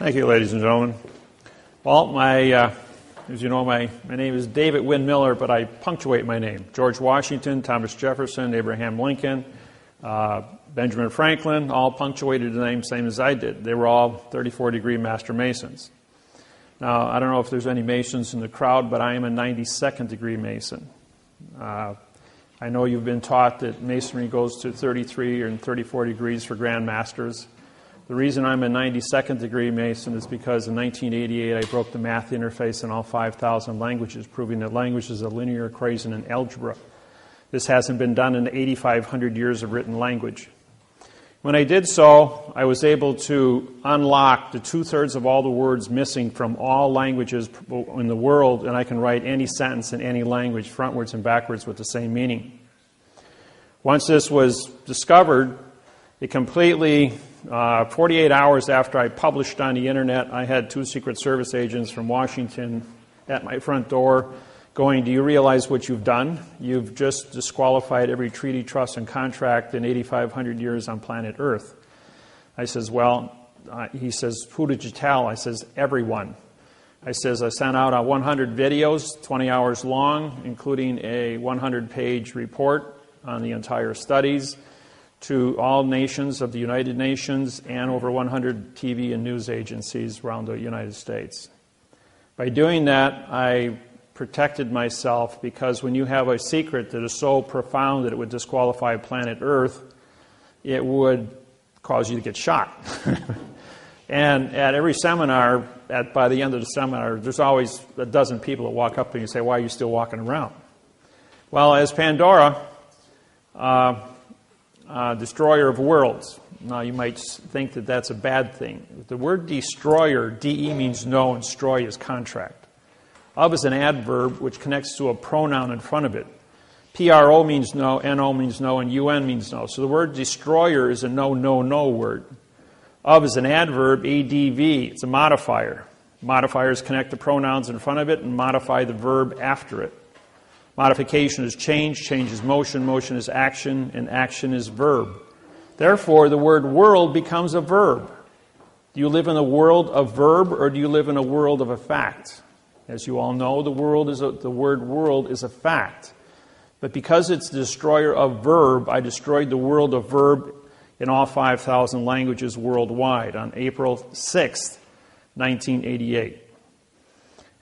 Thank you, ladies and gentlemen. Well, as you know, my name is David Wynn Miller, but I punctuate my name. George Washington, Thomas Jefferson, Abraham Lincoln, Benjamin Franklin, all punctuated the name same as I did. They were all 34-degree Master Masons. Now, I don't know if there's any Masons in the crowd, but I am a 92nd degree Mason. I know you've been taught that Masonry goes to 33 and 34 degrees for Grand Masters. The reason I'm a 92nd degree Mason is because in 1988 I broke the math interface in all 5,000 languages, proving that language is a linear equation in algebra. This hasn't been done in 8,500 years of written language. When I did so, I was able to unlock the 2/3 of all the words missing from all languages in the world, and I can write any sentence in any language frontwards and backwards with the same meaning. Once this was discovered, it completely, 48 hours after I published on the internet, I had 2 Secret Service agents from Washington at my front door going, "Do you realize what you've done? You've just disqualified every treaty, trust, and contract in 8,500 years on planet Earth." I says, "Well," he says, "who did you tell?" I says, "Everyone." I says, "I sent out 100 videos, 20 hours long, including a 100-page report on the entire studies, to all nations of the United Nations and over 100 TV and news agencies around the United States." By doing that, I protected myself, because when you have a secret that is so profound that it would disqualify planet Earth, it would cause you to get shot. And at every seminar, by the end of the seminar, there's always a dozen people that walk up to you and say, "Why are you still walking around?" Well, as Pandora, destroyer of worlds. Now, you might think that that's a bad thing. The word destroyer, D-E, means no, and stroy is contract. Of is an adverb which connects to a pronoun in front of it. P-R-O means no, N-O means no, and U-N means no. So the word destroyer is a no, no, no word. Of is an adverb, A-D-V. It's a modifier. Modifiers connect the pronouns in front of it and modify the verb after it. Modification is change, change is motion, motion is action, and action is verb. Therefore, the word world becomes a verb. Do you live in a world of verb, or do you live in a world of a fact? As you all know, the word world is a fact. But because it's the destroyer of verb, I destroyed the world of verb in all 5,000 languages worldwide on April 6th, 1988.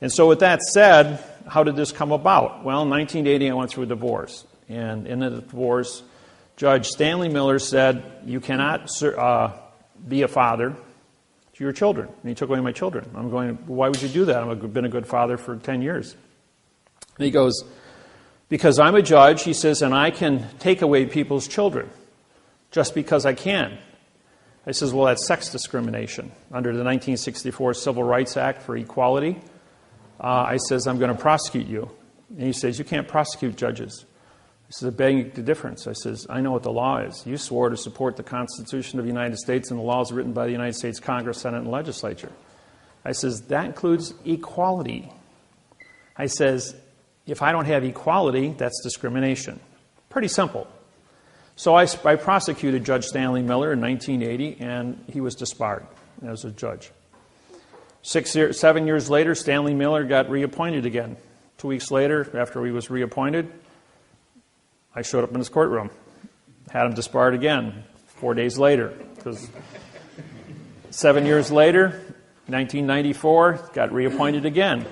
And so with that said, how did this come about? Well, in 1980, I went through a divorce. And in the divorce, Judge Stanley Miller said, "You cannot be a father to your children." And he took away my children. I'm going, "Why would you do that? I've been a good father for 10 years. And he goes, "Because I'm a judge," he says, "and I can take away people's children just because I can." I says, "Well, that's sex discrimination under the 1964 Civil Rights Act for equality." I says, "I'm going to prosecute you." And he says, "You can't prosecute judges." I says, "I beg the difference." I says, "I know what the law is. You swore to support the Constitution of the United States and the laws written by the United States Congress, Senate, and Legislature." I says, "That includes equality." I says, "If I don't have equality, that's discrimination." Pretty simple. So I prosecuted Judge Stanley Miller in 1980, and he was disbarred as a judge. 7 years later, Stanley Miller got reappointed again. 2 weeks later, after he was reappointed, I showed up in his courtroom, had him disbarred again 4 days later. Because 7 years later, 1994, got reappointed again.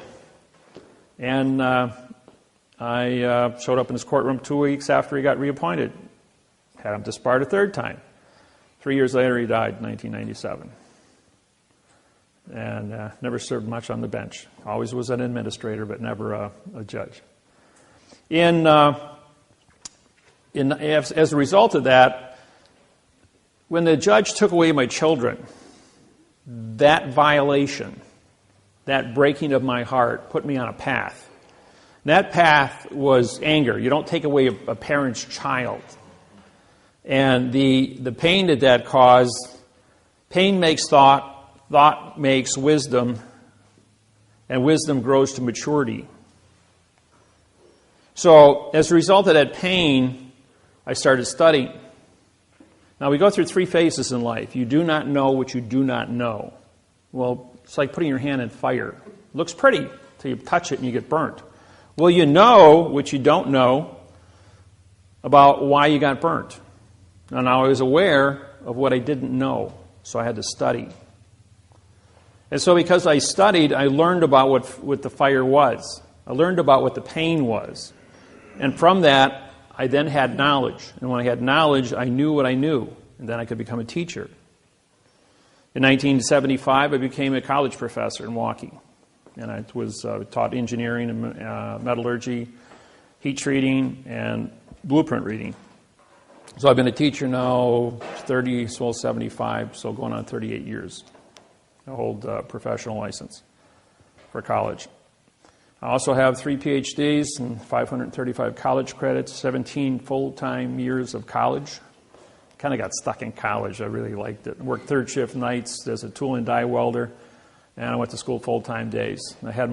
And I showed up in his courtroom 2 weeks after he got reappointed, had him disbarred a third time. 3 years later, he died in 1997. And never served much on the bench. Always was an administrator, but never a judge. As a result of that, when the judge took away my children, that violation, that breaking of my heart, put me on a path. That path was anger. You don't take away a parent's child. And the pain that caused, pain makes thought, thought makes wisdom, and wisdom grows to maturity. So, as a result of that pain, I started studying. Now, we go through 3 phases in life. You do not know what you do not know. Well, it's like putting your hand in fire. It looks pretty till you touch it and you get burnt. Well, you know what you don't know about why you got burnt. And I was aware of what I didn't know, so I had to study. And so because I studied, I learned about what the fire was. I learned about what the pain was. And from that, I then had knowledge. And when I had knowledge, I knew what I knew. And then I could become a teacher. In 1975, I became a college professor in Milwaukee. And I was taught engineering and metallurgy, heat treating, and blueprint reading. So I've been a teacher now 75, so going on 38 years. I hold a professional license for college. I also have 3 PhDs and 535 college credits, 17 full-time years of college. Kind of got stuck in college. I really liked it. Worked third shift nights as a tool and die welder, and I went to school full-time days. I had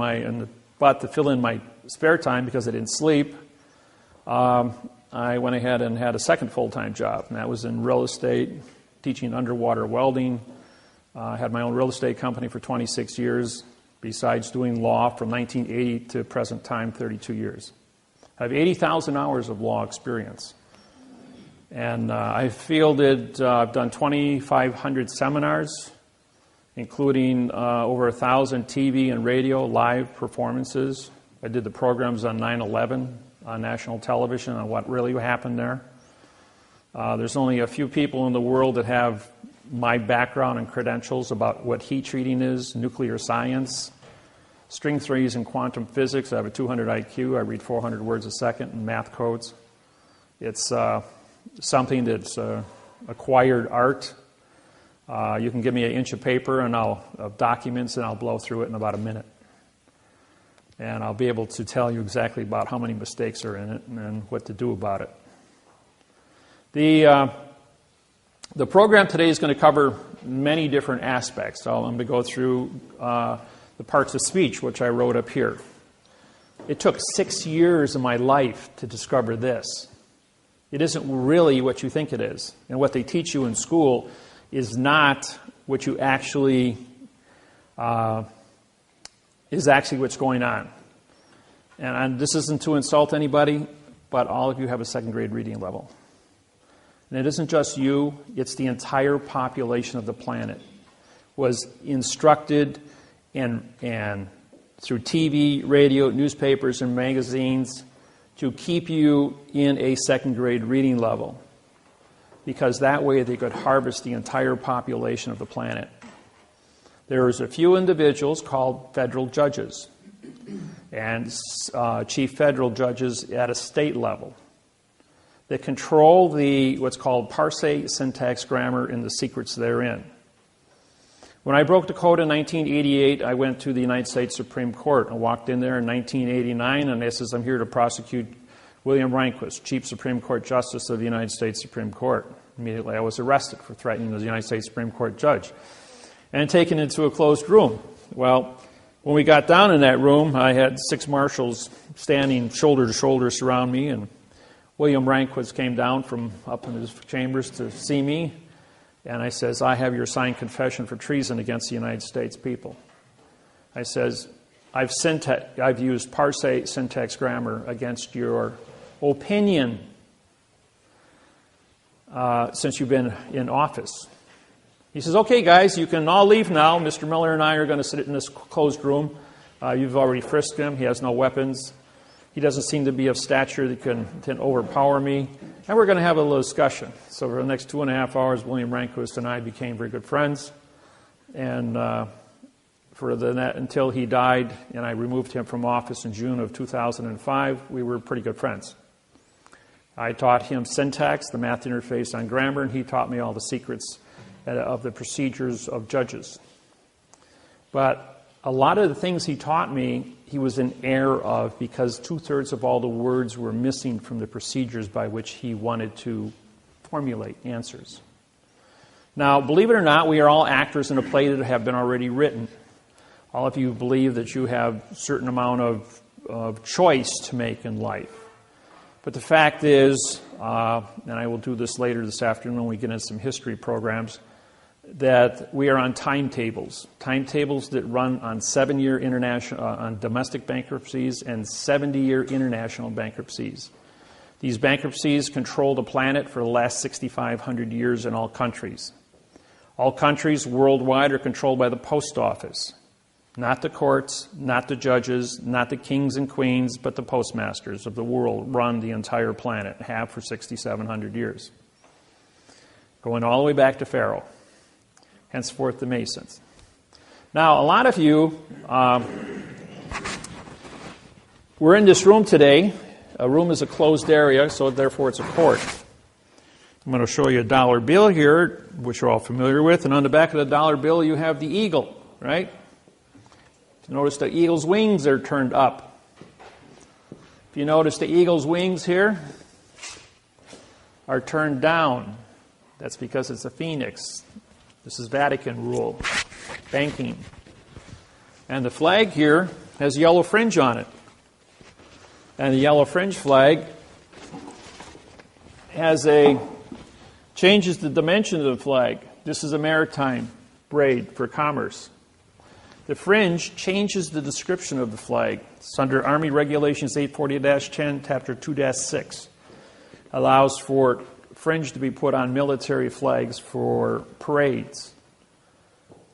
but to fill in my spare time because I didn't sleep, I went ahead and had a second full-time job, and that was in real estate, teaching underwater welding. I had my own real estate company for 26 years, besides doing law from 1980 to present time, 32 years. I have 80,000 hours of law experience. And I've done 2,500 seminars, including over 1,000 TV and radio live performances. I did the programs on 9/11 on national television on what really happened there. There's only a few people in the world that have my background and credentials about what heat treating is, nuclear science, string theories and quantum physics. I have a 200 IQ. I read 400 words a second in math codes. It's something that's acquired art. You can give me an inch of paper and of documents, and I'll blow through it in about a minute. And I'll be able to tell you exactly about how many mistakes are in it and what to do about it. The program today is going to cover many different aspects. So I'm going to go through the parts of speech, which I wrote up here. It took 6 years of my life to discover this. It isn't really what you think it is. And what they teach you in school is not what you actually, is actually what's going on. And this isn't to insult anybody, but all of you have a second grade reading level. And it isn't just you, it's the entire population of the planet was instructed and through TV, radio, newspapers, and magazines to keep you in a second grade reading level, because that way they could harvest the entire population of the planet. There's a few individuals called federal judges and chief federal judges at a state level that control what's called parsing, syntax, grammar, and the secrets therein. When I broke the code in 1988, I went to the United States Supreme Court. I walked in there in 1989, and I says, I'm here to prosecute William Rehnquist, Chief Supreme Court Justice of the United States Supreme Court. Immediately I was arrested for threatening the United States Supreme Court judge and taken into a closed room. Well, when we got down in that room, I had 6 marshals standing shoulder to shoulder surround me, and William Rehnquist came down from up in his chambers to see me, and I says, I have your signed confession for treason against the United States people. I says, I've used parsing, syntax, grammar against your opinion since you've been in office. He says, okay, guys, you can all leave now. Mr. Miller and I are going to sit in this closed room. You've already frisked him. He has no weapons. He doesn't seem to be of stature that can overpower me. And we're going to have a little discussion. So for the next 2.5 hours, William Rehnquist and I became very good friends. And until he died and I removed him from office in June of 2005, we were pretty good friends. I taught him syntax, the math interface on grammar, and he taught me all the secrets of the procedures of judges. But a lot of the things he taught me, he was in error of, because 2/3 of all the words were missing from the procedures by which he wanted to formulate answers. Now, believe it or not, we are all actors in a play that have been already written. All of you believe that you have a certain amount of choice to make in life. But the fact is, and I will do this later this afternoon when we get into some history programs, that we are on timetables that run on 7-year international, on domestic bankruptcies and 70-year international bankruptcies. These bankruptcies control the planet for the last 6,500 years in all countries. All countries worldwide are controlled by the post office. Not the courts, not the judges, not the kings and queens, but the postmasters of the world run the entire planet, have for 6,700 years. Going all the way back to Pharaoh, henceforth the Masons. Now, a lot of you were in this room today. A room is a closed area, so therefore it's a court. I'm going to show you a dollar bill here, which you're all familiar with, and on the back of the dollar bill you have the eagle, right? Notice the eagle's wings are turned up. If you notice the eagle's wings here are turned down, that's because it's a phoenix. This is Vatican rule, banking. And the flag here has yellow fringe on it. And the yellow fringe flag changes the dimension of the flag. This is a maritime braid for commerce. The fringe changes the description of the flag. It's under Army Regulations 840-10, Chapter 2-6. Allows for fringe to be put on military flags for parades.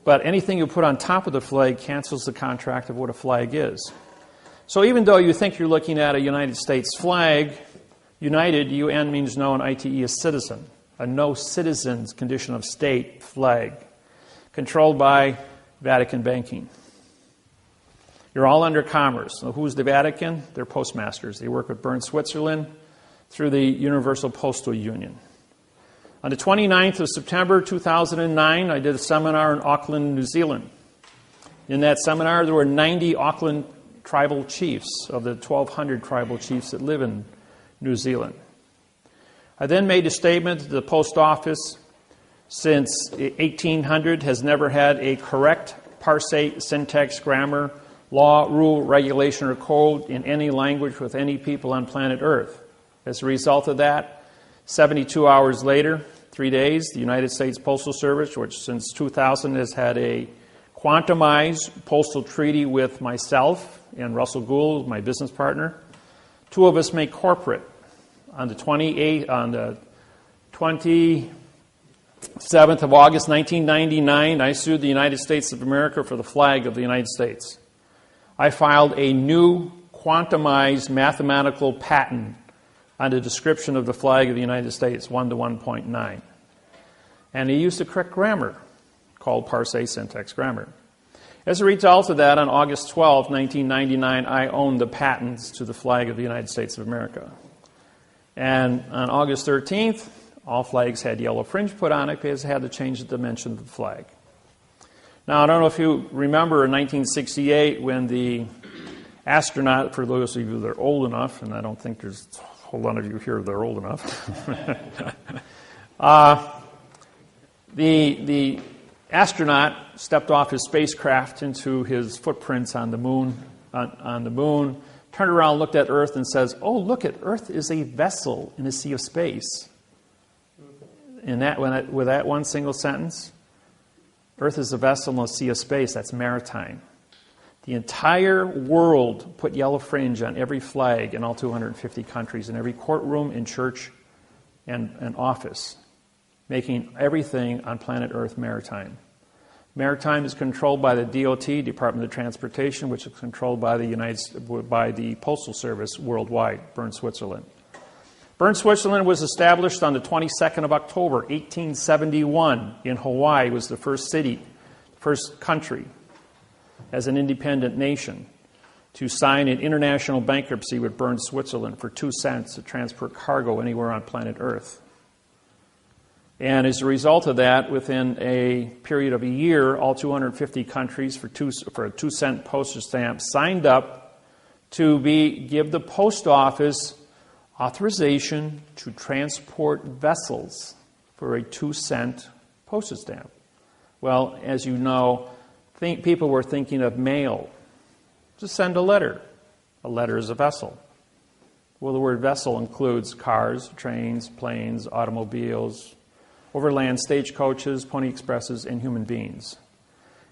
But anything you put on top of the flag cancels the contract of what a flag is. So even though you think you're looking at a United States flag, United, UN means no, and ITE is citizen. A no citizens condition of state flag. Controlled by Vatican banking. You're all under commerce. So who's the Vatican? They're postmasters. They work with Bern, Switzerland through the Universal Postal Union. On the 29th of September 2009, I did a seminar in Auckland, New Zealand. In that seminar, there were 90 Auckland tribal chiefs of the 1,200 tribal chiefs that live in New Zealand. I then made a statement that the post office since 1800 has never had a correct parse, syntax, grammar, law, rule, regulation, or code in any language with any people on planet Earth. As a result of that, 72 hours later, 3 days, the United States Postal Service, which since 2000 has had a quantumized postal treaty with myself and Russell Gould, my business partner, two of us make corporate. On the 27th of August 1999, I sued the United States of America for the flag of the United States. I filed a new quantumized mathematical patent on the description of the flag of the United States, 1 to 1.9. And he used the correct grammar, called parse, syntax, grammar. As a result of that, on August 12, 1999, I owned the patents to the flag of the United States of America. And on August 13th, all flags had yellow fringe put on it because it had to change the dimension of the flag. Now, I don't know if you remember in 1968 when the astronaut, for those of you that are old enough, and I don't think there's a whole lot of you here that are old enough, the astronaut stepped off his spacecraft into his footprints on the moon, turned around, looked at Earth, and says, "Oh, look at Earth is a vessel in a sea of space." With that one single sentence, Earth is a vessel in a sea of space. That's maritime. The entire world put yellow fringe on every flag in all 250 countries, in every courtroom, in church, and office, making everything on planet Earth maritime. Maritime is controlled by the DOT, Department of Transportation, which is controlled by the Postal Service worldwide, Bern, Switzerland. Bern, Switzerland was established on the 22nd of October, 1871 in Hawaii. It was the first city, first country as an independent nation to sign an international bankruptcy with Bern, Switzerland for 2 cents to transport cargo anywhere on planet Earth. And as a result of that, within a period of a year, all 250 countries for a 2-cent postage stamp signed up to give the post office authorization to transport vessels for a 2-cent postage stamp. Well, as you know, people were thinking of mail. Just send a letter. A letter is a vessel. Well, the word vessel includes cars, trains, planes, automobiles, overland stagecoaches, pony expresses, and human beings.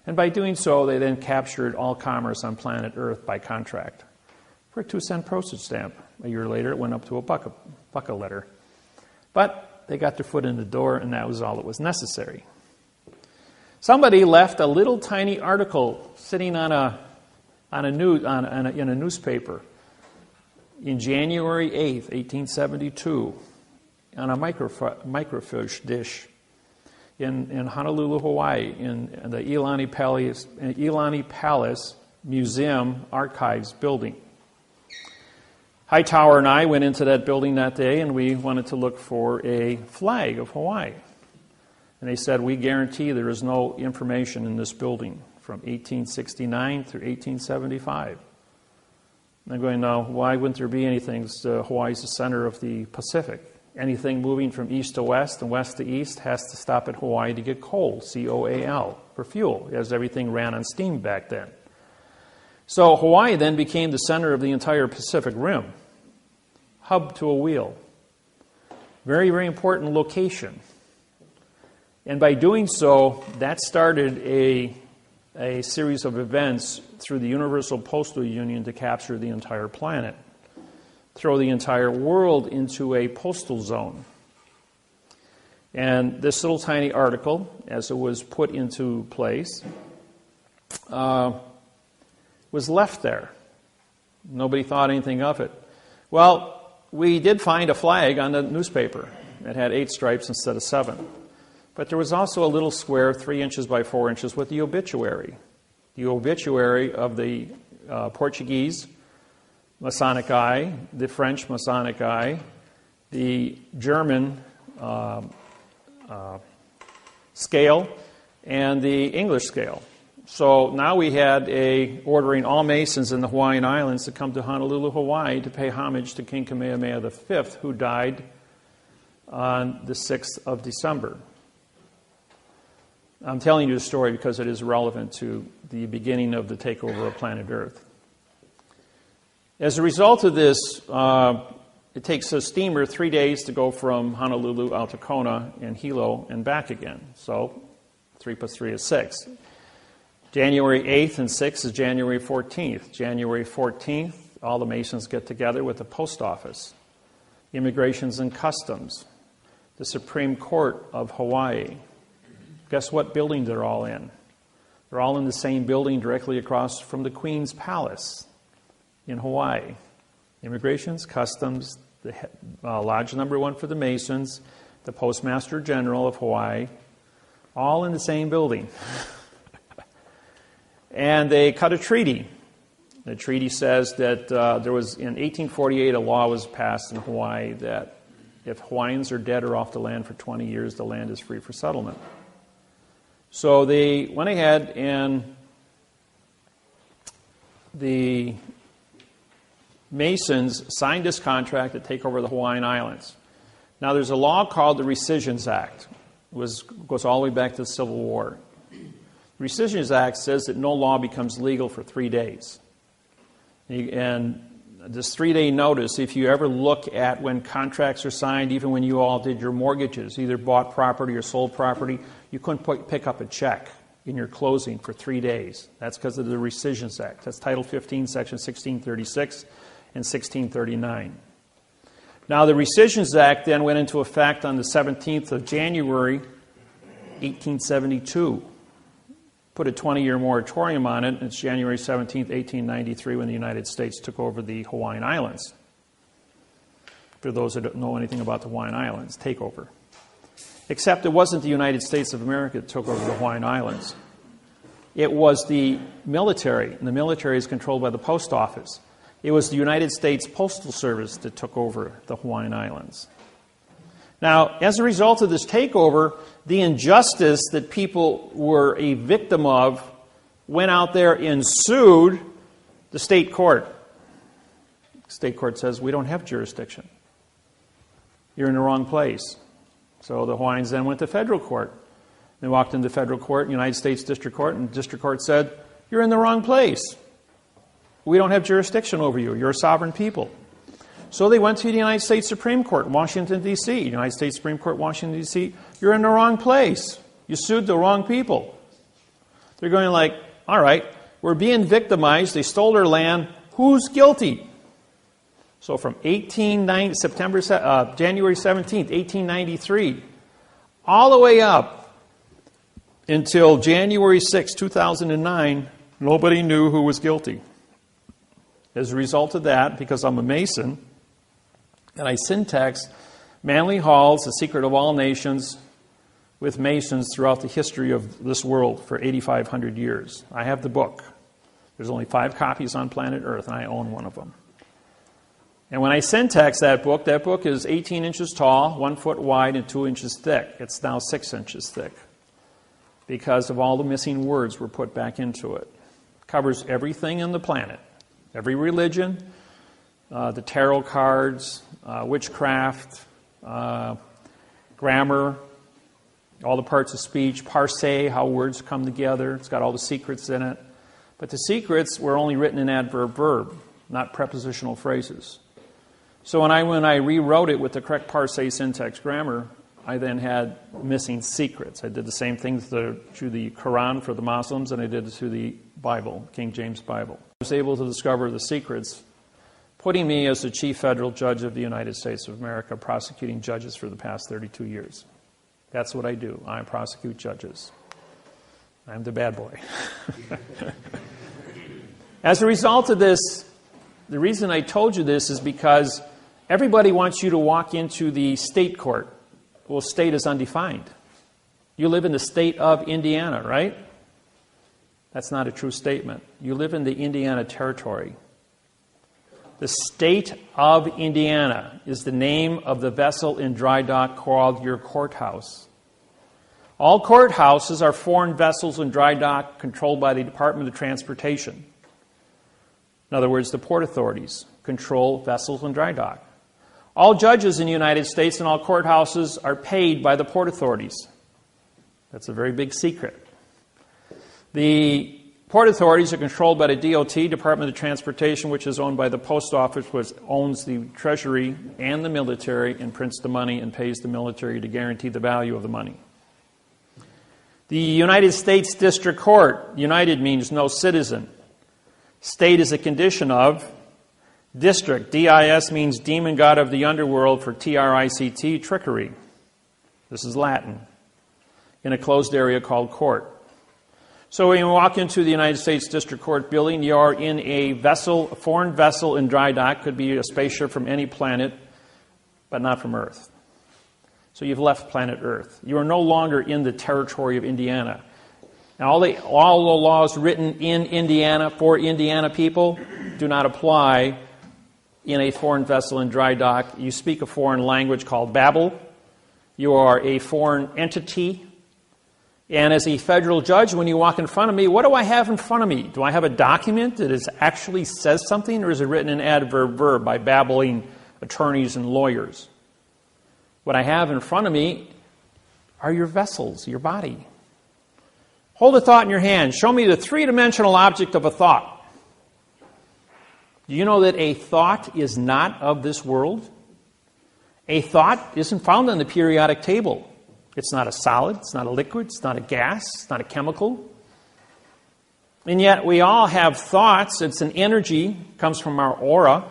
And by doing so, they then captured all commerce on planet Earth by contract for a 2-cent postage stamp. A year later, it went up to a buck a letter. But they got their foot in the door, and that was all that was necessary. Somebody left a little tiny article sitting in a newspaper in January 8th, 1872, on a microfiche dish in Honolulu, Hawaii, in the Iolani Palace Museum Archives building. Hightower and I went into that building that day, and we wanted to look for a flag of Hawaii. And they said, we guarantee there is no information in this building from 1869 through 1875. And I'm going, now, why wouldn't there be anything? Hawaii's the center of the Pacific. Anything moving from east to west and west to east has to stop at Hawaii to get coal, C-O-A-L, for fuel, as everything ran on steam back then. So Hawaii then became the center of the entire Pacific Rim, hub to a wheel. Very, very important location. And by doing so, that started a series of events through the Universal Postal Union to capture the entire planet, throw the entire world into a postal zone. And this little tiny article, as it was put into place, was left there. Nobody thought anything of it. Well, we did find a flag on the newspaper. It had 8 stripes instead of 7. But there was also a little square 3 inches by 4 inches with the obituary. The obituary of the Portuguese Masonic Eye, the French Masonic Eye, the German scale, and the English scale. So now we had ordering all Masons in the Hawaiian Islands to come to Honolulu, Hawaii to pay homage to King Kamehameha V, who died on the 6th of December. I'm telling you the story because it is relevant to the beginning of the takeover of planet Earth. As a result of this, it takes a steamer 3 days to go from Honolulu out to Kona and Hilo and back again. So 3 plus 3 is 6. January 8th and 6th is January 14th. January 14th, all the Masons get together with the post office, Immigrations and Customs, the Supreme Court of Hawaii. Guess what building they're all in? They're all in the same building directly across from the Queen's Palace in Hawaii. Immigrations, Customs, the Lodge Number 1 for the Masons, the Postmaster General of Hawaii, all in the same building. And they cut a treaty. The treaty says that there was, in 1848, a law was passed in Hawaii that if Hawaiians are dead or off the land for 20 years, the land is free for settlement. So they went ahead and the Masons signed this contract to take over the Hawaiian Islands. Now there's a law called the Rescissions Act. It goes all the way back to the Civil War. The Rescissions Act says that no law becomes legal for 3 days. And this 3-day notice, if you ever look at when contracts are signed, even when you all did your mortgages, either bought property or sold property, you couldn't pick up a check in your closing for 3 days. That's because of the Rescissions Act. That's Title 15, Section 1636 and 1639. Now, the Rescissions Act then went into effect on the 17th of January, 1872. Put a 20-year moratorium on it. It's January 17th, 1893, when the United States took over the Hawaiian Islands. For those that don't know anything about the Hawaiian Islands, takeover. Except it wasn't the United States of America that took over the Hawaiian Islands. It was the military, and the military is controlled by the post office. It was the United States Postal Service that took over the Hawaiian Islands. Now, as a result of this takeover, the injustice that people were a victim of went out there and sued the state court. The state court says, we don't have jurisdiction. You're in the wrong place. So the Hawaiians then went to federal court. They walked into federal court, United States District Court, and the district court said, you're in the wrong place. We don't have jurisdiction over you. You're a sovereign people. So they went to the United States Supreme Court, Washington, D.C. United States Supreme Court, Washington, D.C. You're in the wrong place. You sued the wrong people. They're going like, all right, we're being victimized. They stole their land. Who's guilty? So from January 17th, 1893, all the way up until January 6, 2009, nobody knew who was guilty. As a result of that, because I'm a Mason, and I syntax Manly Hall's The Secret of All Nations with Masons throughout the history of this world for 8,500 years. I have the book. There's only 5 copies on planet Earth, and I own one of them. And when I syntax that book is 18 inches tall, 1 foot wide, and 2 inches thick. It's now 6 inches thick because of all the missing words were put back into it. It covers everything on the planet, every religion, the tarot cards, witchcraft, grammar, all the parts of speech, parse, how words come together. It's got all the secrets in it. But the secrets were only written in adverb-verb, not prepositional phrases. So when I rewrote it with the correct parse syntax grammar, I then had missing secrets. I did the same thing to the Quran for the Muslims, and I did it to the Bible, King James Bible. I was able to discover the secrets, putting me as the chief federal judge of the United States of America, prosecuting judges for the past 32 years. That's what I do. I prosecute judges. I'm the bad boy. As a result of this, the reason I told you this is because everybody wants you to walk into the state court. Well, state is undefined. You live in the state of Indiana, right? That's not a true statement. You live in the Indiana Territory. The state of Indiana is the name of the vessel in dry dock called your courthouse. All courthouses are foreign vessels in dry dock controlled by the Department of Transportation. In other words, the port authorities control vessels in dry dock. All judges in the United States and all courthouses are paid by the port authorities. That's a very big secret. The port authorities are controlled by the DOT, Department of Transportation, which is owned by the Post Office, which owns the Treasury and the military and prints the money and pays the military to guarantee the value of the money. The United States District Court, United means no citizen. State is a condition of. District, D-I-S, means demon god of the underworld for T-R-I-C-T, trickery. This is Latin. In a closed area called court. So when you walk into the United States District Court building, you are in a vessel, a foreign vessel in dry dock. Could be a spaceship from any planet, but not from Earth. So you've left planet Earth. You are no longer in the territory of Indiana. Now, all the laws written in Indiana for Indiana people do not apply in a foreign vessel in dry dock. You speak a foreign language called Babel. You are a foreign entity. And as a federal judge, when you walk in front of me, what do I have in front of me? Do I have a document that actually says something, or is it written in adverb-verb by babbling attorneys and lawyers? What I have in front of me are your vessels, your body. Hold a thought in your hand. Show me the three-dimensional object of a thought. Do you know that a thought is not of this world? A thought isn't found on the periodic table. It's not a solid, it's not a liquid, it's not a gas, it's not a chemical. And yet we all have thoughts. It's an energy, comes from our aura,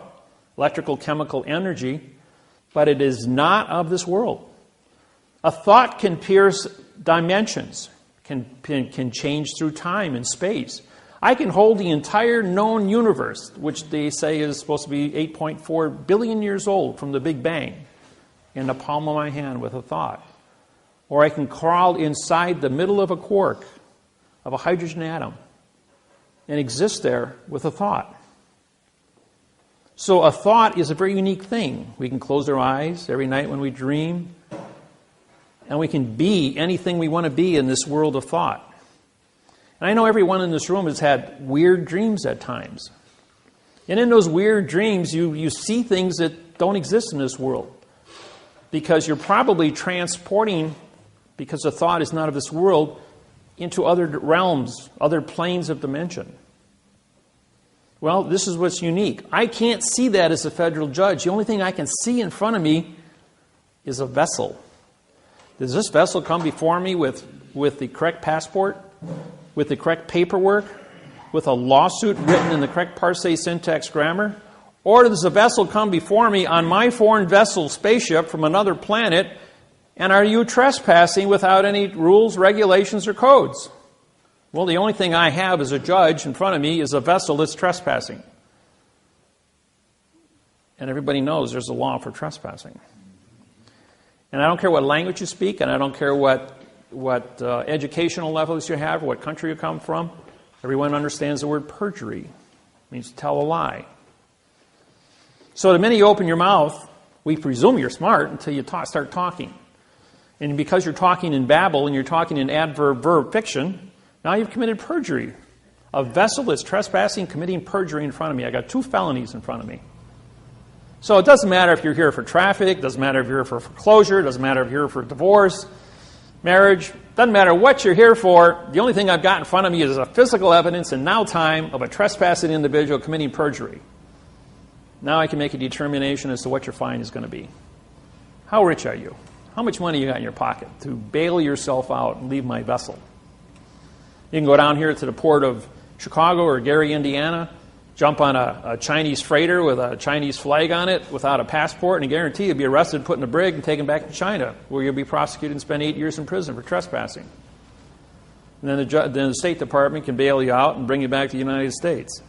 electrical chemical energy, but it is not of this world. A thought can pierce dimensions, can change through time and space. I can hold the entire known universe, which they say is supposed to be 8.4 billion years old from the Big Bang, in the palm of my hand with a thought. Or I can crawl inside the middle of a quark, of a hydrogen atom, and exist there with a thought. So a thought is a very unique thing. We can close our eyes every night when we dream, and we can be anything we want to be in this world of thought. And I know everyone in this room has had weird dreams at times. And in those weird dreams, you see things that don't exist in this world, because you're probably transporting, because the thought is not of this world, into other realms, other planes of dimension. Well, this is what's unique. I can't see that as a federal judge. The only thing I can see in front of me is a vessel. Does this vessel come before me with the correct passport, with the correct paperwork, with a lawsuit written in the correct parse, syntax, grammar? Or does a vessel come before me on my foreign vessel spaceship from another planet, and are you trespassing without any rules, regulations, or codes? Well, the only thing I have as a judge in front of me is a vessel that's trespassing. And everybody knows there's a law for trespassing. And I don't care what language you speak, and I don't care what educational levels you have, or what country you come from. Everyone understands the word perjury. It means to tell a lie. So the minute you open your mouth, we presume you're smart until you start talking. And because you're talking in babble and you're talking in adverb-verb fiction, now you've committed perjury. A vessel that's trespassing, committing perjury in front of me. I got 2 felonies in front of me. So it doesn't matter if you're here for traffic, it doesn't matter if you're here for foreclosure, it doesn't matter if you're here for divorce, marriage, doesn't matter what you're here for. The only thing I've got in front of me is a physical evidence in now time of a trespassing individual committing perjury. Now I can make a determination as to what your fine is going to be. How rich are you? How much money you got in your pocket to bail yourself out and leave my vessel? You can go down here to the port of Chicago or Gary, Indiana, jump on a Chinese freighter with a Chinese flag on it without a passport, and I guarantee you'll be arrested, put in a brig, and taken back to China, where you'll be prosecuted and spend 8 years in prison for trespassing. And then the State Department can bail you out and bring you back to the United States.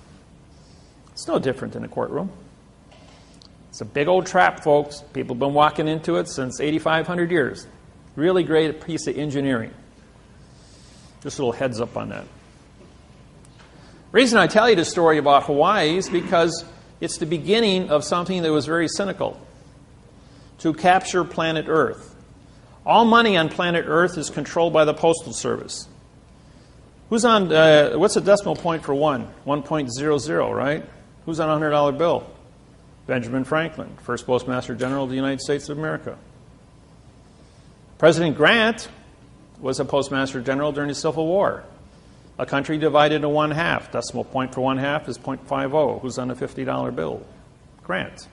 It's no different in a courtroom. It's a big old trap, folks. People have been walking into it since 8,500 years. Really great piece of engineering. Just a little heads up on that. The reason I tell you this story about Hawaii is because it's the beginning of something that was very cynical. To capture planet Earth. All money on planet Earth is controlled by the Postal Service. Who's on, what's the decimal point for 1? 1.00, right? Who's on a $100 bill? Benjamin Franklin, first Postmaster General of the United States of America. President Grant was a Postmaster General during the Civil War. A country divided into 1/2. Decimal point for 1/2 is 0.50. Who's on a $50 bill? Grant.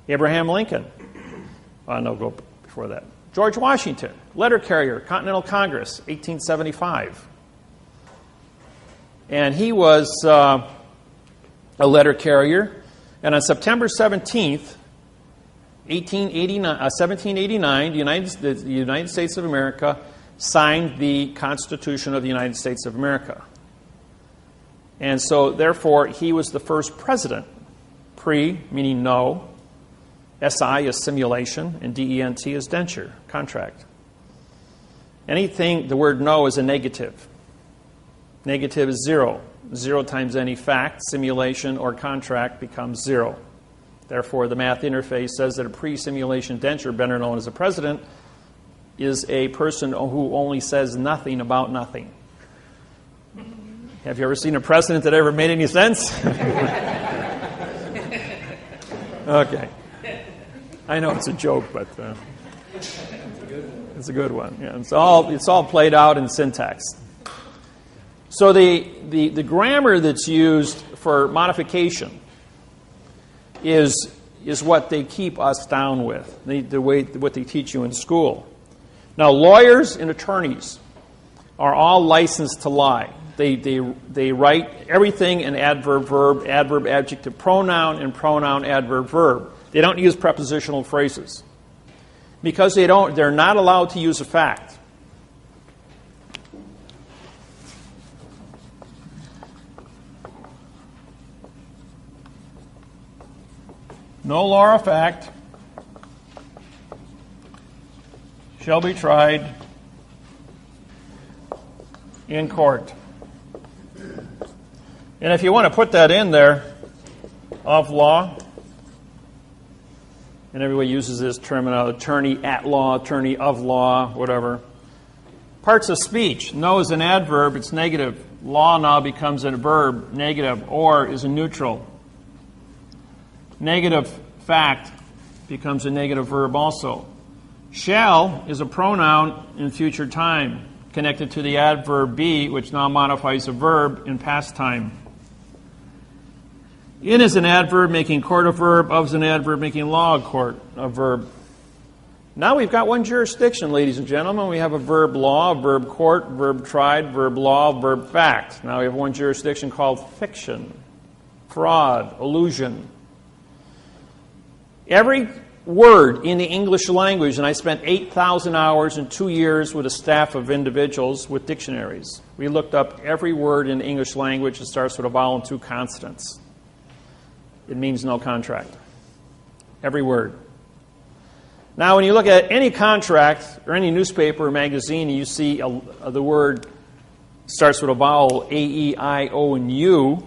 Abraham Lincoln. No, go before that. George Washington, letter carrier, Continental Congress, 1875. And he was a letter carrier. And on September 17th, 1789, the United States of America signed the Constitution of the United States of America. And so, therefore, he was the first president. Pre, meaning no. SI is simulation, and DENT is denture, contract. Anything, the word no is a negative. Negative is 0. 0 times any fact, simulation, or contract becomes 0. Therefore, the math interface says that a pre-simulation denture, better known as a president, is a person who only says nothing about nothing. Have you ever seen a president that ever made any sense? Okay. I know it's a joke, but it's a good one. Yeah, it's all played out in syntax. So the grammar that's used for modification is what they keep us down with, what they teach you in school. Now, lawyers and attorneys are all licensed to lie. They write everything in adverb, verb, adverb, adjective, pronoun, and pronoun, adverb, verb. They don't use prepositional phrases because they're not allowed to use a fact. No law or fact shall be tried in court. And if you want to put that in there, of law, and everybody uses this terminology, attorney at law, attorney of law, whatever. Parts of speech. No is an adverb, it's negative. Law now becomes a verb, negative. Or is a neutral. Negative fact becomes a negative verb also. Shall is a pronoun in future time, connected to the adverb be, which now modifies a verb in past time. In is an adverb making court a verb. Of is an adverb making law a court a verb. Now we've got one jurisdiction, ladies and gentlemen. We have a verb law, a verb court, verb tried, verb law, verb fact. Now we have one jurisdiction called fiction, fraud, illusion. Every word in the English language, and I spent 8,000 hours in 2 years with a staff of individuals with dictionaries. We looked up every word in the English language that starts with a vowel and 2 consonants. It means no contract. Every word. Now, when you look at any contract or any newspaper or magazine, and you see the word starts with a vowel, A, E, I, O, and U,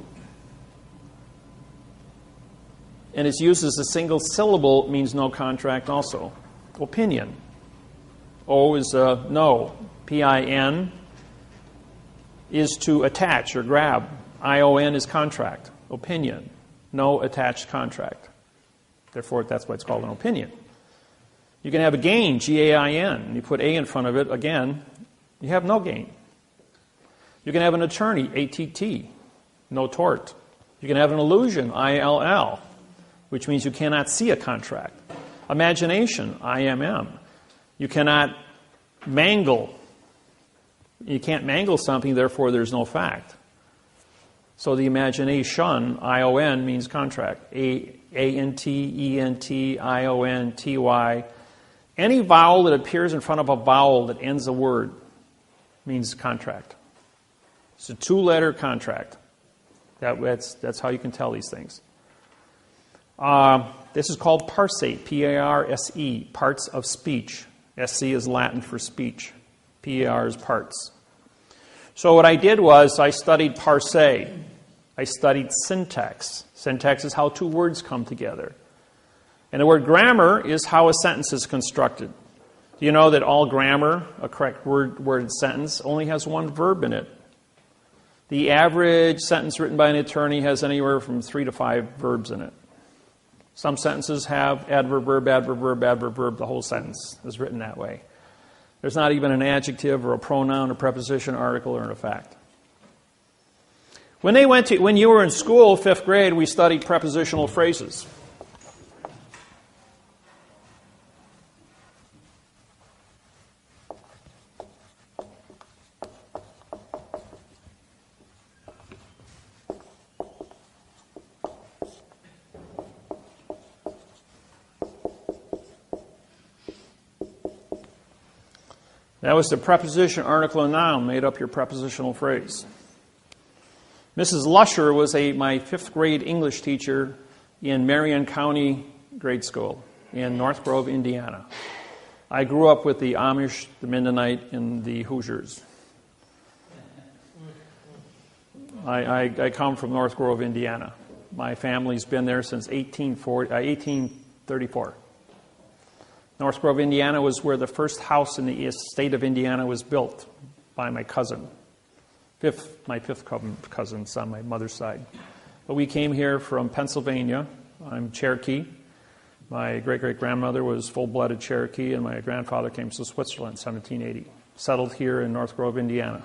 and it's used as a single syllable, it means no contract also. Opinion. O is no. P-I-N is to attach or grab. I-O-N is contract. Opinion. No attached contract. Therefore, that's why it's called an opinion. You can have a gain, G-A-I-N, and you put A in front of it, again, you have no gain. You can have an attorney, A-T-T, no tort. You can have an illusion, I-L-L, which means you cannot see a contract. Imagination, I-M-M. You cannot mangle. You can't mangle something, therefore there's no fact. So the imagination, I-O-N, means contract. A-N-T, E-N-T, I-O-N-T-Y. Any vowel that appears in front of a vowel that ends a word means contract. It's a 2-letter contract. That's how you can tell these things. This is called parse, P-A-R-S-E, parts of speech. S-C is Latin for speech. P-A-R is parts. So what I did was I studied parse. I studied syntax. Syntax is how 2 words come together. And the word grammar is how a sentence is constructed. Do you know that all grammar, a correct word sentence, only has 1 verb in it? The average sentence written by an attorney has anywhere from 3 to 5 verbs in it. Some sentences have adverb, verb, adverb, verb, adverb, verb. The whole sentence is written that way. There's not even an adjective or a pronoun, a preposition, article, or an effect. When you were in school, 5th grade, we studied prepositional phrases. That was the preposition, article, and noun made up your prepositional phrase. Mrs. Lusher was my 5th grade English teacher in Marion County Grade School in North Grove, Indiana. I grew up with the Amish, the Mennonite, and the Hoosiers. I come from North Grove, Indiana. My family's been there since 1834. North Grove, Indiana was where the first house in the state of Indiana was built by my cousin. My fifth cousin's on my mother's side. But we came here from Pennsylvania. I'm Cherokee. My great-great-grandmother was full-blooded Cherokee, and my grandfather came to Switzerland in 1780. Settled here in North Grove, Indiana.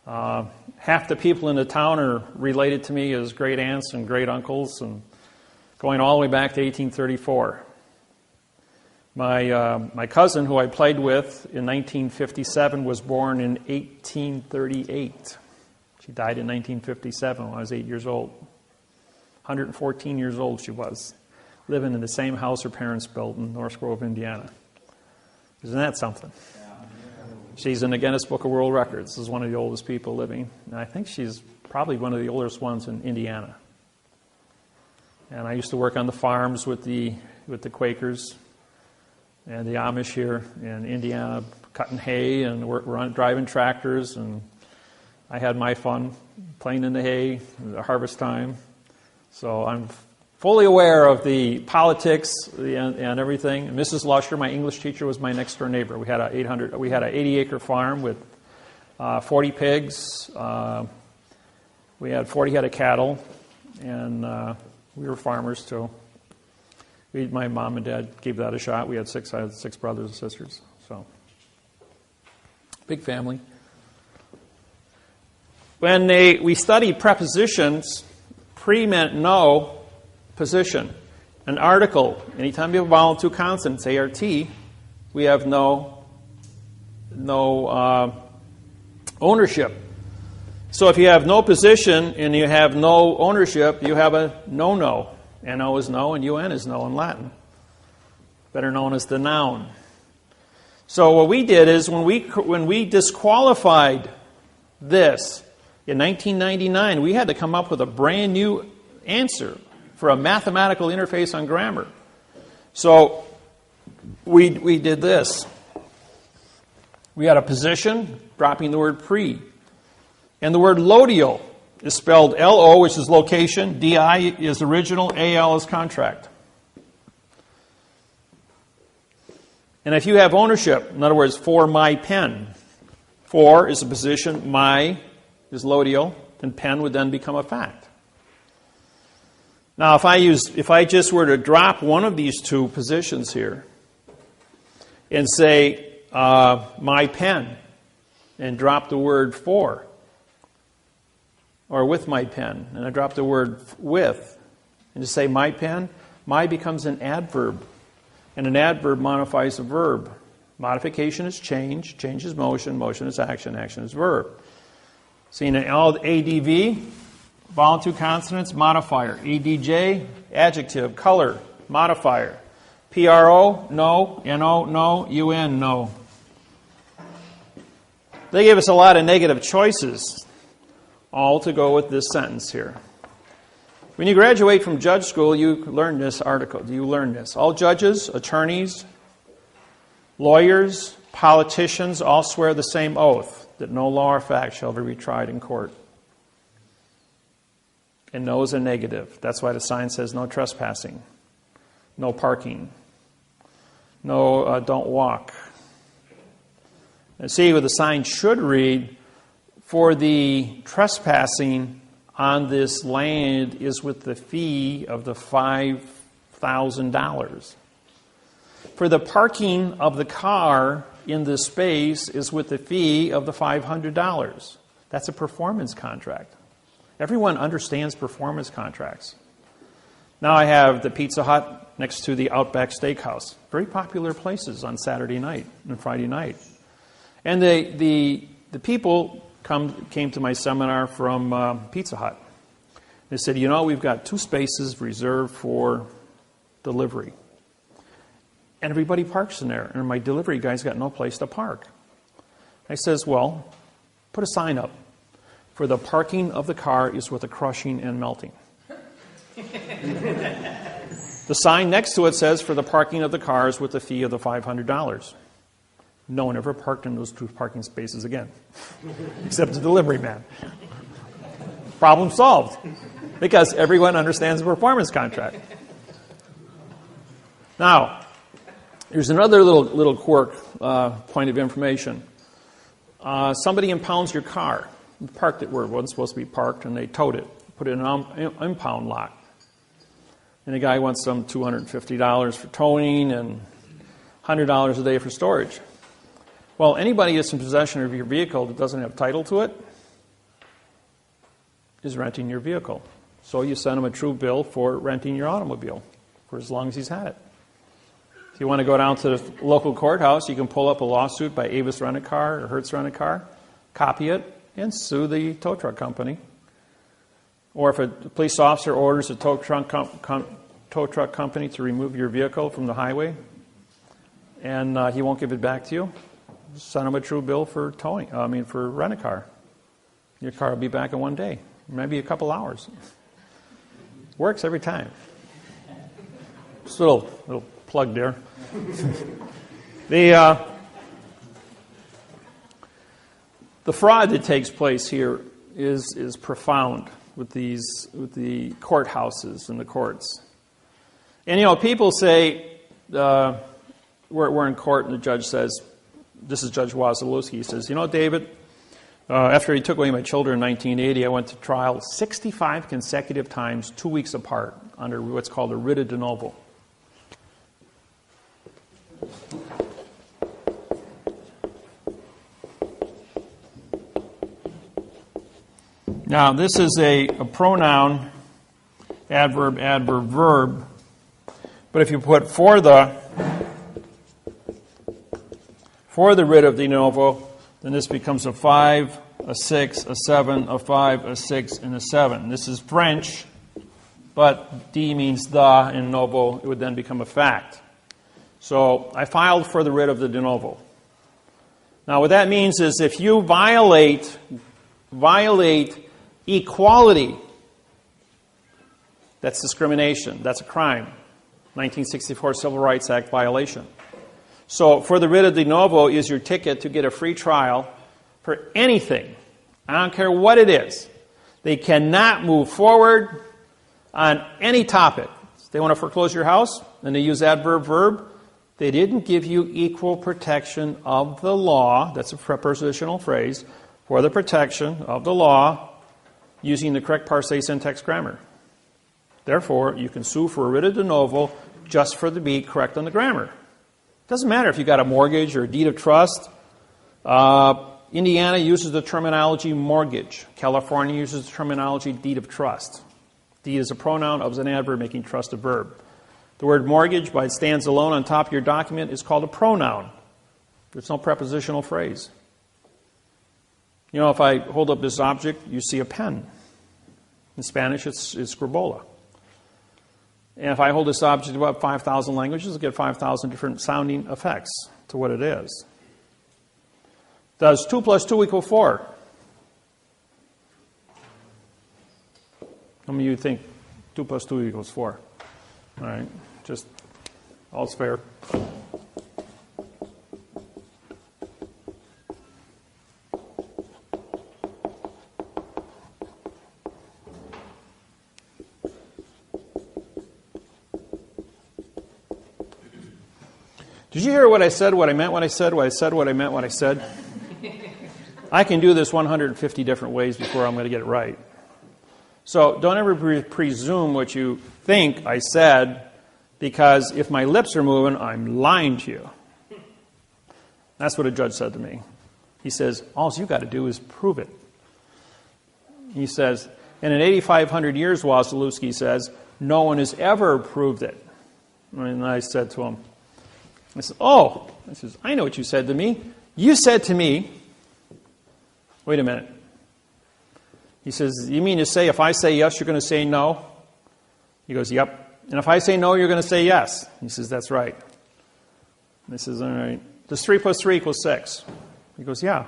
Half the people in the town are related to me as great aunts and great uncles, and going all the way back to 1834. My cousin, who I played with in 1957, was born in 1838. She died in 1957 when I was 8 years old. 114 years old she was, living in the same house her parents built in North Grove, Indiana. Isn't that something? She's in the Guinness Book of World Records. This is one of the oldest people living. And I think she's probably one of the oldest ones in Indiana. And I used to work on the farms with the Quakers and the Amish here in Indiana, cutting hay and driving tractors. And I had my fun playing in the hay at the harvest time. So I'm fully aware of the politics and everything. And Mrs. Lusher, my English teacher, was my next door neighbor. We had an 80-acre farm with 40 pigs. We had 40 head of cattle, and we were farmers too. My mom and dad gave that a shot. I had six brothers and sisters, so big we studied prepositions pre meant no, position. An article, anytime you have a vowel and two consonants, ART, we have no ownership. So if you have no position and you have no ownership, you have a no-no. N-O is no and UN is no in Latin. Better known as the noun. So what we did is when we disqualified this in 1999, we had to come up with a brand new answer for a mathematical interface on grammar. So we did this. We had a position, dropping the word pre. And the word lodial is spelled L-O, which is location, D-I is original, A-L is contract. And if you have ownership, in other words, for my pen, for is a position, my is lodial, and pen would then become a fact. Now, if I just were to drop one of these two positions here and say my pen and drop the word for, or with my pen, and I drop the word with, and just say my pen, my becomes an adverb, and an adverb modifies a verb. Modification is change, change is motion, motion is action, action is verb. See, in all ADV, vowel and two consonants, modifier. ADJ, adjective, color, modifier. PRO, no. NO, no. UN, no. They gave us a lot of negative choices, all to go with this sentence here. When you graduate from judge school, you learn this article. You learn this. All judges, attorneys, lawyers, politicians all swear the same oath that no law or fact shall be retried in court. And no is a negative. That's why the sign says no trespassing, no parking, no don't walk. And see what the sign should read, for the trespassing on this land is with the fee of the $5,000. For the parking of the car in this space is with the fee of the $500. That's a performance contract. Everyone understands performance contracts. Now I have the Pizza Hut next to the Outback Steakhouse. Very popular places on Saturday night and Friday night. And the people came to my seminar from Pizza Hut. They said, we've got 2 spaces reserved for delivery. And everybody parks in there. And my delivery guy's got no place to park. I says, well, put a sign up. For the parking of the car is with the crushing and melting. The sign next to it says, for the parking of the cars with the fee of the $500. No one ever parked in those 2 parking spaces again, except the delivery man. Problem solved, because everyone understands the performance contract. Now, here's another little quirk, point of information. Somebody impounds your car. You parked it where it wasn't supposed to be parked, and they towed it, put it in an impound lot. And the guy wants some $250 for towing and $100 a day for storage. Well, anybody that's in possession of your vehicle that doesn't have title to it is renting your vehicle. So you send him a true bill for renting your automobile for as long as he's had it. If you want to go down to the local courthouse, you can pull up a lawsuit by Avis Rent-A-Car or Hertz Rent-A-Car, copy it, and sue the tow truck company. Or if a police officer orders a tow truck company to remove your vehicle from the highway and he won't give it back to you, send him a true bill for for rent-a-car. Your car will be back in one day, maybe a couple hours. Works every time. Just a little plug there. The fraud that takes place here is profound with the courthouses and the courts. And people say we're in court and the judge says, this is Judge Wasilewski, he says, David, after he took away my children in 1980, I went to trial 65 consecutive times, 2 weeks apart, under what's called a writ de novo. Now, this is a pronoun adverb, adverb, verb. But if you put for the rid of de novo, then this becomes a 5, a 6, a 7, a 5, a 6, and a 7. This is French, but de means the in novo. It would then become a fact. So I filed for the writ of the de novo. Now what that means is if you violate equality, that's discrimination. That's a crime. 1964 Civil Rights Act violation. So for the writ of de novo is your ticket to get a free trial for anything. I don't care what it is. They cannot move forward on any topic. If they want to foreclose your house, and they use adverb, verb, they didn't give you equal protection of the law. That's a prepositional phrase. For the protection of the law using the correct parsé syntax grammar. Therefore, you can sue for a writ of de novo just for the be correct on the grammar. It doesn't matter if you got a mortgage or a deed of trust. Indiana uses the terminology mortgage. California uses the terminology deed of trust. Deed is a pronoun, of is an adverb, making trust a verb. The word mortgage, by it stands alone on top of your document, is called a pronoun. There's no prepositional phrase. You know, if I hold up this object, you see a pen. In Spanish, it's scribola. And if I hold this object above 5,000 languages, I'll get 5,000 different sounding effects to what it is. Does 2 plus 2 equal 4? How many of you think 2 plus 2 equals 4? All right, just all's fair. Did you hear what I said, what I meant, what I said, what I said, what I meant, what I said? I can do this 150 different ways before I'm going to get it right. So don't ever presume what you think I said, because if my lips are moving, I'm lying to you. That's what a judge said to me. He says, all you got to do is prove it. He says, and in 8,500 years, Wasilewski says, no one has ever proved it. And I said to him, I said, I know what you said to me. You said to me, wait a minute. He says, you mean to say if I say yes, you're going to say no? He goes, yep. And if I say no, you're going to say yes? He says, that's right. And I says, all right. Does 3 plus 3 equal 6? He goes, yeah.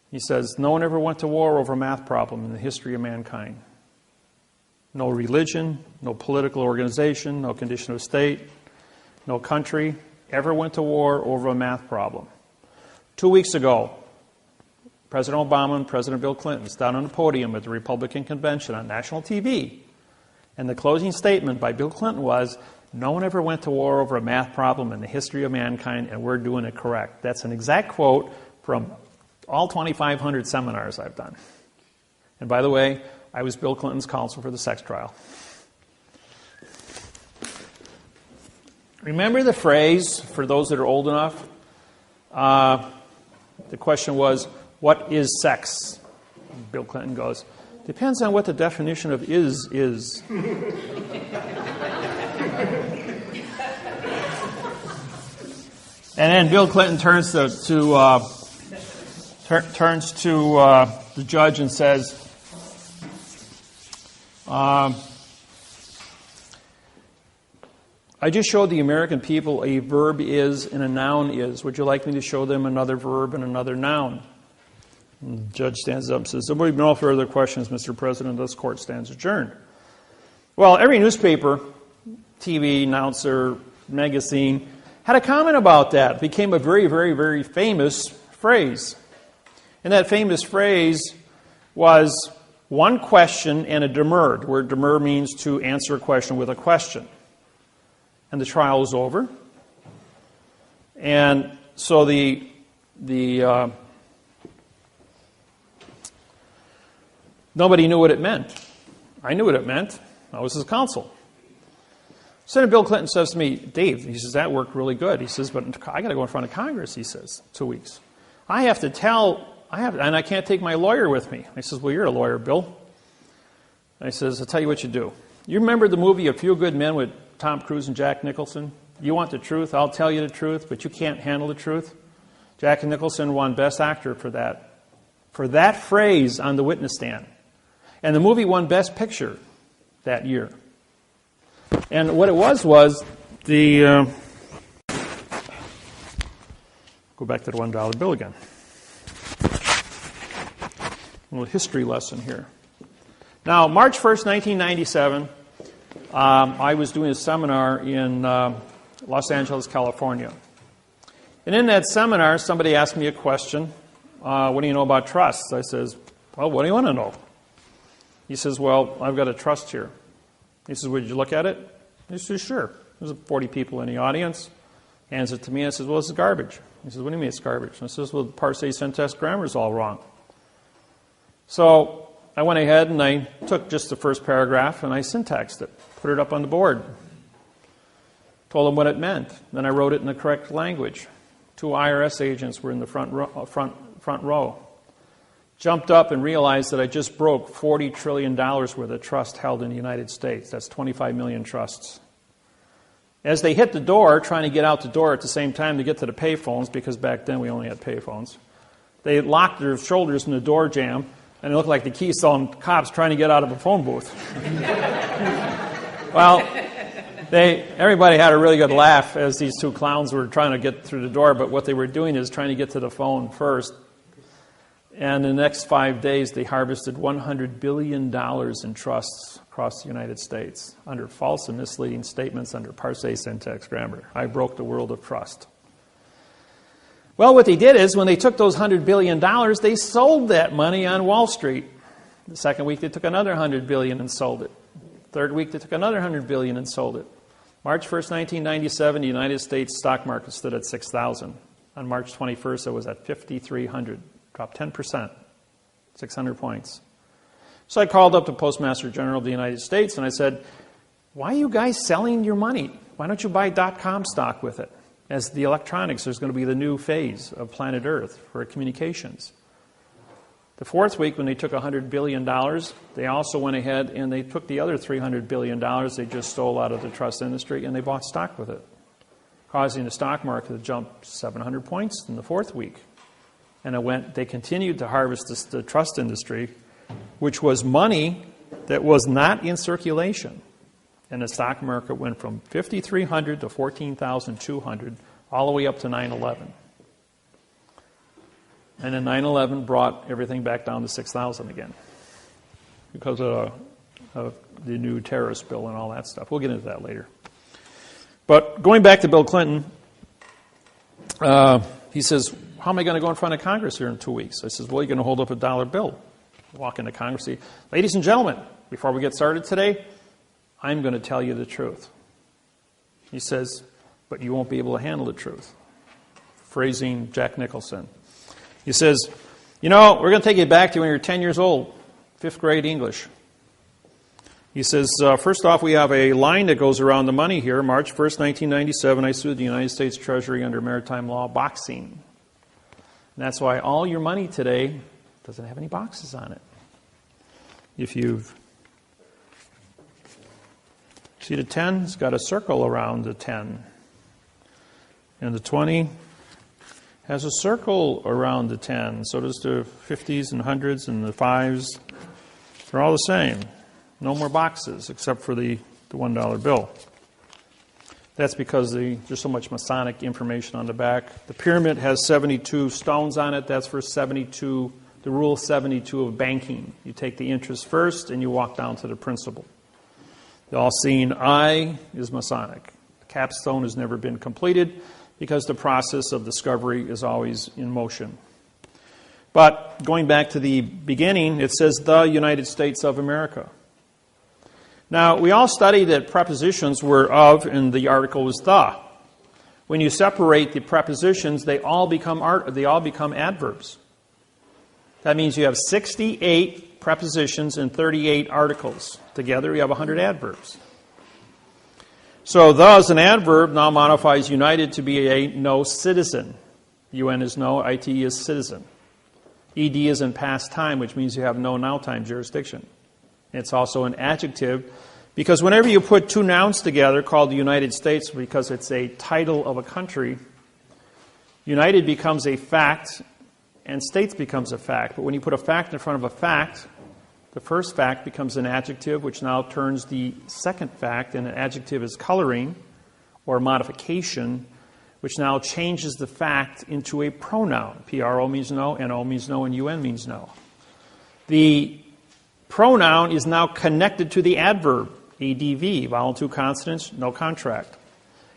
He says, no one ever went to war over a math problem in the history of mankind. No religion, no political organization, no condition of state, no country ever went to war over a math problem. 2 weeks ago, President Obama and President Bill Clinton sat down on the podium at the Republican convention on national TV. And the closing statement by Bill Clinton was, no one ever went to war over a math problem in the history of mankind, and we're doing it correct. That's an exact quote from all 2,500 seminars I've done. And by the way, I was Bill Clinton's counsel for the sex trial. Remember the phrase, for those that are old enough? The question was, what is sex? Bill Clinton goes, depends on what the definition of is. And then Bill Clinton turns to the judge and says, I just showed the American people a verb is and a noun is. Would you like me to show them another verb and another noun? And the judge stands up and says, there will be no further questions, Mr. President. This court stands adjourned. Well, every newspaper, TV, announcer, magazine had a comment about that. It became a very, very, very famous phrase. And that famous phrase was one question and a demur. The word demur means to answer a question with a question. And the trial was over. And so nobody knew what it meant. I knew what it meant. I was his counsel. Senator Bill Clinton says to me, Dave, he says, that worked really good. He says, but I got to go in front of Congress, he says, 2 weeks. And I can't take my lawyer with me. I says, well, you're a lawyer, Bill. I says, I'll tell you what you do. You remember the movie A Few Good Men with Tom Cruise and Jack Nicholson? You want the truth, I'll tell you the truth, but you can't handle the truth. Jack Nicholson won Best Actor for that phrase on the witness stand. And the movie won Best Picture that year. And what it was the... go back to the $1 bill again. A little history lesson here. Now, March 1st, 1997, I was doing a seminar in Los Angeles, California. And in that seminar, somebody asked me a question. What do you know about trusts? I says, well, what do you want to know? He says, well, I've got a trust here. He says, well, did you look at it? He says, sure. There's 40 people in the audience. Hands it to me. I says, well, this is garbage. He says, what do you mean it's garbage? I says, well, the parse, syntax, grammar is all wrong. So I went ahead and I took just the first paragraph and I syntaxed it, put it up on the board, told them what it meant. Then I wrote it in the correct language. 2 IRS agents were in the front row. Jumped up and realized that I just broke $40 trillion worth of trust held in the United States. That's 25 million trusts. As they hit the door, trying to get out the door at the same time to get to the payphones, because back then we only had payphones, they locked their shoulders in the door jamb, and it looked like the Keystone cops trying to get out of a phone booth. Well, everybody had a really good laugh as these 2 clowns were trying to get through the door, but what they were doing is trying to get to the phone first. And in the next 5 days, they harvested $100 billion in trusts across the United States under false and misleading statements under parse, syntax, grammar. I broke the world of trust. Well, what they did is when they took those $100 billion, they sold that money on Wall Street. The second week, they took another $100 billion and sold it. Third week, they took another $100 billion and sold it. March 1st, 1997, the United States stock market stood at 6,000. On March 21st, it was at 5,300. Dropped 10%, 600 points. So I called up the Postmaster General of the United States and I said, why are you guys selling your money? Why don't you buy .com stock with it? As the electronics is going to be the new phase of planet Earth for communications. The fourth week, when they took $100 billion, they also went ahead and they took the other $300 billion they just stole out of the trust industry and they bought stock with it, causing the stock market to jump 700 points in the fourth week. And they continued to harvest the trust industry, which was money that was not in circulation. And the stock market went from 5,300 to 14,200, all the way up to 9/11. And then 9/11 brought everything back down to 6,000 again because of the new terrorist bill and all that stuff. We'll get into that later. But going back to Bill Clinton, he says, how am I going to go in front of Congress here in 2 weeks? I says, well, you're going to hold up a $1 bill. Walk into Congress and say, ladies and gentlemen, before we get started today, I'm going to tell you the truth. He says, but you won't be able to handle the truth. Phrasing Jack Nicholson. He says, we're going to take you back to when you were 10 years old, 5th grade English. He says, first off, we have a line that goes around the money here. March 1st, 1997, I sued the United States Treasury under maritime law boxing. And that's why all your money today doesn't have any boxes on it. If you've... See the 10? It's got a circle around the 10. And the 20 has a circle around the 10. So does the 50s and 100s and the 5s. They're all the same. No more boxes except for the $1 bill. That's because there's so much Masonic information on the back. The pyramid has 72 stones on it. That's for 72, the rule 72 of banking. You take the interest first and you walk down to the principal. The all-seeing eye is Masonic. The capstone has never been completed because the process of discovery is always in motion. But going back to the beginning, it says the United States of America. Now, we all studied that prepositions were of, and the article was the. When you separate the prepositions, they all become adverbs. That means you have 68 prepositions and 38 articles. Together, you have 100 adverbs. So, the as an adverb now modifies united to be a no citizen. UN is no, IT is citizen. ED is in past time, which means you have no now time jurisdiction. It's also an adjective because whenever you put two nouns together called the United States, because it's a title of a country, United becomes a fact and States becomes a fact. But when you put a fact in front of a fact, the first fact becomes an adjective, which now turns the second fact, and an adjective is coloring or modification, which now changes the fact into a pronoun. P-R-O means no, N-O means no, and U-N means no. The pronoun is now connected to the adverb, ADV, vowel two consonants, no contract.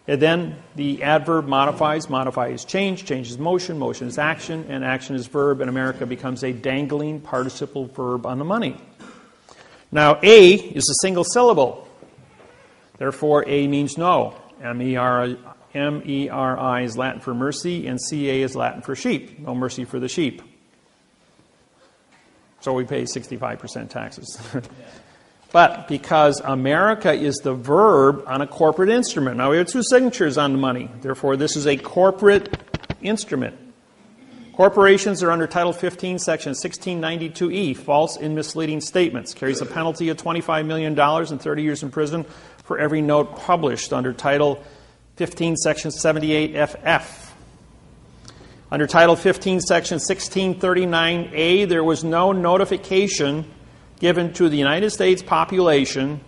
And then the adverb modifies, modify is change, change is motion, motion is action, and action is verb, and America becomes a dangling participle verb on the money. Now, A is a single syllable. Therefore, A means no. M-E-R-I is Latin for mercy, and C-A is Latin for sheep. No mercy for the sheep. So we pay 65% taxes. But because America is the verb on a corporate instrument. Now we have two signatures on the money. Therefore, this is a corporate instrument. Corporations are under Title 15, Section 1692E, false and misleading statements. Carries a penalty of $25 million and 30 years in prison for every note published under Title 15, Section 78FF. Under Title 15, Section 1639A, there was no notification given to the United States population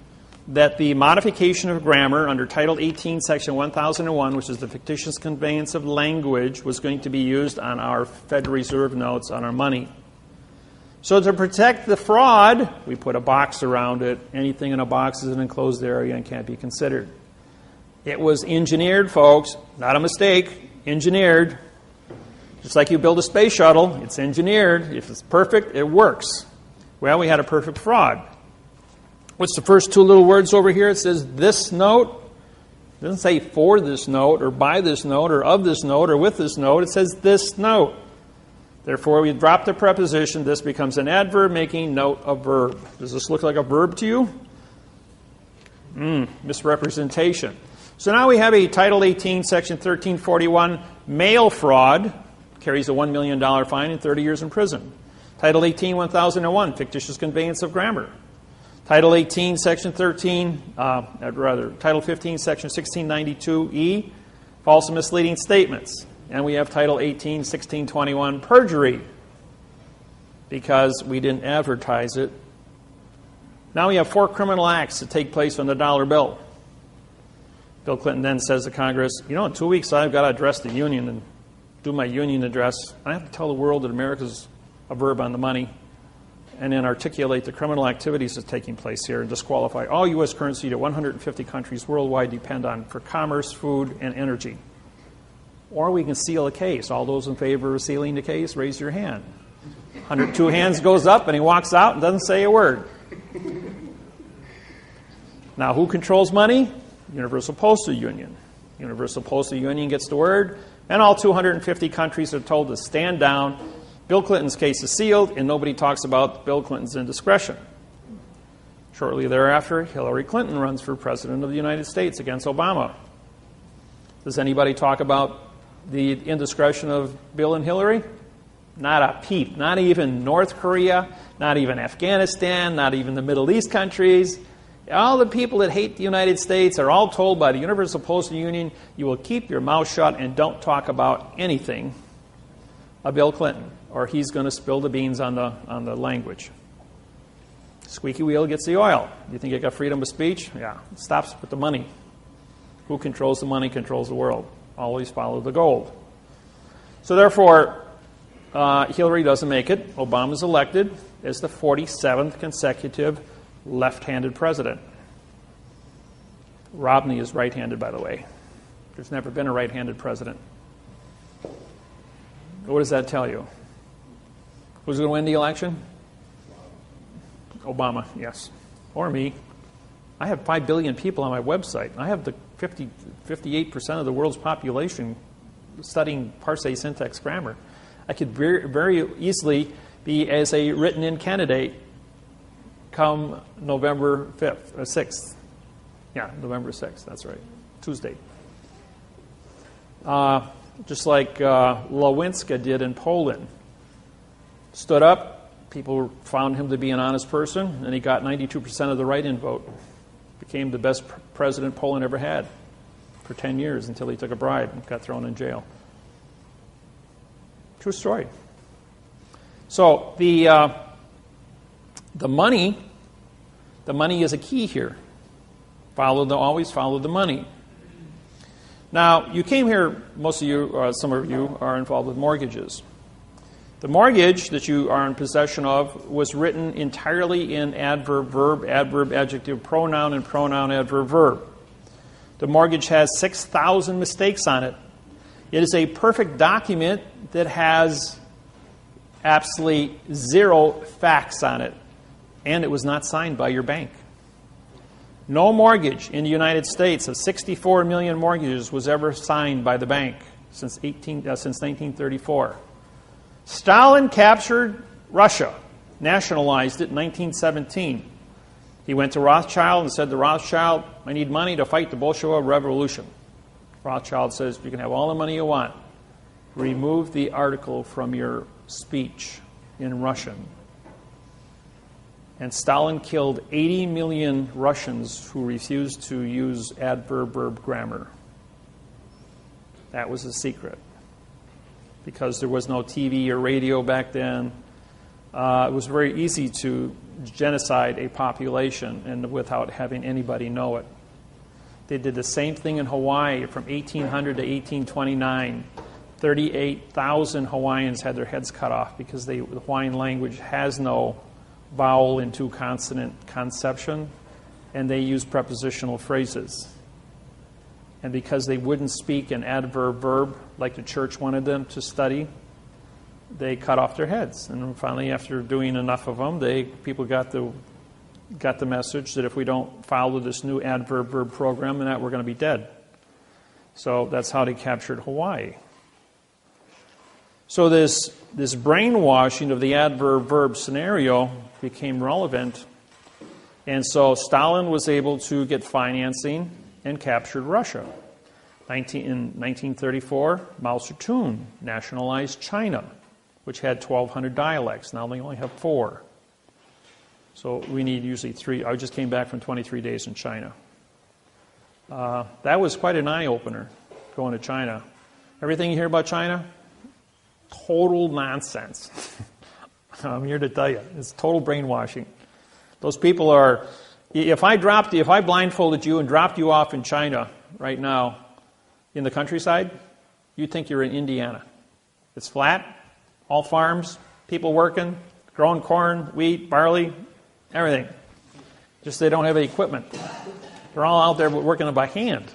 that the modification of grammar under Title 18, Section 1001, which is the fictitious conveyance of language, was going to be used on our Federal Reserve notes on our money. So to protect the fraud, we put a box around it. Anything in a box is an enclosed area and can't be considered. It was engineered, folks, not a mistake, engineered. Just like you build a space shuttle, it's engineered. If it's perfect, it works. Well, we had a perfect fraud. What's the first two little words over here? It says this note. It doesn't say for this note or by this note or of this note or with this note. It says this note. Therefore, we drop the preposition. This becomes an adverb making note a verb. Does this look like a verb to you? Misrepresentation. So now we have a Title 18, Section 1341 mail fraud. Carries a $1 million fine and 30 years in prison. Title 18, 1001, fictitious conveyance of grammar. Title 18, Section 13, Title 15, Section 1692E, false and misleading statements. And we have Title 18, 1621, perjury, because we didn't advertise it. Now we have 4 criminal acts that take place on the dollar bill. Bill Clinton then says to Congress, in 2 weeks I've got to address the union and do my union address. I have to tell the world that America's a verb on the money, and then articulate the criminal activities that's taking place here and disqualify all U.S. currency that 150 countries worldwide depend on for commerce, food, and energy. Or we can seal a case. All those in favor of sealing the case, raise your hand. 102 hands goes up, and he walks out and doesn't say a word. Now, who controls money? Universal Postal Union. Universal Postal Union gets the word, and all 250 countries are told to stand down. Bill Clinton's case is sealed, and nobody talks about Bill Clinton's indiscretion. Shortly thereafter, Hillary Clinton runs for President of the United States against Obama. Does anybody talk about the indiscretion of Bill and Hillary? Not a peep. Not even North Korea, not even Afghanistan, not even the Middle East countries. All the people that hate the United States are all told by the Universal Postal Union, you will keep your mouth shut and don't talk about anything of Bill Clinton, or he's going to spill the beans on the language. Squeaky wheel gets the oil. You think you got freedom of speech? Yeah. It stops with the money. Who controls the money controls the world. Always follow the gold. So therefore, Hillary doesn't make it. Obama's elected as the 47th consecutive left-handed president. Romney is right-handed, by the way. There's never been a right-handed president. What does that tell you? Who's going to win the election? Obama, yes. Or me. I have 5 billion people on my website. I have the 58% of the world's population studying Parse syntax grammar. I could very easily be as a written-in candidate come November 5th, or 6th. Yeah, November 6th, that's right. Tuesday. Just like Lewinsky did in Poland. Stood up, People found him to be an honest person, and he got 92% of the write-in vote. Became the best president Poland ever had for 10 years until he took a bribe and got thrown in jail. True story. So the money is a key here. Always follow the money. Now, you came here, most of you, or some of you, are involved with mortgages. The mortgage that you are in possession of was written entirely in adverb, verb, adverb, adjective, pronoun, and pronoun, adverb, verb. The mortgage has 6,000 mistakes on it. It is a perfect document that has absolutely zero facts on it, and it was not signed by your bank. No mortgage in the United States of 64 million mortgages was ever signed by the bank since 1934. Stalin captured Russia, nationalized it in 1917. He went to Rothschild and said to Rothschild, I need money to fight the Bolshevik Revolution. Rothschild says, you can have all the money you want. Remove the article from your speech in Russian. And Stalin killed 80 million Russians who refused to use adverb-verb grammar. That was the secret. Because there was no TV or radio back then, it was very easy to genocide a population and without having anybody know it. They did the same thing in Hawaii from 1800 to 1829. 38,000 Hawaiians had their heads cut off because the Hawaiian language has no vowel into consonant conception, and they use prepositional phrases. And because they wouldn't speak an adverb-verb like the church wanted them to study, they cut off their heads. And finally, after doing enough of them, people got the message that if we don't follow this new adverb-verb program, then we're going to be dead. So that's how they captured Hawaii. So this brainwashing of the adverb-verb scenario became relevant. And so Stalin was able to get financing and captured Russia. In 1934, Mao Zedong nationalized China, which had 1,200 dialects. Now they only have 4. So we need usually 3. I just came back from 23 days in China. That was quite an eye-opener, going to China. Everything you hear about China, total nonsense. I'm here to tell you, it's total brainwashing. Those people are... If I blindfolded you and dropped you off in China right now in the countryside, you'd think you're in Indiana. It's flat, all farms, people working, growing corn, wheat, barley, everything. Just they don't have any equipment. They're all out there working by hand.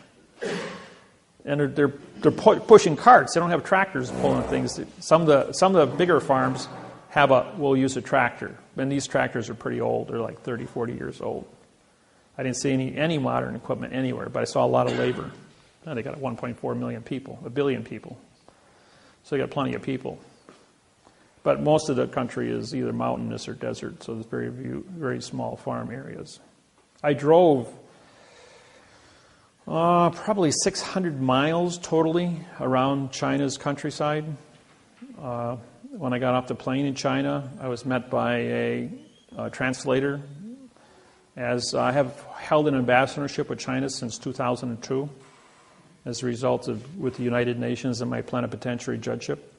And they're pushing carts. They don't have tractors pulling things. Some of the bigger farms will use a tractor. And these tractors are pretty old. They're like 30, 40 years old. I didn't see any modern equipment anywhere, but I saw a lot of labor. Now they got 1.4 million people, 1 billion people. So they got plenty of people. But most of the country is either mountainous or desert, so there's very small farm areas. I drove probably 600 miles totally around China's countryside. When I got off the plane in China, I was met by a translator. As I have held an ambassadorship with China since 2002, as a result with the United Nations and my plenipotentiary judgeship.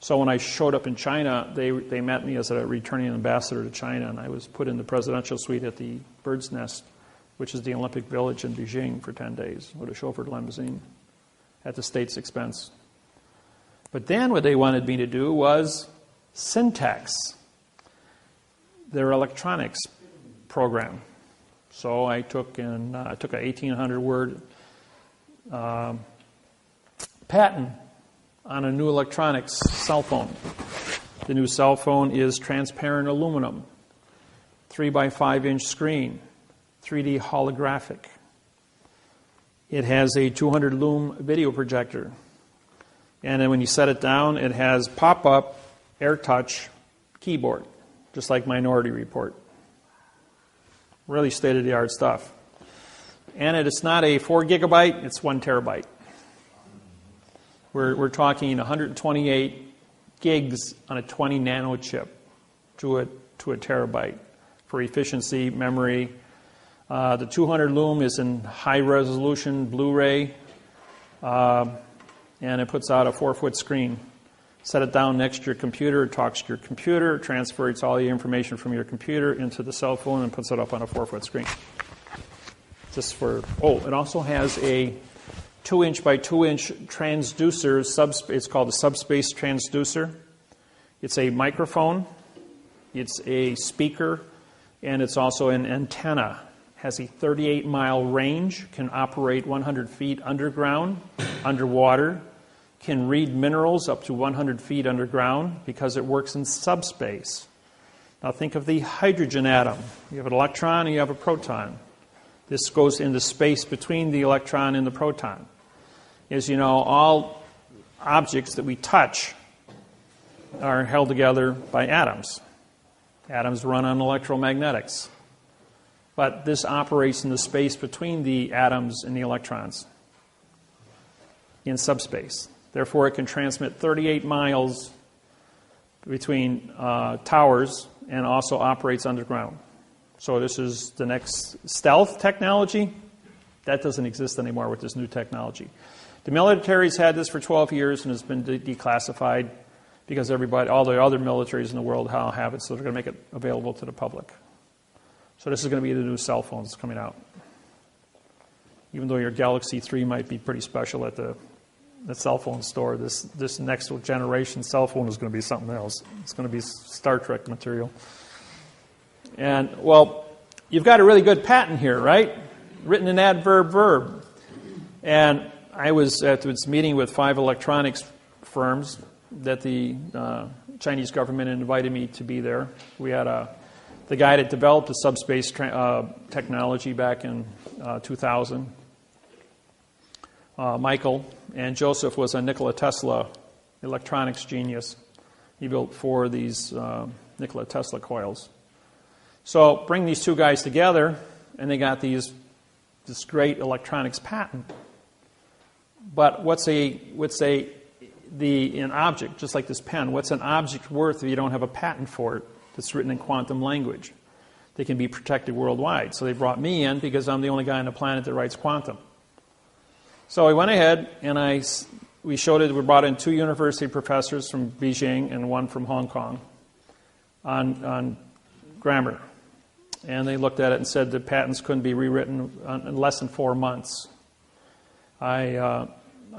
So when I showed up in China, they met me as a returning ambassador to China, and I was put in the presidential suite at the Bird's Nest, which is the Olympic Village in Beijing, for 10 days with a chauffeured limousine at the state's expense. But then what they wanted me to do was syntax, their electronics program. So I took an 1,800-word patent on a new electronics cell phone. The new cell phone is transparent aluminum, 3 by 5-inch screen, 3D holographic. It has a 200-lume video projector. And then when you set it down, it has pop-up, AirTouch keyboard, just like Minority Report. Really state-of-the-art stuff. And it's not a 4 gigabyte, it's 1 terabyte. We're talking 128 gigs on a 20 nano chip. to a terabyte for efficiency, memory. The 200 lume is in high resolution Blu-ray, and it puts out a 4-foot screen. Set it down next to your computer, it talks to your computer, transfers all the information from your computer into the cell phone and puts it up on a 4-foot screen. Just for, it also has a 2-inch by 2-inch transducer, it's called a subspace transducer. It's a microphone, it's a speaker, and it's also an antenna. Has a 38-mile range, can operate 100 feet underground, underwater, can read minerals up to 100 feet underground because it works in subspace. Now think of the hydrogen atom. You have an electron and you have a proton. This goes into space between the electron and the proton. As you know, all objects that we touch are held together by atoms. Atoms run on electromagnetics. But this operates in the space between the atoms and the electrons in subspace. Therefore, it can transmit 38 miles between towers and also operates underground. So this is the next stealth technology. That doesn't exist anymore with this new technology. The military's had this for 12 years and has been declassified because all the other militaries in the world now have it, so they're going to make it available to the public. So this is going to be the new cell phones coming out. Even though your Galaxy 3 might be pretty special at the cell phone store, this next generation cell phone is going to be something else. It's going to be Star Trek material. And, well, you've got a really good patent here, right? Written in adverb verb. And I was at this meeting with 5 electronics firms that the Chinese government invited me to be there. We had the guy that developed the subspace technology back in 2000, Michael, and Joseph was a Nikola Tesla electronics genius. He built 4 of these Nikola Tesla coils. So bring these 2 guys together, and they got this great electronics patent. But what's an object, just like this pen, what's an object worth if you don't have a patent for it that's written in quantum language? They can be protected worldwide. So they brought me in because I'm the only guy on the planet that writes quantum. So I went ahead and we showed it. We brought in 2 university professors from Beijing and 1 from Hong Kong on grammar. And they looked at it and said the patents couldn't be rewritten in less than 4 months. I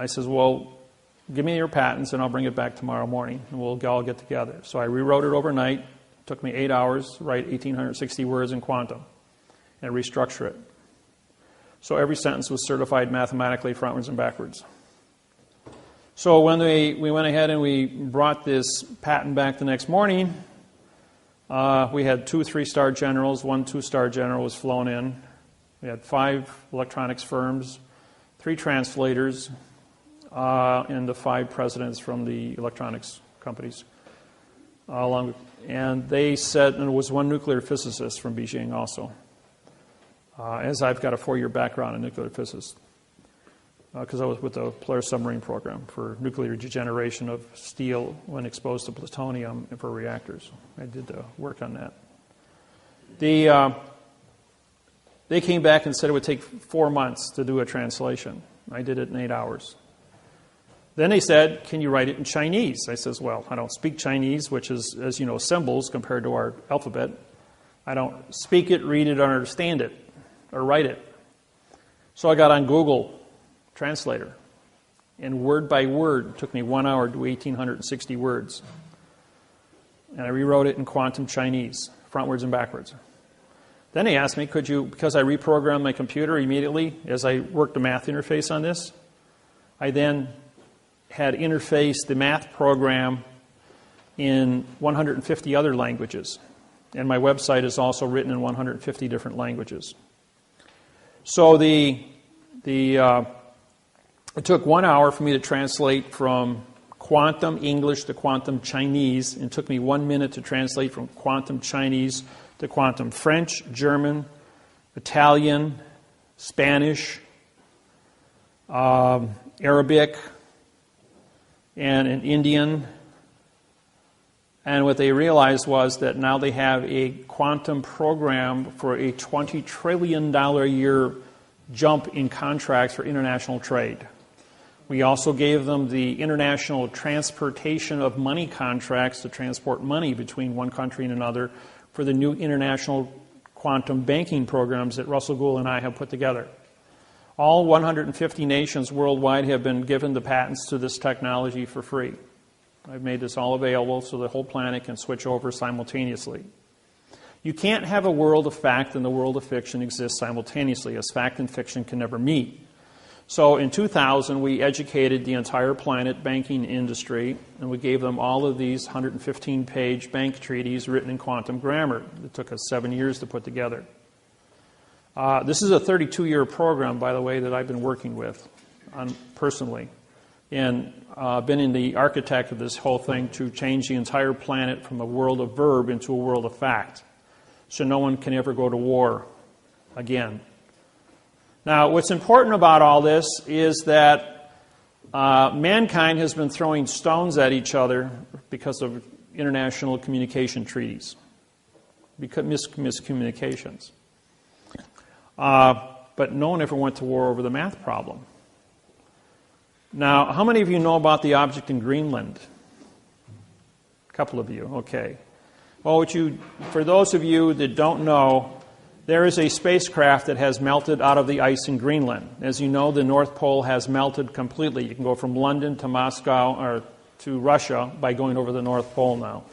says, well, give me your patents and I'll bring it back tomorrow morning and we'll all get together. So I rewrote it overnight. It took me 8 hours to write 1,860 words in quantum and restructure it. So every sentence was certified mathematically frontwards and backwards. So when we went ahead and we brought this patent back the next morning, we had 2 3-star generals, 1 2-star general was flown in. We had 5 electronics firms, 3 translators, and the 5 presidents from the electronics companies. And they said, and there was 1 nuclear physicist from Beijing also, as I've got a 4-year background in nuclear physics, because I was with the Polaris submarine program for nuclear degeneration of steel when exposed to plutonium for reactors. I did the work on that. They came back and said it would take 4 months to do a translation. I did it in 8 hours. Then they said, can you write it in Chinese? I says, well, I don't speak Chinese, which is, as you know, symbols compared to our alphabet. I don't speak it, read it, or understand it, or write it. So I got on Google Translator, and word by word, it took me 1 hour to do 1,860 words. And I rewrote it in quantum Chinese, frontwards and backwards. Then he asked me, could you, because I reprogrammed my computer immediately as I worked the math interface on this, I then had interfaced the math program in 150 other languages. And my website is also written in 150 different languages. So it took 1 hour for me to translate from quantum English to quantum Chinese, and it took me 1 minute to translate from quantum Chinese to quantum French, German, Italian, Spanish, Arabic, and in Indian, And what they realized was that now they have a quantum program for a $20 trillion a year jump in contracts for international trade. We also gave them the international transportation of money contracts to transport money between one country and another for the new international quantum banking programs that Russell Gould and I have put together. All 150 nations worldwide have been given the patents to this technology for free. I've made this all available so the whole planet can switch over simultaneously. You can't have a world of fact and the world of fiction exist simultaneously, as fact and fiction can never meet. So in 2000, we educated the entire planet banking industry, and we gave them all of these 115-page bank treaties written in quantum grammar. It took us 7 years to put together. This is a 32-year program, by the way, that I've been working with personally, and been in the architect of this whole thing to change the entire planet from a world of verb into a world of fact, so no one can ever go to war again. Now, what's important about all this is that mankind has been throwing stones at each other because of international communication treaties, because miscommunications. But no one ever went to war over the math problem. Now, how many of you know about the object in Greenland? A couple of you, okay. Well, for those of you that don't know, there is a spacecraft that has melted out of the ice in Greenland. As you know, the North Pole has melted completely. You can go from London to Moscow or to Russia by going over the North Pole now.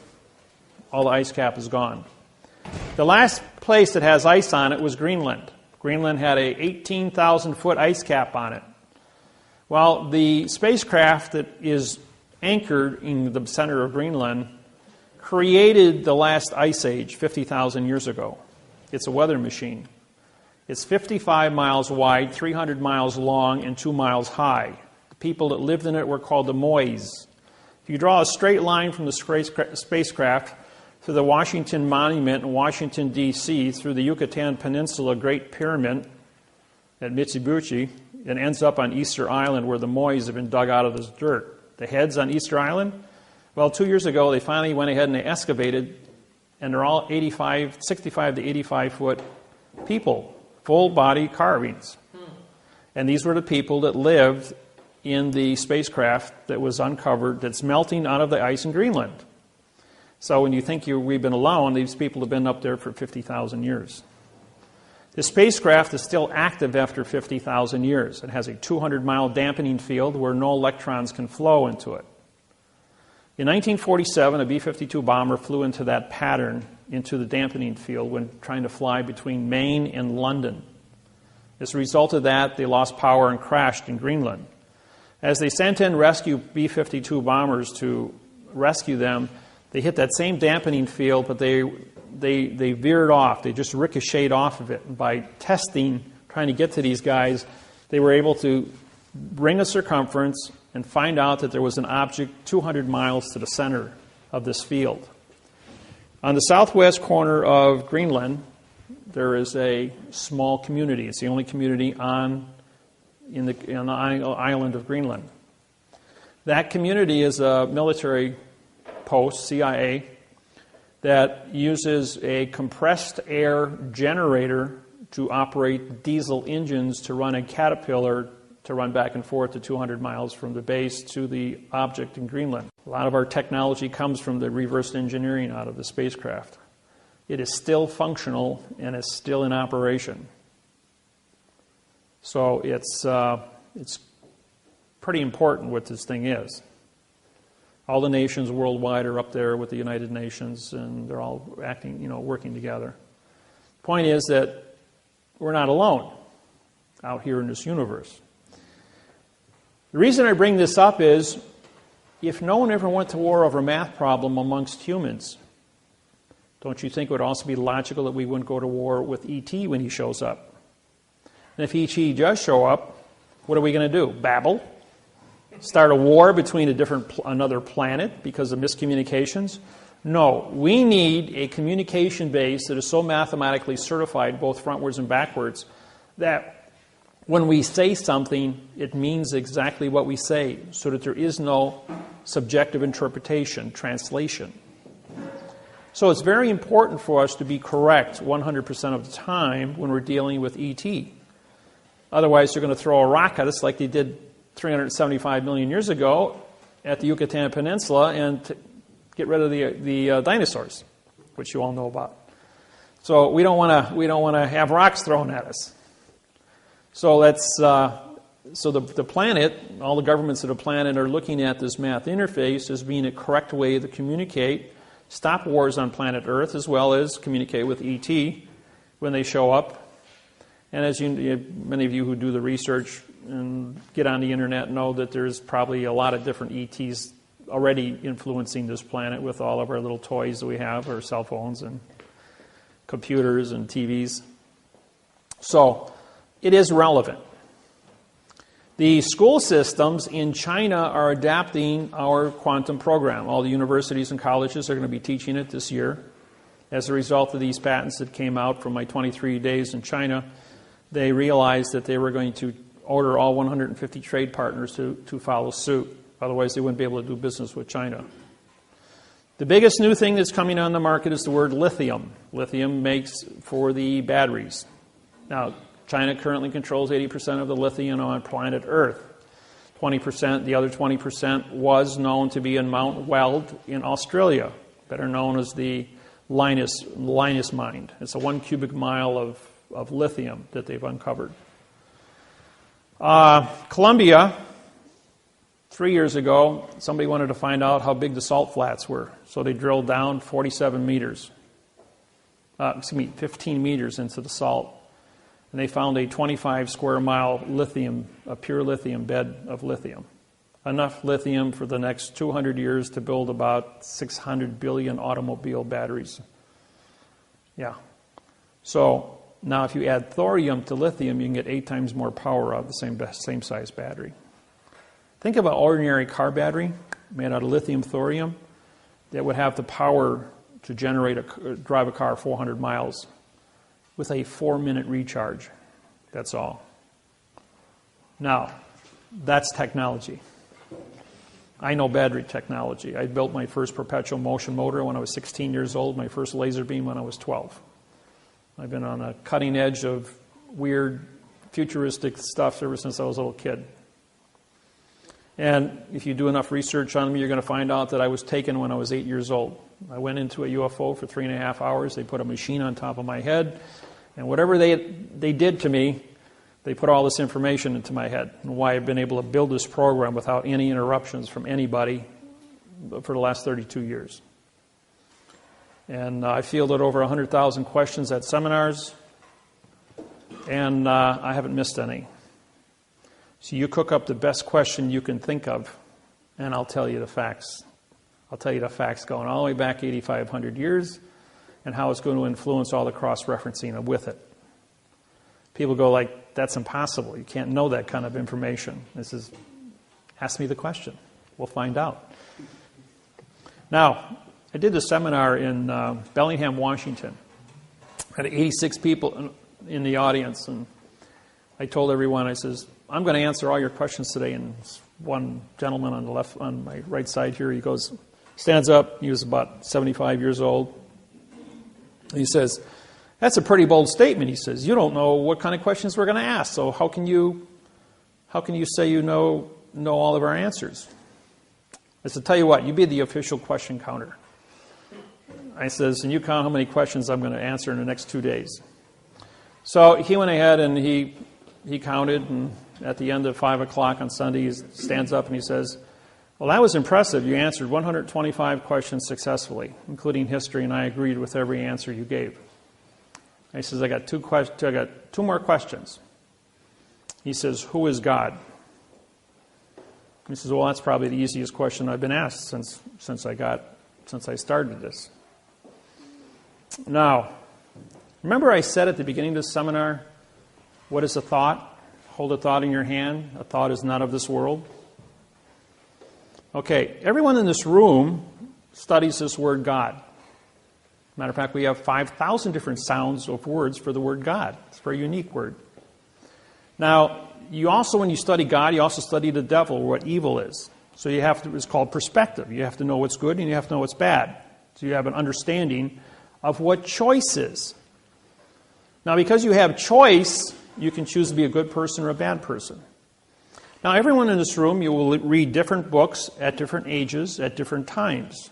All the ice cap is gone. The last place that has ice on it was Greenland. Greenland had a 18,000-foot ice cap on it. Well, the spacecraft that is anchored in the center of Greenland created the last ice age 50,000 years ago. It's a weather machine. It's 55 miles wide, 300 miles long, and 2 miles high. The people that lived in it were called the Mois. If you draw a straight line from the spacecraft to the Washington Monument in Washington, D.C., through the Yucatan Peninsula Great Pyramid at Mitsubishi, and ends up on Easter Island where the Mois have been dug out of this dirt. The heads on Easter Island? Well, 2 years ago, they finally went ahead and they excavated, and they're all 65 to 85-foot people, full-body carvings. And these were the people that lived in the spacecraft that was uncovered that's melting out of the ice in Greenland. So when you think we've been alone, these people have been up there for 50,000 years. The spacecraft is still active after 50,000 years. It has a 200-mile dampening field where no electrons can flow into it. In 1947, a B-52 bomber flew into that pattern, into the dampening field, when trying to fly between Maine and London. As a result of that, they lost power and crashed in Greenland. As they sent in rescue B-52 bombers to rescue them, they hit that same dampening field, but they veered off. They just ricocheted off of it. And by testing, trying to get to these guys, they were able to bring a circumference and find out that there was an object 200 miles to the center of this field. On the southwest corner of Greenland, there is a small community. It's the only community on the island of Greenland. That community is a military post, CIA, that uses a compressed air generator to operate diesel engines to run a Caterpillar to run back and forth to 200 miles from the base to the object in Greenland. A lot of our technology comes from the reverse engineering out of the spacecraft. It is still functional and is still in operation. So it's pretty important what this thing is. All the nations worldwide are up there with the United Nations, and they're all working together. The point is that we're not alone out here in this universe. The reason I bring this up is, if no one ever went to war over a math problem amongst humans, don't you think it would also be logical that we wouldn't go to war with E.T. when he shows up? And if E.T. does show up, what are we going to do? Babble? Start a war between another planet because of miscommunications? No, we need a communication base that is so mathematically certified, both frontwards and backwards, that when we say something, it means exactly what we say, so that there is no subjective interpretation, translation. So it's very important for us to be correct 100% of the time when we're dealing with ET. Otherwise, they're going to throw a rock at us like they did 375 million years ago at the Yucatan Peninsula and get rid of the dinosaurs, which you all know about. So we don't want to have rocks thrown at us. So the planet, all the governments of the planet are looking at this math interface as being a correct way to communicate, stop wars on planet Earth, as well as communicate with ET when they show up. And as many of you who do the research and get on the internet know that there's probably a lot of different ETs already influencing this planet with all of our little toys that we have, our cell phones and computers and TVs. So it is relevant. The school systems in China are adapting our quantum program. All the universities and colleges are going to be teaching it this year. As a result of these patents that came out from my 23 days in China, they realized that they were going to order all 150 trade partners to follow suit. Otherwise, they wouldn't be able to do business with China. The biggest new thing that's coming on the market is the word lithium. Lithium makes for the batteries. Now, China currently controls 80% of the lithium on planet Earth. 20%, the other 20% was known to be in Mount Weld in Australia, better known as the Lynas mine. It's a 1 cubic mile of lithium that they've uncovered. Colombia, 3 years ago, somebody wanted to find out how big the salt flats were. So they drilled down 15 meters into the salt. And they found a 25 square mile a pure lithium bed of lithium. Enough lithium for the next 200 years to build about 600 billion automobile batteries. Yeah. So now if you add thorium to lithium, you can get 8 times more power out of the same size battery. Think of an ordinary car battery made out of lithium thorium that would have the power to drive a car 400 miles with a 4-minute recharge. That's all. Now, that's technology. I know battery technology. I built my first perpetual motion motor when I was 16 years old, my first laser beam when I was 12. I've been on a cutting edge of weird, futuristic stuff ever since I was a little kid. And if you do enough research on me, you're going to find out that I was taken when I was 8 years old. I went into a UFO for 3.5 hours. They put a machine on top of my head. And whatever they did to me, they put all this information into my head. And why I've been able to build this program without any interruptions from anybody for the last 32 years. And I fielded over 100,000 questions at seminars. And I haven't missed any. So you cook up the best question you can think of, and I'll tell you the facts. I'll tell you the facts going all the way back 8,500 years and how it's going to influence all the cross-referencing with it. People go like, that's impossible. You can't know that kind of information. This is, ask me the question. We'll find out. Now, I did a seminar in Bellingham, Washington. I had 86 people in the audience, and I told everyone, I says, I'm going to answer all your questions today. And one gentleman on my right side here, he stands up. He was about 75 years old. And he says, that's a pretty bold statement. He says, you don't know what kind of questions we're going to ask. So how can you say you know all of our answers? I said, tell you what, you be the official question counter. I says, and you count how many questions I'm going to answer in the next 2 days. So he went ahead and he counted, and at the end of 5 o'clock on Sunday, he stands up and he says, well, that was impressive. You answered 125 questions successfully, including history, and I agreed with every answer you gave. He says, I got two more questions. He says, who is God? He says, well, that's probably the easiest question I've been asked since I started this. Now, remember I said at the beginning of this seminar, what is a thought? Hold a thought in your hand. A thought is not of this world. Okay, everyone in this room studies this word God. Matter of fact, we have 5,000 different sounds of words for the word God. It's a very unique word. Now, you also, when you study God, you also study the devil, or what evil is. So it's called perspective. You have to know what's good and you have to know what's bad. So you have an understanding of what choice is. Now, because you have choice, you can choose to be a good person or a bad person. Now, everyone in this room, you will read different books at different ages, at different times.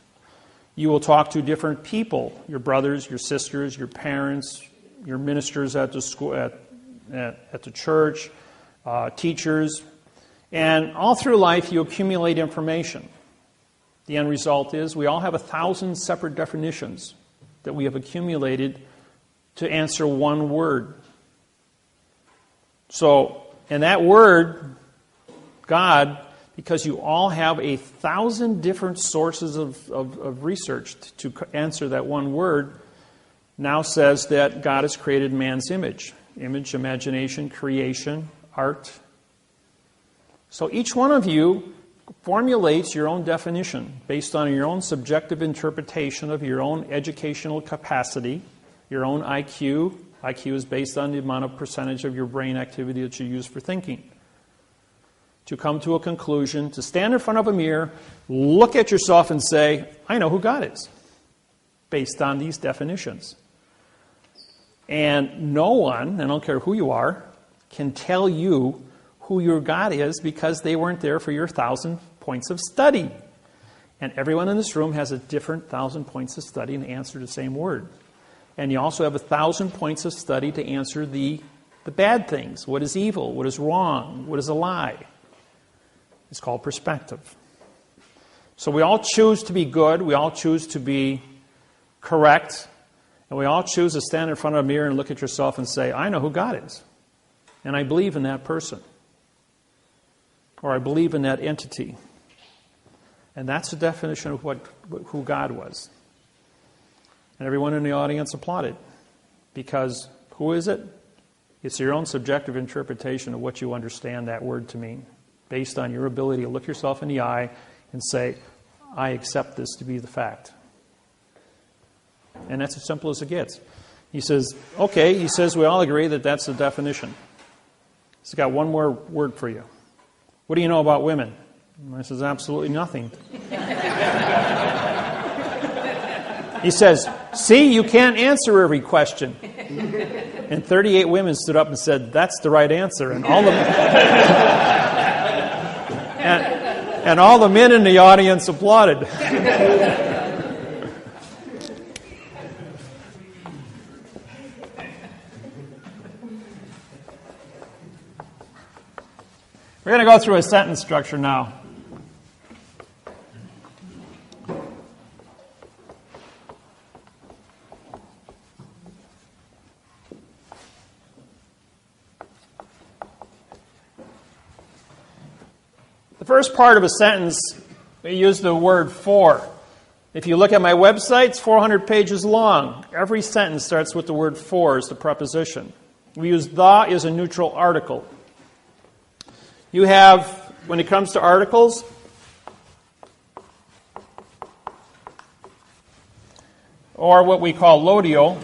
You will talk to different people, your brothers, your sisters, your parents, your ministers at the school, at the church, teachers. And all through life, you accumulate information. The end result is we all have 1,000 separate definitions that we have accumulated to answer one word. So, and that word, God, because you all have 1,000 different sources of research to answer that one word, now says that God has created man's image. Image, imagination, creation, art. So each one of you formulates your own definition based on your own subjective interpretation of your own educational capacity, your own IQ. IQ is based on the amount of percentage of your brain activity that you use for thinking. To come to a conclusion, to stand in front of a mirror, look at yourself and say, I know who God is, based on these definitions. And no one, I don't care who you are, can tell you who your God is because they weren't there for your 1,000 points of study. And everyone in this room has a different 1,000 points of study to answer the same word. And you also have 1,000 points of study to answer the bad things. What is evil? What is wrong? What is a lie? It's called perspective. So we all choose to be good. We all choose to be correct. And we all choose to stand in front of a mirror and look at yourself and say, I know who God is. And I believe in that person. Or I believe in that entity. And that's the definition of who God was. And everyone in the audience applauded. Because who is it? It's your own subjective interpretation of what you understand that word to mean, based on your ability to look yourself in the eye and say, I accept this to be the fact. And that's as simple as it gets. He says, okay, he says we all agree that that's the definition. He's got one more word for you. What do you know about women? And I says, absolutely nothing. He says, see, you can't answer every question. And 38 women stood up and said, that's the right answer. And all the and all the men in the audience applauded. We're going to go through a sentence structure now. The first part of a sentence, we use the word for. If you look at my website, it's 400 pages long. Every sentence starts with the word for as the preposition. We use the as a neutral article. You have, when it comes to articles, or what we call lodio,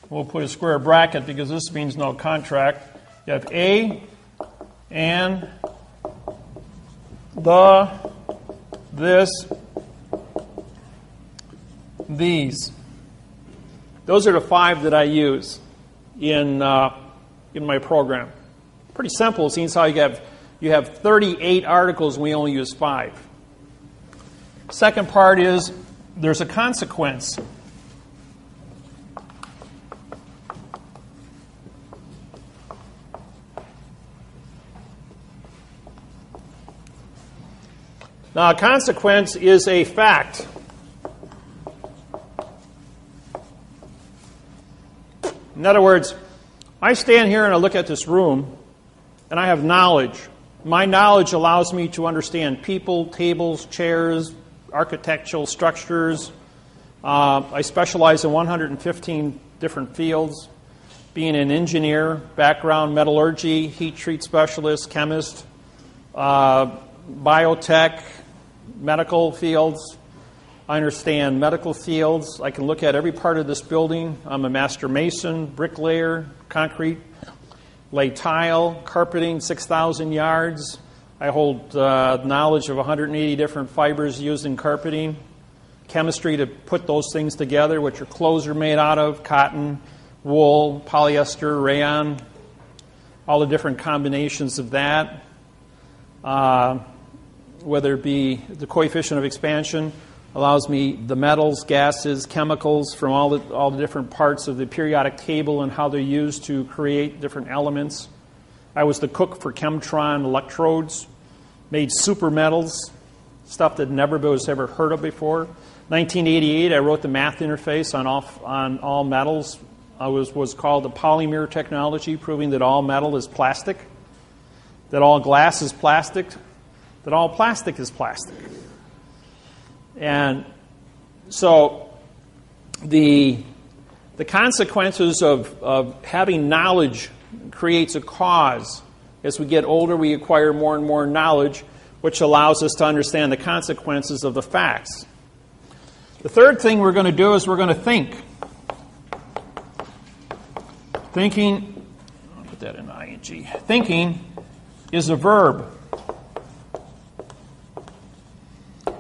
we'll put a square bracket because this means no contract. You have a, and, the, this, these. Those are the 5 that I use in my program. Pretty simple. It seems how you have 38 articles and we only use 5. Second part is there's a consequence. Now, a consequence is a fact. In other words, I stand here and I look at this room, and I have knowledge. My knowledge allows me to understand people, tables, chairs, architectural structures. I specialize in 115 different fields, being an engineer, background, metallurgy, heat treat specialist, chemist, biotech, medical fields. I understand medical fields. I can look at every part of this building. I'm a master mason, bricklayer, concrete, lay tile, carpeting 6,000 yards. I hold knowledge of 180 different fibers used in carpeting, chemistry to put those things together, which your clothes are made out of, cotton, wool, polyester, rayon, all the different combinations of that, whether it be the coefficient of expansion, allows me the metals, gases, chemicals from all the different parts of the periodic table and how they're used to create different elements. I was the cook for Chemtron electrodes, made super metals, stuff that never was ever heard of before. 1988, I wrote the math interface on all metals. It was called the polymer technology, proving that all metal is plastic, that all glass is plastic, that all plastic is plastic. And so the consequences of having knowledge creates a cause. As we get older, we acquire more and more knowledge, which allows us to understand the consequences of the facts. The third thing we're going to do is we're going to think. Thinking, I'll put that in ing. Thinking is a verb,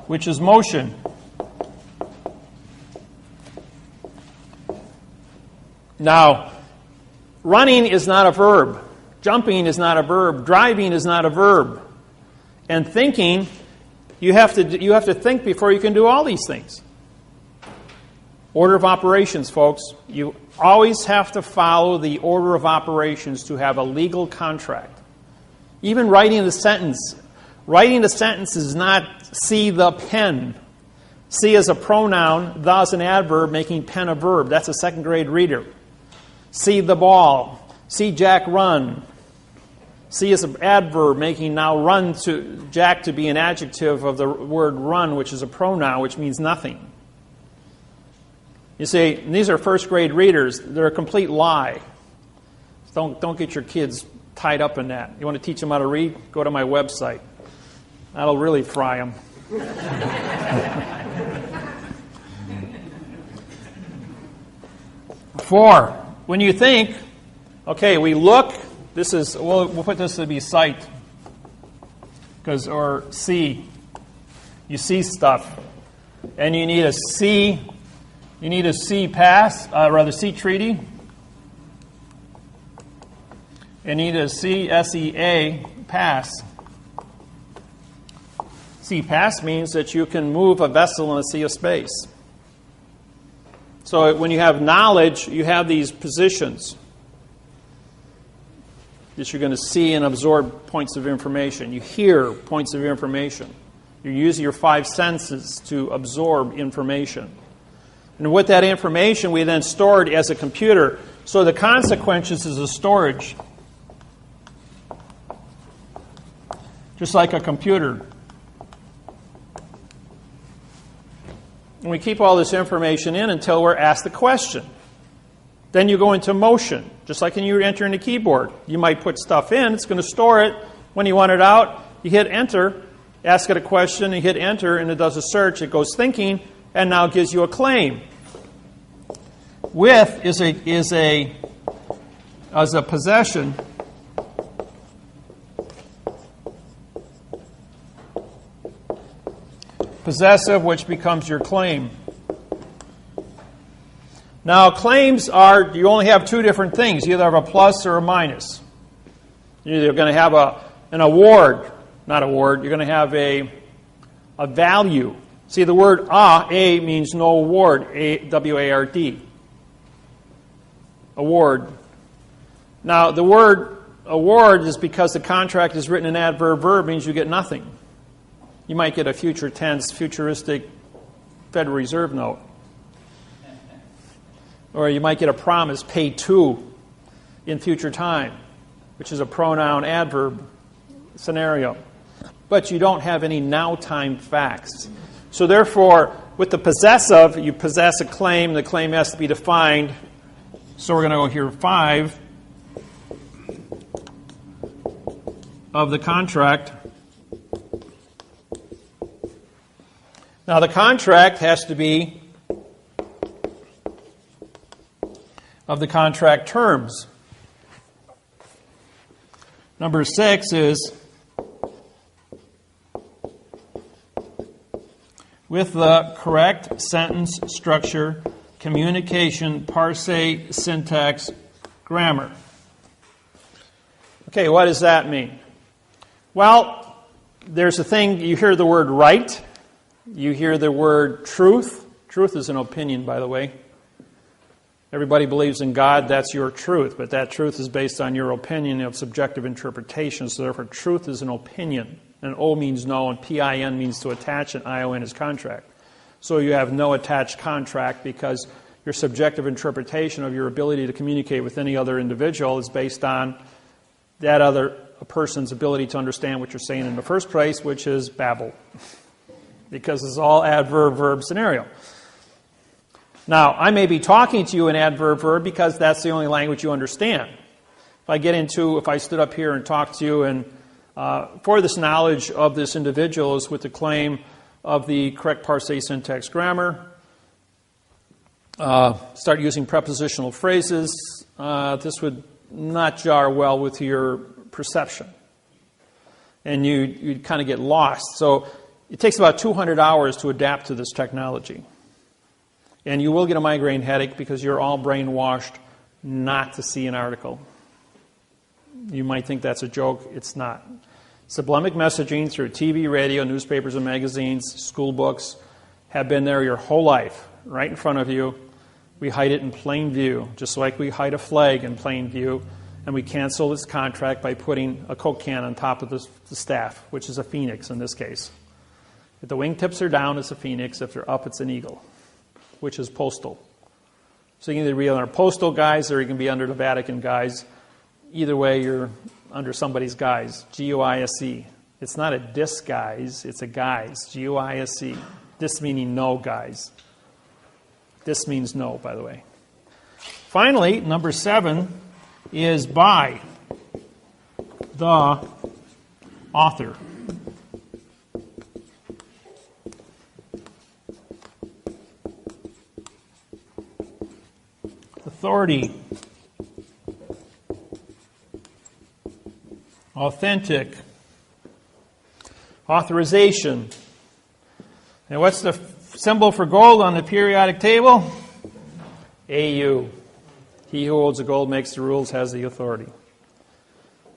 which is motion. Now, running is not a verb. Jumping is not a verb. Driving is not a verb. And thinking, you have to think before you can do all these things. Order of operations, folks. You always have to follow the order of operations to have a legal contract. Even writing the sentence. Writing a sentence is not see the pen. See is a pronoun, the is an adverb, making pen a verb. That's a second grade reader. See the ball. See Jack run. See is an adverb, making now run to Jack to be an adjective of the word run, which is a pronoun, which means nothing. You see, these are first grade readers. They're a complete lie. Don't get your kids tied up in that. You want to teach them how to read? Go to my website. That'll really fry them. 4, when you think, okay, we look. We'll put this to be sight, or see. You see stuff, and you need a see. You need a see see treaty. And you need a SEA pass. Sea pass means that you can move a vessel in a sea of space. So when you have knowledge, you have these positions that you're going to see and absorb points of information. You hear points of information. You use your 5 senses to absorb information. And with that information, we then store it as a computer. So the consequences is a storage. Just like a computer. And we keep all this information in until we're asked a question. Then you go into motion. Just like when you enter in the keyboard. You might put stuff in, it's going to store it. When you want it out, you hit enter, ask it a question, you hit enter, and it does a search. It goes thinking, and now gives you a claim. With is a possession. Possessive, which becomes your claim. Now, claims are, you only have 2 different things. You either have a plus or a minus. You're either going to have an award, not award, you're going to have a value. See, the word A means no award, W-A-R-D. Award. Now, the word award is because the contract is written in adverb verb, means you get nothing. You might get a future tense, futuristic Federal Reserve note. Or you might get a promise, pay to, in future time, which is a pronoun adverb scenario. But you don't have any now time facts. So therefore, with the possessive, you possess a claim. The claim has to be defined. So we're going to go here 5 of the contract. Now the contract has to be of the contract terms. Number 6 is with the correct sentence structure, communication, parse, syntax, grammar. Okay, what does that mean? Well, there's a thing, you hear the word right, you hear the word truth. Truth is an opinion, by the way. Everybody believes in God, that's your truth, but that truth is based on your opinion of subjective interpretation, so therefore truth is an opinion. And O means no, and PIN means to attach, and ION is contract. So you have no attached contract because your subjective interpretation of your ability to communicate with any other individual is based on that other person's ability to understand what you're saying in the first place, which is babble. Because it's all adverb-verb scenario. Now, I may be talking to you in adverb-verb because that's the only language you understand. If I stood up here and talked to you and for this knowledge of this individual is with the claim of the correct parse, syntax, grammar, start using prepositional phrases, this would not jar well with your perception. And you'd kind of get lost. So it takes about 200 hours to adapt to this technology. And you will get a migraine headache because you're all brainwashed not to see an article. You might think that's a joke. It's not. Sublimic messaging through TV, radio, newspapers and magazines, school books have been there your whole life, right in front of you. We hide it in plain view, just like we hide a flag in plain view, and we cancel this contract by putting a Coke can on top of the staff, which is a phoenix in this case. If the wingtips are down, it's a phoenix. If they're up, it's an eagle, which is postal. So you can either be under postal guise or you can be under the Vatican guise. Either way, you're under somebody's guise, G-U-I-S-E. It's not a disguise, it's a guise, G-U-I-S-E. Dis meaning no, guys. This means no, by the way. Finally, number 7 is by the author. Authority. Authentic. Authorization. And what's the symbol for gold on the periodic table? AU. He who holds the gold makes the rules, has the authority.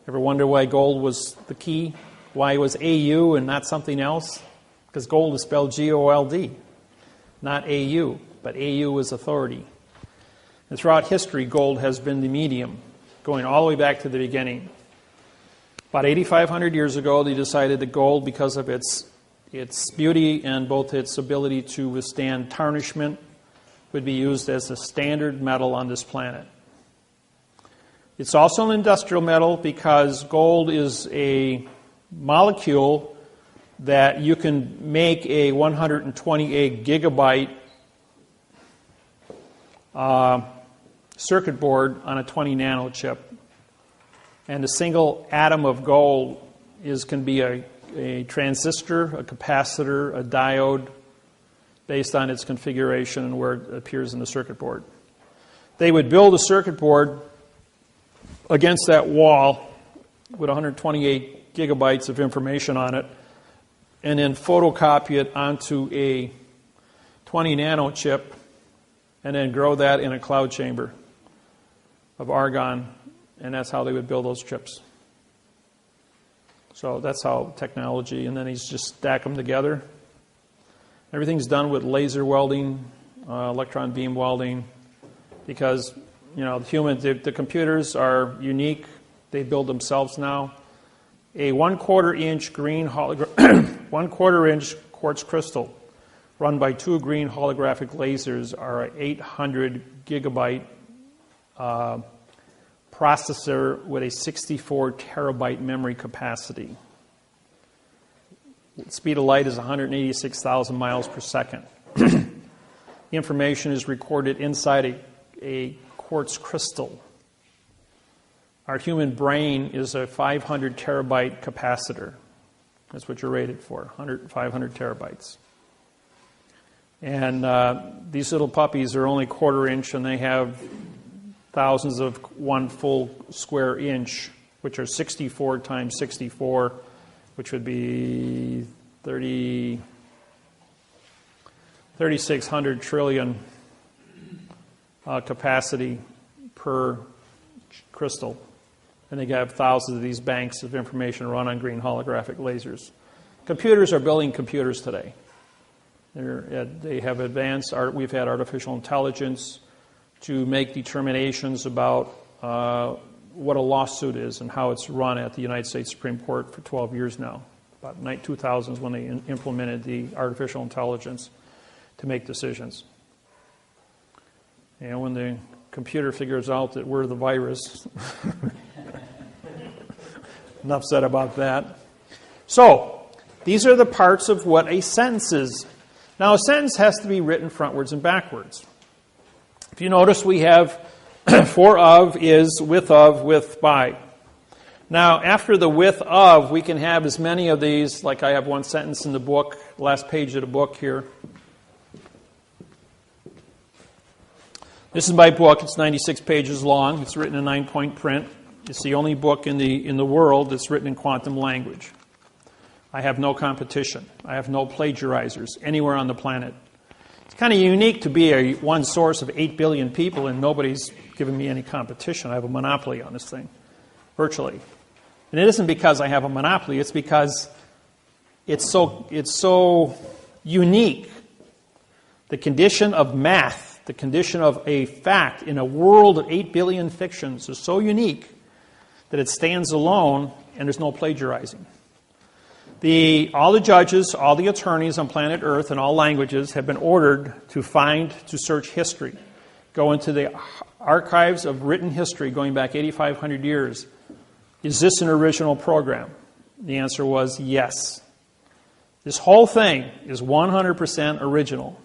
Ever wonder why gold was the key? Why it was AU and not something else? Because gold is spelled G-O-L-D, not AU, but AU is authority. And throughout history, gold has been the medium, going all the way back to the beginning. About 8,500 years ago, they decided that gold, because of its beauty and both its ability to withstand tarnishment, would be used as a standard metal on this planet. It's also an industrial metal because gold is a molecule that you can make a 128 gigabyte circuit board on a 20 nano chip. And a single atom of gold can be a transistor, a capacitor, a diode, based on its configuration and where it appears in the circuit board. They would build a circuit board against that wall with 128 gigabytes of information on it, and then photocopy it onto a 20 nano chip, and then grow that in a cloud chamber of argon, and that's how they would build those chips. So that's how technology, and then he's just stack them together. Everything's done with laser welding, electron beam welding, because the computers are unique. They build themselves now. A 1/4 inch green 1/4 inch quartz crystal run by 2 green holographic lasers are an 800 gigabyte processor with a 64 terabyte memory capacity. The speed of light is 186,000 miles per second. The information is recorded inside a quartz crystal. Our human brain is a 500 terabyte capacitor. That's what you're rated for, 500 terabytes. And these little puppies are only 1/4 inch, and they have thousands of 1 full square inch, which are 64 times 64, which would be 30, 3,600 trillion capacity per crystal. And they have thousands of these banks of information run on green holographic lasers. Computers are building computers today. They have advanced, we've had artificial intelligence to make determinations about what a lawsuit is and how it's run at the United States Supreme Court for 12 years now. About 2000 is when they implemented the artificial intelligence to make decisions. And when the computer figures out that we're the virus, enough said about that. So, these are the parts of what a sentence is. Now, a sentence has to be written frontwards and backwards. If you notice, we have for of, is, with of, with, by. Now, after the with of, we can have as many of these, like I have one sentence in the book, last page of the book here. This is my book. It's 96 pages long. It's written in 9-point print. It's the only book in the world that's written in quantum language. I have no competition. I have no plagiarizers anywhere on the planet. It's kind of unique to be one source of 8 billion people and nobody's giving me any competition. I have a monopoly on this thing, virtually. And it isn't because I have a monopoly. It's because it's so unique. The condition of math, the condition of a fact in a world of 8 billion fictions is so unique that it stands alone and there's no plagiarizing. All the judges, all the attorneys on planet Earth in all languages have been ordered to search history. Go into the archives of written history going back 8,500 years. Is this an original program? The answer was yes. This whole thing is 100% original.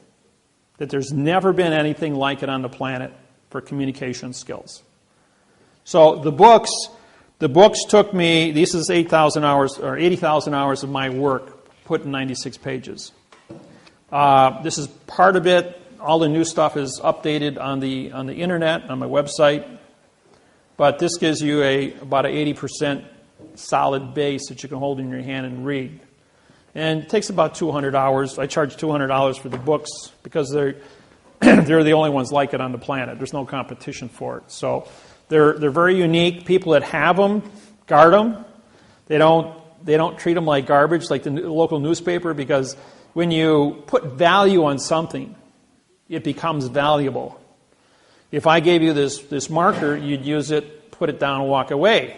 That there's never been anything like it on the planet for communication skills. So the books took me, this is 8,000 hours or 80,000 hours of my work put in 96 pages. This is part of it. All the new stuff is updated on the internet, on my website. But this gives you about an 80% solid base that you can hold in your hand and read. And it takes about 200 hours. I charge $200 for the books because they're the only ones like it on the planet. There's no competition for it. So they're very unique. People that have them guard them. They don't treat them like garbage, like the local newspaper, because when you put value on something, it becomes valuable. If I gave you this marker, you'd use it, put it down, and walk away.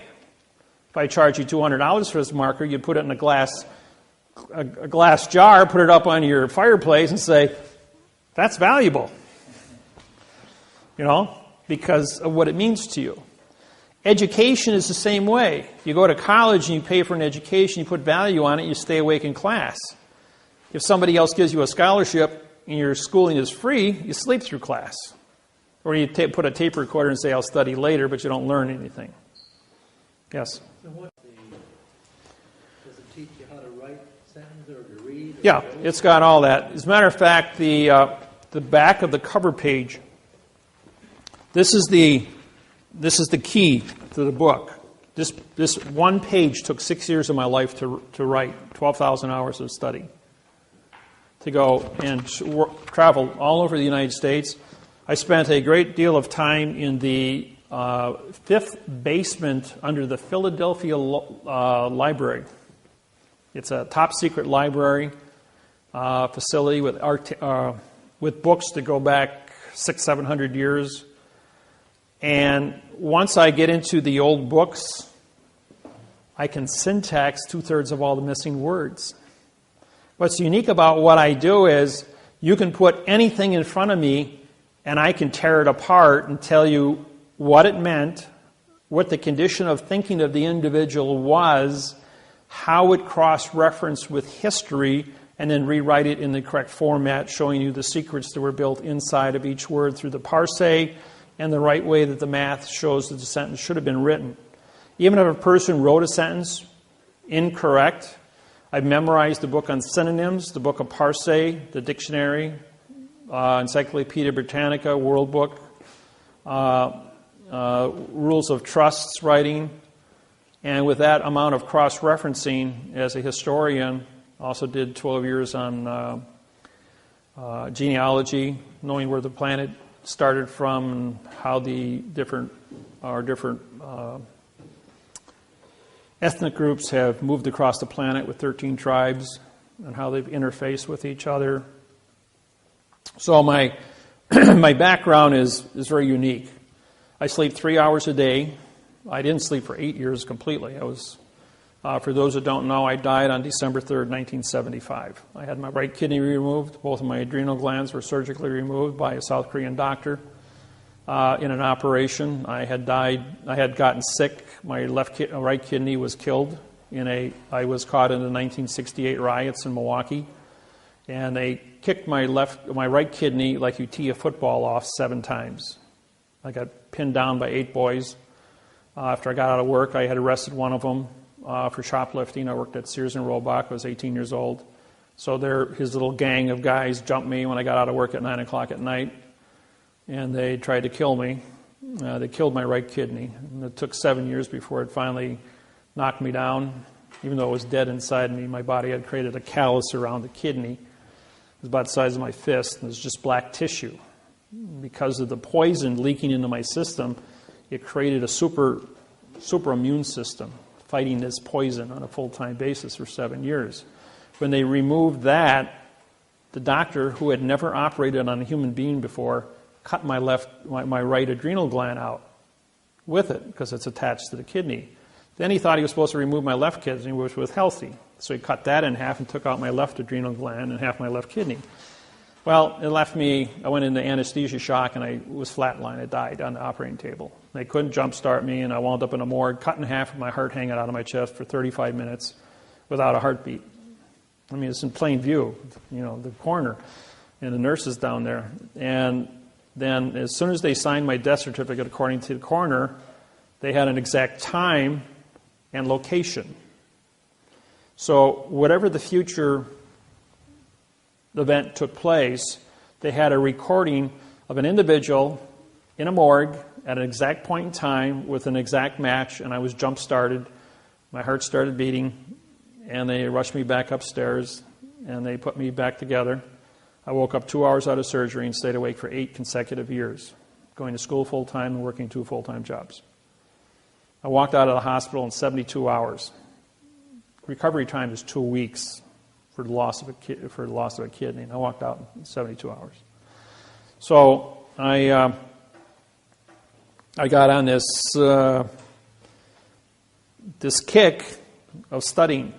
If I charge you $200 for this marker, you'd put it in a glass jar, put it up on your fireplace, and say, "That's valuable." Because of what it means to you. Education is the same way. You go to college and you pay for an education, you put value on it, you stay awake in class. If somebody else gives you a scholarship and your schooling is free, you sleep through class. Or you put a tape recorder and say, "I'll study later," but you don't learn anything. Yes? So does it teach you how to write sentences or to read? Yeah, it's got all that. As a matter of fact, the back of the cover page, this is the key to the book. This one page took 6 years of my life to write, 12,000 hours of study, to go and travel all over the United States. I spent a great deal of time in the fifth basement under the Philadelphia Library. It's a top-secret library facility with books that go back 600-700 years. And once I get into the old books, I can syntax 2/3 of all the missing words. What's unique about what I do is you can put anything in front of me and I can tear it apart and tell you what it meant, what the condition of thinking of the individual was, how it cross-referenced with history, and then rewrite it in the correct format, showing you the secrets that were built inside of each word through the parse and the right way that the math shows that the sentence should have been written. Even if a person wrote a sentence incorrect, I've memorized the book on synonyms, the book of parse, the dictionary, Encyclopedia Britannica, World Book, Rules of Trusts writing. And with that amount of cross-referencing as a historian, also did 12 years on genealogy, knowing where the planet started from, and how the different ethnic groups have moved across the planet with 13 tribes, and how they've interfaced with each other. So my my background is very unique. I sleep 3 hours a day. I didn't sleep for 8 years completely. I was, for those that don't know, I died on December 3rd, 1975. I had my right kidney removed. Both of my adrenal glands were surgically removed by a South Korean doctor in an operation. I had gotten sick. My right kidney was killed I was caught in the 1968 riots in Milwaukee, and they kicked my right kidney like you tee a football off 7 times. I got pinned down by 8 boys. After I got out of work, I had arrested one of them for shoplifting. I worked at Sears and Roebuck. I was 18 years old. So his little gang of guys jumped me when I got out of work at 9 o'clock at night, and they tried to kill me. They killed my right kidney. And it took 7 years before it finally knocked me down. Even though it was dead inside me, my body had created a callus around the kidney. It was about the size of my fist, and it was just black tissue. Because of the poison leaking into my system, it created a super immune system fighting this poison on a full-time basis for 7 years. When they removed that, the doctor, who had never operated on a human being before, cut my right adrenal gland out with it because it's attached to the kidney. Then he thought he was supposed to remove my left kidney, which was healthy. So he cut that in half and took out my left adrenal gland and half my left kidney. Well, it left me, I went into anesthesia shock, and I was flatlined. I died on the operating table. They couldn't jumpstart me, and I wound up in a morgue, cut in half with my heart hanging out of my chest for 35 minutes without a heartbeat. I mean, it's in plain view, the coroner and the nurses down there. And then as soon as they signed my death certificate, according to the coroner, they had an exact time and location. So whatever the future event took place, they had a recording of an individual in a morgue at an exact point in time with an exact match, and I was jump-started. My heart started beating, and they rushed me back upstairs, and they put me back together. I woke up 2 hours out of surgery and stayed awake for 8 consecutive years, going to school full-time and working 2 full-time jobs. I walked out of the hospital in 72 hours. Recovery time is 2 weeks for the loss of a kidney, and I walked out in 72 hours. So I got on this kick of studying.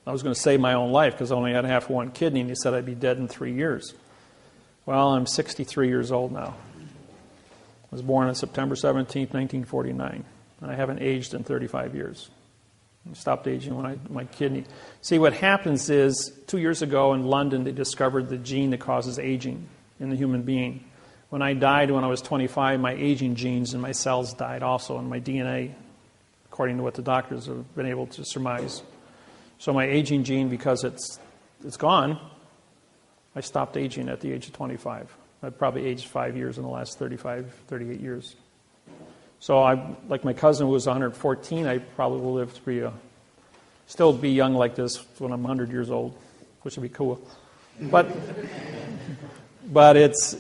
I was going to save my own life because I only had half one kidney, and he said I'd be dead in 3 years. Well, I'm 63 years old now. I was born on September 17th, 1949, and I haven't aged in 35 years. I stopped aging when my kidney. See, what happens is 2 years ago in London, they discovered the gene that causes aging in the human being. When I died when I was 25, my aging genes and my cells died also, and my DNA, according to what the doctors have been able to surmise. So my aging gene, because it's gone, I stopped aging at the age of 25. I've probably aged 5 years in the last 38 years. So like my cousin who was 114, I probably will live to still be young like this when I'm 100 years old, which would be cool. But it's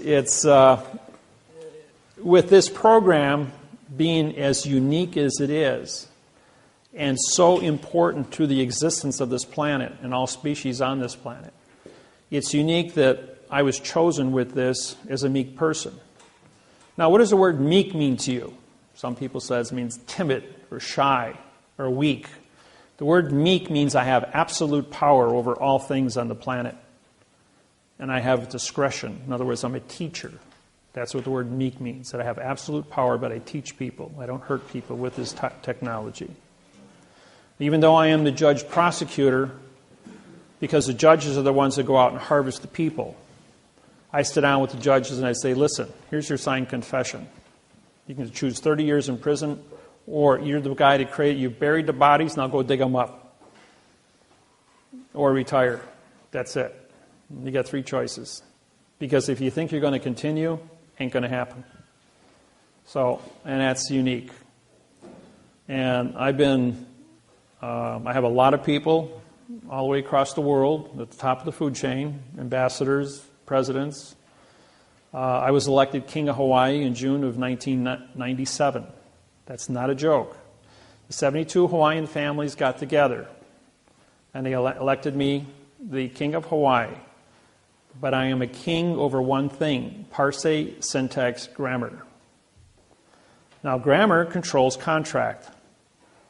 with this program being as unique as it is, and so important to the existence of this planet and all species on this planet, it's unique that I was chosen with this as a meek person. Now, what does the word meek mean to you? Some people say it means timid or shy or weak. The word meek means I have absolute power over all things on the planet. And I have discretion. In other words, I'm a teacher. That's what the word meek means, that I have absolute power, but I teach people. I don't hurt people with this technology. Even though I am the judge-prosecutor, because the judges are the ones that go out and harvest the people, I sit down with the judges and I say, listen, here's your signed confession. You can choose 30 years in prison, or you're the guy that you buried the bodies, now go dig them up. Or retire. That's it. You got 3 choices. Because if you think you're going to continue, ain't going to happen. So, and that's unique. And I have a lot of people all the way across the world at the top of the food chain, ambassadors, presidents. I was elected King of Hawaii in June of 1997. That's not a joke. The 72 Hawaiian families got together, and they elected me the King of Hawaii. But I am a king over one thing: parse, syntax, grammar. Now, grammar controls contract.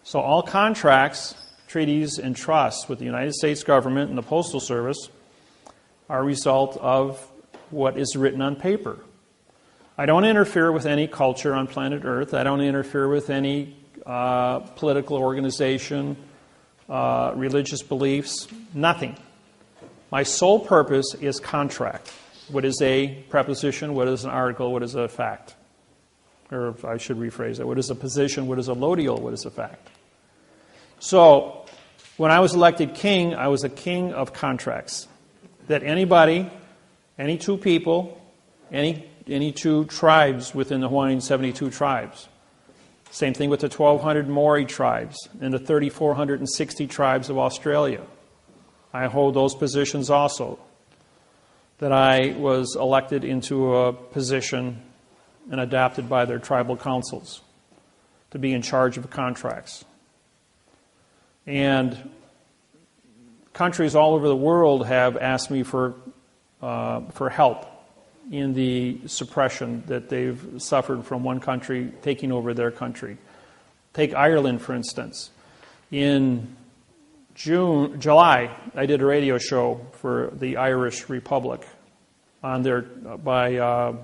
So all contracts, treaties, and trusts with the United States government and the Postal Service are a result of what is written on paper. I don't interfere with any culture on planet Earth. I don't interfere with any political organization, religious beliefs, nothing. My sole purpose is contract. What is a preposition? What is an article? What is a fact? Or I should rephrase it. What is a position? What is a lodial? What is a fact? So, when I was elected king, I was a king of contracts. That anybody, any two people, any two tribes within the Hawaiian 72 tribes. Same thing with the 1,200 Maori tribes and the 3,460 tribes of Australia. I hold those positions also. That I was elected into a position and adopted by their tribal councils to be in charge of contracts. And countries all over the world have asked me for help in the suppression that they've suffered from one country taking over their country. Take Ireland, for instance. In July, I did a radio show for the Irish Republic on their by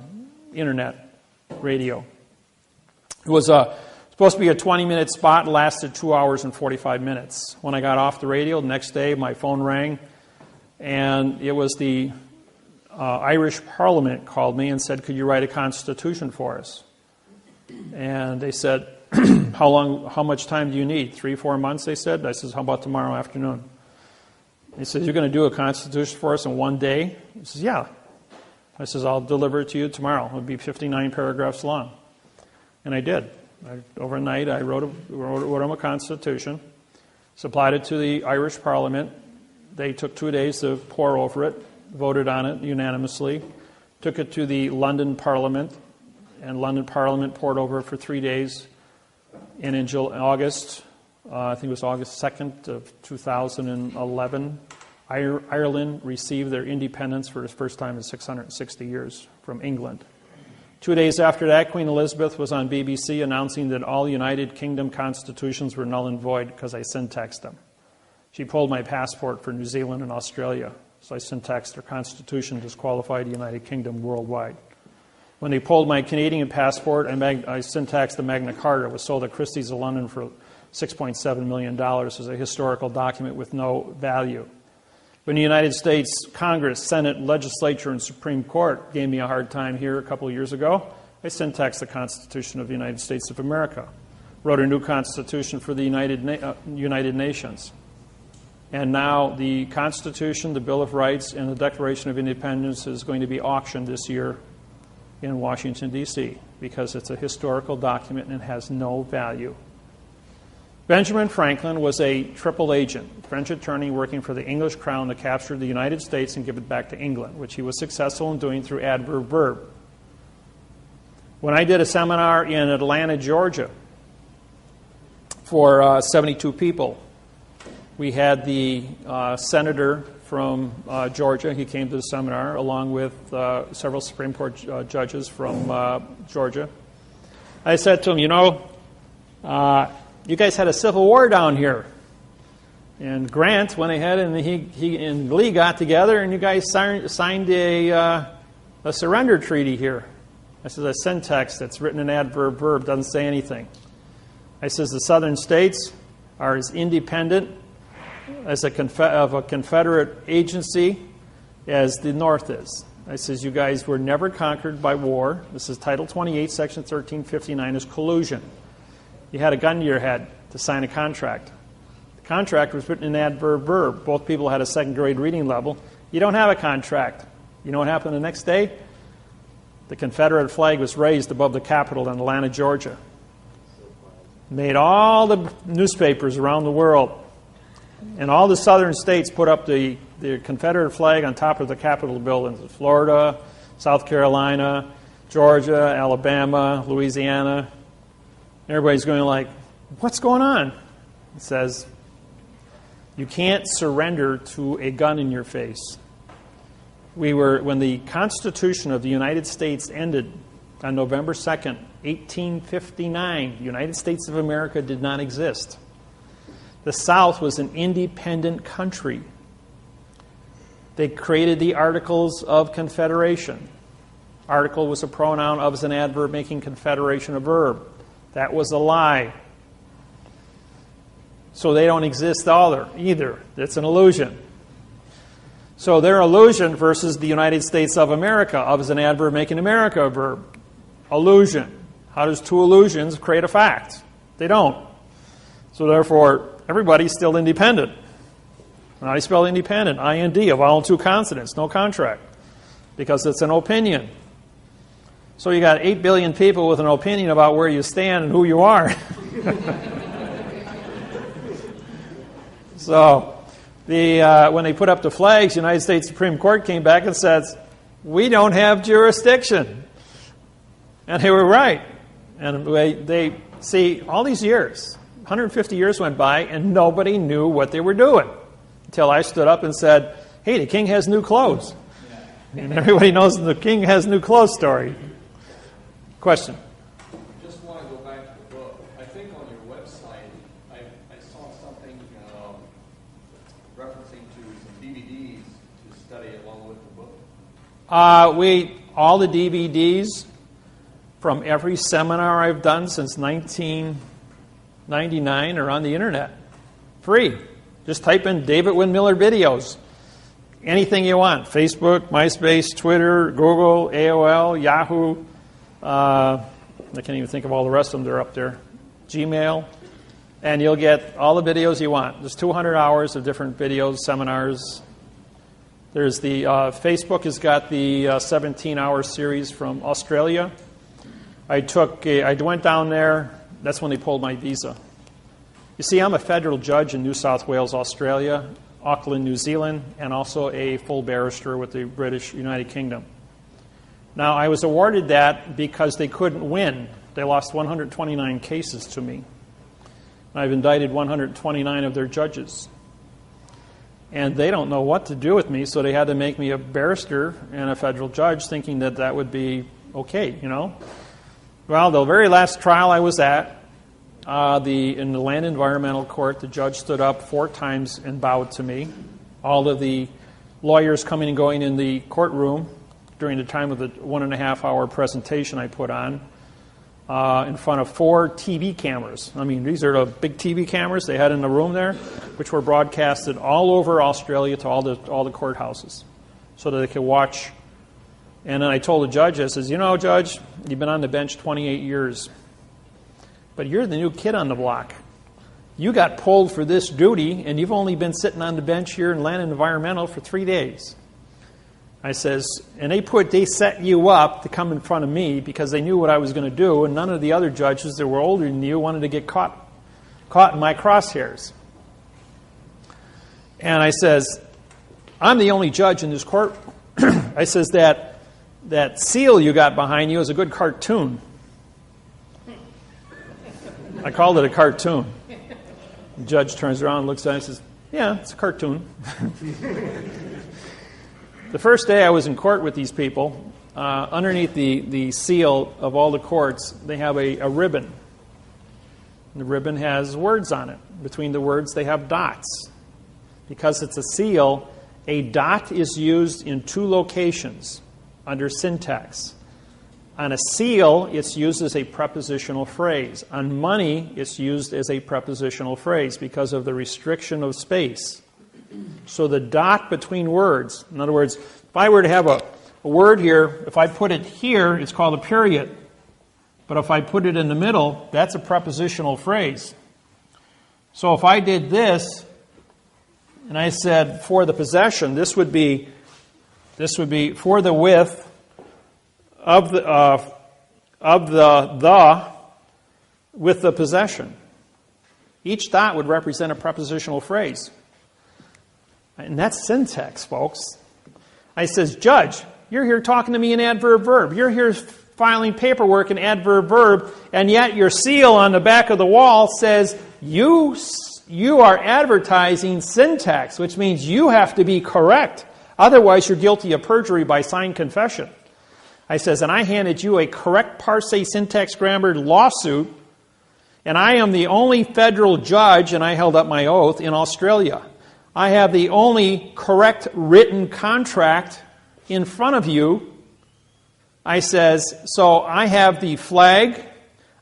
internet radio. It was supposed to be a 20-minute spot, lasted 2 hours and 45 minutes. When I got off the radio, the next day my phone rang, and it was the Irish Parliament called me and said, "Could you write a constitution for us?" And they said, how much time do you need? 3-4 months, they said. I said, how about tomorrow afternoon? He said, you're going to do a constitution for us in one day? He says, yeah. I says, I'll deliver it to you tomorrow. It'll be 59 paragraphs long. And I did. Overnight, I wrote them a constitution, supplied it to the Irish Parliament. They took 2 days to pore over it, voted on it unanimously, took it to the London Parliament, and London Parliament pored over it for 3 days. And in August, I think it was August 2nd of 2011, Ireland received their independence for the first time in 660 years from England. 2 days after that, Queen Elizabeth was on BBC announcing that all United Kingdom constitutions were null and void because I syntaxed them. She pulled my passport for New Zealand and Australia, so I syntaxed their constitution, disqualified the United Kingdom worldwide. When they pulled my Canadian passport, I syntaxed the Magna Carta. It was sold at Christie's of London for $6.7 million as a historical document with no value. When the United States Congress, Senate, Legislature, and Supreme Court gave me a hard time here a couple of years ago, I syntaxed the Constitution of the United States of America, wrote a new Constitution for the United Nations. And now the Constitution, the Bill of Rights, and the Declaration of Independence is going to be auctioned this year in Washington, D.C., because it's a historical document and it has no value. Benjamin Franklin was a triple agent, French attorney working for the English crown to capture the United States and give it back to England, which he was successful in doing through adverb verb. When I did a seminar in Atlanta, Georgia, for 72 people, we had the senator from Georgia. He came to the seminar along with several Supreme Court judges from Georgia. I said to him, you guys had a civil war down here. And Grant went ahead and he and Lee got together and you guys signed a surrender treaty here. I said, a syntax that's written in adverb verb doesn't say anything. I says, the southern states are as independent as a Confederate agency as the North is. I says, you guys were never conquered by war. This is Title 28, Section 1359 is collusion. You had a gun to your head to sign a contract. The contract was written in adverb verb. Both people had a second grade reading level. You don't have a contract. You know what happened the next day? The Confederate flag was raised above the Capitol in Atlanta, Georgia. Made all the newspapers around the world. And all the southern states put up the Confederate flag on top of the Capitol buildings. Florida, South Carolina, Georgia, Alabama, Louisiana. Everybody's going like, what's going on? It says, you can't surrender to a gun in your face. When the Constitution of the United States ended on November 2nd, 1859, the United States of America did not exist. The South was an independent country. They created the Articles of Confederation. Article was a pronoun, of is an adverb, making confederation a verb. That was a lie. So they don't exist either. It's an illusion. So their illusion versus the United States of America, of is an adverb, making America a verb. Illusion. How does two illusions create a fact? They don't. So therefore, everybody's still independent. And how do you spell independent? I-N-D, a vowel and two consonants, no contract. Because it's an opinion. So you got 8 billion people with an opinion about where you stand and who you are. So when they put up the flags, the United States Supreme Court came back and said, we don't have jurisdiction. And they were right. And they see, all these years, 150 years went by, and nobody knew what they were doing. Until I stood up and said, hey, the king has new clothes. And everybody knows the king has new clothes story. Question? Just want to go back to the book. I think on your website, I saw something referencing to some DVDs to study along with the book. All the DVDs from every seminar I've done since 1999 are on the internet. Free. Just type in David Windmiller videos. Anything you want. Facebook, MySpace, Twitter, Google, AOL, Yahoo. I can't even think of all the rest of them. They're up there. Gmail. And you'll get all the videos you want. There's 200 hours of different videos, seminars. There's the Facebook has got the 17-hour series from Australia. I went down there. That's when they pulled my visa. You see, I'm a federal judge in New South Wales, Australia, Auckland, New Zealand, and also a full barrister with the British United Kingdom. Now, I was awarded that because they couldn't win. They lost 129 cases to me. I've indicted 129 of their judges. And they don't know what to do with me, so they had to make me a barrister and a federal judge, thinking that that would be okay, you know. Well, the very last trial I was at, in the Land Environmental Court, the judge stood up 4 times and bowed to me. All of the lawyers coming and going in the courtroom during the time of the 1.5-hour presentation I put on in front of 4 TV cameras. I mean, these are the big TV cameras they had in the room there, which were broadcasted all over Australia to all the courthouses so that they could watch. And then I told the judge, I says, you know, Judge, you've been on the bench 28 years, but you're the new kid on the block. You got pulled for this duty, and you've only been sitting on the bench here in Land Environmental for 3 days. I says, and they set you up to come in front of me because they knew what I was going to do, and none of the other judges that were older than you wanted to get caught in my crosshairs. And I says, I'm the only judge in this court. I says, that seal you got behind you is a good cartoon. I called it a cartoon. The judge turns around and looks at it and says, yeah, it's a cartoon. The first day I was in court with these people, underneath the seal of all the courts, they have a ribbon. The ribbon has words on it. Between the words, they have dots. Because it's a seal, a dot is used in 2 locations under syntax. On a seal, it's used as a prepositional phrase. On money, it's used as a prepositional phrase because of the restriction of space. So the dot between words, in other words, if I were to have a word here, if I put it here, it's called a period. But if I put it in the middle, that's a prepositional phrase. So if I did this, and I said for the possession, this would be for the width of the with the possession. Each dot would represent a prepositional phrase. And that's syntax, folks. I says, Judge, you're here talking to me in adverb verb. You're here filing paperwork in adverb verb, and yet your seal on the back of the wall says you are advertising syntax, which means you have to be correct. Otherwise, you're guilty of perjury by signed confession. I says, and I handed you a correct parsing syntax grammar lawsuit, and I am the only federal judge, and I held up my oath, in Australia. I have the only correct written contract in front of you. I says, so I have the flag,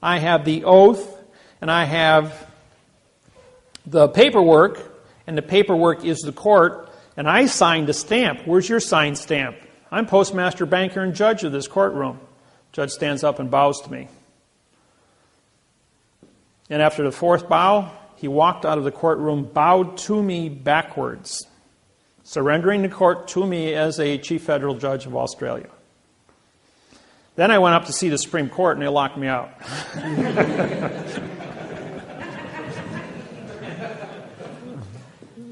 I have the oath, and I have the paperwork, and the paperwork is the court, and I signed a stamp. Where's your signed stamp? I'm postmaster, banker, and judge of this courtroom. Judge stands up and bows to me. And after the fourth bow, he walked out of the courtroom, bowed to me backwards, surrendering the court to me as a chief federal judge of Australia. Then I went up to see the Supreme Court, and they locked me out.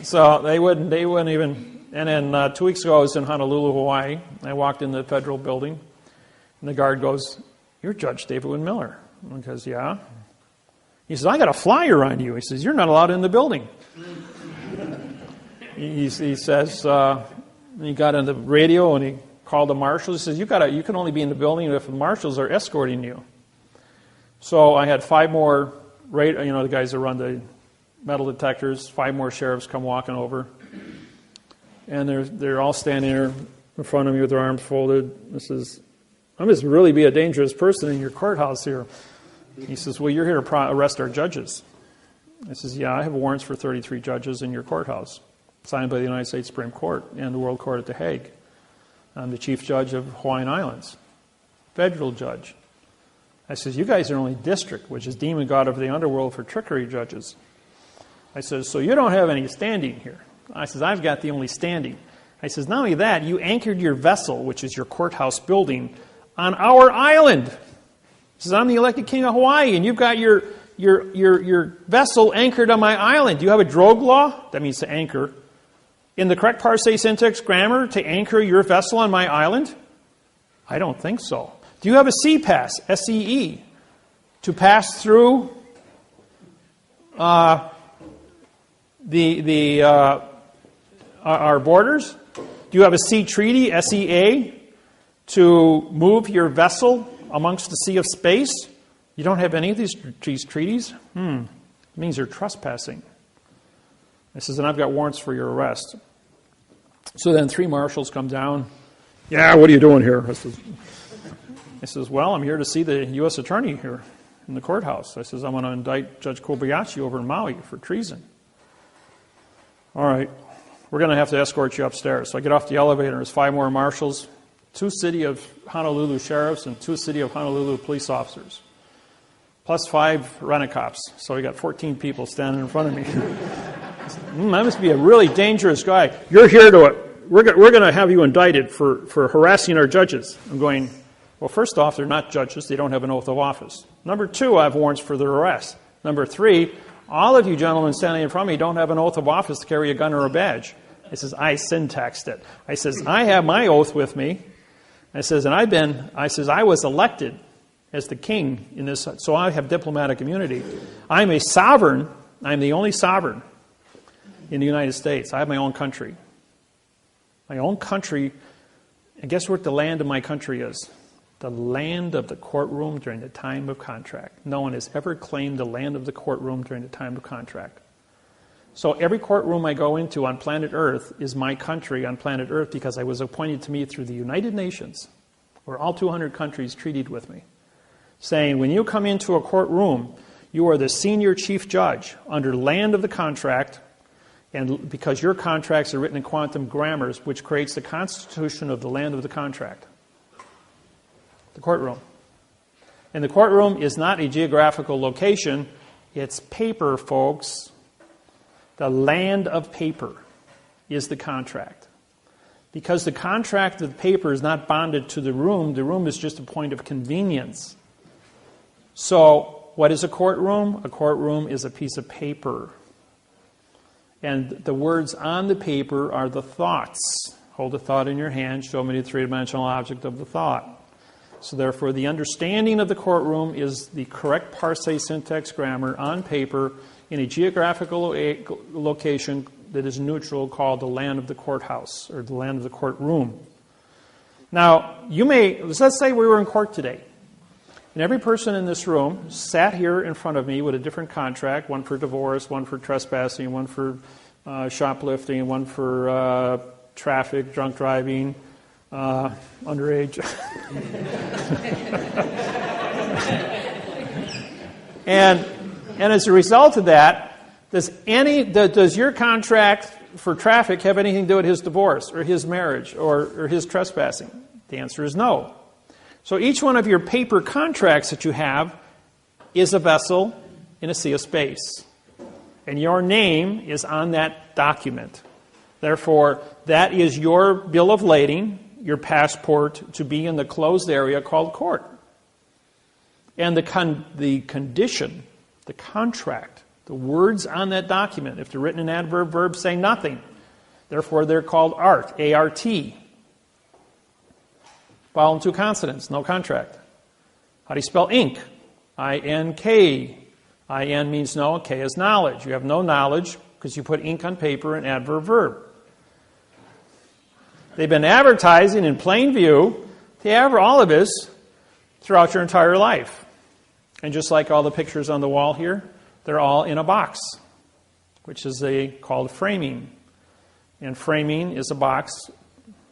So they wouldn't even. And then 2 weeks ago, I was in Honolulu, Hawaii. I walked in the federal building, and the guard goes, "You're Judge David Wynn Miller." I goes, "Yeah." He says, "I got a flyer on you." He says, "You're not allowed in the building." He says, he got on the radio and he called the marshals. He says, "You can only be in the building if the marshals are escorting you." So I had 5 more, the guys that run the metal detectors, 5 more sheriffs come walking over. And they're all standing there in front of me with their arms folded. I must really be a dangerous person in your courthouse here. He says, "Well, you're here to arrest our judges." I says, "Yeah, I have warrants for 33 judges in your courthouse, signed by the United States Supreme Court and the World Court at The Hague. I'm the chief judge of Hawaiian Islands, federal judge." I says, "You guys are only district, which is demon god of the underworld for trickery judges." I says, "So you don't have any standing here." I says, "I've got the only standing." I says, "Not only that, you anchored your vessel, which is your courthouse building, on our island." He says, "I'm the elected king of Hawaii, and you've got your vessel anchored on my island. Do you have a drogue law?" That means to anchor. "In the correct parsing syntax grammar to anchor your vessel on my island?" "I don't think so." "Do you have a sea pass, SEE, to pass through our borders? Do you have a sea treaty, SEA, to move your vessel amongst the sea of space?" "You don't have any of these treaties?" It means you're trespassing. I says, "And I've got warrants for your arrest." So then 3 marshals come down. "Yeah, what are you doing here?" I says, "Well, I'm here to see the U.S. attorney here in the courthouse." I says, "I'm going to indict Judge Kobayashi over in Maui for treason." "All right, we're going to have to escort you upstairs." So I get off the elevator, there's 5 more marshals, 2 City of Honolulu sheriffs, and 2 City of Honolulu police officers, plus 5 rent-a-cops. So we got 14 people standing in front of me. I must be a really dangerous guy. "You're here we're going to have you indicted for harassing our judges." I'm going, well, first off, they're not judges. They don't have an oath of office. Number 2, I have warrants for their arrest. Number 3, all of you gentlemen standing in front of me don't have an oath of office to carry a gun or a badge. I says, I syntaxed it. I says, I have my oath with me. I says, and I was elected as the king in this, so I have diplomatic immunity. I'm a sovereign. I'm the only sovereign in the United States. I have my own country. My own country. And guess what the land of my country is? The land of the courtroom during the time of contract. No one has ever claimed the land of the courtroom during the time of contract. So every courtroom I go into on planet Earth is my country on planet Earth because I was appointed to me through the United Nations, where all 200 countries treated with me, saying, when you come into a courtroom, you are the senior chief judge under land of the contract, and because your contracts are written in quantum grammars, which creates the constitution of the land of the contract. The courtroom. And the courtroom is not a geographical location. It's paper, folks. The land of paper is the contract. Because the contract of paper is not bonded to the room is just a point of convenience. So, what is a courtroom? A courtroom is a piece of paper. And the words on the paper are the thoughts. Hold a thought in your hand, show me the three-dimensional object of the thought. So therefore, the understanding of the courtroom is the correct parse syntax grammar on paper in a geographical location that is neutral, called the land of the courthouse, or the land of the courtroom. Now, let's say we were in court today, and every person in this room sat here in front of me with a different contract, one for divorce, one for trespassing, one for shoplifting, one for traffic, drunk driving, underage. and as a result of that, does your contract for traffic have anything to do with his divorce or his marriage or his trespassing? The answer is no. So each one of your paper contracts that you have is a vessel in a sea of space. And your name is on that document. Therefore, that is your bill of lading, your passport to be in the closed area called court. And the condition, the contract, the words on that document, if they're written in adverb verbs, say nothing. Therefore, they're called art, A-R-T. Vowel and two consonants, no contract. How do you spell ink? I-N-K. I-N means no, K is knowledge. You have no knowledge because you put ink on paper in adverb verb. They've been advertising in plain view all of this throughout your entire life. And just like all the pictures on the wall here, they're all in a box, which is called framing. And framing is a box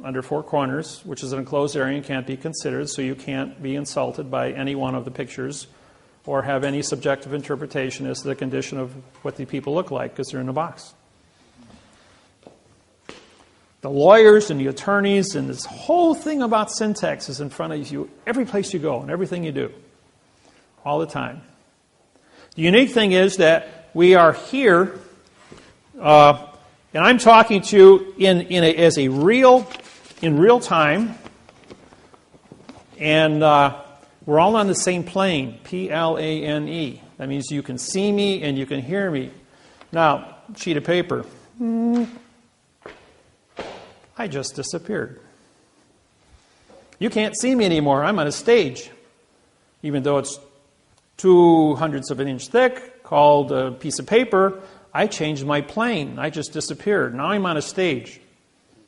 under four corners, which is an enclosed area and can't be considered, so you can't be insulted by any one of the pictures or have any subjective interpretation as to the condition of what the people look like because they're in a box. The lawyers and the attorneys and this whole thing about syntax is in front of you every place you go and everything you do, all the time. The unique thing is that we are here, and I'm talking to you in real time, and we're all on the same plane, P-L-A-N-E. That means you can see me and you can hear me. Now, sheet of paper. I just disappeared. You can't see me anymore. I'm on a stage. Even though it's 0.02 of an inch thick, called a piece of paper, I changed my plane. I just disappeared. Now I'm on a stage.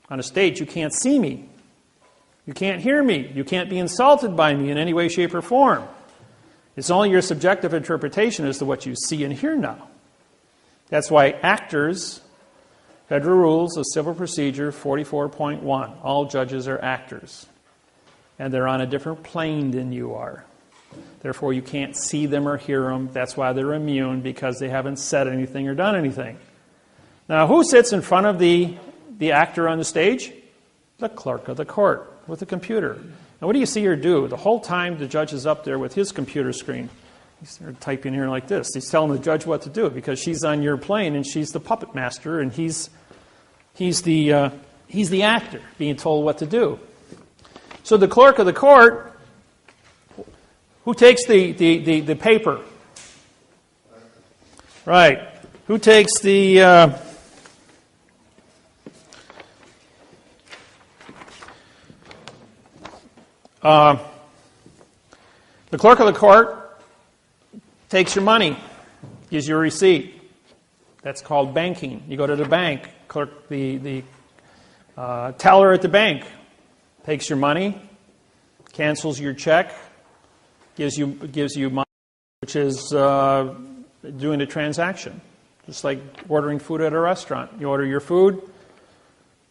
On a stage, you can't see me. You can't hear me. You can't be insulted by me in any way, shape, or form. It's only your subjective interpretation as to what you see and hear now. That's why actors, Federal Rules of Civil Procedure 44.1, all judges are actors. And they're on a different plane than you are. Therefore, you can't see them or hear them. That's why they're immune, because they haven't said anything or done anything. Now, who sits in front of the actor on the stage? The clerk of the court with a computer. Now, what do you see her do? The whole time the judge is up there with his computer screen. He's typing here like this. He's telling the judge what to do because she's on your plane and she's the puppet master and he's the actor being told what to do. So the clerk of the court, who takes the paper? Right. Who takes the clerk of the court takes your money, gives you a receipt. That's called banking. You go to the bank, the teller at the bank takes your money, cancels your check, gives you money, which is doing a transaction. Just like ordering food at a restaurant. You order your food,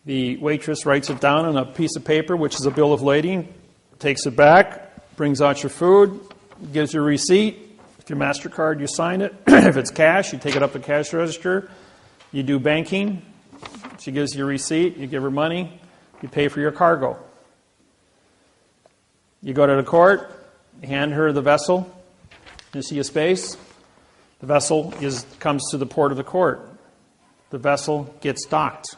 the waitress writes it down on a piece of paper, which is a bill of lading, takes it back, brings out your food, gives you a receipt. If your MasterCard, you sign it. If it's cash, you take it up to the cash register. You do banking. She gives you a receipt. You give her money. You pay for your cargo. You go to the court, hand her the vessel. You see a space? The vessel comes to the port of the court. The vessel gets docked.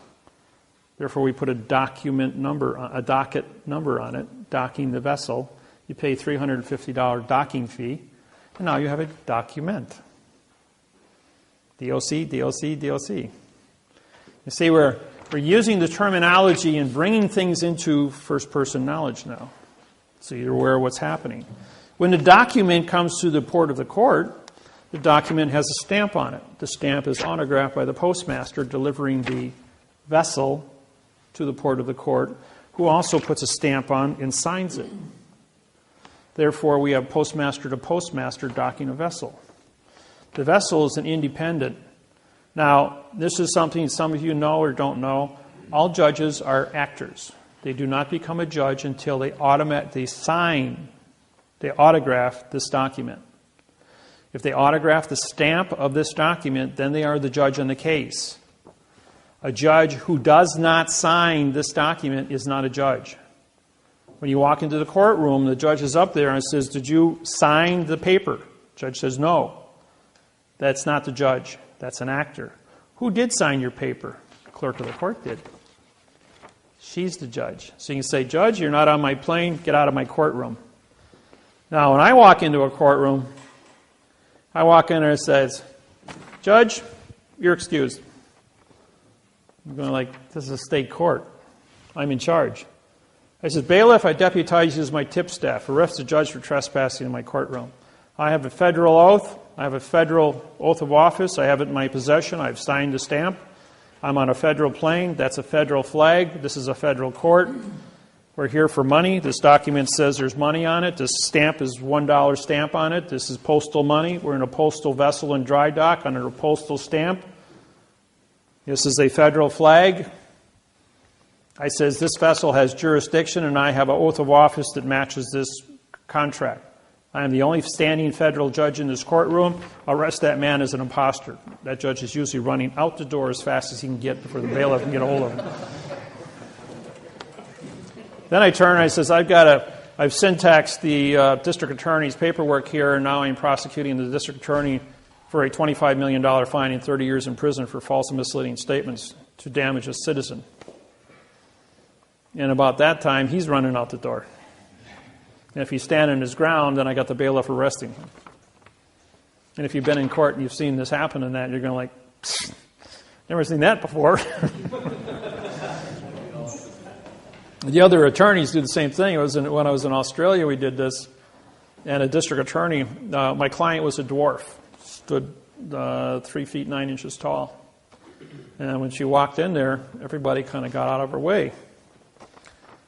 Therefore, we put a docket number on it, docking the vessel. You pay $350 docking fee, and now you have a document. DOC, DOC, DOC. You see, we're using the terminology and bringing things into first-person knowledge now. So you're aware of what's happening. When the document comes to the port of the court, the document has a stamp on it. The stamp is autographed by the postmaster delivering the vessel to the port of the court, who also puts a stamp on and signs it. Therefore, we have postmaster to postmaster docking a vessel. The vessel is an independent. Now, this is something some of you know or don't know. All judges are actors. They do not become a judge until they autograph this document. If they autograph the stamp of this document, then they are the judge in the case. A judge who does not sign this document is not a judge. When you walk into the courtroom, the judge is up there and says, "Did you sign the paper?" The judge says, "No." That's not the judge. That's an actor. Who did sign your paper? The clerk of the court did. She's the judge. So you can say, "Judge, you're not on my plane. Get out of my courtroom." Now, when I walk into a courtroom, I walk in there and it says, "Judge, you're excused." I'm going like, this is a state court. I'm in charge. I said, "Bailiff, I deputize you as my tip staff. Arrest the judge for trespassing in my courtroom. I have a federal oath. I have a federal oath of office. I have it in my possession. I've signed the stamp. I'm on a federal plane. That's a federal flag. This is a federal court. We're here for money. This document says there's money on it. This stamp is $1 stamp on it. This is postal money. We're in a postal vessel in dry dock under a postal stamp. This is a federal flag. I says this vessel has jurisdiction and I have an oath of office that matches this contract. I am the only standing federal judge in this courtroom. Arrest that man as an imposter." That judge is usually running out the door as fast as he can get before the bailiff can get a hold of him. Then I turn and I says, I've syntaxed the district attorney's paperwork here, and now I'm prosecuting the district attorney for a $25 million fine and 30 years in prison for false and misleading statements to damage a citizen. And about that time, he's running out the door. And if he's standing his ground, then I got the bailiff arresting him. And if you've been in court and you've seen this happen and that, you're going like, never seen that before. The other attorneys do the same thing. When I was in Australia, we did this. And a district attorney, my client was a dwarf, stood 3 feet 9 inches tall. And when she walked in there, everybody kind of got out of her way.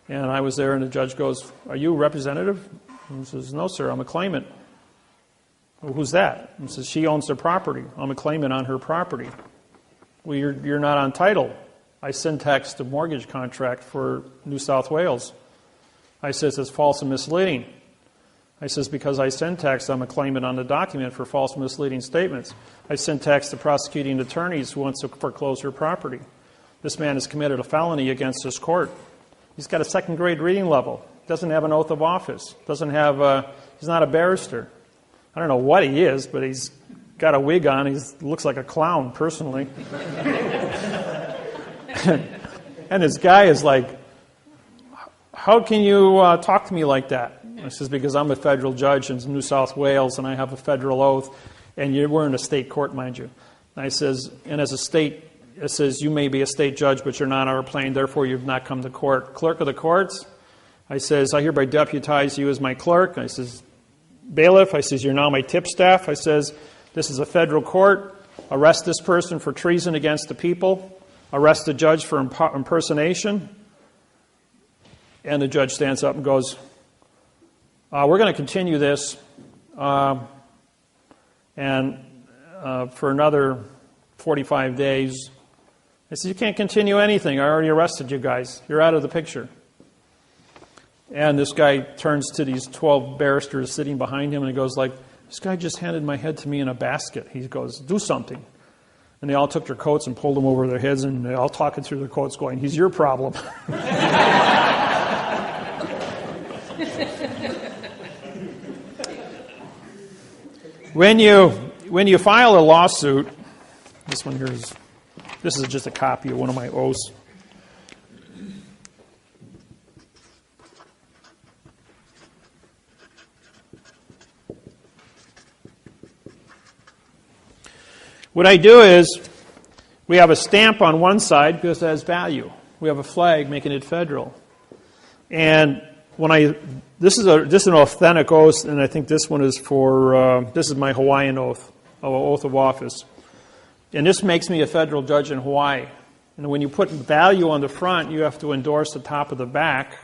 And I was there, and the judge goes, "Are you a representative?" And he says, "No, sir, I'm a claimant." "Well, who's that?" And he says, "She owns the property. I'm a claimant on her property." "Well, you're not on title." I syntaxed the mortgage contract for New South Wales. I says, "It's false and misleading." I says, "Because I syntaxed, I'm a claimant on the document for false and misleading statements. I syntaxed the prosecuting attorneys who wants to foreclose her property. This man has committed a felony against this court. He's got a second grade reading level. Doesn't have an oath of office. He's not a barrister. I don't know what he is, but he's got a wig on. He looks like a clown, personally." And this guy is like, "How can you talk to me like that?" I says, "Because I'm a federal judge in New South Wales, and I have a federal oath, and we're in a state court, mind you." And I says, "And as a state, it says you may be a state judge, but you're not on our plane, therefore you've not come to court. Clerk of the courts," I says, "I hereby deputize you as my clerk." I says, "Bailiff," I says, "you're now my tip staff." I says, "This is a federal court. Arrest this person for treason against the people. Arrest the judge for impersonation." And the judge stands up and goes, "We're going to continue this and for another 45 days. I said, "You can't continue anything. I already arrested you guys. You're out of the picture." And this guy turns to these 12 barristers sitting behind him and he goes like, "This guy just handed my head to me in a basket." He goes, "Do something." And they all took their coats and pulled them over their heads, and they're all talking through their coats going, "He's your problem." When you file a lawsuit, this is just a copy of one of my oaths. What I do is, We have a stamp on one side because it has value. We have a flag making it federal. And this is an authentic oath, and I think this one is for, this is my Hawaiian oath of office. And this makes me a federal judge in Hawaii. And when you put value on the front, you have to endorse the top of the back,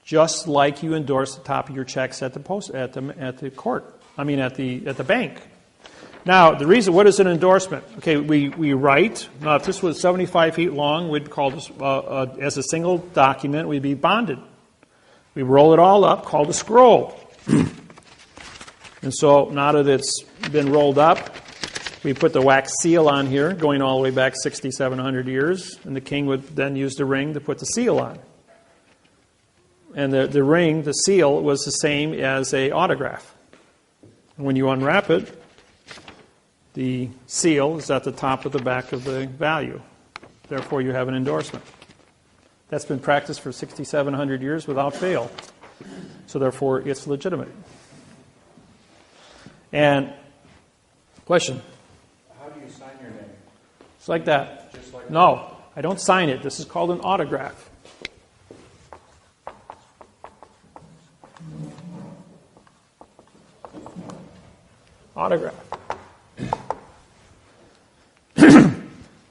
just like you endorse the top of your checks at the bank. Now, the reason, what is an endorsement? Okay, we write. Now, if this was 75 feet long, we'd call this, as a single document, we'd be bonded. We roll it all up, called a scroll. And so, now that it's been rolled up, we put the wax seal on here, going all the way back 6,700 years, and the king would then use the ring to put the seal on. And the ring, the seal, was the same as an autograph. And when you unwrap it, the seal is at the top of the back of the value. Therefore, you have an endorsement. That's been practiced for 6,700 years without fail. So therefore, it's legitimate. And, question? How do you sign your name? It's like that. Just like No, I don't sign it. This is called an autograph. Autograph.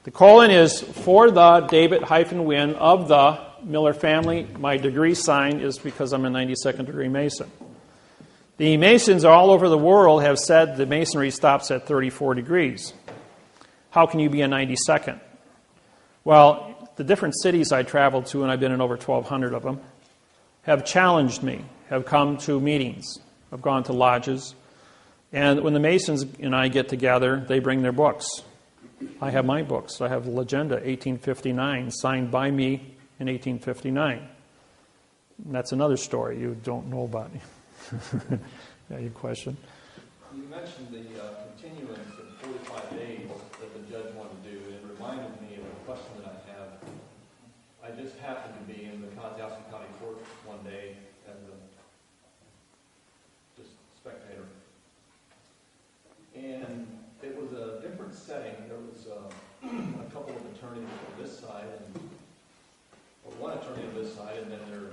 The colon is for the David-Wynn of the Miller family. My degree sign is because I'm a 92nd degree Mason. The Masons all over the world have said the Masonry stops at 34 degrees. How can you be a 92nd? Well, the different cities I traveled to, and I've been in over 1,200 of them, have challenged me, have come to meetings, have gone to lodges. And when the Masons and I get together, they bring their books. I have my books. I have the Legenda, 1859, signed by me in 1859. And that's another story you don't know about. Yeah, your question? You mentioned the continuance of 45 days that the judge wanted to do, and it reminded me of a question that I have. I just happened to be in the Kosciuszko County Court one day as a just spectator. And it was a different setting. There was a couple of attorneys on this side, or one attorney on this side, and then their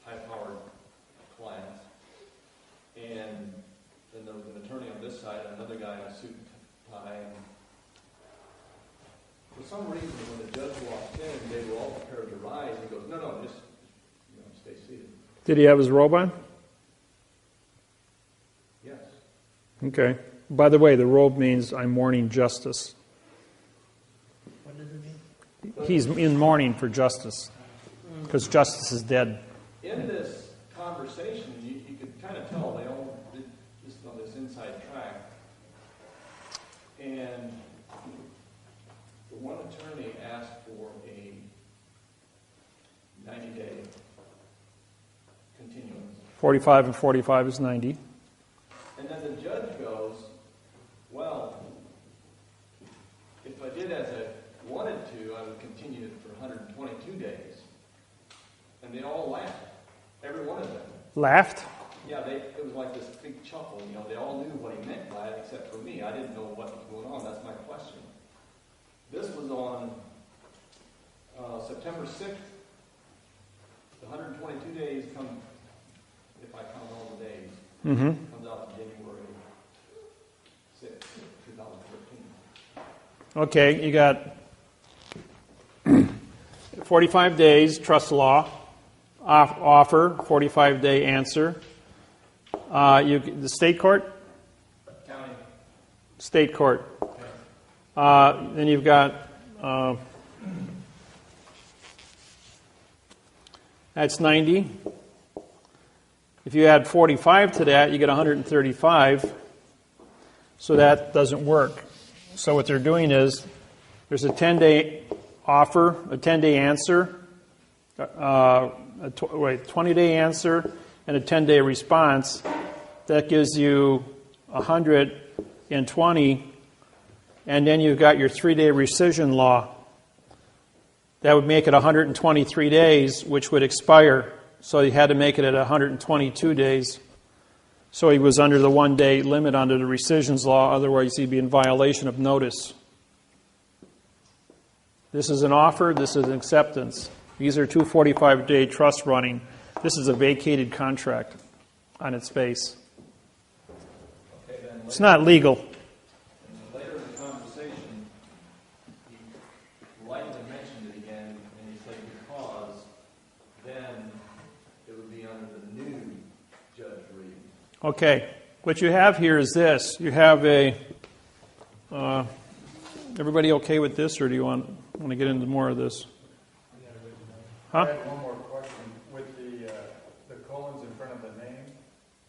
high-powered clients. And then there was an attorney on this side, and another guy in a suit and tie. And for some reason, when the judge walked in, they were all prepared to rise. He goes, "No, just stay seated." Did he have his robe on? Yes. Okay. By the way, the robe means I'm mourning justice. What does it mean? He's in mourning for justice, because justice is dead. In this conversation, you could kind of tell they all did this on this inside track. And the one attorney asked for a 90-day continuance. 45 and 45 is 90. And then the judge goes, "Well, if I did as I wanted to, I would continue it for 122 days. And they all laughed. Every one of them. Laughed? Yeah, it was like this big chuckle. They all knew what he meant by it, except for me. I didn't know what was going on. That's my question. This was on September 6th. The 122 days come, if I count all the days, comes out to January 6th, 2013. Okay, you got 45 days, trust law, offer, 45-day answer. The state court? County. State court. Okay. Then you've got, that's 90. If you add 45 to that, you get 135. So that doesn't work. So what they're doing is there's a 10-day offer, a 10-day answer, a 20-day answer, and a 10-day response. That gives you 120, and then you've got your 3-day rescission law. That would make it 123 days, which would expire. So he had to make it at 122 days. So he was under the 1-day limit under the rescissions law. Otherwise, he'd be in violation of notice. This is an offer. This is an acceptance. These are 245-day trusts running. This is a vacated contract on its face. Okay, then It's not legal. later in the conversation, you lightly mentioned it again, and you said because then it would be under the new Judge Reed. Okay, what you have here is this. You have a... everybody okay with this, or do you want to get into more of this? I Huh? had one more question. With the colons in front of the name,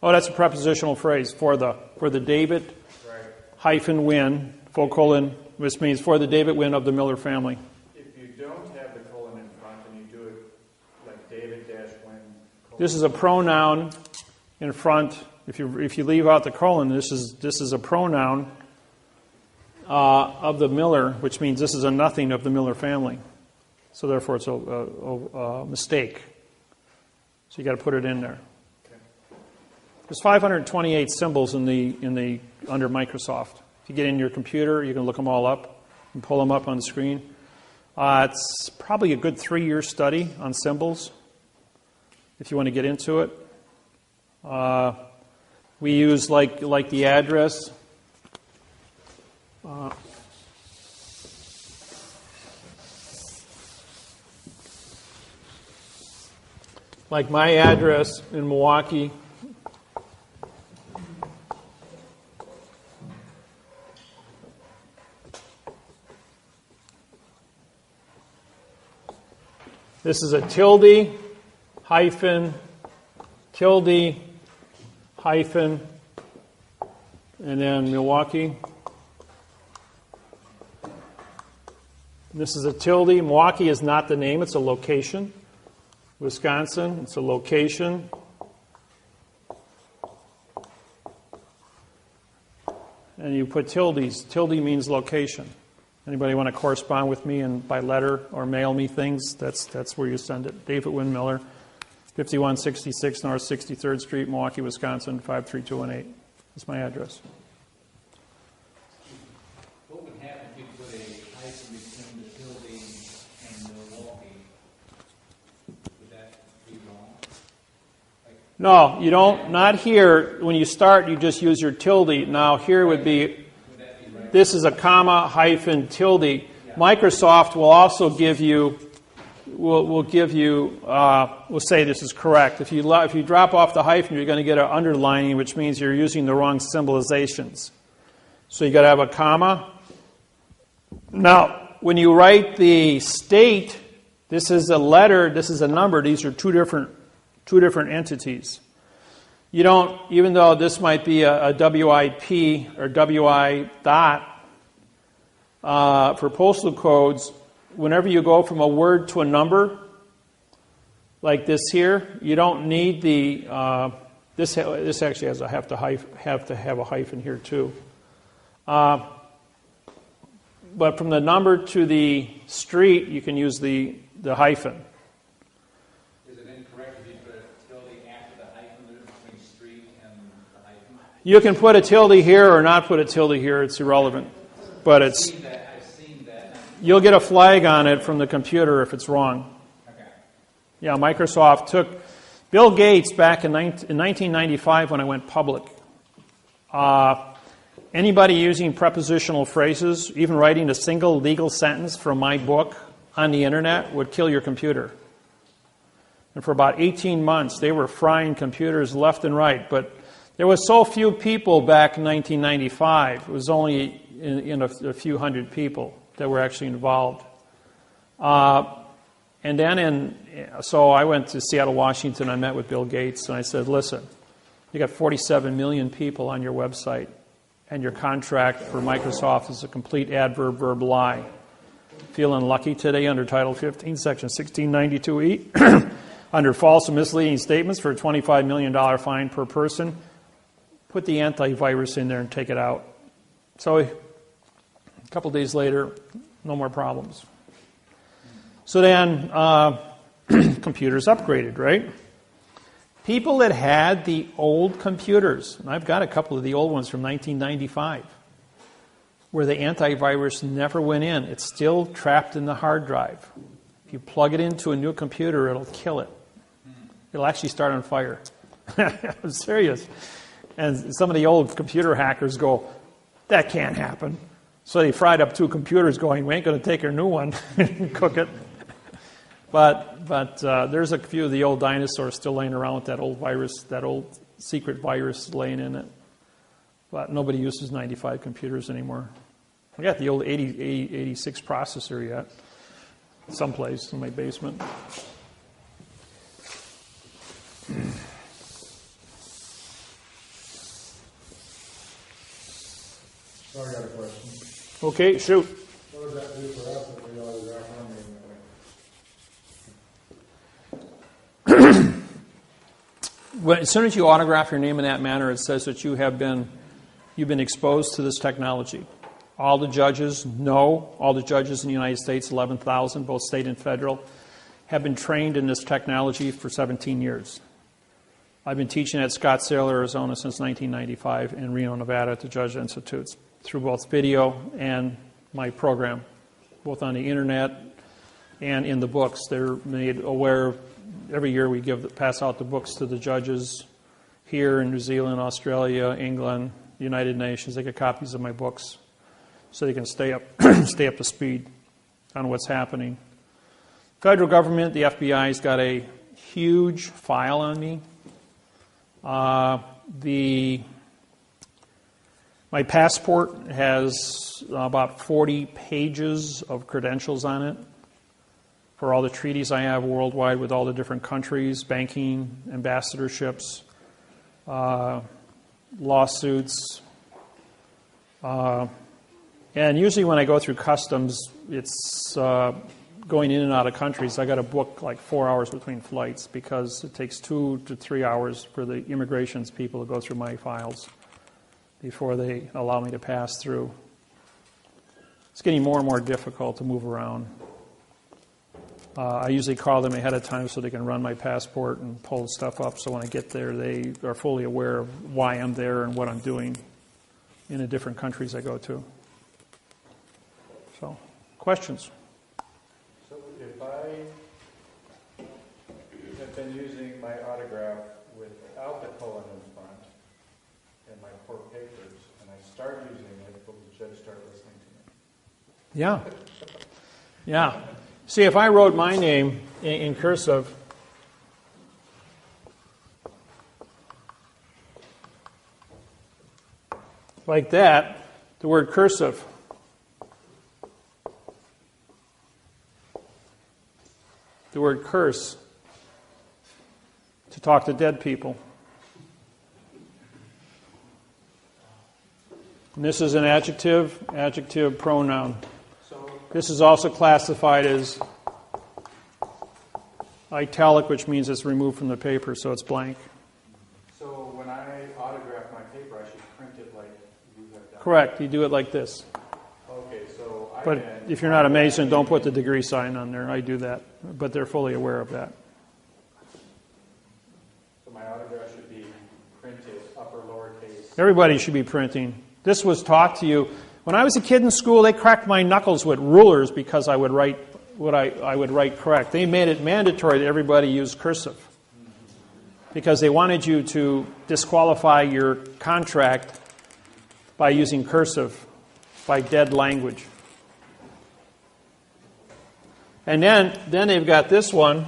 Oh, that's a prepositional phrase for the David right? hyphen Wynn, full colon, which means for the David Wynn of the Miller family. If you don't have the colon in front and you do it like David dash Wynn, This is a pronoun in front. If you leave out the colon, this is a pronoun of the Miller, which means this is a nothing of the Miller family. So therefore, it's a mistake. So you got to put it in there. There's 528 symbols in the under Microsoft. If you get in your computer, you can look them all up and pull them up on the screen. It's probably a good 3-year study on symbols if you want to get into it. We use like the address. Like my address in Milwaukee. This is a tilde, hyphen, tilde, hyphen, and then Milwaukee. This is a tilde. Milwaukee is not the name, it's a location. Wisconsin, it's a location. And you put tildes. Tilde means location. Anybody want to correspond with me and by letter or mail me things? That's where you send it. David Wynn Miller, 5166 North 63rd Street, Milwaukee, Wisconsin, 53218. That's my address. What would happen if you put a hyphen between the building and Milwaukee? Would that be wrong? No, you don't. Not here. When you start, you just use your tilde. Now here would be, Would that be right? this is a comma hyphen tilde. Microsoft will also give you, will say this is correct. If you drop off the hyphen, you're going to get an underlining, which means you're using the wrong symbolizations. So you got to have a comma. Now, when you write the state, this is a letter, this is a number. These are two different entities. You don't, even though this might be a WIP or WI dot for postal codes, whenever you go from a word to a number, like this here, you don't need the, this actually has have to have a hyphen here too. But from the number to the street, you can use the hyphen. Is it incorrect if you put a tilde after the hyphen there between street and the hyphen? You can put a tilde here or not put a tilde here. It's irrelevant. But I've seen that. You'll get a flag on it from the computer if it's wrong. Okay. Yeah, Microsoft took Bill Gates back in 1995 when I went public. Anybody using prepositional phrases, even writing a single legal sentence from my book on the internet, would kill your computer. And for about 18 months, they were frying computers left and right. But there was so few people back in 1995. It was only in a few hundred people that were actually involved. And then so I went to Seattle, Washington. I met with Bill Gates, and I said, listen, you got 47 million people on your website, and your contract for Microsoft is a complete adverb-verb lie. Feeling lucky today under Title 15, Section 1692E, under false and misleading statements for a $25 million fine per person. Put the antivirus in there and take it out. So a couple days later, no more problems. So then computers upgraded, right? People that had the old computers, and I've got a couple of the old ones from 1995, where the antivirus never went in. It's still trapped in the hard drive. If you plug it into a new computer, it'll kill it. It'll actually start on fire. I'm serious. And some of the old computer hackers go, that can't happen. So they fried up 2 computers going, we ain't going to take your new one and cook it. But there's a few of the old dinosaurs still laying around with that old virus, that old secret virus laying in it. But nobody uses 95 computers anymore. I got the old 86 processor yet, someplace in my basement. So I got a question. Okay, shoot. What does that do for us if we autograph our name that way? Well, as soon as you autograph your name in that manner, it says that you've been exposed to this technology. All the judges in the United States, 11,000, both state and federal, have been trained in this technology for 17 years. I've been teaching at Scottsdale, Arizona since 1995 and Reno, Nevada at the Judge Institutes through both video and my program, both on the internet and in the books. They're made aware. Every year we pass out the books to the judges here in New Zealand, Australia, England, the United Nations. They get copies of my books so they can stay up to speed on what's happening. Federal government, the FBI's got a huge file on me. My passport has about 40 pages of credentials on it for all the treaties I have worldwide with all the different countries, banking, ambassadorships, lawsuits. And usually when I go through customs, it's going in and out of countries. I got to book like 4 hours between flights because it takes 2 to 3 hours for the immigrations people to go through my files before they allow me to pass through. It's getting more and more difficult to move around. I usually call them ahead of time so they can run my passport and pull stuff up, so when I get there they are fully aware of why I'm there and what I'm doing in the different countries I go to. So, questions? So if I have been using my autograph without the colon in front in my court papers, and I start using it, will the judge start listening to me? Yeah. Yeah. See, if I wrote my name in cursive, like that, the word cursive, the word curse, to talk to dead people. And this is an adjective pronoun. This is also classified as italic, which means it's removed from the paper, so it's blank. So when I autograph my paper, I should print it like you have done? Correct. You do it like this. Okay, so I But can... if you're not a Mason, don't put the degree sign on there. I do that. But they're fully aware of that. So my autograph should be printed upper lowercase. Everybody should be printing. This was taught to you. When I was a kid in school, they cracked my knuckles with rulers because I would write what I would write correct. They made it mandatory that everybody use cursive because they wanted you to disqualify your contract by using cursive, by dead language. And then they've got this one.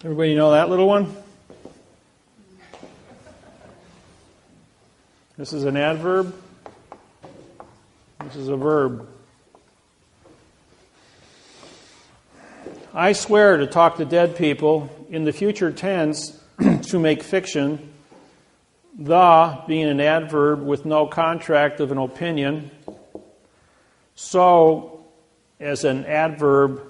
Everybody know that little one? This is an adverb. This is a verb. I swear to talk to dead people in the future tense to make fiction, the being an adverb with no contract of an opinion, so as an adverb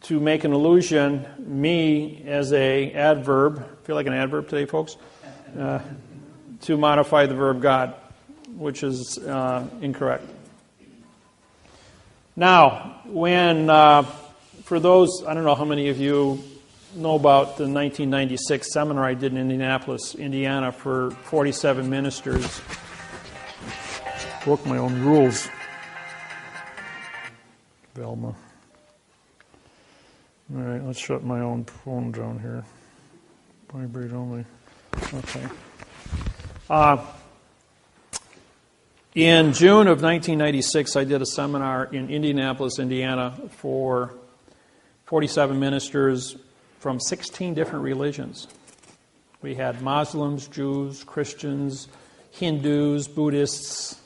to make an illusion, me as a adverb, feel like an adverb today, folks, to modify the verb God. which is incorrect. Now, when, for those, I don't know how many of you know about the 1996 seminar I did in Indianapolis, Indiana for 47 ministers. Broke my own rules. Velma. All right, let's shut my own phone down here. Vibrate only. Okay. In June of 1996, I did a seminar in Indianapolis, Indiana for 47 ministers from 16 different religions. We had Muslims, Jews, Christians, Hindus, Buddhists.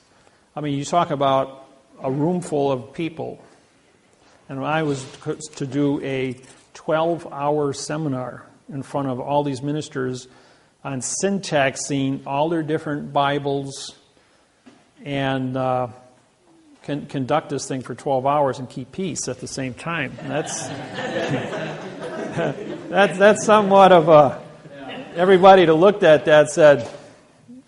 I mean, you talk about a room full of people. And I was to do a 12-hour seminar in front of all these ministers on syntaxing all their different Bibles and conduct this thing for 12 hours and keep peace at the same time. And that's somewhat of a... Everybody that looked at that said,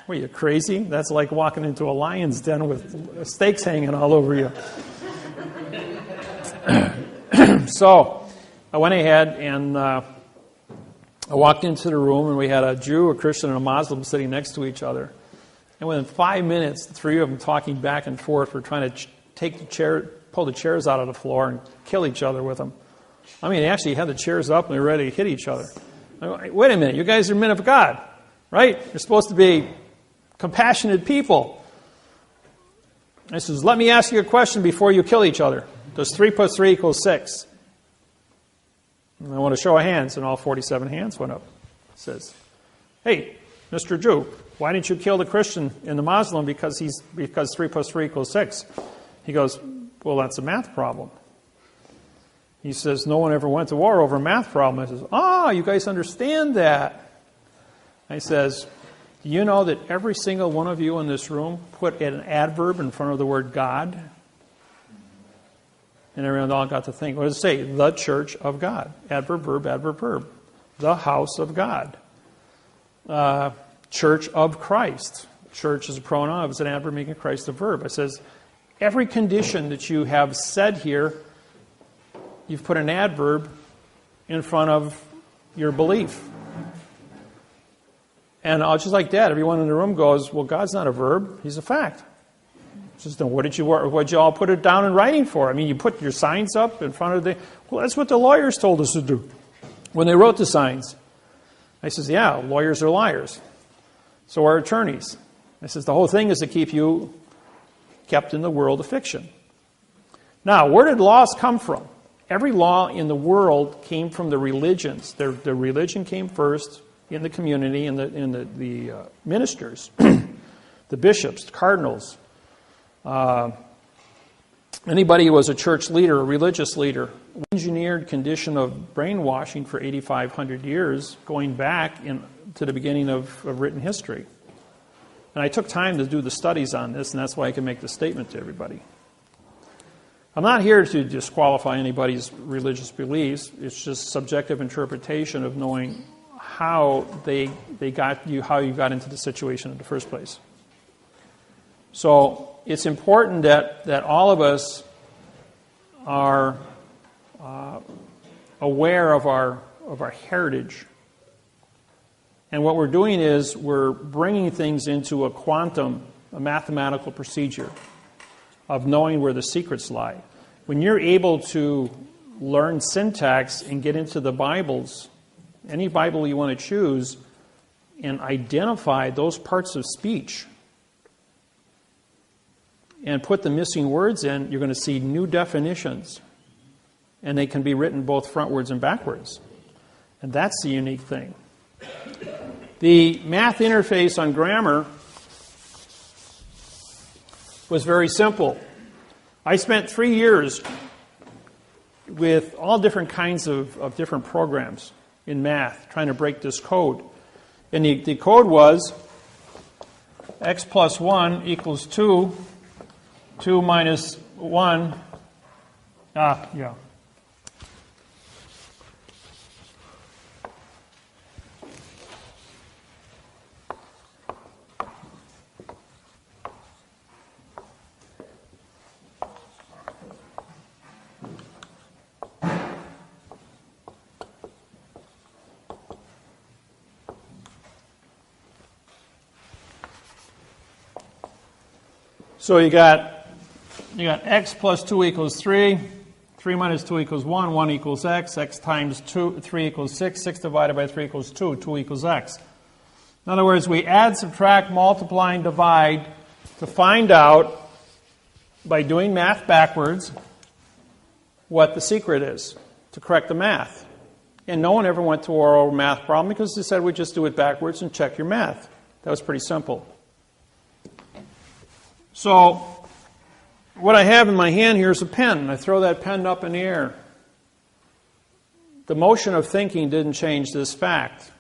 "Were you crazy? That's like walking into a lion's den with steaks hanging all over you." So I went ahead and I walked into the room, and we had a Jew, a Christian, and a Muslim sitting next to each other. And within 5 minutes, the three of them talking back and forth were trying to pull the chairs out of the floor and kill each other with them. I mean, they actually had the chairs up and they were ready to hit each other. I went, "Wait a minute, you guys are men of God, right? You're supposed to be compassionate people." I says, "Let me ask you a question before you kill each other. Does 3 plus 3 equal 6? And I want to show of hands, and all 47 hands went up. It says, "Hey, Mr. Jew, why didn't you kill the Christian and the Muslim because 3 plus 3 equals 6? He goes, "Well, that's a math problem." He says, "No one ever went to war over a math problem." I says, "You guys understand that." I says, "Do you know that every single one of you in this room put an adverb in front of the word God?" And everyone all got to think, what does it say? The church of God. Adverb, verb, adverb, verb. The house of God. Church of Christ. Church is a pronoun. It's an adverb making Christ a verb. It says, every condition that you have said here, you've put an adverb in front of your belief. And just like that, everyone in the room goes, "Well, God's not a verb. He's a fact." Just, what'd you all put it down in writing for? I mean, you put your signs up in front of well, that's what the lawyers told us to do when they wrote the signs. I says, "Yeah, lawyers are liars. So are attorneys." I says, "The whole thing is to keep you kept in the world of fiction." Now, where did laws come from? Every law in the world came from the religions. The religion came first in the community, in the ministers, the bishops, the cardinals. Anybody who was a church leader, a religious leader, engineered condition of brainwashing for 8,500 years, going back to the beginning of written history. And I took time to do the studies on this, and that's why I can make the statement to everybody. I'm not here to disqualify anybody's religious beliefs. It's just subjective interpretation of knowing how how you got into the situation in the first place. So it's important that all of us are aware of our heritage. And what we're doing is we're bringing things into a mathematical procedure of knowing where the secrets lie. When you're able to learn syntax and get into the Bibles, any Bible you want to choose, and identify those parts of speech and put the missing words in, you're going to see new definitions. And they can be written both frontwards and backwards. And that's the unique thing. The math interface on grammar was very simple. I spent 3 years with all different kinds of different programs in math trying to break this code. And the code was x plus 1 equals 2, 2 minus 1. Yeah. So you got x plus 2 equals 3. 3 minus 2 equals 1. 1 equals x. X times 3 equals 6. 6 divided by 3 equals 2. 2 equals x. In other words, we add, subtract, multiply, and divide to find out, by doing math backwards, what the secret is to correct the math. And no one ever went to oral math problem because they said we just do it backwards and check your math. That was pretty simple. So what I have in my hand here is a pen. I throw that pen up in the air. The motion of thinking didn't change this fact.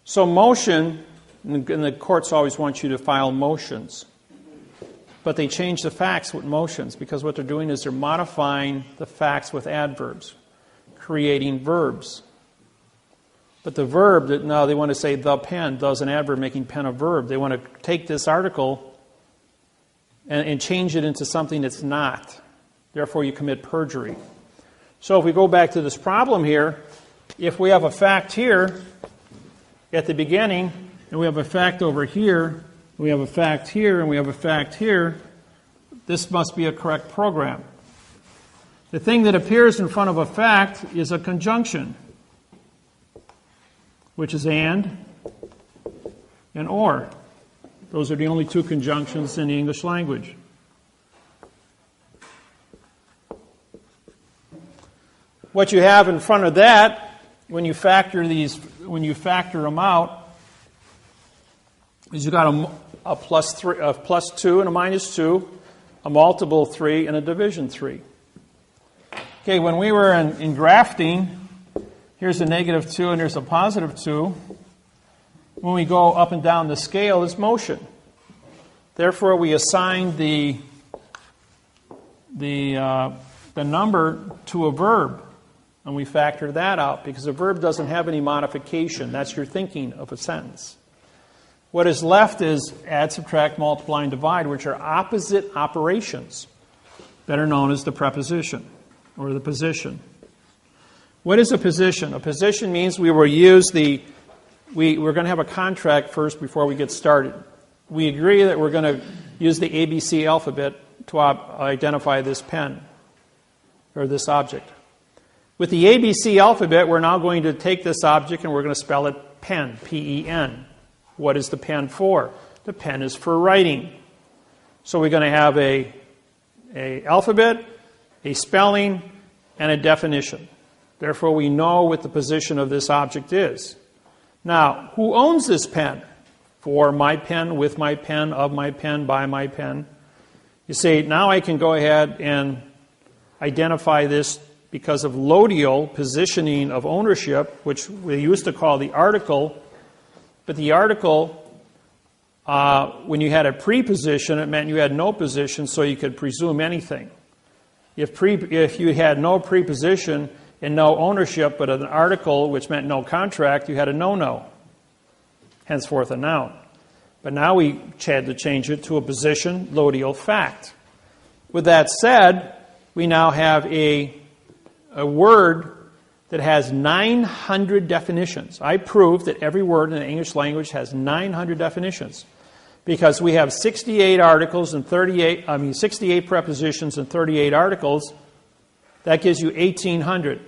So motion, and the courts always want you to file motions. But they change the facts with motions because what they're doing is they're modifying the facts with adverbs, creating verbs. But the verb, now they want to say the pen, does an adverb making pen a verb. They want to take this article and change it into something that's not. Therefore, you commit perjury. So if we go back to this problem here, if we have a fact here at the beginning, and we have a fact over here, we have a fact here, and we have a fact here, this must be a correct program. The thing that appears in front of a fact is a conjunction, which is and or. Those are the only two conjunctions in the English language. What you have in front of that, when you factor them out, is you've got a plus 2 and a minus 2, a multiple 3, and a division 3. Okay, when we were in grafting, here's a negative 2 and here's a positive 2. When we go up and down the scale, it's motion. Therefore, we assign the number to a verb, and we factor that out because a verb doesn't have any modification. That's your thinking of a sentence. What is left is add, subtract, multiply, and divide, which are opposite operations, better known as the preposition or the position. What is a position? A position means we're going to have a contract first before we get started. We agree that we're going to use the ABC alphabet to identify this pen or this object. With the ABC alphabet, we're now going to take this object and we're going to spell it pen, P-E-N. What is the pen for? The pen is for writing. So we're going to have a alphabet, a spelling, and a definition. Therefore, we know what the position of this object is. Now, who owns this pen? For my pen, with my pen, of my pen, by my pen. You say, now I can go ahead and identify this because of lodial positioning of ownership, which we used to call the article. But the article, when you had a preposition, it meant you had no position, so you could presume anything. If you had no preposition and no ownership, but an article, which meant no contract, you had a no-no. Henceforth a noun. But now we had to change it to a position, lodial fact. With that said, we now have a word that has 900 definitions. I proved that every word in the English language has 900 definitions because we have 68 articles and 68 prepositions and 38 articles. That gives you 1,800.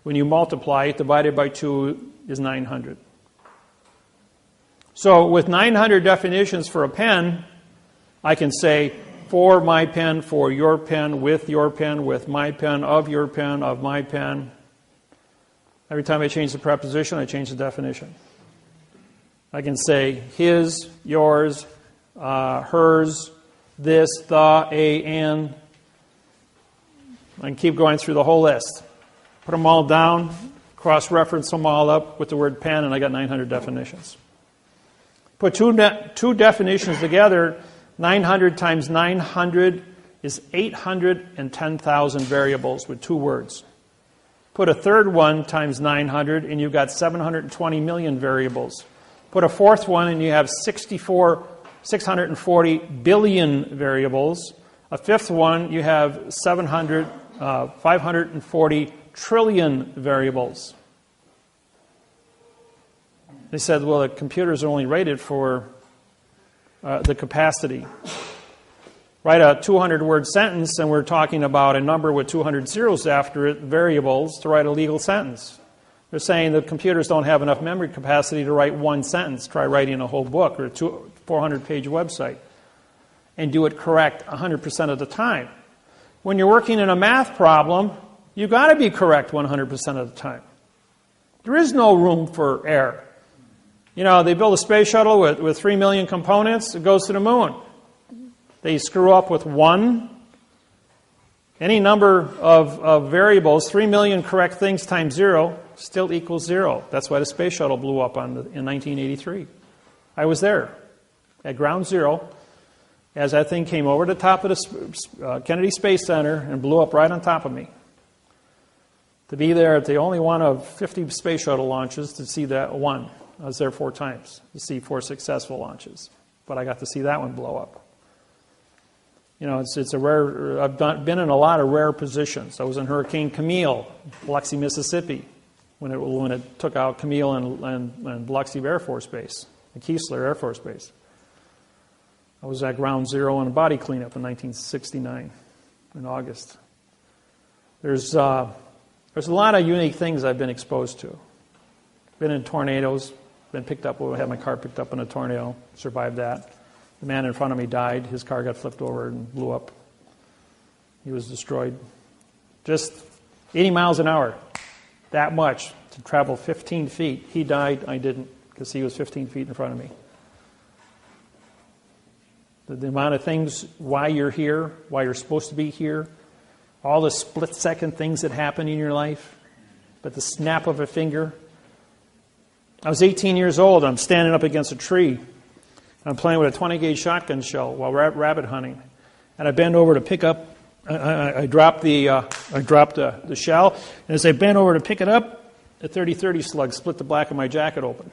When you multiply it, divided by 2 is 900. So with 900 definitions for a pen, I can say for my pen, for your pen, with my pen, of your pen, of my pen. Every time I change the preposition, I change the definition. I can say his, yours, hers, this, the, a, and. I can keep going through the whole list. Put them all down, cross-reference them all up with the word pen, and I got 900 definitions. Put two definitions together, 900 times 900 is 810,000 variables with 2 words. Put a third one times 900 and you've got 720 million variables. Put a fourth one and you have 640 billion variables. A fifth one, you have 540 trillion variables. They said, well, the computers are only rated for the capacity. Write a 200-word sentence, and we're talking about a number with 200 zeros after it, variables, to write a legal sentence. They're saying that computers don't have enough memory capacity to write one sentence. Try writing a whole book or a 400-page website and do it correct 100% of the time. When you're working in a math problem, you've got to be correct 100% of the time. There is no room for error. You know, they build a space shuttle with 3 million components. It goes to the moon. They screw up with one. Any number of variables, 3 million correct things times 0, still equals 0. That's why the space shuttle blew up in 1983. I was there at ground zero as that thing came over the top of the Kennedy Space Center and blew up right on top of me. To be there at the only one of 50 space shuttle launches to see that one. I was there 4 times to see 4 successful launches. But I got to see that one blow up. You know, it's a rare, I've been in a lot of rare positions. I was in Hurricane Camille, Biloxi, Mississippi, when it took out Camille and Biloxi Air Force Base, and Keesler Air Force Base. I was at ground zero on a body cleanup in 1969, in August. There's a lot of unique things I've been exposed to. Been in tornadoes, been picked up, had my car picked up in a tornado, survived that. The man in front of me died. His car got flipped over and blew up. He was destroyed. Just 80 miles an hour, that much, to travel 15 feet. He died, I didn't, because he was 15 feet in front of me. The amount of things, why you're here, why you're supposed to be here, all the split-second things that happen in your life, but the snap of a finger. I was 18 years old. I'm standing up against a tree. I'm playing with a 20-gauge shotgun shell while rabbit hunting. And I bend over to pick up, I dropped the shell, and as I bent over to pick it up, a 30-30 slug split the back of my jacket open.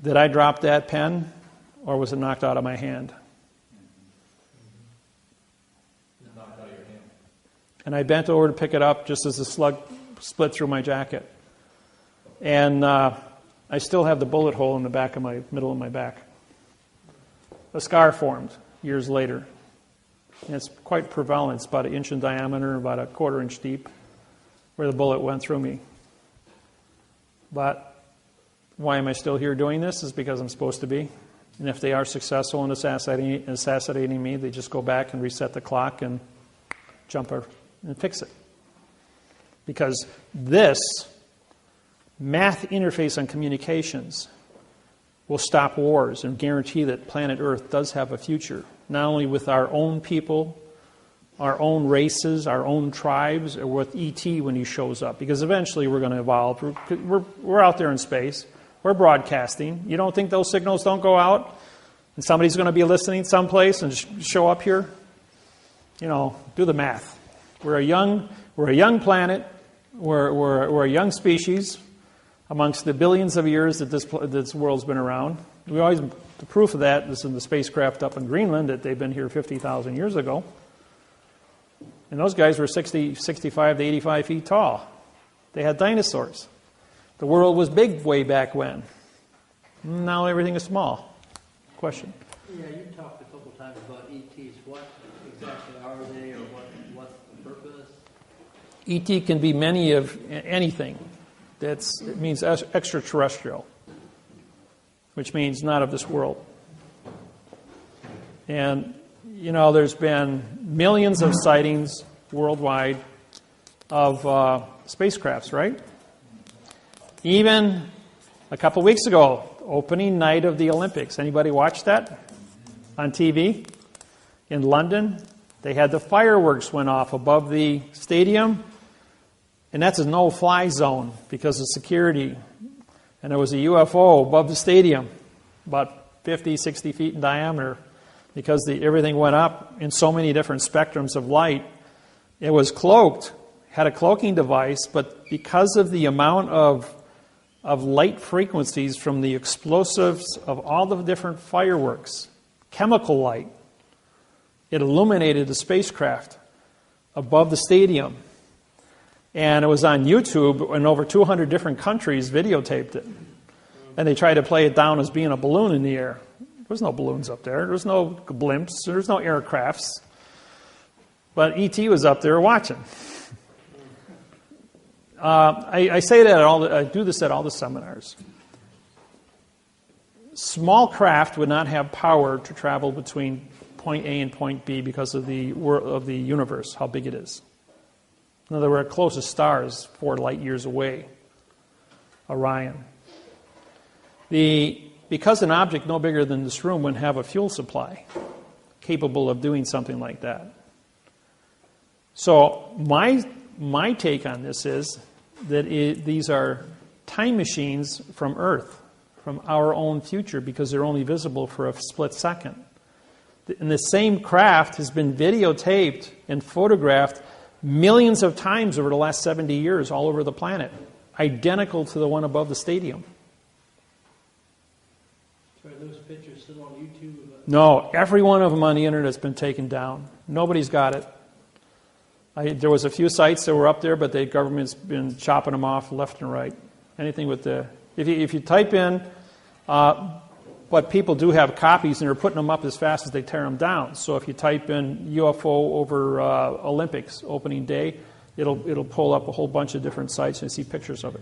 Did I drop that pen, or was it knocked out of my hand? Knocked out of your hand. And I bent over to pick it up just as the slug split through my jacket. And I still have the bullet hole in the back of middle of my back. A scar formed years later. And it's quite prevalent. It's about 1 inch in diameter, about a 1/4 inch deep, where the bullet went through me. But why am I still here doing this? Is because I'm supposed to be. And if they are successful in assassinating me, they just go back and reset the clock and jump and fix it. Because this math interface on communications will stop wars and guarantee that planet Earth does have a future, not only with our own people, our own races, our own tribes, or with E.T. when he shows up. Because eventually we're going to evolve. We're out there in space. We're broadcasting. You don't think those signals don't go out? And somebody's going to be listening someplace and show up here? You know, do the math. We're a young planet. We're a young species amongst the billions of years that this world's been around. The proof of that is in the spacecraft up in Greenland, that they've been here 50,000 years ago. And those guys were 65 to 85 feet tall. They had dinosaurs. The world was big way back when. Now everything is small. Question? Yeah, you talked a couple times about ETs. What exactly are they, or what's the purpose? ET can be many of anything. It means extraterrestrial, which means not of this world. And, you know, there's been millions of sightings worldwide of spacecrafts, right? Even a couple weeks ago, opening night of the Olympics. Anybody watch that on TV? In London, they had the fireworks went off above the stadium. And that's a no-fly zone because of security. And there was a UFO above the stadium, about 50, 60 feet in diameter, because everything went up in so many different spectrums of light. It was cloaked, had a cloaking device, but because of the amount of light frequencies from the explosives of all the different fireworks, chemical light, it illuminated the spacecraft above the stadium. And it was on YouTube, and over 200 different countries videotaped it. And they tried to play it down as being a balloon in the air. There was no balloons up there. There was no blimps. There was no aircrafts. But E.T. was up there watching. I say that I do this at all the seminars. Small craft would not have power to travel between point A and point B because of the universe, how big it is. In other words, our closest star is 4 light years away, Orion. Because an object no bigger than this room wouldn't have a fuel supply capable of doing something like that. So my take on this is that these are time machines from Earth, from our own future, because they're only visible for a split second. And the same craft has been videotaped and photographed millions of times over the last 70 years all over the planet, identical to the one above the stadium. So are those pictures still on YouTube? No, every one of them on the internet has been taken down. Nobody's got it. There was a few sites that were up there, but the government's been chopping them off left and right. Anything with the... If you type in... but people do have copies, and they're putting them up as fast as they tear them down. So if you type in UFO over Olympics opening day, it'll pull up a whole bunch of different sites and see pictures of it.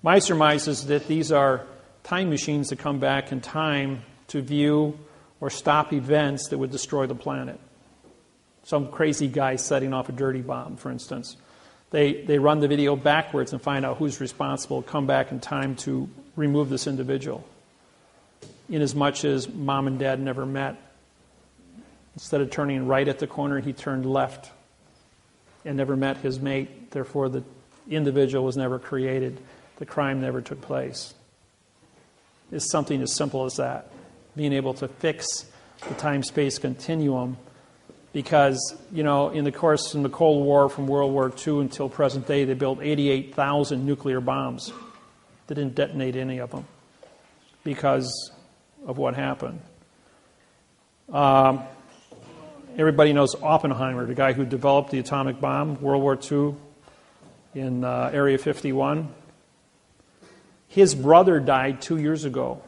My surmise is that these are time machines that come back in time to view or stop events that would destroy the planet. Some crazy guy setting off a dirty bomb, for instance. They run the video backwards and find out who's responsible, come back in time to remove this individual. Inasmuch as mom and dad never met. Instead of turning right at the corner, he turned left and never met his mate. Therefore, the individual was never created. The crime never took place. It's something as simple as that. Being able to fix the time-space continuum, because, in the Cold War, from World War II until present day, they built 88,000 nuclear bombs. They didn't detonate any of them because of what happened. Everybody knows Oppenheimer, the guy who developed the atomic bomb, World War II, in Area 51. His brother died 2 years ago.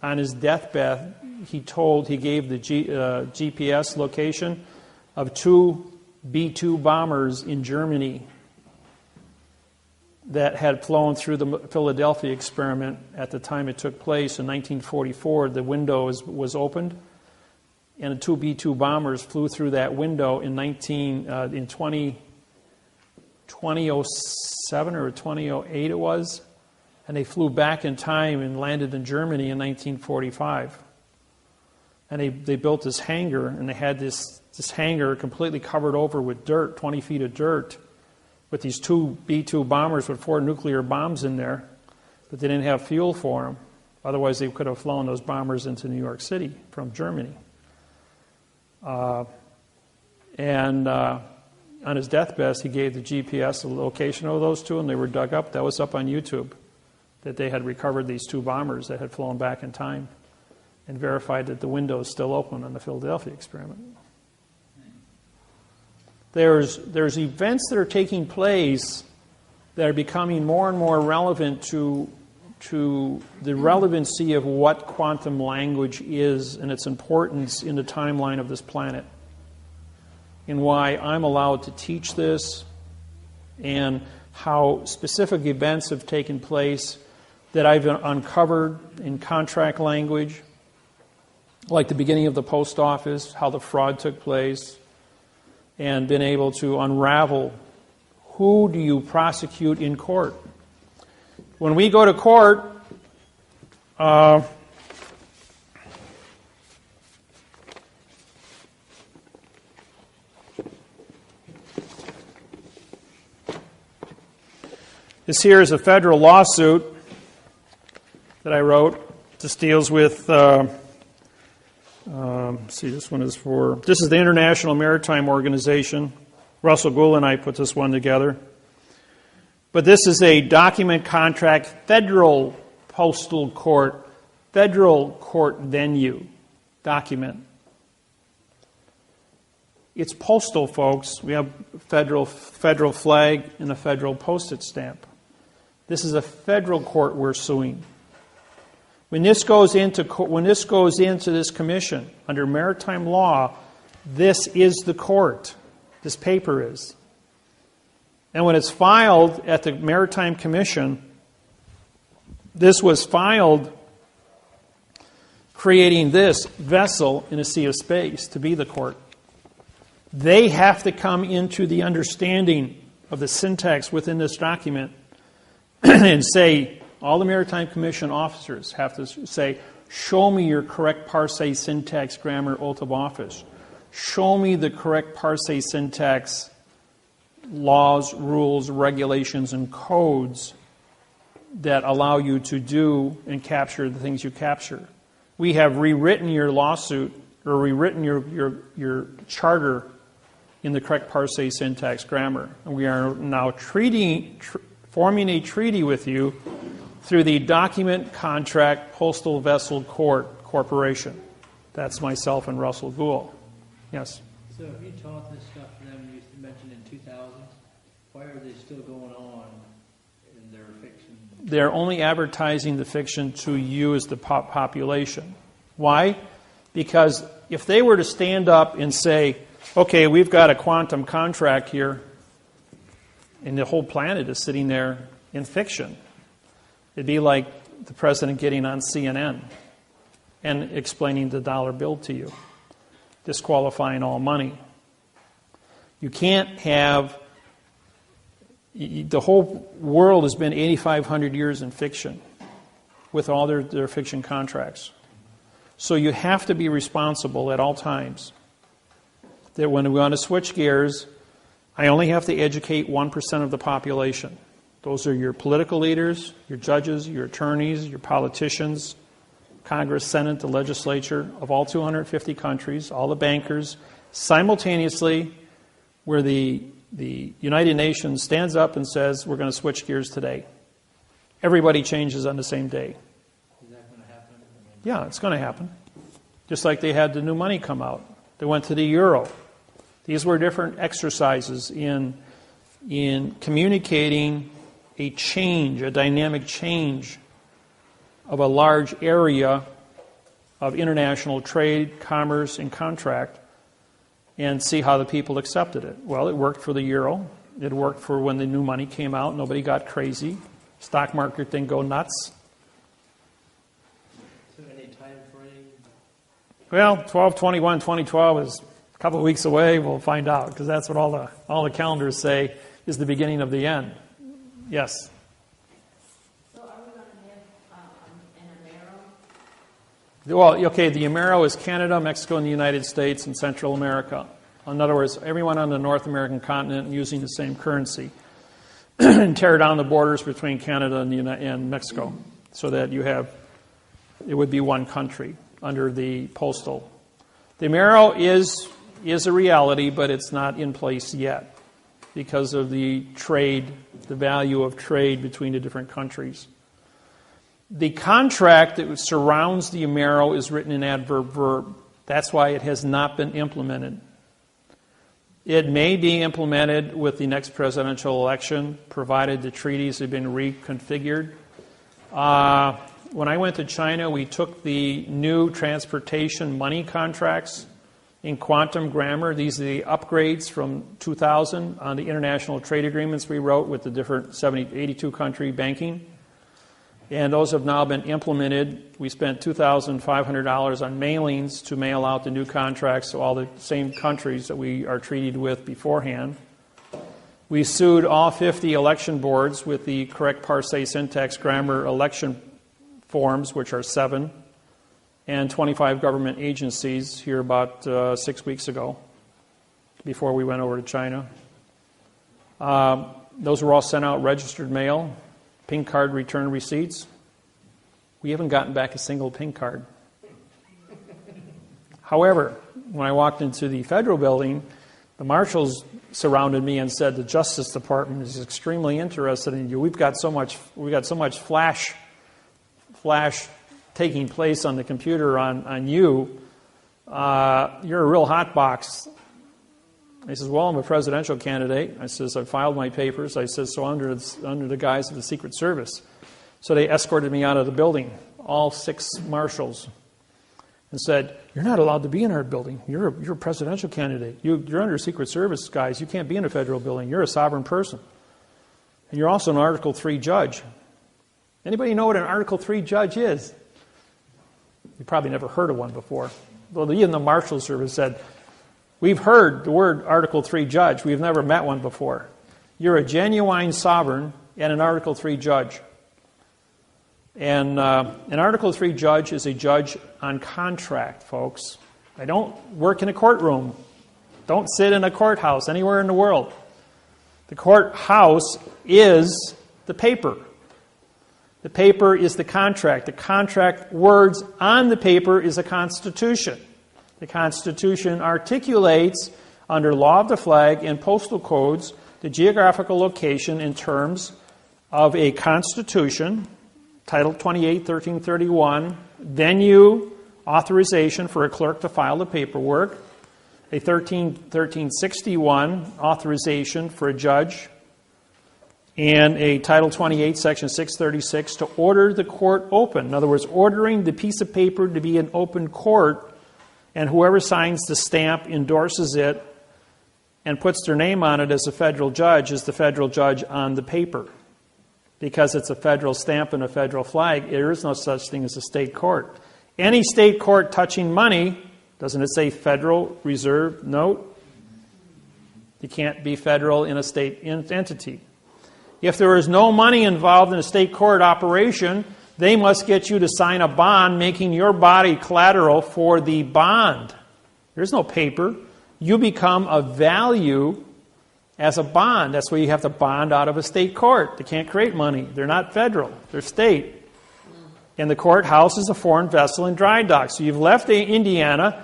On his deathbed, he gave the GPS location of 2 B-2 bombers in Germany that had flown through the Philadelphia experiment at the time it took place in 1944. The window was opened, and the 2 B-2 bombers flew through that window in 2007 or 2008 it was, and they flew back in time and landed in Germany in 1945. And they built this hangar, and they had this hangar completely covered over with dirt, 20 feet of dirt, with these 2 B-2 bombers with 4 nuclear bombs in there, but they didn't have fuel for them. Otherwise, they could have flown those bombers into New York City from Germany. On his deathbed, he gave the GPS the location of those 2, and they were dug up. That was up on YouTube, that they had recovered these 2 bombers that had flown back in time and verified that the window is still open on the Philadelphia experiment. There's events that are taking place that are becoming more and more relevant to the relevancy of what quantum language is and its importance in the timeline of this planet, and why I'm allowed to teach this, and how specific events have taken place that I've uncovered in contract language, like the beginning of the post office, how the fraud took place, and been able to unravel who do you prosecute in court. When we go to court, this here is a federal lawsuit that I wrote. This deals with... this is the International Maritime Organization. Russell Gould and I put this one together. But this is a document contract, federal postal court, federal court venue document. It's postal, folks. We have federal flag and a federal postage stamp. This is a federal court we're suing. When this goes into this commission under maritime law, this is the court. This paper is. And when it's filed at the Maritime Commission, this was filed creating this vessel in a sea of space to be the court. They have to come into the understanding of the syntax within this document and say, all the Maritime Commission officers have to say, show me your correct parse, syntax, grammar, oath of office. Show me the correct parse, syntax, laws, rules, regulations, and codes that allow you to do and capture the things you capture. We have rewritten your lawsuit or rewritten your charter in the correct parse, syntax, grammar. And we are now forming a treaty with you through the Document Contract Postal Vessel Corporation. That's myself and Russell Gould. Yes? So if you taught this stuff to them, you mentioned in 2000, why are they still going on in their fiction? They're only advertising the fiction to you as the population. Why? Because if they were to stand up and say, okay, we've got a quantum contract here, and the whole planet is sitting there in fiction, it'd be like the president getting on CNN and explaining the dollar bill to you, disqualifying all money. You can't have... The whole world has been 8,500 years in fiction with all their fiction contracts. So you have to be responsible at all times. That when we want to switch gears, I only have to educate 1% of the population. Those are your political leaders, your judges, your attorneys, your politicians, Congress, Senate, the legislature of all 250 countries, all the bankers, simultaneously, where the United Nations stands up and says, we're going to switch gears today. Everybody changes on the same day. Is that going to happen? Yeah, it's going to happen. Just like they had the new money come out. They went to the euro. These were different exercises in communicating a change, a dynamic change of a large area of international trade, commerce, and contract, and see how the people accepted it. Well, it worked for the euro. It worked for when the new money came out. Nobody got crazy. Stock market didn't go nuts. So any time frame? Well, 12/21/2012 is a couple of weeks away. We'll find out, because that's what all the calendars say is the beginning of the end. Yes? So are we going to have an Amero? Well, okay, the Amero is Canada, Mexico, and the United States, and Central America. In other words, everyone on the North American continent using the same currency. And tear down the borders between Canada and Mexico so that it would be one country under the postal. The Amero is a reality, but it's not in place yet because of the trade, the value of trade between the different countries. The contract that surrounds the Amero is written in adverb verb. That's why it has not been implemented. It may be implemented with the next presidential election, provided the treaties have been reconfigured. When I went to China, we took the new transportation money contracts in quantum grammar. These are the upgrades from 2000 on the international trade agreements we wrote with the different 82 country banking. And those have now been implemented. We spent $2,500 on mailings to mail out the new contracts to all the same countries that we are treated with beforehand. We sued all 50 election boards with the correct parse, syntax, grammar election forms, which are 7, and 25 government agencies here about 6 weeks ago, before we went over to China. Those were all sent out registered mail. Pink card return receipts. We haven't gotten back a single pink card. However, when I walked into the federal building, the marshals surrounded me and said the Justice Department is extremely interested in you. We've got so much flash taking place on the computer on you. You're a real hot box. He says, well, I'm a presidential candidate. I says, I filed my papers. I says, so under the guise of the Secret Service. So they escorted me out of the building. all 6 marshals, and said, "You're not allowed to be in our building. You're a presidential candidate. You're under Secret Service, guys. You can't be in a federal building. You're a sovereign person. And you're also an Article 3 judge." Anybody know what an Article 3 judge is? You probably never heard of one before. Well, even the Marshal Service said, "We've heard the word Article 3 judge. We've never met one before." You're a genuine sovereign and an Article 3 judge. And an Article 3 judge is a judge on contract, folks. I don't work in a courtroom. Don't sit in a courthouse anywhere in the world. The courthouse is the paper. The paper is the contract. The contract words on the paper is a constitution. The Constitution articulates, under law of the flag and postal codes, the geographical location in terms of a constitution, Title 28, 1331, venue, authorization for a clerk to file the paperwork, a 1361 authorization for a judge, and a Title 28, Section 636 to order the court open. In other words, ordering the piece of paper to be an open court, and whoever signs the stamp endorses it and puts their name on it as a federal judge is the federal judge on the paper. Because it's a federal stamp and a federal flag, there is no such thing as a state court. Any state court touching money, doesn't it say Federal Reserve Note? You can't be federal in a state entity. If there is no money involved in a state court operation, they must get you to sign a bond making your body collateral for the bond. There's no paper. You become of value as a bond. That's why you have to bond out of a state court. They can't create money. They're not federal. They're state. And the courthouse is a foreign vessel in dry dock. So you've left Indiana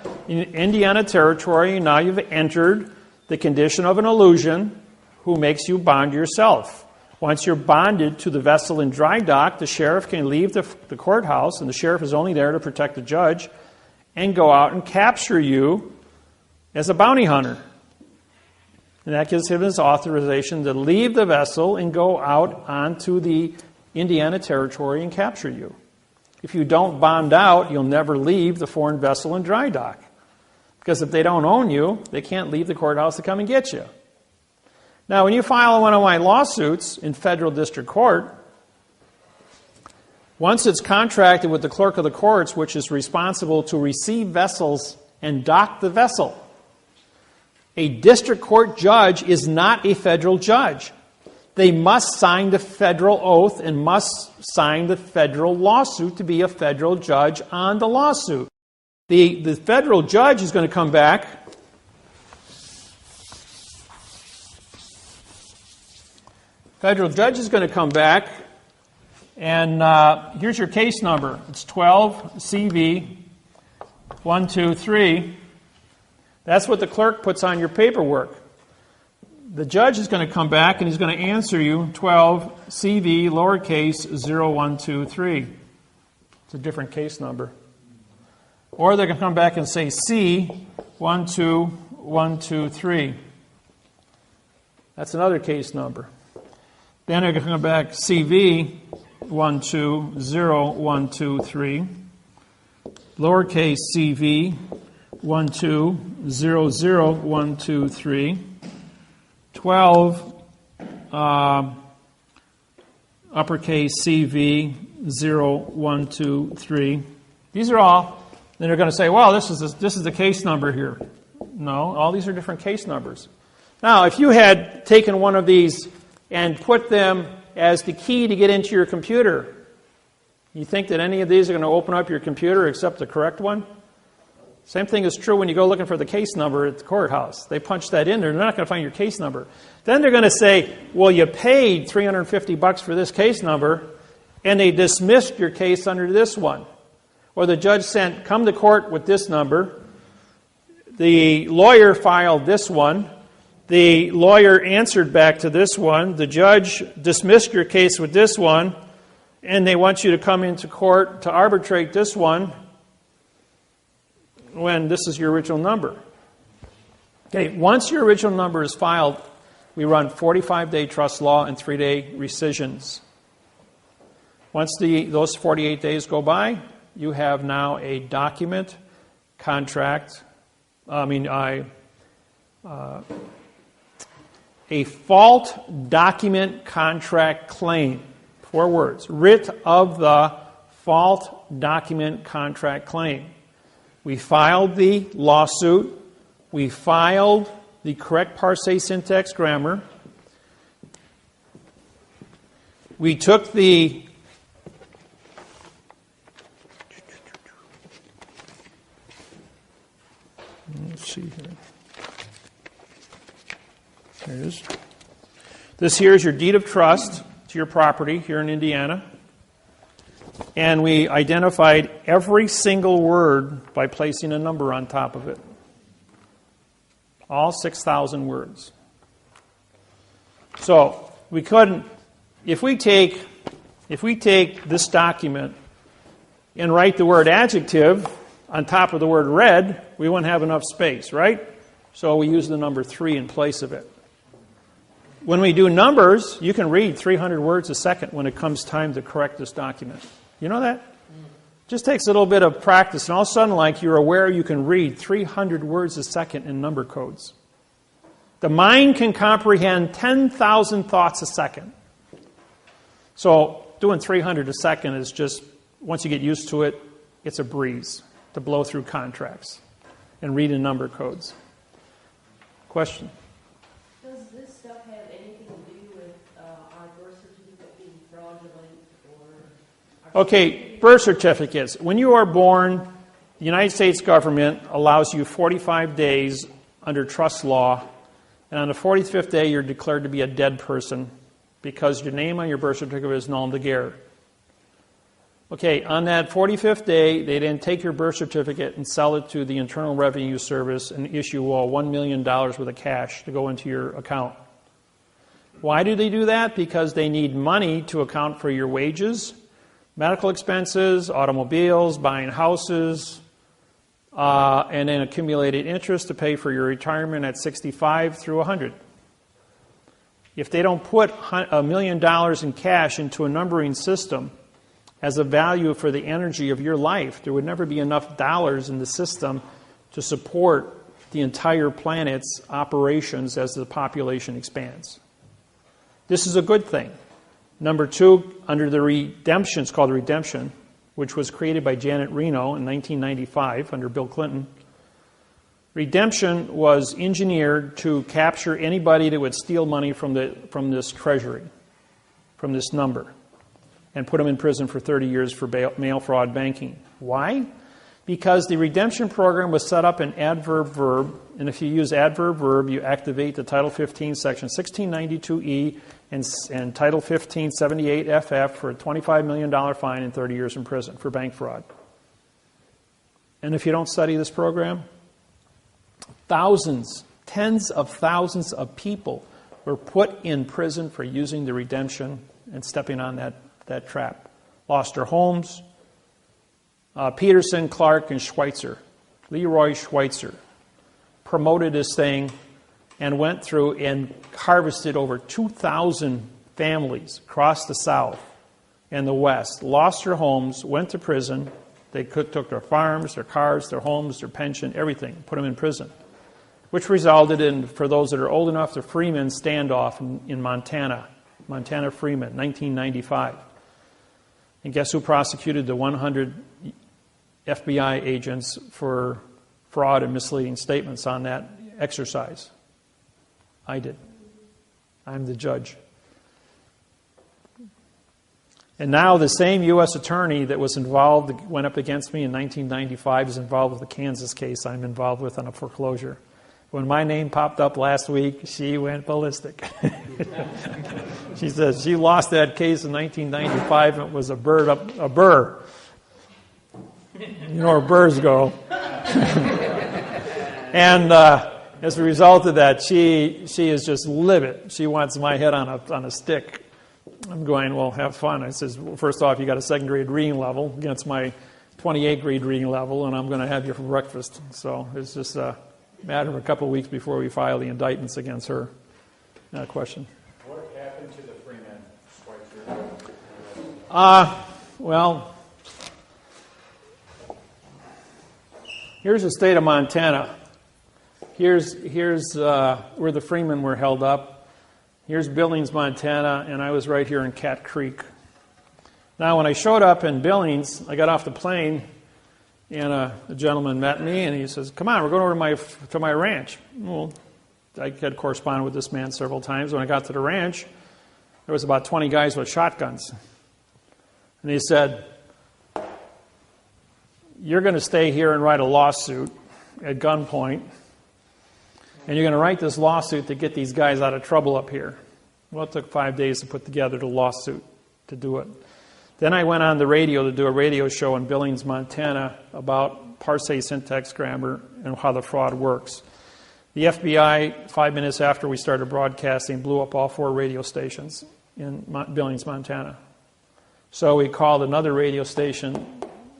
territory, and now you've entered the condition of an illusion who makes you bond yourself. Once you're bonded to the vessel in dry dock, the sheriff can leave the courthouse, and the sheriff is only there to protect the judge, and go out and capture you as a bounty hunter. And that gives him his authorization to leave the vessel and go out onto the Indiana territory and capture you. If you don't bond out, you'll never leave the foreign vessel in dry dock. Because if they don't own you, they can't leave the courthouse to come and get you. Now, when you file one of my lawsuits in federal district court, once it's contracted with the clerk of the courts, which is responsible to receive vessels and dock the vessel, a district court judge is not a federal judge. They must sign the federal oath and must sign the federal lawsuit to be a federal judge on the lawsuit. The federal judge is going to come back. Federal judge is going to come back, and here's your case number. It's 12 CV 123. That's what the clerk puts on your paperwork. The judge is going to come back and he's going to answer you 12 CV lowercase 0123. It's a different case number. Or they're going to come back and say C 12123. That's another case number. Then they're going to come back CV 120123. Lowercase CV 1200123. 12 uppercase CV 0123. These are all. Then they're going to say, well, this is the case number here. No, all these are different case numbers. Now, if you had taken one of these and put them as the key to get into your computer, you think that any of these are going to open up your computer except the correct one? Same thing is true when you go looking for the case number at the courthouse. They punch that in there. They're not going to find your case number. Then they're going to say, well, you paid $350 for this case number, and they dismissed your case under this one. Or the judge sent, come to court with this number. The lawyer filed this one. The lawyer answered back to this one. The judge dismissed your case with this one, and they want you to come into court to arbitrate this one when this is your original number. Okay, once your original number is filed, we run 45-day trust law and 3-day rescissions. Once those 48 days go by, you have now a document contract, a fault document contract claim. 4 words. Writ of the fault document contract claim. We filed the lawsuit. We filed the correct parse syntax grammar. We took the let's see here. There it is. This here is your deed of trust to your property here in Indiana. And we identified every single word by placing a number on top of it. All 6,000 words. So we couldn't, if we take this document and write the word adjective on top of the word red, we wouldn't have enough space, right? So we use the number 3 in place of it. When we do numbers, you can read 300 words a second when it comes time to correct this document. You know that? Just takes a little bit of practice, and all of a sudden, like, you're aware you can read 300 words a second in number codes. The mind can comprehend 10,000 thoughts a second. So doing 300 a second is just, once you get used to it, it's a breeze to blow through contracts and read in number codes. Question? Does this stuff have anything to do with our birth certificate being fraudulent or? Okay, birth certificates. When you are born, the United States government allows you 45 days under trust law, and on the 45th day you're declared to be a dead person because your name on your birth certificate is null and guerre. Okay, on that 45th day, they didn't take your birth certificate and sell it to the Internal Revenue Service and issue $1 million worth of cash to go into your account. Why do they do that? Because they need money to account for your wages, medical expenses, automobiles, buying houses, and then accumulated interest to pay for your retirement at 65 through 100. If they don't put $1 million in cash into a numbering system as a value for the energy of your life, there would never be enough dollars in the system to support the entire planet's operations as the population expands. This is a good thing. Number 2, under the redemption, it's called redemption, which was created by Janet Reno in 1995 under Bill Clinton. Redemption was engineered to capture anybody that would steal money from this treasury, from this number, and put them in prison for 30 years for mail fraud banking. Why? Because the redemption program was set up in adverb-verb, and if you use adverb-verb, you activate the Title 15, Section 1692E, and Title 15, 78FF for a $25 million fine and 30 years in prison for bank fraud. And if you don't study this program, thousands, tens of thousands of people were put in prison for using the redemption and stepping on that trap. Lost their homes. Peterson, Clark, and Schweitzer, Leroy Schweitzer, promoted this thing and went through and harvested over 2,000 families across the South and the West, lost their homes, went to prison. They took their farms, their cars, their homes, their pension, everything, put them in prison, which resulted in, for those that are old enough, the Freeman standoff in Montana, Montana Freeman, 1995. And guess who prosecuted the 100 FBI agents for fraud and misleading statements on that exercise? I did. I'm the judge. And now the same U.S. attorney that was involved, went up against me in 1995, is involved with the Kansas case I'm involved with on a foreclosure. When my name popped up last week, she went ballistic. She says she lost that case in 1995 and it was a burr. You know where burrs go. And as a result of that, she is just livid. She wants my head on a stick. I'm going, well, have fun. I says, well, first off, you got a 2nd grade reading level against my 28th grade reading level, and I'm going to have you for breakfast. So it's just a matter of a couple of weeks before we file the indictments against her. Question? What happened to the Freeman Schweitzer? Well, here's the state of Montana. Here's where the Freemen were held up. Here's Billings, Montana, and I was right here in Cat Creek. Now, when I showed up in Billings, I got off the plane, and a gentleman met me, and he says, "Come on, we're going over to my ranch." Well, I had corresponded with this man several times. When I got to the ranch, there was about 20 guys with shotguns. And he said, "You're going to stay here and write a lawsuit at gunpoint, and you're going to write this lawsuit to get these guys out of trouble up here." Well, it took 5 days to put together the lawsuit to do it. Then I went on the radio to do a radio show in Billings, Montana about parsing syntax grammar and how the fraud works. The FBI, 5 minutes after we started broadcasting, blew up all 4 radio stations in Billings, Montana. So we called another radio station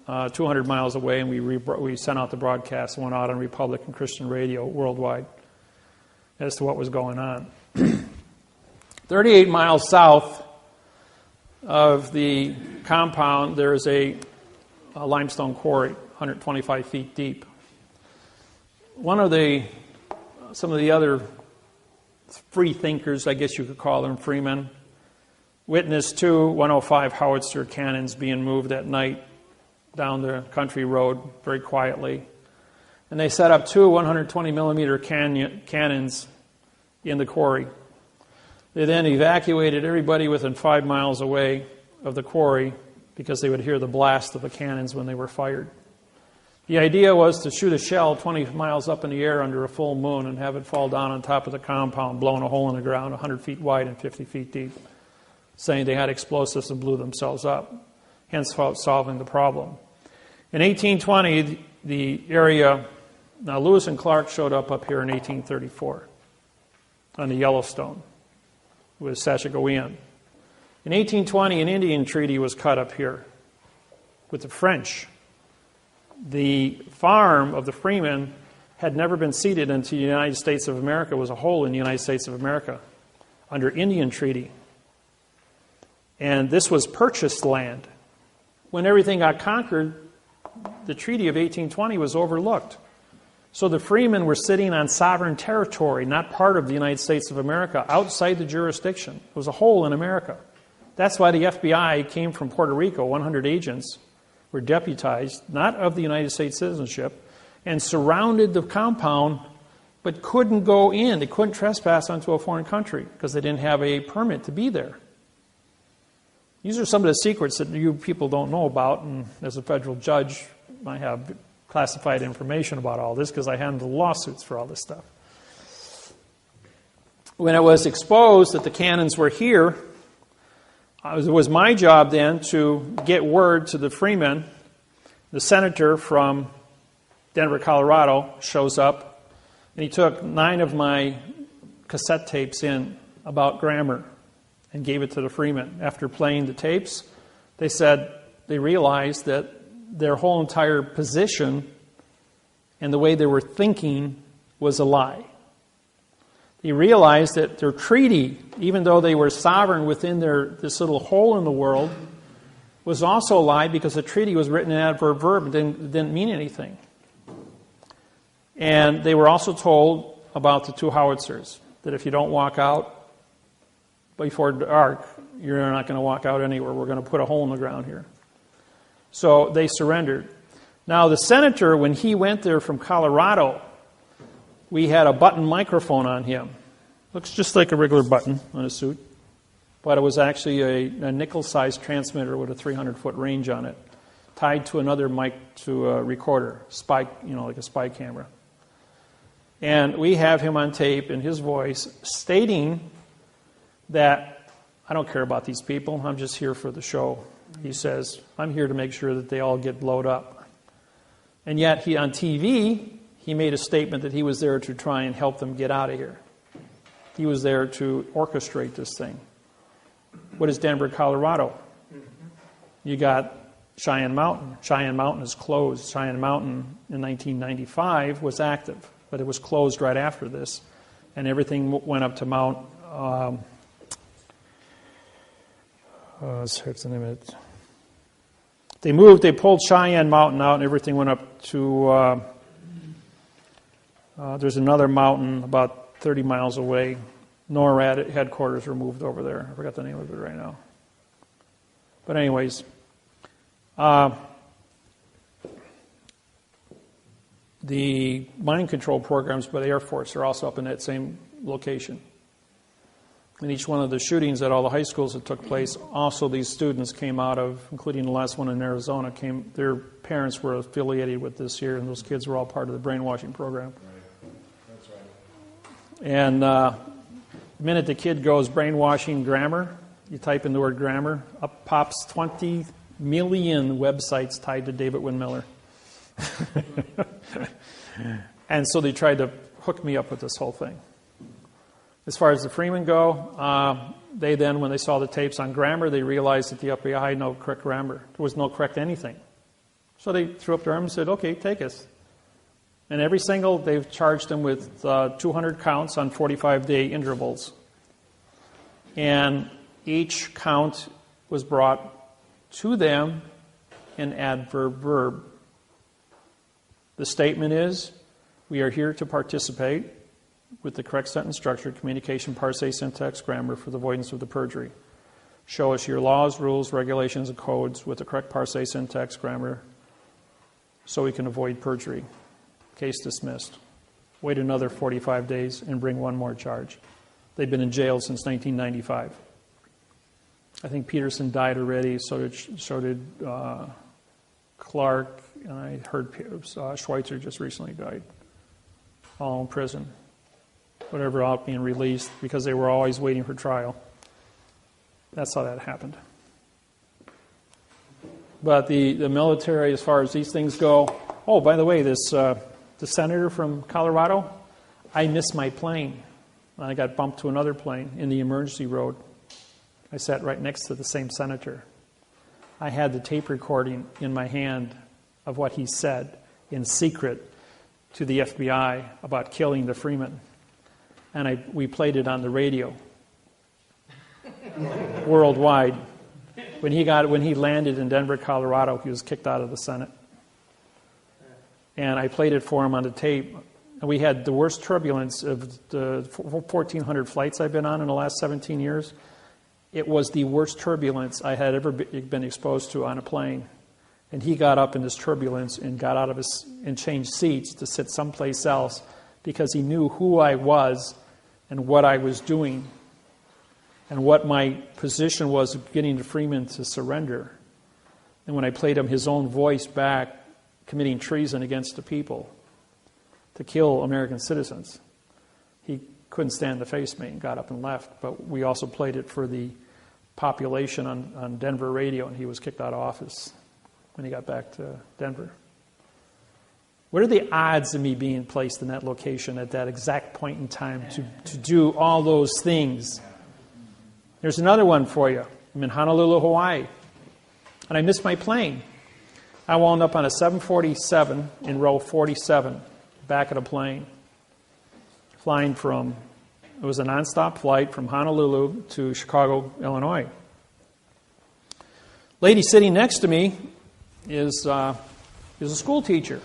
200 miles away, and we sent out the broadcast and went out on Republican Christian radio worldwide as to what was going on. 38 miles south of the compound, there is a limestone quarry, 125 feet deep. Some of the other free thinkers, I guess you could call them, freemen, witnessed 2 105 howitzer cannons being moved at night down the country road very quietly. And they set up 2 120 millimeter cannons in the quarry. They then evacuated everybody within 5 miles away of the quarry because they would hear the blast of the cannons when they were fired. The idea was to shoot a shell 20 miles up in the air under a full moon and have it fall down on top of the compound, blowing a hole in the ground 100 feet wide and 50 feet deep, saying they had explosives and blew themselves up, hence solving the problem. In 1820, the area, now Lewis and Clark showed up here in 1834 on the Yellowstone with Saskatchewan. In 1820, an Indian treaty was cut up here with the French. The farm of the Freemen had never been ceded into the United States of America. It was a whole in the United States of America under Indian treaty. And this was purchased land. When everything got conquered, the Treaty of 1820 was overlooked. So the Freemen were sitting on sovereign territory, not part of the United States of America, outside the jurisdiction. It was a hole in America. That's why the FBI came from Puerto Rico. 100 agents were deputized, not of the United States citizenship, and surrounded the compound, but couldn't go in. They couldn't trespass onto a foreign country because they didn't have a permit to be there. These are some of the secrets that you people don't know about, and as a federal judge, I have classified information about all this because I handled lawsuits for all this stuff. When it was exposed that the cannons were here, it was my job then to get word to the Freemen. The senator from Denver, Colorado shows up, and he took 9 of my cassette tapes in about grammar and gave it to the Freemen. After playing the tapes, they said they realized that their whole entire position and the way they were thinking was a lie. They realized that their treaty, even though they were sovereign within this little hole in the world, was also a lie because the treaty was written in adverb verb and didn't mean anything. And they were also told about the 2 howitzers, that if you don't walk out before dark, you're not going to walk out anywhere. We're going to put a hole in the ground here. So they surrendered. Now the senator, when he went there from Colorado, we had a button microphone on him. Looks just like a regular button on a suit, but it was actually a nickel-sized transmitter with a 300-foot range on it, tied to another mic to a recorder, spy, like a spy camera. And we have him on tape in his voice stating that, I don't care about these people, I'm just here for the show. He says, I'm here to make sure that they all get blowed up. And yet, on TV, he made a statement that he was there to try and help them get out of here. He was there to orchestrate this thing. What is Denver, Colorado? You got Cheyenne Mountain. Cheyenne Mountain is closed. Cheyenne Mountain in 1995 was active, but it was closed right after this. And everything went up to Mount... what's the name of it? They pulled Cheyenne Mountain out, and everything went up to, there's another mountain about 30 miles away. NORAD headquarters were moved over there. I forgot the name of it right now. But anyways, the mind control programs by the Air Force are also up in that same location. In each one of the shootings at all the high schools that took place, also these students came out of, including the last one in Arizona, their parents were affiliated with this here, and those kids were all part of the brainwashing program. Right. That's right. And the minute the kid goes brainwashing grammar, you type in the word grammar, up pops 20 million websites tied to David Windmiller. And so they tried to hook me up with this whole thing. As far as the Freemen go, they then, when they saw the tapes on grammar, they realized that the FBI had no correct grammar. There was no correct anything. So they threw up their arms and said, okay, take us. And they've charged them with 200 counts on 45-day intervals. And each count was brought to them in adverb verb. The statement is, we are here to participate with the correct sentence structure, communication, parse, syntax, grammar for the avoidance of the perjury. Show us your laws, rules, regulations, and codes with the correct parse, syntax, grammar so we can avoid perjury. Case dismissed. Wait another 45 days and bring one more charge. They've been in jail since 1995. I think Peterson died already, so did Clark, and I heard Schweitzer just recently died. All in prison. Whatever, out being released because they were always waiting for trial. That's how that happened. But the military, as far as these things go, oh, by the way, the senator from Colorado, I missed my plane. I got bumped to another plane in the emergency road. I sat right next to the same senator. I had the tape recording in my hand of what he said in secret to the FBI about killing the Freemen. And we played it on the radio worldwide. When he landed in Denver, Colorado, he was kicked out of the Senate. And I played it for him on the tape. And we had the worst turbulence of the 1,400 flights I've been on in the last 17 years. It was the worst turbulence I had ever been exposed to on a plane. And he got up in this turbulence and got out of and changed seats to sit someplace else because he knew who I was and what I was doing and what my position was of getting the Freemen to surrender. And when I played him his own voice back, committing treason against the people to kill American citizens, he couldn't stand to face me and got up and left. But we also played it for the population on Denver radio, and he was kicked out of office when he got back to Denver. What are the odds of me being placed in that location at that exact point in time to do all those things? There's another one for you. I'm in Honolulu, Hawaii, and I missed my plane. I wound up on a 747 in row 47, back of a plane, flying from, it was a nonstop flight from Honolulu to Chicago, Illinois. Lady sitting next to me is a school teacher.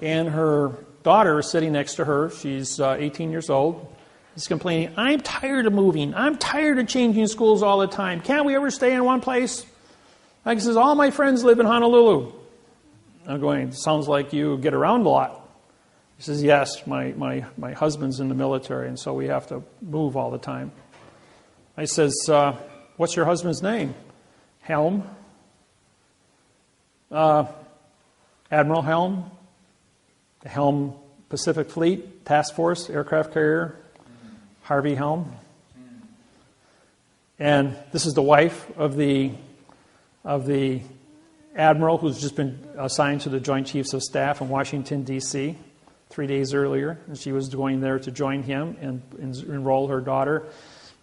And her daughter is sitting next to her. She's 18 years old. She's complaining, I'm tired of moving. I'm tired of changing schools all the time. Can't we ever stay in one place? Like he says, all my friends live in Honolulu. I'm going, sounds like you get around a lot. He says, yes, my husband's in the military, and so we have to move all the time. I says, what's your husband's name? Helm. Admiral Helm. The Helm Pacific Fleet Task Force aircraft carrier, Harvey Helm. And this is the wife of the admiral who's just been assigned to the Joint Chiefs of Staff in Washington, D.C. 3 days earlier. And she was going there to join him and enroll her daughter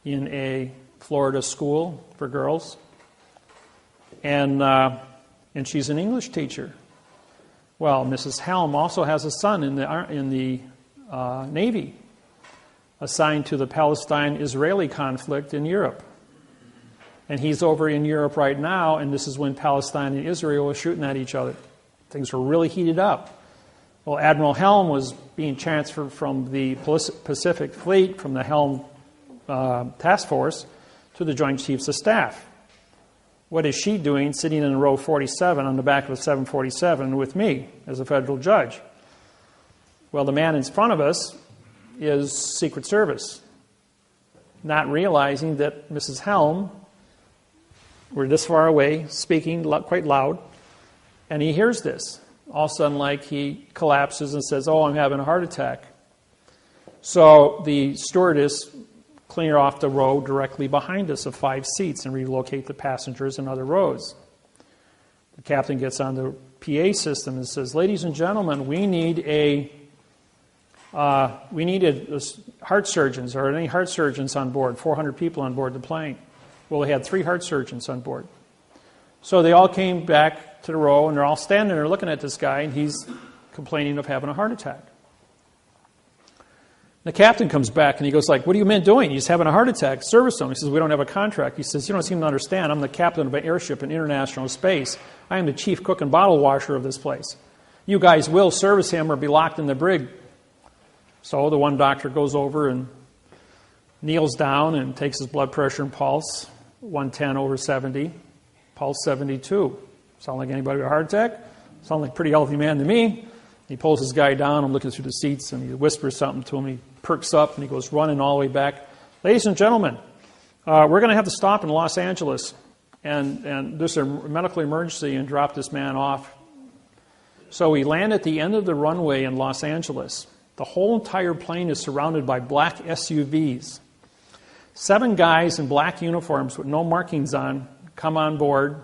in a Florida school for girls. And she's an English teacher. Well, Mrs. Helm also has a son in the Navy, assigned to the Palestine-Israeli conflict in Europe. And he's over in Europe right now, and this is when Palestine and Israel were shooting at each other. Things were really heated up. Well, Admiral Helm was being transferred from the Pacific Fleet, from the Helm Task Force, to the Joint Chiefs of Staff. What is she doing sitting in row 47 on the back of a 747 with me as a federal judge? Well, the man in front of us is Secret Service, not realizing that Mrs. Helm, we're this far away, speaking quite loud, and he hears this. All of a sudden, like, he collapses and says, "Oh, I'm having a heart attack." So the stewardess clear off the row directly behind us of 5 seats and relocate the passengers in other rows. The captain gets on the PA system and says, "Ladies and gentlemen, we need heart surgeons, or any heart surgeons on board, 400 people on board the plane." Well, they had 3 heart surgeons on board. So they all came back to the row, and they're all standing there looking at this guy, and he's complaining of having a heart attack. The captain comes back, and he goes like, "What are you men doing? He's having a heart attack. Service him." He says, "We don't have a contract." He says, "You don't seem to understand. I'm the captain of an airship in international space. I am the chief cook and bottle washer of this place. You guys will service him or be locked in the brig." So the one doctor goes over and kneels down and takes his blood pressure and pulse, 110/70, pulse 72. Sound like anybody with a heart attack? Sound like a pretty healthy man to me. He pulls his guy down. I'm looking through the seats, and he whispers something to him. He perks up, and he goes running all the way back. "Ladies and gentlemen, we're going to have to stop in Los Angeles, and there's a medical emergency, and drop this man off." So we land at the end of the runway in Los Angeles. The whole entire plane is surrounded by black SUVs. 7 guys in black uniforms with no markings on come on board.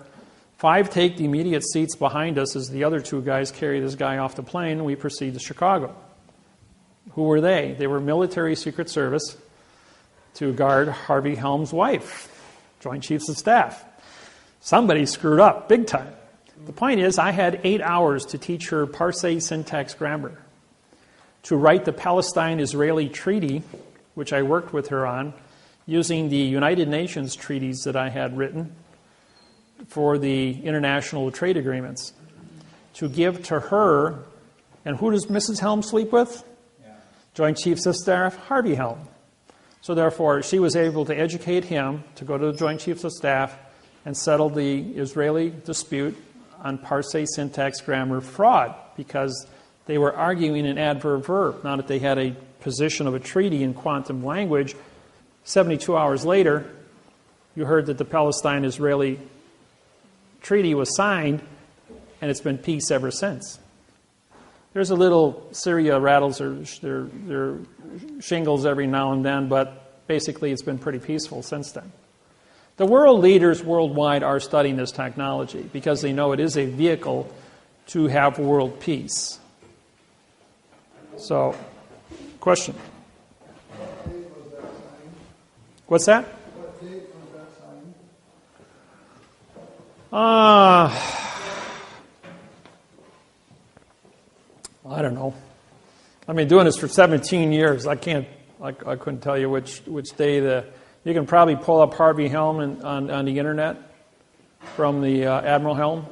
5 take the immediate seats behind us as the other 2 guys carry this guy off the plane, and we proceed to Chicago. Who were they? They were military Secret Service to guard Harvey Helm's wife, Joint Chiefs of Staff. Somebody screwed up big time. The point is, I had 8 hours to teach her Parsee syntax grammar, to write the Palestine-Israeli treaty, which I worked with her on, using the United Nations treaties that I had written for the international trade agreements, to give to her. And who does Mrs. Helm sleep with? Joint Chiefs of Staff, Harvey Helm. So therefore, she was able to educate him to go to the Joint Chiefs of Staff and settle the Israeli dispute on Parsee syntax grammar fraud, because they were arguing an adverb verb. Now that they had a position of a treaty in quantum language, 72 hours later, you heard that the Palestine-Israeli treaty was signed, and it's been peace ever since. There's a little Syria rattles their shingles every now and then, but basically it's been pretty peaceful since then. The world leaders worldwide are studying this technology because they know it is a vehicle to have world peace. So, question? What date was that signed? What's that? What date was that signed? I don't know. I've been doing this for 17 years. I couldn't tell you which day. You can probably pull up Harvey Helm on the internet from the Admiral Helm.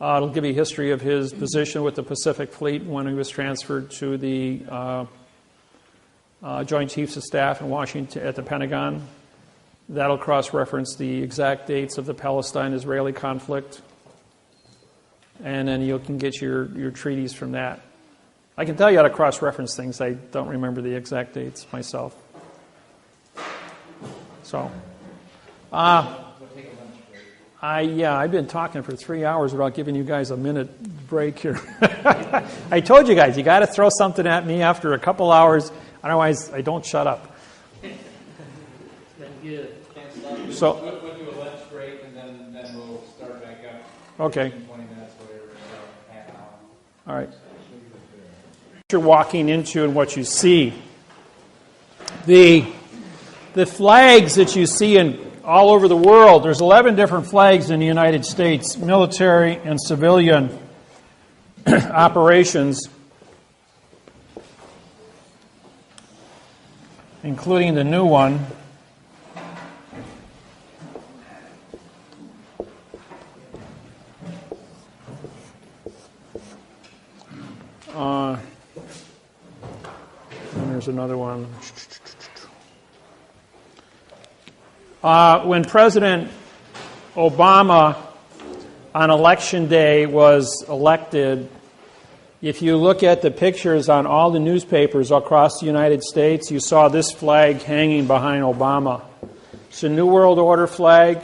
It'll give you a history of his position with the Pacific Fleet when he was transferred to the Joint Chiefs of Staff in Washington at the Pentagon. That'll cross-reference the exact dates of the Palestine-Israeli conflict. And then you can get your treaties from that. I can tell you how to cross-reference things. I don't remember the exact dates myself. So, I've been talking for 3 hours without giving you guys a minute break here. I told you guys, you got to throw something at me after a couple hours, otherwise I don't shut up. So, We'll do a lunch break, and then we'll start back up. Okay. 20 minutes, whatever, so half an hour. All right. What you're walking into and what you see. The flags that you see all over the world, there's 11 different flags in the United States, military and civilian operations, including the new one. And there's another one. When President Obama on election day was elected, if you look at the pictures on all the newspapers across the United States, you saw this flag hanging behind Obama. It's a New World Order flag.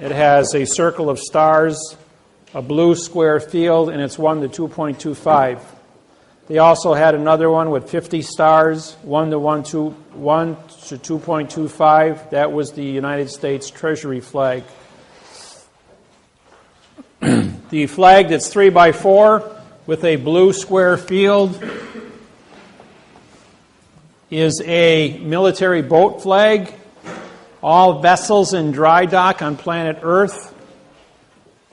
It has a circle of stars, a blue square field, and it's 1 to 2.25. They also had another one with 50 stars, 1 to 2.25. That was the United States Treasury flag. The flag that's 3 by 4 with a blue square field is a military boat flag. All vessels in dry dock on planet Earth,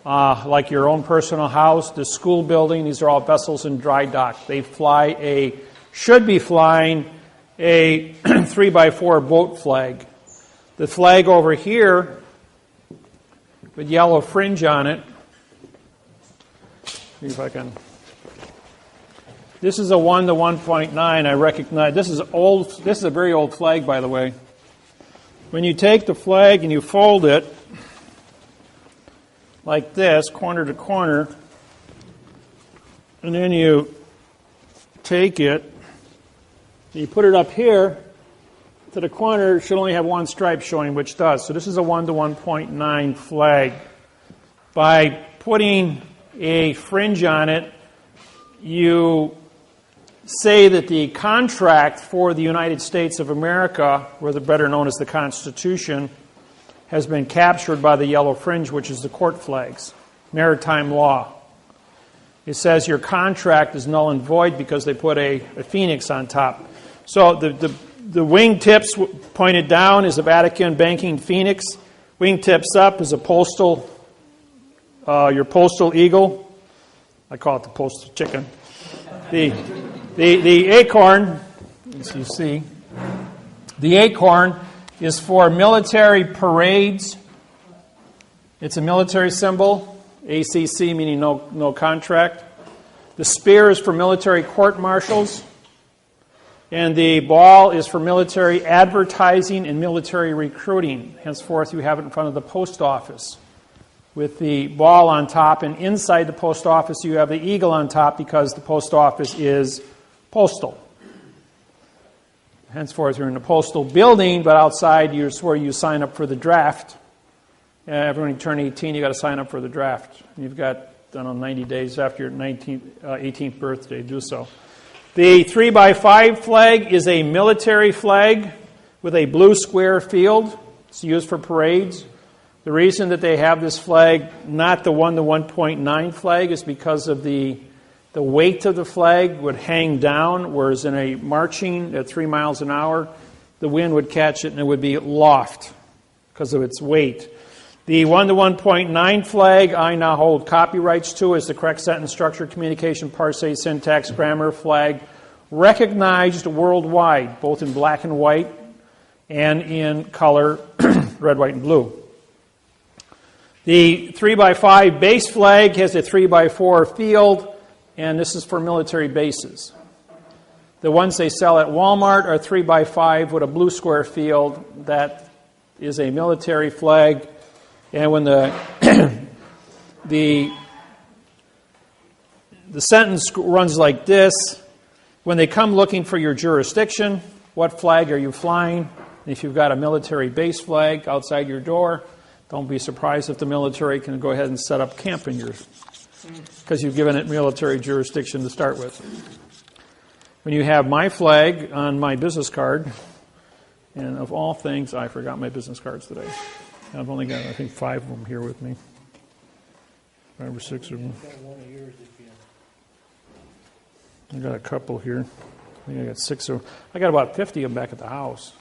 like your own personal house, the school building, these are all vessels in dry dock. They should be flying a 3 by 4 boat flag. The flag over here with yellow fringe on it, see if I can. This is a 1 to 1.9. I recognize this is old. This is a very old flag, by the way. When you take the flag and you fold it like this, corner to corner, and then you take it, and you put it up here to the corner, it should only have one stripe showing, which does. So this is a 1 to 1.9 flag. By putting a fringe on it, you say that the contract for the United States of America, or better known as the Constitution, has been captured by the yellow fringe, which is the court flags, maritime law. It says your contract is null and void because they put a phoenix on top. So the wingtips pointed down is a Vatican banking phoenix. Wingtips up is a your postal eagle. I call it the postal chicken. The acorn, as you see, the acorn is for military parades. It's a military symbol, ACC meaning no contract. The spear is for military court-martials. And the ball is for military advertising and military recruiting. Henceforth, you have it in front of the post office with the ball on top. And inside the post office, you have the eagle on top because the post office is postal. Henceforth, you're in the postal building, but outside, it's where you sign up for the draft. Everyone turn 18, you got to sign up for the draft. You've got, 90 days after your 18th birthday to do so. The 3 by 5 flag is a military flag with a blue square field. It's used for parades. The reason that they have this flag, not the 1 to 1.9 flag, is because of the weight of the flag would hang down, whereas in a marching at 3 miles an hour, the wind would catch it and it would be aloft because of its weight. The 1 to 1.9 flag I now hold copyrights to as the correct sentence structure, communication, parse, syntax, grammar flag, recognized worldwide, both in black and white and in color, red, white, and blue. The 3 by 5 base flag has a 3 by 4 field, and this is for military bases. The ones they sell at Walmart are 3 by 5 with a blue square field. That is a military flag. And when the sentence runs like this, when they come looking for your jurisdiction, what flag are you flying? If you've got a military base flag outside your door, don't be surprised if the military can go ahead and set up camp in yours, because you've given it military jurisdiction to start with. When you have my flag on my business card, and of all things, I forgot my business cards today. I've only got, I think, 5 of them here with me. 5 or 6 of them. I got a couple here. I think I got 6 of them. I got about 50 of them back at the house.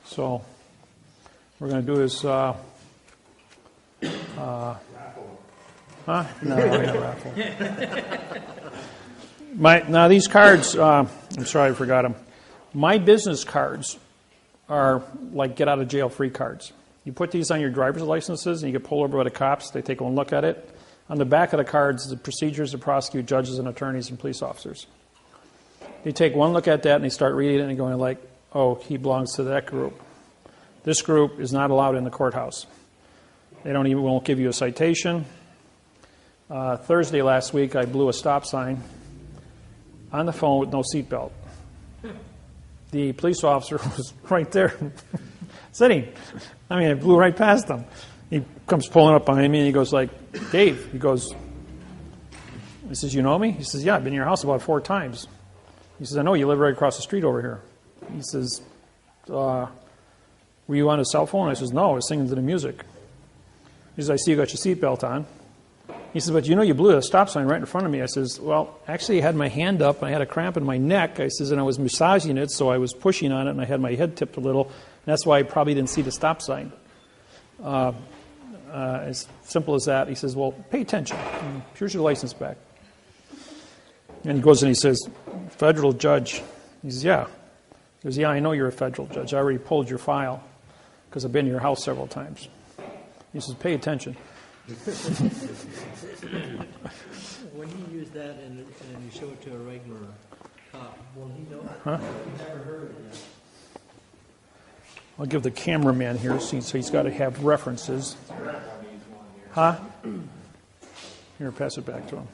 So, what we're going to do is... raffle. Huh? No, I got raffle. Now, these cards, I'm sorry I forgot them. My business cards are like get-out-of-jail-free cards. You put these on your driver's licenses and you get pulled over by the cops. They take one look at it. On the back of the cards, the procedures to prosecute judges and attorneys and police officers. They take one look at that and they start reading it and going like, oh, he belongs to that group. This group is not allowed in the courthouse. They won't give you a citation. Thursday last week, I blew a stop sign on the phone with no seatbelt. The police officer was right there, sitting. I mean, I blew right past him. He comes pulling up behind me and he goes like, Dave, he says, you know me? He says, yeah, I've been in your house about 4 times. He says, I know, you live right across the street over here. He says, were you on a cell phone? I says, no, I was singing to the music. He says, I see you got your seatbelt on. He says, but you know you blew a stop sign right in front of me. I says, well, actually I had my hand up and I had a cramp in my neck. I says, and I was massaging it, so I was pushing on it and I had my head tipped a little. And that's why I probably didn't see the stop sign. As simple as that. He says, well, pay attention. Here's your license back. And he goes and he says, federal judge. He says, yeah. He goes, yeah, I know you're a federal judge. I already pulled your file because I've been to your house several times. He says, pay attention. When you use that and you show it to a regular cop, will he know? Huh? I've never heard it yet. I'll give the cameraman here, so he's got to have references. Huh? Here, pass it back to him.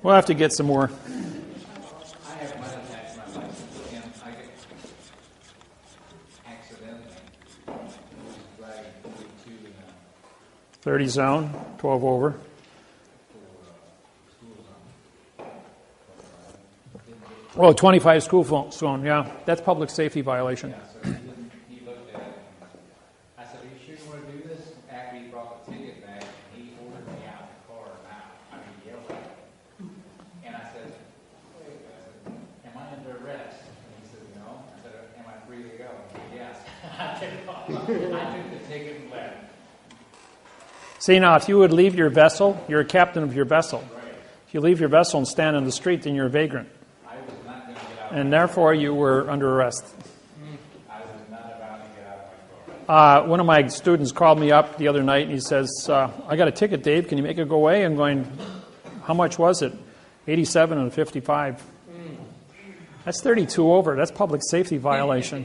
We'll have to get some more. I have mine attached to my license, and I get accidentally driving 42 in a 30 zone, 12 over. Oh, 25 school zone, yeah. That's public safety violation. Yeah, so he looked at it. I said, are you sure you want to do this? After he brought the ticket back, he ordered me out the car now. I mean, he yelled at me. And I said, wait, I said, am I under arrest? And he said, no. I said, am I free to go? He said, yes. I took the ticket and left. See, now, if you would leave your vessel, you're a captain of your vessel. Right. If you leave your vessel and stand on the street, then you're a vagrant. I was not going to get out. And therefore, you were under arrest. I was not about to get out of my car. One of my students called me up the other night and he says, I got a ticket, Dave. Can you make it go away? I'm going, how much was it? 87 and 55. That's 32 over. That's public safety violation.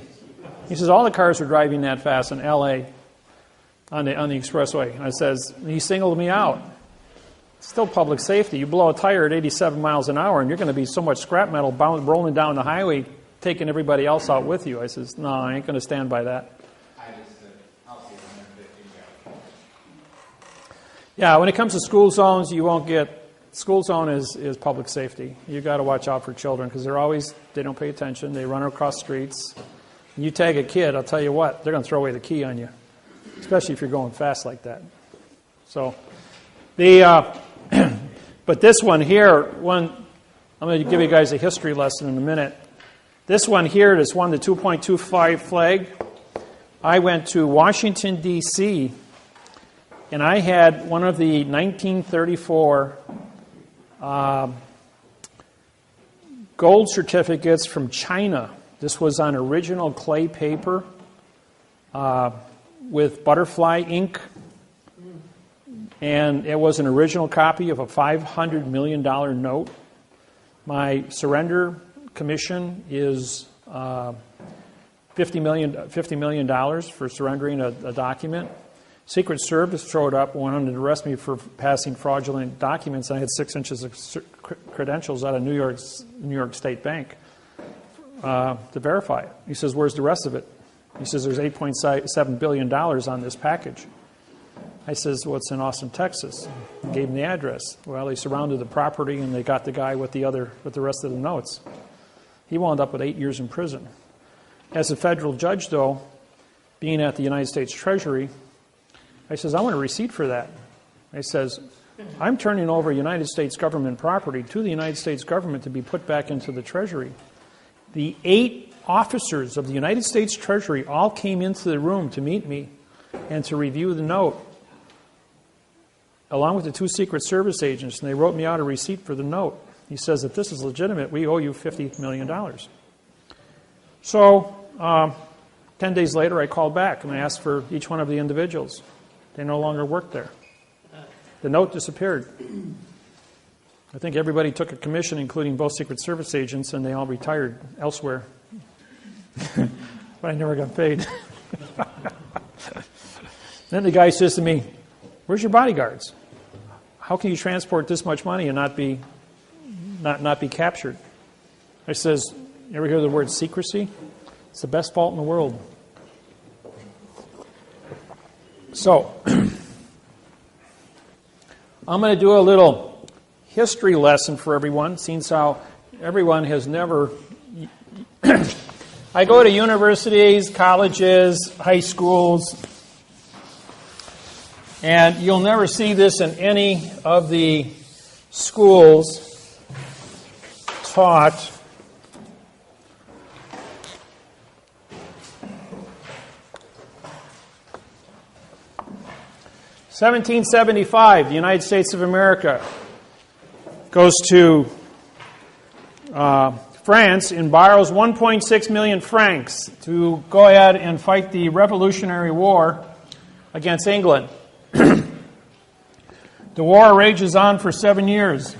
He says, all the cars were driving that fast in L.A. on the expressway. And I says, he singled me out. It's still public safety. You blow a tire at 87 miles an hour and you're going to be so much scrap metal rolling down the highway, taking everybody else out with you. I says, no, I ain't going to stand by that. I just said, I'll see 150 go. Yeah, when it comes to school zones, you won't get... School zone is public safety. You got to watch out for children because they don't pay attention. They run across streets. You tag a kid, I'll tell you what, they're going to throw away the key on you, especially if you're going fast like that. So, but this one here, I'm going to give you guys a history lesson in a minute. This one here that's won the 2.25 flag. I went to Washington, D.C., and I had one of the 1934 gold certificates from China. This was on original clay paper with butterfly ink. And it was an original copy of a $500 million note. My surrender commission is $50 million for surrendering a document. Secret Service showed up and wanted to arrest me for passing fraudulent documents. I had 6 inches of credentials out of New York State Bank to verify it. He says, where's the rest of it? He says, there's $8.7 billion on this package. I says, well, it's in Austin, Texas. I gave him the address. Well, they surrounded the property and they got the guy with the rest of the notes. He wound up with 8 years in prison. As a federal judge, though, being at the United States Treasury, I says, I want a receipt for that. I says, I'm turning over United States government property to the United States government to be put back into the Treasury. The 8 officers of the United States Treasury all came into the room to meet me and to review the note, along with the 2 Secret Service agents, and they wrote me out a receipt for the note. He says, if this is legitimate, we owe you $50 million. So, 10 days later, I called back and I asked for each one of the individuals. They no longer work there. The note disappeared. I think everybody took a commission, including both Secret Service agents, and they all retired elsewhere. But I never got paid. Then the guy says to me, "Where's your bodyguards? How can you transport this much money and not be captured?" I says, "You ever hear the word secrecy? It's the best fault in the world." So, I'm going to do a little history lesson for everyone, since how everyone has never... I go to universities, colleges, high schools, and you'll never see this in any of the schools taught (1775), the United States of America goes to France and borrows 1.6 million francs to go ahead and fight the Revolutionary War against England. The war rages on for 7 years.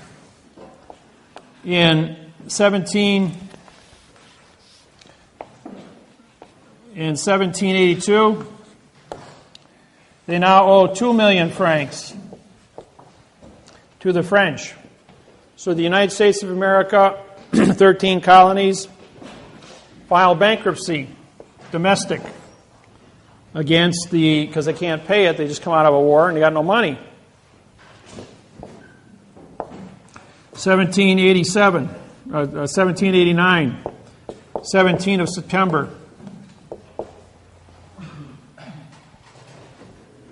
In 1782, they now owe 2 million francs to the French. So the United States of America, 13 colonies, file bankruptcy, domestic, against because they can't pay it, they just come out of a war and they got no money. 1789, 17th of September.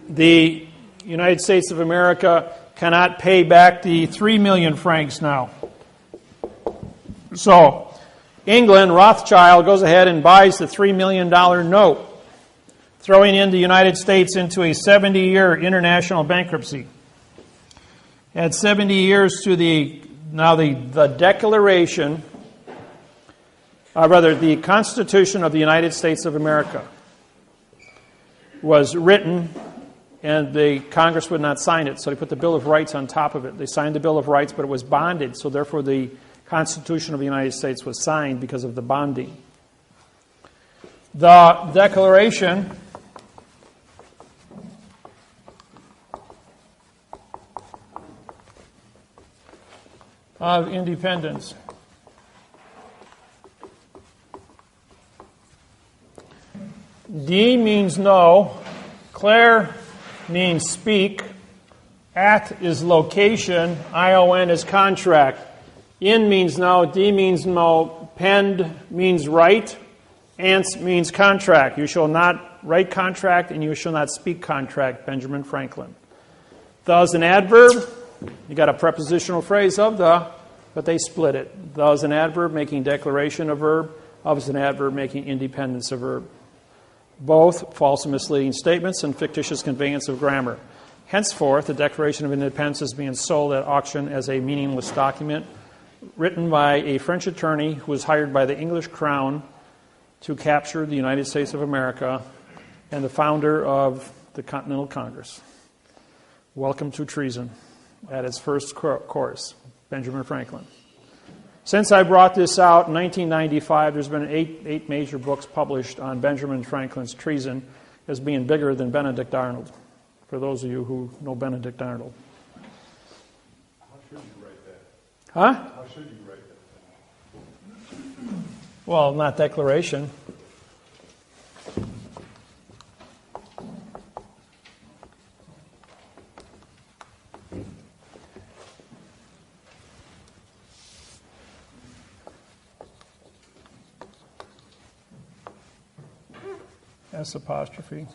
The United States of America cannot pay back the 3 million francs now. So, England, Rothschild, goes ahead and buys the $3 million note, throwing in the United States into a 70-year international bankruptcy. At 70 years to the Declaration, the Constitution of the United States of America was written, and the Congress would not sign it, so they put the Bill of Rights on top of it. They signed the Bill of Rights, but it was bonded, so therefore the Constitution of the United States was signed because of the bonding. The Declaration of Independence. D means no. Claire means speak. At is location. ION is contract. In means no. D means no. Pend means write. Ants means contract. You shall not write contract and you shall not speak contract. Benjamin Franklin. The is an adverb. You got a prepositional phrase of the, but they split it. The is an adverb making declaration a verb. Of is an adverb making independence a verb. Both false and misleading statements and fictitious conveyance of grammar. Henceforth, the Declaration of Independence is being sold at auction as a meaningless document written by a French attorney who was hired by the English Crown to capture the United States of America and the founder of the Continental Congress. Welcome to treason at its first course, Benjamin Franklin. Since I brought this out in 1995, there's been eight major books published on Benjamin Franklin's treason as being bigger than Benedict Arnold, for those of you who know Benedict Arnold. How should you write that? Huh? How should you write that? Well, not declaration. S apostrophe.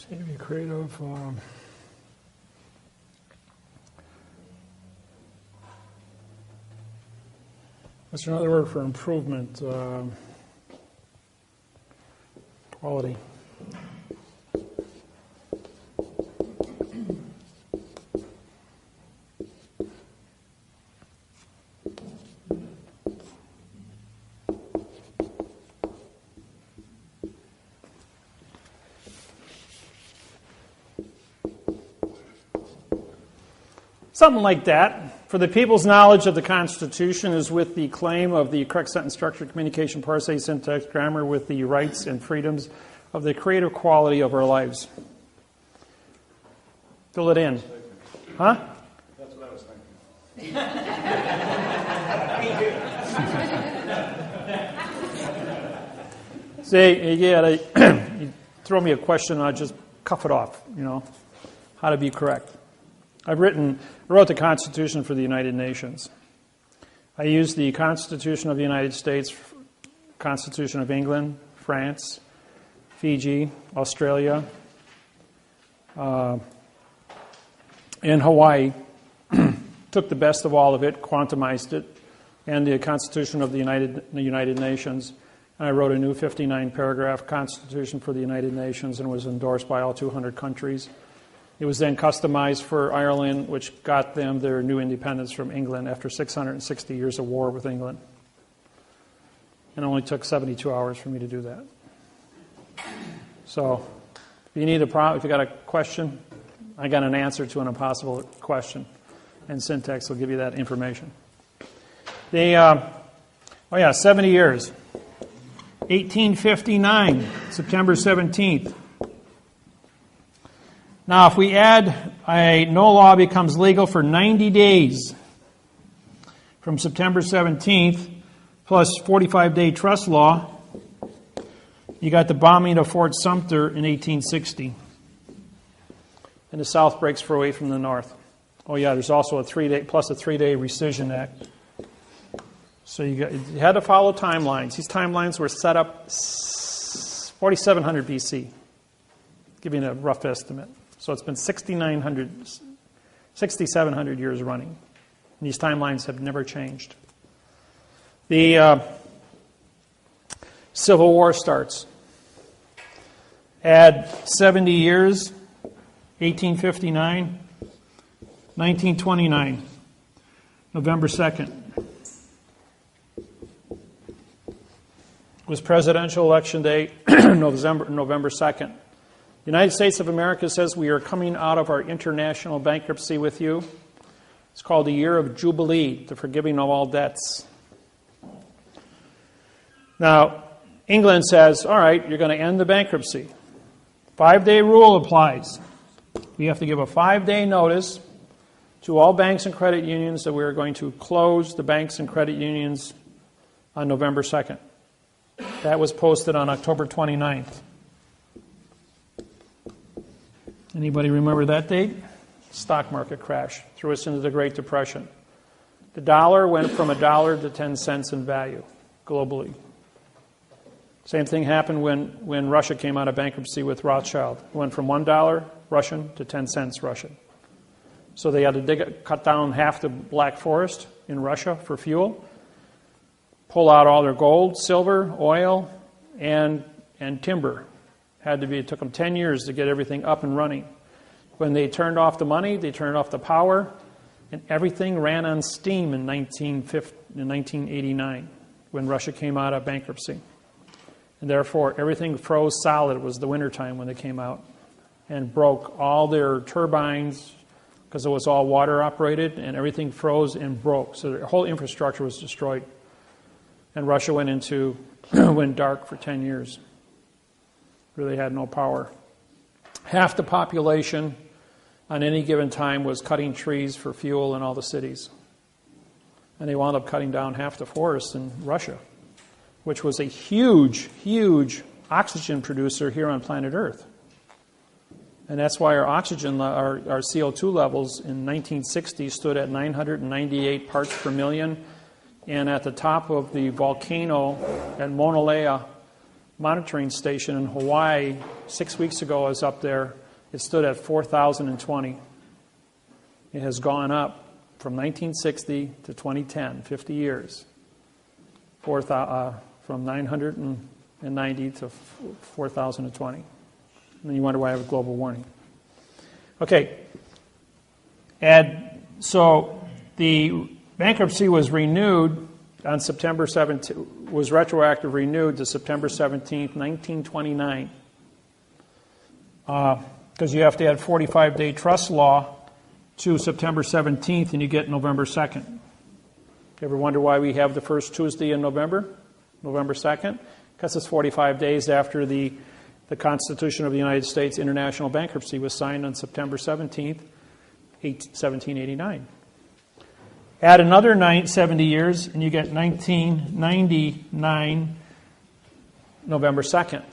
Seem to be creative. What's another word for improvement? Quality. Something like that. For the people's knowledge of the Constitution is with the claim of the correct sentence structure, communication, parse, syntax, grammar, with the rights and freedoms of the creative quality of our lives. Fill it in. Huh? That's what I was thinking. See, you throw me a question and I just cuff it off, how to be correct. I wrote the Constitution for the United Nations. I used the Constitution of the United States, Constitution of England, France, Fiji, Australia, and Hawaii. Took the best of all of it, quantumized it, and the Constitution of the United Nations. And I wrote a new 59-paragraph Constitution for the United Nations and was endorsed by all 200 countries. It was then customized for Ireland, which got them their new independence from England after 660 years of war with England. And it only took 72 hours for me to do that. So, if you if you got a question, I got an answer to an impossible question. And syntax will give you that information. 70 years. 1859, September 17th. Now, if we add no law becomes legal for 90 days from September 17th, plus 45-day trust law, you got the bombing of Fort Sumter in 1860. And the South breaks away from the North. Oh yeah, there's also a 3-day rescission act. So you had to follow timelines. These timelines were set up 4700 BC, giving a rough estimate. So it's been 6,700 years running. And these timelines have never changed. The Civil War starts. Add 70 years, 1859, 1929, November 2nd. Was presidential election day, November 2nd. The United States of America says we are coming out of our international bankruptcy with you. It's called the Year of Jubilee, the forgiving of all debts. Now, England says, all right, you're going to end the bankruptcy. 5-day rule applies. We have to give a 5-day notice to all banks and credit unions that we are going to close the banks and credit unions on November 2nd. That was posted on October 29th. Anybody remember that date? Stock market crash threw us into the Great Depression. The dollar went from $1 to 10 cents in value globally. Same thing happened when Russia came out of bankruptcy with Rothschild. It went from $1 Russian to 10 cents Russian. So they had to cut down half the Black Forest in Russia for fuel, pull out all their gold, silver, oil, and timber. It took them 10 years to get everything up and running. When they turned off the money, they turned off the power, and everything ran on steam in 1989 when Russia came out of bankruptcy. And therefore, everything froze solid. It was the wintertime when they came out and broke all their turbines because it was all water operated, and everything froze and broke. So their whole infrastructure was destroyed. And Russia went dark for 10 years. Really had no power. Half the population on any given time was cutting trees for fuel in all the cities. And they wound up cutting down half the forests in Russia, which was a huge, huge oxygen producer here on planet Earth. And that's why our oxygen, our CO2 levels in 1960 stood at 998 parts per million. And at the top of the volcano at Mauna Loa, monitoring station in Hawaii 6 weeks ago. I was up there. It stood at 4,020. It has gone up from 1960 to 2010, 50 years, from 990 to 4,020. And then you wonder why I have global warming. Okay. So the bankruptcy was renewed on September 17th, was retroactive renewed to September 17th, 1929. Because you have to add 45-day trust law to September 17th, and you get November 2nd. You ever wonder why we have the first Tuesday in November, November 2nd? Because it's 45 days after the Constitution of the United States International Bankruptcy was signed on September 17th, 1789. Add another 70 years, and you get 1999, November 2nd.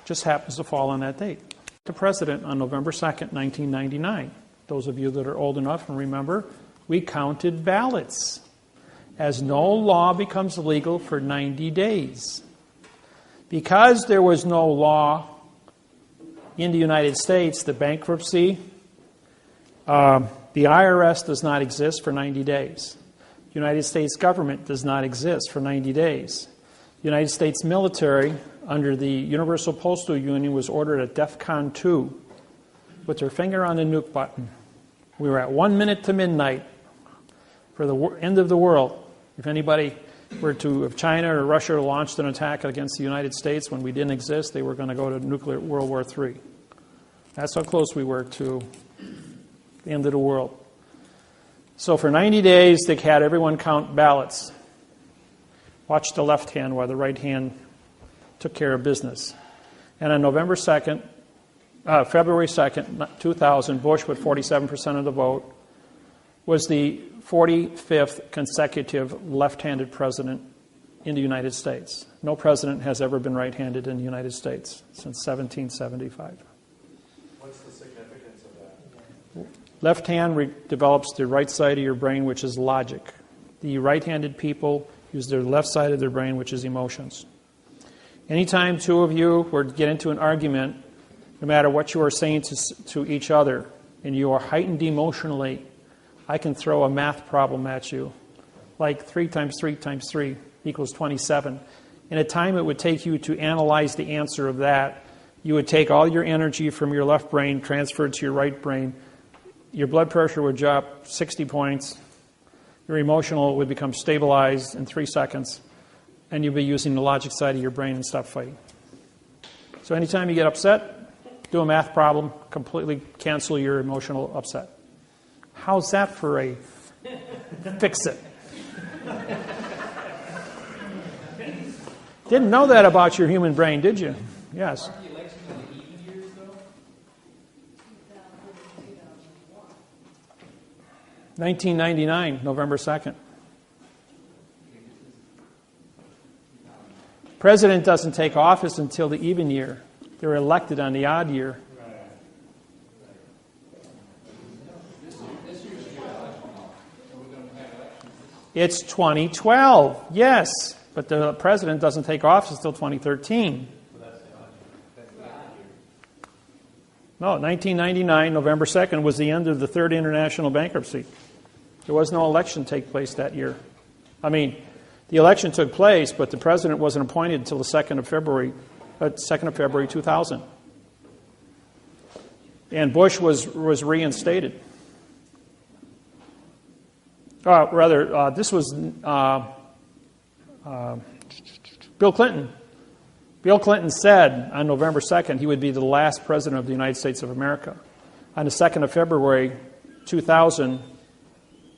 Just happens to fall on that date. The president on November 2nd, 1999. Those of you that are old enough and remember, we counted ballots, as no law becomes legal for 90 days. Because there was no law in the United States, the bankruptcy, the IRS does not exist for 90 days. The United States government does not exist for 90 days. The United States military, under the Universal Postal Union, was ordered at DEFCON 2 with their finger on the nuke button. We were at 1 minute to midnight for the end of the world. If anybody were to, if China or Russia launched an attack against the United States when we didn't exist, they were going to go to nuclear World War III. That's how close we were to the end of the world. So for 90 days, they had everyone count ballots. Watch the left hand while the right hand took care of business. And on February 2nd, 2000, Bush, with 47% of the vote, was the 45th consecutive left-handed president in the United States. No president has ever been right-handed in the United States since 1775. What's the significance of that? Left hand develops the right side of your brain, which is logic. The right-handed people use their left side of their brain, which is emotions. Anytime two of you were to get into an argument, no matter what you are saying to each other, and you are heightened emotionally, I can throw a math problem at you, like 3 times 3 times 3 equals 27. In a time it would take you to analyze the answer of that, you would take all your energy from your left brain, transfer it to your right brain. Your blood pressure would drop 60 points. Your emotional would become stabilized in 3 seconds. And you'd be using the logic side of your brain and stop fighting. So anytime you get upset, do a math problem, completely cancel your emotional upset. How's that for a fix it? Didn't know that about your human brain, did you? Yes. Aren't the elections in the even years, though? 1999, November 2nd. President doesn't take office until the even year. They're elected on the odd year. It's 2012, yes, but the president doesn't take office until 2013. No, 1999, November 2nd, was the end of the third international bankruptcy. There was no election take place that year. I mean, the election took place, but the president wasn't appointed until the 2nd of February 2000. And Bush was reinstated. This was Bill Clinton. Bill Clinton said on November 2nd he would be the last president of the United States of America. On the 2nd of February 2000,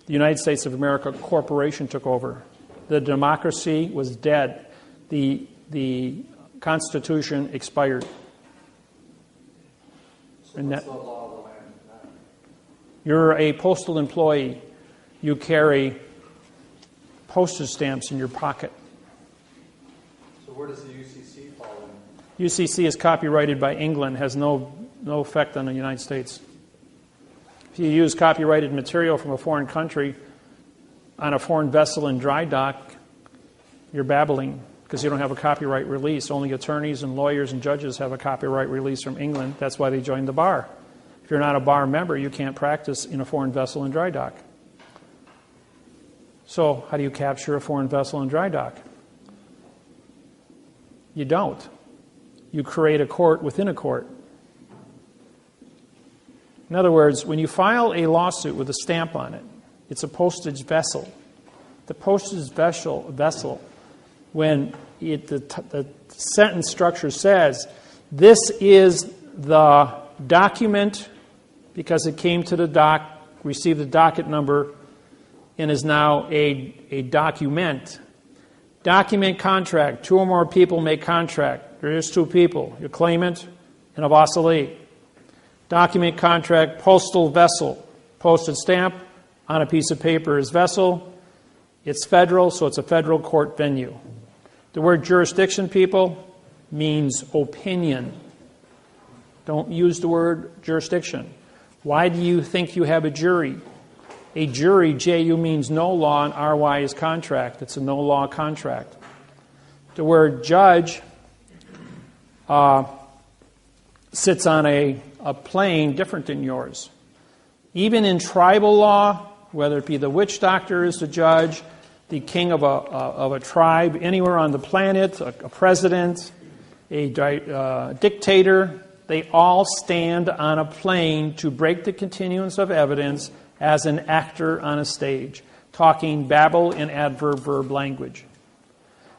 the United States of America Corporation took over. The democracy was dead. The Constitution expired. So what's the law of the land now? You're a postal employee. You carry postage stamps in your pocket. So where does the UCC fall in? UCC is copyrighted by England, has no effect on the United States. If you use copyrighted material from a foreign country on a foreign vessel in dry dock, you're babbling. because you don't have a copyright release. Only attorneys and lawyers and judges have a copyright release from England. That's why they joined the bar. If you're not a bar member, you can't practice in a foreign vessel in dry dock. So how do you capture a foreign vessel in dry dock? You don't. You create a court within a court. In other words, when you file a lawsuit with a stamp on it, it's a postage vessel. The postage vessel, when the sentence structure says, this is the document, because it came to the dock, received the docket number, and is now a document. Document contract. 2 or more people make contract. There is 2 people, your claimant and a vassalete. Document contract, postal vessel. Postage stamp on a piece of paper is vessel. It's federal, so it's a federal court venue. The word jurisdiction, people, means opinion. Don't use the word jurisdiction. Why do you think you have a jury? A jury, J-U, means no law, and R-Y is contract. It's a no-law contract. The word judge sits on a plane different than yours. Even in tribal law, whether it be the witch doctor is the judge, the king of a tribe, anywhere on the planet, a president, a dictator, they all stand on a plane to break the continuance of evidence as an actor on a stage, talking babble in adverb-verb language.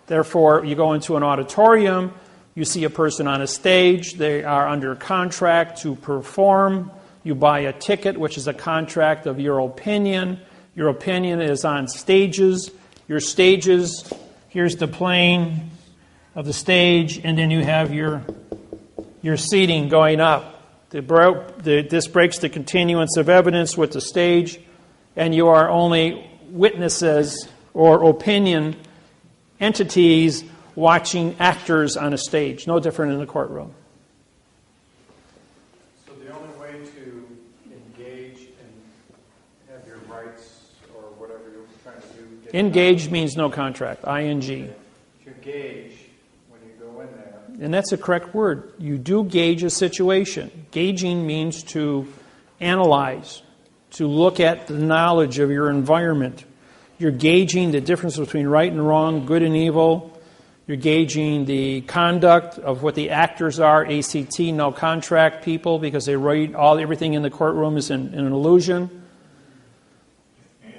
Therefore, you go into an auditorium, you see a person on a stage, they are under contract to perform, you buy a ticket, which is a contract of your opinion. Your opinion is on stages. Your stages, here's the plane of the stage, and then you have your seating going up. This breaks the continuance of evidence with the stage, and you are only witnesses or opinion entities watching actors on a stage, no different in the courtroom. So the only way to engage and have your rights or whatever you're trying to do... Engage means no contract, I-N-G. To gauge when you go in there. And that's a correct word. You do gauge a situation. Gauging means to analyze, to look at the knowledge of your environment. You're gauging the difference between right and wrong, good and evil. You're gauging the conduct of what the actors are, ACT, no contract people, because they write everything in the courtroom is in an illusion.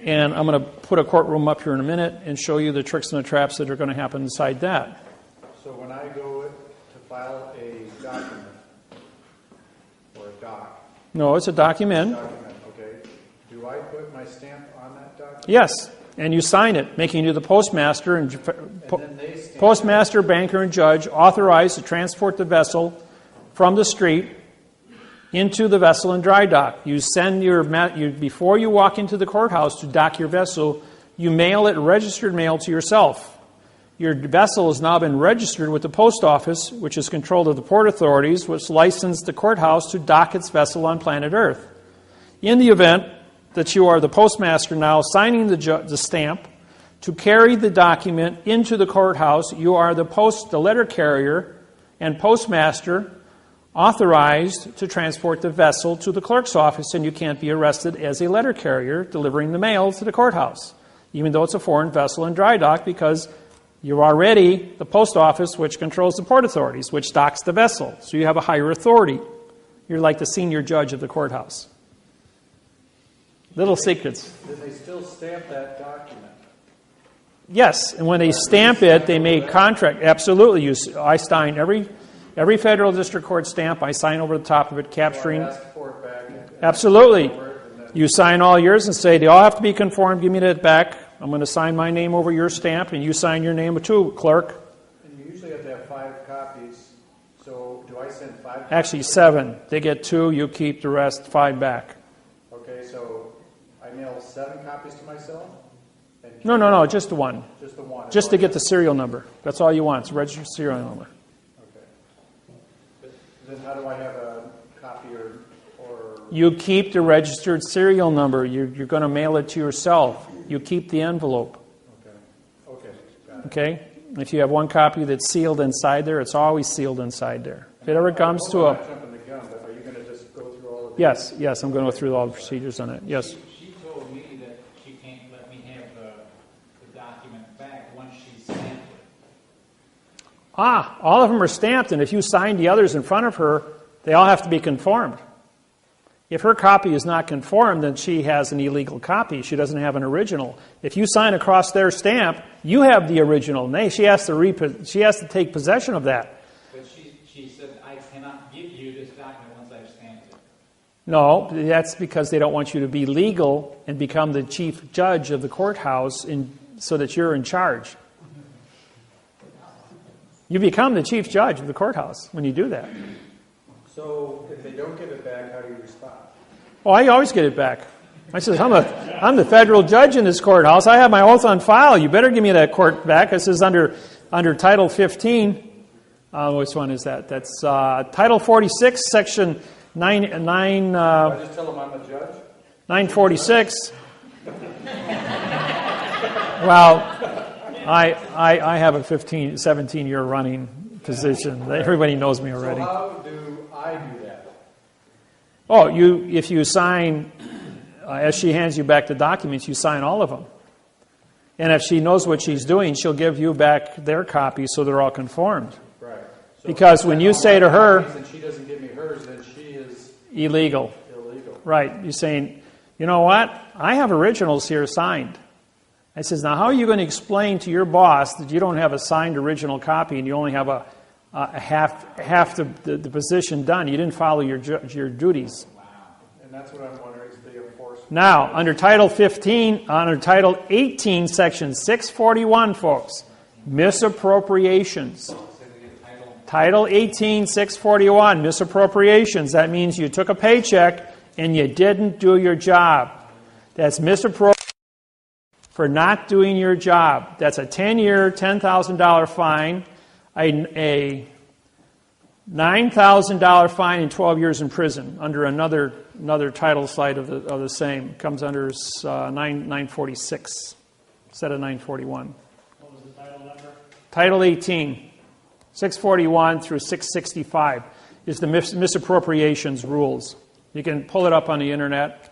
And I'm going to put a courtroom up here in a minute and show you the tricks and the traps that are going to happen inside that. So when I go to file a document, or a doc... No, it's a document. Okay. Do I put my stamp on that document? Yes, and you sign it, making you the postmaster and then they stamp postmaster, banker, and judge authorized to transport the vessel from the street into the vessel in dry dock. You send before you walk into the courthouse to dock your vessel, you mail it registered mail to yourself. Your vessel has now been registered with the post office, which is controlled of the port authorities, which licensed the courthouse to dock its vessel on planet Earth. In the event that you are the postmaster now signing the stamp to carry the document into the courthouse, you are the letter carrier and postmaster authorized to transport the vessel to the clerk's office, and you can't be arrested as a letter carrier delivering the mail to the courthouse, even though it's a foreign vessel in dry dock, because you're already the post office, which controls the port authorities, which docks the vessel. So you have a higher authority. You're like the senior judge of the courthouse. Little secrets. Do they still stamp that document? Yes, and when they stamp it, they make contract. Absolutely. I sign every federal district court stamp. I sign over the top of it, capturing. So I ask for it back. Absolutely. You sign all yours and say, they all have to be conformed. Give me that back. I'm going to sign my name over your stamp, and you sign your name too, clerk. And you usually have to have 5 copies. So do I send 5 copies? Actually, 7. They get 2. You keep the rest, 5 back. Okay, so I mail 7 copies to myself? And No, just the one. Just the one? Just to get the serial number. That's all you want. It's a registered serial number. Okay. But then how do I have a copy or You keep the registered serial number. You're going to mail it to yourself. You keep the envelope. Okay, got it. Okay? If you have one copy that's sealed inside there, it's always sealed inside there. If it ever comes to I'm a... not jumping the gun, but are you going to just go through all of these? Yes, I'm going to go through all the procedures on it. Yes. She told me that she can't let me have the document back once she stamped it. All of them are stamped, and if you sign the others in front of her, they all have to be conformed. If her copy is not conformed, then she has an illegal copy. She doesn't have an original. If you sign across their stamp, you have the original. She has to take possession of that. But she said, I cannot give you this document once I've stamped it. No, that's because they don't want you to be legal and become the chief judge of the courthouse so that you're in charge. You become the chief judge of the courthouse when you do that. So if they don't give it back, how do you respond? Oh, I always get it back. I says, I'm the federal judge in this courthouse. I have my oath on file. You better give me that court back. This is under Title 15. Which one is that? That's Title 46, Section 9. I just tell them I'm a judge? 946. Well, I have a 17-year running position. Everybody knows me already. So how do I do that? Oh, if you sign, as she hands you back the documents, you sign all of them. And if she knows what she's doing, she'll give you back their copies so they're all conformed. Right. So Because when you say to her, and she doesn't give me hers, then she is illegal. illegal. Right. You're saying, you know what? I have originals here signed. I says, now how are you going to explain to your boss that you don't have a signed original copy and you only have a half the position done? You didn't follow your duties. And that's what I'm wondering, is they enforce... Now, under Title 18, Section 641, folks, misappropriations. Title 18, 641, misappropriations. That means you took a paycheck and you didn't do your job. That's misappropriation for not doing your job. That's a 10-year, $10,000 fine, a $9,000 fine, and 12 years in prison under another title slide of the same. It comes under 946 instead of 941. What was the title number? Title 18, 641 through 665 is the misappropriations rules. You can pull it up on the internet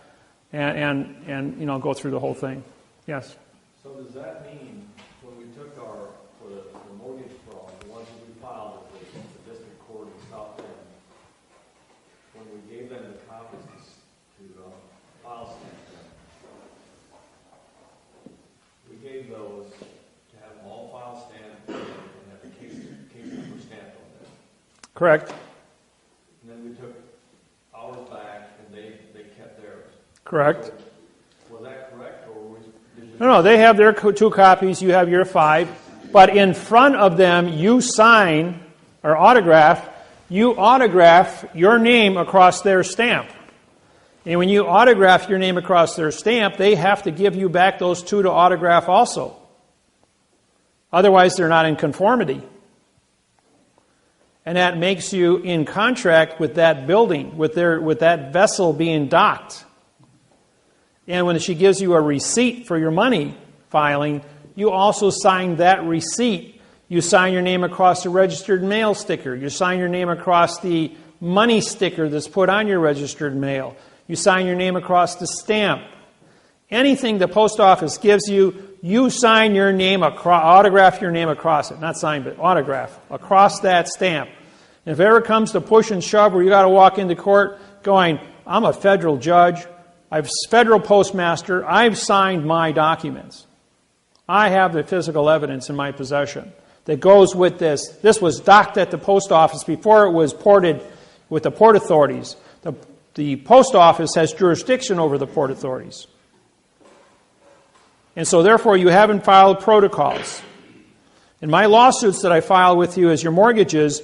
and go through the whole thing. Yes. So does that mean when we took for the mortgage fraud, the ones that we filed with the district court in South Bend, when we gave them the copies to file stamp them, we gave those to have them all file stamped and have the case number stamped on them. Correct. And then we took ours back and they kept theirs. Correct. So, was that correct, or No, they have their 2 copies, you have your 5. But in front of them, you sign or autograph your name across their stamp. And when you autograph your name across their stamp, they have to give you back those 2 to autograph also. Otherwise, they're not in conformity. And that makes you in contract with that building, with that vessel being docked. And when she gives you a receipt for your money filing, you also sign that receipt. You sign your name across the registered mail sticker. You sign your name across the money sticker that's put on your registered mail. You sign your name across the stamp. Anything the post office gives you, you sign your name, autograph your name across it. Not sign, but autograph across that stamp. And if it ever comes to push and shove where you got to walk into court going, I'm a federal judge, I'm federal postmaster, I've signed my documents. I have the physical evidence in my possession that goes with this. This was docked at the post office before it was ported with the port authorities. The post office has jurisdiction over the port authorities. And so therefore you haven't filed protocols. In my lawsuits that I file with you as your mortgages,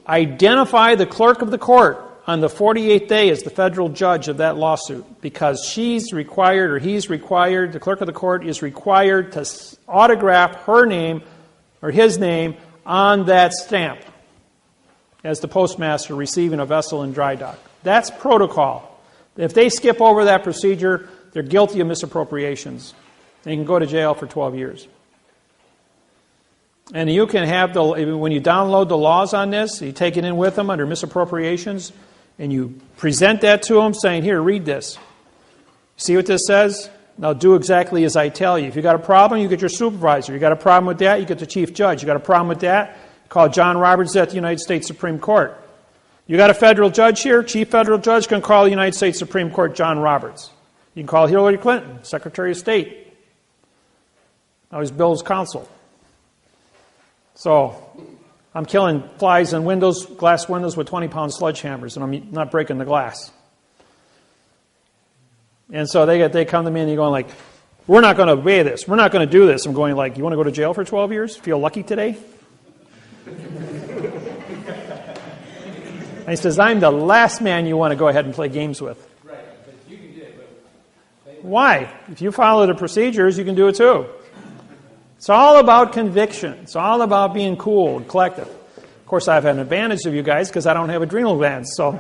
identify the clerk of the court on the 48th day as the federal judge of that lawsuit, because she's required or he's required, the clerk of the court is required to autograph her name or his name on that stamp as the postmaster receiving a vessel in dry dock. That's protocol. If they skip over that procedure, they're guilty of misappropriations. They can go to jail for 12 years. And you can have when you download the laws on this, you take it in with them under misappropriations, and you present that to them saying, here, read this. See what this says? Now do exactly as I tell you. If you got a problem, you get your supervisor. You got a problem with that, you get the chief judge. You got a problem with that, call John Roberts at the United States Supreme Court. You got a federal judge here, chief federal judge can call the United States Supreme Court John Roberts. You can call Hillary Clinton, Secretary of State. Now he's Bill's counsel. So I'm killing flies in windows, glass windows with 20-pound sledgehammers, and I'm not breaking the glass. And so they come to me and they're going like, we're not going to obey this. We're not going to do this. I'm going like, you want to go to jail for 12 years? Feel lucky today? And he says, I'm the last man you want to go ahead and play games with. Right, but you can do it, but Why? If you follow the procedures, you can do it too. It's all about conviction. It's all about being cool and collective. Of course, I have an advantage of you guys because I don't have adrenal glands, so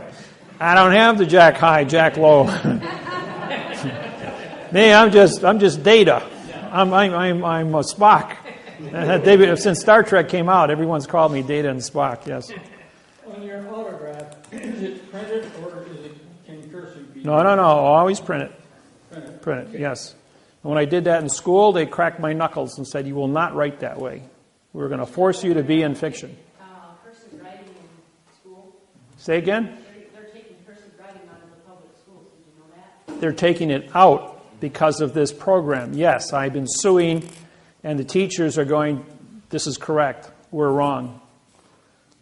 I don't have the jack high, jack low. Me, I'm just Data. I'm a Spock. Since Star Trek came out, everyone's called me Data and Spock. Yes. On your autograph, is it printed or can cursive be? No. Always print it. Printed. Yes. And when I did that in school, they cracked my knuckles and said, you will not write that way. We're going to force you to be in fiction. Cursive writing in school, Say again? they're taking cursive writing out of the public schools. Did you know that? They're taking it out because of this program. Yes, I've been suing, and the teachers are going, this is correct. We're wrong.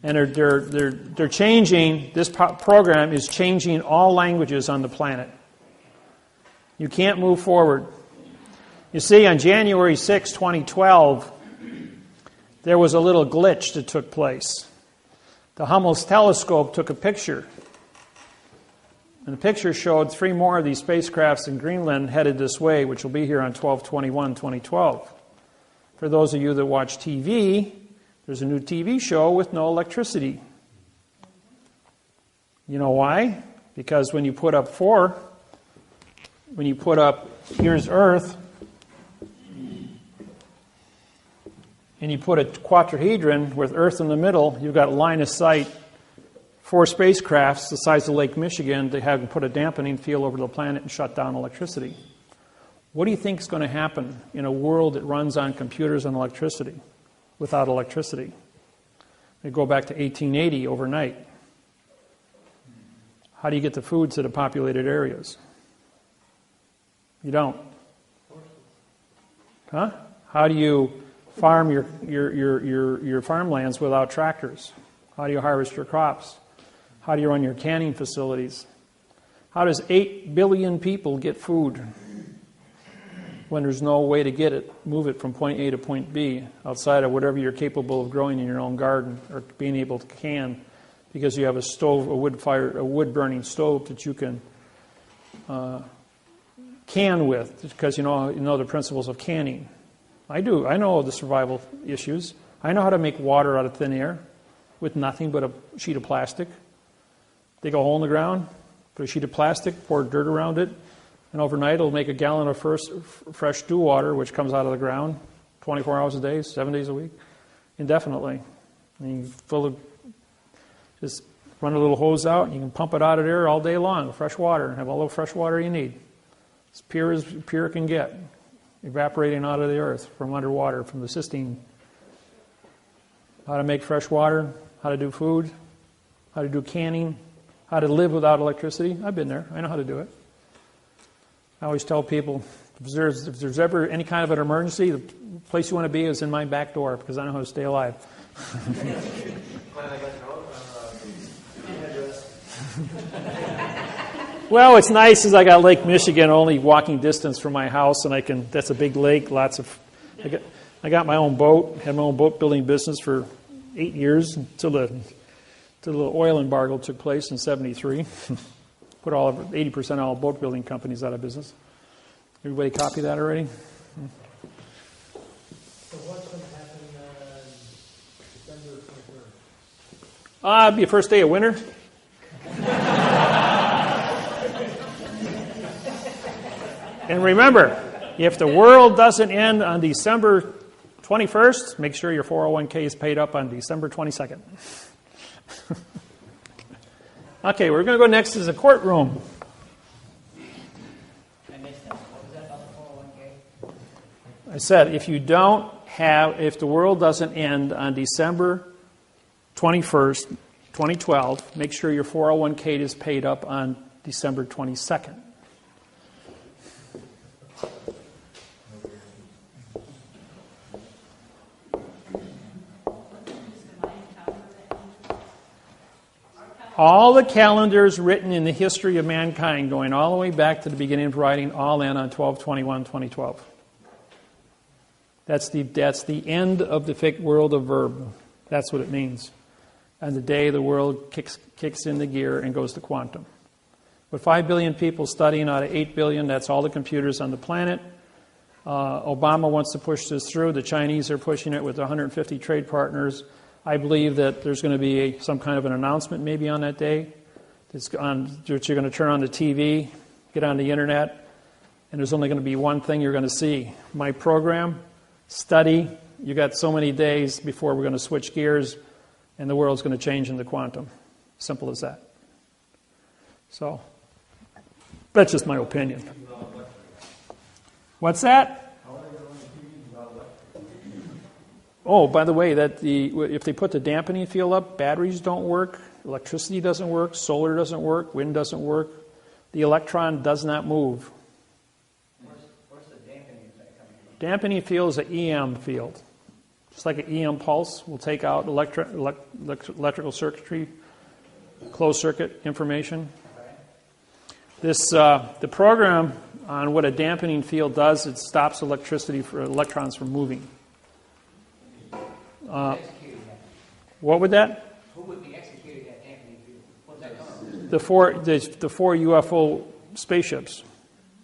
And they're changing, this program is changing all languages on the planet. You can't move forward. You see, on January 6, 2012, there was a little glitch that took place. The Hubble telescope took a picture. And the picture showed 3 more of these spacecrafts in Greenland headed this way, which will be here on 12/21/2012. For those of you that watch TV, there's a new TV show with no electricity. You know why? Because when you put up here's Earth, and you put a quadrihedron with Earth in the middle, you've got line of sight, 4 spacecrafts the size of Lake Michigan to have put a dampening field over the planet and shut down electricity. What do you think is going to happen in a world that runs on computers and electricity without electricity? They go back to 1880 overnight. How do you get the food to the populated areas? You don't. Huh? How do you farm your farmlands without tractors? How do you harvest your crops? How do you run your canning facilities? How does 8 billion people get food when there's no way to get it, move it from point A to point B outside of whatever you're capable of growing in your own garden or being able to can because you have a stove, a wood-burning stove that you can can with because you know the principles of canning. I do. I know the survival issues. I know how to make water out of thin air with nothing but a sheet of plastic. Dig a hole in the ground, put a sheet of plastic, pour dirt around it, and overnight it'll make a gallon of fresh dew water, which comes out of the ground 24 hours a day, 7 days a week, indefinitely. And you just run a little hose out, and you can pump it out of there all day long, fresh water, and have all the fresh water you need. As pure it can get, evaporating out of the earth from underwater, from the cistine. How to make fresh water, how to do food, how to do canning, how to live without electricity. I've been there. I know how to do it. I always tell people, if there's ever any kind of an emergency, the place you want to be is in my back door because I know how to stay alive. Well, it's nice as I got Lake Michigan only walking distance from my house, and that's a big lake. I got my own boat. Had my own boat building business for 8 years until the oil embargo took place in '73. Put 80% of all boat building companies out of business. Everybody copy that already? So what's going to happen December 23rd? It'd be the first day of winter. And remember, if the world doesn't end on December 21st, make sure your 401k is paid up on December 22nd. Okay, we're going to go next to the courtroom. I missed that. What was that about the 401k? I said, if the world doesn't end on December 21st, 2012, make sure your 401k is paid up on December 22nd. All the calendars written in the history of mankind, going all the way back to the beginning of writing, all end on 12/21/2012. That's the end of the world of verb. That's what it means. And the day the world kicks in the gear and goes to quantum. With 5 billion people studying out of 8 billion, that's all the computers on the planet. Obama wants to push this through. The Chinese are pushing it with 150 trade partners. I believe that there's going to be some kind of an announcement maybe on that day. That you're going to turn on the TV, get on the internet, and there's only going to be one thing you're going to see. My program, study, you got so many days before we're going to switch gears, and the world's going to change into quantum. Simple as that. So, that's just my opinion. What's that? Oh, by the way, if they put the dampening field up, batteries don't work, electricity doesn't work, solar doesn't work, wind doesn't work. The electron does not move. Where's the dampening effect coming from? Dampening field is an EM field. Just like an EM pulse will take out electrical circuitry, closed circuit information. Okay. The program on what a dampening field does, it stops electricity for electrons from moving. Executing that. What would that? Who would be executing that dampening field? What's that coming from? The four UFO spaceships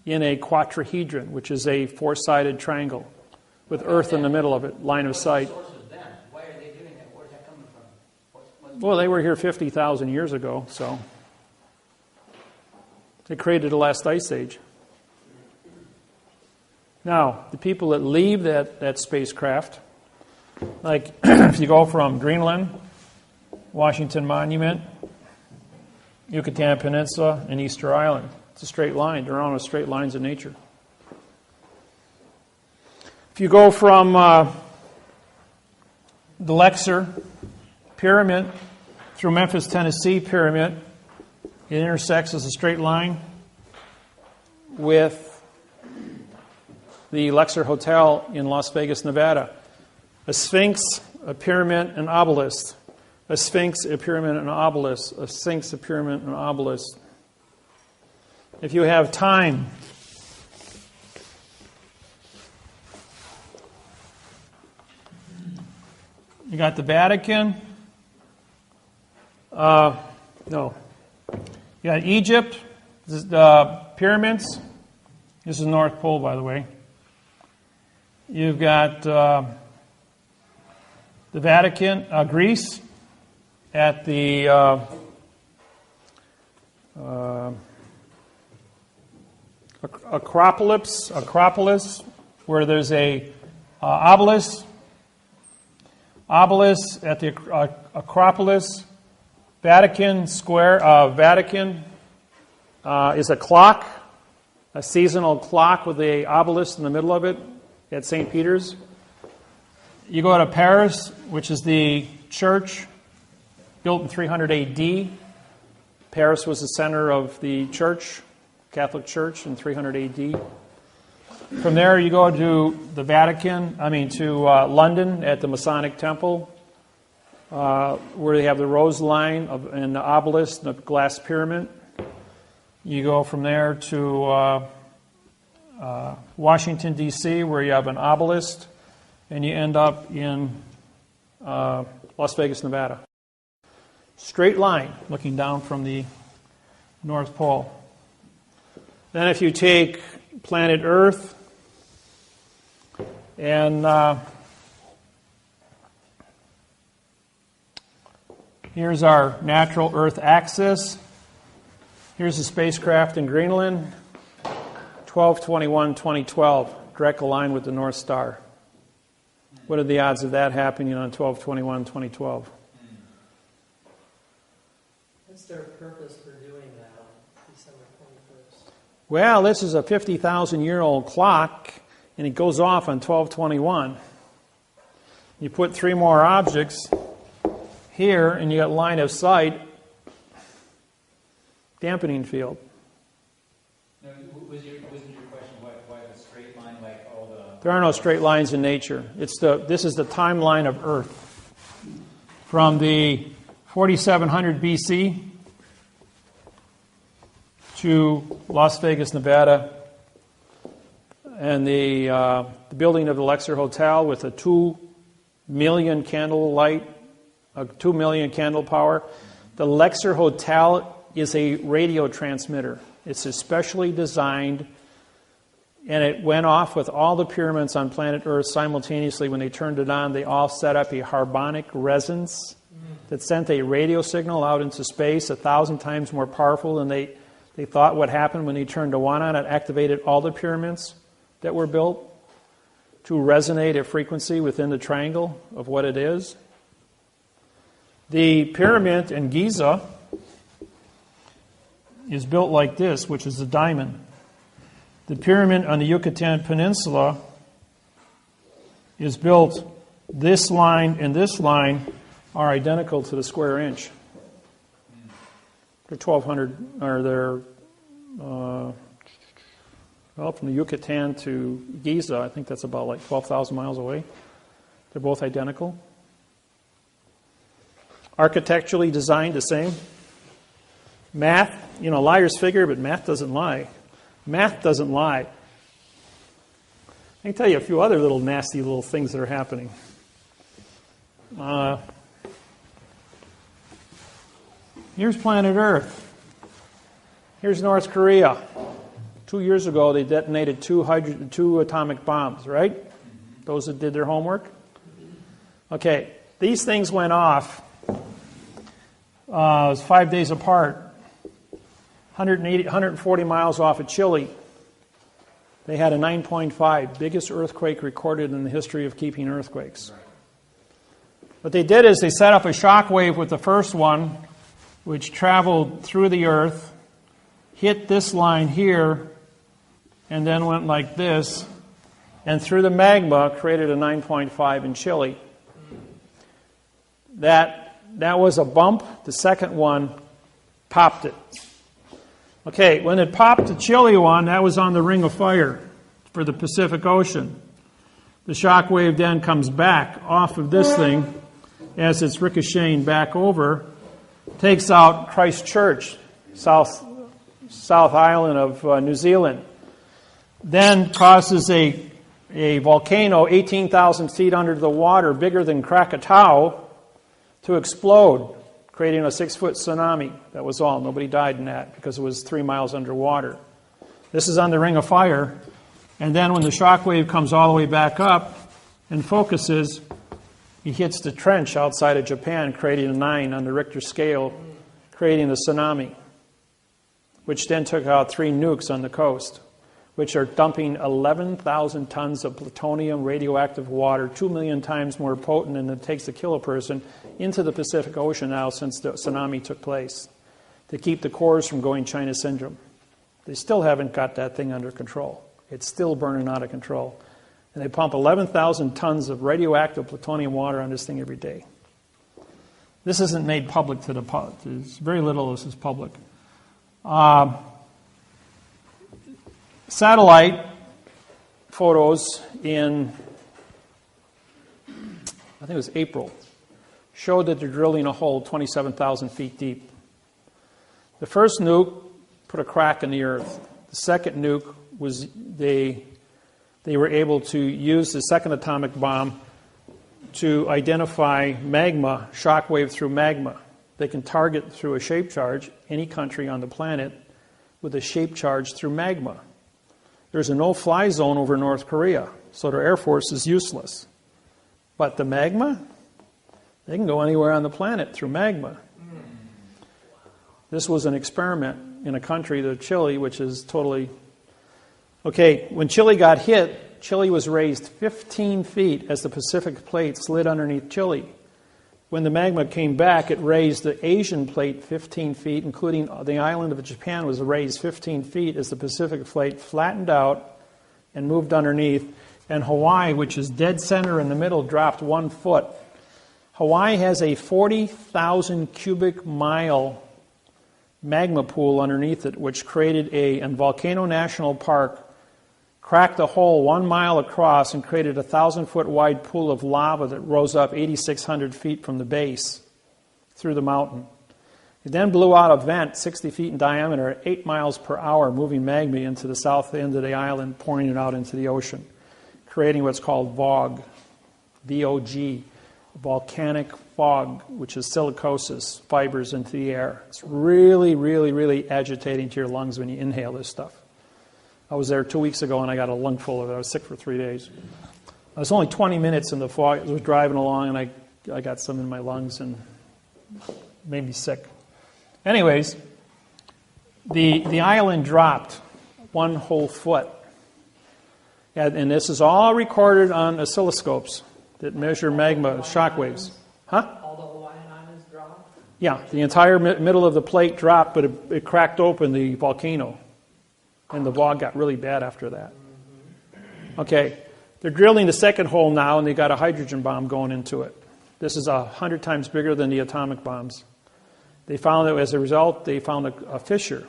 in a quadrahedron, which is a four-sided triangle with Earth in the middle of it, line of sight. What source is them? Why are they doing that? Where's that coming from? Well, they were here 50,000 years ago, so they created the last ice age. Now, the people that leave that spacecraft, like if you go from Greenland, Washington Monument, Yucatan Peninsula, and Easter Island, it's a straight line. They're on straight lines in nature. If you go from the Luxor Pyramid through Memphis, Tennessee Pyramid, it intersects as a straight line with the Luxor Hotel in Las Vegas, Nevada. A sphinx, a pyramid, an obelisk. A sphinx, a pyramid, an obelisk. A sphinx, a pyramid, an obelisk. If you have time, you got the Vatican. No. You got Egypt, the pyramids. This is North Pole, by the way. You've got the Vatican, Greece, at the Acropolis, where there's a obelisk. Obelisk at the Acropolis. Vatican Square. Vatican is a clock, a seasonal clock with a obelisk in the middle of it at St. Peter's. You go to Paris, which is the church built in 300 A.D. Paris was the center of the church, Catholic Church, in 300 A.D. From there, you go to the London at the Masonic Temple, where they have the rose line and the obelisk and the glass pyramid. You go from there to Washington, D.C., where you have an obelisk, and you end up in Las Vegas, Nevada. Straight line, looking down from the North Pole. Then if you take planet Earth, and here's our natural Earth axis. Here's the spacecraft in Greenland, 12/21/2012, direct line with the North Star. What are the odds of that happening on 12/21/2012? What's their purpose for doing that on December 21st? Well, this is a 50,000-year-old clock, and it goes off on 12/21. You put 3 more objects here, and you got line of sight, dampening field. No, wasn't your question why the straight line, like all the... There are no straight lines in nature. This is the timeline of Earth. From the 4700 BC to Las Vegas, Nevada, and the building of the Lexer Hotel with a 2 million candle light, a 2 million candle power. The Lexer Hotel is a radio transmitter. It's especially designed, and it went off with all the pyramids on planet Earth simultaneously. When they turned it on, they all set up a harmonic resonance that sent a radio signal out into space 1,000 times more powerful than they thought would happen when they turned the one on. It activated all the pyramids that were built to resonate a frequency within the triangle of what it is. The pyramid in Giza is built like this, which is a diamond. The pyramid on the Yucatan Peninsula is built, this line and this line are identical to the square inch. They're 1,200, or they're, from the Yucatan to Giza, I think that's about like 12,000 miles away. They're both identical. Architecturally designed the same. Math, liars figure, but math doesn't lie. Math doesn't lie. I can tell you a few other little nasty little things that are happening. Here's planet Earth. Here's North Korea. 2 years ago, they detonated two atomic bombs, right? Those that did their homework. Okay, these things went off. It was 5 days apart. 140 miles off of Chile. They had a 9.5, biggest earthquake recorded in the history of keeping earthquakes. What they did is they set up a shock wave with the first one, which traveled through the earth, hit this line here, and then went like this, and through the magma created a 9.5 in Chile. That was a bump. The second one popped it. Okay, when it popped the Chile one, that was on the Ring of Fire for the Pacific Ocean. The shock wave then comes back off of this thing as it's ricocheting back over, takes out Christchurch, South Island of New Zealand, then causes a volcano 18,000 feet under the water, bigger than Krakatoa, to explode, creating a 6-foot tsunami. That was all. Nobody died in that because it was 3 miles underwater. This is on the Ring of Fire. And then when the shock wave comes all the way back up and focuses, he hits the trench outside of Japan, creating a 9 on the Richter scale, creating the tsunami, which then took out 3 nukes on the coast, which are dumping 11,000 tons of plutonium radioactive water, 2 million times more potent than it takes to kill a person, into the Pacific Ocean now since the tsunami took place, to keep the cores from going China syndrome. They still haven't got that thing under control. It's still burning out of control. And they pump 11,000 tons of radioactive plutonium water on this thing every day. This isn't made public to the public. There's very little of this is public. Satellite photos in, I think it was April, showed that they're drilling a hole 27,000 feet deep. The first nuke put a crack in the earth. The second nuke was they were able to use the second atomic bomb to identify magma, shock wave through magma. They can target through a shape charge any country on the planet with a shape charge through magma. There's a no-fly zone over North Korea, so their Air Force is useless. But the magma, they can go anywhere on the planet through magma. This was an experiment in a country, Chile, which is totally... Okay, when Chile got hit, Chile was raised 15 feet as the Pacific plate slid underneath Chile. When the magma came back, it raised the Asian plate 15 feet, including the island of Japan was raised 15 feet as the Pacific plate flattened out and moved underneath. And Hawaii, which is dead center in the middle, dropped 1 foot. Hawaii has a 40,000 cubic mile magma pool underneath it, which created and Volcano National Park cracked a hole 1 mile across and created a 1,000-foot wide pool of lava that rose up 8,600 feet from the base through the mountain. It then blew out a vent 60 feet in diameter at 8 miles per hour, moving magma into the south end of the island, pouring it out into the ocean, creating what's called VOG, V-O-G, volcanic fog, which is silicosis, fibers into the air. It's really, really, really agitating to your lungs when you inhale this stuff. I was there 2 weeks ago and I got a lungful of it. I was sick for 3 days. I was only 20 minutes in the fog. I was driving along and I got some in my lungs and made me sick. Anyways, the island dropped 1 whole foot. And this is all recorded on oscilloscopes that measure magma shock waves. Huh? All the Hawaiian Islands dropped? Yeah, the entire middle of the plate dropped, but it cracked open the volcano. And the VOG got really bad after that. Okay, they're drilling the second hole now, and they got a hydrogen bomb going into it. This is 100 times bigger than the atomic bombs. They found that as a result, they found a fissure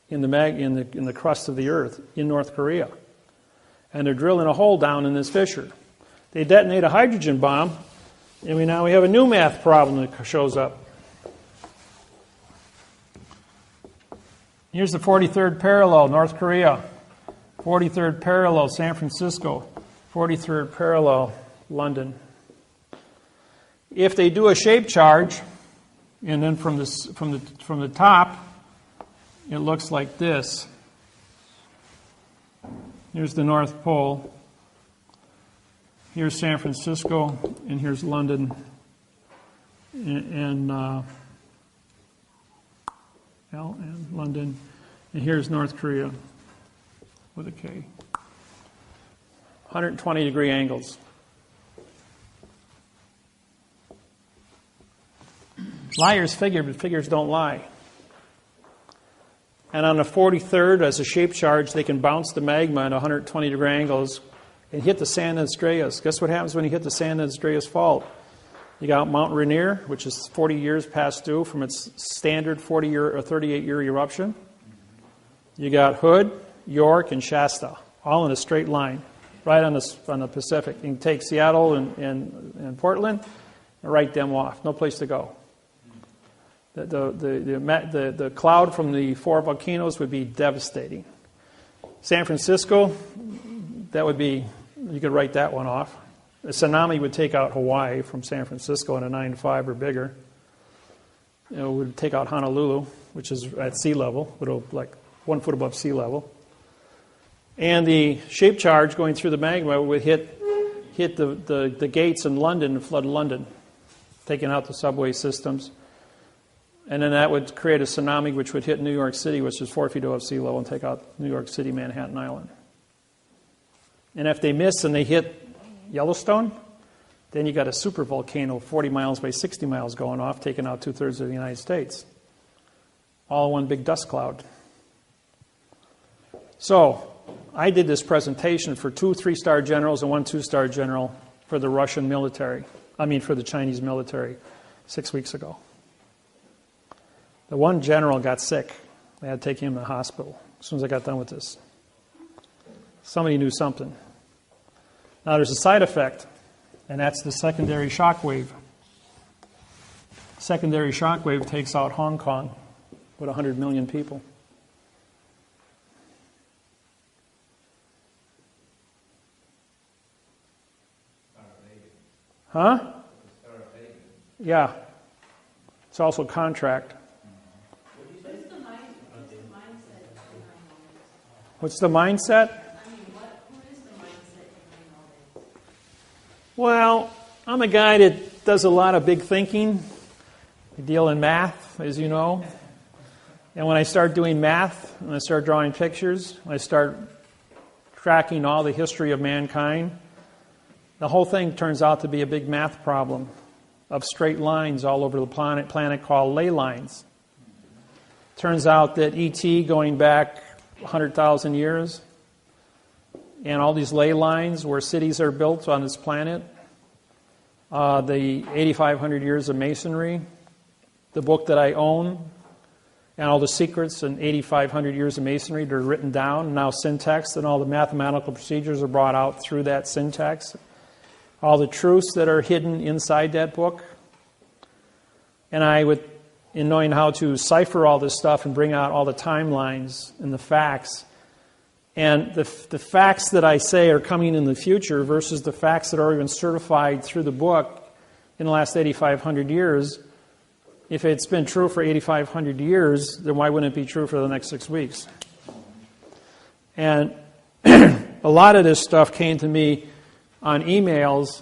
in the crust of the Earth in North Korea. And they're drilling a hole down in this fissure. They detonate a hydrogen bomb, and we have a new math problem that shows up. Here's the 43rd parallel, North Korea. 43rd parallel, San Francisco. 43rd parallel, London. If they do a shape charge, and then from the top, it looks like this. Here's the North Pole. Here's San Francisco, and here's London, and London, and here's North Korea with a K. 120-degree angles. Liars figure, but figures don't lie. And on the 43rd, as a shape charge, they can bounce the magma at 120-degree angles and hit the San Andreas. Guess what happens when you hit the San Andreas Fault? You got Mount Rainier, which is 40 years past due from its standard 40-year or 38-year eruption. You got Hood, York, and Shasta, all in a straight line, right on the Pacific. You can take Seattle and Portland and write them off. No place to go. The cloud from the 4 volcanoes would be devastating. San Francisco, that would be, you could write that one off. A tsunami would take out Hawaii from San Francisco in a 9.5 or bigger. It would take out Honolulu, which is at sea level, like 1 foot above sea level. And the shape charge going through the magma would hit the gates in London and flood London, taking out the subway systems. And then that would create a tsunami which would hit New York City, which is 4 feet above sea level, and take out New York City, Manhattan Island. And if they miss and they hit Yellowstone, then you got a super volcano 40 miles by 60 miles going off, taking out 2/3 of the United States. All in one big dust cloud. So, I did this presentation for 2 3-star generals and 1 2-star general for the Russian military. For the Chinese military 6 weeks ago. The one general got sick. They had to take him to the hospital as soon as I got done with this. Somebody knew something. Now there's a side effect, and that's the secondary shock wave. Secondary shock wave takes out Hong Kong with 100 million people. Huh? Yeah. It's also contract. What's the mindset? Who is the mindset behind all this? Well, I'm a guy that does a lot of big thinking. I deal in math, as you know. And when I start doing math, and I start drawing pictures, I start tracking all the history of mankind, the whole thing turns out to be a big math problem of straight lines all over the planet called ley lines. Turns out that E.T. going back 100,000 years, and all these ley lines where cities are built on this planet, the 8,500 years of masonry, the book that I own, and all the secrets in 8,500 years of masonry that are written down, now syntax, and all the mathematical procedures are brought out through that syntax. All the truths that are hidden inside that book. And in knowing how to cipher all this stuff and bring out all the timelines and the facts, and the facts that I say are coming in the future versus the facts that are already been certified through the book in the last 8,500 years, if it's been true for 8,500 years, then why wouldn't it be true for the next 6 weeks? And a lot of this stuff came to me on emails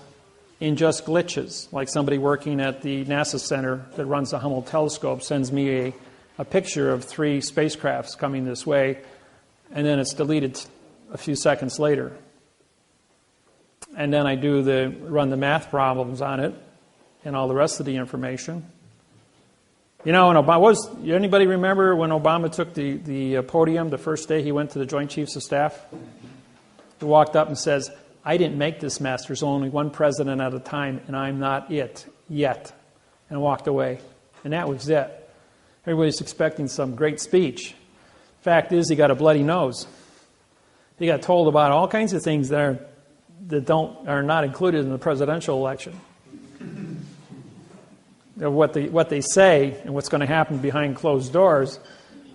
in just glitches, like somebody working at the NASA Center that runs the Hubble telescope sends me a picture of 3 spacecrafts coming this way, and then it's deleted a few seconds later. And then I run the math problems on it and all the rest of the information. You know, anybody remember when Obama took the podium the first day he went to the Joint Chiefs of Staff? He walked up and says, "I didn't make this mess. There's only one president at a time, and I'm not it yet." And walked away. And that was it. Everybody's expecting some great speech. Fact is, he got a bloody nose. He got told about all kinds of things that are not included in the presidential election. What they say and what's going to happen behind closed doors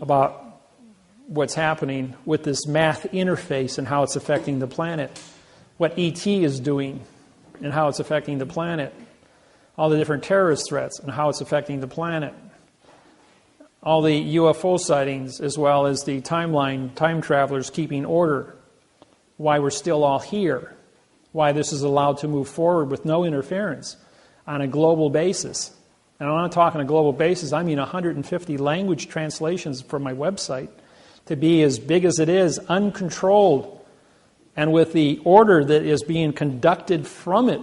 about what's happening with this math interface and how it's affecting the planet. What E.T. is doing and how it's affecting the planet. All the different terrorist threats and how it's affecting the planet. All the UFO sightings, as well as the time travelers keeping order. Why we're still all here. Why this is allowed to move forward with no interference on a global basis. And when I'm talking a global basis, I mean 150 language translations from my website to be as big as it is, uncontrolled. And with the order that is being conducted from it,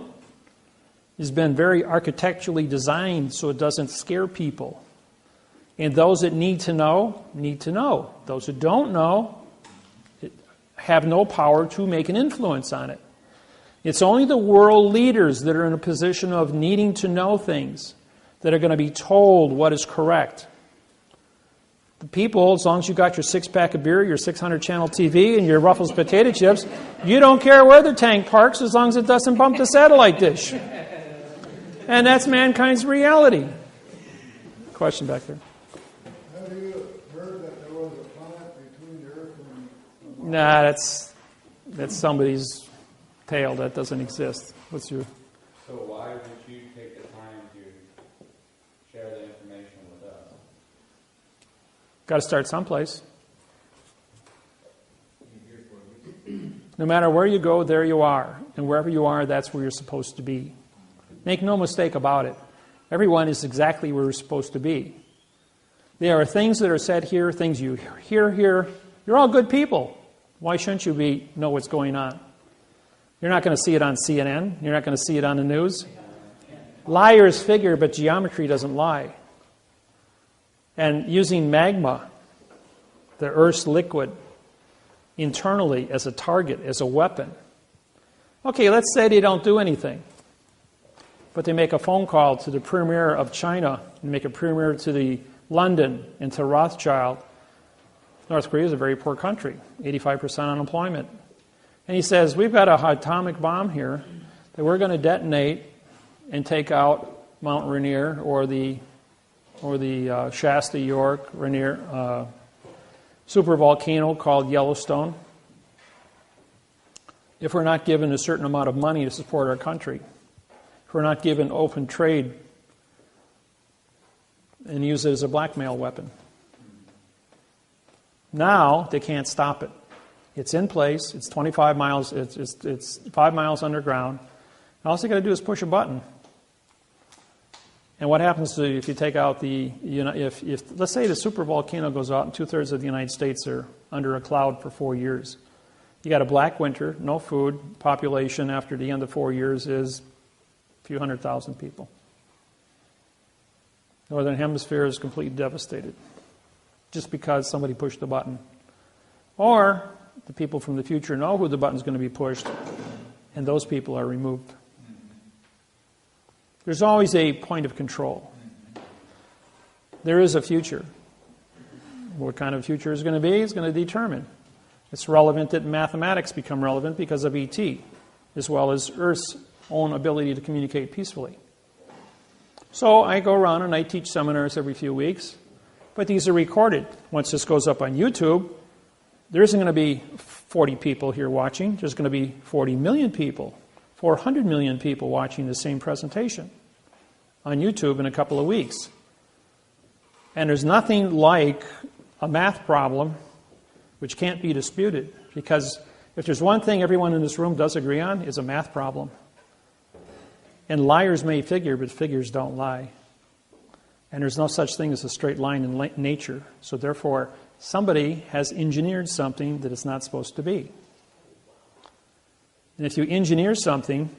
has been very architecturally designed so it doesn't scare people. And those that need to know, need to know. Those who don't know have no power to make an influence on it. It's only the world leaders that are in a position of needing to know things that are going to be told what is correct. The people, as long as you got your 6-pack of beer, your 600-channel TV, and your Ruffles potato chips, you don't care where the tank parks as long as it doesn't bump the satellite dish. And that's mankind's reality. Question back there. Have you heard that there was a planet between the Earth and... Nah, that's somebody's tale. That doesn't exist. What's your... So why would you take the time to share the information with us? Got to start someplace. No matter where you go, there you are. And wherever you are, that's where you're supposed to be. Make no mistake about it. Everyone is exactly where you're supposed to be. There are things that are said here, things you hear here. You're all good people. Why shouldn't you know what's going on? You're not going to see it on CNN. You're not going to see it on the news. Liars figure, but geometry doesn't lie. And using magma, the Earth's liquid, internally as a target, as a weapon. Okay, let's say they don't do anything. But they make a phone call to the premier of China and make a premier to the London and to Rothschild. North Korea is a very poor country, 85% unemployment. And he says, we've got an atomic bomb here that we're going to detonate and take out Mount Rainier or the Shasta, York, Rainier supervolcano called Yellowstone if we're not given a certain amount of money to support our country. If we're not given open trade and use it as a blackmail weapon. Now they can't stop it. It's in place. It's 25 miles. It's 5 miles underground. And all you got to do is push a button. And what happens if you take out if let's say the supervolcano goes out and 2/3 of the United States are under a cloud for 4 years. You got a black winter, no food, population after the end of 4 years is a few 100,000 people. Northern Hemisphere is completely devastated just because somebody pushed the button. Or the people from the future know who the button's going to be pushed, and those people are removed. There's always a point of control. There is a future. What kind of future is going to be is going to determine. It's relevant that mathematics become relevant because of ET, as well as Earth's own ability to communicate peacefully. So I go around and I teach seminars every few weeks, but these are recorded. Once this goes up on YouTube, there isn't going to be 40 people here watching. There's going to be 40 million people, 400 million people watching the same presentation on YouTube in a couple of weeks. And there's nothing like a math problem which can't be disputed, because if there's one thing everyone in this room does agree on, it's a math problem. And liars may figure, but figures don't lie. And there's no such thing as a straight line in nature. So therefore, somebody has engineered something that it's not supposed to be. And if you engineer something,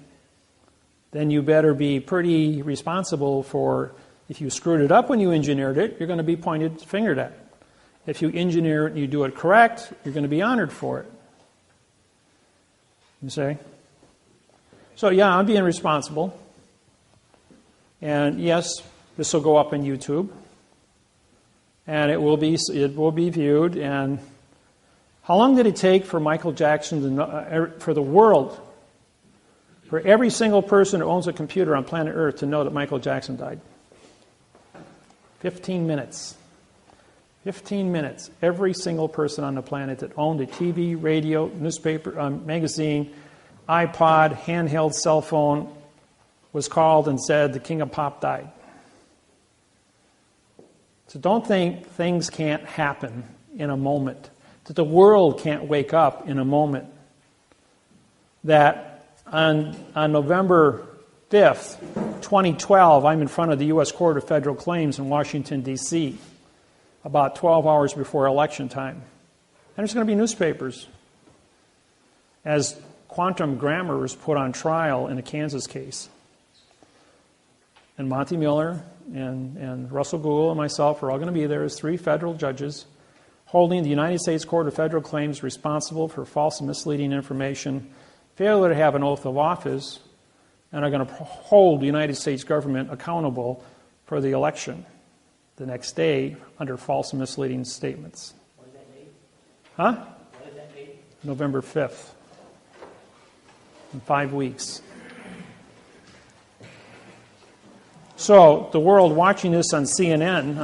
then you better be pretty responsible for, if you screwed it up when you engineered it, you're going to be fingered at. If you engineer it and you do it correct, you're going to be honored for it. You see? So yeah, I'm being responsible. And yes, this will go up on YouTube. And it will be viewed. And how long did it take for Michael Jackson to know, for the world, for every single person who owns a computer on planet Earth to know that Michael Jackson died? 15 minutes. 15 minutes. Every single person on the planet that owned a TV, radio, newspaper, magazine, iPod, handheld cell phone was called and said the king of pop died. So don't think things can't happen in a moment, that the world can't wake up in a moment, that on November 5th, 2012, I'm in front of the U.S. Court of Federal Claims in Washington, D.C., about 12 hours before election time. And there's going to be newspapers as quantum grammar is put on trial in a Kansas case. And Monty Miller and Russell Gould and myself are all going to be there as 3 federal judges holding the United States Court of Federal Claims responsible for false and misleading information, failure to have an oath of office, and are going to hold the United States government accountable for the election the next day under false and misleading statements. What is that date? Huh? What is that date? November 5th. In 5 weeks. So the world watching this on CNN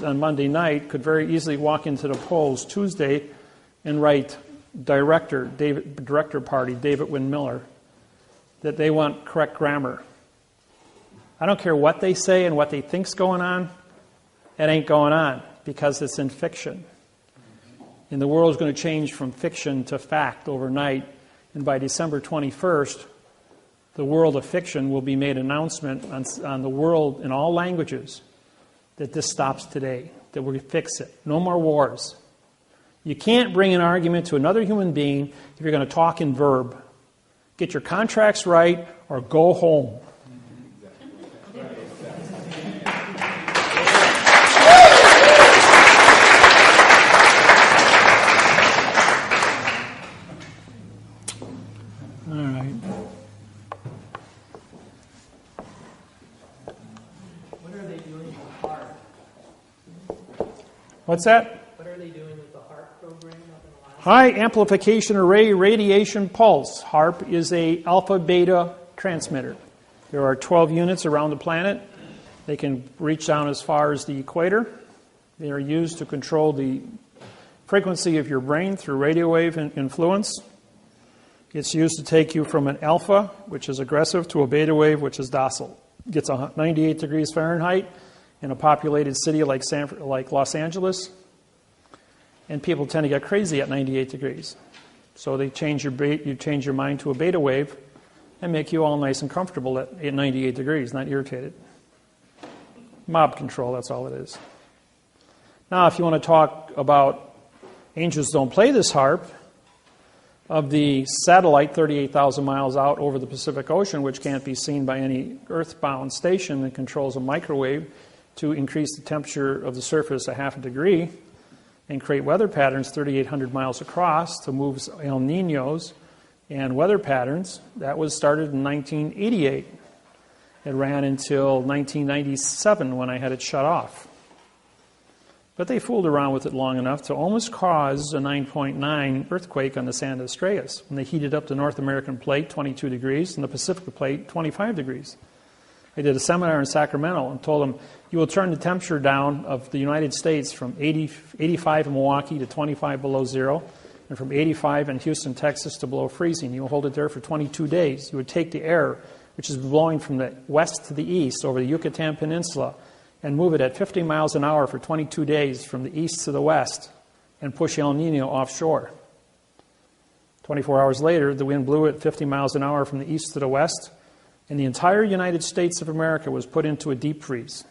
on Monday night could very easily walk into the polls Tuesday and write Director Party David Wynn Miller that they want correct grammar. I don't care what they say and what they think's going on. It ain't going on because it's in fiction. And the world's going to change from fiction to fact overnight. And by December 21st, the world of fiction will be made announcement on the world in all languages that this stops today, that we fix it. No more wars. You can't bring an argument to another human being if you're going to talk in verb. Get your contracts right or go home. What's that? What are they doing with the HARP program up in Alaska? High Amplification Array Radiation Pulse. HARP is a alpha-beta transmitter. There are 12 units around the planet. They can reach down as far as the equator. They are used to control the frequency of your brain through radio wave influence. It's used to take you from an alpha, which is aggressive, to a beta wave, which is docile. It gets 98 degrees Fahrenheit in a populated city like Los Angeles, and people tend to get crazy at 98 degrees. So you change your mind to a beta wave and make you all nice and comfortable at 98 degrees, not irritated. Mob control, that's all it is. Now, if you want to talk about angels don't play this harp, of the satellite 38,000 miles out over the Pacific Ocean, which can't be seen by any earthbound station that controls a microwave to increase the temperature of the surface a half a degree and create weather patterns 3,800 miles across to move El Niños and weather patterns. That was started in 1988. It ran until 1997 when I had it shut off. But they fooled around with it long enough to almost cause a 9.9 earthquake on the San Andreas when they heated up the North American plate 22 degrees and the Pacific plate 25 degrees. I did a seminar in Sacramento and told them, you will turn the temperature down of the United States from 85 in Milwaukee to 25 below zero, and from 85 in Houston, Texas to below freezing. You will hold it there for 22 days. You would take the air, which is blowing from the west to the east over the Yucatan Peninsula, and move it at 50 miles an hour for 22 days from the east to the west and push El Nino offshore. 24 hours later, the wind blew at 50 miles an hour from the east to the west, and the entire United States of America was put into a deep freeze.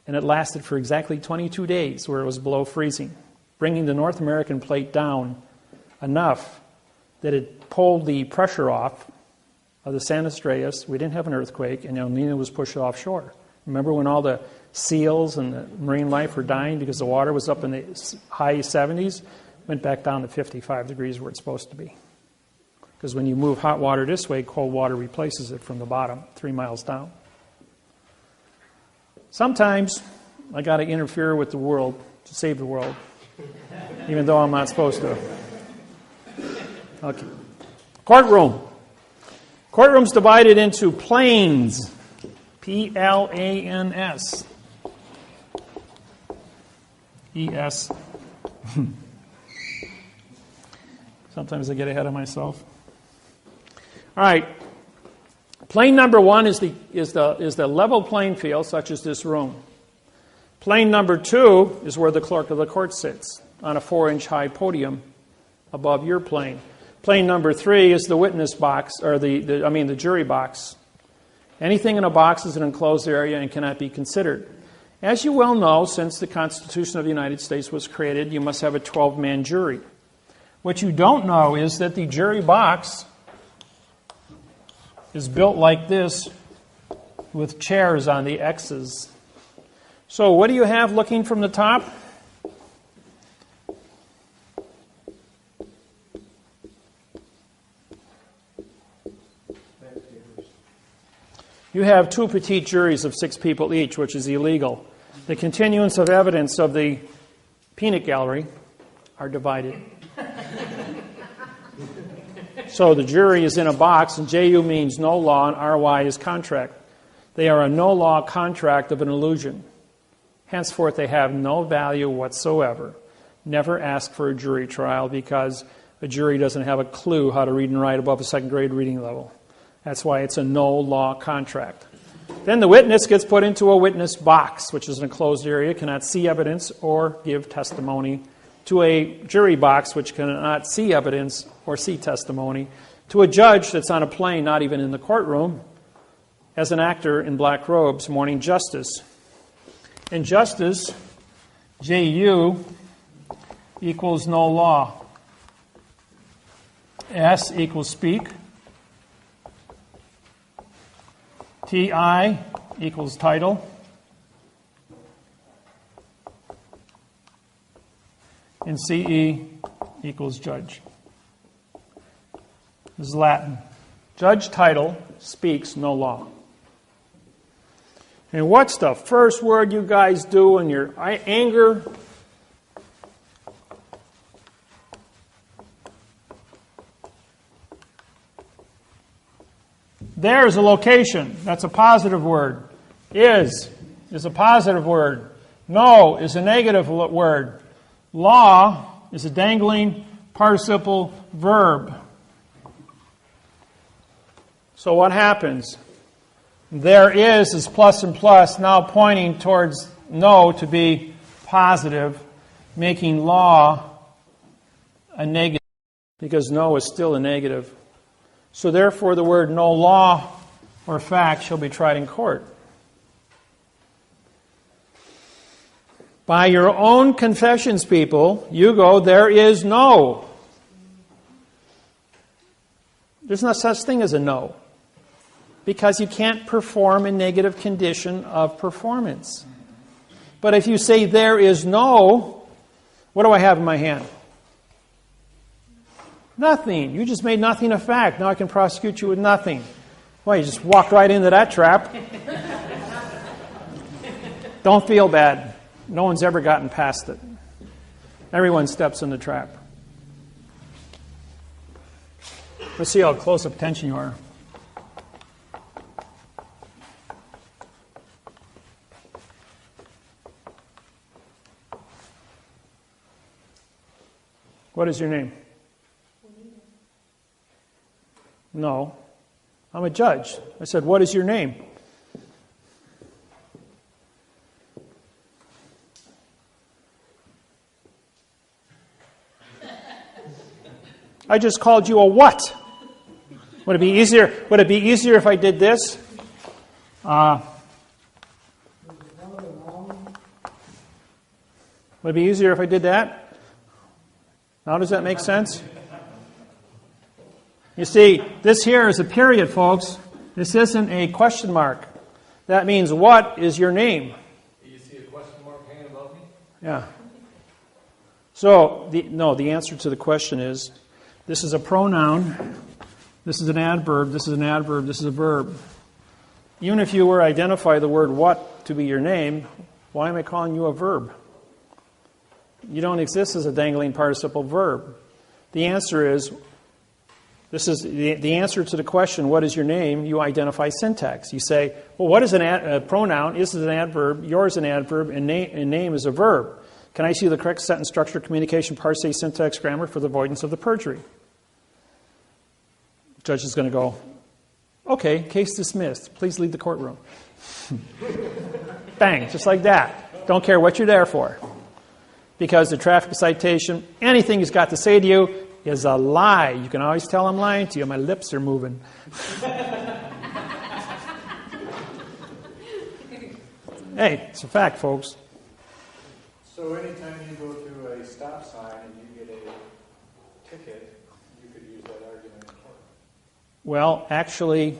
And it lasted for exactly 22 days where it was below freezing, bringing the North American plate down enough that it pulled the pressure off of the San Andreas. We didn't have an earthquake, and El Nino was pushed offshore. Remember when all the seals and the marine life were dying because the water was up in the high 70s? Went back down to 55 degrees where it's supposed to be. Because when you move hot water this way, cold water replaces it from the bottom, 3 miles down. Sometimes I got to interfere with the world to save the world, even though I'm not supposed to. Okay. Courtroom. Courtroom's divided into planes. P-L-A-N-S. E-S. Sometimes I get ahead of myself. All right. Plane number one is the level playing field, such as this room. Plane number two is where the clerk of the court sits, on a 4-inch high podium above your plane. Plane number three is the witness box, or the jury box. Anything in a box is an enclosed area and cannot be considered. As you well know, since the Constitution of the United States was created, you must have a 12-man jury. What you don't know is that the jury box is built like this with chairs on the X's. So what do you have looking from the top? You have two petite juries of 6 people each, which is illegal. The continuance of evidence of the peanut gallery are divided. So the jury is in a box, and JU means no law, and RY is contract. They are a no-law contract of an illusion. Henceforth, they have no value whatsoever. Never ask for a jury trial because a jury doesn't have a clue how to read and write above a second-grade reading level. That's why it's a no-law contract. Then the witness gets put into a witness box, which is an enclosed area, cannot see evidence or give testimony, to a jury box, which cannot see evidence or see testimony, to a judge that's on a plane, not even in the courtroom, as an actor in black robes, mourning justice. And justice, J-U, equals no law. S equals speak. T-I equals title. And C-E equals judge. This is Latin. Judge title speaks no law. And what's the first word you guys do in your anger? There is a location. That's a positive word. Is a positive word. No is a negative word. Law is a dangling participle verb. So what happens? There is plus and plus, now pointing towards no to be positive, making law a negative, because no is still a negative. So therefore the word no law or fact shall be tried in court. By your own confessions, people, you go, there is no. There's no such thing as a no. Because you can't perform a negative condition of performance. But if you say there is no, what do I have in my hand? Nothing. You just made nothing a fact. Now I can prosecute you with nothing. Well, you just walked right into that trap. Don't feel bad. No one's ever gotten past it. Everyone steps in the trap. Let's see how close up attention you are. What is your name? No. I'm a judge. I said, what is your name? I just called you a what? Would it be easier? Would it be easier if I did this? Would it be easier if I did that? Now, does that make sense? You see, this here is a period, folks. This isn't a question mark. That means, what is your name? Do you see a question mark hanging above me? Yeah. So, the answer to the question is, this is a pronoun, this is an adverb, this is an adverb, this is a verb. Even if you were to identify the word what to be your name, why am I calling you a verb? You don't exist as a dangling participle verb. The answer is, this is the answer to the question, what is your name? You identify syntax. You say, well, what is a pronoun? This is an adverb, yours is an adverb, and name is a verb. Can I see the correct sentence structure, communication, parse, syntax, grammar for the avoidance of the perjury? The judge is going to go, okay, case dismissed. Please leave the courtroom. Bang, just like that. Don't care what you're there for. Because the traffic citation, anything he's got to say to you is a lie. You can always tell I'm lying to you. My lips are moving. Hey, it's a fact, folks. So anytime you go through a stop sign and you get a ticket, you could use that argument in court. Well, actually,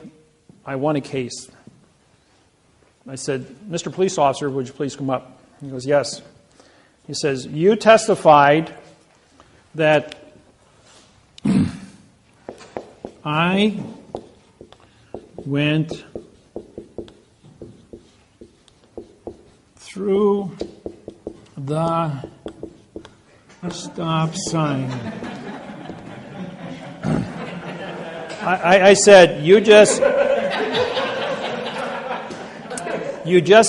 I won a case. I said, Mr. Police Officer, would you please come up? He goes, yes. He says, you testified that I went through the stop sign. I said, you just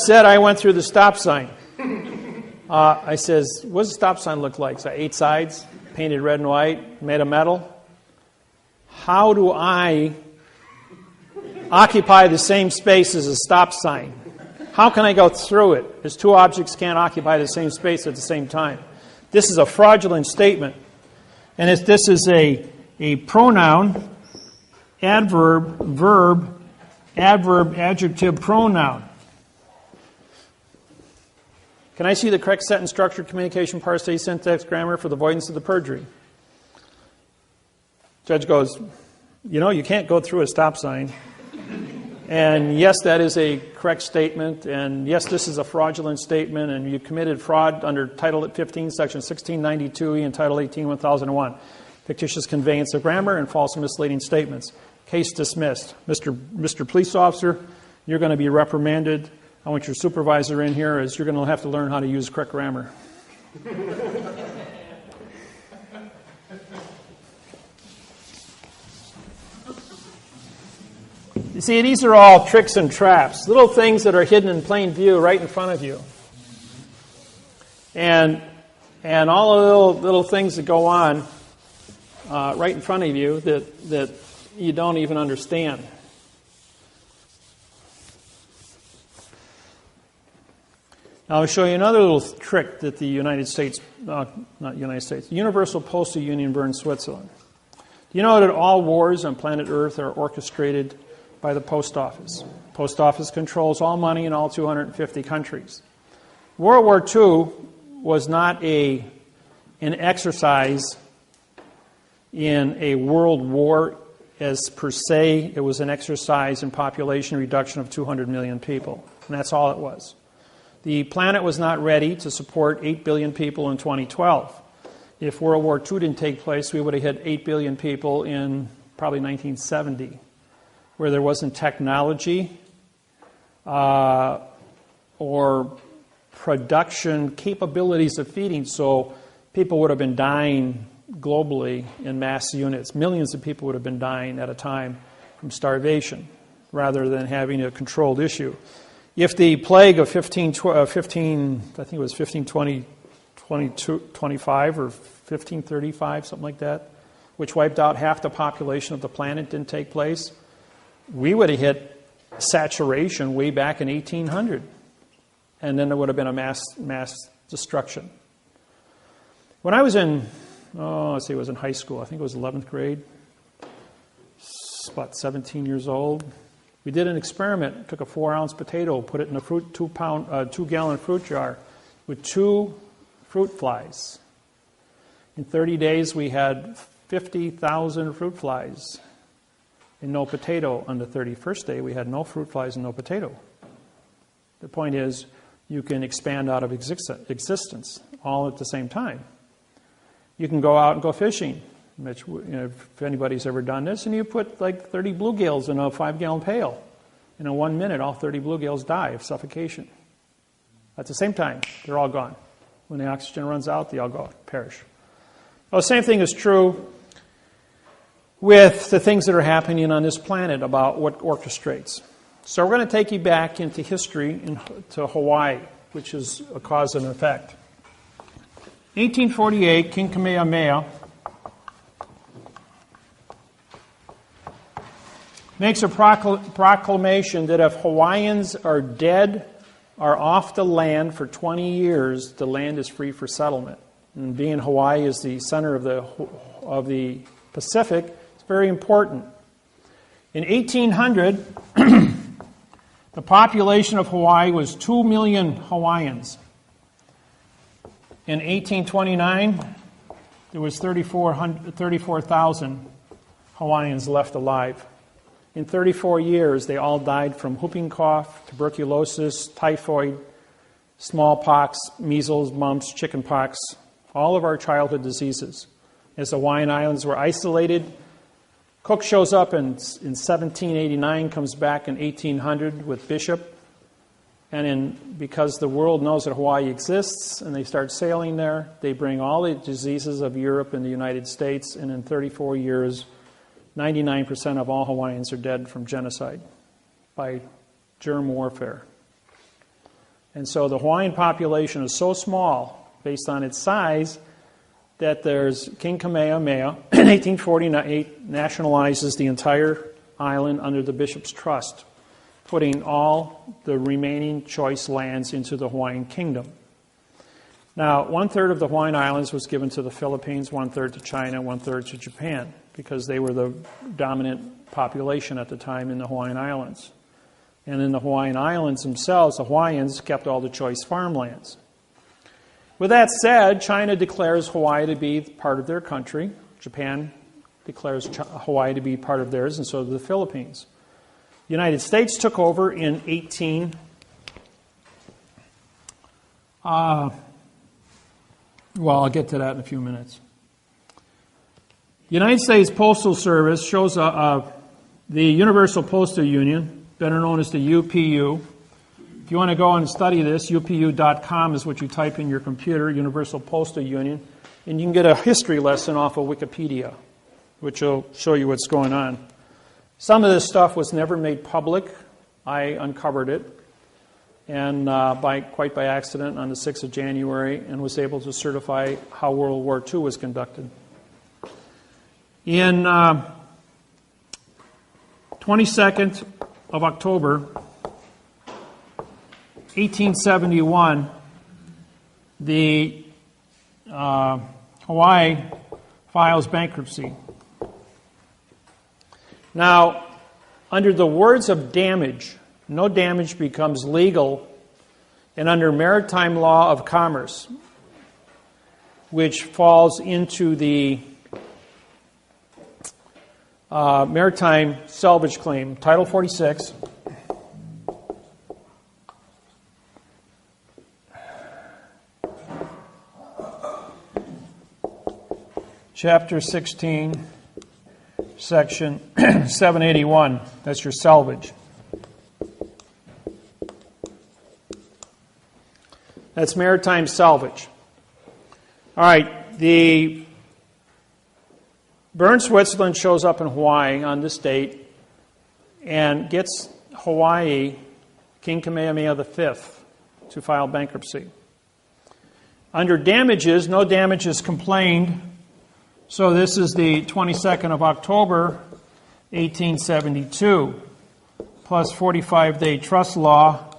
said I went through the stop sign. I says, what does the stop sign look like? So 8 sides, painted red and white, made of metal. How do I occupy the same space as a stop sign? How can I go through it? As two objects can't occupy the same space at the same time. This is a fraudulent statement. And this is a pronoun, adverb, verb, adverb, adjective, pronoun. Can I see the correct sentence structure, communication, parse, syntax, grammar for the avoidance of the perjury? Judge goes, you can't go through a stop sign. And yes, that is a correct statement. And yes, this is a fraudulent statement. And you committed fraud under Title 15, Section 1692E and Title 18, 1001. Fictitious conveyance of grammar and false and misleading statements. Case dismissed. Mr. Police Officer, you're going to be reprimanded. I want your supervisor in here, as you're going to have to learn how to use correct grammar. You see, these are all tricks and traps, little things that are hidden in plain view right in front of you. And all the little things that go on right in front of you that you don't even understand. Now, I'll show you another little trick that the Universal Postal Union in Switzerland. Do you know that all wars on planet Earth are orchestrated by the post office? Post office controls all money in all 250 countries. World War II was not an exercise in a world war as per se. It was an exercise in population reduction of 200 million people, and that's all it was. The planet was not ready to support 8 billion people in 2012. If World War II didn't take place, we would have hit 8 billion people in probably 1970, where there wasn't technology or production capabilities of feeding, so people would have been dying globally in mass units. Millions of people would have been dying at a time from starvation, rather than having a controlled issue. If the plague of 1525 or 1535, something like that, which wiped out half the population of the planet, didn't take place, we would have hit saturation way back in 1800. And then there would have been a mass destruction. When I was in, it was in high school. I think it was 11th grade. About 17 years old. We did an experiment. Took a 4-ounce potato, put it in a 2-gallon fruit jar with 2 fruit flies. In 30 days, we had 50,000 fruit flies and no potato. On the 31st day, we had no fruit flies and no potato. The point is, you can expand out of existence all at the same time. You can go out and go fishing, which, if anybody's ever done this, and you put like 30 bluegills in a 5-gallon pail. And in 1 minute, all 30 bluegills die of suffocation. At the same time, they're all gone. When the oxygen runs out, they all perish. Well, the same thing is true with the things that are happening on this planet about what orchestrates. So we're going to take you back into history, to Hawaii, which is a cause and effect. 1848, King Kamehameha makes a proclamation that if Hawaiians are dead, are off the land for 20 years, the land is free for settlement. And being Hawaii is the center of the Pacific, it's very important. In 1800, the population of Hawaii was 2 million Hawaiians. In 1829, there was 34,000 Hawaiians left alive. In 34 years, they all died from whooping cough, tuberculosis, typhoid, smallpox, measles, mumps, chickenpox, all of our childhood diseases. As the Hawaiian Islands were isolated, Cook shows up in 1789, comes back in 1800 with Bishop, and because the world knows that Hawaii exists and they start sailing there, they bring all the diseases of Europe and the United States, and in 34 years, 99% of all Hawaiians are dead from genocide by germ warfare. And so the Hawaiian population is so small, based on its size, that there's King Kamehameha in 1848 nationalizes the entire island under the Bishop's Trust, putting all the remaining choice lands into the Hawaiian Kingdom. Now, 1/3 of the Hawaiian Islands was given to the Philippines, 1/3 to China, 1/3 to Japan, because they were the dominant population at the time in the Hawaiian Islands. And in the Hawaiian Islands themselves, the Hawaiians kept all the choice farmlands. With that said, China declares Hawaii to be part of their country. Japan declares Hawaii to be part of theirs, and so do the Philippines. The United States took over in I'll get to that in a few minutes. The United States Postal Service shows the Universal Postal Union, better known as the UPU. If you want to go and study this, upu.com is what you type in your computer, Universal Postal Union, and you can get a history lesson off of Wikipedia, which will show you what's going on. Some of this stuff was never made public. I uncovered it, and quite by accident on the 6th of January, and was able to certify how World War II was conducted. In 22nd of October, 1871, the Hawaii files bankruptcy. Now, under the words of damage, no damage becomes legal, and under maritime law of commerce, which falls into the Maritime salvage claim, Title 46. Chapter 16, Section 781. That's your salvage. That's maritime salvage. All right, the Bern Switzerland shows up in Hawaii on this date and gets Hawaii, King Kamehameha V, to file bankruptcy. Under damages, no damages complained. So this is the 22nd of October, 1872, plus 45-day trust law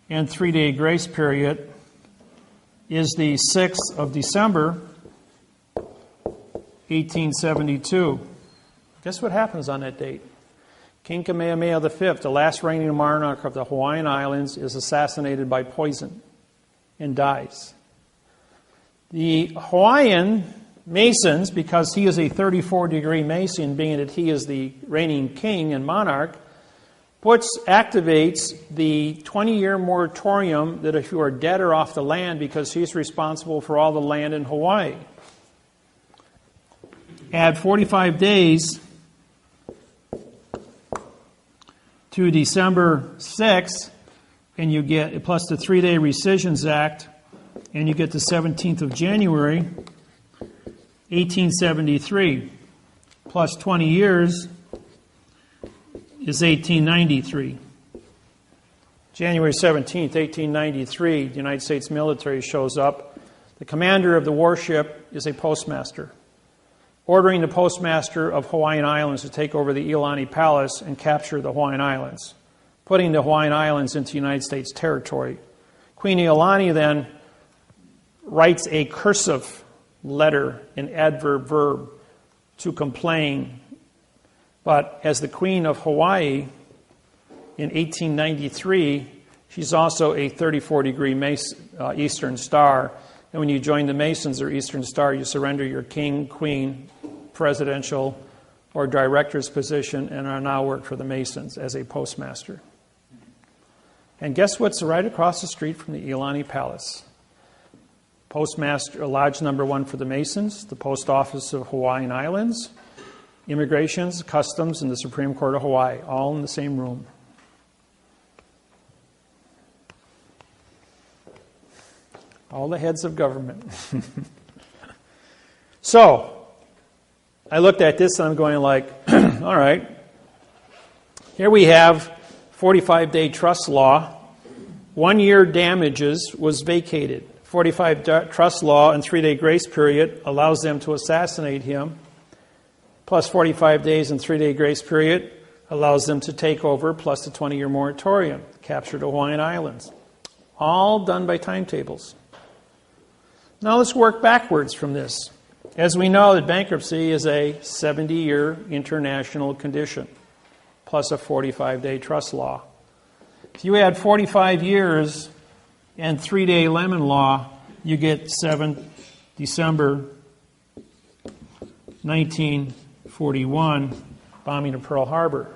and 3-day grace period is the 6th of December, 1872. Guess what happens on that date? King Kamehameha V, the last reigning monarch of the Hawaiian Islands, is assassinated by poison and dies. The Hawaiian Masons, because he is a 34-degree Mason, being that he is the reigning king and monarch, activates the 20-year moratorium that if you are dead or off the land, because he's responsible for all the land in Hawaii. Add 45 days to December 6th, and you get, plus the 3-day Rescissions Act, and you get the 17th of January, 1873, plus 20 years is 1893. January 17th, 1893, the United States military shows up. The commander of the warship is a postmaster, ordering the postmaster of Hawaiian Islands to take over the Iolani Palace and capture the Hawaiian Islands, putting the Hawaiian Islands into United States territory. Queen Iolani then writes a cursive letter in adverb verb to complain. But as the Queen of Hawaii in 1893, she's also a 34-degree Eastern Star. And when you join the Masons or Eastern Star, you surrender your king, queen, presidential, or director's position and are now work for the Masons as a postmaster. And guess what's right across the street from the Iolani Palace? Postmaster, Lodge number 1 for the Masons, the Post Office of Hawaiian Islands, Immigrations, Customs, and the Supreme Court of Hawaii, all in the same room. All the heads of government. So, I looked at this and I'm going like, all right, here we have 45-day trust law. 1-year damages was vacated. 45 trust law and 3-day grace period allows them to assassinate him. Plus 45 days and 3-day grace period allows them to take over, plus the 20-year moratorium, capture the Hawaiian Islands. All done by timetables. Now let's work backwards from this. As we know, that bankruptcy is a 70-year international condition, plus a 45-day trust law. If you add 45 years and 3-day lemon law, you get 7 December 1941, bombing of Pearl Harbor.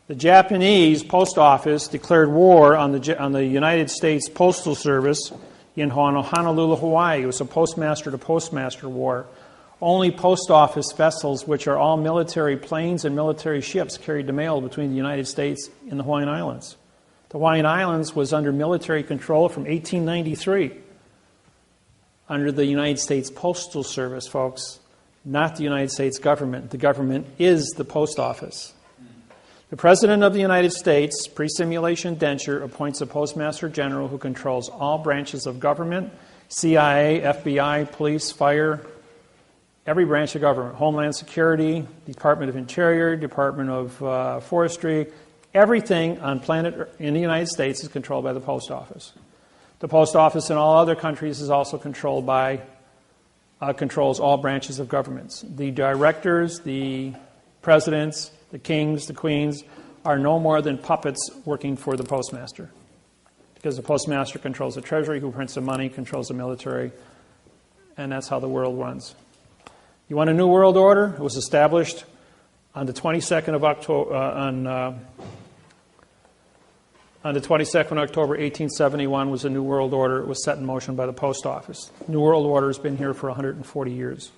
The Japanese Post Office declared war on the United States Postal Service in Honolulu, Hawaii. It was a postmaster-to-postmaster war. Only post office vessels, which are all military planes and military ships, carried the mail between the United States and the Hawaiian Islands. The Hawaiian Islands was under military control from 1893 under the United States Postal Service, folks, not the United States government. The government is the post office. The President of the United States, pre-simulation indenture, appoints a Postmaster General who controls all branches of government, CIA, FBI, police, fire, every branch of government, Homeland Security, Department of Interior, Department of Forestry, everything on planet in the United States is controlled by the Post Office. The Post Office in all other countries is also controlled by, controls all branches of governments. The directors, the presidents, the kings, the queens, are no more than puppets working for the postmaster. Because the postmaster controls the treasury, who prints the money, controls the military, and that's how the world runs. You want a new world order? It was established On the 22nd of October, on the 22nd of October, 1871, was a New World Order. It was set in motion by the Post Office. New World Order has been here for 140 years.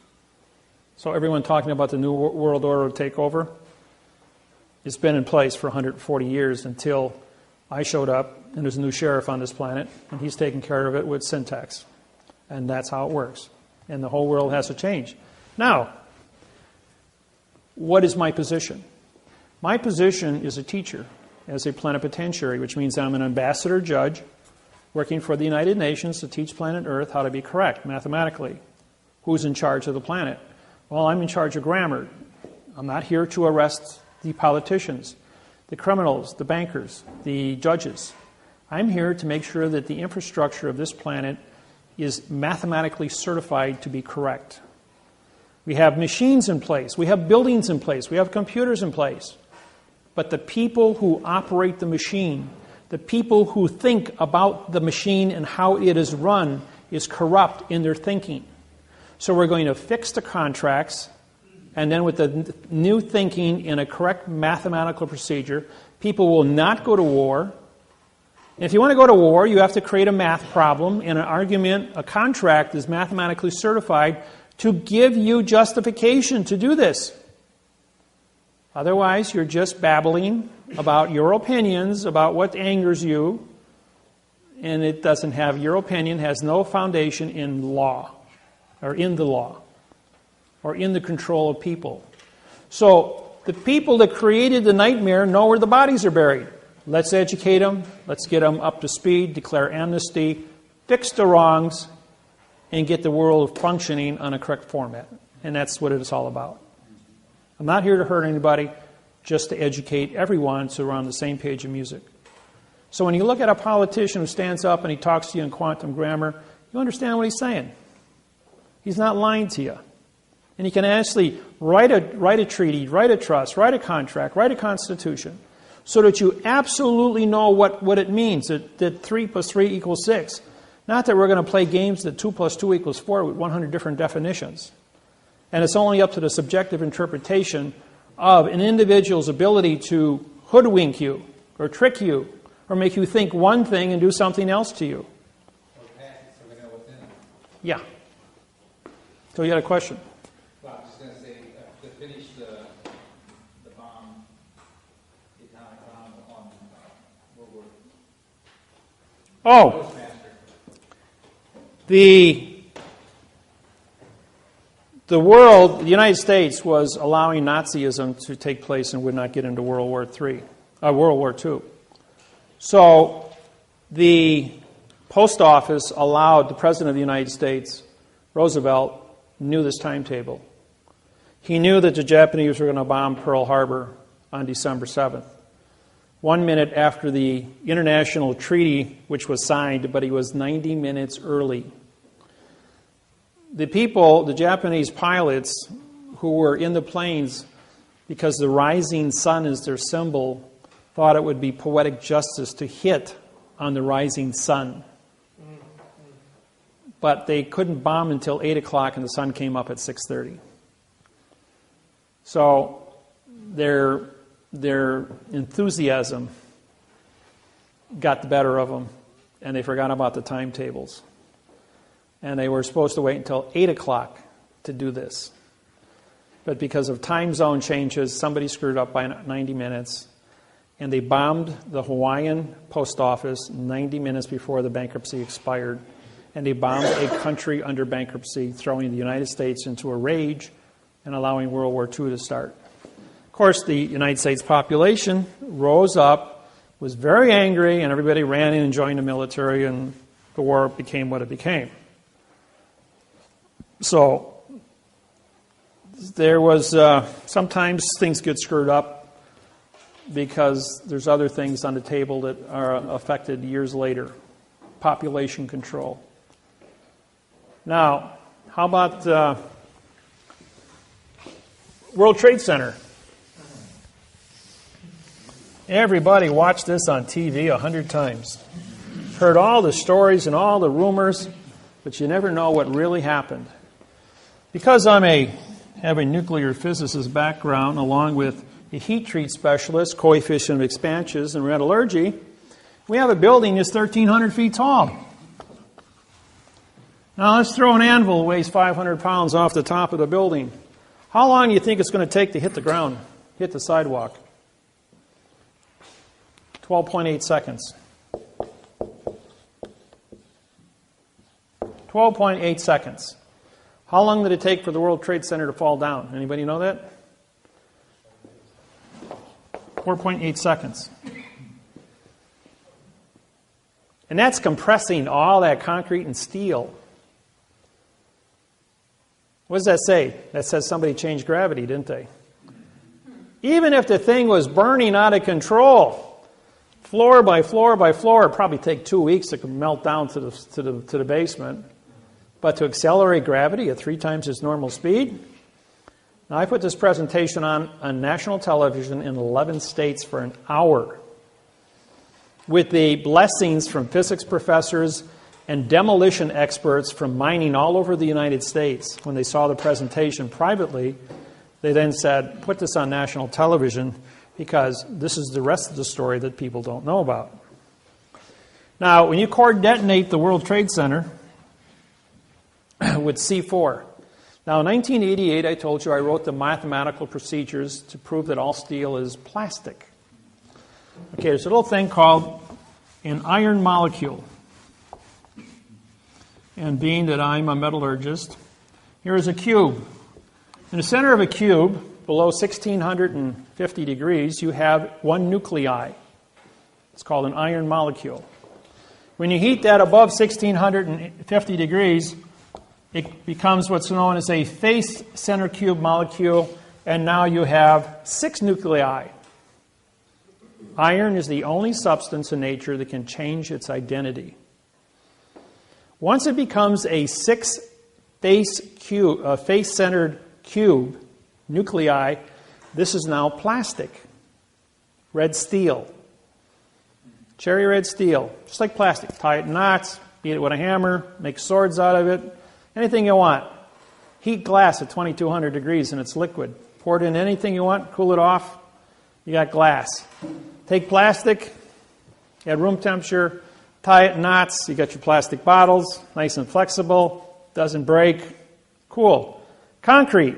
So everyone talking about the New World Order to take over, it's been in place for 140 years until I showed up, and there's a new sheriff on this planet, and he's taking care of it with syntax. And that's how it works. And the whole world has to change. Now, what is my position? My position is a teacher, as a plenipotentiary, which means I'm an ambassador judge working for the United Nations to teach planet Earth how to be correct mathematically. Who's in charge of the planet? Well, I'm in charge of grammar. I'm not here to arrest the politicians, the criminals, the bankers, the judges. I'm here to make sure that the infrastructure of this planet is mathematically certified to be correct. We have machines in place. We have buildings in place. We have computers in place. But the people who operate the machine, the people who think about the machine and how it is run, is corrupt in their thinking. So we're going to fix the contracts, and then with the new thinking in a correct mathematical procedure, people will not go to war. And if you want to go to war, you have to create a math problem, and an argument, a contract is mathematically certified to give you justification to do this. Otherwise, you're just babbling about your opinions, about what angers you, and it doesn't have, your opinion has no foundation in law, or in the law, or in the control of people. So, the people that created the nightmare know where the bodies are buried. Let's educate them, let's get them up to speed, declare amnesty, fix the wrongs, and get the world functioning on a correct format. And that's what it's all about. I'm not here to hurt anybody, just to educate everyone so we're on the same page of music. So when you look at a politician who stands up and he talks to you in quantum grammar, you understand what he's saying. He's not lying to you. And he can actually write a treaty, write a trust, write a contract, write a constitution, so that you absolutely know what it means, that 3 + 3 = 6. Not that we're going to play games that 2 + 2 = 4 with 100 different definitions. And it's only up to the subjective interpretation of an individual's ability to hoodwink you, or trick you, or make you think one thing and do something else to you. Or pass it so we know what's in it. Yeah. So you had a question? Well, I was just going to say, to finish the bomb, the atomic bomb on World War Oh, Postmaster. the world, the United States, was allowing Nazism to take place and would not get into World War II. So the Post Office allowed the President of the United States, Roosevelt, knew this timetable. He knew that the Japanese were going to bomb Pearl Harbor on December 7th. 1 minute after the international treaty, which was signed, but he was 90 minutes early. The people, the Japanese pilots who were in the planes, because the rising sun is their symbol, thought it would be poetic justice to hit on the rising sun. But they couldn't bomb until 8 o'clock and the sun came up at 6:30. So their enthusiasm got the better of them, and they forgot about the timetables. And they were supposed to wait until 8 o'clock to do this. But because of time zone changes, somebody screwed up by 90 minutes, and they bombed the Hawaiian post office 90 minutes before the bankruptcy expired. And they bombed a country under bankruptcy, throwing the United States into a rage and allowing World War II to start. Of course, the United States population rose up, was very angry, and everybody ran in and joined the military, and the war became what it became. So there was, sometimes things get screwed up because there's other things on the table that are affected years later. Population control. Now, how about World Trade Center? Everybody watched this on TV 100 times. Heard all the stories and all the rumors, but you never know what really happened. Because I'm a have a nuclear physicist background along with a heat treat specialist, coefficient of expansions, and metallurgy. We have a building that's 1,300 feet tall. Now let's throw an anvil that weighs 500 pounds off the top of the building. How long do you think it's going to take to hit the ground, hit the sidewalk? 12.8 seconds. 12.8 seconds. How long did it take for the World Trade Center to fall down? Anybody know that? 4.8 seconds. And that's compressing all that concrete and steel. What does that say? That says somebody changed gravity, didn't they? Even if the thing was burning out of control, floor by floor by floor, it'd probably take 2 weeks to melt down to the basement. But to accelerate gravity at 3 times its normal speed? Now, I put this presentation on national television in 11 states for an hour with the blessings from physics professors and demolition experts from mining all over the United States. When they saw the presentation privately, they then said, put this on national television because this is the rest of the story that people don't know about. Now, when you core detonate the World Trade Center with C4. Now, in 1988, I told you I wrote the mathematical procedures to prove that all steel is plastic. Okay, there's a little thing called an iron molecule. And being that I'm a metallurgist, here is a cube. In the center of a cube, below 1650 degrees, you have one nuclei. It's called an iron molecule. When you heat that above 1650 degrees, it becomes what's known as a face center cube molecule, and now you have 6 nuclei. Iron is the only substance in nature that can change its identity. Once it becomes a 6 face-centered cube nuclei, this is now plastic. Red steel. Cherry red steel. Just like plastic. Tie it in knots, beat it with a hammer, make swords out of it. Anything you want. Heat glass at 2200 degrees and it's liquid. Pour it in anything you want, cool it off, you got glass. Take plastic at room temperature, tie it in knots, you got your plastic bottles, nice and flexible, doesn't break. Cool. Concrete.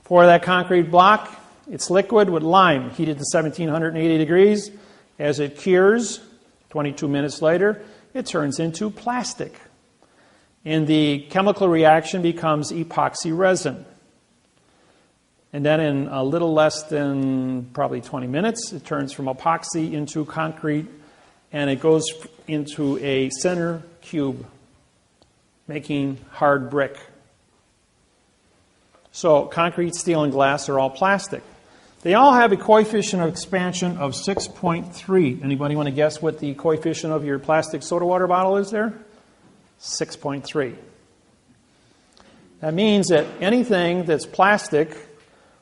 Pour that concrete block, it's liquid with lime, heated to 1780 degrees. As it cures, 22 minutes later, it turns into plastic. And the chemical reaction becomes epoxy resin. And then in a little less than probably 20 minutes, it turns from epoxy into concrete, and it goes into a center cube, making hard brick. So concrete, steel, and glass are all plastic. They all have a coefficient of expansion of 6.3. Anybody want to guess what the coefficient of your plastic soda water bottle is there? 6.3. That means that anything that's plastic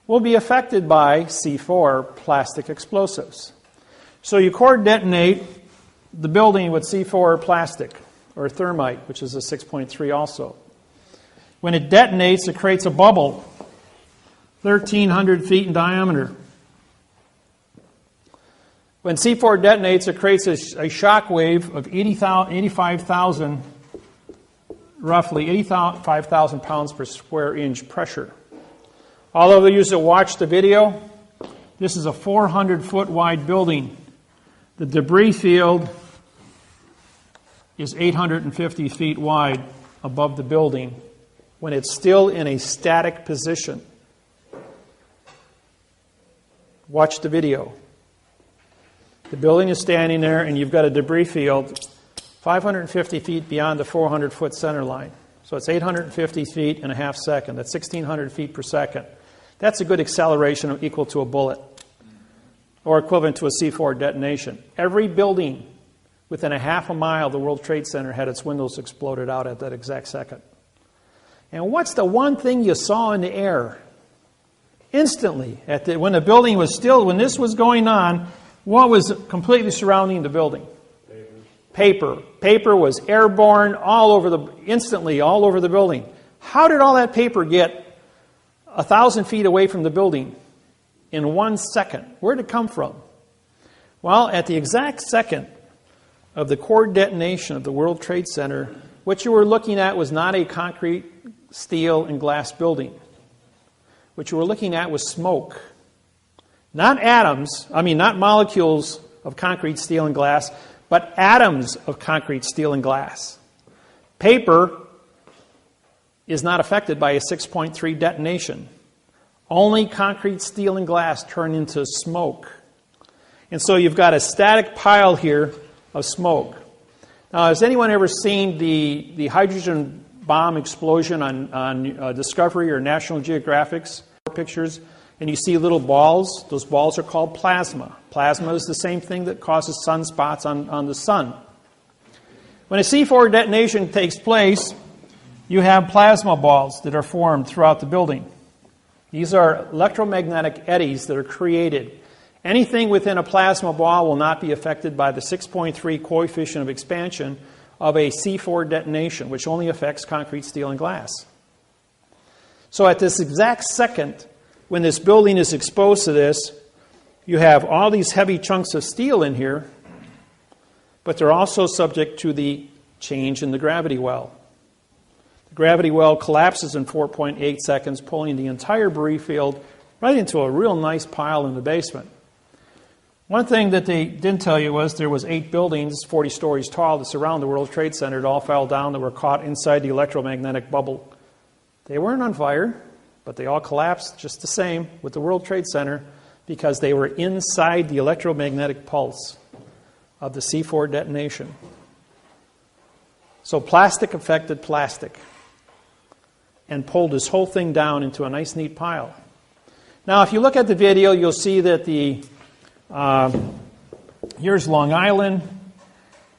will be affected by C4, plastic explosives. So you core detonate the building with C4 plastic, or thermite, which is a 6.3 also. When it detonates, it creates a bubble, 1,300 feet in diameter. When C4 detonates, it creates a shock wave of 85,000, roughly 85,000 pounds per square inch pressure. All of you that watch the video, this is a 400-foot wide building. The debris field is 850 feet wide above the building when it's still in a static position. Watch the video. The building is standing there and you've got a debris field 550 feet beyond the 400-foot center line. So it's 850 feet in a half second. That's 1,600 feet per second. That's a good acceleration equal to a bullet, or equivalent to a C4 detonation. Every building within a half a mile of the World Trade Center had its windows exploded out at that exact second. And what's the one thing you saw in the air? Instantly, when the building was still, when this was going on, what was completely surrounding the building? Paper. Paper was airborne instantly all over the building. How did all that paper get 1,000 feet away from the building in 1 second. Where did it come from? Well, at the exact second of the core detonation of the World Trade Center, what you were looking at was not a concrete, steel, and glass building. What you were looking at was smoke. Not not molecules of concrete, steel, and glass, but atoms of concrete, steel, and glass. Paper is not affected by a 6.3 detonation. Only concrete, steel, and glass turn into smoke. And so you've got a static pile here of smoke. Now, has anyone ever seen the hydrogen bomb explosion on Discovery or National Geographic's pictures? And you see little balls. Those balls are called plasma. Plasma is the same thing that causes sunspots on the sun. When a C4 detonation takes place, you have plasma balls that are formed throughout the building. These are electromagnetic eddies that are created. Anything within a plasma ball will not be affected by the 6.3 coefficient of expansion of a C4 detonation, which only affects concrete, steel, and glass. So at this exact second, when this building is exposed to this, you have all these heavy chunks of steel in here, but they're also subject to the change in the gravity well. The gravity well collapses in 4.8 seconds, pulling the entire debris field right into a real nice pile in the basement. One thing that they didn't tell you was there was 8 buildings, 40 stories tall, that surround the World Trade Center. It all fell down. That were caught inside the electromagnetic bubble. They weren't on fire, but they all collapsed just the same with the World Trade Center because they were inside the electromagnetic pulse of the C4 detonation. So plastic affected plastic and pulled this whole thing down into a nice, neat pile. Now, if you look at the video, you'll see that here's Long Island,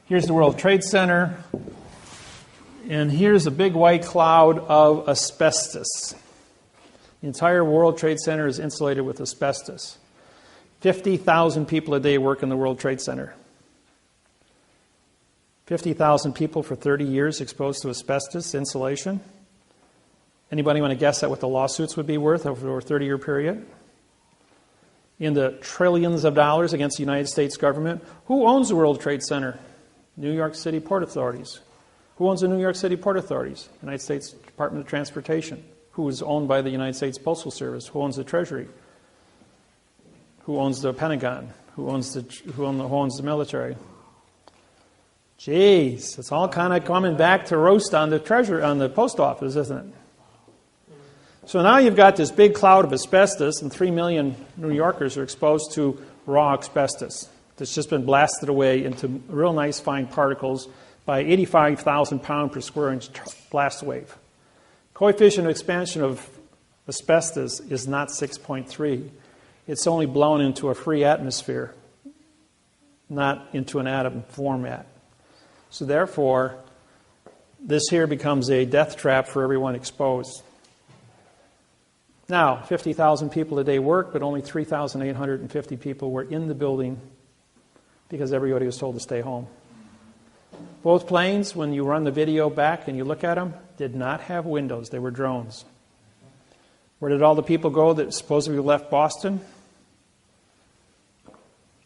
here's the World Trade Center, and here's a big white cloud of asbestos. The entire World Trade Center is insulated with asbestos. 50,000 people a day work in the World Trade Center. 50,000 people for 30 years exposed to asbestos insulation. Anybody want to guess at what the lawsuits would be worth over a 30-year period? In the trillions of dollars against the United States government. Who owns the World Trade Center? New York City Port Authorities. Who owns the New York City Port Authorities? United States Department of Transportation. Who is owned by the United States Postal Service? Who owns the Treasury? Who owns the Pentagon? Who owns the military? Jeez, it's all kind of coming back to roast on the Treasury, on the post office, isn't it? So now you've got this big cloud of asbestos, and 3 million New Yorkers are exposed to raw asbestos that's just been blasted away into real nice fine particles by 85,000 pound per square inch blast wave. Coefficient of expansion of asbestos is not 6.3. It's only blown into a free atmosphere, not into an atom format. So therefore, this here becomes a death trap for everyone exposed. Now, 50,000 people a day work, but only 3,850 people were in the building because everybody was told to stay home. Both planes, when you run the video back and you look at them, did not have windows. They were drones. Where did all the people go that supposedly left Boston?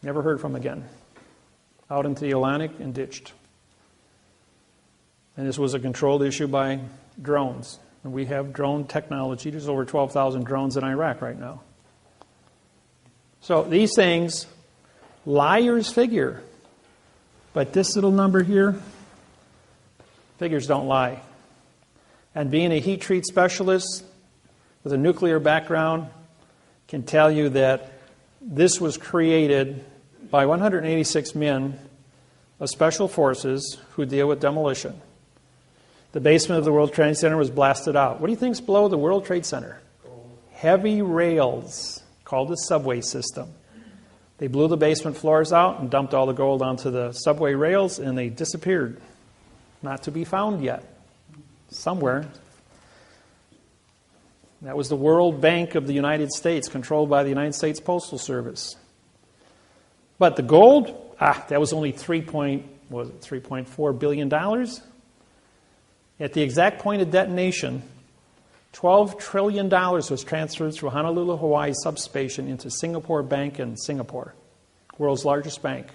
Never heard from again. Out into the Atlantic and ditched. And this was a controlled issue by drones. And we have drone technology. There's over 12,000 drones in Iraq right now. So these things, liars figure. But this little number here, figures don't lie. And being a heat treat specialist with a nuclear background can tell you that this was created by 186 men of special forces who deal with demolition. The basement of the World Trade Center was blasted out. What do you think's below the World Trade Center? Heavy rails, called the subway system. They blew the basement floors out and dumped all the gold onto the subway rails, and they disappeared. Not to be found yet. Somewhere. That was the World Bank of the United States, controlled by the United States Postal Service. But the gold, that was only $3.4 billion. At the exact point of detonation, $12 trillion was transferred through Honolulu, Hawaii substation into Singapore Bank in Singapore, world's largest bank,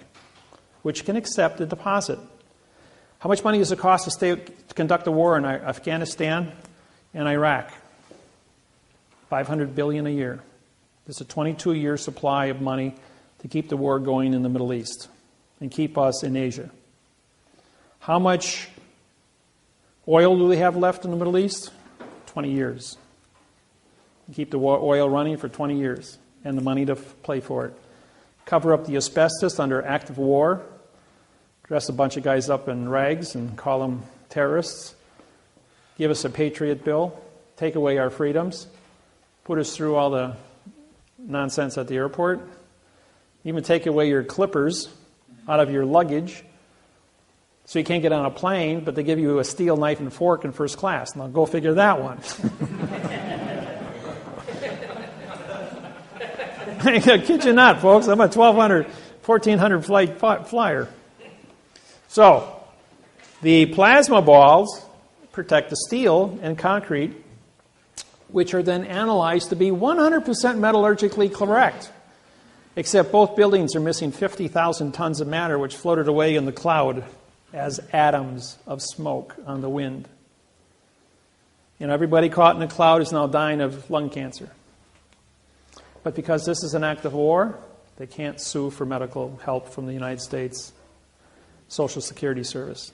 which can accept a deposit. How much money does it cost to conduct a war in Afghanistan and Iraq? $500 billion a year. There's a 22-year supply of money to keep the war going in the Middle East and keep us in Asia. How much oil do they have left in the Middle East? 20 years. Keep the oil running for 20 years and the money to play for it. Cover up the asbestos under active war. Dress a bunch of guys up in rags and call them terrorists. Give us a Patriot bill. Take away our freedoms. Put us through all the nonsense at the airport. Even take away your clippers out of your luggage so you can't get on a plane, but they give you a steel knife and fork in first class. Now go figure that one. I kid you not, folks. I'm a 1400 flight flyer. So, the plasma balls protect the steel and concrete, which are then analyzed to be 100% metallurgically correct. Except both buildings are missing 50,000 tons of matter, which floated away in the cloud as atoms of smoke on the wind. And everybody caught in the cloud is now dying of lung cancer. But because this is an act of war, they can't sue for medical help from the United States Social Security Service.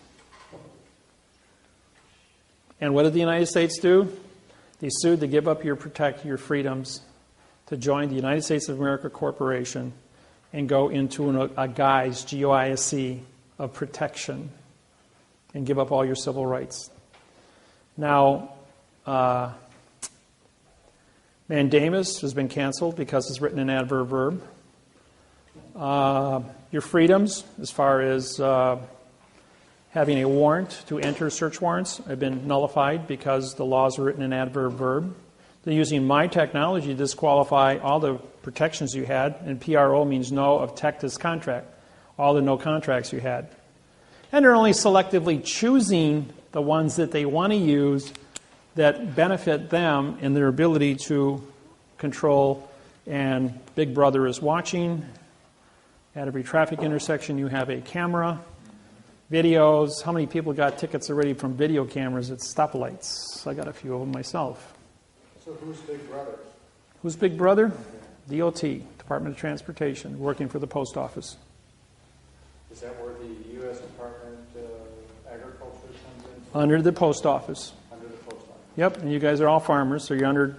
And what did the United States do? They sued to give up your freedoms, to join the United States of America Corporation and go into a guise, GOISE, of protection and give up all your civil rights. Now, mandamus has been canceled because it's written in adverb verb. Your freedoms, as far as having a warrant to enter search warrants, have been nullified because the laws are written in adverb verb. They're using my technology to disqualify all the protections you had, and PRO means no of Texas contract, all the no contracts you had. And they're only selectively choosing the ones that they want to use that benefit them in their ability to control, and Big Brother is watching. At every traffic intersection you have a camera. Videos, how many people got tickets already from video cameras at stoplights? I got a few of them myself. So who's Big Brother? Who's Big Brother? DOT, Department of Transportation, working for the post office. Is that where the U.S. Department of Agriculture comes in? Under the post office. Under the post office. Yep, and you guys are all farmers, so you're under... In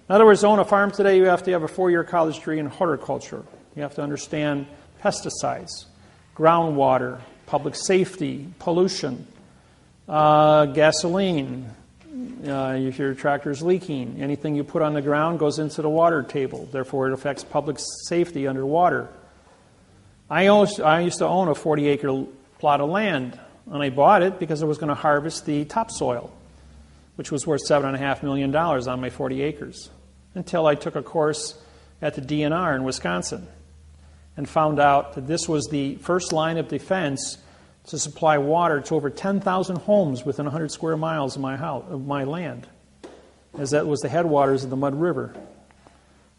other words, to own a farm today, you have to have a 4-year college degree in horticulture. You have to understand pesticides, groundwater, public safety, pollution, gasoline, if your tractor's leaking, anything you put on the ground goes into the water table. Therefore, it affects public safety underwater. I used to own a 40-acre plot of land, and I bought it because I was going to harvest the topsoil, which was worth $7.5 million on my 40 acres, until I took a course at the DNR in Wisconsin and found out that this was the first line of defense to supply water to over 10,000 homes within 100 square miles of my land, as that was the headwaters of the Mud River.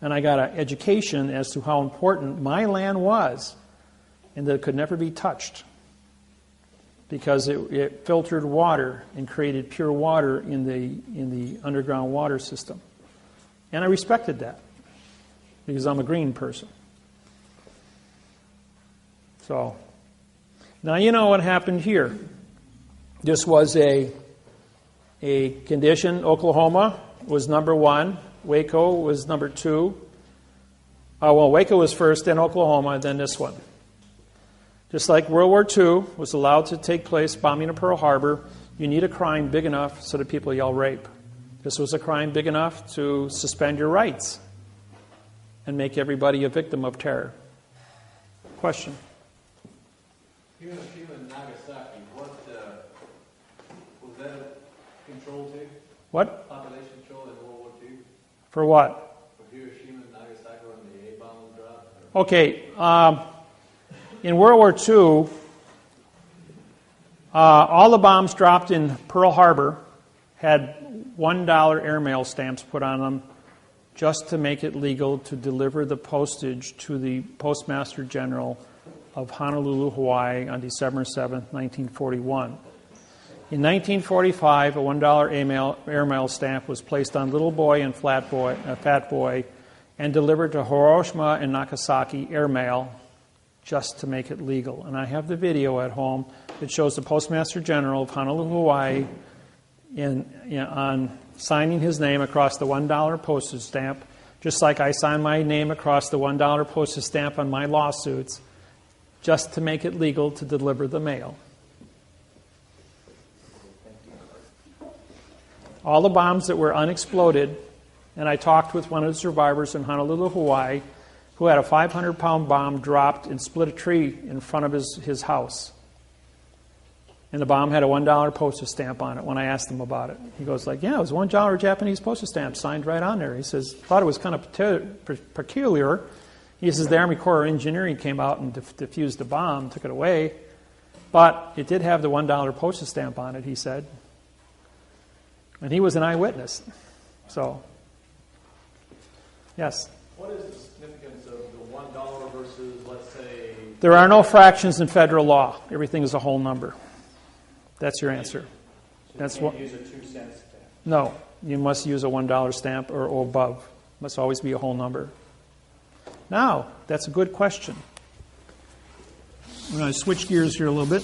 And I got an education as to how important my land was and that it could never be touched because it filtered water and created pure water in the underground water system. And I respected that because I'm a green person. So, now you know what happened here. This was a condition. Oklahoma was number 1. Waco was number 2. Waco was first, then Oklahoma, then this one. Just like World War II was allowed to take place, bombing of Pearl Harbor, you need a crime big enough so that people yell rape. This was a crime big enough to suspend your rights and make everybody a victim of terror. Question? Hiroshima and Nagasaki, was that a control too? What? Population control in World War II? For what? For Hiroshima and Nagasaki when the A-bomb was dropped? Okay. In World War II, all the bombs dropped in Pearl Harbor had $1 airmail stamps put on them just to make it legal to deliver the postage to the Postmaster General of Honolulu, Hawaii on December 7, 1941. In 1945, a $1 airmail stamp was placed on Little Boy and Fat Boy and delivered to Hiroshima and Nagasaki airmail just to make it legal. And I have the video at home that shows the Postmaster General of Honolulu, Hawaii on signing his name across the $1 postage stamp, just like I sign my name across the $1 postage stamp on my lawsuits, just to make it legal to deliver the mail. All the bombs that were unexploded, and I talked with one of the survivors in Honolulu, Hawaii, who had a 500-pound bomb dropped and split a tree in front of his house. And the bomb had a $1 postage stamp on it when I asked him about it. He goes like, yeah, it was a $1 Japanese postage stamp signed right on there. He says, thought it was kind of peculiar. He says, the Army Corps of Engineering came out and defused the bomb, took it away. But it did have the $1 postage stamp on it, he said. And he was an eyewitness. So, yes? What is the significance of the $1 versus, let's say... There are no fractions in federal law. Everything is a whole number. That's your answer. That's You what. can't use a 2-cent stamp. No, you must use a $1 stamp or above. Must always be a whole number. Now, that's a good question. I'm going to switch gears here a little bit.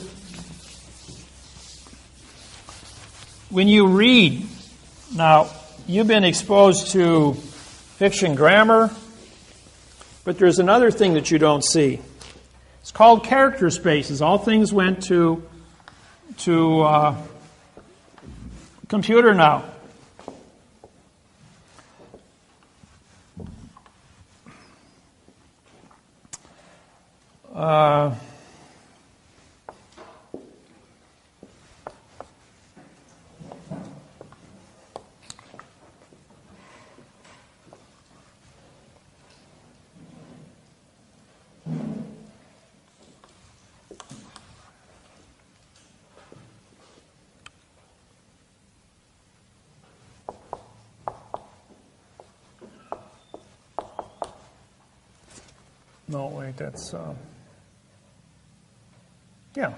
When you read, now, you've been exposed to fiction grammar, but there's another thing that you don't see. It's called character spaces. All things went to computer now. No, wait, that's, yeah.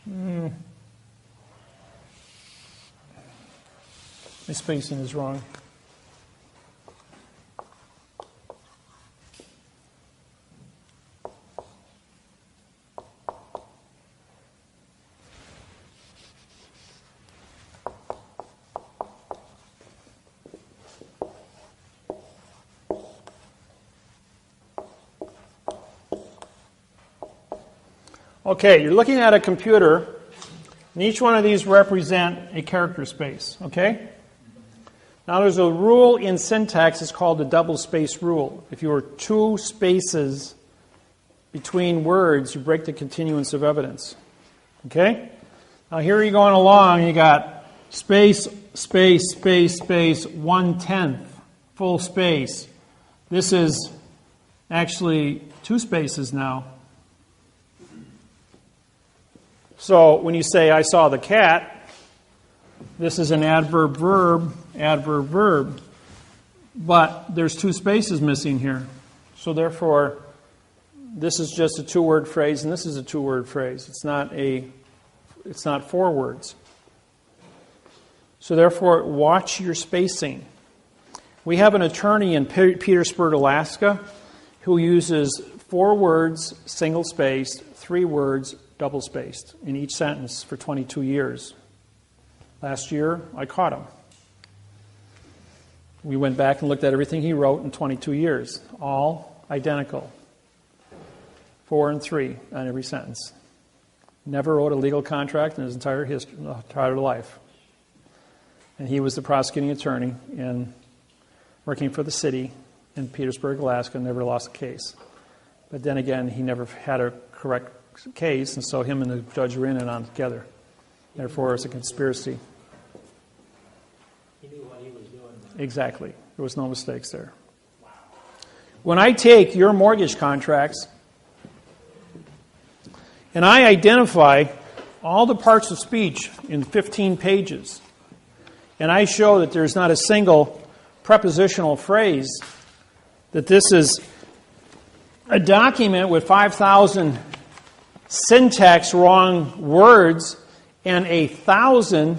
My spacing is wrong. Okay, you're looking at a computer, and each one of these represent a character space, okay? Now there's a rule in syntax, it's called the double space rule. If you were two spaces between words, you break the continuance of evidence, okay? Now here you're going along, you got space, space, space, space, 1/10, full space. This is actually two spaces now. So when you say, I saw the cat, this is an adverb verb. But there's two spaces missing here. So therefore, this is just a two-word phrase, and this is a two-word phrase. It's not four words. So therefore, watch your spacing. We have an attorney in Petersburg, Alaska, who uses 4 words single-spaced, 3 words double-spaced in each sentence for 22 years. Last year, I caught him. We went back and looked at everything he wrote in 22 years, all identical. 4 and 3 on every sentence. Never wrote a legal contract in his entire life. And he was the prosecuting attorney and working for the city in Petersburg, Alaska, never lost a case. But then again, he never had a correct case, and so him and the judge were in and on together. Therefore, it's a conspiracy. He knew what he was doing. Exactly. There was no mistakes there. When I take your mortgage contracts and I identify all the parts of speech in 15 pages, and I show that there's not a single prepositional phrase, that this is a document with 5,000 syntax wrong words and 1,000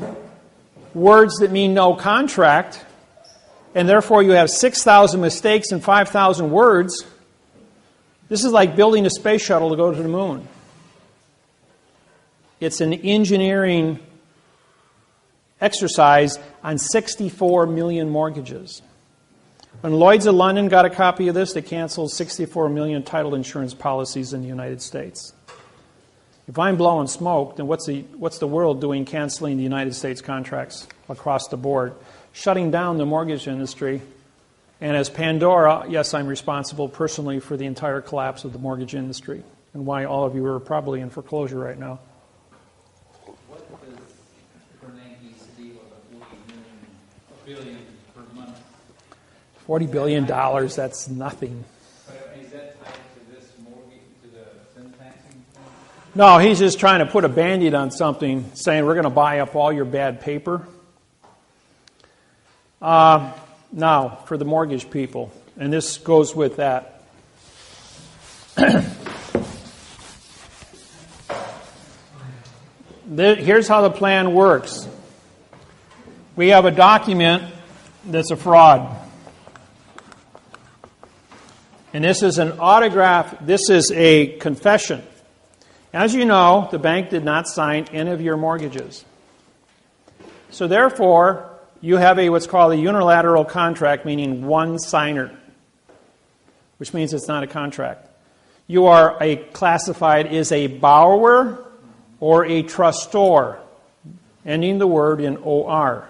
words that mean no contract, and therefore you have 6,000 mistakes and 5,000 words. This is like building a space shuttle to go to the moon. It's an engineering exercise on 64 million mortgages. When Lloyd's of London got a copy of this, they canceled 64 million title insurance policies in the United States. If I'm blowing smoke, then what's the world doing canceling the United States contracts across the board, shutting down the mortgage industry? And as Pandora, yes, I'm responsible personally for the entire collapse of the mortgage industry and why all of you are probably in foreclosure right now. What does Bernanke's deal of $40 billion per month? $40 billion, that's nothing. But is that tied to this mortgage, to the syntaxing thing? No, he's just trying to put a Band-Aid on something, saying we're going to buy up all your bad paper. Now, for the mortgage people, and this goes with that. Here's how the plan works. We have a document that's a fraud. And this is an autograph, this is a confession. As you know, the bank did not sign any of your mortgages. So therefore, you have what's called a unilateral contract, meaning one signer, which means it's not a contract. You are classified as a borrower or a trustor, ending the word in OR,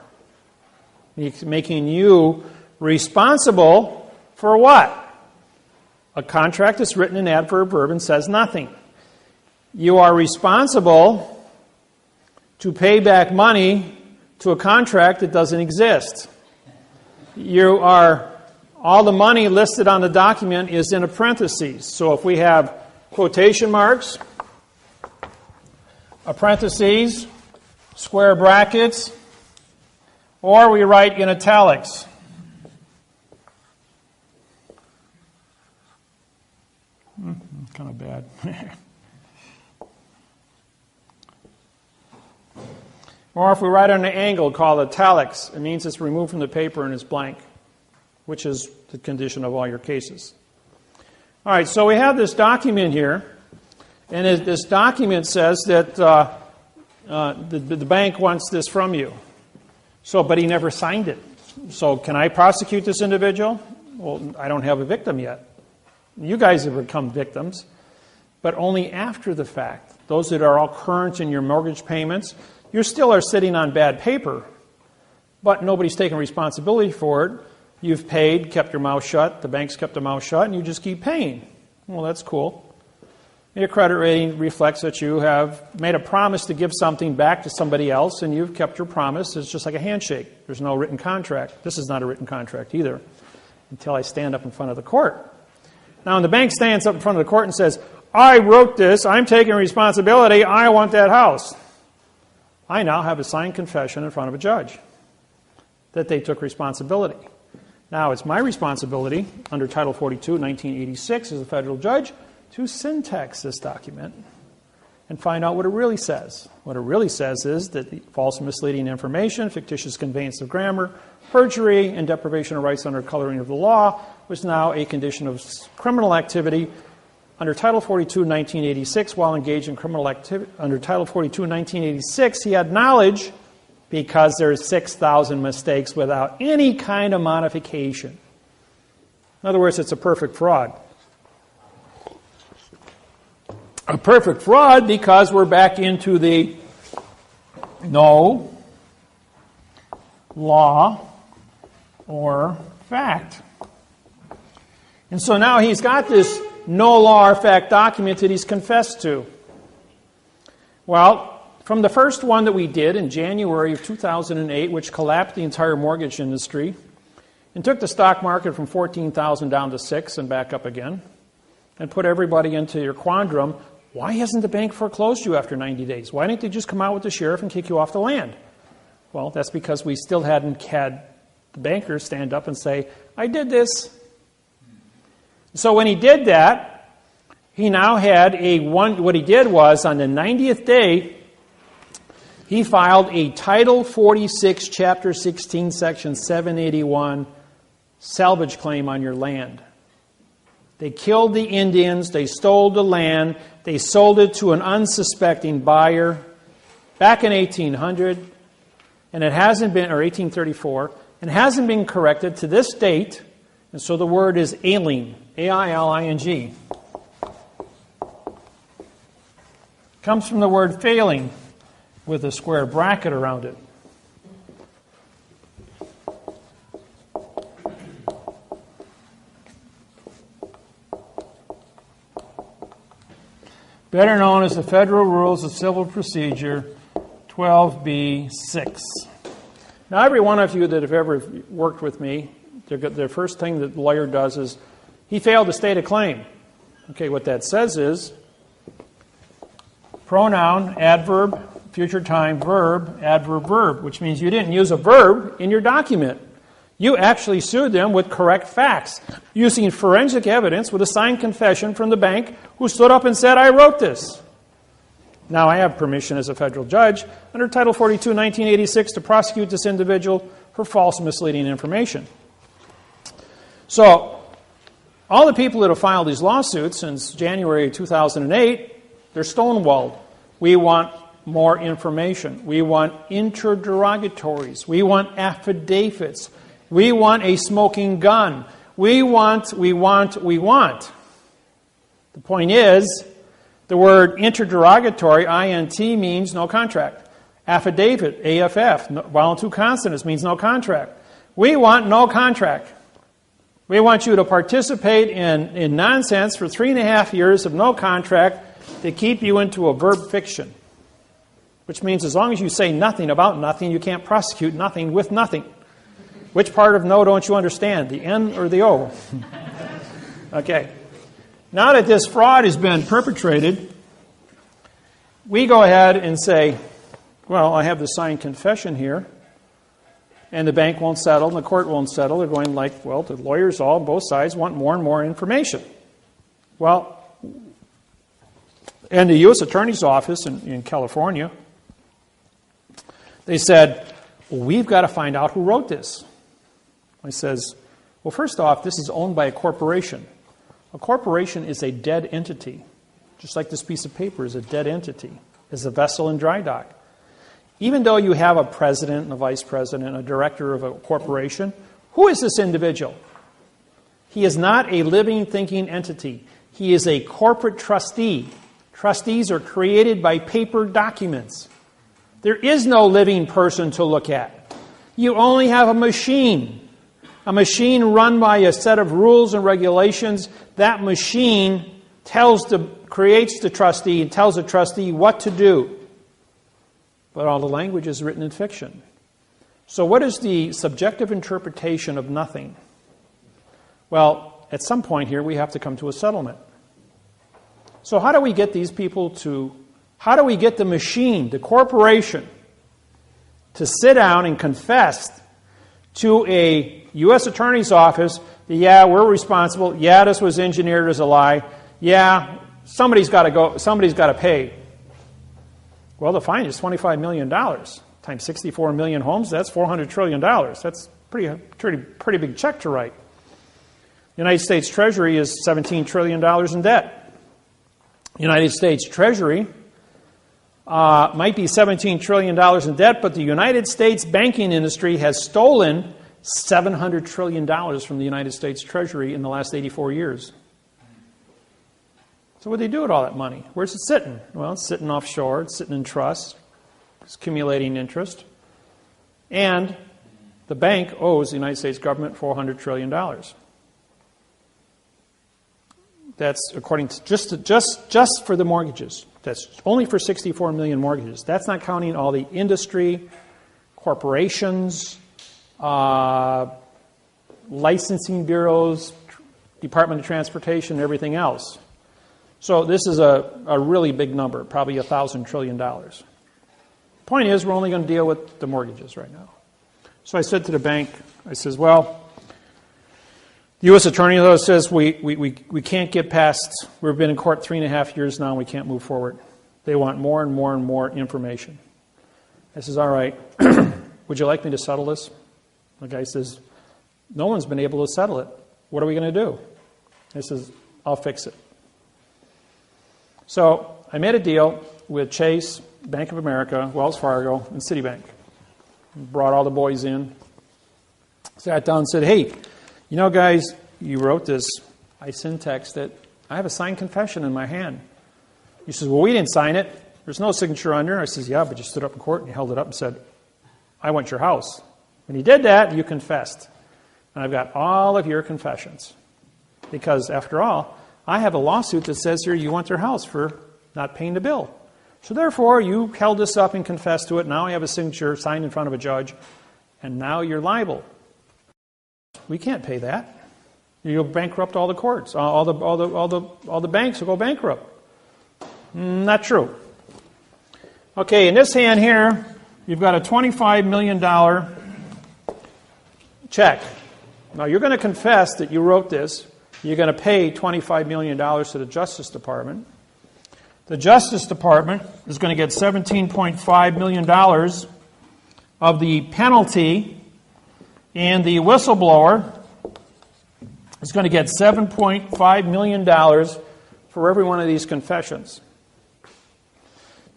making you responsible for what? A contract that's written in adverb verb and says nothing. You are responsible to pay back money to a contract that doesn't exist. All the money listed on the document is in a parentheses. So if we have quotation marks, a parentheses, square brackets, or we write in italics. Kind of bad. Or if we write on an angle called italics, it means it's removed from the paper and it's blank, which is the condition of all your cases. All right, so we have this document here, and this document says that the bank wants this from you. But he never signed it. So can I prosecute this individual? Well, I don't have a victim yet. You guys have become victims, but only after the fact. Those that are all current in your mortgage payments, you still are sitting on bad paper, but nobody's taking responsibility for it. You've paid, kept your mouth shut, the bank's kept their mouth shut, and you just keep paying. Well, that's cool. Your credit rating reflects that you have made a promise to give something back to somebody else, and you've kept your promise. It's just like a handshake. There's no written contract. This is not a written contract either, until I stand up in front of the court. Now, when the bank stands up in front of the court and says, I wrote this, I'm taking responsibility, I want that house, I now have a signed confession in front of a judge that they took responsibility. Now, it's my responsibility under Title 42, 1986, as a federal judge, to syntax this document and find out what it really says. What it really says is that the false and misleading information, fictitious conveyance of grammar, perjury, and deprivation of rights under coloring of the law was now a condition of criminal activity under Title 42, 1986. While engaged in criminal activity under Title 42, 1986, he had knowledge because there's 6,000 mistakes without any kind of modification. In other words, it's a perfect fraud. A perfect fraud because we're back into the no law or fact. And so now he's got this no law or fact document that he's confessed to. Well, from the first one that we did in January of 2008, which collapsed the entire mortgage industry and took the stock market from 14,000 down to 6 and back up again, and put everybody into your quandrum, why hasn't the bank foreclosed you after 90 days? Why didn't they just come out with the sheriff and kick you off the land? Well, that's because we still hadn't had the banker stand up and say, I did this. So when he did that, he now had what he did was on the 90th day, he filed a Title 46, Chapter 16, Section 781 salvage claim on your land. They killed the Indians, they stole the land, they sold it to an unsuspecting buyer back in 1800, and it hasn't been, or 1834, and hasn't been corrected to this date, and so the word is ailing, A-I-L-I-N-G. Comes from the word failing, with a square bracket around it. Better known as the Federal Rules of Civil Procedure 12b-6. Now, every one of you that have ever worked with me, the first thing that the lawyer does is he failed to state a claim. Okay, what that says is pronoun, adverb, future time, verb, adverb, verb, which means you didn't use a verb in your document. You actually sued them with correct facts, using forensic evidence with a signed confession from the bank who stood up and said, I wrote this. Now, I have permission as a federal judge under Title 42, 1986 to prosecute this individual for false misleading information. So, all the people that have filed these lawsuits since January 2008, they're stonewalled. We want more information. We want interrogatories. We want affidavits. We want a smoking gun. We want. The point is, the word interrogatory, INT, means no contract. Affidavit, AFF, vowel two consonants, means no contract. We want no contract. We want you to participate in nonsense for 3.5 years of no contract to keep you into a verb fiction. Which means as long as you say nothing about nothing, you can't prosecute nothing with nothing. Which part of no don't you understand, the N or the O? Okay. Now that this fraud has been perpetrated, we go ahead and say, well, I have the signed confession here, and the bank won't settle, and the court won't settle. They're going like, well, the lawyers all, both sides, want more and more information. Well, in the U.S. Attorney's Office in California, they said, well, we've got to find out who wrote this. I says, well, first off, this is owned by a corporation. A corporation is a dead entity, just like this piece of paper is a dead entity, is a vessel in dry dock. Even though you have a president and a vice president and a director of a corporation, who is this individual? He is not a living, thinking entity. He is a corporate trustee. Trustees are created by paper documents. There is no living person to look at. You only have a machine run by a set of rules and regulations. That machine creates the trustee and tells the trustee what to do. But all the language is written in fiction. So what is the subjective interpretation of nothing? Well, at some point here, we have to come to a settlement. So how do we get these people how do we get the machine, the corporation, to sit down and confess to a U.S. Attorney's Office that, yeah, we're responsible, yeah, this was engineered as a lie, yeah, somebody's got to pay. Well, the fine is $25 million times 64 million homes. That's $400 trillion. That's pretty big check to write. The United States Treasury is $17 trillion in debt. The United States Treasury might be $17 trillion in debt, but the United States banking industry has stolen $700 trillion from the United States Treasury in the last 84 years. So what do they do with all that money? Where's it sitting? Well, it's sitting offshore. It's sitting in trusts. It's accumulating interest. And the bank owes the United States government $400 trillion. That's according to just for the mortgages. That's only for 64 million mortgages. That's not counting all the industry, corporations, licensing bureaus, Department of Transportation, and everything else. So this is a really big number, probably $1,000 trillion. Point is, we're only going to deal with the mortgages right now. So I said to the bank, I says, well, the U.S. Attorney though says we can't get past, we've been in court 3.5 years now and we can't move forward. They want more and more and more information. I says, all right, would you like me to settle this? The guy says, no one's been able to settle it. What are we going to do? I says, I'll fix it. So I made a deal with Chase, Bank of America, Wells Fargo, and Citibank. Brought all the boys in. Sat down and said, hey, you know, guys, you wrote this. I syntexed it. I have a signed confession in my hand. He says, well, we didn't sign it. There's no signature on there. I says, yeah, but you stood up in court and you held it up and said, I want your house. When you did that, you confessed. And I've got all of your confessions. Because, after all, I have a lawsuit that says here you want their house for not paying the bill. So therefore, you held this up and confessed to it. Now I have a signature signed in front of a judge. And now you're liable. We can't pay that. You'll bankrupt all the courts. All the banks will go bankrupt. Not true. Okay, in this hand here, you've got a $25 million check. Now, you're going to confess that you wrote this. You're going to pay $25 million to the Justice Department. The Justice Department is going to get $17.5 million of the penalty, and the whistleblower is going to get $7.5 million for every one of these confessions.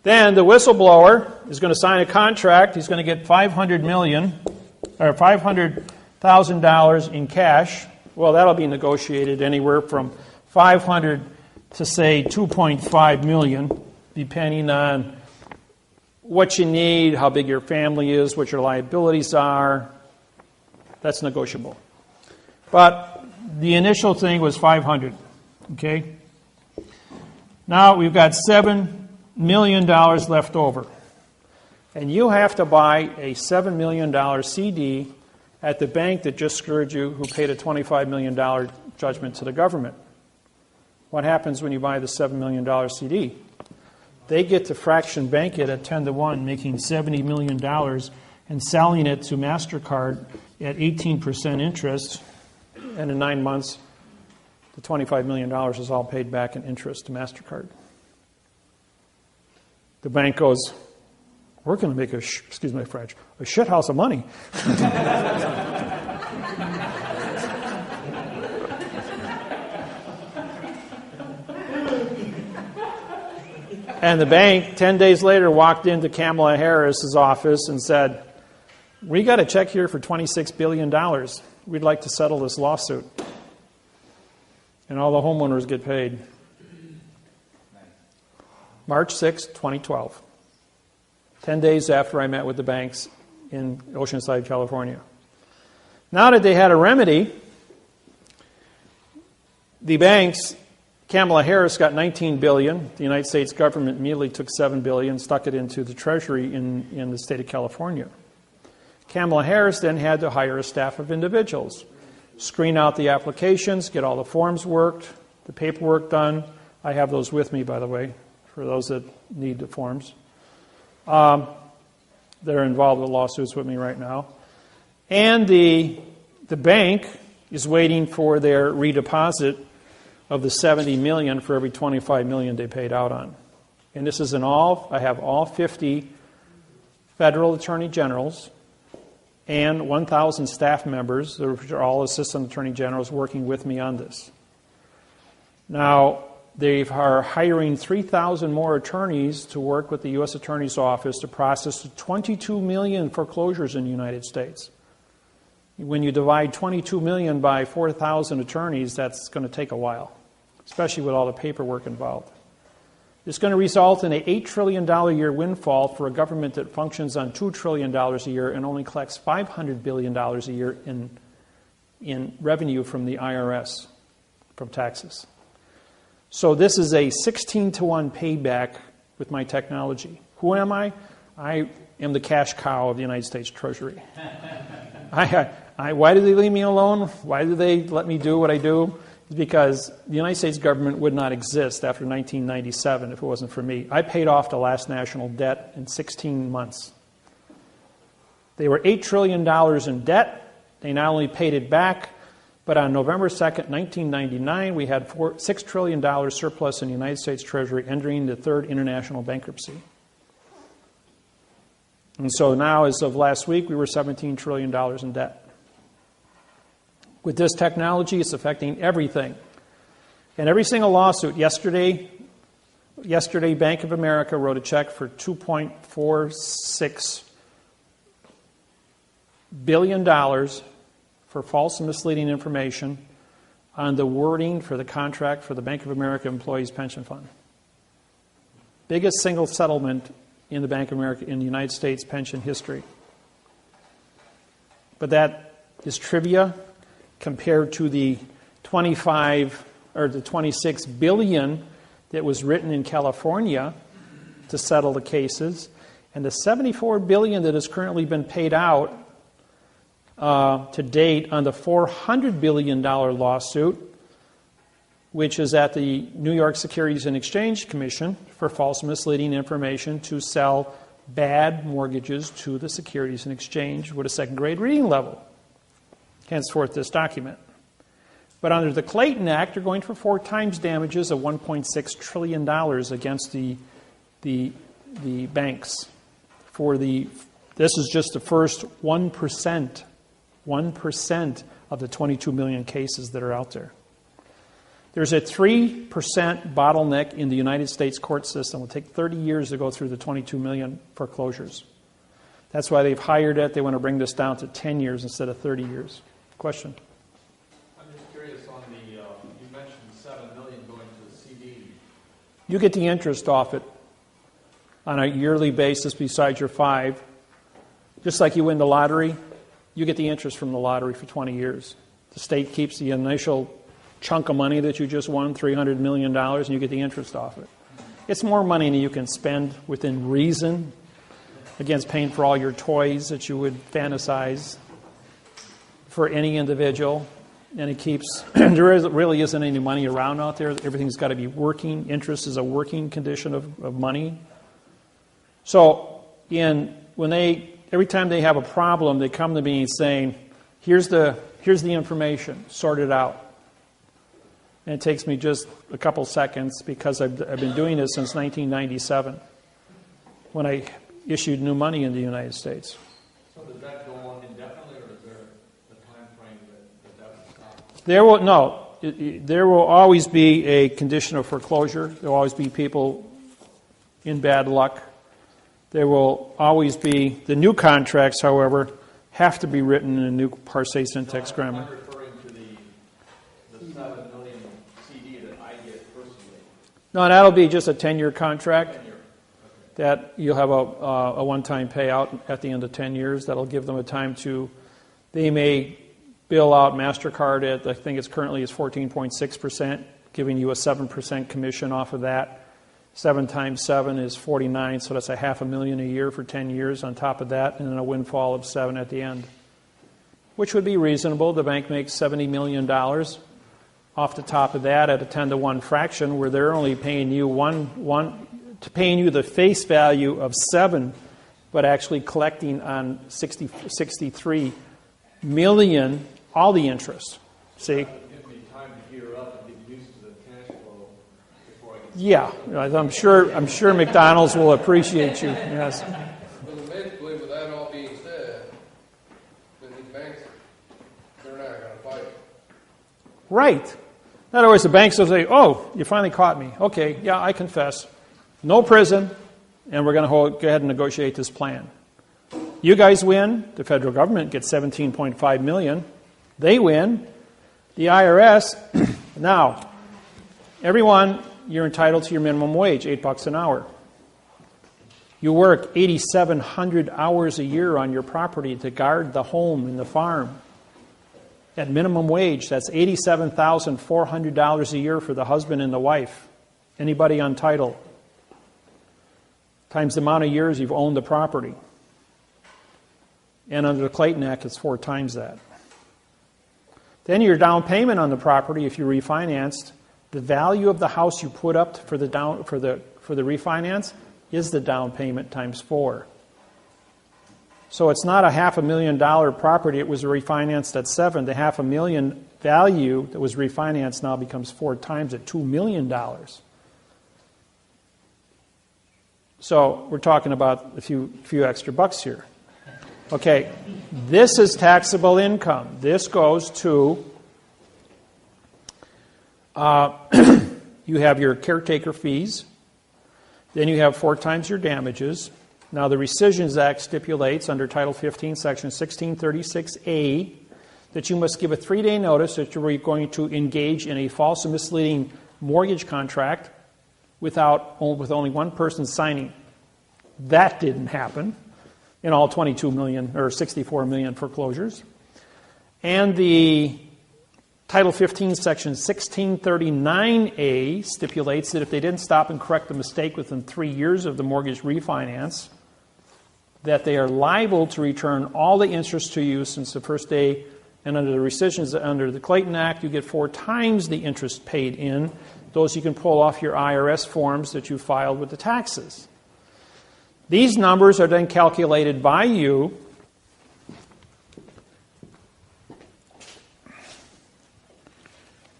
Then the whistleblower is going to sign a contract. He's going to get $500,000 in cash. Well, that'll be negotiated anywhere from $500,000 to say $2.5 million, depending on what you need, how big your family is, what your liabilities are. That's negotiable. But the initial thing was $500,000. Okay. Now we've got $7 million left over. And you have to buy a $7 million CD at the bank that just screwed you, who paid a $25 million judgment to the government. What happens when you buy the $7 million CD? They get to fraction bank it at 10-1, making $70 million and selling it to MasterCard at 18% interest. And in 9 months, the $25 million is all paid back in interest to MasterCard. The bank goes, we're going to make excuse my French, a shit house of money. And the bank, 10 days later, walked into Kamala Harris's office and said, we got a check here for $26 billion. We'd like to settle this lawsuit. And all the homeowners get paid. March 6, 2012. 10 days after I met with the banks in Oceanside, California. Now that they had a remedy, the banks, Kamala Harris got $19 billion. The United States government immediately took $7 billion, stuck it into the Treasury in the state of California. Kamala Harris then had to hire a staff of individuals, screen out the applications, get all the forms worked, the paperwork done. I have those with me, by the way, for those that need the forms. That are involved with lawsuits with me right now. And the bank is waiting for their redeposit of the $70 million for every $25 million they paid out on. And this is I have all 50 federal attorney generals and 1,000 staff members, which are all assistant attorney generals, working with me on this. Now, they are hiring 3,000 more attorneys to work with the U.S. Attorney's Office to process 22 million foreclosures in the United States. When you divide 22 million by 4,000 attorneys, that's going to take a while, especially with all the paperwork involved. It's going to result in an $8 trillion a year windfall for a government that functions on $2 trillion a year and only collects $500 billion a year in revenue from the IRS, from taxes. So this is a 16-1 payback with my technology. Who am I? I am the cash cow of the United States Treasury. Why do they leave me alone? Why do they let me do what I do? because the United States government would not exist after 1997 if it wasn't for me. I paid off the last national debt in 16 months. They were $8 trillion in debt. They not only paid it back, but on November 2nd, 1999, we had $6 trillion surplus in the United States Treasury, entering the third international bankruptcy. And so now, as of last week, we were $17 trillion in debt. With this technology, it's affecting everything. And every single lawsuit, yesterday, Bank of America wrote a check for $2.46 billion for false and misleading information on the wording for the contract for the Bank of America Employees Pension Fund. Biggest single settlement in the Bank of America in the United States pension history. But that is trivia compared to the 26 billion that was written in California to settle the cases, and the 74 billion that has currently been paid out to date on the $400 billion lawsuit, which is at the New York Securities and Exchange Commission for false and misleading information to sell bad mortgages to the Securities and Exchange with a second-grade reading level. Henceforth, this document. But under the Clayton Act, you're going for 4 times damages of $1.6 trillion against the banks. This is just the first 1% of the 22 million cases that are out there. There's a 3% bottleneck in the United States court system. It will take 30 years to go through the 22 million foreclosures. That's why they've hired it. They want to bring this down to 10 years instead of 30 years. Question? I'm just curious on the, you mentioned 7 million going to the CD. You get the interest off it on a yearly basis besides your 5. Just like you win the lottery, you get the interest from the lottery for 20 years. The state keeps the initial chunk of money that you just won, $300 million, and you get the interest off it. It's more money than you can spend within reason against paying for all your toys that you would fantasize for any individual. And it keeps, there really isn't any money around out there. Everything's got to be working. Interest is a working condition of money. So every time they have a problem, they come to me saying, here's the information, sort it out. And it takes me just a couple seconds because I've been doing this since 1997 when I issued new money in the United States. So does that go on indefinitely, or is there a time frame that will stop? There will always be a condition of foreclosure. There will always be people in bad luck. There will always be, the new contracts, however, have to be written in a new parse syntax grammar. I'm referring to the 7 million CD that I get personally. No, that'll be just a 10-year contract. 10 year. Okay. That you'll have a one-time payout at the end of 10 years. That'll give them a time to, they may bill out MasterCard at, I think it's currently is 14.6%, giving you a 7% commission off of that. 7 times 7 is 49, so that's $500,000 a year for 10 years on top of that, and then a windfall of 7 at the end, which would be reasonable. The bank makes $70 million off the top of that at a 10-to-1 fraction, where they're only paying you paying you the face value of 7, but actually collecting on 63 million all the interest. See? Yeah, I'm sure McDonald's will appreciate you. Yes. But basically, with that all being said, then these banks, they're not going to fight. Right. In other words, the banks will say, "Oh, you finally caught me. Okay, yeah, I confess. No prison, and we're going to go ahead and negotiate this plan. You guys win. The federal government gets $17.5 million. They win. The IRS now, everyone." You're entitled to your minimum wage, $8 an hour. You work 8,700 hours a year on your property to guard the home and the farm. At minimum wage, that's $87,400 a year for the husband and the wife. Anybody on title. Times the amount of years you've owned the property. And under the Clayton Act, it's 4 times that. Then your down payment on the property, if you refinanced, the value of the house you put up for the refinance is the down payment times 4. So it's not a $500,000 property. It was refinanced at 7. The $500,000 value that was refinanced now becomes 4 times at $2 million. So we're talking about a few extra bucks here. Okay, this is taxable income. This goes to, you have your caretaker fees, then you have 4 times your damages. Now the Rescissions Act stipulates under Title 15, Section 1636A, that you must give a 3-day notice that you're going to engage in a false and misleading mortgage contract with only one person signing. That didn't happen in all 22 million or 64 million foreclosures. And the Title 15, Section 1639A stipulates that if they didn't stop and correct the mistake within 3 years of the mortgage refinance, that they are liable to return all the interest to you since the first day. And under the rescissions, under the Clayton Act, you get 4 times the interest paid in. Those you can pull off your IRS forms that you filed with the taxes. These numbers are then calculated by you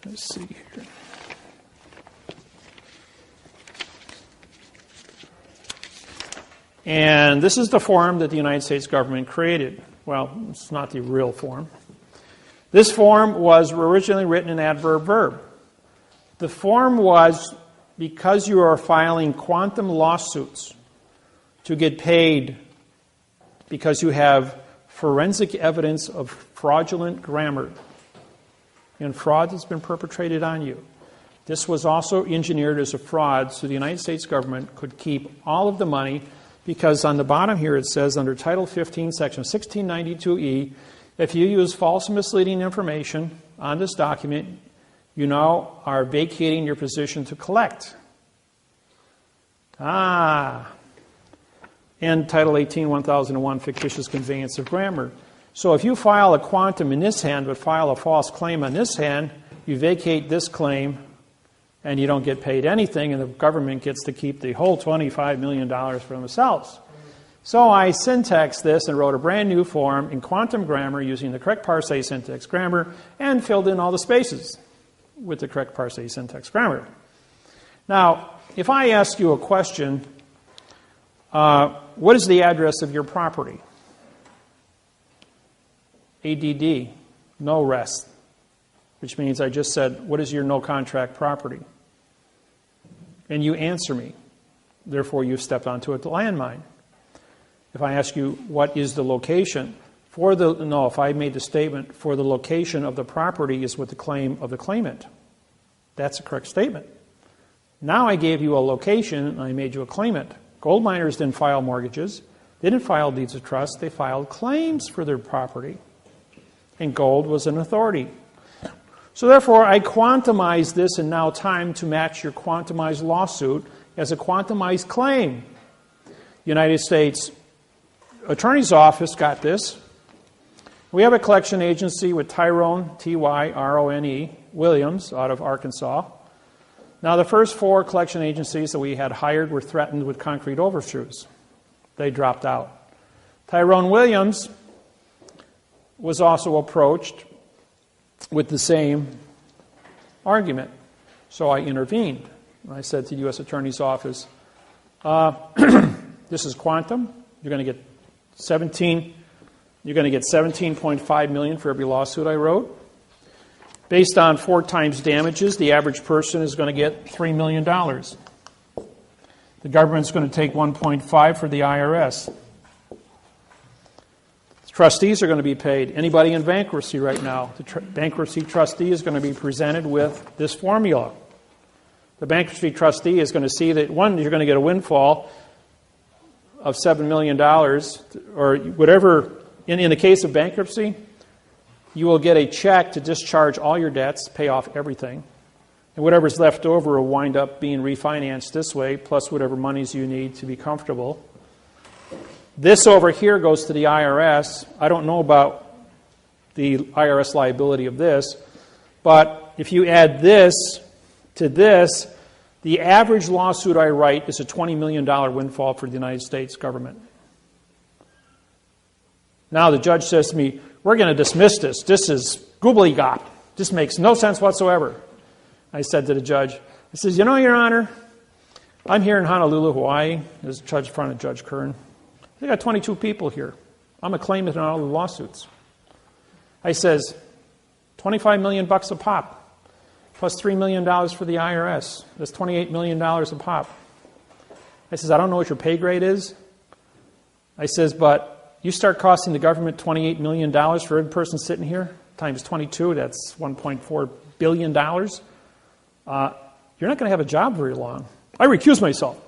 let's see here. And this is the form that the United States government created. Well, it's not the real form. This form was originally written in adverb verb. The form was because you are filing quantum lawsuits to get paid because you have forensic evidence of fraudulent grammar and fraud that's been perpetrated on you. This was also engineered as a fraud so the United States government could keep all of the money, because on the bottom here it says under Title 15, Section 1692E, if you use false and misleading information on this document, you now are vacating your position to collect. And Title 18, 1001, fictitious conveyance of grammar. So if you file a quantum in this hand but file a false claim on this hand, you vacate this claim and you don't get paid anything, and the government gets to keep the whole $25 million for themselves. So I syntaxed this and wrote a brand new form in quantum grammar using the correct parse syntax grammar and filled in all the spaces with the correct parse syntax grammar. Now, if I ask you a question, what is the address of your property? ADD, no rest, which means I just said, what is your no contract property? And you answer me. Therefore, you've stepped onto a landmine. If I ask you, what is the location? If I made the statement, for the location of the property is with the claim of the claimant. That's a correct statement. Now I gave you a location and I made you a claimant. Gold miners didn't file mortgages. They didn't file deeds of trust. They filed claims for their property. And gold was an authority. So therefore, I quantumized this and now time to match your quantumized lawsuit as a quantumized claim. United States Attorney's Office got this. We have a collection agency with Tyrone, Tyrone, Williams out of Arkansas. Now, the first 4 collection agencies that we had hired were threatened with concrete overtures. They dropped out. Tyrone Williams was also approached with the same argument. So I intervened. I said to the U.S. Attorney's Office, this is quantum. You're going to get $17.5 million for every lawsuit I wrote. Based on 4 times damages, the average person is going to get $3 million. The government's going to take 1.5 for the IRS. Trustees are going to be paid. Anybody in bankruptcy right now, the bankruptcy trustee is going to be presented with this formula. The bankruptcy trustee is going to see that, one, you're going to get a windfall of $7 million, or whatever. In the case of bankruptcy, you will get a check to discharge all your debts, pay off everything. And whatever's left over will wind up being refinanced this way, plus whatever monies you need to be comfortable. This over here goes to the IRS. I don't know about the IRS liability of this. But if you add this to this, the average lawsuit I write is a $20 million windfall for the United States government. Now the judge says to me, we're going to dismiss this. This is gobbledygook. This makes no sense whatsoever. I said to the judge, I says, you know, Your Honor, I'm here in Honolulu, Hawaii, as judge in front of Judge Kern. They got 22 people here. I'm a claimant in all the lawsuits. I says, $25 million a pop, plus $3 million for the IRS. That's $28 million a pop. I says, I don't know what your pay grade is. I says, but you start costing the government $28 million for every person sitting here, times 22, that's $1.4 billion. You're not going to have a job very long. I recuse myself.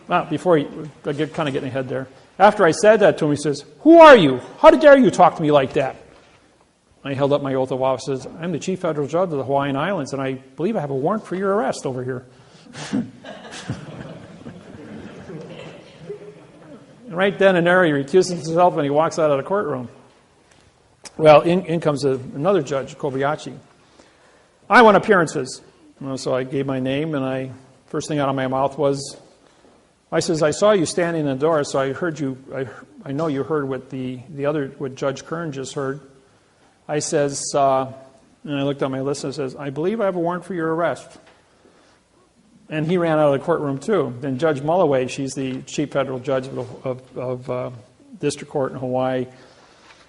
Well, before I get kind of getting ahead there. After I said that to him, he says, who are you? How dare you talk to me like that? I held up my oath of office and says, I'm the Chief Federal Judge of the Hawaiian Islands, and I believe I have a warrant for your arrest over here. And right then and there, he recuses himself and he walks out of the courtroom. Well, in comes another judge, Kobayashi. I want appearances. So I gave my name, and first thing out of my mouth was, I says, I saw you standing in the door, so I heard you. I know you heard what what Judge Kern just heard. I says, and I looked at my list and says, I believe I have a warrant for your arrest. And he ran out of the courtroom too. Then Judge Mulloway, she's the chief federal judge of district court in Hawaii.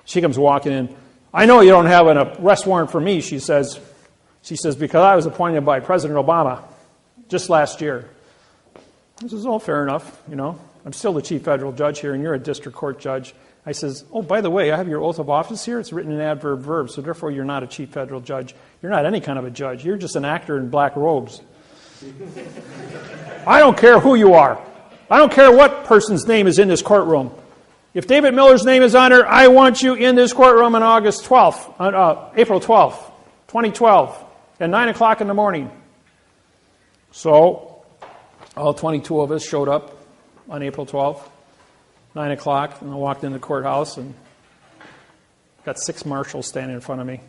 She comes walking in. I know you don't have an arrest warrant for me, she says. She says, because I was appointed by President Obama just last year. This is all fair enough, you know. I'm still the chief federal judge here, and you're a district court judge. I says, oh, by the way, I have your oath of office here. It's written in adverb verb, so therefore you're not a chief federal judge. You're not any kind of a judge. You're just an actor in black robes. I don't care who you are. I don't care what person's name is in this courtroom. If David Miller's name is on there, I want you in this courtroom on April 12th, 2012, at 9 o'clock in the morning. So all 22 of us showed up on April 12th, 9 o'clock, and I walked in the courthouse and got 6 marshals standing in front of me.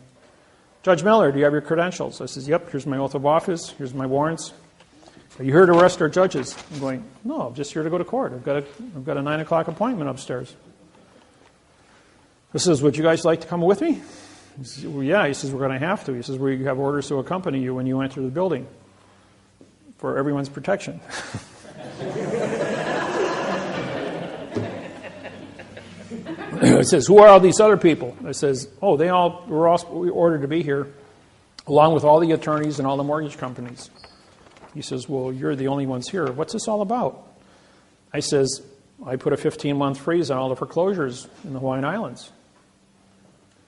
Judge Miller, do you have your credentials? I says, yep, here's my oath of office, here's my warrants. Are you here to arrest our judges? I'm going, no, I'm just here to go to court. I've got a 9 o'clock appointment upstairs. This is, would you guys like to come with me? He says, well, yeah. He says, we're going to have to. He says, we have orders to accompany you when you enter the building for everyone's protection. It says, who are all these other people? I says, oh, we were ordered to be here, along with all the attorneys and all the mortgage companies. He says, well, you're the only ones here. What's this all about? I says, I put a 15-month freeze on all the foreclosures in the Hawaiian Islands.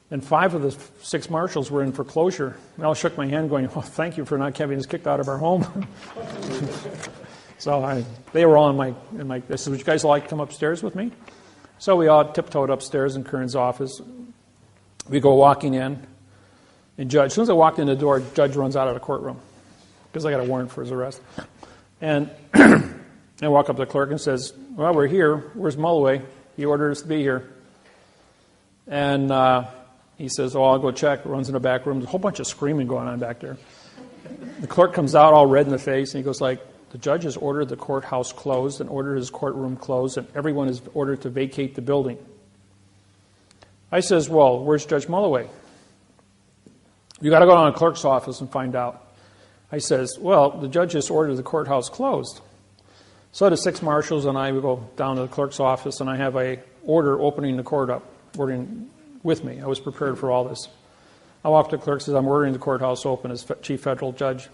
And 5 of the 6 marshals were in foreclosure. They all shook my hand going, oh, thank you for not having us kicked out of our home. So they were all in my, I said, would you guys like to come upstairs with me? So we all tiptoed upstairs in Kern's office. We go walking in. And as soon as I walked in the door, Judge runs out of the courtroom because I got a warrant for his arrest. And I walk up to the clerk and says, well, we're here. Where's Mulloway? He ordered us to be here. And he says, oh, I'll go check. Runs in the back room. There's a whole bunch of screaming going on back there. The clerk comes out all red in the face, and he goes like, the judge has ordered the courthouse closed and ordered his courtroom closed, and everyone is ordered to vacate the building. I says, well, where's Judge Mulloway? You got to go down to the clerk's office and find out. I says, well, the judge has ordered the courthouse closed. So the 6 marshals and I, we go down to the clerk's office, and I have a order opening the court up, ordering with me. I was prepared for all this. I walk to the clerk, says, I'm ordering the courthouse open as chief federal judge.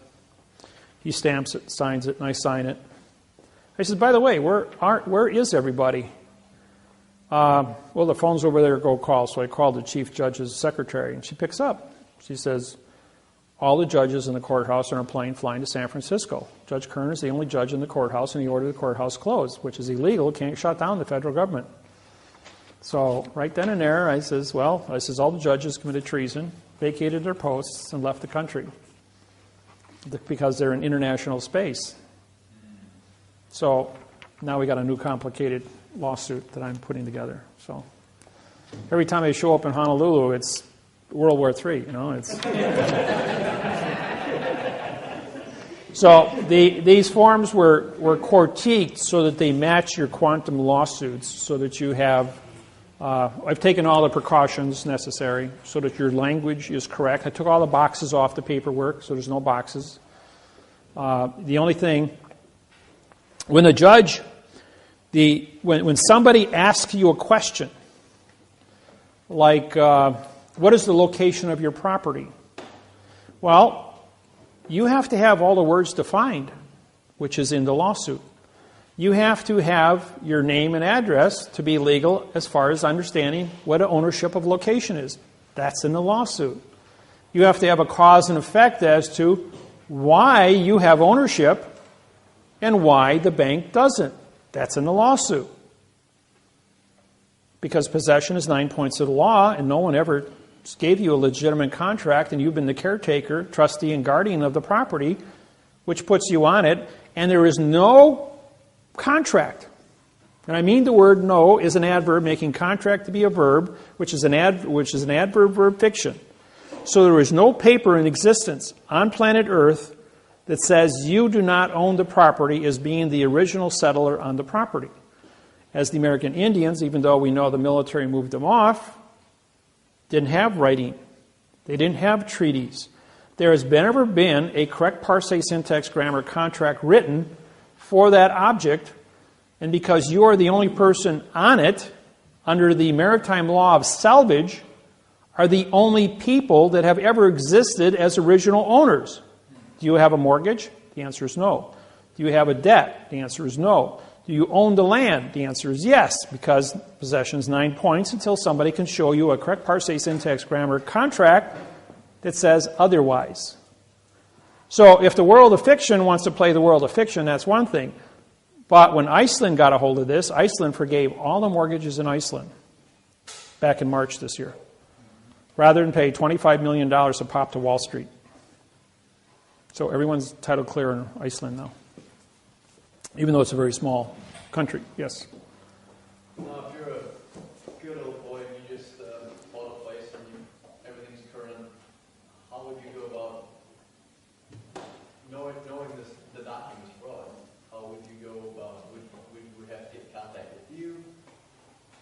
He stamps it, signs it, and I sign it. I said, by the way, where is everybody? Well, the phone's over there, go call. So I called the chief judge's secretary, and she picks up. She says, all the judges in the courthouse are on a plane flying to San Francisco. Judge Kern is the only judge in the courthouse, and he ordered the courthouse closed, which is illegal, can't shut down the federal government. So right then and there, I says, all the judges committed treason, vacated their posts, and left the country because they're in international space. So now we got a new complicated lawsuit that I'm putting together. So Every time I show up in Honolulu, it's World War III, you know. It's so these forms were critiqued so that they match your quantum lawsuits, so that you have. I've taken all the precautions necessary so that your language is correct. I took all the boxes off the paperwork, so there's no boxes. The only thing, when the judge, when somebody asks you a question, like, what is the location of your property? Well, you have to have all the words defined, which is in the lawsuit. You have to have your name and address to be legal as far as understanding what an ownership of location is. That's in the lawsuit. You have to have a cause and effect as to why you have ownership and why the bank doesn't. That's in the lawsuit. Because possession is 9 points of the law, and no one ever gave you a legitimate contract, and you've been the caretaker, trustee, and guardian of the property, which puts you on it, and there is no contract. And I mean the word "no" is an adverb, making contract to be a verb, which is an adverb verb fiction. So there is no paper in existence on planet Earth that says you do not own the property as being the original settler on the property. As the American Indians, even though we know the military moved them off, didn't have writing. They didn't have treaties. There has never been a correct parsing, syntax, grammar contract written for that object, and because you are the only person on it, under the maritime law of salvage, are the only people that have ever existed as original owners. Do you have a mortgage? The answer is no. Do you have a debt? The answer is no. Do you own the land? The answer is yes, because possession is 9 points until somebody can show you a correct parsing, syntax, grammar contract that says otherwise. So if the world of fiction wants to play the world of fiction, that's one thing. But when Iceland got a hold of this, Iceland forgave all the mortgages in Iceland back in March this year, rather than pay $25 million a pop to Wall Street. So everyone's title clear in Iceland now, even though it's a very small country. Yes? Now, if you're a good old boy and you just bought a place and everything's current, how would you go about knowing the documents fraud? How would you go about? Would we have to get in contact with you?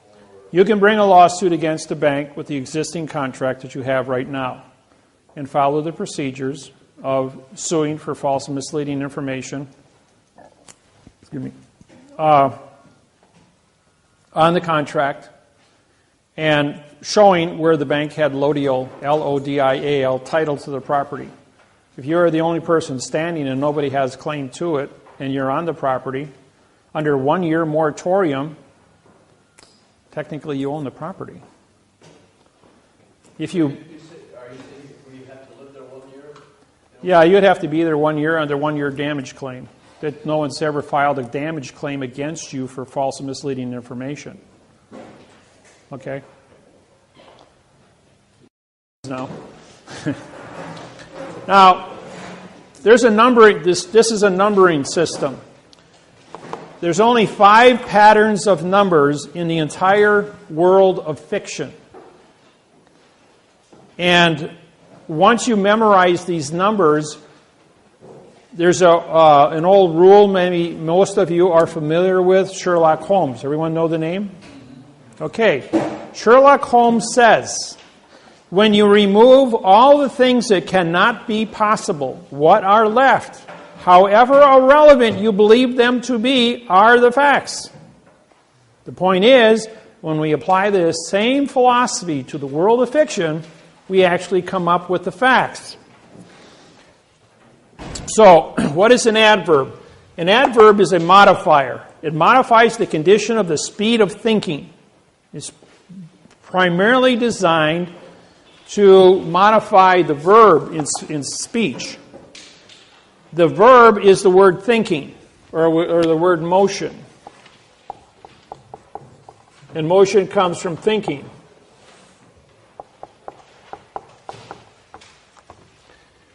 Or? You can bring a lawsuit against the bank with the existing contract that you have right now and follow the procedures of suing for false and misleading information. Excuse me. On the contract and showing where the bank had Lodial, L-O-D-I-A-L, title to the property. If you're the only person standing and nobody has claim to it and you're on the property, under 1 year moratorium, technically you own the property. If you... Are you saying you have to live there 1 year? Yeah, you'd have to be there 1 year under 1 year damage claim. That no one's ever filed a damage claim against you for false and misleading information. Okay? Now, now there's a numbering. This is a numbering system. There's only 5 patterns of numbers in the entire world of fiction. And once you memorize these numbers, there's an old rule maybe most of you are familiar with, Sherlock Holmes. Everyone know the name? Okay. Sherlock Holmes says, when you remove all the things that cannot be possible, what are left, however irrelevant you believe them to be, are the facts. The point is, when we apply this same philosophy to the world of fiction, we actually come up with the facts. So, what is an adverb? An adverb is a modifier. It modifies the condition of the speed of thinking. It's primarily designed to modify the verb in speech. The verb is the word thinking, or the word motion. And motion comes from thinking.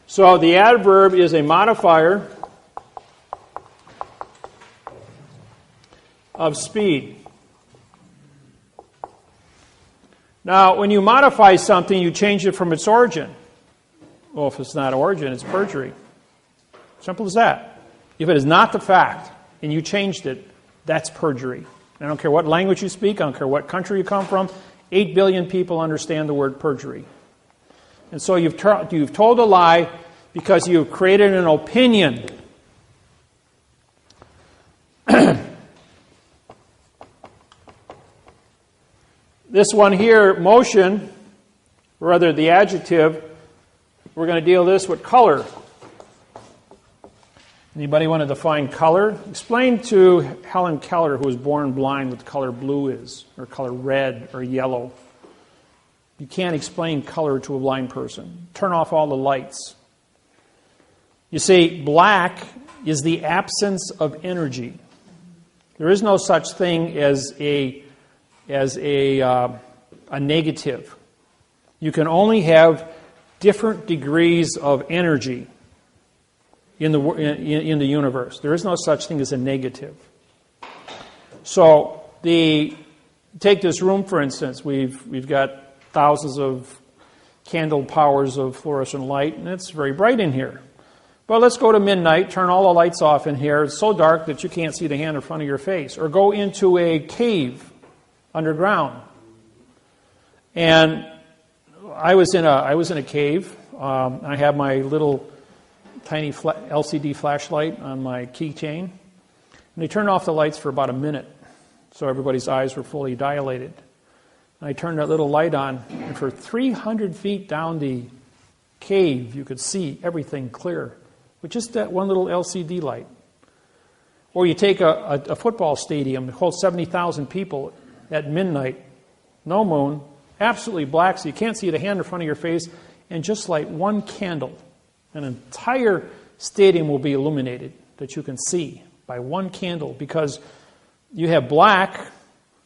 So the adverb is a modifier of speed. Now, when you modify something, you change it from its origin. Well, if it's not origin, it's perjury. Simple as that. If it is not the fact and you changed it, that's perjury. I don't care what language you speak, I don't care what country you come from, 8 billion people understand the word perjury. And so you've told a lie because you've created an opinion. This one here, motion, or rather the adjective, we're going to deal this with color. Anybody want to define color? Explain to Helen Keller, who was born blind, what the color blue is, or color red, or yellow. You can't explain color to a blind person. Turn off all the lights. You see, black is the absence of energy. There is no such thing as a negative. You can only have different degrees of energy in the universe. There is no such thing as a negative. So take this room, for instance. We've got thousands of candle powers of fluorescent light, and it's very bright in here. But let's go to midnight, turn all the lights off in here. It's so dark that you can't see the hand in front of your face. Or go into a cave underground. And I was in a cave. I have my little tiny LCD flashlight on my keychain. And they turned off the lights for about a minute, so everybody's eyes were fully dilated. And I turned that little light on, and for 300 feet down the cave, you could see everything clear with just that one little LCD light. Or you take a football stadium that holds 70,000 people at midnight, no moon, absolutely black, so you can't see the hand in front of your face, and just light one candle. An entire stadium will be illuminated that you can see by one candle, because you have black,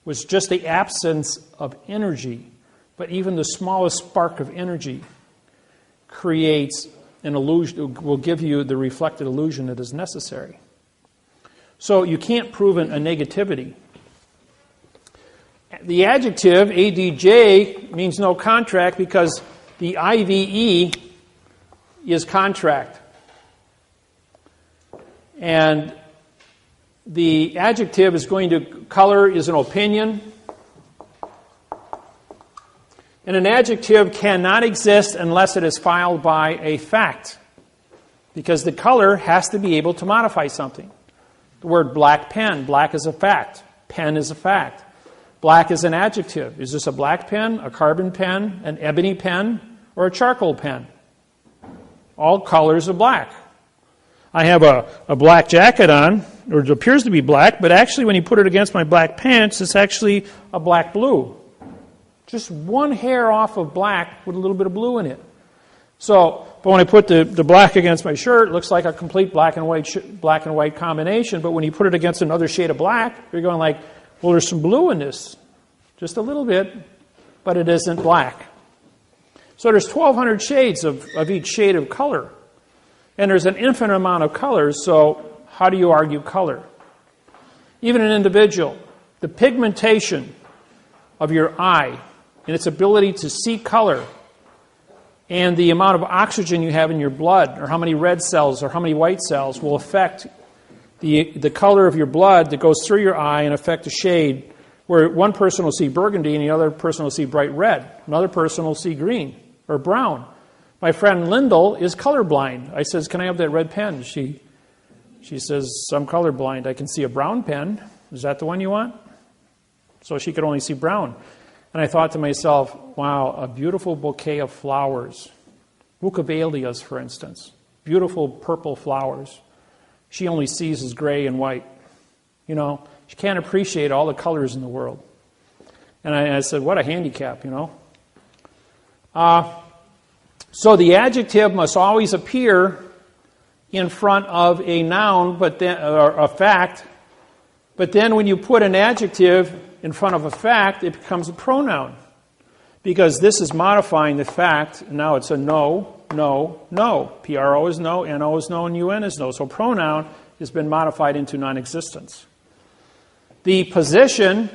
which is just the absence of energy, but even the smallest spark of energy creates an illusion, will give you the reflected illusion that is necessary. So you can't prove a negativity. The adjective, ADJ, means no contract because the IVE is contract. And the adjective is going to, color is an opinion. And an adjective cannot exist unless it is followed by a fact, because the color has to be able to modify something. The word black pen, black is a fact. Pen is a fact. Black is an adjective. Is this a black pen, a carbon pen, an ebony pen, or a charcoal pen? All colors are black. I have a black jacket on, or it appears to be black, but actually when you put it against my black pants, it's actually a black blue. Just one hair off of black with a little bit of blue in it. So, but when I put the black against my shirt, it looks like a complete black and white combination. But when you put it against another shade of black, you're going like, well, there's some blue in this, just a little bit, but it isn't black. So there's 1,200 shades of each shade of color, and there's an infinite amount of colors. So how do you argue color? Even an individual, the pigmentation of your eye and its ability to see color, and the amount of oxygen you have in your blood, or how many red cells or how many white cells, will affect the color of your blood that goes through your eye and affect the shade, where one person will see burgundy and the other person will see bright red. Another person will see green or brown. My friend Lyndall is colorblind. I says, can I have that red pen? She says, I'm colorblind. I can see a brown pen. Is that the one you want? So she could only see brown. And I thought to myself, wow, a beautiful bouquet of flowers. Bucavalias, for instance. Beautiful purple flowers. She only sees as gray and white. You know, she can't appreciate all the colors in the world. And I said, what a handicap, you know. So the adjective must always appear in front of a noun, but then, or a fact. But then when you put an adjective in front of a fact, it becomes a pronoun. Because this is modifying the fact, and now it's a no, no, no. PRO is no, NO is no, and UN is no. So pronoun has been modified into non-existence. The position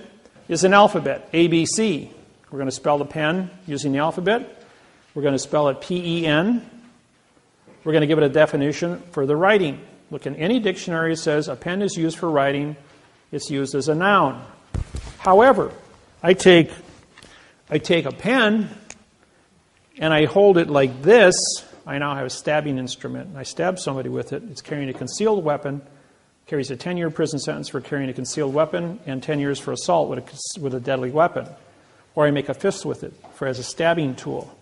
is an alphabet, ABC. We're going to spell the pen using the alphabet. We're going to spell it P-E-N. We're going to give it a definition for the writing. Look, in any dictionary it says a pen is used for writing. It's used as a noun. However, I take a pen and I hold it like this. I now have a stabbing instrument. And I stab somebody with it. It's carrying a concealed weapon. Carries a 10-year prison sentence for carrying a concealed weapon and 10 years for assault with a deadly weapon. Or I make a fist with it as a stabbing tool.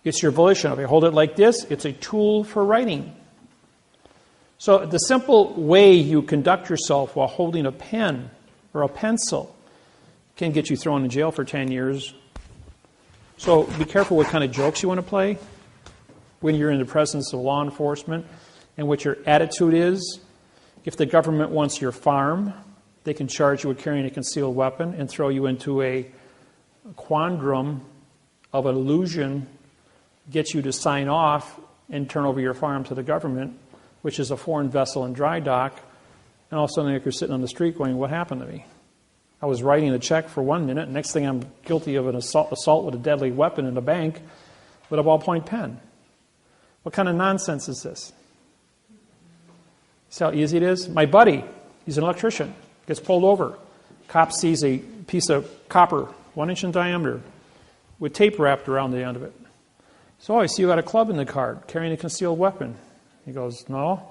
It's your volition. If I hold it like this, it's a tool for writing. So the simple way you conduct yourself while holding a pen or a pencil can get you thrown in jail for 10 years. So be careful what kind of jokes you want to play when you're in the presence of law enforcement and what your attitude is. If the government wants your farm, they can charge you with carrying a concealed weapon and throw you into a quandrum of illusion, get you to sign off and turn over your farm to the government, which is a foreign vessel in dry dock, and all of a sudden you're sitting on the street going, what happened to me? I was writing a check for 1 minute, and next thing I'm guilty of an assault with a deadly weapon in a bank with a ballpoint pen. What kind of nonsense is this? See how easy it is? My buddy, he's an electrician, gets pulled over. Cop sees a piece of copper, 1 inch in diameter, with tape wrapped around the end of it. So, I see you got a club in the car, carrying a concealed weapon. He goes, no.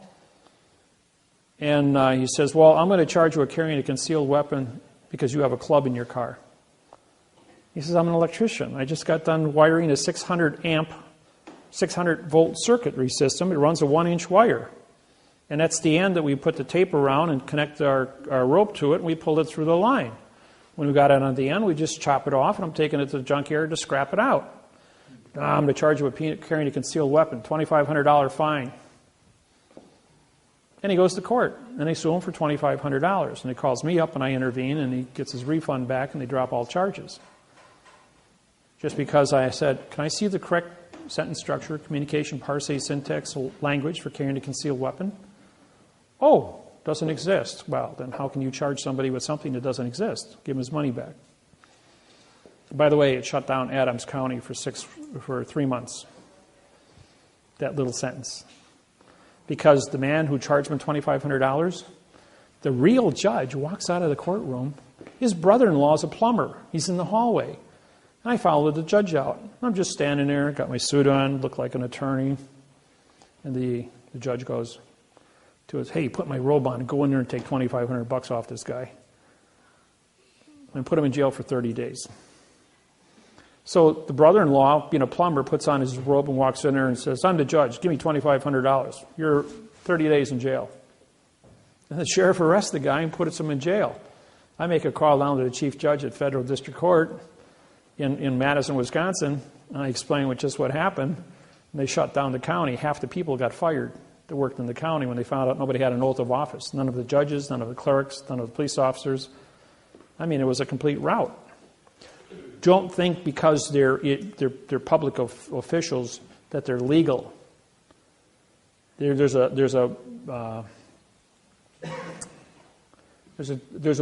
And he says, well, I'm going to charge you with carrying a concealed weapon because you have a club in your car. He says, I'm an electrician. I just got done wiring a 600 amp, 600 volt circuitry system. It runs a 1 inch wire. And that's the end that we put the tape around and connect our rope to it, and we pulled it through the line. When we got it on the end, we just chop it off, and I'm taking it to the junkyard to scrap it out. I'm going to charge you with carrying a concealed weapon, $2,500 fine. And he goes to court, and they sue him for $2,500. And he calls me up, and I intervene, and he gets his refund back, and they drop all charges. Just because I said, can I see the correct sentence structure, communication, parsing, syntax, language for carrying a concealed weapon? Oh, doesn't exist. Well, then how can you charge somebody with something that doesn't exist? Give him his money back. By the way, it shut down Adams County for 3 months, that little sentence. Because the man who charged him $2,500, the real judge walks out of the courtroom. His brother-in-law is a plumber. He's in the hallway. And I followed the judge out. I'm just standing there, got my suit on, look like an attorney. And the judge goes to us, hey, put my robe on and go in there and take $2,500 off this guy. And put him in jail for 30 days. So the brother-in-law, being a plumber, puts on his robe and walks in there and says, I'm the judge, give me $2,500. You're 30 days in jail. And the sheriff arrests the guy and puts him in jail. I make a call down to the chief judge at Federal District Court in Madison, Wisconsin, and I explain just what happened. And they shut down the county. Half the people got fired that worked in the county when they found out nobody had an oath of office. None of the judges, none of the clerks, none of the police officers. I mean, it was a complete rout. Don't think because they're public officials that they're legal. There's a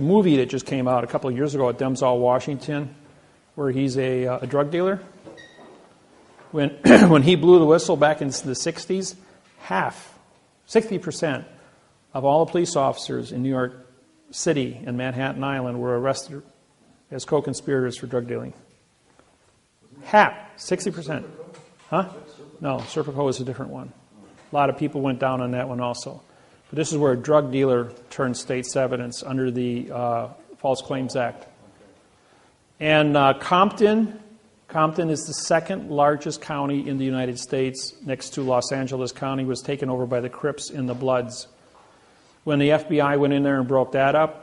movie that just came out a couple of years ago at Denzel Washington, where he's a drug dealer. When he blew the whistle back in the 60s, 60% of all the police officers in New York City and Manhattan Island were arrested as co-conspirators for drug dealing. 60%. Huh? No, Serpico is a different one. A lot of people went down on that one also. But this is where a drug dealer turned state's evidence under the False Claims Act. And Compton is the second largest county in the United States, next to Los Angeles County, was taken over by the Crips and the Bloods. When the FBI went in there and broke that up,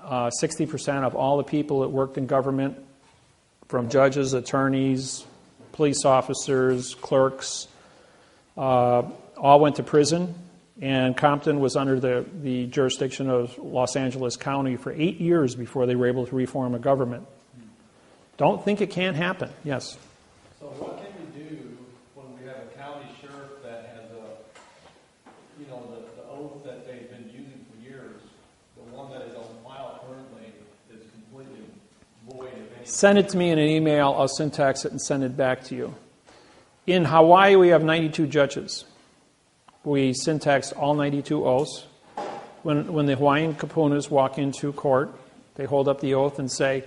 60% of all the people that worked in government, from judges, attorneys, police officers, clerks, all went to prison. And Compton was under the jurisdiction of Los Angeles County for 8 years before they were able to reform a government. Don't think it can't happen. Yes? So what can we do when we have a county sheriff that has the oath that they've been using for years, the one that is on file currently is completely void of any Send it to me in an email. I'll syntax it and send it back to you. In Hawaii, we have 92 judges. We syntax all 92 oaths. When the Hawaiian kapunas walk into court, they hold up the oath and say,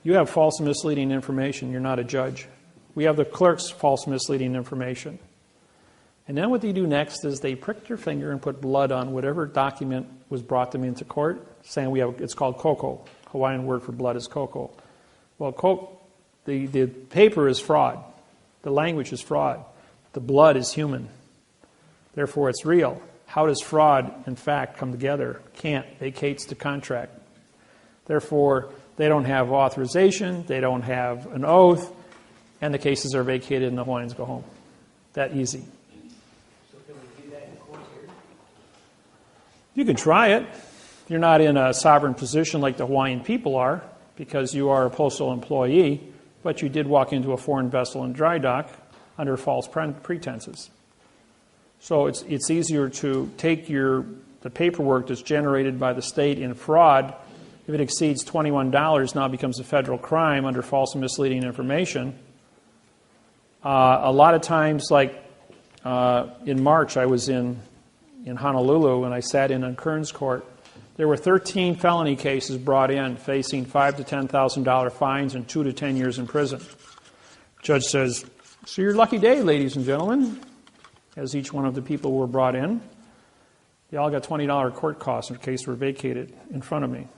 you have false and misleading information. You're not a judge. We have the clerk's false misleading information. And then what they do next is they prick their finger and put blood on whatever document was brought them into court, saying it's called koko. Hawaiian word for blood is koko. Well, the paper is fraud. The language is fraud. The blood is human. Therefore, it's real. How does fraud and fact come together? Can't. Vacates the contract. Therefore, they don't have authorization, they don't have an oath, and the cases are vacated and the Hawaiians go home. That easy. So can we do that in court here? You can try it. You're not in a sovereign position like the Hawaiian people are, because you are a postal employee, but you did walk into a foreign vessel in dry dock under false pretenses. So it's easier to take the paperwork that's generated by the state in fraud. If it exceeds $21, now it becomes a federal crime under false and misleading information. A lot of times, like in March, I was in Honolulu and I sat in on Kern's court. There were 13 felony cases brought in facing $5,000 to $10,000 fines and 2 to 10 years in prison. Judge says, so your lucky day, ladies and gentlemen, as each one of the people were brought in. They all got $20 court costs in case were vacated in front of me.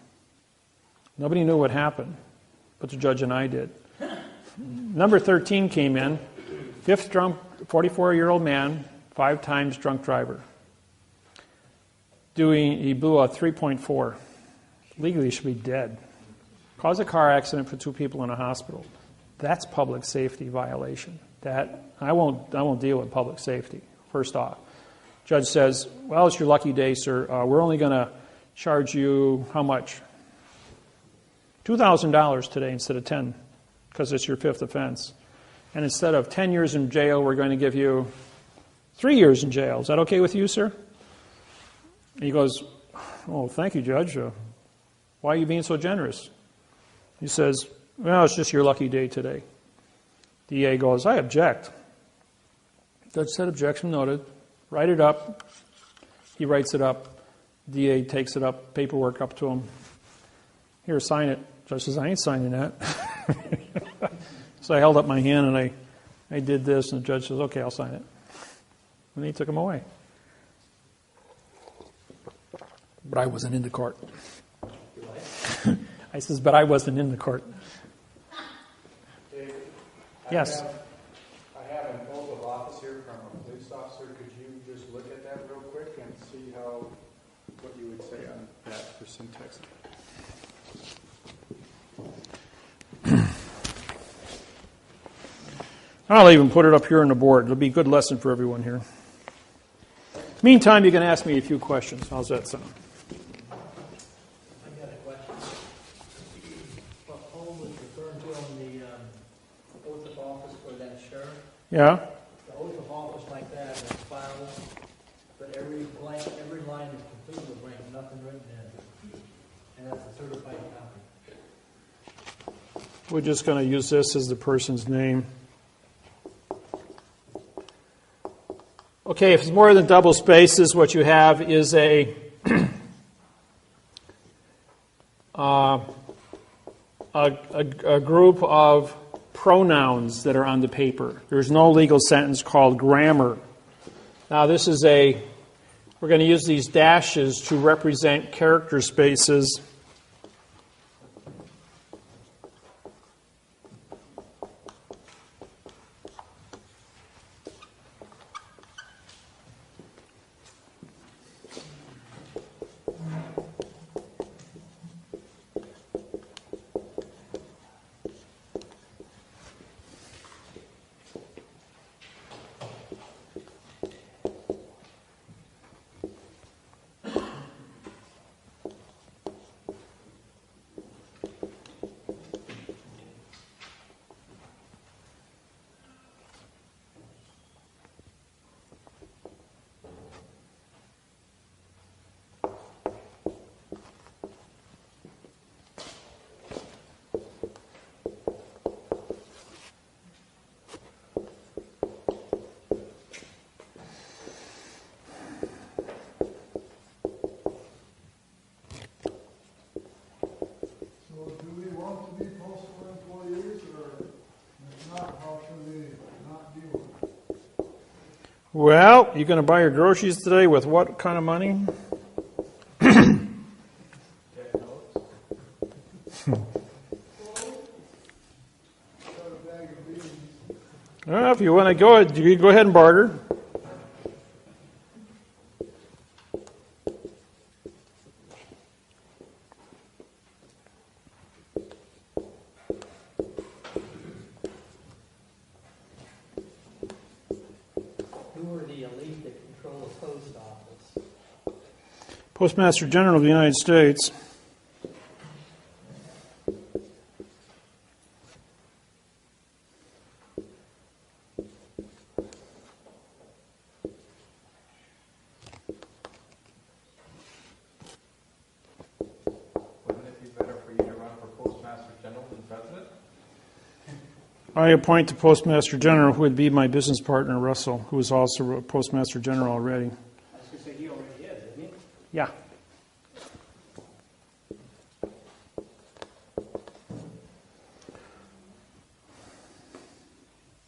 Nobody knew what happened, but the judge and I did. Number 13 came in, fifth drunk, 44-year-old man, 5 times drunk driver. He blew a 3.4. Legally, he should be dead. Caused a car accident for 2 people in a hospital. That's public safety violation. That I won't deal with public safety. First off, judge says, "Well, it's your lucky day, sir. We're only going to charge you how much? $2,000 today instead of 10, because it's your 5th offense. And instead of 10 years in jail, we're going to give you 3 years in jail. Is that okay with you, sir?" And he goes, "Oh, thank you, Judge. Why are you being so generous?" He says, "Well, it's just your lucky day today." DA goes, "I object." Judge said, "Objection noted." Write it up. He writes it up. DA takes it up, paperwork up to him. "Here, sign it." Judge says, "I ain't signing that." So I held up my hand and I did this, and the judge says, "Okay, I'll sign it." And he took him away. But I wasn't in the court. I says, "But I wasn't in the court." Dave, Yes. I have an oath of office here from a police officer. Could you just look at that real quick and see what you would say on that for syntax? I'll even put it up here on the board. It'll be a good lesson for everyone here. Meantime, you can ask me a few questions. How's that sound? I got a question. What Paul was referring to on the oath of office for that sheriff, Yeah? the oath of office like that is filed, but every line is completely blank, nothing written in. And that's a certified copy. We're just going to use this as the person's name. Okay, if it's more than double spaces, what you have is a group of pronouns that are on the paper. There's no legal sentence called grammar. Now this is we're going to use these dashes to represent character spaces. Well, you going to buy your groceries today with what kind of money? Well, if you want to go, you go ahead and barter. Who are the elite that control the post office? Postmaster General of the United States. Wouldn't it be better for you to run for Postmaster General than President? I appoint the Postmaster General, who would be my business partner, Russell, who is also a Postmaster General already. I was going to say, he already is, isn't he? Yeah.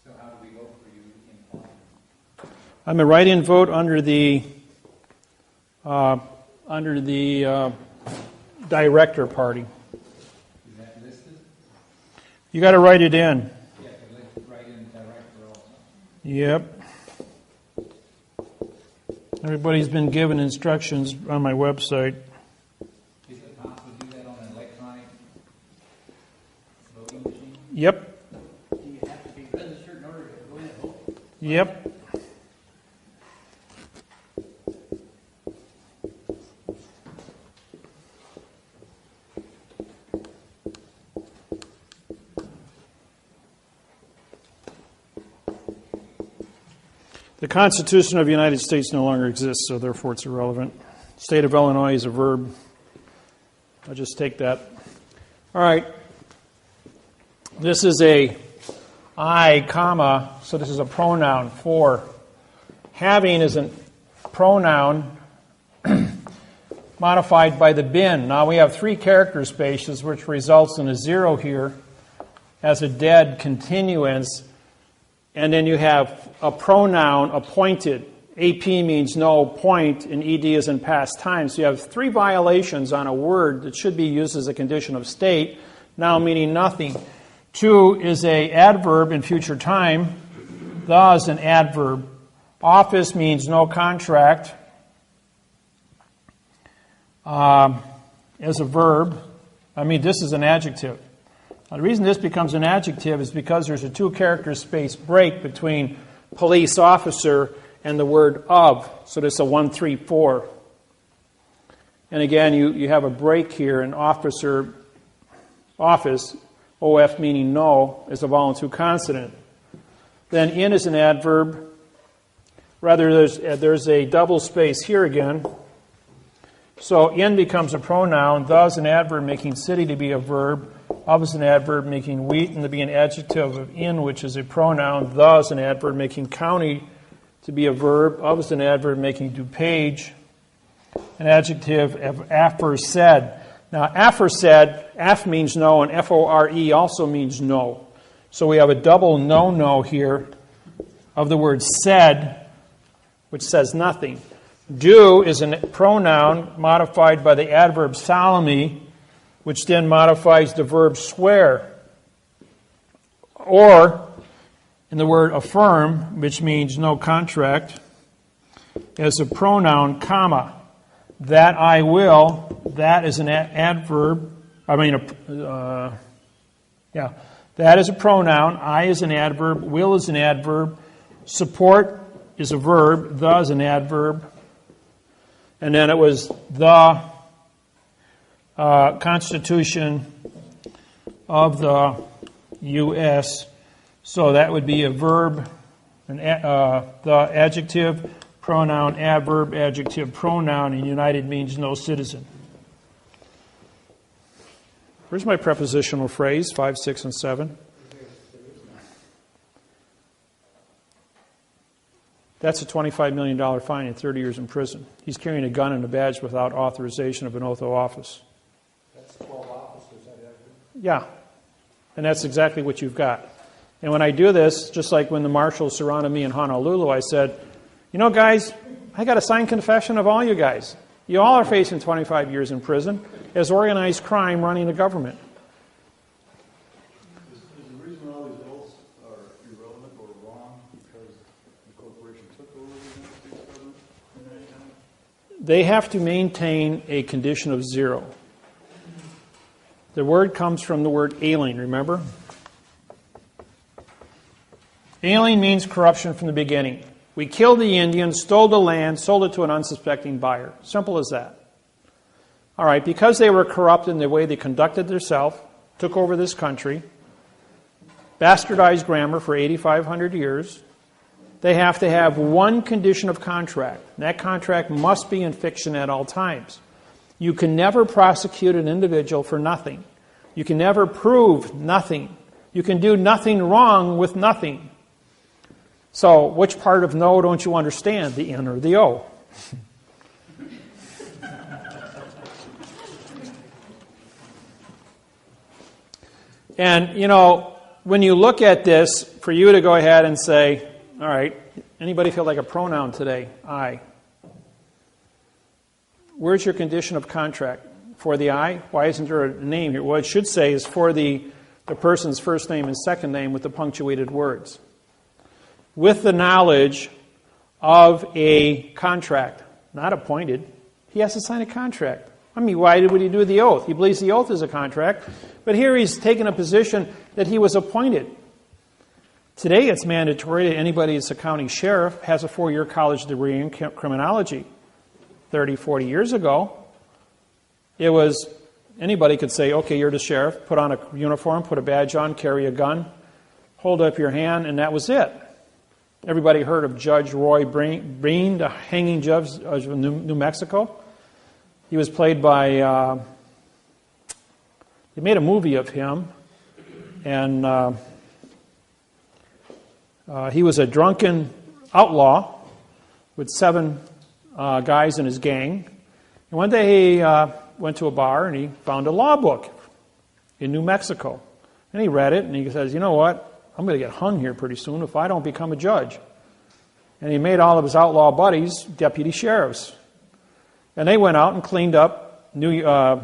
So how do we vote for you in Klein? I'm a write-in vote under the director party. Is that listed? You got to write it in. Yeah, to write in director also. Yep. Everybody's been given instructions on my website. Is it possible to do that on an electronic voting machine? Yep. Do you have to be registered in order to go in and vote? Yep. The Constitution of the United States no longer exists, so therefore it's irrelevant. State of Illinois is a verb. I'll just take that. All right. This is a I, comma, so this is a pronoun for. Having is a pronoun modified by the bin. Now we have 3 character spaces, which results in a 0 here as a dead continuance. And then you have a pronoun appointed. AP means no, point, and ED is in past time. So you have 3 violations on a word that should be used as a condition of state, now meaning nothing. 2 is a adverb in future time. The is an adverb. Office means no contract as a verb. This is an adjective. Now, the reason this becomes an adjective is because there's a 2-character space break between police officer and the word of. So this is a 1, 3, 4. And again, you have a break here in officer, office, OF meaning no, is a vowel and 2 consonant. Then in is an adverb. Rather, there's a double space here again. So in becomes a pronoun. The is an adverb making city to be a verb. Of is an adverb making wheat and to be an adjective of in, which is a pronoun. The is an adverb making county to be a verb. Of is an adverb making DuPage, an adjective of aforesaid. Now, aforesaid, af means no, and F-O-R-E also means no. So we have a double no here of the word said, which says nothing. Do is a pronoun modified by the adverb solemnly, which then modifies the verb swear. Or, in the word affirm, which means no contract, as a pronoun, comma. That I will, that is an adverb. That is a pronoun. I is an adverb. Will is an adverb. Support is a verb. The is an adverb. And then it was the Constitution of the U.S. So that would be a verb, the adjective, pronoun, adverb, adjective, pronoun, and united means no citizen. Where's my prepositional phrase, 5, 6, and 7? That's a $25 million fine and 30 years in prison. He's carrying a gun and a badge without authorization of an oath of office. That's 12 officers, that have to. Yeah, and that's exactly what you've got. And when I do this, just like when the marshals surrounded me in Honolulu, I said, You know, guys, I got a signed confession of all you guys. You all are facing 25 years in prison as organized crime running the government. Is the reason all these oaths are irrelevant or wrong because the corporation took over the United States government in that time? They have to maintain a condition of zero. The word comes from the word alien, remember? Alien means corruption from the beginning. We killed the Indians, stole the land, sold it to an unsuspecting buyer. Simple as that. All right, because they were corrupt in the way they conducted themselves, took over this country, bastardized grammar for 8,500 years, they have to have one condition of contract. That contract must be in fiction at all times. You can never prosecute an individual for nothing. You can never prove nothing. You can do nothing wrong with nothing. So, which part of no don't you understand, the N or the O? And, you know, when you look at this, for you to go ahead and say, all right, anybody feel like a pronoun today? I. Where's your condition of contract? For the I? Why isn't there a name here? What it should say is for the person's first name and second name with the punctuated words. With the knowledge of a contract, not appointed. He has to sign a contract. I mean, why would he do the oath? He believes the oath is a contract. But here he's taken a position that he was appointed. Today it's mandatory that anybody that's a county sheriff has a 4-year college degree in criminology. 30, 40 years ago, it was anybody could say, okay, you're the sheriff, put on a uniform, put a badge on, carry a gun, hold up your hand, and that was it. Everybody heard of Judge Roy Bean, the hanging judge of New Mexico? He was played by, they made a movie of him, and he was a drunken outlaw with 7 guys in his gang. And one day he went to a bar and he found a law book in New Mexico. And he read it and he says, you know what? I'm going to get hung here pretty soon if I don't become a judge. And he made all of his outlaw buddies deputy sheriffs. And they went out and cleaned up New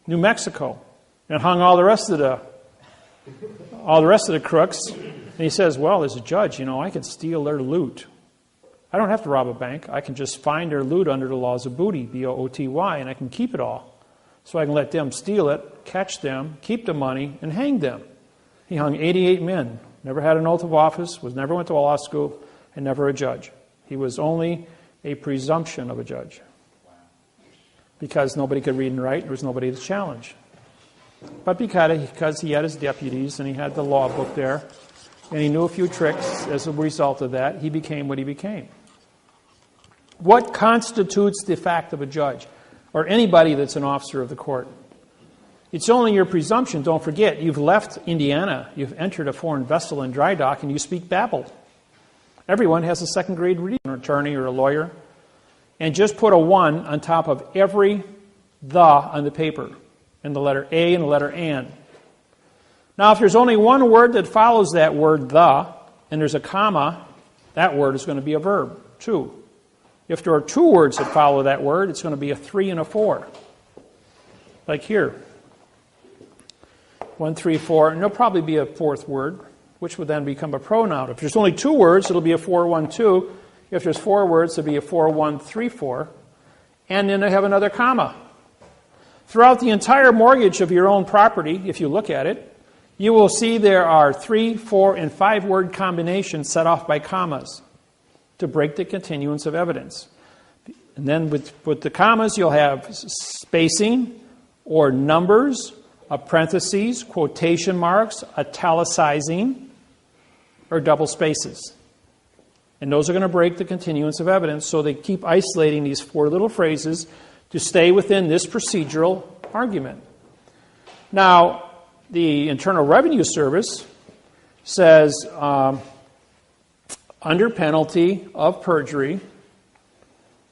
Mexico and hung all the rest of the crooks. And he says, well, as a judge, you know, I can steal their loot. I don't have to rob a bank. I can just find their loot under the laws of booty, B-O-O-T-Y, and I can keep it all. So I can let them steal it, catch them, keep the money, and hang them. He hung 88 men, never had an oath of office, never went to a law school, and never a judge. He was only a presumption of a judge. Because nobody could read and write, there was nobody to challenge. But because he had his deputies and he had the law book there, and he knew a few tricks as a result of that, he became what he became. What constitutes the fact of a judge, or anybody that's an officer of the court? It's only your presumption. Don't forget, you've left Indiana, you've entered a foreign vessel in dry dock, and you speak Babel. Everyone has a second-grade reading, an attorney or a lawyer. And just put a 1 on top of every the on the paper, and the letter A and the letter an. Now, if there's only one word that follows that word the, and there's a comma, that word is going to be a verb, 2. If there are 2 words that follow that word, it's going to be a 3 and a 4. Like here. 1, 3, 4, and there'll probably be a 4th word, which would then become a pronoun. If there's only 2 words, it'll be a 4, 1, 2. If there's 4 words, it'll be a 4, 1, 3, 4. And then I have another comma. Throughout the entire mortgage of your own property, if you look at it, you will see there are 3, 4, and 5 word combinations set off by commas to break the continuance of evidence. And then with the commas, you'll have spacing or numbers, parentheses, quotation marks, italicizing, or double spaces. And those are going to break the continuance of evidence, so they keep isolating these 4 little phrases to stay within this procedural argument. Now, the Internal Revenue Service says, under penalty of perjury,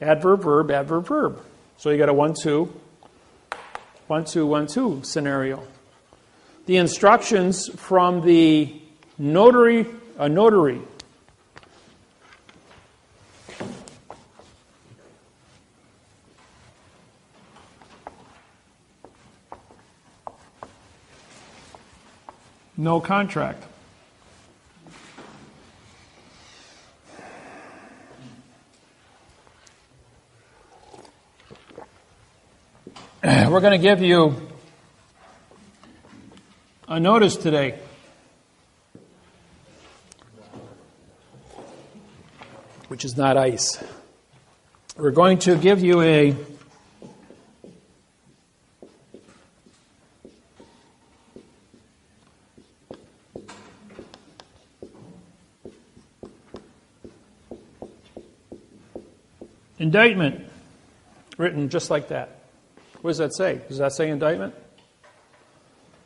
adverb, verb, adverb, verb. So you got a 1, 2, 1, 2, 1, 2 scenario. The instructions from the notary, no contract. We're going to give you a notice today. Which is not ice. We're going to give you a indictment written just like that. What does that say? Does that say indictment?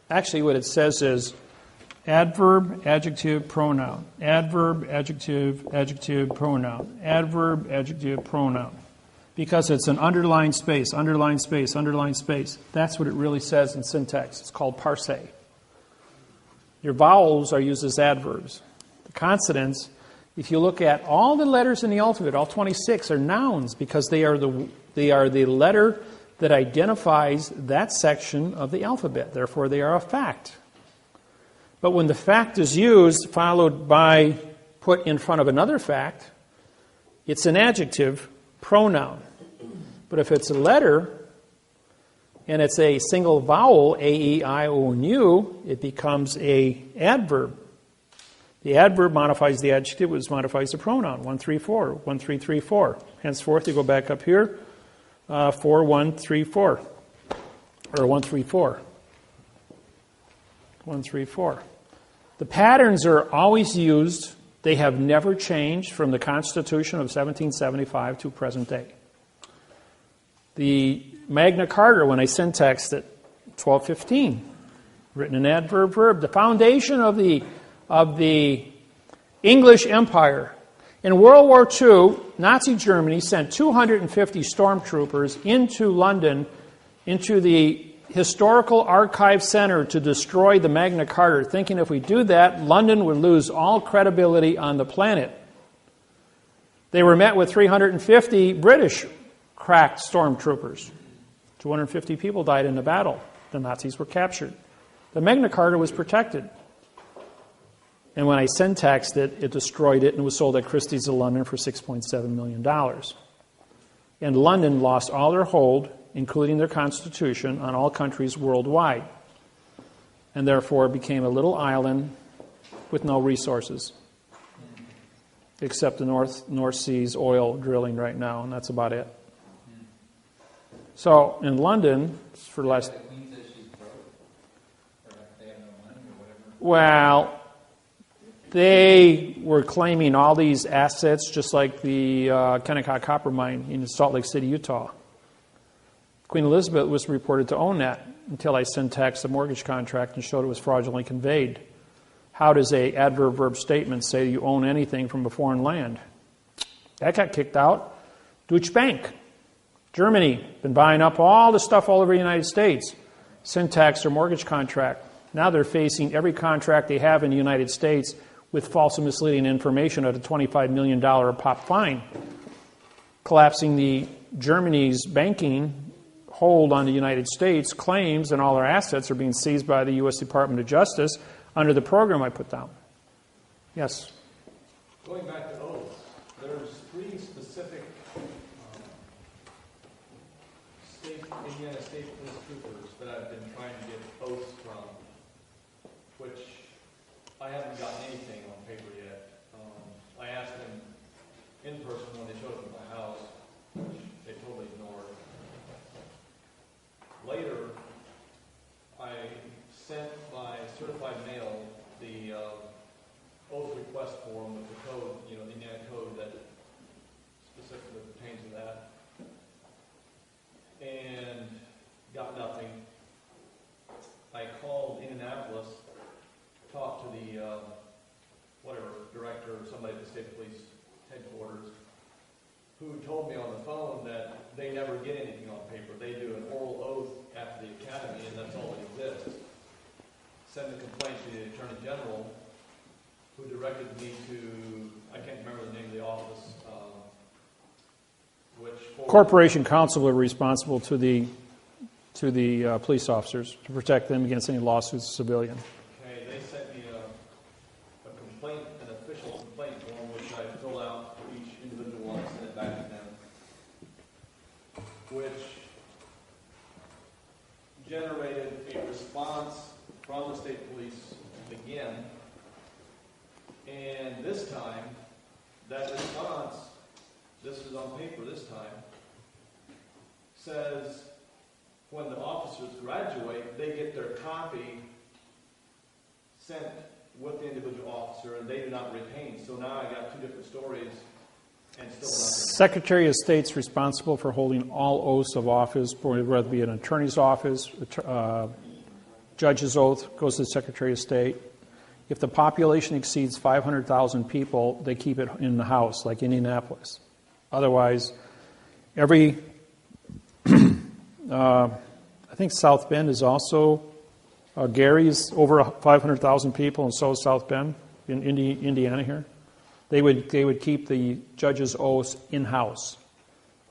Actually, what it says is adverb, adjective, pronoun. Adverb, adjective, adjective, pronoun. Adverb, adjective, pronoun. Because it's an underlined space, underlined space, underlined space. That's what it really says in syntax. It's called parse. Your vowels are used as adverbs. The consonants, if you look at all the letters in the alphabet, all 26 are nouns because they are the letter that identifies that section of the alphabet. Therefore, they are a fact. But when the fact is used, followed by put in front of another fact, it's an adjective pronoun. But if it's a letter and it's a single vowel, A, E, I, O, and U, it becomes a adverb. The adverb modifies the adjective, which modifies the pronoun. 1, 3, 4. 1, 3, 3, 4. Henceforth, you go back up here. 4, 1, 3, 4. Or 1, 3, 4. 1, 3, 4. The patterns are always used. They have never changed from the Constitution of 1775 to present day. The Magna Carta, when I syntaxed it, 1215, written in adverb verb, the foundation of the English Empire. In World War II, Nazi Germany sent 250 stormtroopers into London, into the Historical Archive Center to destroy the Magna Carta, thinking if we do that, London would lose all credibility on the planet. They were met with 350 British cracked stormtroopers. 250 people died in the battle. The Nazis were captured. The Magna Carta was protected. And when I syntaxed it, it destroyed it and was sold at Christie's of London for $6.7 million. And London lost all their hold, including their constitution, on all countries worldwide, and therefore became a little island with no resources, except the North Sea's oil drilling right now, and that's about it. So in London, for the last... Well, they were claiming all these assets, just like the Kennecott Copper Mine in Salt Lake City, Utah. Queen Elizabeth was reported to own that until I syntaxed the mortgage contract and showed it was fraudulently conveyed. How does a adverb-verb statement say you own anything from a foreign land? That got kicked out. Deutsche Bank, Germany, been buying up all the stuff all over the United States. Syntax their mortgage contract. Now they're facing every contract they have in the United States with false and misleading information at a $25 million a pop fine, collapsing the Germany's banking hold on the United States. Claims and all their assets are being seized by the U.S. Department of Justice under the program I put down. Yes? Going back to oaths, there's 3 specific Indiana State Police troopers that I've been trying to get oaths from, which I haven't gotten anything on paper yet. I asked them in person when they showed up at my house, which they totally ignored. Later, I sent by certified mail the oath request form with the code, the Indiana code that specifically pertains to that, and got nothing. I called Indianapolis, talked to the director or somebody at the state police headquarters, who told me on the phone that they never get anything on paper. They do an oral oath after the academy, and that's all that exists. Send the complaint to the Attorney General, who directed me to, I can't remember the name of the office, Corporation Counsel are responsible to the police officers to protect them against any lawsuits of civilian. Okay, they sent generated a response from the state police again. And this time, that response, this is on paper this time, says when the officers graduate, they get their copy sent with the individual officer, and they do not retain. So now I got two different stories, and still nothing. Secretary of State's responsible for holding all oaths of office, whether it be an attorney's office, judge's oath goes to the Secretary of State. If the population exceeds 500,000 people, they keep it in the house, like Indianapolis. Otherwise, every, I think South Bend is also, Gary's over 500,000 people, and so is South Bend in Indiana here. They would keep the judge's oaths in-house.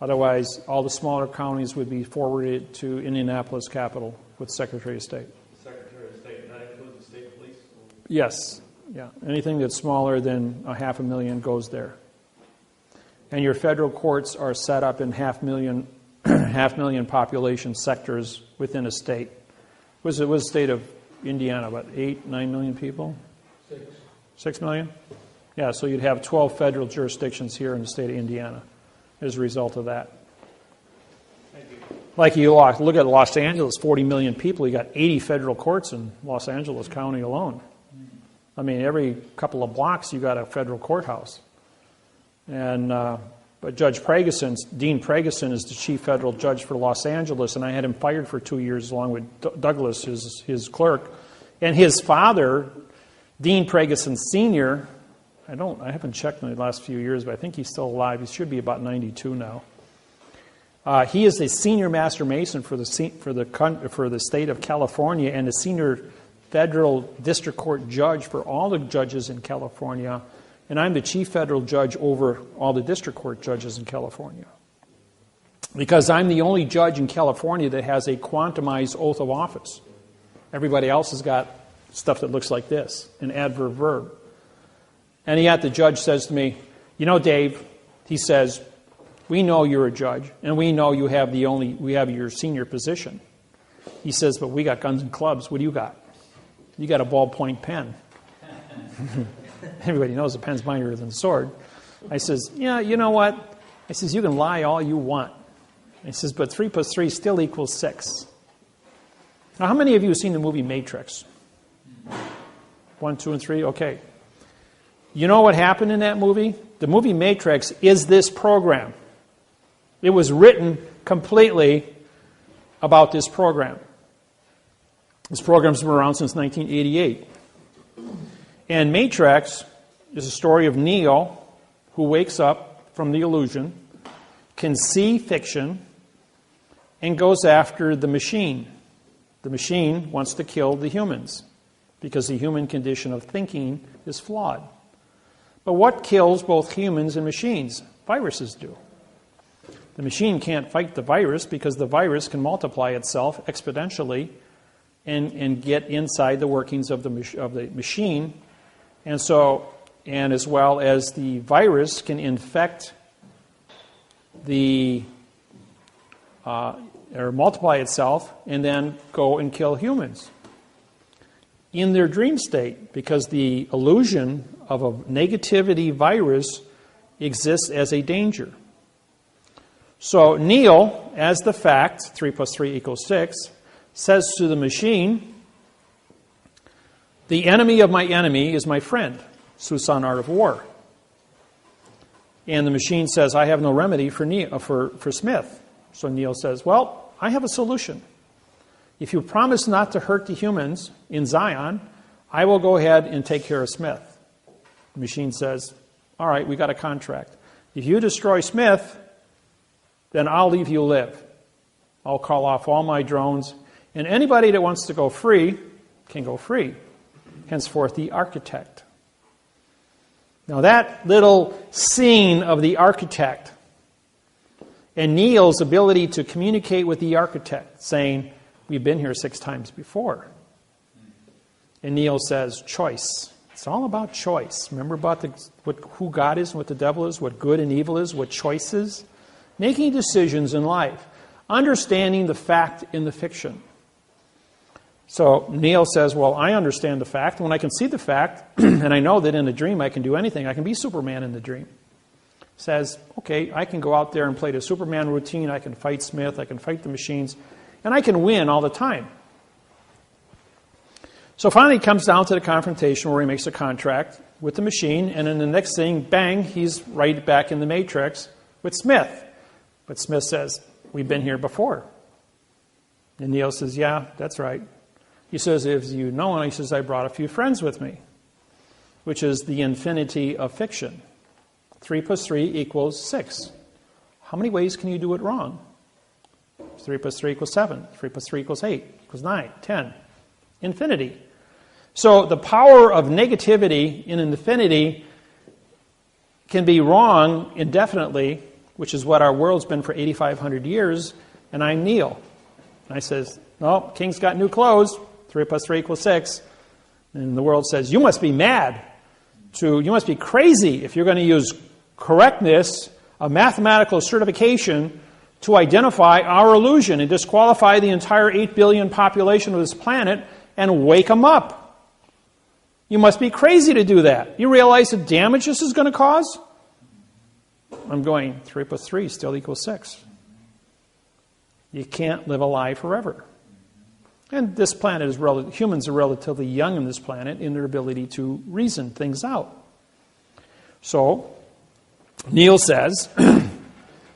Otherwise, all the smaller counties would be forwarded to Indianapolis Capital with Secretary of State. Secretary of State, and that includes the state police? Yes, yeah. Anything that's smaller than 500,000 goes there. And your federal courts are set up in 500,000 population sectors within a state. Was the state of Indiana, what, 8, 9 million people? 6 million? Yeah, so you'd have 12 federal jurisdictions here in the state of Indiana as a result of that. Thank you. Like you look at Los Angeles, 40 million people, you got 80 federal courts in Los Angeles County alone. I mean, every couple of blocks you got a federal courthouse. And but Judge Pregeson, Dean Pregeson, is the chief federal judge for Los Angeles, and I had him fired for 2 years along with Douglas, his clerk. And his father, Dean Pregeson Sr., I haven't checked in the last few years, but I think he's still alive. He should be about 92 now. He is the senior master mason for the state of California and the senior federal district court judge for all the judges in California. And I'm the chief federal judge over all the district court judges in California. Because I'm the only judge in California that has a quantumized oath of office. Everybody else has got stuff that looks like this, an adverb verb. And yet the judge says to me, you know, Dave, he says, we know you're a judge, and we know we have your senior position. He says, but we got guns and clubs. What do you got? You got a ballpoint pen. Everybody knows a pen's mightier than a sword. I says, yeah, you know what? I says, you can lie all you want. He says, but 3 + 3 still equals 6. Now, how many of you have seen the movie Matrix? 1, 2, and 3? Okay. You know what happened in that movie? The movie Matrix is this program. It was written completely about this program. This program's been around since 1988. And Matrix is a story of Neo, who wakes up from the illusion, can see fiction, and goes after the machine. The machine wants to kill the humans because the human condition of thinking is flawed. But what kills both humans and machines? Viruses do. The machine can't fight the virus because the virus can multiply itself exponentially and get inside the workings of the machine. And as well as the virus can infect or multiply itself and then go and kill humans in their dream state, because the illusion of a negativity virus exists as a danger. So Neo, as the fact, 3 + 3 = 6, says to the machine, the enemy of my enemy is my friend. Susan Art of War. And the machine says, I have no remedy for Smith. So Neo says, well, I have a solution. If you promise not to hurt the humans in Zion, I will go ahead and take care of Smith. The machine says, all right, we got a contract. If you destroy Smith, then I'll leave you live. I'll call off all my drones, and anybody that wants to go free can go free. Henceforth, the architect. Now that little scene of the architect and Neil's ability to communicate with the architect, saying, we've been here 6 times before. And Neil says, choice. It's all about choice. Remember about who God is and what the devil is, what good and evil is, what choice is? Making decisions in life. Understanding the fact in the fiction. So Neil says, well, I understand the fact. When I can see the fact, and I know that in a dream I can do anything, I can be Superman in the dream. Says, okay, I can go out there and play the Superman routine. I can fight Smith. I can fight the machines. And I can win all the time. So finally it comes down to the confrontation where he makes a contract with the machine. And then the next thing, bang, he's right back in the Matrix with Smith. But Smith says, we've been here before. And Neil says, yeah, that's right. He says, if you know, and he says, I brought a few friends with me, which is the infinity of fiction. 3 plus 3 equals 6. How many ways can you do it wrong? 3 plus 3 equals 7. 3 plus 3 equals 8, equals 9, 10. Infinity. So the power of negativity in infinity can be wrong indefinitely, which is what our world's been for 8,500 years, and I'm Neil. And I says, no, king's got new clothes. 3 plus 3 equals 6. And the world says, you must be mad. You must be crazy if you're going to use correctness, a mathematical certification, to identify our illusion and disqualify the entire 8 billion population of this planet and wake them up. You must be crazy to do that. You realize the damage this is going to cause? I'm going, 3 plus 3 still equals 6. You can't live a lie forever. And this planet is humans are relatively young on this planet in their ability to reason things out. So, Neil says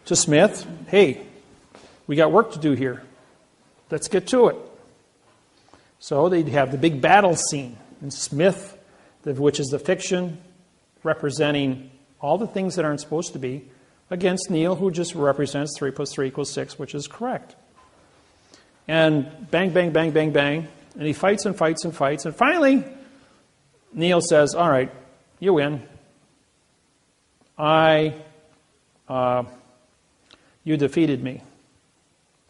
to Smith, hey, we got work to do here. Let's get to it. So they'd have the big battle scene. And Smith, which is the fiction, representing all the things that aren't supposed to be, against Neil, who just represents 3 plus 3 equals 6, which is correct. And bang, bang, bang, bang, bang. And he fights and fights and fights. And finally, Neil says, all right, you win. You defeated me.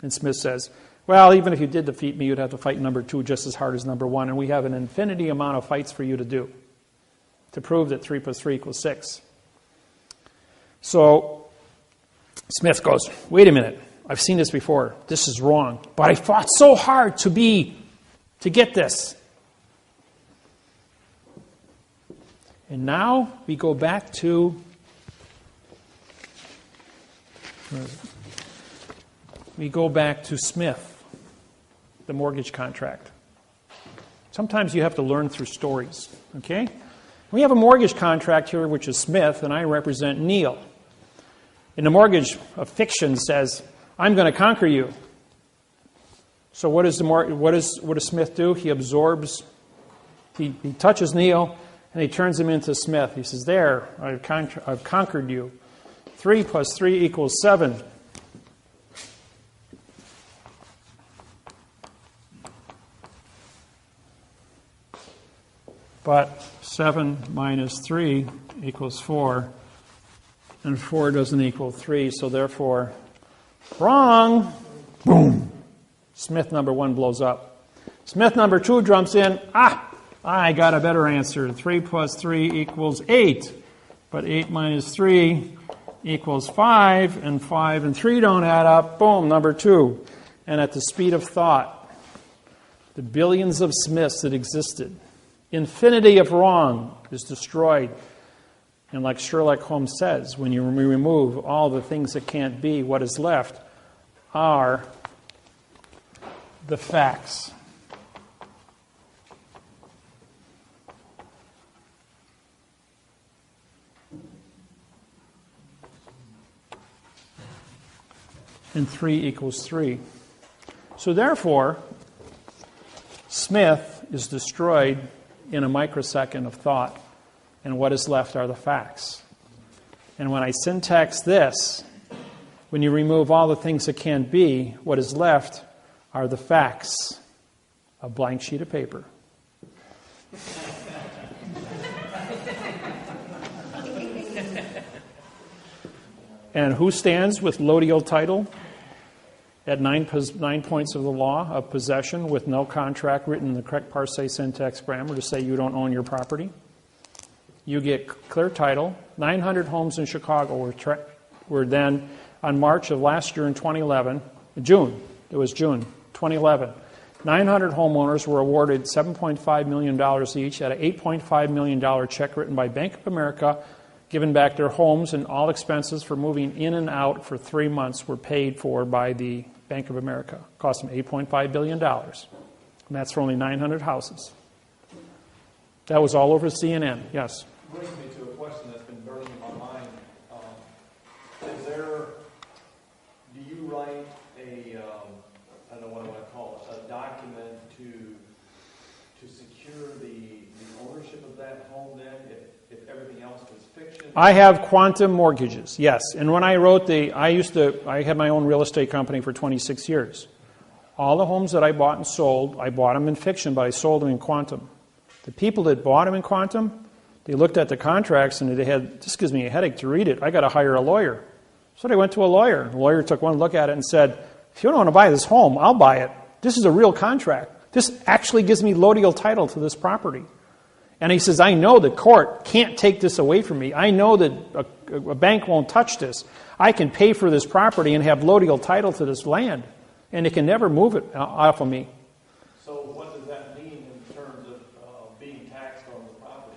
And Smith says, well, even if you did defeat me, you'd have to fight number 2 just as hard as number 1. And we have an infinity amount of fights for you to do to prove that 3 plus 3 equals 6. So Smith goes, wait a minute. I've seen this before. This is wrong. But I fought so hard to get this. And now we go back to Smith, the mortgage contract. Sometimes you have to learn through stories. Okay? We have a mortgage contract here, which is Smith, and I represent Neil. And the mortgage of fiction says, I'm going to conquer you. So what does Smith do? He absorbs, he touches Neil, and he turns him into Smith. He says, there, I've conquered you. 3 plus 3 equals 7. But 7 minus 3 equals 4. And 4 doesn't equal 3, so therefore, wrong. Boom. Smith number 1 blows up. Smith number 2 jumps in. I got a better answer. 3 plus 3 equals 8. But 8 minus 3 equals 5. And 5 and 3 don't add up. Boom, number 2. And at the speed of thought, the billions of Smiths that existed, infinity of wrong is destroyed. And like Sherlock Holmes says, when you remove all the things that can't be, what is left are the facts. And 3 equals 3. So therefore, Smith is destroyed in a microsecond of thought. And what is left are the facts. And when I syntax this, when you remove all the things that can't be, what is left are the facts. A blank sheet of paper. And who stands with Lodial title at 9 points of the law of possession with no contract written in the correct parse syntax grammar to say you don't own your property? You get clear title. 900 homes in Chicago were then, on March of last year in 2011, June, it was June 2011, 900 homeowners were awarded $7.5 million each at an $8.5 million check written by Bank of America, given back their homes, and all expenses for moving in and out for 3 months were paid for by the Bank of America. It cost them $8.5 billion. And that's for only 900 houses. That was all over CNN, yes. Brings me to a question that's been burning in my mind. Do you write a, I don't know what I want to call it, a document to secure the ownership of that home then, if everything else was fiction? I have quantum mortgages, yes. And when I wrote I had my own real estate company for 26 years. All the homes that I bought and sold, I bought them in fiction, but I sold them in quantum. The people that bought them in quantum, they looked at the contracts and this gives me a headache to read it. I got to hire a lawyer. So they went to a lawyer. The lawyer took one look at it and said, if you don't want to buy this home, I'll buy it. This is a real contract. This actually gives me lodial title to this property. And he says, I know the court can't take this away from me. I know that a bank won't touch this. I can pay for this property and have lodial title to this land. And they can never move it off of me. So what does that mean in terms of being taxed on the property?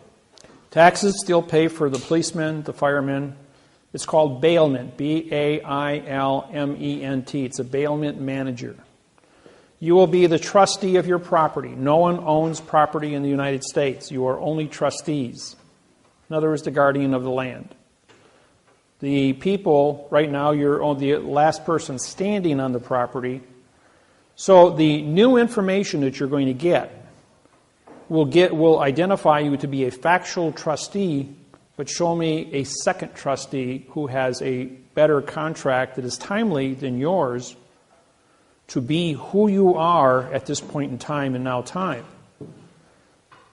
Taxes still pay for the policemen, the firemen. It's called bailment, B-A-I-L-M-E-N-T. It's a bailment manager. You will be the trustee of your property. No one owns property in the United States. You are only trustees. In other words, the guardian of the land. The people, right now, you're the last person standing on the property. So the new information that you're going to get will identify you to be a factual trustee, but show me a second trustee who has a better contract that is timely than yours to be who you are at this point in time and now time.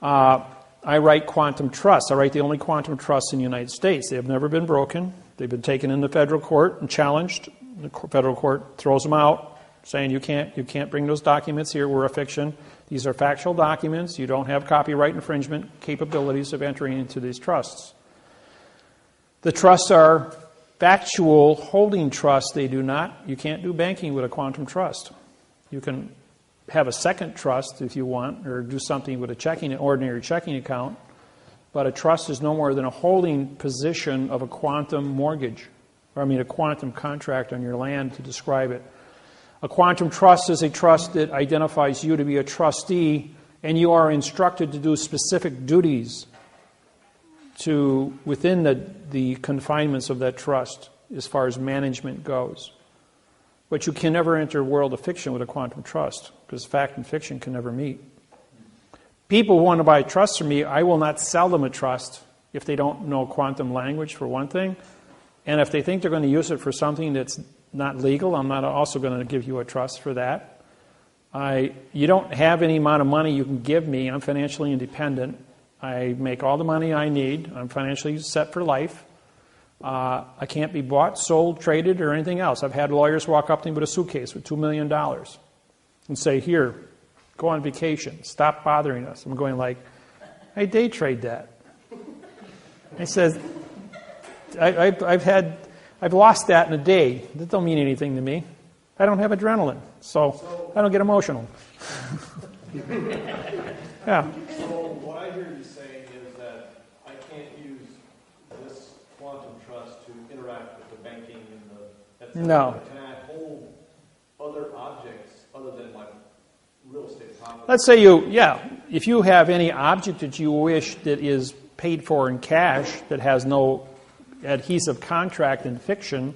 I write quantum trusts. I write the only quantum trusts in the United States. They have never been broken. They've been taken into federal court and challenged. The federal court throws them out, saying you can't bring those documents here. We're a fiction. These are factual documents. You don't have copyright infringement capabilities of entering into these trusts. The trusts are factual holding trusts. You can't do banking with a quantum trust. You can have a second trust if you want, or do something with an ordinary checking account. But a trust is no more than a holding position of a quantum mortgage, a quantum contract on your land to describe it. A quantum trust is a trust that identifies you to be a trustee, and you are instructed to do specific duties within the confinements of that trust as far as management goes. But you can never enter a world of fiction with a quantum trust, because fact and fiction can never meet. People who want to buy trusts from me, I will not sell them a trust if they don't know quantum language, for one thing. And if they think they're going to use it for something that's not legal, I'm not also going to give you a trust for that. You don't have any amount of money you can give me. I'm financially independent. I make all the money I need. I'm financially set for life. I can't be bought, sold, traded, or anything else. I've had lawyers walk up to me with a suitcase with $2 million and say, here, go on vacation. Stop bothering us. I'm going like, I day trade that. He says, I've lost that in a day. That don't mean anything to me. I don't have adrenaline, so I don't get emotional. Yeah. So what I hear you saying is that I can't use this quantum trust to interact with the banking and the... No. Can I hold other objects other than my real estate property? Let's say if you have any object that you wish that is paid for in cash that has no adhesive contract in fiction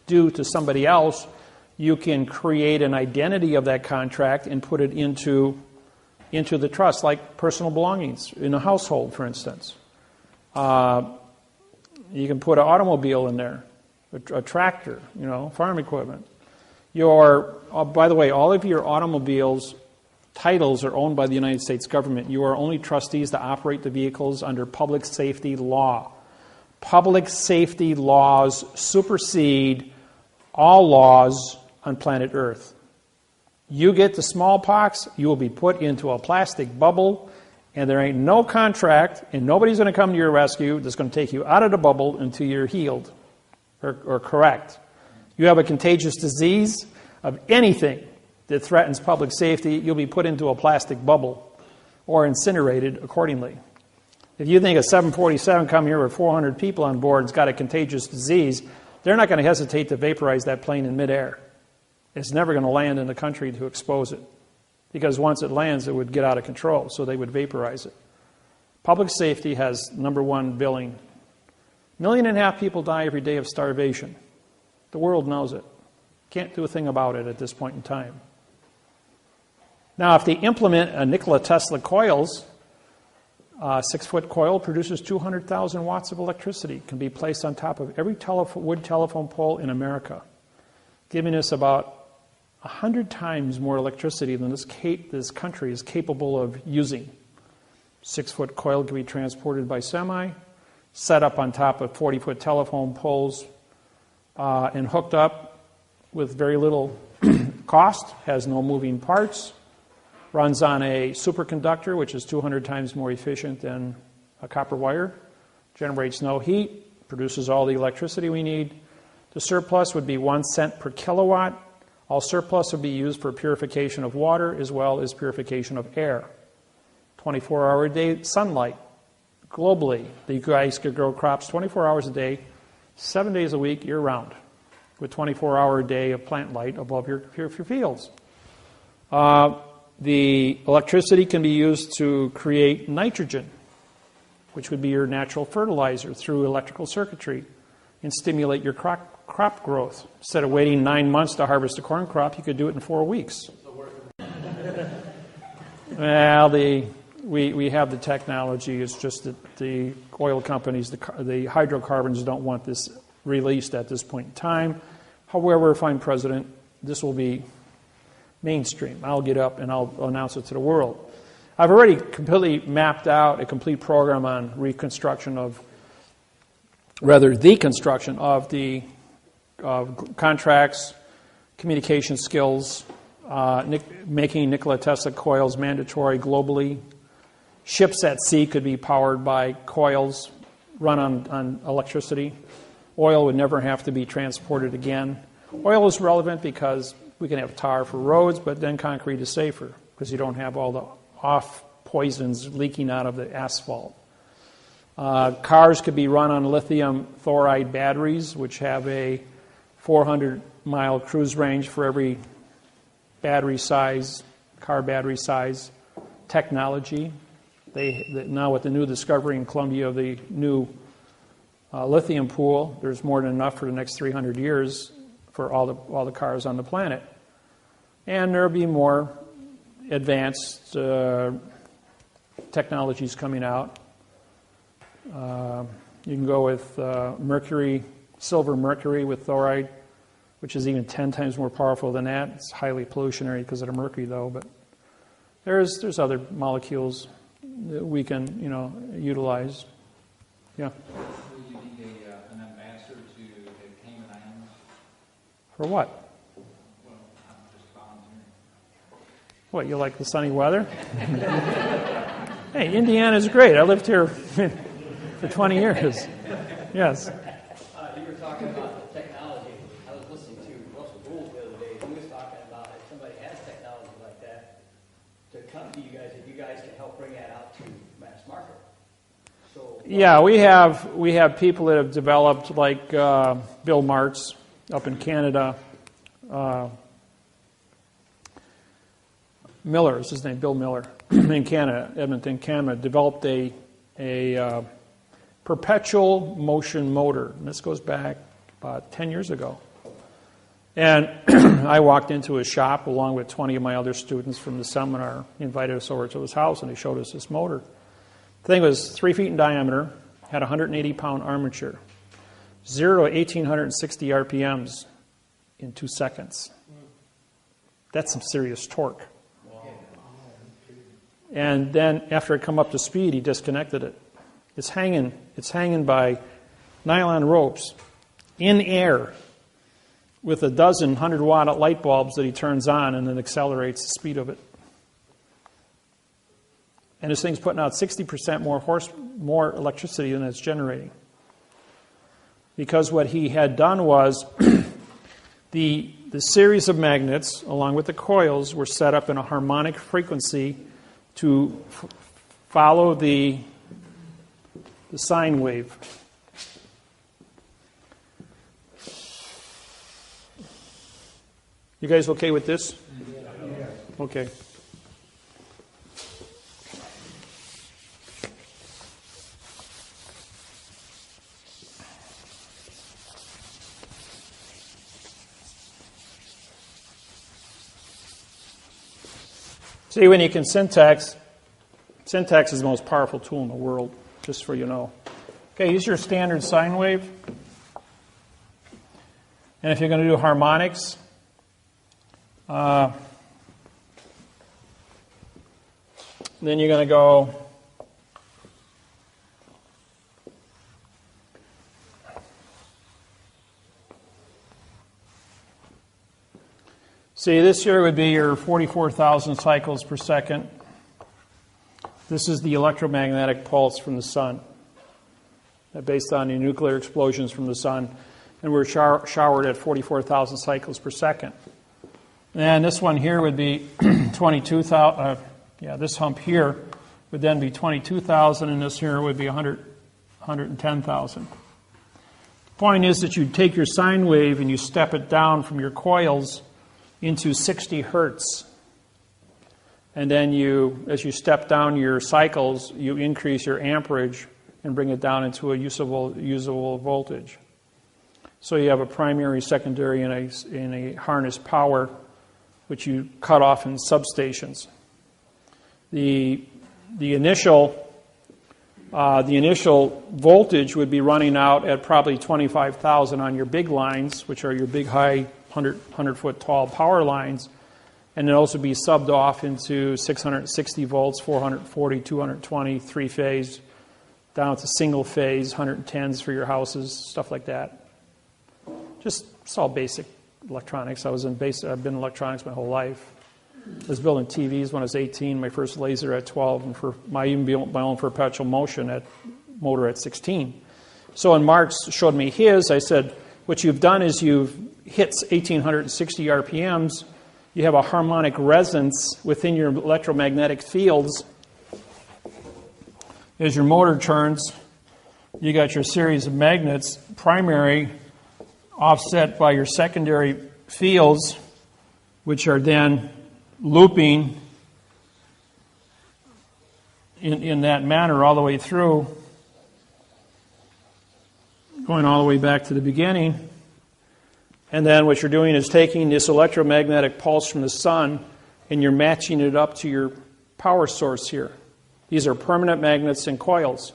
due to somebody else, you can create an identity of that contract and put it into the trust, like personal belongings in a household, for instance. You can put an automobile in there, a tractor, farm equipment. By the way, all of your automobiles titles are owned by the United States government. You are only trustees to operate the vehicles under public safety law. Public safety laws supersede all laws on planet Earth. You get the smallpox, you will be put into a plastic bubble, and there ain't no contract, and nobody's going to come to your rescue that's going to take you out of the bubble until you're healed or correct. You have a contagious disease of anything that threatens public safety, you'll be put into a plastic bubble or incinerated accordingly. If you think a 747 coming here with 400 people on board has got a contagious disease, they're not going to hesitate to vaporize that plane in midair. It's never going to land in the country to expose it, because once it lands, it would get out of control, so they would vaporize it. Public safety has number one billing. 1.5 million people die every day of starvation. The world knows it. Can't do a thing about it at this point in time. Now, if they implement a Nikola Tesla coils, a 6-foot coil produces 200,000 watts of electricity, can be placed on top of every wood telephone pole in America, giving us about 100 times more electricity than this country is capable of using. 6-foot coil can be transported by semi, set up on top of 40-foot telephone poles, and hooked up with very little cost, has no moving parts, runs on a superconductor, which is 200 times more efficient than a copper wire, generates no heat, produces all the electricity we need. The surplus would be 1 cent per kilowatt. All surplus would be used for purification of water as well as purification of air. 24-hour-a-day sunlight. Globally, you guys could grow crops 24 hours a day, 7 days a week, year-round, with 24-hour-a-day of plant light above your fields. The electricity can be used to create nitrogen, which would be your natural fertilizer through electrical circuitry, and stimulate your crop growth. Instead of waiting 9 months to harvest a corn crop, you could do it in 4 weeks. Well, we have the technology. It's just that the oil companies, the hydrocarbons, don't want this released at this point in time. However, if I'm president, this will be mainstream. I'll get up and I'll announce it to the world. I've already completely mapped out a complete program on the construction of the contracts, communication skills, making Nikola Tesla coils mandatory globally. Ships at sea could be powered by coils, run on electricity. Oil would never have to be transported again. Oil is relevant because we can have tar for roads, but then concrete is safer because you don't have all the off poisons leaking out of the asphalt. Cars could be run on lithium thoride batteries, which have a 400-mile cruise range for every car battery size technology. Now with the new discovery in Colombia of the new lithium pool, there's more than enough for the next 300 years for all the cars on the planet. And there will be more advanced technologies coming out. You can go with silver mercury with thoride, which is even 10 times more powerful than that. It's highly pollutionary because of the mercury, though. But there's other molecules that we can utilize. Yeah. Will you need an ambassador to the Cayman Islands? For what? Well, I'm just volunteering. What, you like the sunny weather? Hey, Indiana's great. I lived here for 20 years. Yes. You were talking about the technology. I was listening to Russell Gould the other day. He was talking about if somebody has technology like that, to come to you guys, if you guys can help bring that out to mass market. So yeah, we have people that have developed, like Bill Martz up in Canada. Miller is his name, Bill Miller, in Canada, Edmonton, Canada, developed a perpetual motion motor. And this goes back about 10 years ago. And I walked into his shop along with 20 of my other students from the seminar. He invited us over to his house, and he showed us this motor. The thing was 3 feet in diameter, had a 180-pound armature, 0 to 1,860 RPMs in 2 seconds. That's some serious torque. And then after it come up to speed, he disconnected it. It's hanging by nylon ropes in air with a dozen 100-watt light bulbs that he turns on and then accelerates the speed of it. And this thing's putting out 60% more electricity than it's generating. Because what he had done was, The series of magnets, along with the coils, were set up in a harmonic frequency to follow the sine wave. You guys okay with this? Okay. See, when you can syntax is the most powerful tool in the world, just for you know. Okay, use your standard sine wave. And if you're going to do harmonics, then you're going to go see, this here would be your 44,000 cycles per second. This is the electromagnetic pulse from the sun, based on the nuclear explosions from the sun. And we're showered at 44,000 cycles per second. And this one here would be 22,000. This hump here would then be 22,000, and this here would be 110,000. The point is that you take your sine wave and you step it down from your coils into 60 hertz. And then as you step down your cycles, you increase your amperage and bring it down into a usable voltage. So you have a primary, secondary, and a harness power, which you cut off in substations. The initial voltage would be running out at probably 25,000 on your big lines, which are your big high 100-foot tall power lines, and then also be subbed off into 660 volts, 440, 220, three-phase, down to single-phase, 110s for your houses, stuff like that. It's all basic electronics. I've been in electronics my whole life. I was building TVs when I was 18, my first laser at 12, and I even built my own perpetual motor at 16. So when Mark showed me his, I said, what you've done is you've hit 1,860 RPMs. You have a harmonic resonance within your electromagnetic fields. As your motor turns, you got your series of magnets, primary, offset by your secondary fields, which are then looping in that manner all the way through, going all the way back to the beginning. And then what you're doing is taking this electromagnetic pulse from the sun and you're matching it up to your power source here. These are permanent magnets and coils.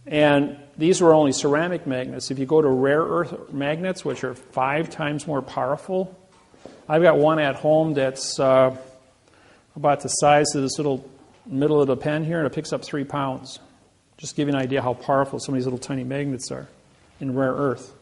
And these were only ceramic magnets. If you go to rare earth magnets, which are 5 times more powerful, I've got one at home that's about the size of this little middle of the pen here, and it picks up 3 pounds. Just to give you an idea how powerful some of these little tiny magnets are in rare earth.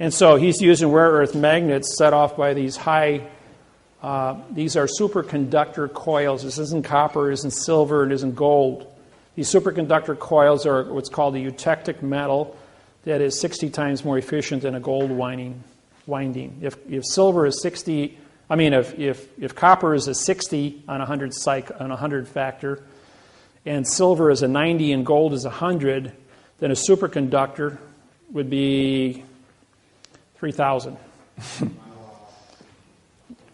And so he's using rare earth magnets set off by these these are superconductor coils. This isn't copper, it isn't silver, it isn't gold. These superconductor coils are what's called a eutectic metal that is 60 times more efficient than a gold winding. If silver is 60, if copper is a 60 on 100 factor, and silver is a 90 and gold is 100, then a superconductor would be 3,000.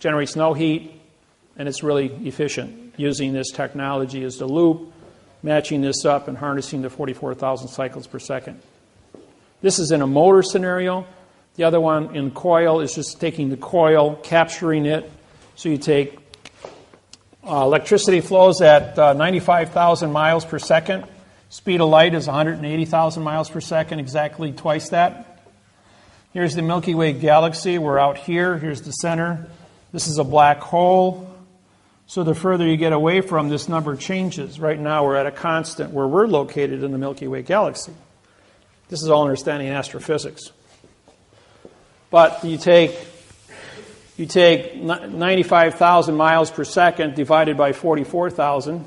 Generates no heat, and it's really efficient using this technology as the loop, matching this up and harnessing the 44,000 cycles per second. This is in a motor scenario. The other one in coil is just taking the coil, capturing it. So you take electricity flows at 95,000 miles per second. Speed of light is 180,000 miles per second, exactly twice that. Here's the Milky Way galaxy. We're out here. Here's the center. This is a black hole. So the further you get away from, this number changes. Right now we're at a constant where we're located in the Milky Way galaxy. This is all understanding astrophysics. But you take 95,000 miles per second divided by 44,000.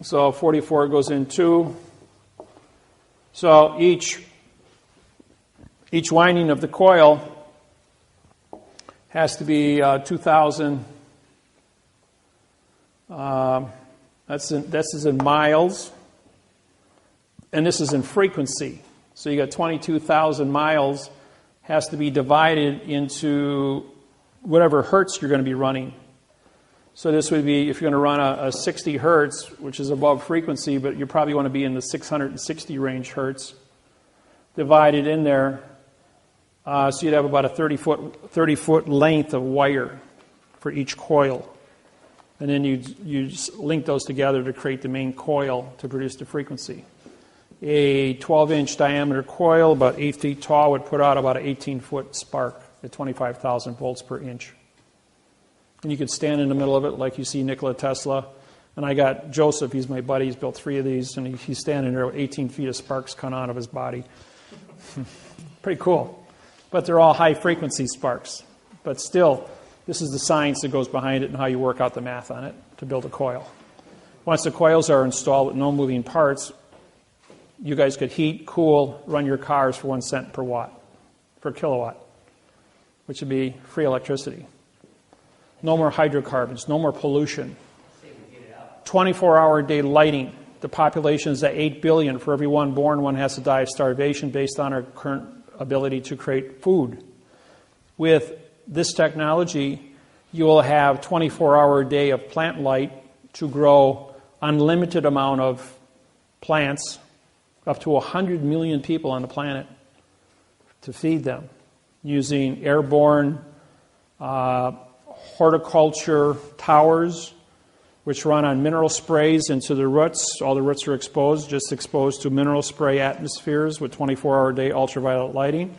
So 44 goes in 2. So each Each winding of the coil has to be 2,000. This is in miles, and this is in frequency. So you got 22,000 miles has to be divided into whatever hertz you're going to be running. So this would be, if you're going to run a 60 hertz, which is above frequency, but you probably want to be in the 660 range hertz, divided in there. So you'd have about a 30-foot length of wire for each coil. And then you link those together to create the main coil to produce the frequency. A 12-inch diameter coil, about 8 feet tall, would put out about an 18-foot spark at 25,000 volts per inch. And you could stand in the middle of it like you see Nikola Tesla. And I got Joseph, he's my buddy, he's built 3 of these, and he's standing there with 18 feet of sparks coming out of his body. Pretty cool. But they're all high-frequency sparks. But still, this is the science that goes behind it and how you work out the math on it to build a coil. Once the coils are installed with no moving parts, you guys could heat, cool, run your cars for 1 cent per kilowatt, which would be free electricity. No more hydrocarbons, no more pollution. 24-hour-a-day lighting. The population is at 8 billion. For every one born, one has to die of starvation based on our current ability to create food. With this technology, you will have 24-hour-a-day of plant light to grow unlimited amount of plants, up to 100 million people on the planet, to feed them, using airborne horticulture towers, which run on mineral sprays into the roots. All the roots are exposed to mineral spray atmospheres with 24-hour-a-day ultraviolet lighting,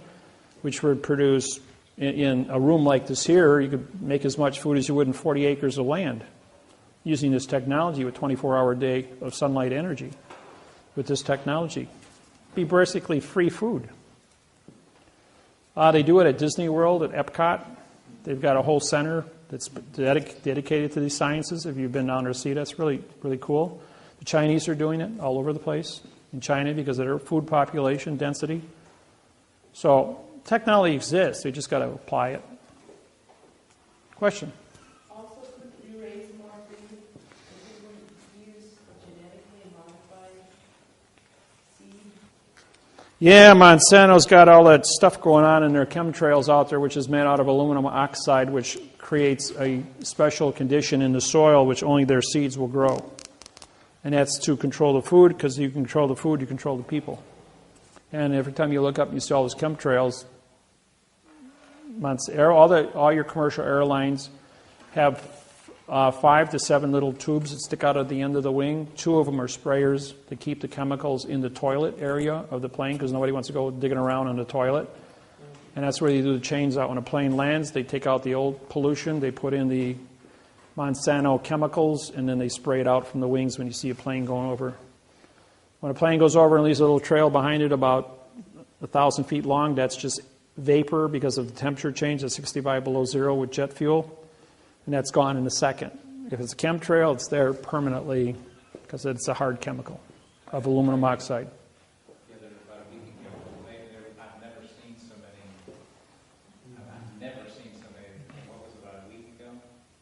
which would produce, in a room like this here, you could make as much food as you would in 40 acres of land using this technology with 24-hour-a-day of sunlight energy. With this technology, be basically free food. They do it at Disney World, at Epcot. They've got a whole center that's dedicated to these sciences. If you've been down there to see it, that's really, really cool. The Chinese are doing it all over the place in China because of their food population density. So technology exists. We just got to apply it. Question? Also, could you raise more food if you would use genetically modified seed? Yeah, Monsanto's got all that stuff going on in their chemtrails out there, which is made out of aluminum oxide, which creates a special condition in the soil which only their seeds will grow. And that's to control the food, because you control the food, you control the people. And every time you look up and you see all those chemtrails, all your commercial airlines have 5 to 7 little tubes that stick out at the end of the wing. 2 of them are sprayers to keep the chemicals in the toilet area of the plane, because nobody wants to go digging around in the toilet. And that's where they do the change out. When a plane lands, they take out the old pollution, they put in the Monsanto chemicals, and then they spray it out from the wings when you see a plane going over. When a plane goes over and leaves a little trail behind it about 1,000 feet long, that's just vapor because of the temperature change at 65 below zero with jet fuel. And that's gone in a second. If it's a chemtrail, it's there permanently because it's a hard chemical of aluminum oxide. About a week ago, I've never seen so many, what was it, about a week ago?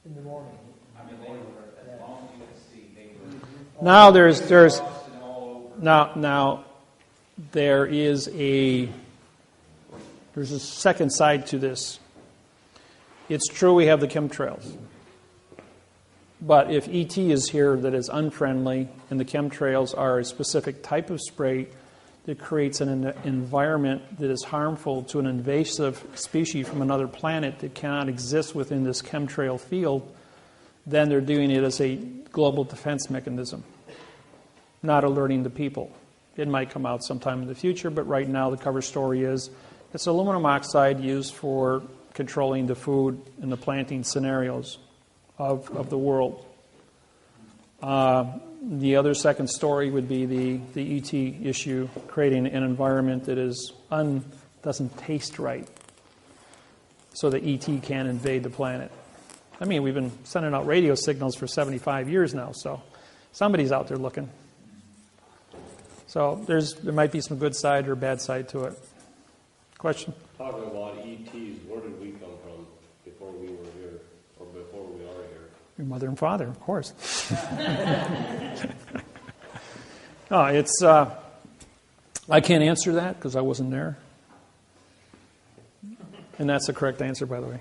In the morning. I mean, they were, as long as you could see, they were. Now there's all over. now there's a second side to this. It's true we have the chemtrails. But if ET is here that is unfriendly and the chemtrails are a specific type of spray that creates an environment that is harmful to an invasive species from another planet that cannot exist within this chemtrail field, then they're doing it as a global defense mechanism, not alerting the people. It might come out sometime in the future, but right now the cover story is it's aluminum oxide used for controlling the food and the planting scenarios of the world. The other second story would be the ET issue, creating an environment that doesn't taste right, so the ET can't invade the planet. I mean, we've been sending out radio signals for 75 years now, so somebody's out there looking. So there might be some good side or bad side to it. Question? Talking about ETs, where did we come from before we were here, or before we are here? Your mother and father, of course. No, it's, I can't answer that because I wasn't there. And that's the correct answer, by the way.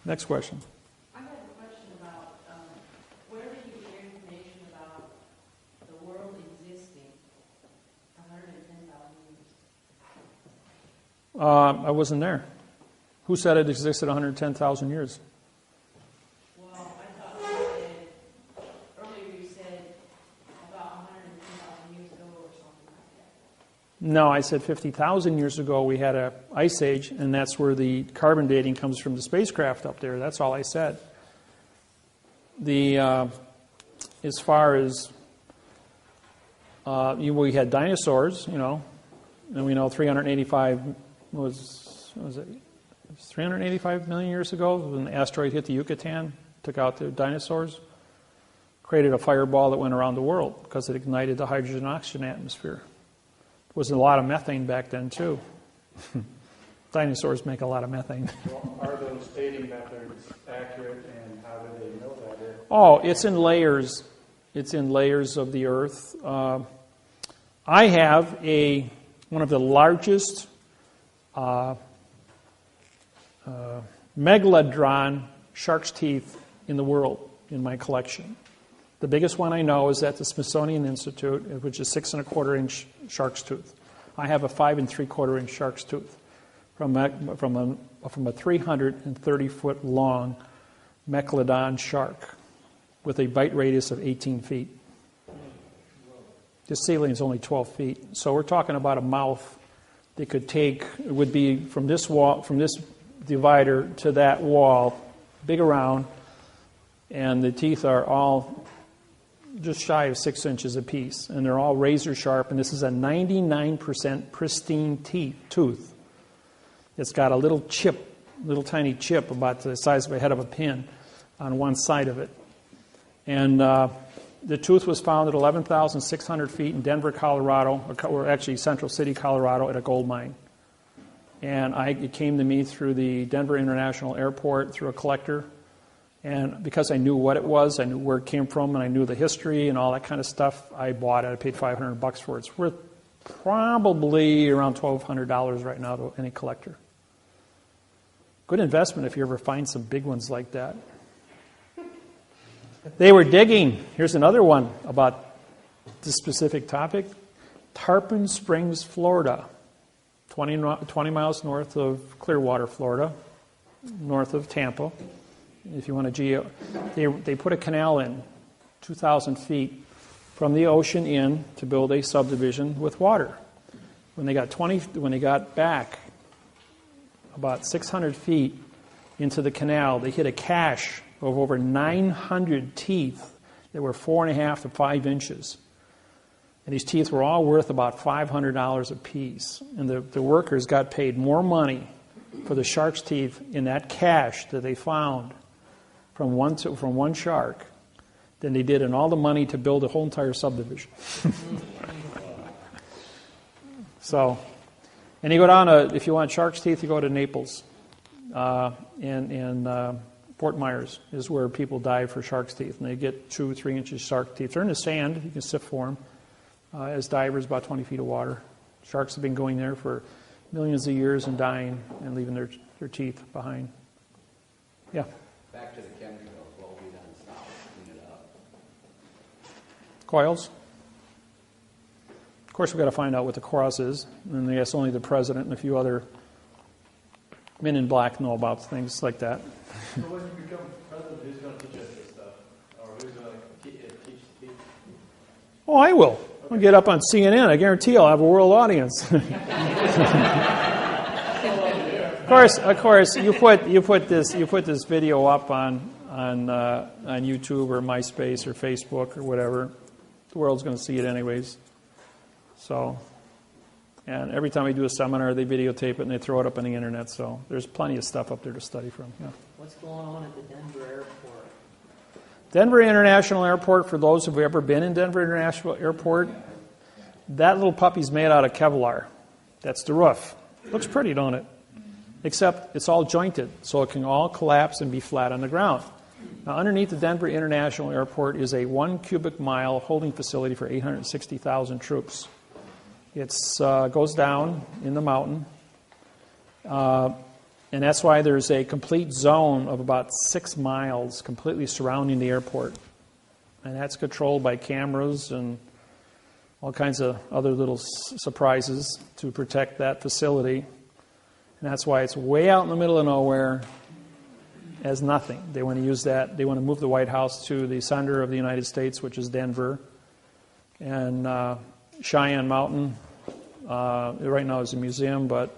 Next question. I have a question about, where did you get your information about the world existing 110,000 years? I wasn't there. Who said it existed 110,000 years? Well, I thought you said, earlier you said about 110,000 years ago or something like that. No, I said 50,000 years ago we had an ice age, and that's where the carbon dating comes from the spacecraft up there. That's all I said. As far as we had dinosaurs, and we know 385 was it 385 million years ago when the asteroid hit the Yucatan, took out the dinosaurs, created a fireball that went around the world because it ignited the hydrogen and oxygen atmosphere. There was a lot of methane back then too. Dinosaurs make a lot of methane. Well, are those dating methods accurate, and how do they know that? Oh, it's in layers. It's in layers of the Earth. I have one of the largest megalodon shark's teeth in the world in my collection. The biggest one I know is at the Smithsonian Institute, which is 6 1/4-inch shark's tooth. I have a 5 3/4-inch shark's tooth from a 330-foot long megalodon shark with a bite radius of 18 feet. The ceiling is only 12 feet, so we're talking about a mouth that could take. It would be from this wall, from this divider to that wall, big around, and the teeth are all just shy of 6 inches apiece, and they're all razor sharp, and this is a 99% pristine tooth. It's got a little tiny chip about the size of a head of a pin on one side of it. And the tooth was found at 11,600 feet in Denver, Colorado, or actually Central City, Colorado, at a gold mine. And it came to me through the Denver International Airport, through a collector. And because I knew what it was, I knew where it came from, and I knew the history and all that kind of stuff, I bought it. I paid $500 for it. It's worth probably around $1,200 right now to any collector. Good investment if you ever find some big ones like that. They were digging. Here's another one about this specific topic. Tarpon Springs, Florida, 20 miles north of Clearwater, Florida, north of Tampa. If you want to they put a canal in 2,000 feet from the ocean in to build a subdivision with water. When they got back about 600 feet into the canal, they hit a cache of over 900 teeth that were 4.5 to 5 inches. And these teeth were all worth about $500 a piece. And the workers got paid more money for the shark's teeth in that cache that they found from one shark than they did in all the money to build a whole entire subdivision. So, and you go down if you want shark's teeth, you go to Naples. And Fort Myers is where people dive for shark's teeth, and they get 2 or 3 inches shark teeth. They're in the sand. You can sift for them. As divers, about 20 feet of water. Sharks have been going there for millions of years and dying and leaving their teeth behind. Yeah. Back to the chemtrails, what will be done south, clean it up? Coils. Of course, we've got to find out what the cause is, and I guess only the president and a few other men in black know about things like that. So when you become president, who's going to teach us this stuff? Or who's going to teach the people? Oh, I will. I'll get up on CNN. I guarantee I'll have a world audience. Of course, you put this video up on YouTube or MySpace or Facebook or whatever. The world's going to see it anyways. So, and every time we do a seminar, they videotape it and they throw it up on the internet. So there's plenty of stuff up there to study from. Yeah. What's going on at the Denver airport? Denver International Airport, for those who've ever been in Denver International Airport, that little puppy's made out of Kevlar. That's the roof. Looks pretty, don't it? Except it's all jointed, so it can all collapse and be flat on the ground. Now, underneath the Denver International Airport is a 1 cubic mile holding facility for 860,000 troops. It goes down in the mountain, and that's why there's a complete zone of about 6 miles completely surrounding the airport. And that's controlled by cameras and all kinds of other little surprises to protect that facility. And that's why it's way out in the middle of nowhere as nothing. They want to use that. They want to move the White House to the center of the United States, which is Denver. And Cheyenne Mountain, right now is a museum, but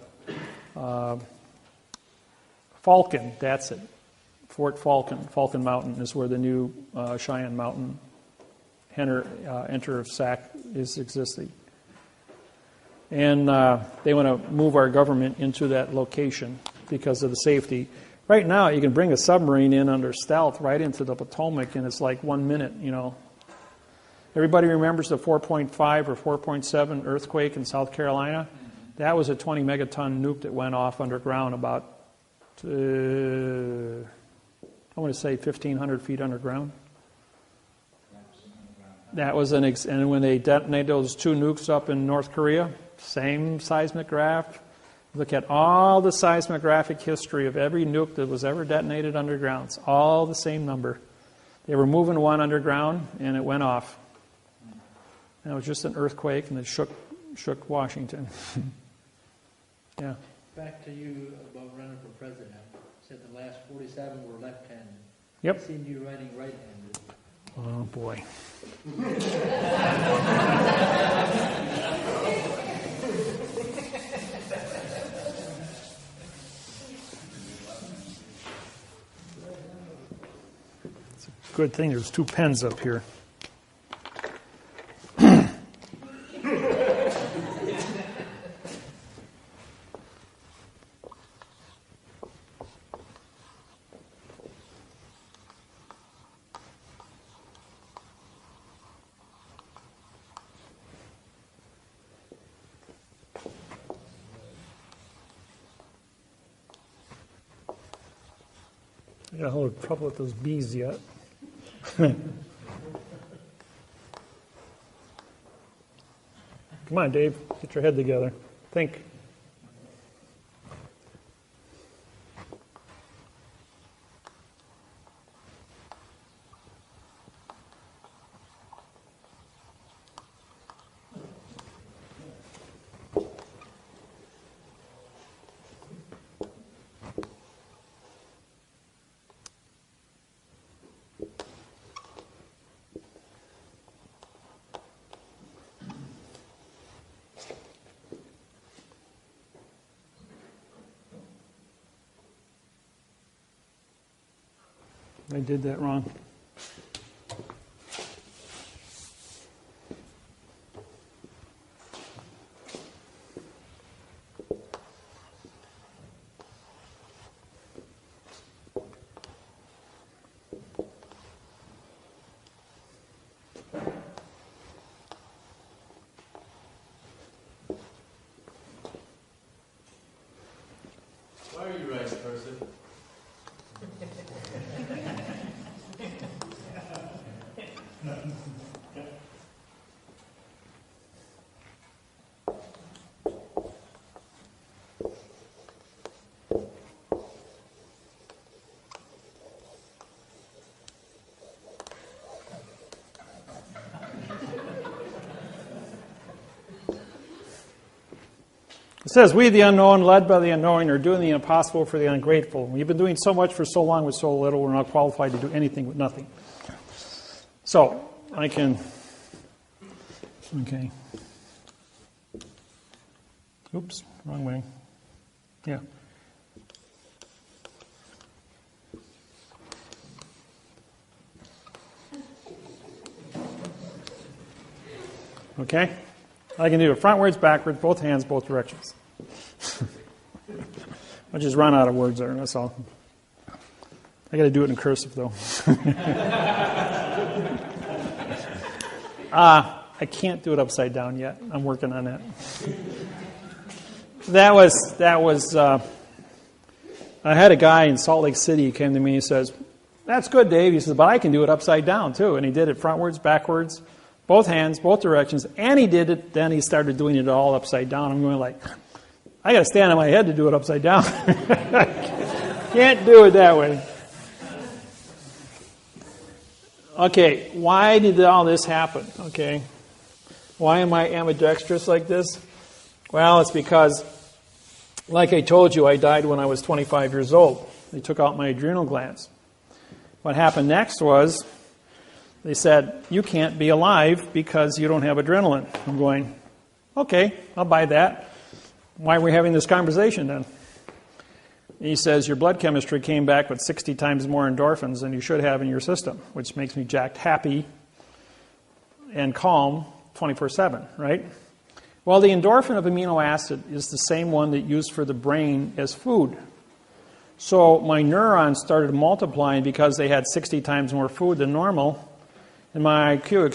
Falcon, that's it. Fort Falcon Mountain is where the new Cheyenne Mountain Enter of SAC is existing. And they want to move our government into that location because of the safety. Right now, you can bring a submarine in under stealth right into the Potomac, and it's like 1 minute, you know. Everybody remembers the 4.5 or 4.7 earthquake in South Carolina? That was a 20 megaton nuke that went off underground about, I want to say 1,500 feet underground. That was and when they detonated those 2 nukes up in North Korea, same seismograph. Look at all the seismographic history of every nuke that was ever detonated underground. It's all the same number. They were moving one underground, and it went off. And it was just an earthquake, and it shook Washington. Yeah. Back to you about running for president. Said the last 47 were left-handed. Yep. I've seen you running right-handed. Oh, boy. It's a good thing there's 2 pens up here. I got a little trouble with those bees yet. Come on, Dave. Get your head together. Think. I did that wrong. Why are you right, person? It says, we, the unknown, led by the unknowing, are doing the impossible for the ungrateful. We've been doing so much for so long with so little, we're not qualified to do anything with nothing. So, I can... Okay. Oops, wrong way. Yeah. Okay? I can do it frontwards, backwards, both hands, both directions. I just run out of words there, that's all. I got to do it in cursive, though. I can't do it upside down yet. I'm working on that. that was. I had a guy in Salt Lake City who came to me and says, "That's good, Dave." He says, "But I can do it upside down too." And he did it frontwards, backwards, both hands, both directions, and he did it. Then he started doing it all upside down. I'm going like, I got to stand on my head to do it upside down. Can't do it that way. Okay, why did all this happen? Okay, why am I ambidextrous like this? Well, it's because, like I told you, I died when I was 25 years old. They took out my adrenal glands. What happened next was they said, you can't be alive because you don't have adrenaline. I'm going, okay, I'll buy that. Why are we having this conversation then? And he says, your blood chemistry came back with 60 times more endorphins than you should have in your system, which makes me jacked happy and calm 24/7, right? Well, the endorphin of amino acid is the same one that used for the brain as food. So my neurons started multiplying because they had 60 times more food than normal. And my IQ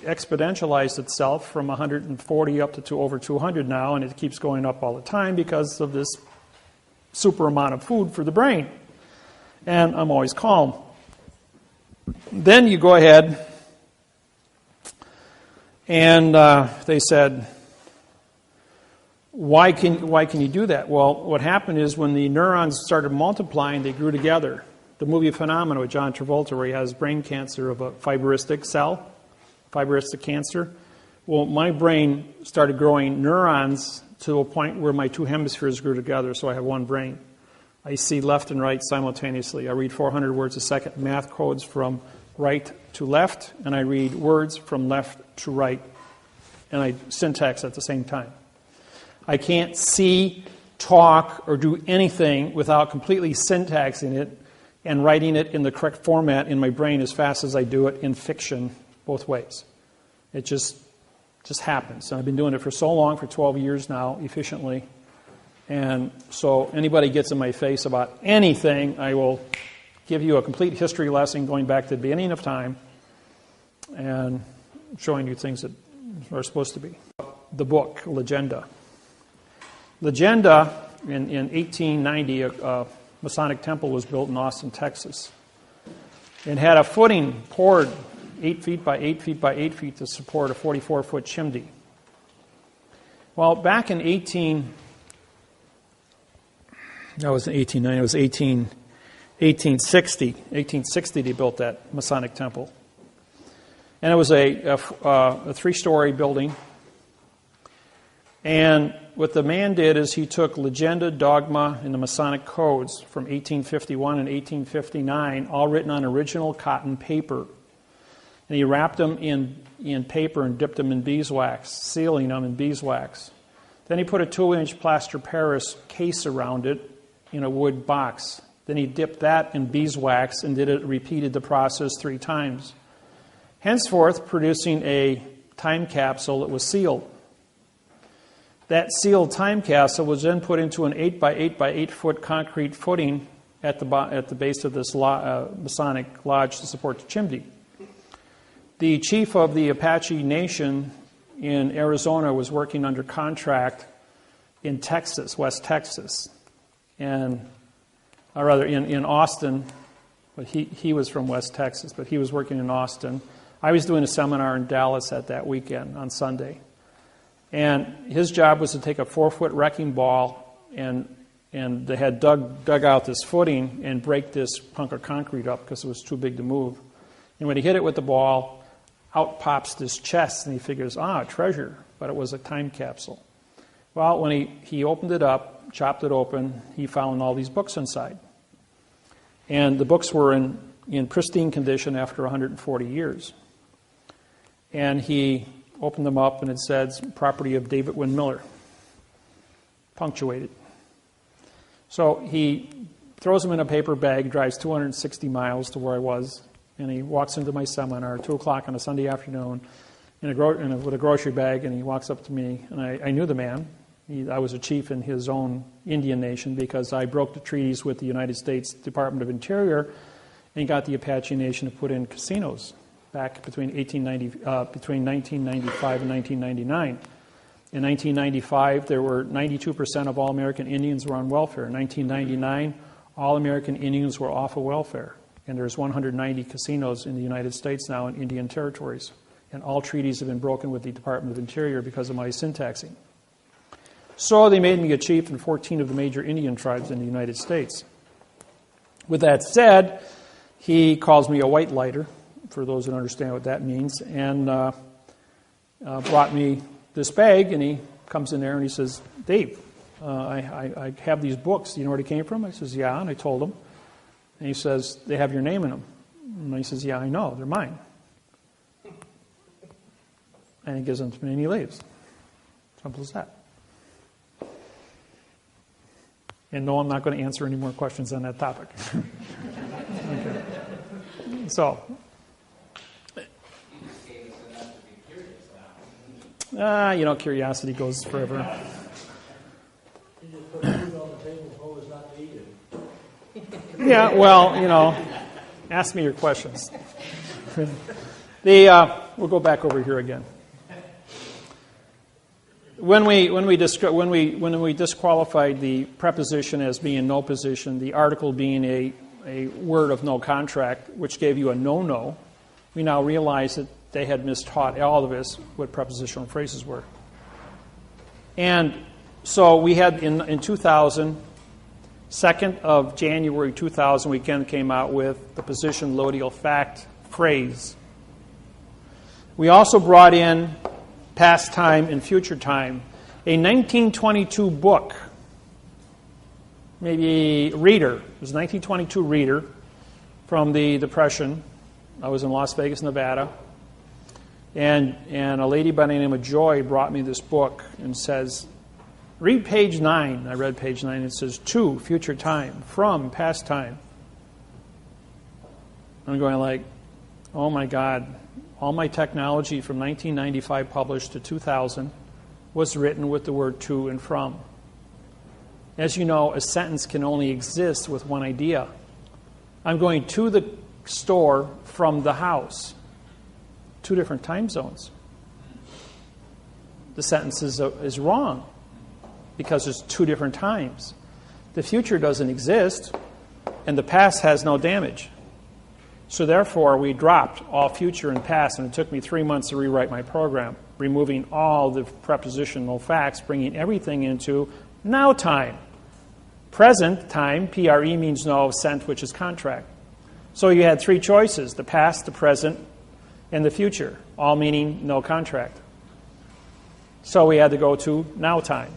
exponentialized itself from 140 up to over 200 now, and it keeps going up all the time because of this super amount of food for the brain. And I'm always calm. Then you go ahead, and they said, why can you do that? Well, what happened is when the neurons started multiplying, they grew together. The movie Phenomena with John Travolta, where he has brain cancer of a fibristic cell, fibristic cancer. Well, my brain started growing neurons to a point where my two hemispheres grew together, so I have one brain. I see left and right simultaneously. I read 400 words a second, math codes from right to left, and I read words from left to right, and I syntax at the same time. I can't see, talk, or do anything without completely syntaxing it and writing it in the correct format in my brain as fast as I do it in fiction, both ways. It just happens. And I've been doing it for so long, for 12 years now, efficiently. And so anybody gets in my face about anything, I will give you a complete history lesson going back to the beginning of time and showing you things that are supposed to be. The book, Legenda. Legenda, in 1890, a Masonic temple was built in Austin, Texas. It had a footing poured 8 feet by 8 feet by 8 feet to support a 44-foot chimney. Well, back in 1860 they built that Masonic temple. And it was a 3-story building. And what the man did is he took Legenda, Dogma, and the Masonic codes from 1851 and 1859, all written on original cotton paper. And he wrapped them in paper and dipped them in beeswax, sealing them in beeswax. Then he put a 2-inch plaster Paris case around it in a wood box. Then he dipped that in beeswax and repeated the process 3 times. Henceforth, producing a time capsule that was sealed. That sealed time capsule was then put into an 8 by 8 by 8 foot concrete footing at the base of this Masonic lodge to support the chimney. The chief of the Apache Nation in Arizona was working under contract in Texas, West Texas, or rather in Austin. But he was from West Texas, but he was working in Austin. I was doing a seminar in Dallas at that weekend on Sunday. And his job was to take a 4-foot wrecking ball, and they had dug out this footing and break this hunk of concrete up because it was too big to move. And when he hit it with the ball, out pops this chest, and he figures, treasure, but it was a time capsule. Well, when he opened it up, chopped it open, he found all these books inside. And the books were in pristine condition after 140 years. And he opened them up, and it says, property of David Wynn Miller, punctuated. So he throws them in a paper bag, drives 260 miles to where I was, and he walks into my seminar at 2 o'clock on a Sunday afternoon with a grocery bag, and he walks up to me, and I knew the man. I was a chief in his own Indian nation because I broke the treaties with the United States Department of Interior and got the Apache Nation to put in casinos back between 1995 and 1999. In 1995, there were 92% of all American Indians were on welfare. In 1999, all American Indians were off of welfare. And there's 190 casinos in the United States now in Indian territories. And all treaties have been broken with the Department of Interior because of my syntaxing. So they made me a chief in 14 of the major Indian tribes in the United States. With that said, he calls me a white lighter, for those that understand what that means, and brought me this bag, and he comes in there and he says, Dave, I have these books. Do you know where they came from? I says, yeah, and I told him. And he says, they have your name in them. And he says, yeah, I know, they're mine. And he gives them to me and he leaves. Simple as that. And no, I'm not going to answer any more questions on that topic. Okay. So, curiosity goes forever. You just put food on the table so as not to eat it. Yeah, well, ask me your questions. We'll go back over here again. When we disqualified the preposition as being no position, the article being a word of no contract, which gave you a no-no, we now realize that they had mistaught all of us what prepositional phrases were. And so we had in 2000, 2nd of January 2000, we came out with the position loadial fact phrase. We also brought in past time and future time. A 1922 book, maybe reader, it was a 1922 reader from the Depression. I was in Las Vegas, Nevada. And a lady by the name of Joy brought me this book and says, read page 9. I read page 9. It says, to, future time, from, past time. I'm going like, oh my God. All my technology from 1995 published to 2000 was written with the word to and from. As you know, a sentence can only exist with one idea. I'm going to the store from the house. 2 different time zones. The sentence is wrong because there's 2 different times. The future doesn't exist, and the past has no damage. So therefore, we dropped all future and past, and it took me 3 months to rewrite my program, removing all the prepositional facts, bringing everything into now time. Present time, PRE means no, sent, which is contract. So you had 3 choices, the past, the present, and the future, all meaning no contract. So we had to go to now time.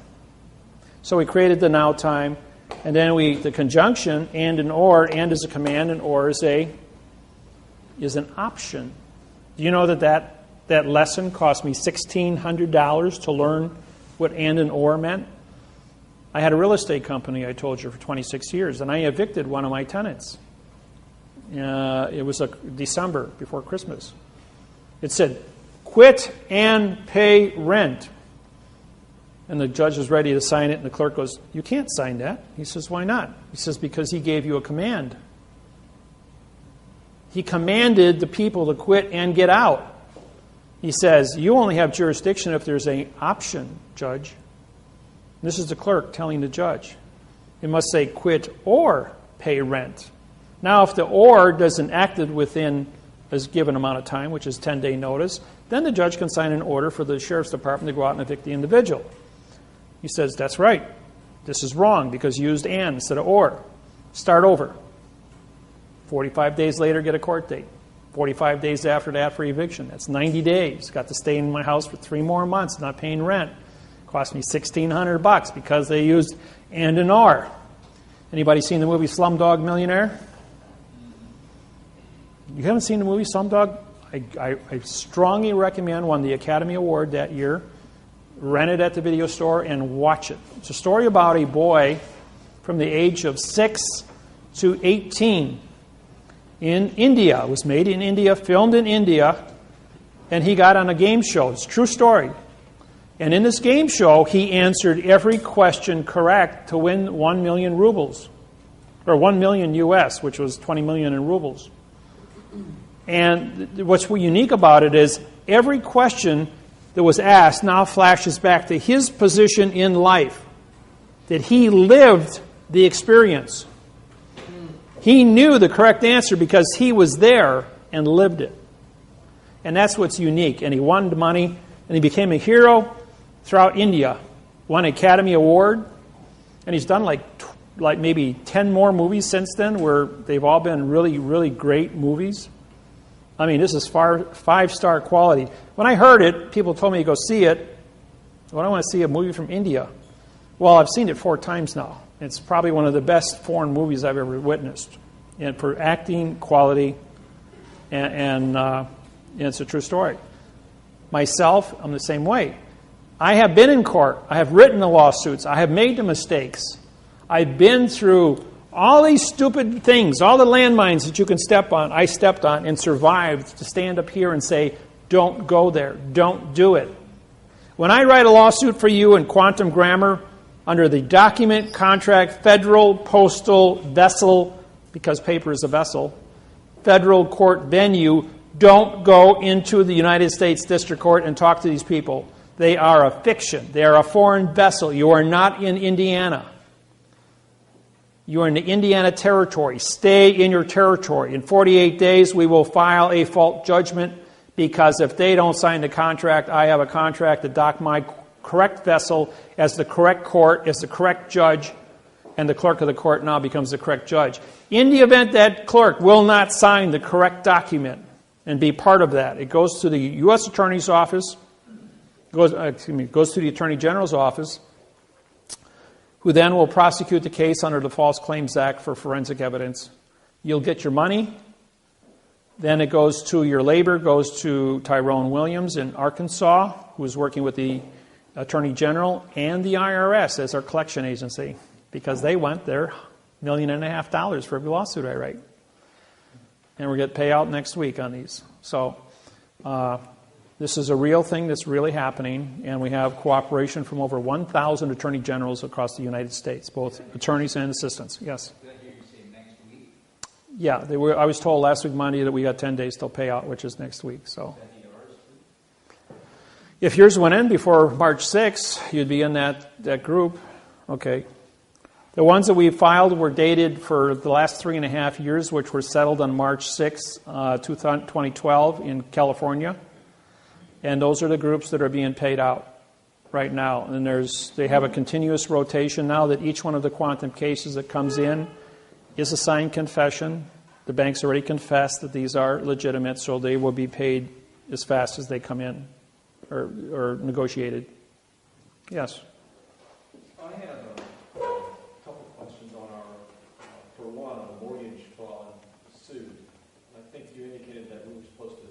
So we created the now time, and then the conjunction, and is a command, and or is an option. Do you know that lesson cost me $1,600 to learn what and or meant? I had a real estate company, I told you, for 26 years, and I evicted one of my tenants. It was December, before Christmas. It said, quit and pay rent. And the judge was ready to sign it, and the clerk goes, you can't sign that. He says, why not? He says, because he gave you a command. He commanded the people to quit and get out. He says, you only have jurisdiction if there's an option, judge. This is the clerk telling the judge. It must say quit or pay rent. Now, if the or doesn't act within a given amount of time, which is 10-day notice, then the judge can sign an order for the sheriff's department to go out and evict the individual. He says, that's right. This is wrong because you used and instead of or. Start over. 45 days later, get a court date. 45 days after that for eviction. That's 90 days. Got to stay in my house for 3 more months, not paying rent. Cost me $1,600 because they used and or. Anybody seen the movie Slumdog Millionaire? You haven't seen the movie Slumdog? I strongly recommend, won the Academy Award that year. Rent it at the video store and watch it. It's a story about a boy from the age of 6 to 18 in India. It was made in India, filmed in India, and he got on a game show. It's a true story. And in this game show, he answered every question correct to win 1 million rubles, or 1 million US, which was 20 million in rubles. And what's unique about it is every question that was asked now flashes back to his position in life, that he lived the experience. He knew the correct answer because he was there and lived it. And that's what's unique. And he won the money, and he became a hero throughout India. Won an Academy Award, and he's done like maybe 10 more movies since then where they've all been really, really great movies. I mean, this is 5-star quality. When I heard it, people told me to go see it. Well, I want to see a movie from India. Well, I've seen it 4 times now. It's probably one of the best foreign movies I've ever witnessed. And for acting, quality, and it's a true story. Myself, I'm the same way. I have been in court. I have written the lawsuits. I have made the mistakes. I've been through all these stupid things, all the landmines that you can step on, I stepped on and survived to stand up here and say, don't go there. Don't do it. When I write a lawsuit for you in quantum grammar under the document, contract, federal, postal, vessel, because paper is a vessel, federal court venue, don't go into the United States District Court and talk to these people. They are a fiction. They are a foreign vessel. You are not in Indiana. You are in the Indiana territory. Stay in your territory. In 48 days, we will file a fault judgment because if they don't sign the contract, I have a contract to dock my correct vessel as the correct court, as the correct judge, and the clerk of the court now becomes the correct judge. In the event that clerk will not sign the correct document and be part of that, it goes to the U.S. Attorney's Office, goes to the Attorney General's office, who then will prosecute the case under the False Claims Act for forensic evidence. You'll get your money. Then it goes to your labor, goes to Tyrone Williams in Arkansas, who is working with the Attorney General and the IRS as our collection agency, because they want their $1.5 million for every lawsuit I write. And we're going to pay out next week on these. So this is a real thing that's really happening, and we have cooperation from over 1,000 attorney generals across the United States, both attorneys and assistants. Yes? Did I hear you say next week? Yeah, I was told last week Monday that we got 10 days till payout, which is next week. So, if yours went in before March 6th, you'd be in that group. Okay. The ones that we filed were dated for the last 3.5 years, which were settled on March 6, 2012 in California. And those are the groups that are being paid out right now. And they have a continuous rotation now that each one of the quantum cases that comes in is a signed confession. The bank's already confessed that these are legitimate, so they will be paid as fast as they come in or negotiated. Yes? I have a couple questions on for one, on the mortgage fraud suit. I think you indicated that we were supposed to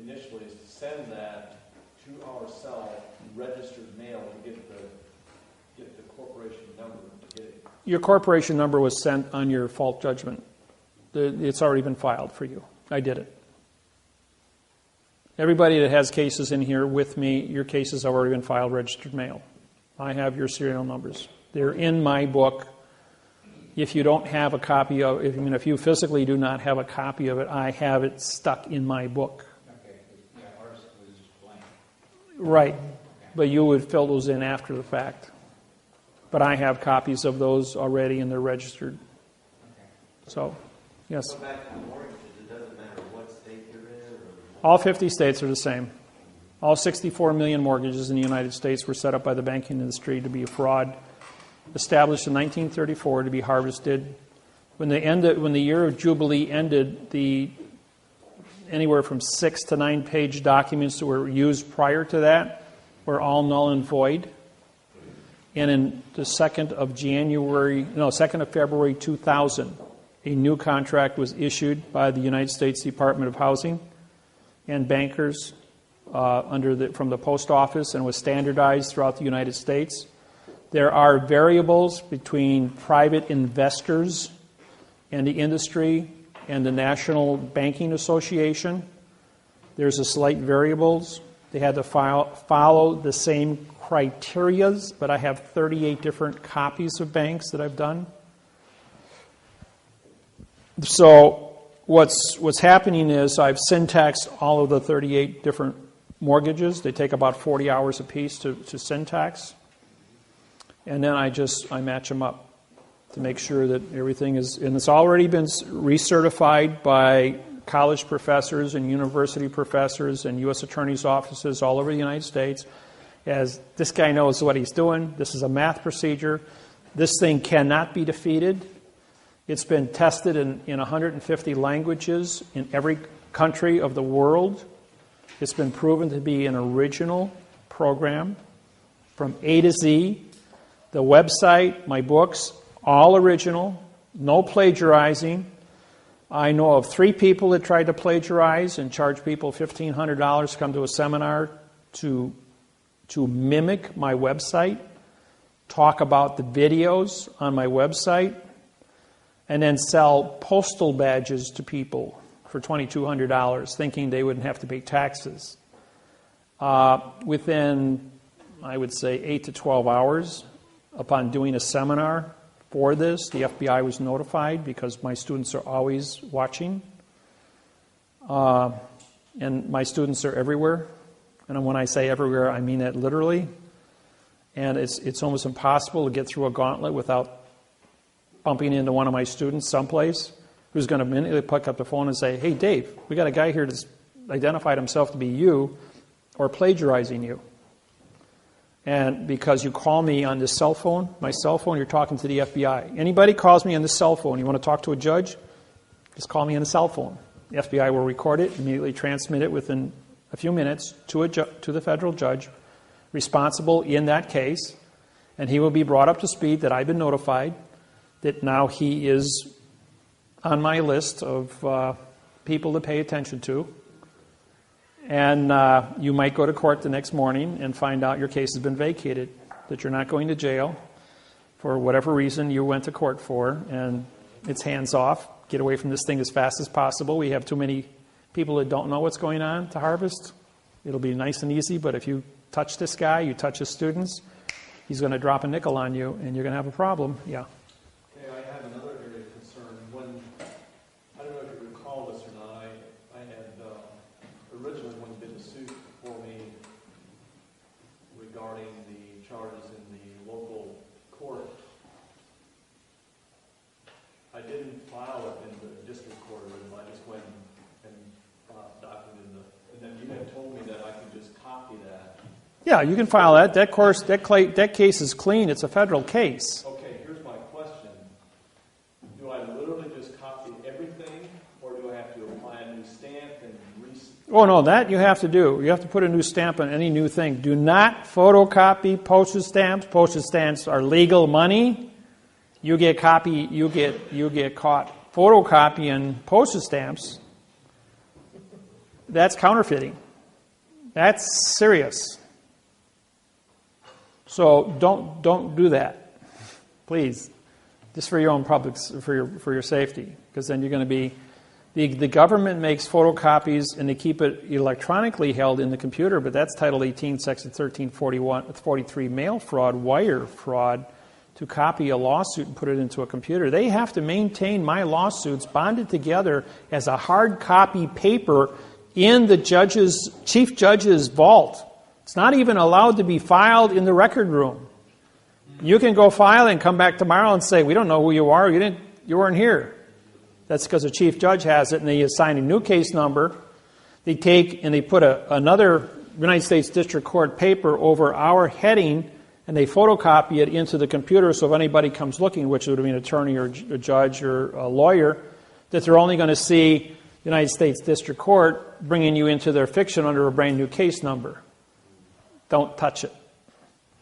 initially send that to ourselves, registered mail, to get the corporation number to get it. Your corporation number was sent on your fault judgment. It's already been filed for you. I did it. Everybody that has cases in here with me, your cases have already been filed registered mail. I have your serial numbers. They're in my book. If you don't have a copy of it, if you physically do not have a copy of it, I have it stuck in my book. Okay, yeah, ours was blank. Right, but you would fill those in after the fact. But I have copies of those already and they're registered. So, yes. Go back to the mortgages, it doesn't matter what state you're in? All 50 states are the same. All 64 million mortgages in the United States were set up by the banking industry to be a fraud, established in 1934 to be harvested. When the year of Jubilee ended, anywhere from 6 to 9 page documents that were used prior to that were all null and void. And in the 2nd of February 2000, a new contract was issued by the United States Department of Housing and bankers from the post office and was standardized throughout the United States. There are variables between private investors and the industry and the National Banking Association. There's a slight variables. They had to follow the same criterias, but I have 38 different copies of banks that I've done. So what's happening is I've syntaxed all of the 38 different mortgages. They take about 40 hours apiece to syntax. And then I match them up to make sure that everything is, and it's already been recertified by college professors and university professors and U.S. attorneys' offices all over the United States, as this guy knows what he's doing. This is a math procedure. This thing cannot be defeated. It's been tested in 150 languages in every country of the world. It's been proven to be an original program from A to Z. The website, my books, all original, no plagiarizing. I know of 3 people that tried to plagiarize and charge people $1,500 to come to a seminar to mimic my website, talk about the videos on my website, and then sell postal badges to people for $2,200, thinking they wouldn't have to pay taxes. Within, I would say, 8 to 12 hours, upon doing a seminar for this, the FBI was notified because my students are always watching. And my students are everywhere. And when I say everywhere, I mean that literally. And it's almost impossible to get through a gauntlet without bumping into one of my students someplace who's going to immediately pick up the phone and say, "Hey, Dave, we got a guy here that's identified himself to be you or plagiarizing you. And because you call me on this cell phone, my cell phone, you're talking to the FBI. Anybody calls me on the cell phone, you want to talk to a judge, just call me on the cell phone. The FBI will record it, immediately transmit it within a few minutes to the federal judge responsible in that case, and he will be brought up to speed that I've been notified that now he is on my list of people to pay attention to. And you might go to court the next morning and find out your case has been vacated, that you're not going to jail for whatever reason you went to court for, and it's hands off. Get away from this thing as fast as possible. We have too many people that don't know what's going on to harvest. It'll be nice and easy, but if you touch this guy, you touch his students, he's going to drop a nickel on you, and you're going to have a problem. Yeah. Okay, I have another area of concern. I don't know if you recall this or not, I had originally when did a suit for me regarding the charges in the local court. I didn't file it in the district court, I just went and documented and then you had told me that I could just copy that. Yeah, you can file that. That case is clean. It's a federal case. Okay, here's my question. Do I literally just copy everything, or do I have to apply a new stamp and Oh, no, that you have to do. You have to put a new stamp on any new thing. Do not photocopy postage stamps. Postage stamps are legal money. You get caught photocopying postage stamps. That's counterfeiting. That's serious. So don't do that, please. Just for your own public, for your safety, because then you're going to be. The government makes photocopies and they keep it electronically held in the computer, but that's Title 18, Section 1343, mail fraud, wire fraud, to copy a lawsuit and put it into a computer. They have to maintain my lawsuits bonded together as a hard copy paper in the chief judge's vault. It's not even allowed to be filed in the record room. You can go file and come back tomorrow and say, "We don't know who you are. You weren't here." That's because the chief judge has it, and they assign a new case number. They take and they put another United States District Court paper over our heading, and they photocopy it into the computer, so if anybody comes looking, which would be an attorney or a judge or a lawyer, that they're only going to see United States District Court bringing you into their fiction under a brand new case number. Don't touch it.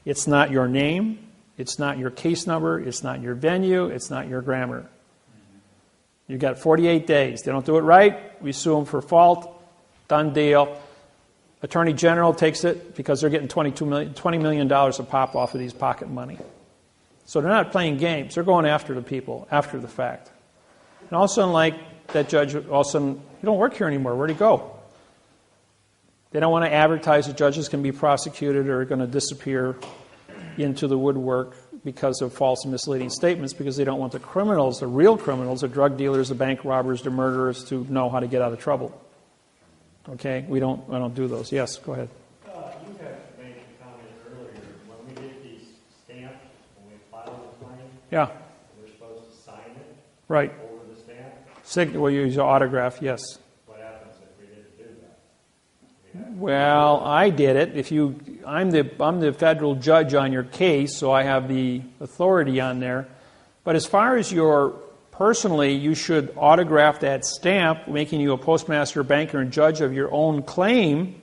It's not your name. It's not your case number. It's not your venue. It's not your grammar. You've got 48 days. They don't do it right, we sue them for fault. Done deal. Attorney General takes it because they're getting $20 million a pop off of these pocket money. So they're not playing games. They're going after the people after the fact. And all of a sudden, like that judge, all of a sudden, you don't work here anymore. Where'd he go? They don't want to advertise that judges can be prosecuted or are going to disappear into the woodwork because of false and misleading statements, because they don't want the criminals, the real criminals, the drug dealers, the bank robbers, the murderers, to know how to get out of trouble. Okay, I don't do those. Yes, go ahead. You had made a comment earlier, when we get these stamped, when we file the claim, Yeah, we're supposed to sign it right. over the stamp. We'll use your autograph, yes. What happens if we didn't do that? Well, I did it. I'm the federal judge on your case, so I have the authority on there. But as far as personally, you should autograph that stamp, making you a postmaster, banker, and judge of your own claim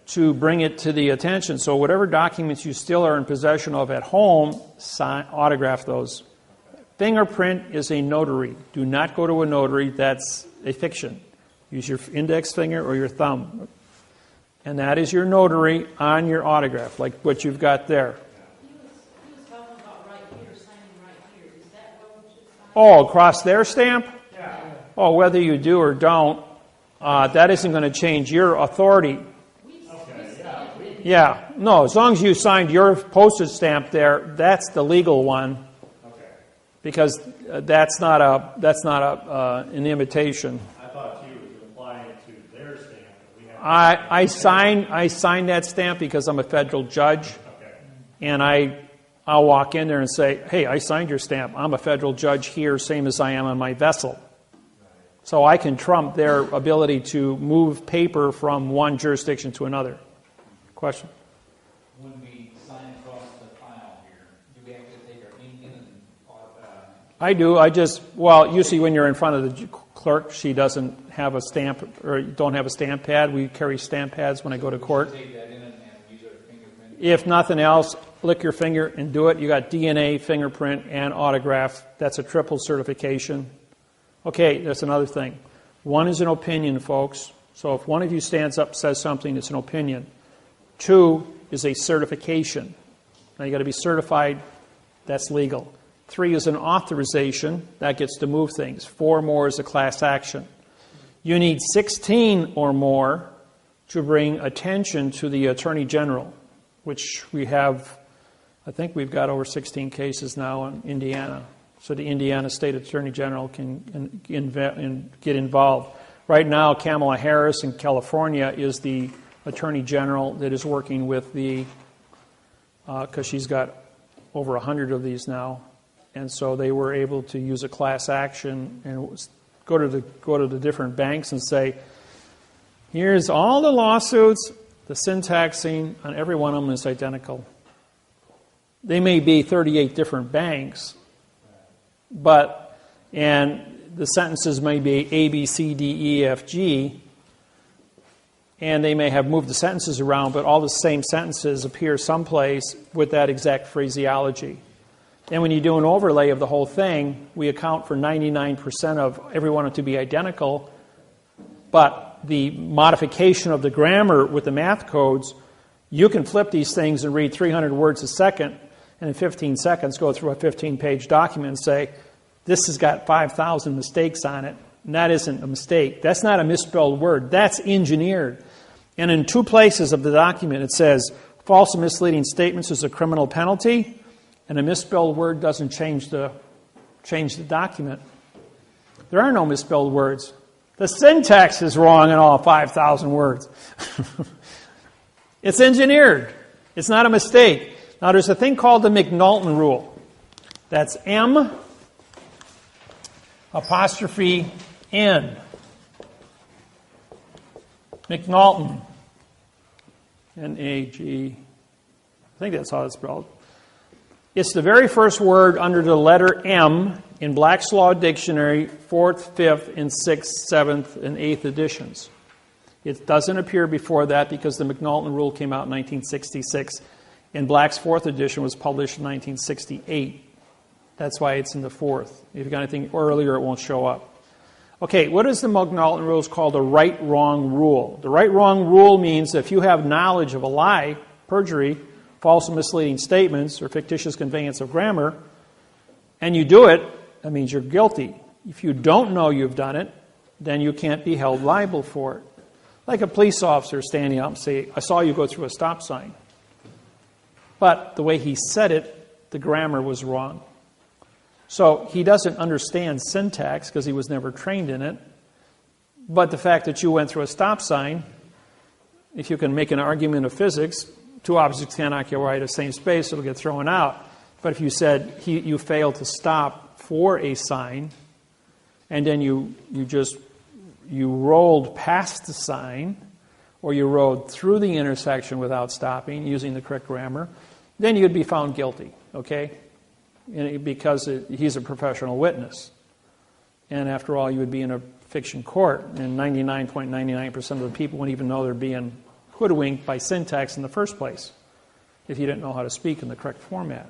to bring it to the attention. So whatever documents you still are in possession of at home, autograph those. Fingerprint is a notary. Do not go to a notary. That's a fiction. Use your index finger or your thumb. And that is your notary on your autograph, like what you've got there. He was talking about right here, signing right here. Is that what we should sign? Oh, across their stamp? Yeah. Oh, whether you do or don't, that isn't going to change your authority. Okay, yeah. Yeah, no, as long as you signed your postage stamp there, that's the legal one. Okay. Because that's not an imitation. I thought you was applying it to their stamp. But we have I signed that stamp because I'm a federal judge, Okay. and I'll walk in there and say, "Hey, I signed your stamp. I'm a federal judge here, same as I am on my vessel." So I can trump their ability to move paper from one jurisdiction to another. Question? When we sign across the file here, do we have to take our ink in and, I do. Usually when you're in front of the clerk, she doesn't have a stamp or don't have a stamp pad. We carry stamp pads when I go to court. take that in and use our fingerprint? If nothing else, lick your finger and do it. You got DNA, fingerprint, and autograph. That's a triple certification. Okay, that's another thing. One is an opinion, folks. So if one of you stands up and says something, it's an opinion. 2 is a certification. Now you got to be certified. That's legal. 3 is an authorization. That gets to move things. 4 more is a class action. You need 16 or more to bring attention to the Attorney General, which we have, I think we've got over 16 cases now in Indiana. So the Indiana State Attorney General can get involved. Right now, Kamala Harris in California is the Attorney General that is working with because she's got over 100 of these now. And so they were able to use a class action and go to the different banks and say, here's all the lawsuits, the syntaxing on every one of them is identical. They may be 38 different banks, and the sentences may be A, B, C, D, E, F, G, and they may have moved the sentences around, but all the same sentences appear someplace with that exact phraseology. And when you do an overlay of the whole thing, we account for 99% of every one to be identical, but the modification of the grammar with the math codes, you can flip these things and read 300 words a second, and in 15 seconds go through a 15-page document and say, this has got 5,000 mistakes on it, and that isn't a mistake. That's not a misspelled word. That's engineered. And in 2 places of the document it says, false and misleading statements is a criminal penalty, and a misspelled word doesn't change the document. There are no misspelled words. The syntax is wrong in all 5,000 words. It's engineered. It's not a mistake. Now, there's a thing called the McNulton rule. That's M apostrophe N. McNulton. N-A-G. I think that's how it's spelled. It's the very first word under the letter M in Black's Law Dictionary, 4th, 5th, and 6th, 7th, and 8th editions. It doesn't appear before that because the McNulton rule came out in 1966, and Black's 4th edition was published in 1968. That's why it's in the 4th. If you've got anything earlier, it won't show up. Okay, what is the McNulton rule? It's called the right-wrong rule. The right-wrong rule means if you have knowledge of a lie, perjury, false and misleading statements, or fictitious conveyance of grammar, and you do it, that means you're guilty. If you don't know you've done it, then you can't be held liable for it. Like a police officer standing up and saying, I saw you go through a stop sign. But the way he said it, the grammar was wrong. So he doesn't understand syntax because he was never trained in it. But the fact that you went through a stop sign, if you can make an argument of physics, two objects can't occupy the same space, it'll get thrown out. But if you said you failed to stop for a sign, and then you rolled past the sign, or you rode through the intersection without stopping, using the correct grammar, then you'd be found guilty, okay? Because he's a professional witness. And after all, you would be in a fiction court, and 99.99% of the people wouldn't even know they're being hoodwinked by syntax in the first place, if you didn't know how to speak in the correct format.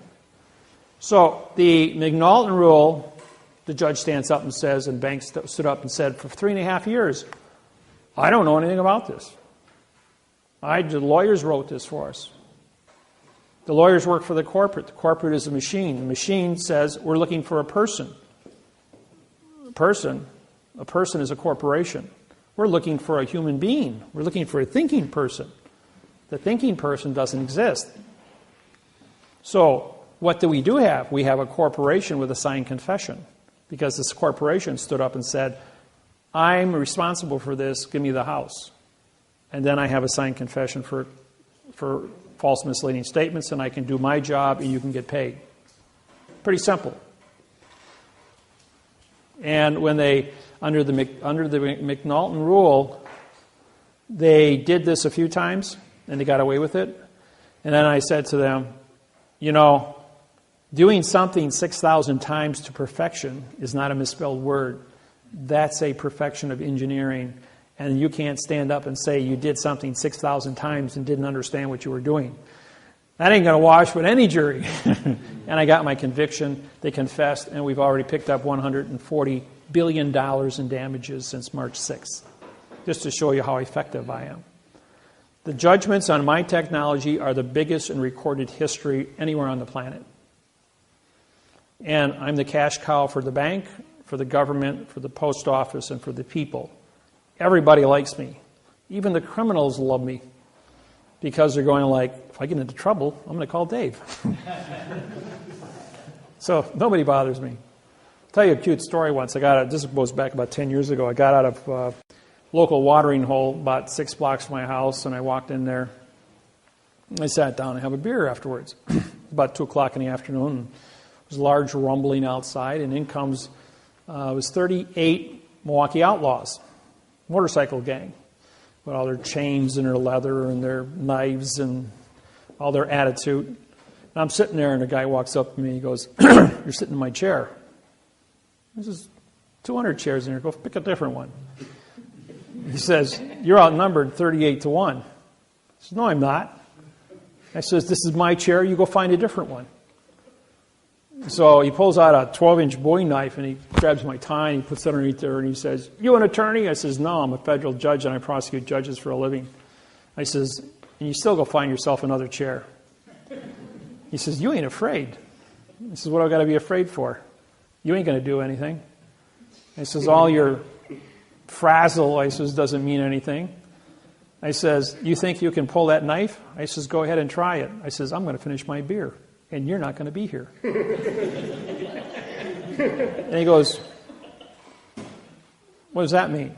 So the McNaughton rule, the judge stands up and says, and Banks stood up and said, for 3.5 years, I don't know anything about this. The lawyers wrote this for us. The lawyers work for the corporate. The corporate is a machine. The machine says, we're looking for a person. A person is a corporation. We're looking for a human being. We're looking for a thinking person. The thinking person doesn't exist. So what do we do have? We have a corporation with a signed confession, because this corporation stood up and said, I'm responsible for this, give me the house. And then I have a signed confession for false misleading statements, and I can do my job and you can get paid. Pretty simple. And when they, under the McNaughton rule, they did this a few times and they got away with it. And then I said to them, doing something 6,000 times to perfection is not a misspelled word. That's a perfection of engineering. And you can't stand up and say you did something 6,000 times and didn't understand what you were doing. That ain't going to wash with any jury. And I got my conviction. They confessed, and we've already picked up $140 billion in damages since March 6th, just to show you how effective I am. The judgments on my technology are the biggest in recorded history anywhere on the planet. And I'm the cash cow for the bank, for the government, for the post office, and for the people. Everybody likes me. Even the criminals love me, because they're going like, if I get into trouble, I'm going to call Dave. So nobody bothers me. I'll tell you a cute story once. This goes back about 10 years ago. I got out of a local watering hole about 6 blocks from my house, and I walked in there. I sat down and had a beer afterwards. About 2 o'clock in the afternoon. And there was large rumbling outside, and in comes, it was 38 Milwaukee Outlaws, motorcycle gang, with all their chains and their leather and their knives and all their attitude. And I'm sitting there, and a guy walks up to me. He goes, "You're sitting in my chair." There's 200 chairs in here. Go pick a different one. He says, "You're outnumbered 38-1. I said, "No, I'm not." I says, "This is my chair. You go find a different one." So he pulls out a 12-inch Bowie knife, and he grabs my tie, and he puts it underneath there, and he says, "You an attorney?" I says, "No, I'm a federal judge, and I prosecute judges for a living." I says, "And you still go find yourself another chair." He says, "You ain't afraid." I says, "What do I got to be afraid for? You ain't going to do anything." I says, "All your frazzle," I says, "doesn't mean anything." I says, "You think you can pull that knife?" I says, "Go ahead and try it." I says, "I'm going to finish my beer, and you're not going to be here." And he goes, "What does that mean?"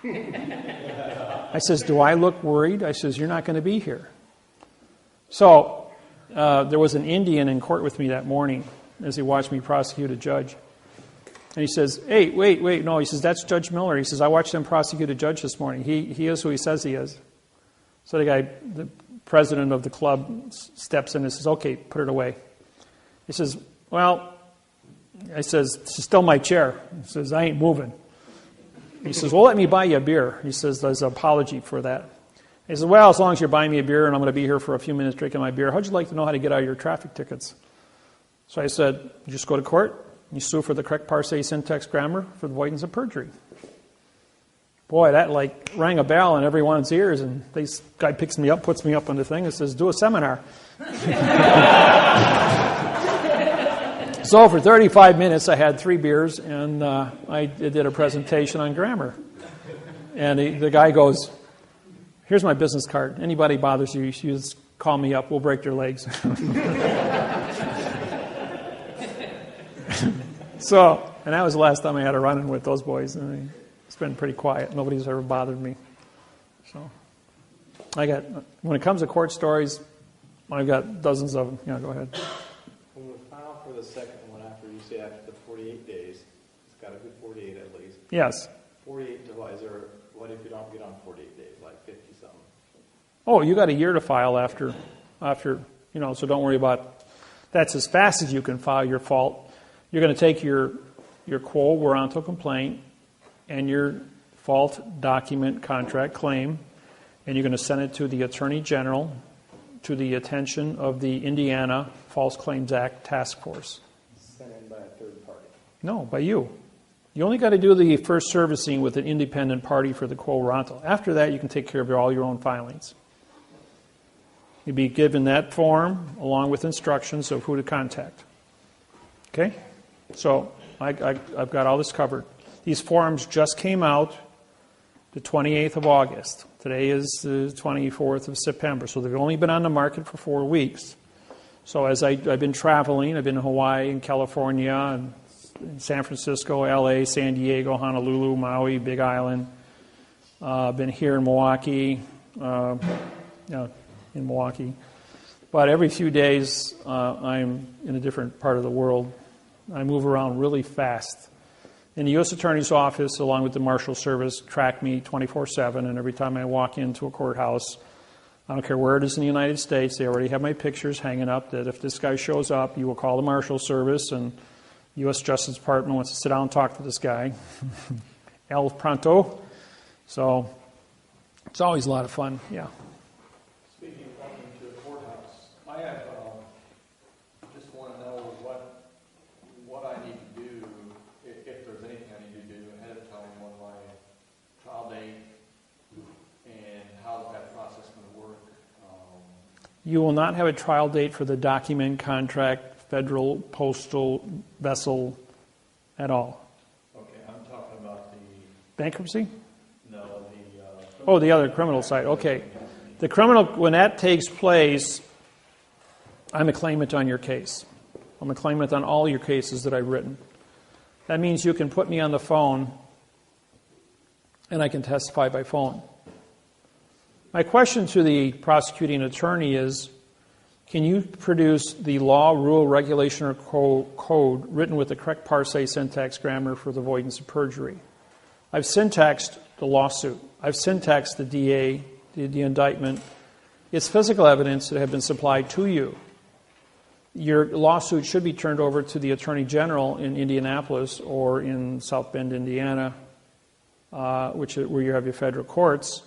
I says, "Do I look worried?" I says, "You're not going to be here." So there was an Indian in court with me that morning as he watched me prosecute a judge. And he says, "Hey, wait, no." He says, "That's Judge Miller." He says, "I watched him prosecute a judge this morning. He is who he says he is." So the president of the club steps in and says, "Okay, put it away." He says, "Well," I says, "It's still my chair." He says, "I ain't moving." He says, "Well, let me buy you a beer." He says, "There's an apology for that." He says, "Well, as long as you're buying me a beer and I'm going to be here for a few minutes drinking my beer, how'd you like to know how to get out of your traffic tickets?" So I said, "You just go to court. You sue for the correct parsing, syntax, grammar, for the avoidance of perjury." Boy, that like rang a bell in everyone's ears, and this guy picks me up, puts me up on the thing, and says, "Do a seminar." So for 35 minutes, I had 3 beers, and I did a presentation on grammar. And the guy goes, "Here's my business card. Anybody bothers you, you just call me up. We'll break their legs." So, and that was the last time I had a run-in with those boys. And It's been pretty quiet. Nobody's ever bothered me. So when it comes to court stories, I've got dozens of them. Yeah, go ahead. When we file for the second one, after you say after the 48 days, it's got to be 48 at least. Yes. 48 divided, or what if you don't get on 48 days, like 50 something? Oh, you got a year to file after, so don't worry about, that's as fast as you can file your fault. You're going to take your quo warranto complaint and your fault document contract claim, and you're going to send it to the Attorney General to the attention of the Indiana False Claims Act Task Force. Sent in by a third party. No, by you. You only got to do the first servicing with an independent party for the quo warranto. After that, you can take care of all your own filings. You'll be given that form along with instructions of who to contact. Okay? So I've got all this covered. These forms just came out the 28th of August. Today is the 24th of September, so they've only been on the market for 4 weeks. So as I've been traveling, I've been in Hawaii and California and San Francisco, LA, San Diego, Honolulu, Maui, Big Island. Been here in Milwaukee, But every few days, I'm in a different part of the world. I move around really fast. And the U.S. Attorney's Office, along with the Marshal Service, track me 24/7. And every time I walk into a courthouse, I don't care where it is in the United States, they already have my pictures hanging up that if this guy shows up, you will call the Marshal Service and U.S. Justice Department wants to sit down and talk to this guy. El pronto. So it's always a lot of fun, yeah. Speaking of walking to a courthouse, I have, just want to know what I need to do, if there's anything I need to do ahead of time on my trial date, and how that process is going to work. You will not have a trial date for the document, contract, federal, postal, vessel at all. Okay, I'm talking about the... Bankruptcy? No, the other criminal side. Okay. The criminal, when that takes place, I'm a claimant on your case. I'm a claimant on all your cases that I've written. That means you can put me on the phone and I can testify by phone. My question to the prosecuting attorney is, can you produce the law, rule, regulation, or code written with the correct parse, syntax, grammar for the avoidance of perjury? I've syntaxed the lawsuit. I've syntaxed the DA, the indictment. It's physical evidence that have been supplied to you. Your lawsuit should be turned over to the Attorney General in Indianapolis or in South Bend, Indiana, where you have your federal courts,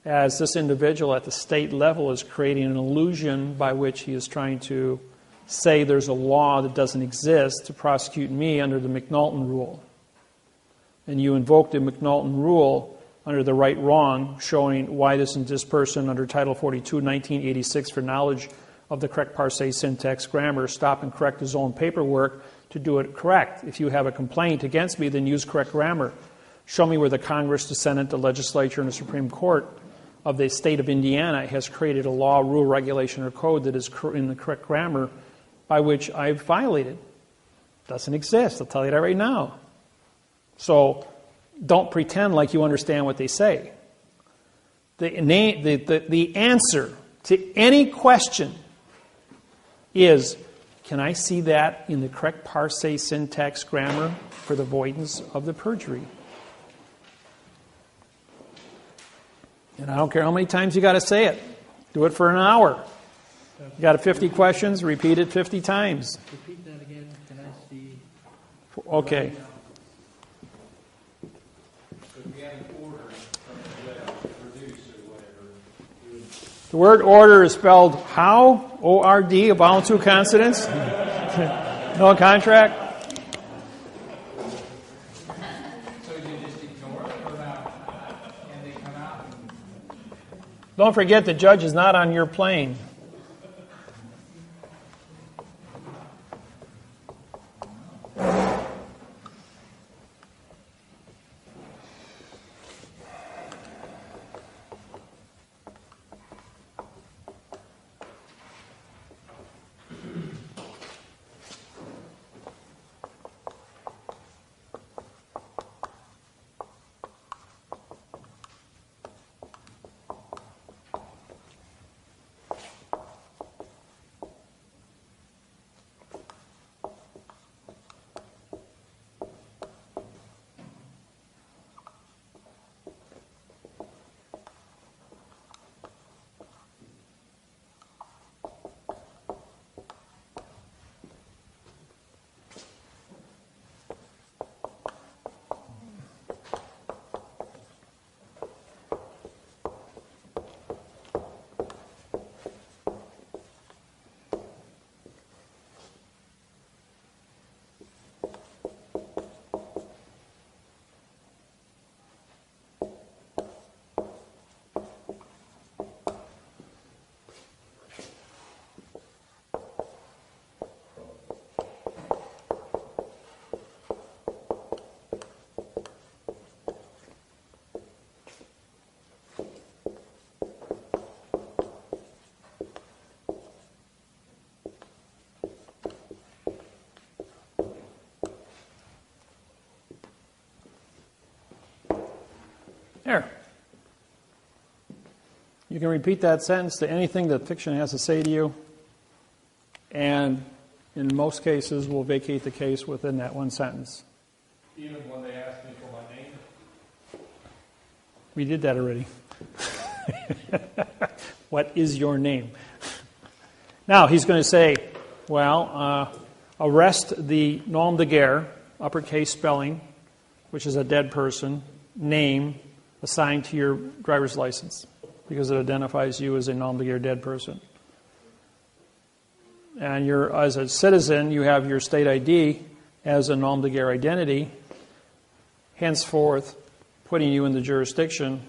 as this individual at the state level is creating an illusion by which he is trying to say there's a law that doesn't exist to prosecute me under the McNulton rule. And you invoke the McNulton rule under the right-wrong, showing why isn't this person under Title 42, 1986, for knowledge of the correct parse, syntax, grammar, stop and correct his own paperwork to do it correct. If you have a complaint against me, then use correct grammar. Show me where the Congress, the Senate, the legislature, and the Supreme Court of the state of Indiana has created a law, rule, regulation, or code that is in the correct grammar by which I've violated. Doesn't exist. I'll tell you that right now. So don't pretend like you understand what they say. The answer to any question is, can I see that in the correct parse, syntax, grammar for the avoidance of the perjury? And I don't care how many times you got to say it. Do it for an hour. You got 50 questions, repeat it 50 times. Repeat that again. Can I see? Okay. If we have an order from the judge to produce or whatever, The word order is spelled how? O-R-D, about two consonants? No contract? Don't forget the judge is not on your plane. There. You can repeat that sentence to anything that fiction has to say to you, and in most cases, we'll vacate the case within that one sentence. Even when they ask me for my name? We did that already. What is your name? Now, he's going to say, well, arrest the nom de guerre, uppercase spelling, which is a dead person, name assigned to your driver's license, because it identifies you as a nom de guerre dead person. And as a citizen, you have your state ID as a nom de guerre identity, henceforth putting you in the jurisdiction,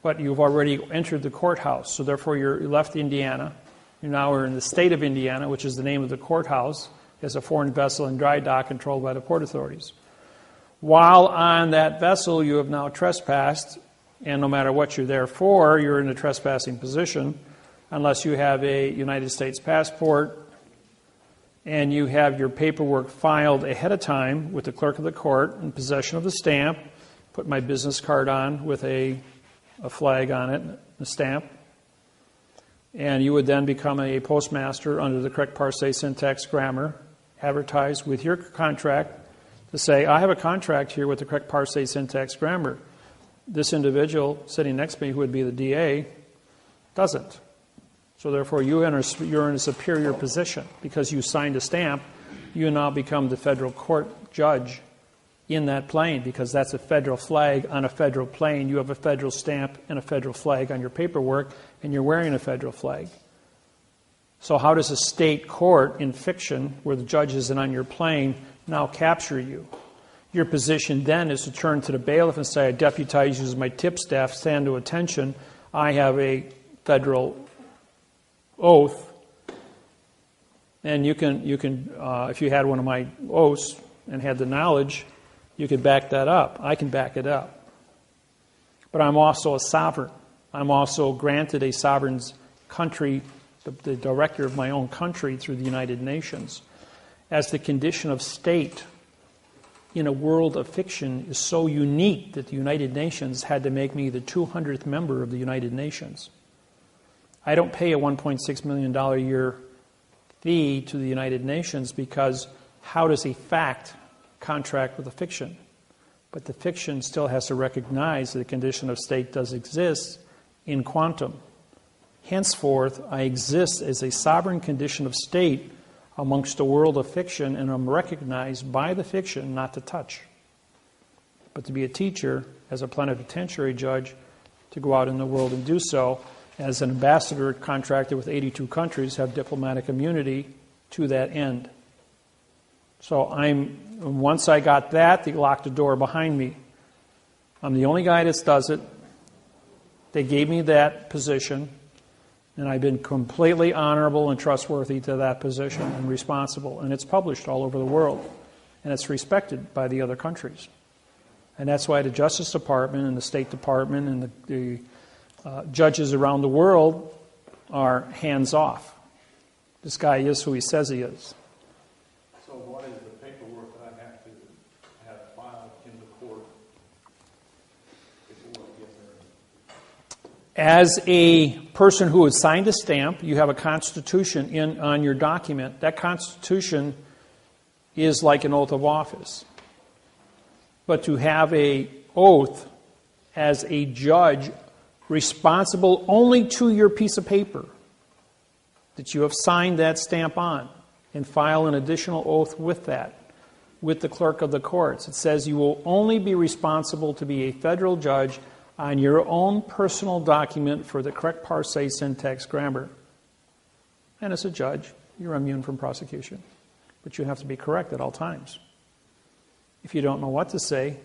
but you've already entered the courthouse. So therefore, you left Indiana. You now are in the state of Indiana, which is the name of the courthouse, as a foreign vessel in dry dock controlled by the port authorities. While on that vessel, you have now trespassed, and no matter what you're there for, you're in a trespassing position, unless you have a United States passport and you have your paperwork filed ahead of time with the clerk of the court in possession of the stamp, put my business card on with a flag on it, a stamp, and you would then become a postmaster under the correct parsing, syntax, grammar, advertise with your contract to say, I have a contract here with the correct parsing, syntax, grammar. This individual sitting next to me, who would be the DA, doesn't. So therefore, you're in a superior position. Because you signed a stamp, you now become the federal court judge in that plane, because that's a federal flag on a federal plane. You have a federal stamp and a federal flag on your paperwork, and you're wearing a federal flag. So how does a state court in fiction, where the judge isn't on your plane, now capture you? Your position then is to turn to the bailiff and say, I deputize you as my tip staff, stand to attention. I have a federal oath, and you can if you had one of my oaths and had the knowledge, you could back that up. I can back it up. But I'm also a sovereign. I'm also granted a sovereign's country, the director of my own country through the United Nations. As the condition of state in a world of fiction is so unique that the United Nations had to make me the 200th member of the United Nations. I don't pay a $1.6 million a year fee to the United Nations, because how does a fact contract with a fiction? But the fiction still has to recognize that the condition of state does exist in quantum. Henceforth, I exist as a sovereign condition of state amongst a world of fiction, and I'm recognized by the fiction not to touch, but to be a teacher as a plenipotentiary judge, to go out in the world and do so. As an ambassador contracted with 82 countries, have diplomatic immunity to that end. So once I got that, they locked the door behind me. I'm the only guy that does it. They gave me that position, and I've been completely honorable and trustworthy to that position and responsible. And it's published all over the world, and it's respected by the other countries. And that's why the Justice Department and the State Department and the judges around the world are hands off. This guy is who he says he is. So what is the paperwork that I have to have filed in the court before I get there? As a person who has signed a stamp, you have a constitution on your document. That constitution is like an oath of office. But to have an oath as a judge responsible only to your piece of paper that you have signed that stamp on, and file an additional oath with that, with the clerk of the courts. It says you will only be responsible to be a federal judge on your own personal document for the correct parsing, syntax, grammar. And as a judge, you're immune from prosecution. But you have to be correct at all times. If you don't know what to say,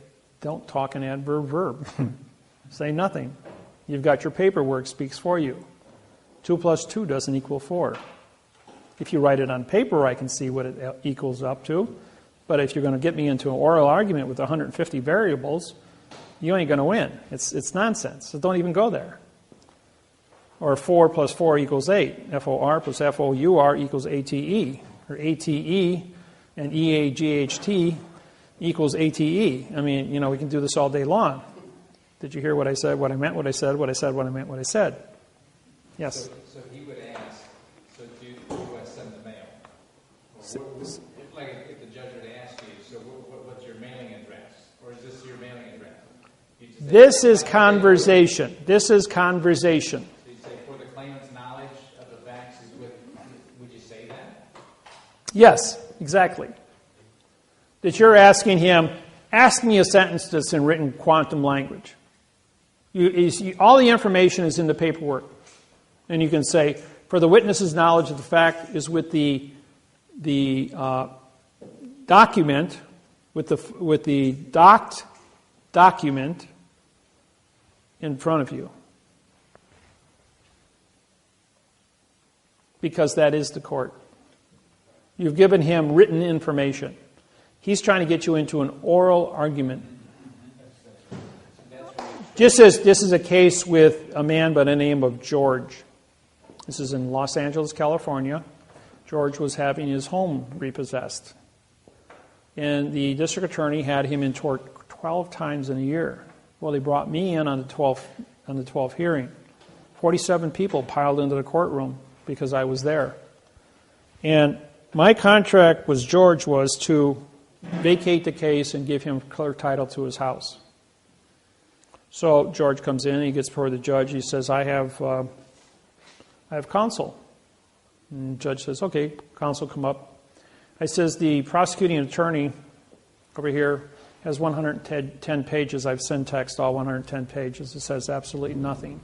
don't talk an adverb verb. Say nothing. You've got your paperwork, speaks for you. 2 + 2 doesn't equal 4. If you write it on paper, I can see what it equals up to. But if you're going to get me into an oral argument with 150 variables, you ain't going to win. It's nonsense. So don't even go there. Or 4 + 4 = 8. FOR + FOUR = ATE. Or ATE and EAGHT = ATE. I mean, we can do this all day long. Did you hear what I said, what I meant, what I said, what I said, what I meant, what I said? Yes. So he would ask, so do I send the mail? Like if the judge would ask you, so what's your mailing address? Or is this your mailing address? This is conversation. This is conversation. So you say, for the claimant's knowledge of the facts is with, would you say that? Yes, exactly. That you're asking him, ask me a sentence that's in written quantum language. All the information is in the paperwork. And you can say, for the witness's knowledge of the fact is with the document, with the docked document in front of you. Because that is the court. You've given him written information. He's trying to get you into an oral argument. This is a case with a man by the name of George. This is in Los Angeles, California. George was having his home repossessed. And the district attorney had him in court 12 times in a year. Well, they brought me in on the 12th hearing. 47 people piled into the courtroom because I was there. And my contract with George was to vacate the case and give him clear title to his house. So George comes in, he gets before the judge, he says, I have counsel. And the judge says, okay, counsel, come up. I says, the prosecuting attorney over here has 110 pages. I've syntexed all 110 pages. It says absolutely nothing.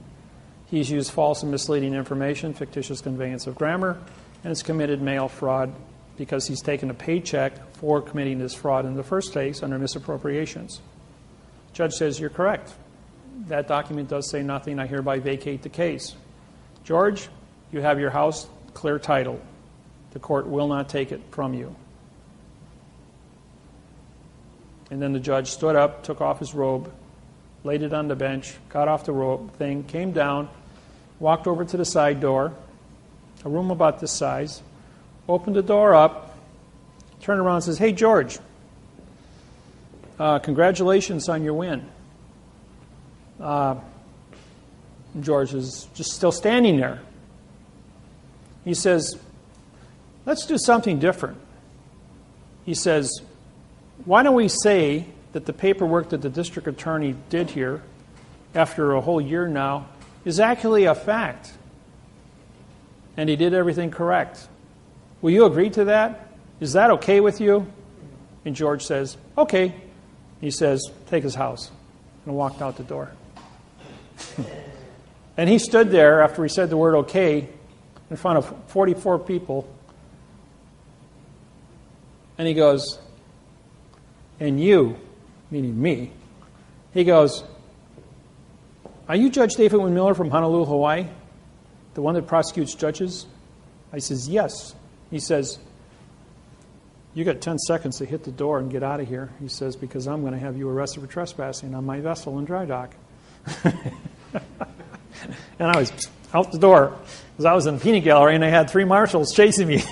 He's used false and misleading information, fictitious conveyance of grammar, and has committed mail fraud because he's taken a paycheck for committing this fraud in the first place under misappropriations. Judge says, you're correct. That document does say nothing. I hereby vacate the case. George, you have your house clear title. The court will not take it from you. And then the judge stood up, took off his robe, laid it on the bench, got off the robe thing, came down, walked over to the side door, a room about this size, opened the door up, turned around and says, hey, George, congratulations on your win. George is just still standing there. He says, let's do something different. He says, why don't we say that the paperwork that the district attorney did here, after a whole year now, is actually a fact. And he did everything correct. Will you agree to that? Is that okay with you? And George says, okay. He says, take his house. And walked out the door. And he stood there after he said the word okay in front of 44 people. And he goes, and you, meaning me, he goes, are you Judge David Wynn Miller from Honolulu, Hawaii? The one that prosecutes judges? I says, yes. He says, you got 10 seconds to hit the door and get out of here. He says, because I'm going to have you arrested for trespassing on my vessel in dry dock. And I was out the door because I was in the peanut gallery and I had 3 marshals chasing me.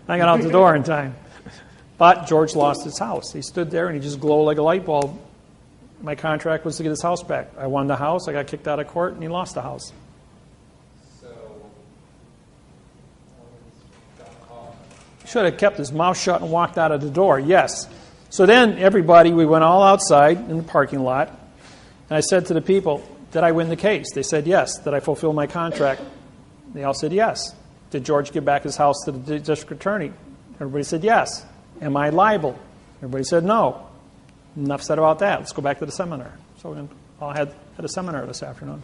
I got out the door in time. But George lost his house. He stood there and he just glowed like a light bulb. My contract was to get his house back. I won the house, I got kicked out of court, and he lost the house. Should have kept his mouth shut and walked out of the door, yes. So then everybody, we went all outside in the parking lot, and I said to the people, did I win the case? They said yes. Did I fulfill my contract? They all said yes. Did George give back his house to the district attorney? Everybody said yes. Am I liable? Everybody said no. Enough said about that. Let's go back to the seminar. So we all had a seminar this afternoon.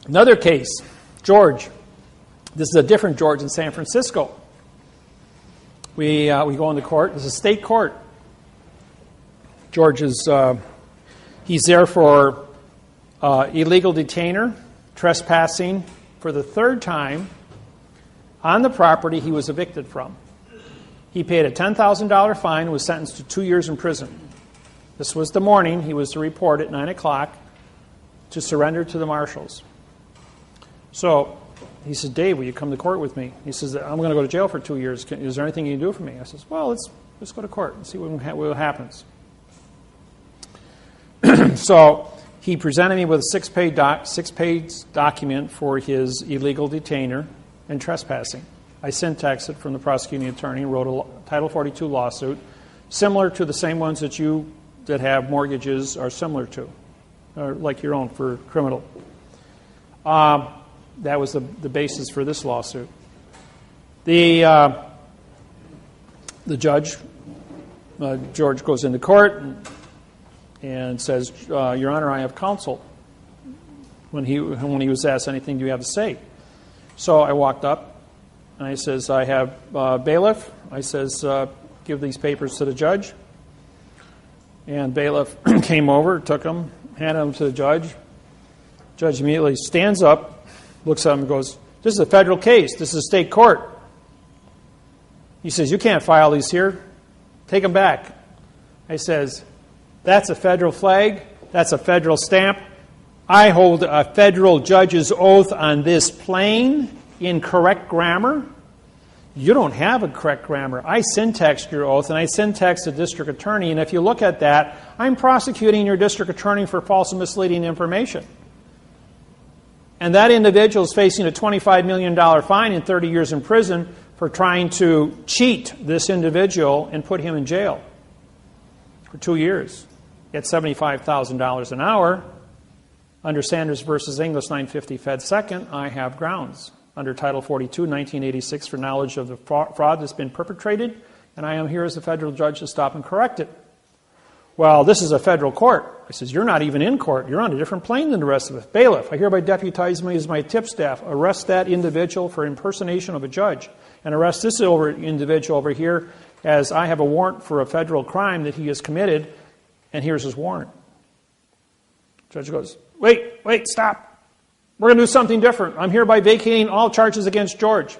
Another case, George. This is a different George in San Francisco. We go into court. This is a state court. George is he's there for illegal detainer, trespassing for the 3rd time on the property he was evicted from. He paid a $10,000 fine and was sentenced to 2 years in prison. This was the morning he was to report at 9 o'clock to surrender to the marshals. So he says, Dave, will you come to court with me? He says, I'm going to go to jail for 2 years. Is there anything you can do for me? I says, well, let's go to court and see what happens. So he presented me with a six-page document for his illegal detainer and trespassing. I syntaxed it from the prosecuting attorney and wrote a Title 42 lawsuit, similar to the same ones that you that have mortgages are similar to, or like your own for criminal. That was the basis for this lawsuit. The judge, George, goes into court and says, Your Honor, I have counsel. When he was asked anything, do you have to say? So I walked up and I says, I have bailiff. I says, give these papers to the judge. And bailiff came over, took them, handed them to the judge. Judge immediately stands up, looks at him and goes, this is a federal case. This is a state court. He says, you can't file these here. Take them back. I says, that's a federal flag. That's a federal stamp. I hold a federal judge's oath on this plain, incorrect grammar. You don't have a correct grammar. I syntaxed your oath, and I syntaxed the district attorney, and if you look at that, I'm prosecuting your district attorney for false and misleading information. And that individual is facing a $25 million fine and 30 years in prison for trying to cheat this individual and put him in jail for 2 years at $75,000 an hour. Under Sanders versus Inglis 950 Fed 2nd, I have grounds under Title 42, 1986, for knowledge of the fraud that's been perpetrated, and I am here as a federal judge to stop and correct it. Well, this is a federal court. I says, you're not even in court. You're on a different plane than the rest of us. Bailiff, I hereby deputize me as my tip staff. Arrest that individual for impersonation of a judge, and arrest this individual over here as I have a warrant for a federal crime that he has committed, and here's his warrant. Judge goes, wait, stop. We're going to do something different. I'm hereby vacating all charges against George.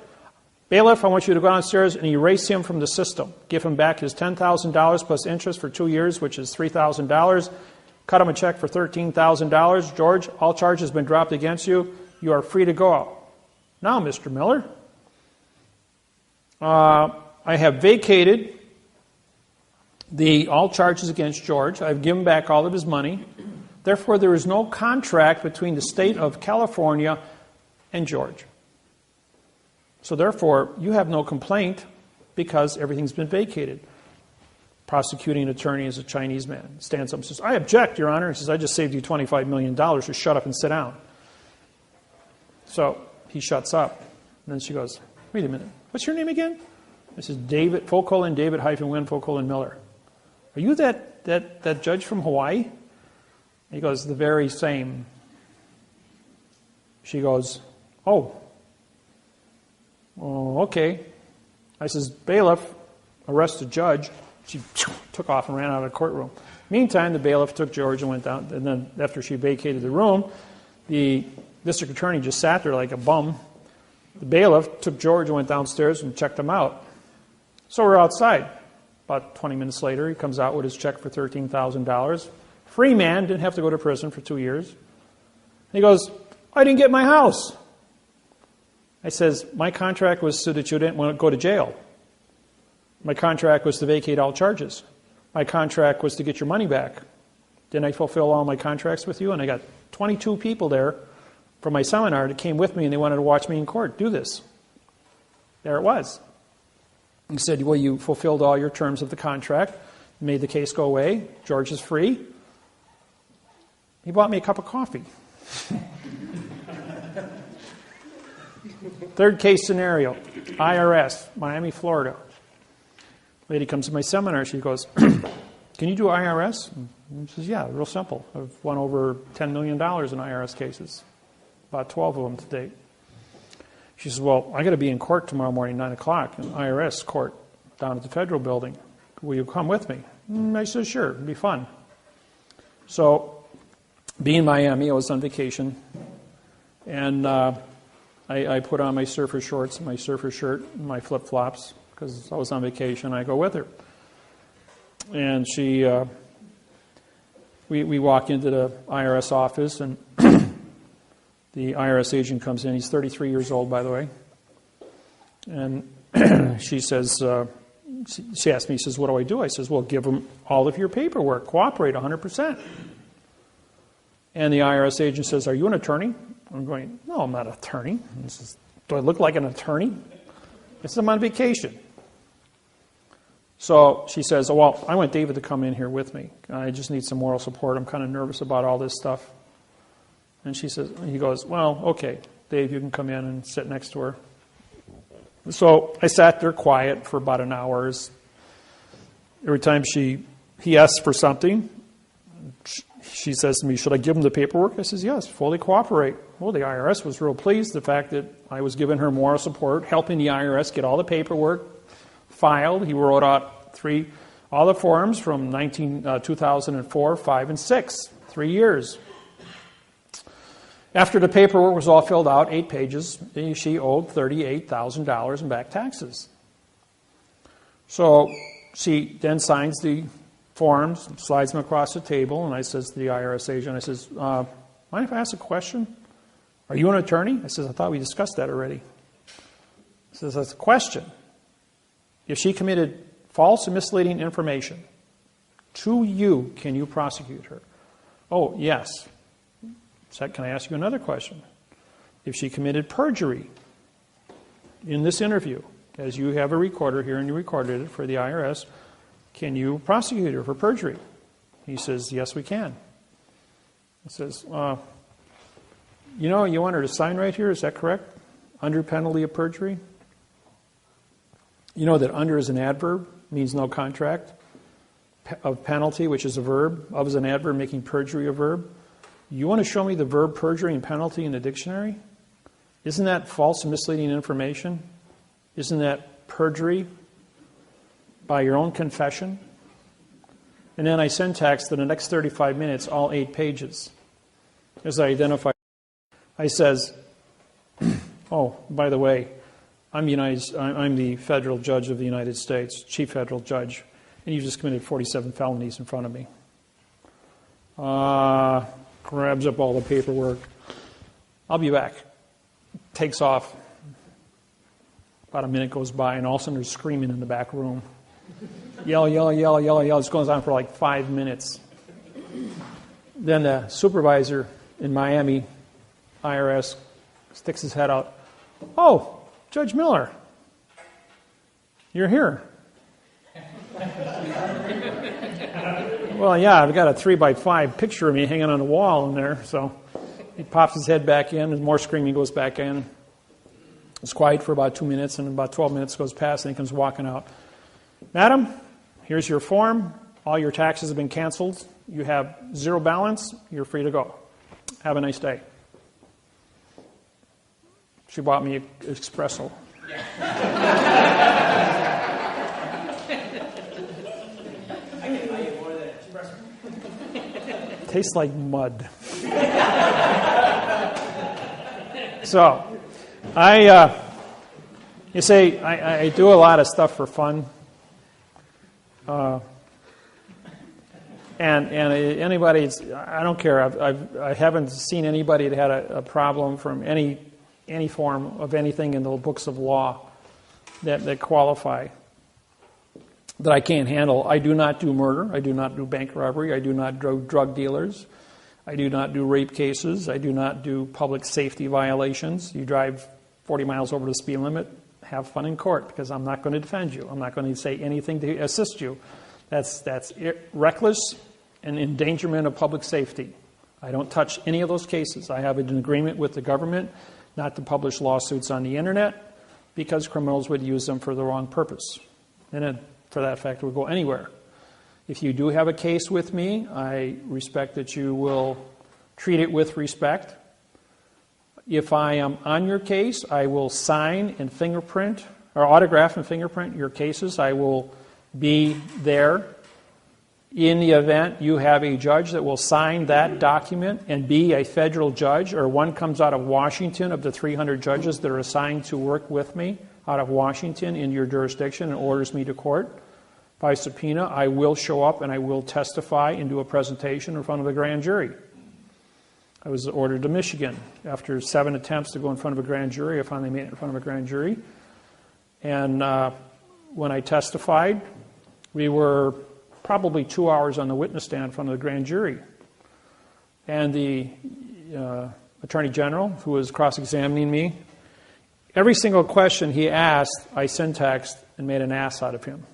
Bailiff, I want you to go downstairs and erase him from the system. Give him back his $10,000 plus interest for 2 years, which is $3,000. Cut him a check for $13,000. George, all charges have been dropped against you. You are free to go out. Now, Mr. Miller, I have vacated all charges against George. I've given back all of his money. Therefore, there is no contract between the state of California and George. So therefore, you have no complaint because everything's been vacated. Prosecuting attorney is a Chinese man. Stands up and says, I object, Your Honor. He says, I just saved you $25 million. Just shut up and sit down. So he shuts up. And then she goes, wait a minute. What's your name again? This is David, David -Wynn, Miller. Are you that judge from Hawaii? He goes, the very same. She goes, oh, okay. I says, bailiff, arrest the judge. She took off and ran out of the courtroom. Meantime, the bailiff took George and went down. And then after she vacated the room, the district attorney just sat there like a bum. The bailiff took George and went downstairs and checked him out. So we're outside. About 20 minutes later, he comes out with his check for $13,000. Free man, didn't have to go to prison for 2 years. And he goes, I didn't get my house. I says, my contract was so that you didn't want to go to jail. My contract was to vacate all charges. My contract was to get your money back. Didn't I fulfill all my contracts with you? And I got 22 people there from my seminar that came with me and they wanted to watch me in court do this. There it was. He said, well, you fulfilled all your terms of the contract, made the case go away. George is free. He bought me a cup of coffee. Third case scenario, IRS, Miami, Florida. Lady comes to my seminar. She goes, can you do IRS? And she says, yeah, real simple. I've won over $10 million in IRS cases, about 12 of them to date. She says, well, I got to be in court tomorrow morning, 9 o'clock, in IRS court down at the federal building. Will you come with me? I said, sure, it'd be fun. So, being in Miami, I was on vacation, and I put on my surfer shorts, my surfer shirt, and my flip-flops, because I was on vacation. I go with her. And she, we walk into the IRS office, and The IRS agent comes in. He's 33 years old, by the way. And she says, she asked me, she says, what do I do? I says, well, give them all of your paperwork. Cooperate 100%. And the IRS agent says, are you an attorney? I'm going, no, I'm not an attorney. He says, do I look like an attorney? I said, I'm on vacation. So she says, oh, well, I want David to come in here with me. I just need some moral support. I'm kind of nervous about all this stuff. And he goes, well, okay, Dave, you can come in and sit next to her. So I sat there quiet for about an hour. Every time he asks for something, she says to me, should I give him the paperwork? I says, yes, fully cooperate. Well, the IRS was real pleased the fact that I was giving her moral support, helping the IRS get all the paperwork filed. He wrote out all the forms from 2004, 5, and 6, 3 years. After the paperwork was all filled out, 8 pages, she owed $38,000 in back taxes. So she then signs the forms, slides them across the table, and I says to the IRS agent, I says, mind if I ask a question? Are you an attorney? I says, I thought we discussed that already. He says, that's a question. If she committed false and misleading information to you, can you prosecute her? Oh, yes. So can I ask you another question? If she committed perjury in this interview, as you have a recorder here and you recorded it for the IRS, can you prosecute her for perjury? He says, yes, we can. He says, you want her to sign right here, is that correct? Under penalty of perjury? You know that under is an adverb, means no contract. Of penalty, which is a verb. Of is an adverb, making perjury a verb. You want to show me the verb perjury and penalty in the dictionary? Isn't that false and misleading information? Isn't that perjury by your own confession? And then I syntaxed in the next 35 minutes, all 8 pages. As I identify, I says, oh, by the way, I'm the federal judge of the United States, chief federal judge, and you just committed 47 felonies in front of me. Grabs up all the paperwork. I'll be back. Takes off. About a minute goes by, and all of a sudden there's screaming in the back room. Yell, yell, yell, yell, yell. This goes on for like 5 minutes. Then the supervisor in Miami, IRS, sticks his head out. Oh, Judge Miller, you're here. Well, yeah, I've got a 3x5 picture of me hanging on the wall in there. So he pops his head back in, and more screaming goes back in. It's quiet for about 2 minutes, and about 12 minutes goes past, and he comes walking out. Madam, here's your form. All your taxes have been canceled. You have 0 balance. You're free to go. Have a nice day. She bought me an espresso. Tastes like mud. So, I do a lot of stuff for fun. And anybody, I don't care. I haven't seen anybody that had a problem from any form of anything in the books of law that qualify, that I can't handle. I do not do murder. I do not do bank robbery. I do not do drug dealers. I do not do rape cases. I do not do public safety violations. You drive 40 miles over the speed limit, have fun in court, because I'm not going to defend you. I'm not going to say anything to assist you. That's reckless and endangerment of public safety. I don't touch any of those cases. I have an agreement with the government not to publish lawsuits on the internet because criminals would use them for the wrong purpose. And then, for that fact, it would go anywhere. If you do have a case with me, I respect that you will treat it with respect. If I am on your case, I will sign and fingerprint, or autograph and fingerprint your cases. I will be there. In the event you have a judge that will sign that document and be a federal judge, or one comes out of Washington of the 300 judges that are assigned to work with me out of Washington in your jurisdiction and orders me to court by subpoena, I will show up and I will testify and do a presentation in front of the grand jury. I was ordered to Michigan. After 7 attempts to go in front of a grand jury, I finally made it in front of a grand jury. And when I testified, we were probably 2 hours on the witness stand in front of the grand jury. And the Attorney General, who was cross-examining me, every single question he asked, I syntaxed and made an ass out of him.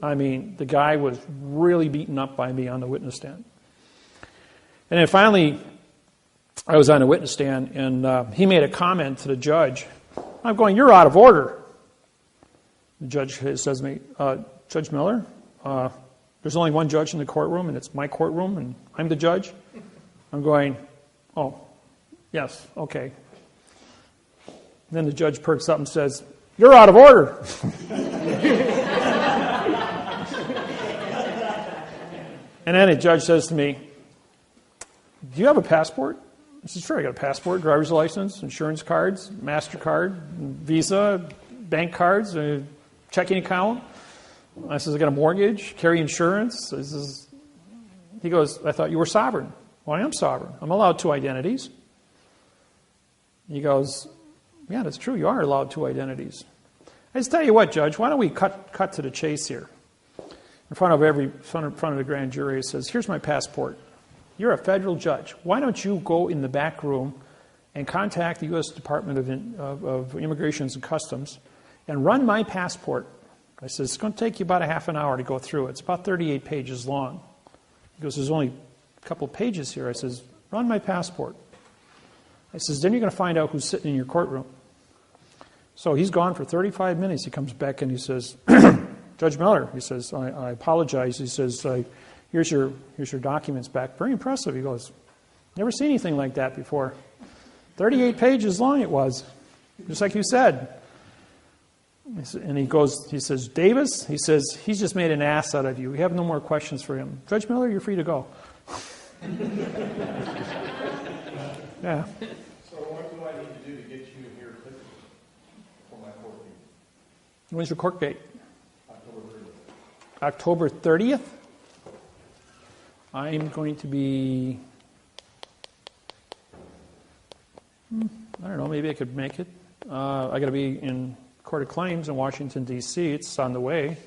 I mean, the guy was really beaten up by me on the witness stand. And then finally, I was on the witness stand, and he made a comment to the judge. I'm going, "You're out of order." The judge says to me, "Judge Miller, there's only one judge in the courtroom, and it's my courtroom, and I'm the judge." I'm going, "Oh, yes, okay." Then the judge perks up and says, "You're out of order." And then the judge says to me, "Do you have a passport?" I said, "Sure, I got a passport, driver's license, insurance cards, MasterCard, Visa, bank cards, a checking account." I says, "I got a mortgage, carry insurance." He goes, "I thought you were sovereign." "Well, I am sovereign. I'm allowed 2 identities." He goes, "Yeah, that's true. You are allowed 2 identities." I just tell you what, Judge, why don't we cut to the chase here? In front of the grand jury, he says, "Here's my passport. You're a federal judge. Why don't you go in the back room and contact the U.S. Department of Immigration and Customs and run my passport?" I said, "It's going to take you about a half an hour to go through it. It's about 38 pages long." He goes, "There's only a couple pages here." I says, "Run my passport." I says, "Then you're going to find out who's sitting in your courtroom." So he's gone for 35 minutes. He comes back and he says, "Judge Miller," he says, I apologize. He says, here's your documents back." Very impressive. He goes, "Never seen anything like that before." 38 pages long it was, just like you said. And he says, "Davis," he says, "he's just made an ass out of you. We have no more questions for him. Judge Miller, you're free to go." Yeah. So what do I need to do to get you here quickly for my court date? When's your court date? October 30th. October 30th? I'm going to be, I don't know, maybe I could make it. I got to be in Court of Claims in Washington, D.C. It's on the way.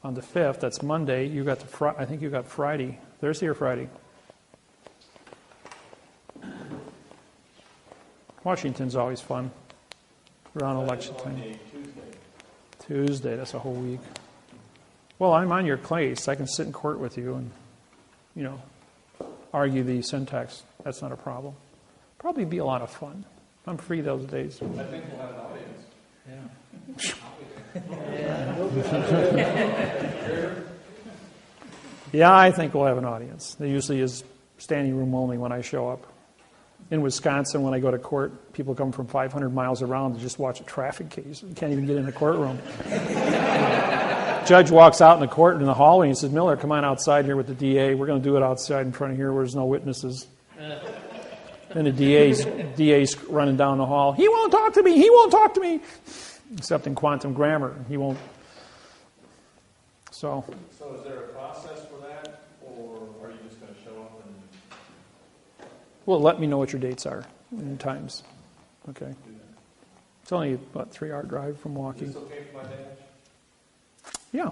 On the 5th, that's Monday. You got I think you got Friday. Thursday or Friday? Washington's always fun around election time. Tuesday, that's a whole week. Well, I'm on your case. I can sit in court with you and, argue the syntax. That's not a problem. Probably be a lot of fun. I'm free those days. I think we'll have an audience. Yeah, I think we'll have an audience. There usually is standing room only when I show up. In Wisconsin, when I go to court, people come from 500 miles around to just watch a traffic case. You can't even get in the courtroom. Judge walks out in the court in the hallway and he says, "Miller, come on outside here with the DA. We're going to do it outside in front of here where there's no witnesses." And the DA's running down the hall. "He won't talk to me. He won't talk to me." Except in quantum grammar. He won't. So is there a process for that, or are you just going to show up and... Well, let me know what your dates are and times. Okay. It's only about a 3-hour drive from Milwaukee. Is this okay for my badge? Yeah.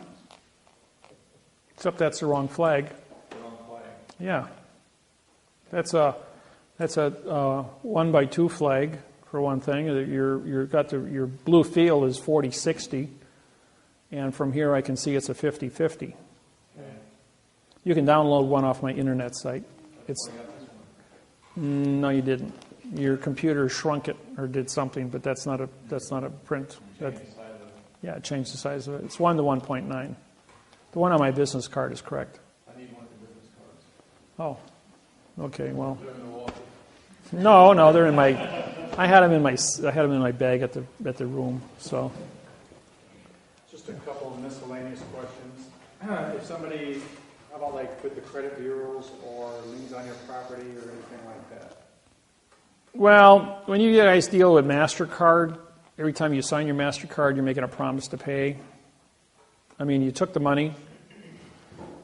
Except that's the wrong flag. The wrong flag. Yeah. That's a 1x2 flag for one thing. Your blue field is 40-60, and from here I can see it's a 50-50. Okay. You can download one off my internet site. No, you didn't. Your computer shrunk it or did something, but that's not a print. Yeah, it changed the size of it. It's 1 to 1.9. The one on my business card is correct. I need one of the business cards. Oh, okay. Well, no, they're in my. I had them in my bag at the room. So. Just a couple of miscellaneous questions. If somebody, how about like with the credit bureaus or liens on your property or anything like that? Well, when you guys deal with MasterCard, every time you sign your MasterCard, you're making a promise to pay. I mean, you took the money.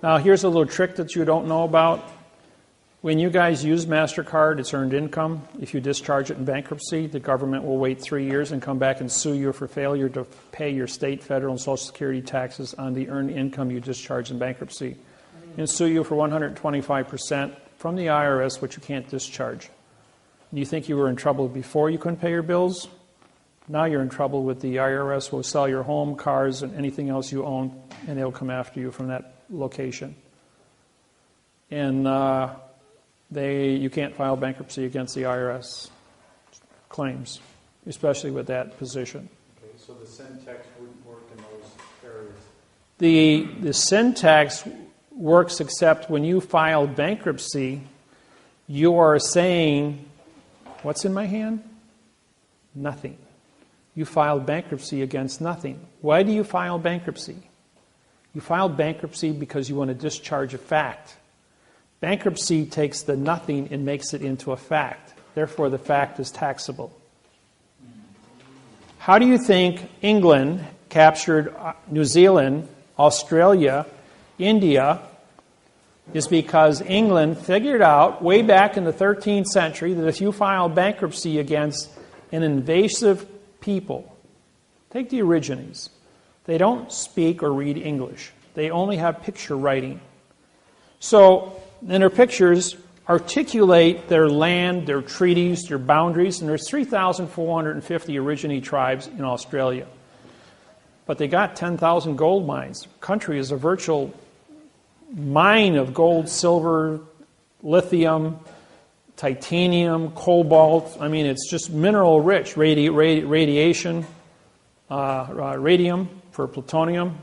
Now, here's a little trick that you don't know about. When you guys use MasterCard, it's earned income. If you discharge it in bankruptcy, the government will wait 3 years and come back and sue you for failure to pay your state, federal, and Social Security taxes on the earned income you discharged in bankruptcy. And sue you for 125% from the IRS, which you can't discharge. You think you were in trouble before you couldn't pay your bills? Now you're in trouble with the IRS. Will sell your home, cars, and anything else you own, and they'll come after you from that location. And you can't file bankruptcy against the IRS claims, especially with that position. Okay, so the sin tax wouldn't work in those areas? The sin tax works except when you file bankruptcy, you are saying, what's in my hand? Nothing. You filed bankruptcy against nothing. Why do you file bankruptcy? You filed bankruptcy because you want to discharge a fact. Bankruptcy takes the nothing and makes it into a fact. Therefore, the fact is taxable. How do you think England captured New Zealand, Australia, India? Is because England figured out way back in the 13th century that if you file bankruptcy against an invasive people, take the Aborigines. They don't speak or read English. They only have picture writing. So, in their pictures, articulate their land, their treaties, their boundaries, and there's 3,450 Aborigine tribes in Australia. But they got 10,000 gold mines. The country is a virtual mine of gold, silver, lithium, titanium, cobalt. I mean, it's just mineral rich. Radiation, radium for plutonium.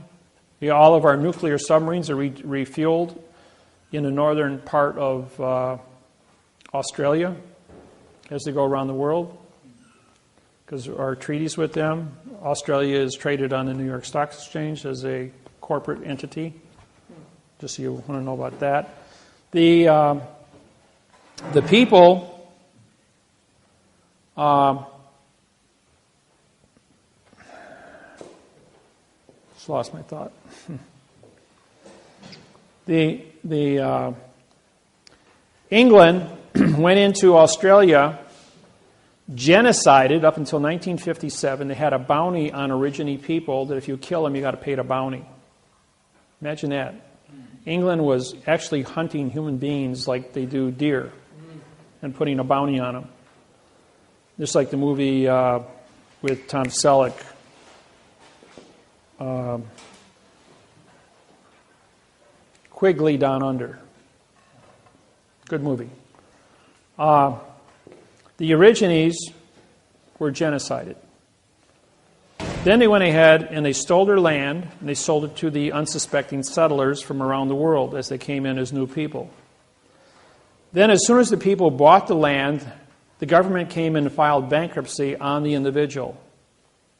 All of our nuclear submarines are refueled in the northern part of Australia as they go around the world because our treaties with them. Australia is traded on the New York Stock Exchange as a corporate entity. Just so you want to know about that. The people just lost my thought. England went into Australia, genocided up until 1957. They had a bounty on Aborigine people that if you kill them, you got to pay the bounty. Imagine that. England was actually hunting human beings like they do deer and putting a bounty on them. Just like the movie with Tom Selleck, Quigley Down Under. Good movie. The Aborigines were genocided. Then they went ahead and they stole their land and they sold it to the unsuspecting settlers from around the world as they came in as new people. Then as soon as the people bought the land, the government came in and filed bankruptcy on the individual,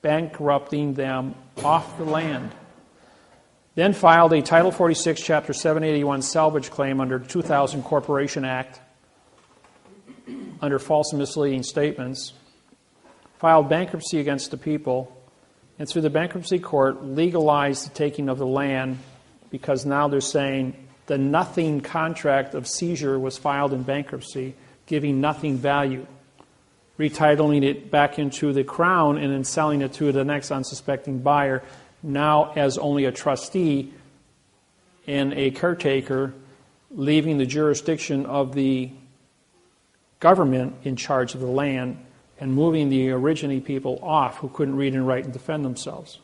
bankrupting them off the land. Then filed a Title 46, Chapter 781 salvage claim under the 2000 Corporation Act under false and misleading statements, filed bankruptcy against the people, and through the bankruptcy court legalized the taking of the land because now they're saying the nothing contract of seizure was filed in bankruptcy, giving nothing value, retitling it back into the crown and then selling it to the next unsuspecting buyer, now as only a trustee and a caretaker, leaving the jurisdiction of the government in charge of the land and moving the Aborigine people off who couldn't read and write and defend themselves.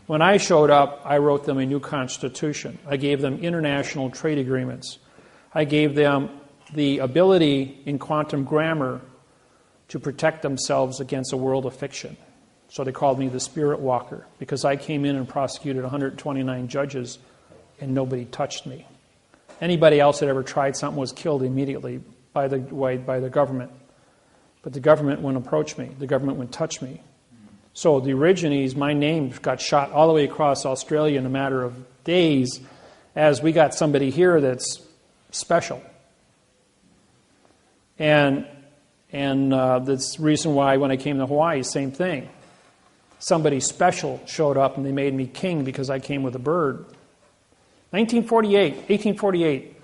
When I showed up, I wrote them a new constitution. I gave them international trade agreements. I gave them the ability in quantum grammar to protect themselves against a world of fiction. So they called me the Spirit Walker because I came in and prosecuted 129 judges and nobody touched me. Anybody else that ever tried something was killed immediately by the government. But the government wouldn't approach me. The government wouldn't touch me. So the Aborigines, my name got shot all the way across Australia in a matter of days as we got somebody here that's special. And that's the reason why when I came to Hawaii, same thing. Somebody special showed up and they made me king because I came with a bird. 1848,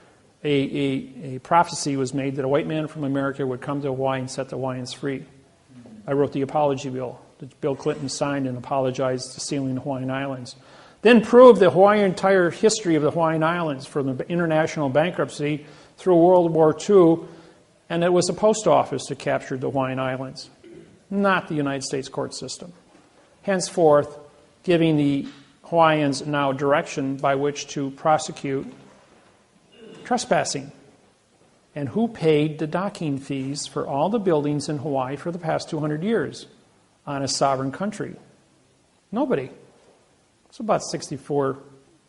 a prophecy was made that a white man from America would come to Hawaii and set the Hawaiians free. I wrote the apology bill that Bill Clinton signed and apologized to sealing the Hawaiian Islands. Then proved the entire history of the Hawaiian Islands from the international bankruptcy through World War II, and it was the post office that captured the Hawaiian Islands, not the United States court system. Henceforth, giving the Hawaiians now direction by which to prosecute trespassing. And who paid the docking fees for all the buildings in Hawaii for the past 200 years on a sovereign country? Nobody. It's about $64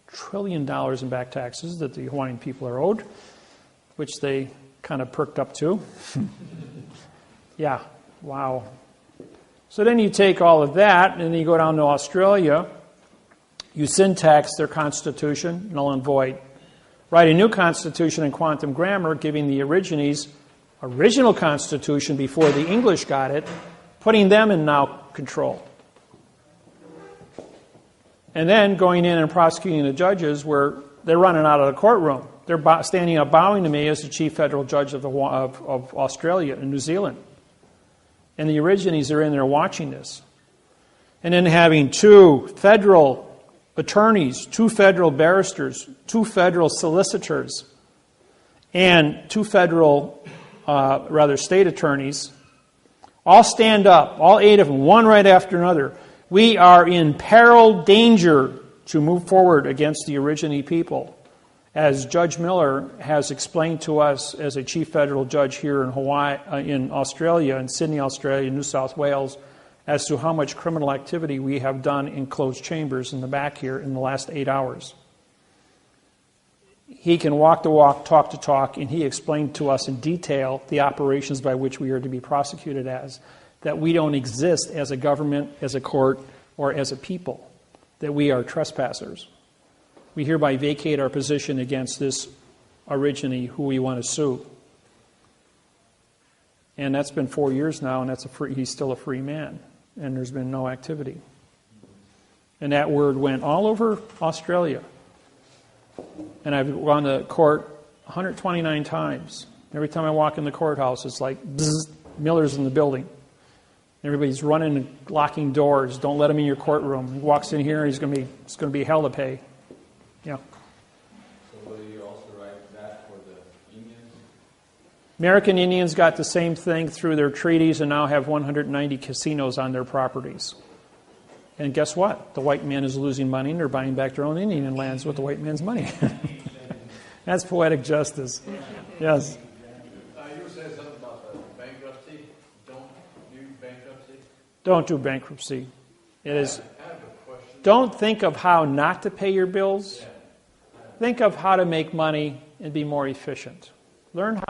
trillion in back taxes that the Hawaiian people are owed, which they kind of perked up to. Yeah, wow. So then you take all of that, and then you go down to Australia, you syntax their constitution, null and void. Write a new constitution in quantum grammar, giving the Aborigines original constitution before the English got it, putting them in now control. And then going in and prosecuting the judges where they're running out of the courtroom. They're standing up bowing to me as the chief federal judge of Australia and New Zealand. And the Aborigines are in there watching this. And then having 2 federal attorneys, 2 federal barristers, 2 federal solicitors, and 2 federal, state attorneys, all stand up, all 8 of them, one right after another. We are in peril, danger to move forward against the Aborigine people, as Judge Miller has explained to us as a chief federal judge here in in Australia, in Sydney, Australia, New South Wales, as to how much criminal activity we have done in closed chambers in the back here in the last 8 hours. He can walk the walk, talk the talk, and he explained to us in detail the operations by which we are to be prosecuted as, that we don't exist as a government, as a court, or as a people, that we are trespassers. We hereby vacate our position against this Aborigine who we want to sue. And that's been 4 years now, and he's still a free man, and there's been no activity. And that word went all over Australia. And I've gone to court 129 times. Every time I walk in the courthouse, it's like, bzz, Miller's in the building. Everybody's running and locking doors. Don't let him in your courtroom. He walks in here, it's going to be hell to pay. Yeah. So will you also write that for the Indians? American Indians got the same thing through their treaties and now have 190 casinos on their properties. And guess what? The white man is losing money and they're buying back their own Indian lands with the white man's money. That's poetic justice. Yes. You were saying something about the bankruptcy. Don't do bankruptcy. Don't do bankruptcy. It is. I have a question. Don't think of how not to pay your bills. Think of how to make money and be more efficient. Learn how.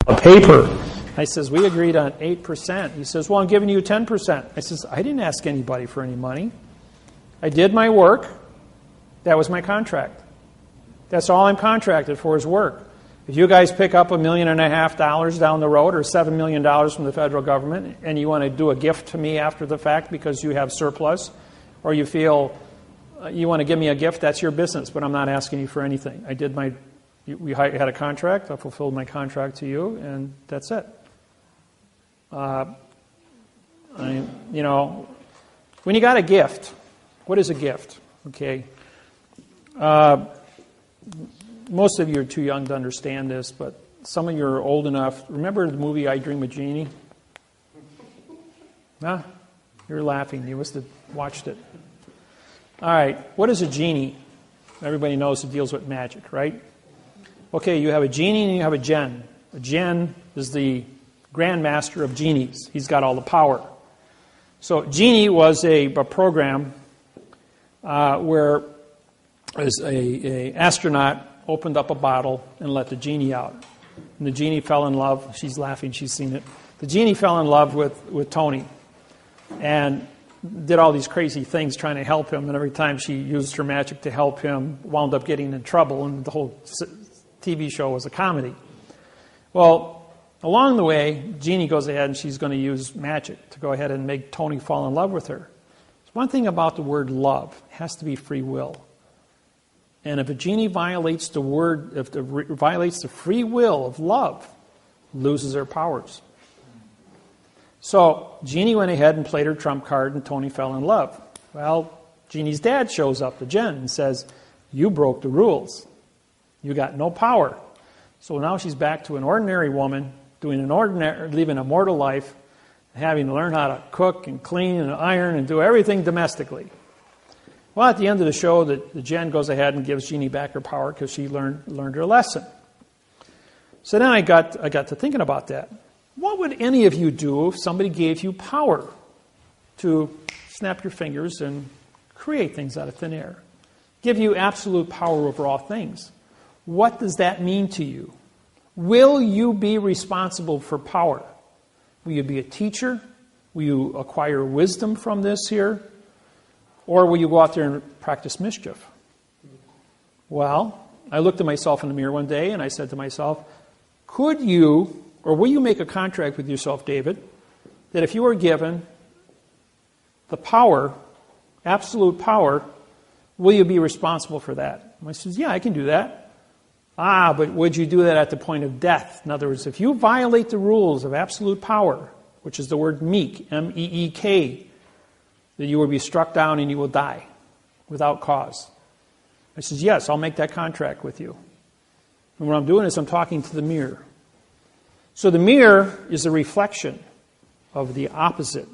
a paper. I says, we agreed on 8%. He says, well, I'm giving you 10%. I says, I didn't ask anybody for any money. I did my work. That was my contract. That's all I'm contracted for is work. If you guys pick up $1.5 million down the road or $7 million from the federal government and you want to do a gift to me after the fact because you have surplus or you feel you want to give me a gift, that's your business, but I'm not asking you for anything. We had a contract. I fulfilled my contract to you, and that's it. When you got a gift, what is a gift? Okay. Most of you are too young to understand this, but some of you are old enough. Remember the movie I Dream of Jeannie? Huh? You're laughing. You must have watched it. All right. What is a genie? Everybody knows it deals with magic, right? Okay, you have a genie and you have a djinn. A djinn is the grandmaster of genies. He's got all the power. So genie was a program where as a astronaut opened up a bottle and let the genie out. And the genie fell in love. She's laughing. She's seen it. The genie fell in love with Tony and did all these crazy things trying to help him. And every time she used her magic to help him, wound up getting in trouble. And the whole TV show was a comedy. Well, along the way, Jeannie goes ahead and she's going to use magic to go ahead and make Tony fall in love with her. There's one thing about the word love. It has to be free will. And if a genie violates violates the free will of love, loses her powers. So Jeannie went ahead and played her trump card and Tony fell in love. Well, Jeannie's dad shows up to Jen and says, you broke the rules. You got no power. So now she's back to an ordinary woman, living a mortal life, having to learn how to cook and clean and iron and do everything domestically. Well, at the end of the show, the Jen goes ahead and gives Jeannie back her power because she learned her lesson. So then I got to thinking about that. What would any of you do if somebody gave you power to snap your fingers and create things out of thin air? Give you absolute power over all things. What does that mean to you? Will you be responsible for power? Will you be a teacher? Will you acquire wisdom from this here? Or will you go out there and practice mischief? Well, I looked at myself in the mirror one day and I said to myself, will you make a contract with yourself, David, that if you were given the power, absolute power, will you be responsible for that? And I says, yeah, I can do that. But would you do that at the point of death? In other words, if you violate the rules of absolute power, which is the word meek, M-E-E-K, that you will be struck down and you will die without cause. I says, yes, I'll make that contract with you. And what I'm doing is I'm talking to the mirror. So the mirror is a reflection of the opposite.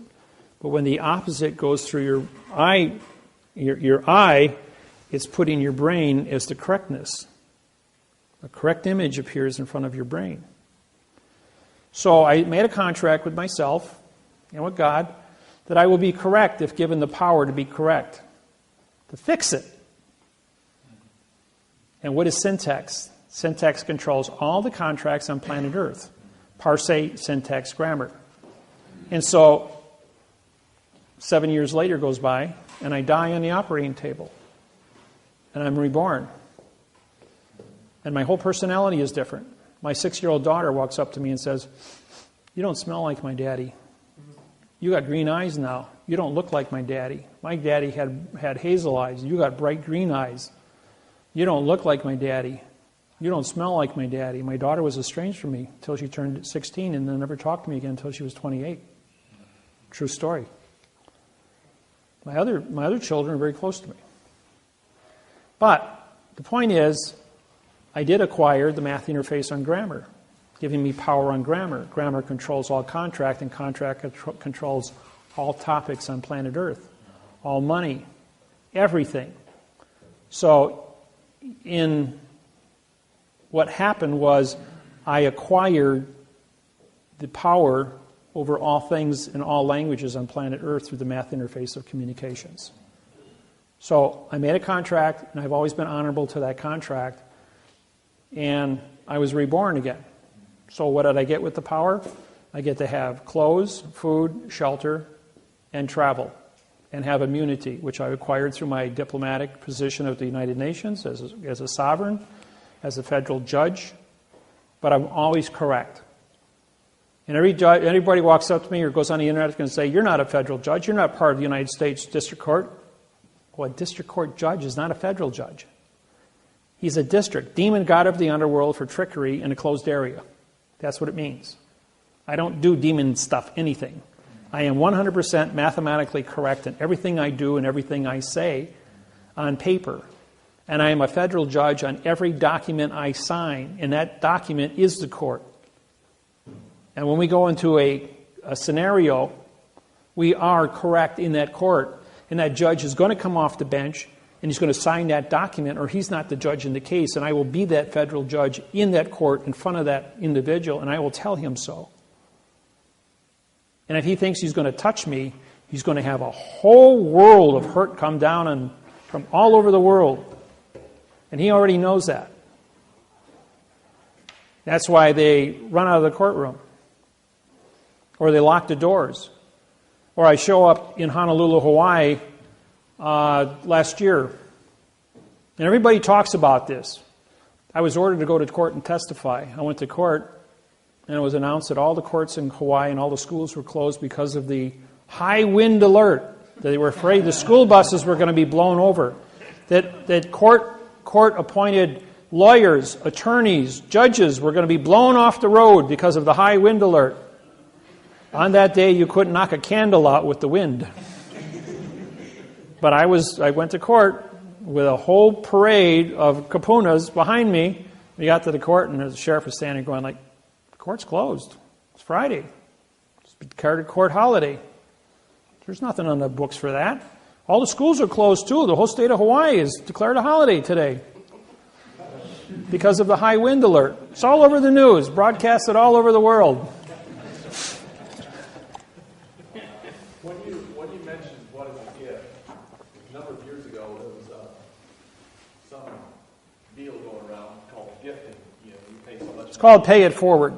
But when the opposite goes through your eye, it's putting your brain as the correctness. A correct image appears in front of your brain. So I made a contract with myself and with God that I will be correct if given the power to be correct, to fix it. And what is syntax? Syntax controls all the contracts on planet Earth. Parse, syntax, grammar. And so 7 years later goes by, and I die on the operating table. And I'm reborn. And my whole personality is different. My 6-year-old daughter walks up to me and says, you don't smell like my daddy. You got green eyes now. You don't look like my daddy. My daddy had hazel eyes. You got bright green eyes. You don't look like my daddy. You don't smell like my daddy. My daughter was estranged from me until she turned 16 and then never talked to me again until she was 28. True story. My other children are very close to me. But the point is, I did acquire the math interface on grammar, giving me power on grammar. Grammar controls all contract, and contract controls all topics on planet Earth, all money, everything. So what happened was I acquired the power over all things in all languages on planet Earth through the math interface of communications. So I made a contract, and I've always been honorable to that contract, and I was reborn again. So what did I get with the power? I get to have clothes, food, shelter, and travel, and have immunity, which I acquired through my diplomatic position of the United Nations as a sovereign, as a federal judge. But I'm always correct. And everybody walks up to me or goes on the internet and say, you're not a federal judge, you're not part of the United States District Court. Well, a district court judge is not a federal judge. He's a district, demon god of the underworld for trickery in a closed area. That's what it means. I don't do demon stuff, anything. I am 100% mathematically correct in everything I do and everything I say on paper. And I am a federal judge on every document I sign, and that document is the court. And when we go into a scenario, we are correct in that court, and that judge is going to come off the bench, and he's going to sign that document, or he's not the judge in the case, and I will be that federal judge in that court in front of that individual, and I will tell him so. And if he thinks he's going to touch me, he's going to have a whole world of hurt come down from all over the world. And he already knows that. That's why they run out of the courtroom. Or they lock the doors. Or I show up in Honolulu, Hawaii last year. And everybody talks about this. I was ordered to go to court and testify. I went to court, and it was announced that all the courts in Hawaii and all the schools were closed because of the high wind alert. That they were afraid the school buses were going to be blown over. That court-appointed lawyers, attorneys, judges were going to be blown off the road because of the high wind alert. On that day, you couldn't knock a candle out with the wind. But I went to court with a whole parade of kapunas behind me. We got to the court, and the sheriff was standing going like, the court's closed. It's Friday. It's declared a court holiday. There's nothing on the books for that. All the schools are closed, too. The whole state of Hawaii is declared a holiday today because of the high wind alert. It's all over the news, broadcasted all over the world. When you mentioned what is a gift, a number of years ago there was some deal going around called gifting. You pay so much. It's called Pay It Forward.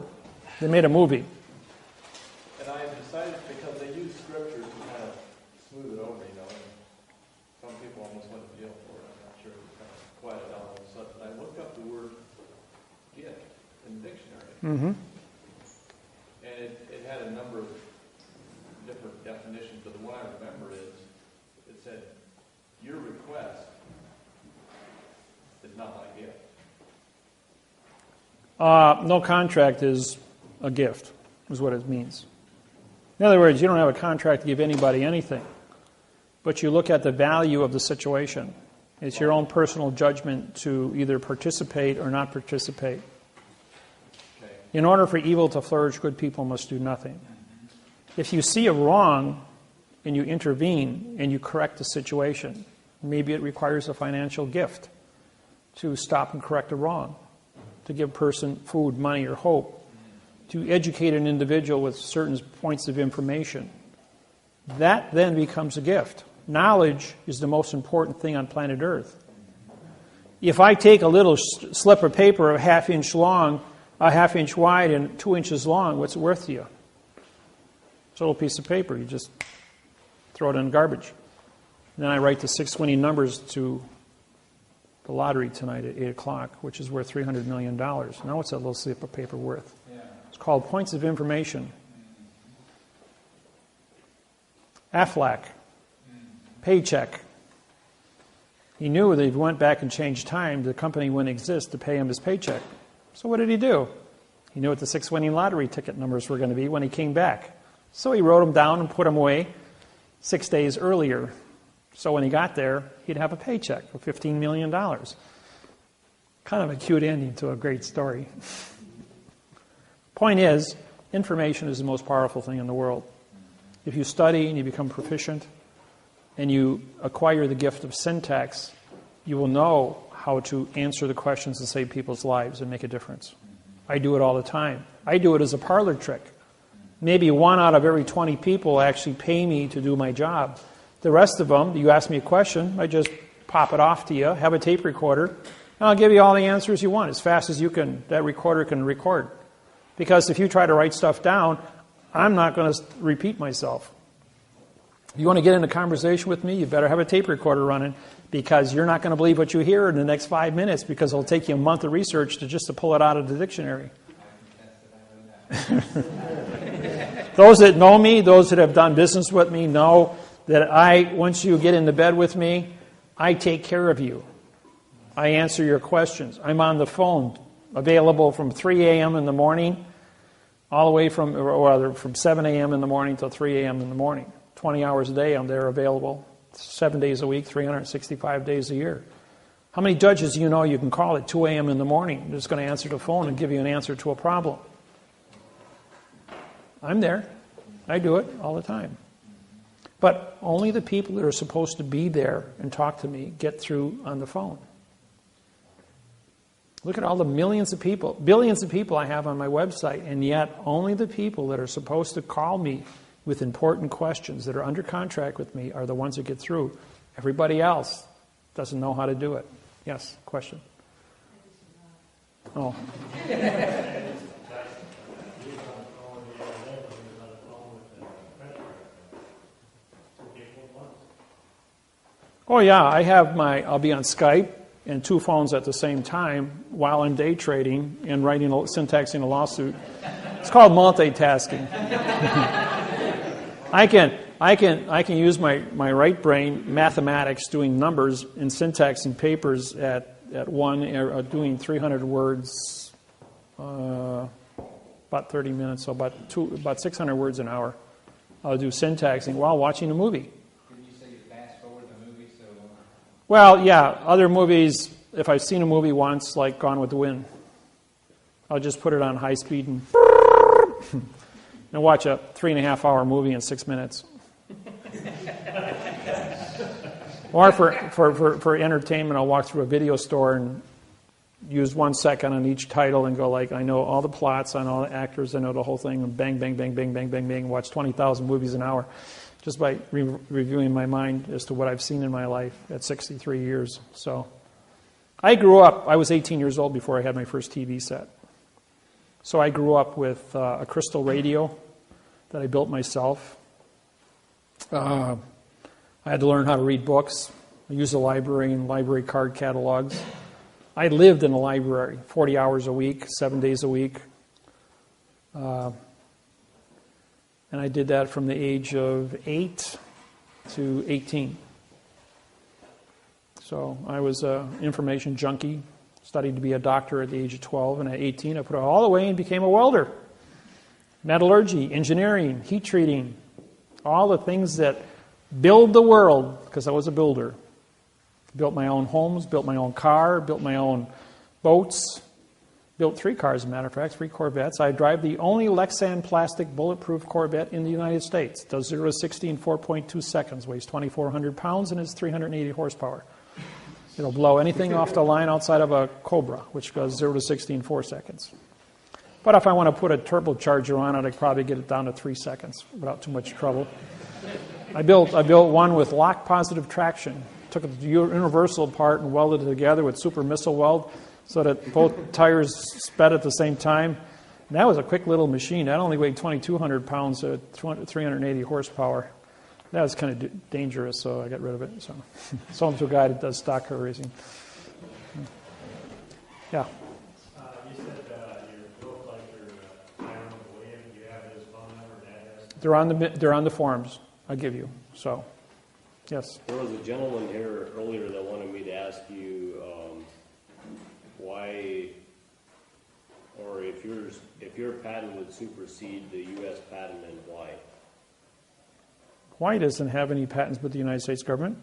They made a movie. And I decided, because they use scripture to kind of smooth it over, and some people almost went to jail for it. I'm not sure. It kind of quieted down all of a sudden. I looked up the word gift in the dictionary. Mm-hmm. And it had a number of different definitions, but the one I remember is, it said, your request is not my gift. No contract is a gift, is what it means. In other words, you don't have a contract to give anybody anything, but you look at the value of the situation. It's your own personal judgment to either participate or not participate. Okay. In order for evil to flourish, good people must do nothing. If you see a wrong and you intervene and you correct the situation, maybe it requires a financial gift to stop and correct a wrong, to give a person food, money, or hope, to educate an individual with certain points of information. That then becomes a gift. Knowledge is the most important thing on planet Earth. If I take a little slip of paper a half-inch long, a half-inch wide, and 2 inches long, what's it worth to you? It's a little piece of paper. You just throw it in garbage. And then I write the 6 winning numbers to the lottery tonight at 8 o'clock, which is worth $300 million. Now what's that little slip of paper worth? Yeah. It's called points of information. Aflac, paycheck. He knew that if he went back and changed time, the company wouldn't exist to pay him his paycheck. So what did he do? He knew what the 6 winning lottery ticket numbers were going to be when he came back. So he wrote them down and put them away 6 days earlier. So when he got there, he'd have a paycheck of $15 million. Kind of a cute ending to a great story. Point is, information is the most powerful thing in the world. If you study and you become proficient and you acquire the gift of syntax, you will know how to answer the questions and save people's lives and make a difference. I do it all the time. I do it as a parlor trick. Maybe 1 out of every 20 people actually pay me to do my job. The rest of them, you ask me a question, I just pop it off to you, have a tape recorder, and I'll give you all the answers you want as fast as you can. That recorder can record. Because if you try to write stuff down, I'm not going to repeat myself. If you want to get in a conversation with me, you better have a tape recorder running, because you're not going to believe what you hear in the next 5 minutes, because it'll take you a month of research to pull it out of the dictionary. Those that know me, those that have done business with me, know that once you get into bed with me, I take care of you. I answer your questions. I'm on the phone, available from 3 a.m. in the morning, all the way from 7 a.m. in the morning till 3 a.m. in the morning. 20 hours a day I'm there available, 7 days a week, 365 days a year. How many judges do you know you can call at 2 a.m. in the morning? They're just going to answer the phone and give you an answer to a problem. I'm there. I do it all the time. But only the people that are supposed to be there and talk to me get through on the phone. Look at all the billions of people I have on my website, and yet only the people that are supposed to call me with important questions that are under contract with me are the ones that get through. Everybody else doesn't know how to do it. Yes, question? Oh. Oh yeah, I'll be on Skype and 2 phones at the same time while I'm day trading and syntaxing a lawsuit. It's called multitasking. I can use my right brain, mathematics, doing numbers and syntaxing papers at doing 300 words, about 30 minutes, so about 600 words an hour. I'll do syntaxing while watching a movie. Well, yeah, other movies, if I've seen a movie once, like Gone with the Wind, I'll just put it on high speed and watch a 3.5-hour movie in 6 minutes. Or for entertainment, I'll walk through a video store and use 1 second on each title and go like, I know all the plots, I know all the actors, I know the whole thing, and bang, bang, bang, bang, bang, bang, bang, watch 20,000 movies an hour. Just by reviewing my mind as to what I've seen in my life at 63 years. So I was 18 years old before I had my first TV set. So I grew up with a crystal radio that I built myself. I had to learn how to read books. I used a library and library card catalogs. I lived in a library 40 hours a week, 7 days a week. And I did that from the age of 8 to 18. So I was an information junkie, studied to be a doctor at the age of 12, and at 18 I put it all away and became a welder. Metallurgy, engineering, heat treating, all the things that build the world, because I was a builder. Built my own homes, built my own car, built my own boats. Built 3 cars, as a matter of fact, 3 Corvettes. I drive the only Lexan plastic bulletproof Corvette in the United States. Does 0 to 60 in 4.2 seconds, weighs 2,400 pounds, and is 380 horsepower. It'll blow anything off the line outside of a Cobra, which goes 0 to 60 in 4 seconds. But if I want to put a turbocharger on it, I could probably get it down to 3 seconds without too much trouble. I built one with lock-positive traction. Took the universal apart and welded it together with super missile weld, so that both tires sped at the same time. And that was a quick little machine. That only weighed 2,200 pounds at 380 horsepower. That was kind of dangerous, so I got rid of it. So, sold to a guy that does stock car racing. Yeah. You said your book, like your Hiram Williams, do you have his phone number and address? They're on the forms I give you. So, yes. There was a gentleman here earlier that wanted me to ask you why, or if your patent would supersede the U.S. patent, and why? Hawaii doesn't have any patents with the United States government.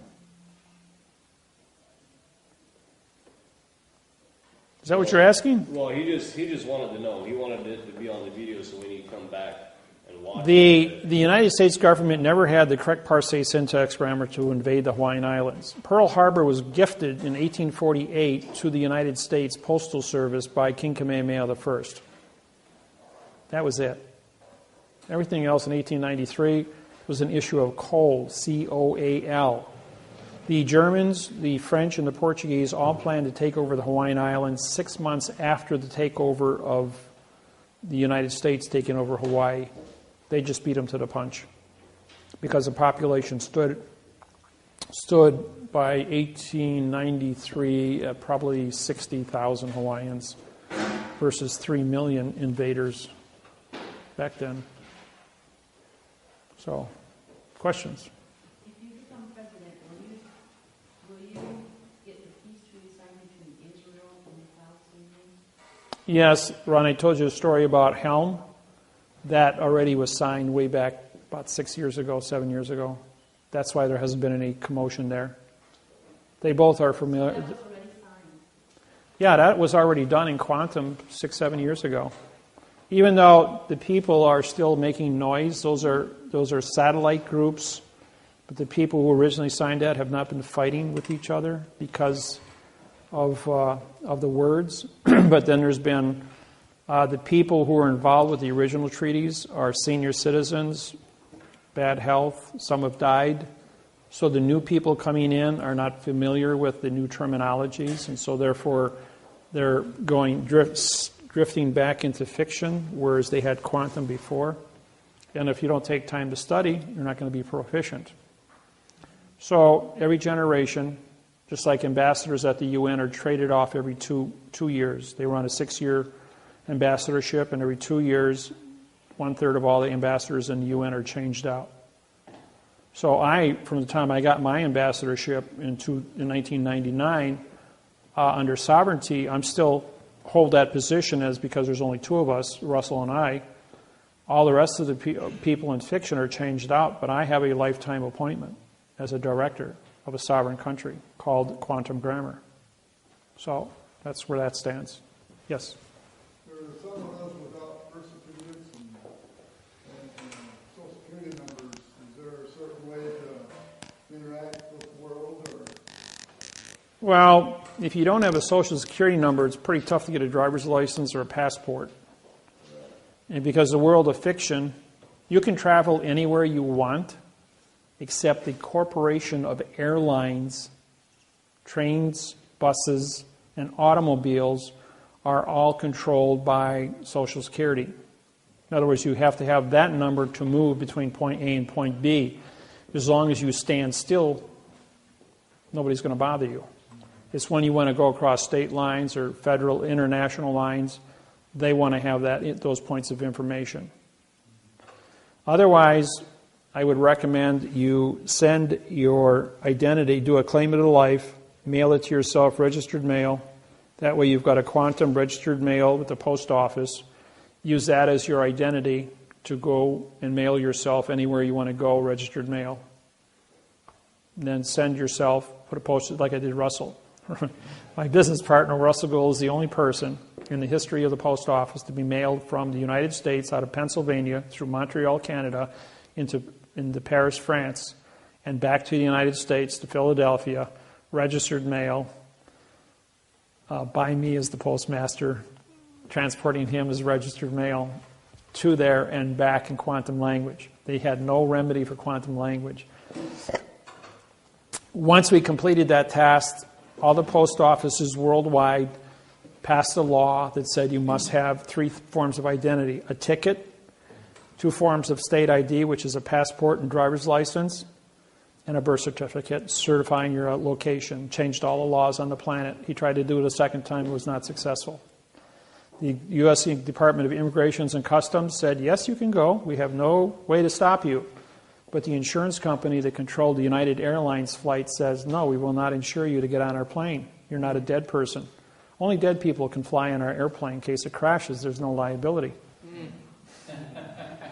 Is that what you're asking? Well, he just wanted to know. He wanted it to be on the video, so when you come back and watch The United States government never had the correct parse syntax grammar to invade the Hawaiian Islands. Pearl Harbor was gifted in 1848 to the United States Postal Service by King Kamehameha I. That was it. Everything else in 1893 was an issue of coal, C-O-A-L. The Germans, the French, and the Portuguese all planned to take over the Hawaiian Islands 6 months after the takeover of the United States taking over Hawaii. They just beat them to the punch because the population stood by 1893 at probably 60,000 Hawaiians versus 3 million invaders back then. So, questions? If you become president, will you get the peace treaty signed between Israel and the Palestinians? Yes, Ron, I told you a story about Helm. That already was signed way back about 7 years ago. That's why there hasn't been any commotion there. They both are familiar. That was already signed. Yeah, that was already done in Quantum 6-7 years ago. Even though the people are still making noise, those are satellite groups, but the people who originally signed that have not been fighting with each other because of the words. But then there's been the people who were involved with the original treaties are senior citizens, bad health, some have died. So the new people coming in are not familiar with the new terminologies, and so therefore they're drifting back into fiction, whereas they had quantum before. And if you don't take time to study, you're not going to be proficient. So every generation, just like ambassadors at the UN are traded off every two years. They run a 6-year ambassadorship, and every 2 years, 1/3 of all the ambassadors in the UN are changed out. So from the time I got my ambassadorship in 1999, under sovereignty, I'm still hold that position as because there's only 2 of us, Russell and I. All the rest of the people in fiction are changed out, but I have a lifetime appointment as a director of a sovereign country called Quantum Grammar. So that's where that stands. Yes? There are some of us without birth certificates and Social Security numbers. Is there a certain way to interact with the world? Well, if you don't have a Social Security number, it's pretty tough to get a driver's license or a passport. And because the world of fiction, you can travel anywhere you want, except the corporation of airlines, trains, buses, and automobiles are all controlled by Social Security. In other words, you have to have that number to move between point A and point B. As long as you stand still, nobody's going to bother you. It's when you want to go across state lines or federal, international lines, they want to have those points of information. Otherwise, I would recommend you send your identity, do a claim to life, mail it to yourself, registered mail. That way you've got a quantum registered mail with the post office. Use that as your identity to go and mail yourself anywhere you want to go, registered mail. And then send yourself, put a post like I did Russell. My business partner, Russell Gould, is the only person in the history of the post office to be mailed from the United States out of Pennsylvania through Montreal, Canada, into Paris, France, and back to the United States, to Philadelphia, registered mail, by me as the postmaster, transporting him as registered mail to there and back in quantum language. They had no remedy for quantum language. Once we completed that task, all the post offices worldwide passed a law that said you must have 3 forms of identity: a ticket, 2 forms of state ID, which is a passport and driver's license, and a birth certificate certifying your location. Changed all the laws on the planet. He tried to do it a second time, it was not successful. The U.S. Department of Immigration and Customs said, yes, you can go. We have no way to stop you. But the insurance company that controlled the United Airlines flight says, no, we will not insure you to get on our plane. You're not a dead person. Only dead people can fly on our airplane. In case it crashes, there's no liability.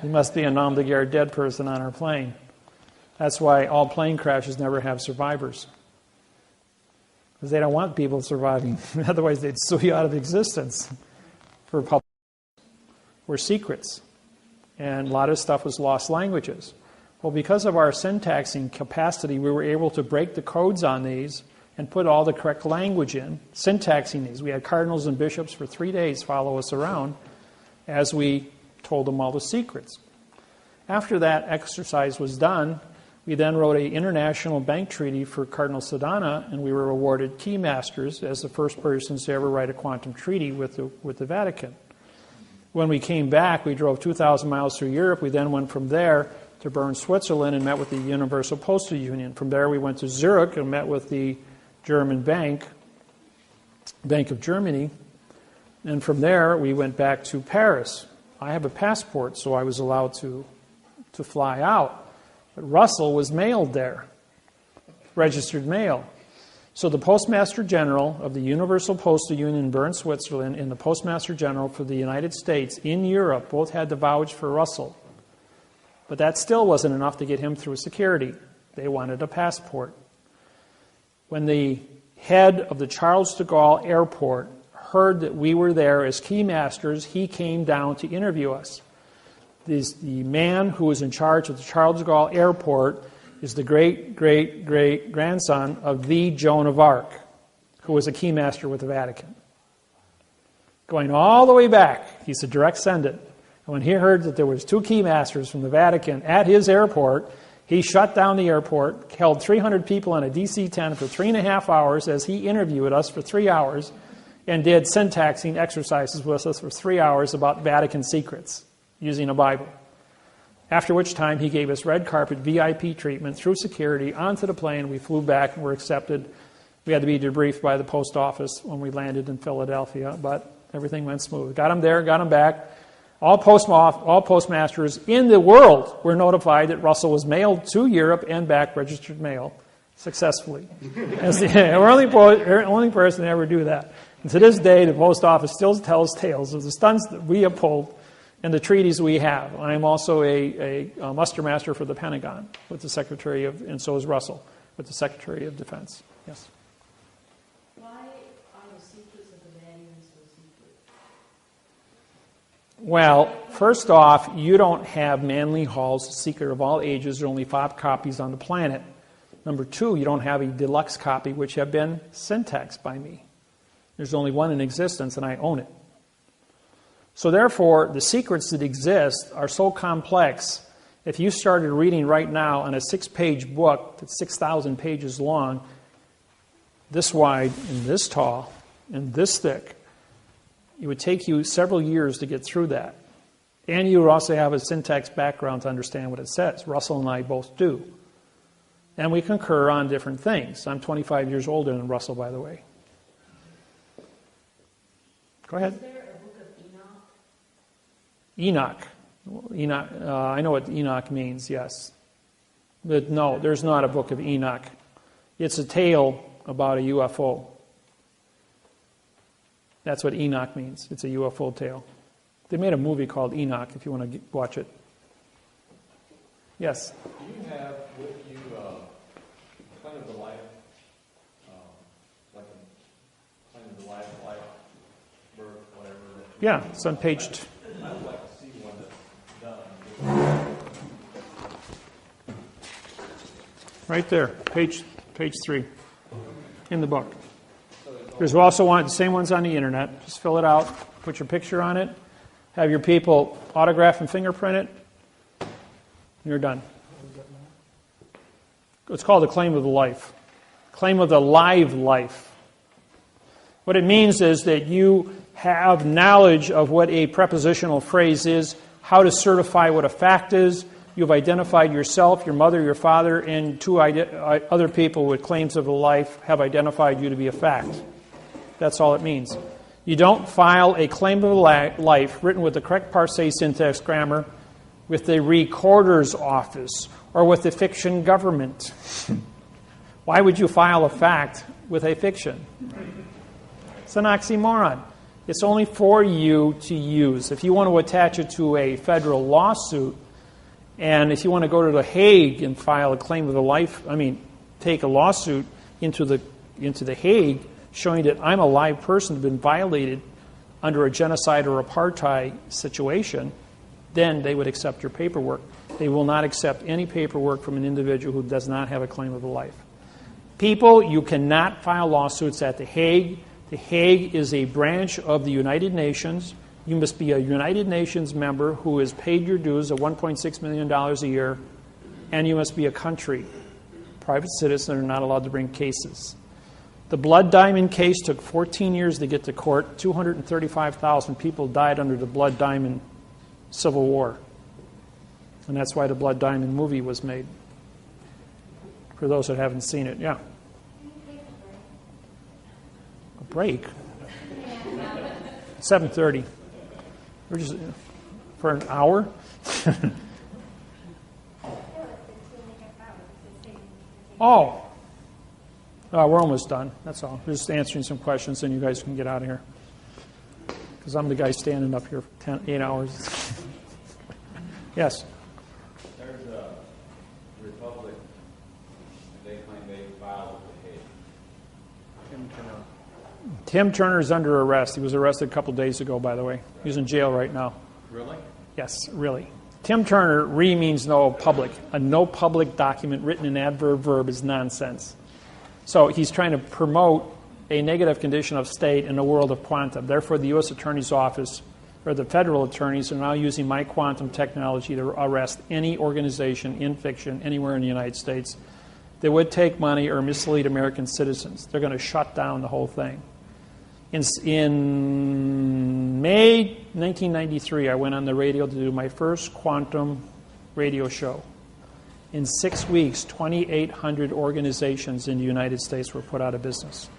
You must be a nom de guerre dead person on our plane. That's why all plane crashes never have survivors. Because they don't want people surviving. Otherwise, they'd sue you out of existence. For public, were secrets. And a lot of stuff was lost languages. Well, because of our syntaxing capacity, we were able to break the codes on these and put all the correct language in, syntaxing these. We had cardinals and bishops for 3 days follow us around as we told them all the secrets. After that exercise was done, we then wrote an international bank treaty for Cardinal Sodana, and we were awarded Key Masters as the first persons to ever write a quantum treaty with the Vatican. When we came back, we drove 2,000 miles through Europe. We then went from there to Bern, Switzerland, and met with the Universal Postal Union. From there, we went to Zurich and met with the German Bank of Germany. And from there, we went back to Paris. I have a passport, so I was allowed to fly out. But Russell was mailed there, registered mail. So the Postmaster General of the Universal Postal Union in Bern, Switzerland, and the Postmaster General for the United States in Europe both had to vouch for Russell. But that still wasn't enough to get him through security. They wanted a passport. When the head of the Charles de Gaulle Airport heard that we were there as keymasters, he came down to interview us. The man who was in charge of the Charles de Gaulle Airport is the great-great-great-grandson of the Joan of Arc, who was a keymaster with the Vatican. Going all the way back, he's a direct descendant. And when he heard that there was 2 keymasters from the Vatican at his airport, he shut down the airport, held 300 people in a DC-10 for 3.5 hours as he interviewed us for 3 hours, and did syntaxing exercises with us for 3 hours about Vatican secrets using a Bible. After which time he gave us red carpet VIP treatment through security onto the plane. We flew back and were accepted. We had to be debriefed by the post office when we landed in Philadelphia, but everything went smooth. Got him there, got him back. All postmasters in the world were notified that Russell was mailed to Europe and back registered mail successfully. We're the only person to ever do that. And to this day, the post office still tells tales of the stunts that we have pulled and the treaties we have. I am also a muster master for the Pentagon with the Secretary of, and so is Russell, with the Secretary of Defense. Yes? Why are the secrets of the Vatican so secret? Well, first off, you don't have Manly Hall's Secret of All Ages. There are only 5 copies on the planet. Number 2, you don't have a deluxe copy, which have been syntaxed by me. There's only one in existence, and I own it. So therefore, the secrets that exist are so complex. If you started reading right now on a 6-page book that's 6,000 pages long, this wide and this tall and this thick, it would take you several years to get through that. And you would also have a syntax background to understand what it says. Russell and I both do. And we concur on different things. I'm 25 years older than Russell, by the way. Go ahead. Is there a book of Enoch? Enoch. I know what Enoch means, yes. But no, there's not a book of Enoch. It's a tale about a UFO. That's what Enoch means. It's a UFO tale. They made a movie called Enoch, if you want to watch it. Yes? Do you have with you kind of the life, like a kind of the life, birth, whatever? Yeah, it's on page 2. I would like to see one that's done. Right there, page 3 in the book. There's also the same ones on the internet. Just fill it out, put your picture on it, have your people autograph and fingerprint it, and you're done. It's called the claim of the life. Claim of the live life. What it means is that you have knowledge of what a prepositional phrase is, how to certify what a fact is. You've identified yourself, your mother, your father, and 2 other people with claims of the life have identified you to be a fact. That's all it means. You don't file a claim of life written with the correct parsé syntax grammar with the recorder's office or with the fiction government. Why would you file a fact with a fiction? It's an oxymoron. It's only for you to use. If you want to attach it to a federal lawsuit, and if you want to go to The Hague and file a claim of the life, take a lawsuit into the Hague, showing that I'm a live person who's been violated under a genocide or apartheid situation, then they would accept your paperwork. They will not accept any paperwork from an individual who does not have a claim of the life. People, you cannot file lawsuits at The Hague. The Hague is a branch of the United Nations. You must be a United Nations member who has paid your dues of $1.6 million a year, and you must be a country. Private citizens are not allowed to bring cases. The Blood Diamond case took 14 years to get to court. 235,000 people died under the Blood Diamond Civil War. And that's why the Blood Diamond movie was made. For those that haven't seen it, yeah. A break? 7:30. We're just for an hour? Oh. We're almost done. That's all. We're just answering some questions, and you guys can get out of here. Because I'm the guy standing up here for 8 hours. Yes? There's a Republic, they claim they filed with the Hague. Tim Turner's under arrest. He was arrested a couple days ago, by the way. He's in jail right now. Really? Yes, really. Tim Turner, means no public. A no public document written in adverb verb is nonsense. So he's trying to promote a negative condition of state in the world of quantum. Therefore, the U.S. Attorney's Office, or the federal attorneys, are now using my quantum technology to arrest any organization in fiction anywhere in the United States that would take money or mislead American citizens. They're going to shut down the whole thing. In May 1993, I went on the radio to do my first quantum radio show. In 6 weeks, 2,800 organizations in the United States were put out of business.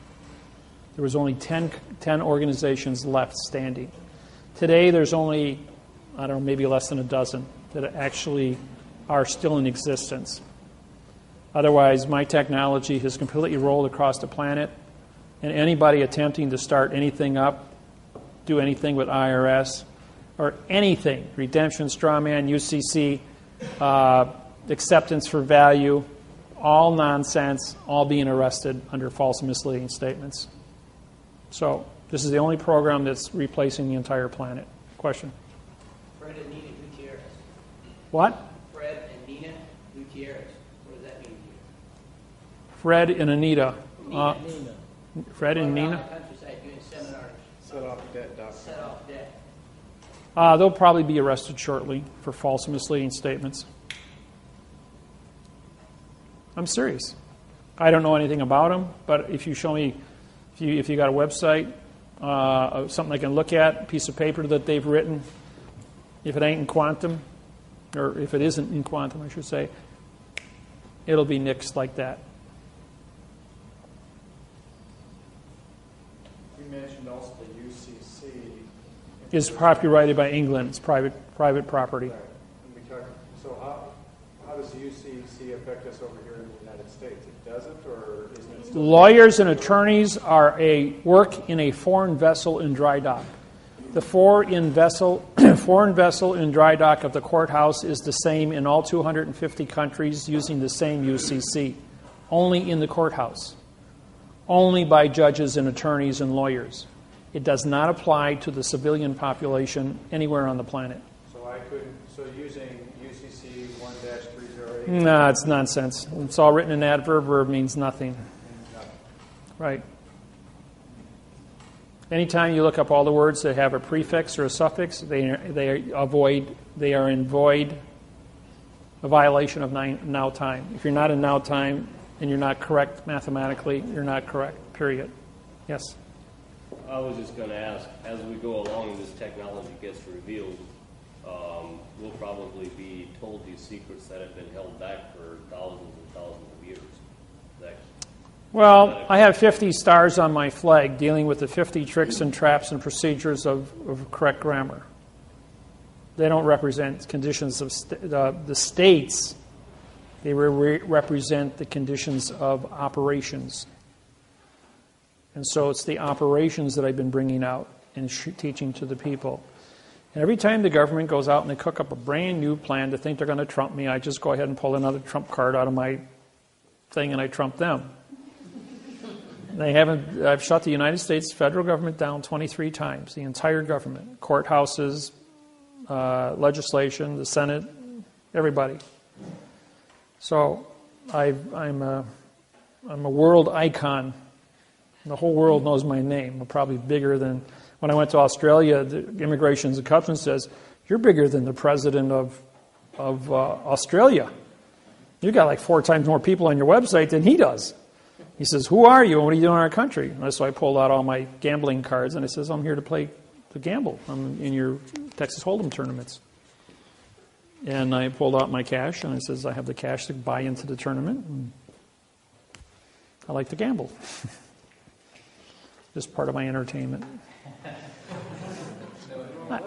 There was only 10 organizations left standing. Today, there's only, I don't know, maybe less than a dozen that actually are still in existence. Otherwise, my technology has completely rolled across the planet, and anybody attempting to start anything up, do anything with IRS, or anything, redemption, strawman, UCC, acceptance for value, all nonsense, all being arrested under false and misleading statements. So this is the only program that's replacing the entire planet. Question? Fred and Nina Gutierrez. What? Fred and Nina Gutierrez. What does that mean to you? Fred and Anita. Nina. Fred and Going around Nina? the countryside doing seminars. Set off debt, doctor. Set off debt. They'll probably be arrested shortly for false and misleading statements. I'm serious. I don't know anything about them, but if you show me, if you got a website, something I can look at, a piece of paper that they've written, if it ain't in quantum, or if it isn't in quantum, I should say, it'll be nixed like that. You mentioned also the UCC. It's copyrighted by England. It's private property. Right. So how does the UCC affect us over here in the United States? It doesn't, or isn't it still? Lawyers and attorneys work in a foreign vessel in dry dock. The foreign vessel in dry dock of the courthouse is the same in all 250 countries using the same UCC, only in the courthouse, only by judges and attorneys and lawyers. It does not apply to the civilian population anywhere on the planet. So using UCC 1-308? No, it's nonsense. It's all written in adverb. Verb means nothing. Right. Anytime you look up all the words that have a prefix or a suffix, they are in void, a violation of now time. If you're not in now time and you're not correct mathematically, you're not correct, period. Yes? I was just going to ask, as we go along and this technology gets revealed, we'll probably be told these secrets that have been held back for thousands and thousands of years. Well, I have 50 stars on my flag dealing with the 50 tricks and traps and procedures of correct grammar. They don't represent conditions of the states. They represent the conditions of operations. And so it's the operations that I've been bringing out and teaching to the people. And every time the government goes out and they cook up a brand new plan to think they're going to trump me, I just go ahead and pull another trump card out of my thing and I trump them. I've shut the United States federal government down 23 times, the entire government, courthouses, legislation, the Senate, everybody. So I'm a world icon. The whole world knows my name. I'm probably bigger than, when I went to Australia, the Immigration and Customs says, you're bigger than the president of Australia. You got like 4 times more people on your website than he does. He says, "Who are you and what are you doing in our country?" And so I pulled out all my gambling cards and I says, "I'm here to gamble. I'm in your Texas Hold'em tournaments." And I pulled out my cash and I says, "I have the cash to buy into the tournament. And I like to gamble." Just part of my entertainment.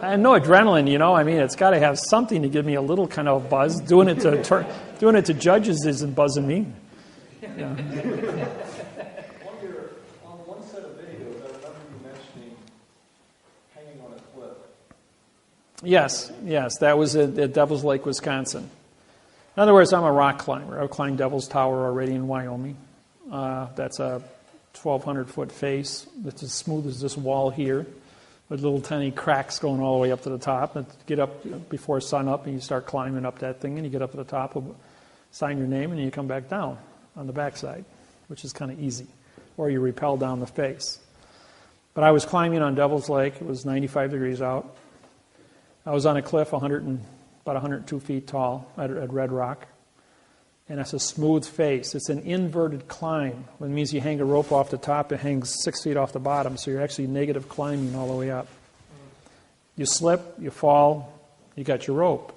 I know adrenaline, I mean, it's got to have something to give me a little kind of buzz. Doing it to judges isn't buzzing me. Yeah. On one set of videos, I remember you mentioning hanging on a cliff. Yes, that was at Devil's Lake, Wisconsin. In other words, I'm a rock climber. I've climbed Devil's Tower already in Wyoming. That's a 1,200-foot face that's as smooth as this wall here, with little tiny cracks going all the way up to the top. And get up before sun up, and you start climbing up that thing, and you get up to the top, sign your name, and you come back down on the backside, which is kind of easy. Or you rappel down the face. But I was climbing on Devil's Lake. It was 95 degrees out. I was on a cliff about 102 feet tall at Red Rock. And it's a smooth face. It's an inverted climb. It means you hang a rope off the top, it hangs 6 feet off the bottom, so you're actually negative climbing all the way up. You slip, you fall, you got your rope.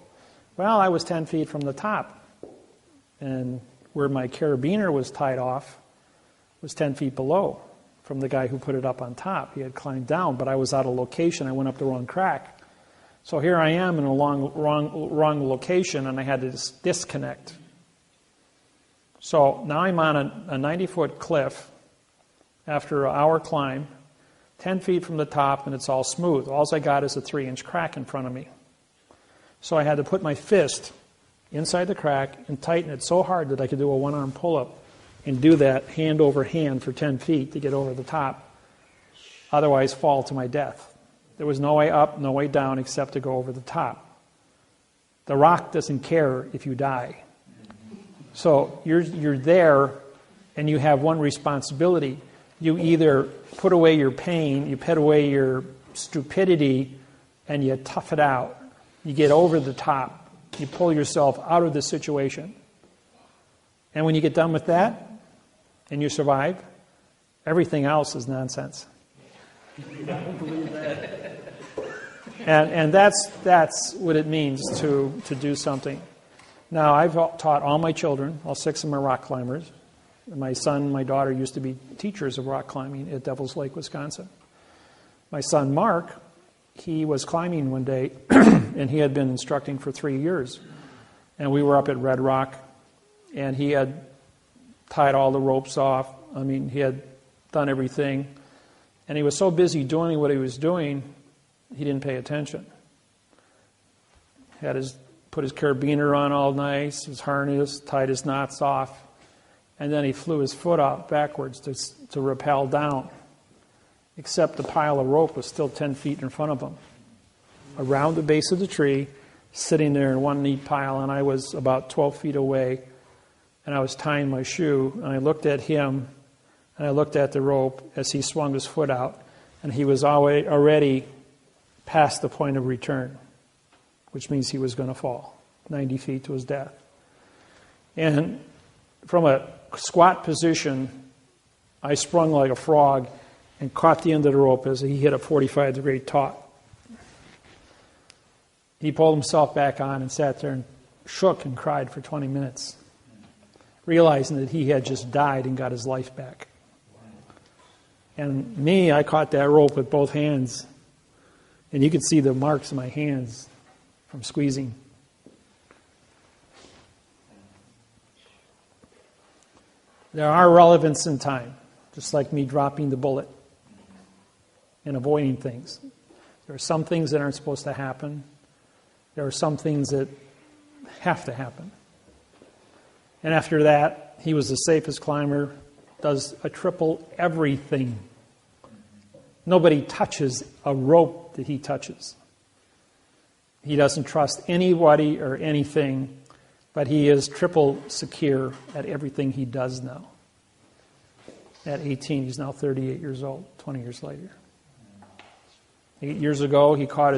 Well, I was 10 feet from the top. And where my carabiner was tied off was 10 feet below from the guy who put it up on top. He had climbed down, but I was out of location. I went up the wrong crack. So here I am in a wrong location, and I had to disconnect. So now I'm on a 90-foot cliff after an hour climb, 10 feet from the top, and it's all smooth. All I got is a 3-inch crack in front of me. So I had to put my fist inside the crack and tighten it so hard that I could do a one-arm pull-up and do that hand over hand for 10 feet to get over the top. Otherwise, fall to my death. There was no way up, no way down except to go over the top. The rock doesn't care if you die. So you're there, and you have one responsibility. You either put away your pain, you put away your stupidity, and you tough it out. You get over the top. You pull yourself out of the situation. And when you get done with that, and you survive, everything else is nonsense. I don't believe that. And that's what it means to do something. Now, I've taught all my children, all 6 of them are rock climbers. My son and my daughter used to be teachers of rock climbing at Devil's Lake, Wisconsin. My son, Mark, he was climbing one day, and he had been instructing for 3 years. And we were up at Red Rock, and he had tied all the ropes off. I mean, he had done everything. And he was so busy doing what he was doing, he didn't pay attention. Put his carabiner on all nice, his harness, tied his knots off, and then he flew his foot out backwards to rappel down. Except the pile of rope was still 10 feet in front of him. Around the base of the tree, sitting there in one neat pile, and I was about 12 feet away, and I was tying my shoe, and I looked at him, and I looked at the rope as he swung his foot out, and he was already past the point of return, which means he was going to fall 90 feet to his death. And from a squat position, I sprung like a frog and caught the end of the rope as he hit a 45-degree taut. He pulled himself back on and sat there and shook and cried for 20 minutes, realizing that he had just died and got his life back. And me, I caught that rope with both hands, and you could see the marks in my hands from squeezing. There are relevance in time, just like me dropping the bullet and avoiding things. There are some things that aren't supposed to happen. There are some things that have to happen. And after that, he was the safest climber, does a triple everything. Nobody touches a rope that he touches. He doesn't trust anybody or anything, but he is triple secure at everything he does now. At 18, he's now 38 years old, 20 years later. 8 years ago, he caught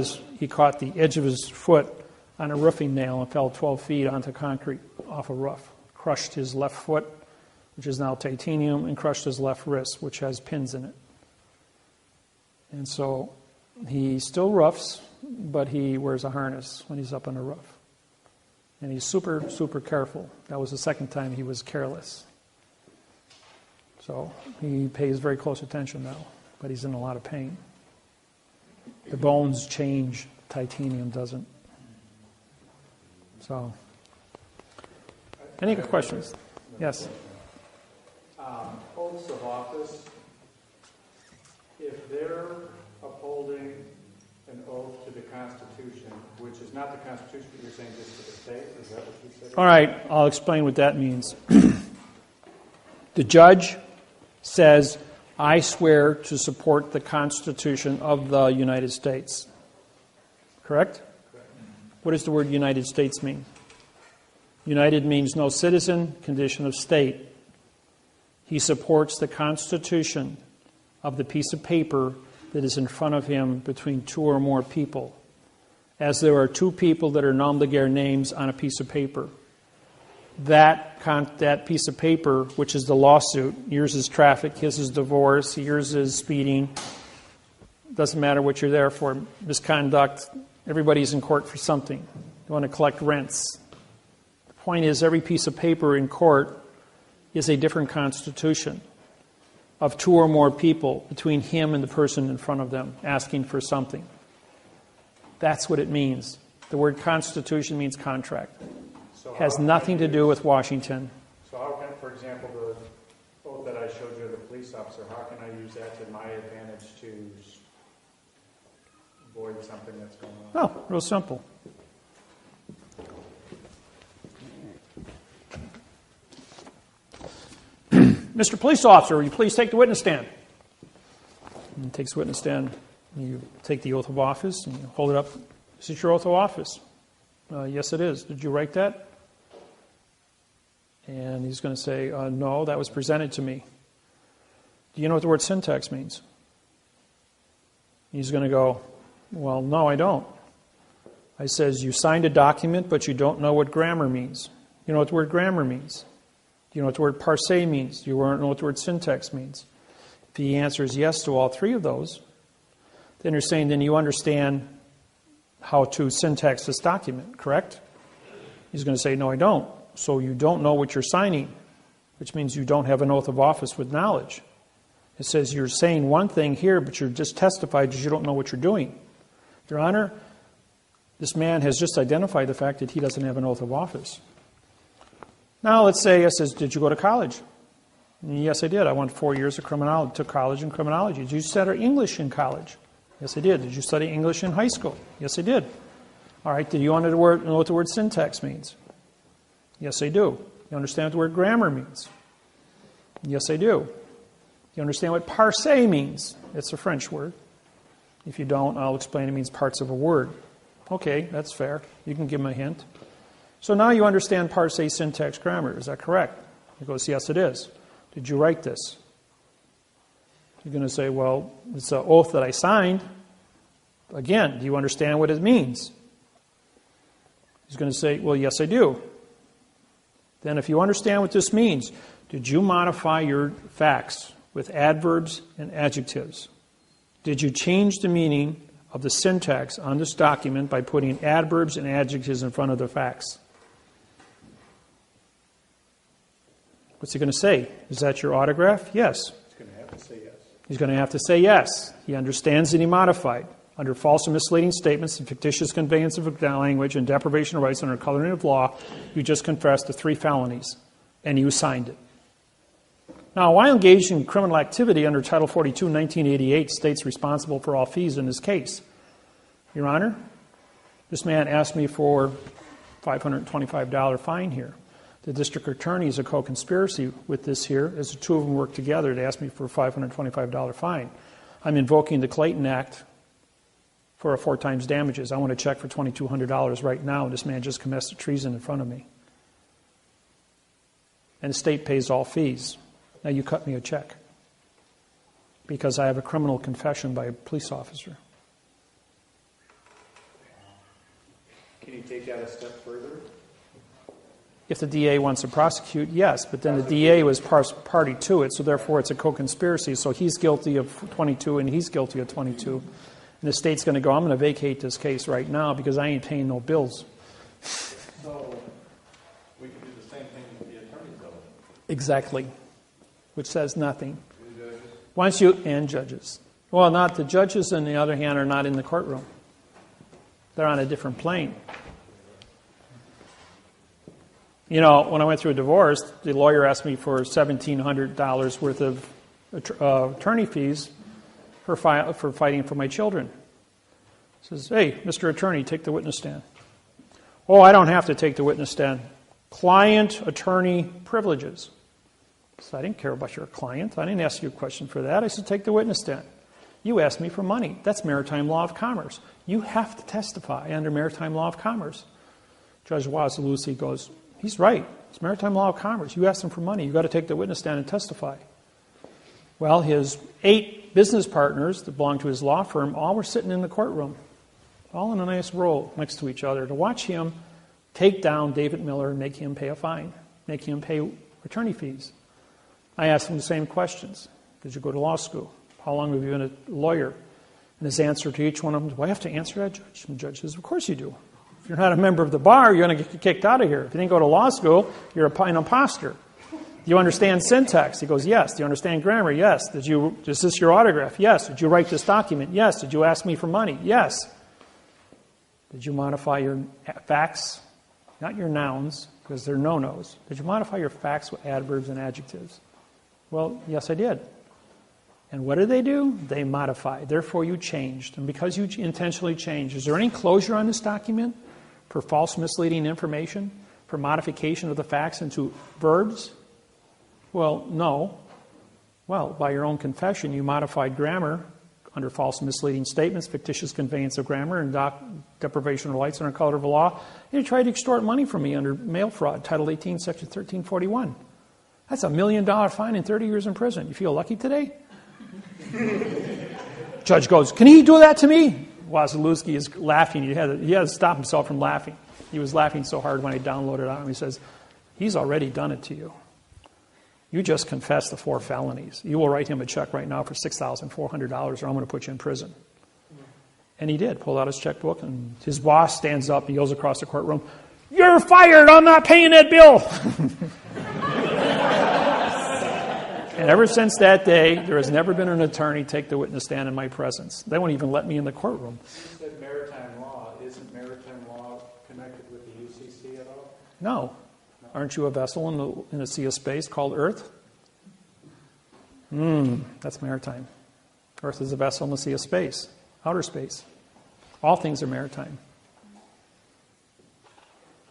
the edge of his foot on a roofing nail and fell 12 feet onto concrete off a roof. Crushed his left foot, which is now titanium, and crushed his left wrist, which has pins in it. And so he still roughs, but he wears a harness when he's up on the roof. And he's super, super careful. That was the second time he was careless. So he pays very close attention now, but he's in a lot of pain. The bones change, titanium doesn't. So, any questions? Yes? Oaths of office, if they're upholding an oath to the Constitution, which is not the Constitution, but you're saying just to the state, is that what you said? All right, I'll explain what that means. The judge says, I swear to support the Constitution of the United States. Correct? What does the word United States mean? United means no citizen, condition of state. He supports the Constitution of the piece of paper that is in front of him between two or more people. As there are two people that are nom de guerre names on a piece of paper. That piece of paper, which is the lawsuit, yours is traffic, his is divorce, yours is speeding. Doesn't matter what you're there for. Misconduct. Everybody's in court for something. You want to collect rents. The point is, every piece of paper in court is a different constitution of two or more people between him and the person in front of them asking for something. That's what it means. The word constitution means contract. So Has nothing to do with Washington. So how can, for example, the oath that I showed you of the police officer, how can I use that to my advantage to avoid something that's going on? Oh, real simple. Mr. Police Officer, will you please take the witness stand? And he takes the witness stand. You take the oath of office and you hold it up. Is this your oath of office? Yes, it is. Did you write that? And he's going to say, no, that was presented to me. Do you know what the word syntax means? He's going to go, well, no, I don't. I says, you signed a document, but you don't know what grammar means. You know what the word grammar means? Do you know what the word parse means? Do you know what the word syntax means? If he answers yes to all three of those, then you're saying then you understand how to syntax this document, correct? He's going to say, no, I don't. So you don't know what you're signing, which means you don't have an oath of office with knowledge. It says you're saying one thing here, but you're just testified because you don't know what you're doing. Your Honor, this man has just identified the fact that he doesn't have an oath of office. Now let's say I says, did you go to college? And yes, I did. I went 4 years of criminology, took college in criminology. Did you study English in college? Yes, I did. Did you study English in high school? Yes, I did. All right, do you know what the word syntax means? Yes, I do. You understand what the word grammar means? Yes, I do. You understand what parse means? It's a French word. If you don't, I'll explain it means parts of a word. Okay, that's fair. You can give him a hint. So now you understand parse, syntax, grammar. Is that correct? He goes, yes, it is. Did you write this? You're going to say, well, it's an oath that I signed. Again, do you understand what it means? He's going to say, well, yes, I do. Then if you understand what this means, did you modify your facts with adverbs and adjectives? Did you change the meaning of the syntax on this document by putting adverbs and adjectives in front of the facts? What's he going to say? Is that your autograph? Yes. He's going to have to say yes. He's going to have to say yes. He understands that he modified. Under false and misleading statements and fictitious conveyance of language and deprivation of rights under coloring of law, you just confessed to 3 felonies, and you signed it. Now, while engaged in criminal activity under Title 42, 1988, states responsible for all fees in this case. Your Honor, this man asked me for $525 fine here. The district attorney is a co-conspiracy with this here, as the two of them work together to ask me for a $525 fine. I'm invoking the Clayton Act for a 4 times damages. I want to check for $2,200 right now, and this man just confessed to treason in front of me. And the state pays all fees. Now you cut me a check because I have a criminal confession by a police officer. Can you take that a step further? If the DA wants to prosecute, yes, but then the DA was party to it, so therefore it's a co-conspiracy. So he's guilty of 22 and he's guilty of 22. And the state's going to go, I'm going to vacate this case right now because I ain't paying no bills. So we can do the same thing with the attorneys, though. Exactly, which says nothing. Once you, and judges. Well, not the judges, on the other hand, are not in the courtroom. They're on a different plane. You know, when I went through a divorce, the lawyer asked me for $1,700 worth of attorney fees for fighting for my children. He says, hey, Mr. Attorney, take the witness stand. Oh, I don't have to take the witness stand. Client-attorney privileges. So I didn't care about your client. I didn't ask you a question for that. I said, take the witness stand. You asked me for money. That's maritime law of commerce. You have to testify under maritime law of commerce. Judge Wasilewski goes, he's right. It's maritime law of commerce. You asked him for money. You've got to take the witness stand and testify. Well, his 8 business partners that belonged to his law firm all were sitting in the courtroom, all in a nice row next to each other to watch him take down David Miller and make him pay a fine, make him pay attorney fees. I asked him the same questions. Did you go to law school? How long have you been a lawyer? And his answer to each one of them, do I have to answer that, Judge? And the judge says, of course you do. If you're not a member of the bar, you're going to get kicked out of here. If you didn't go to law school, you're an imposter. Do you understand syntax? He goes, yes. Do you understand grammar? Yes. Is this your autograph? Yes. Did you write this document? Yes. Did you ask me for money? Yes. Did you modify your facts? Not your nouns, because they're no-nos. Did you modify your facts with adverbs and adjectives? Well, yes, I did. And what did they do? They modified. Therefore, you changed. And because you intentionally changed, is there any closure on this document for false, misleading information, for modification of the facts into verbs? Well, no. Well, by your own confession, you modified grammar under false, misleading statements, fictitious conveyance of grammar, and deprivation of rights under color of law. And you tried to extort money from me under mail fraud, Title 18, Section 1341. That's $1 million fine and 30 years in prison. You feel lucky today? Judge goes, can he do that to me? Wasilewski is laughing. He had to stop himself from laughing. He was laughing so hard when I downloaded it on him. He says, he's already done it to you. You just confessed the 4 felonies. You will write him a check right now for $6,400 or I'm going to put you in prison. And he did. Pulled out his checkbook and his boss stands up and yells across the courtroom, you're fired. I'm not paying that bill. And ever since that day, there has never been an attorney take the witness stand in my presence. They won't even let me in the courtroom. You said maritime law. Isn't maritime law connected with the UCC at all? No. Aren't you a vessel in a sea of space called Earth? That's maritime. Earth is a vessel in the sea of space, outer space. All things are maritime.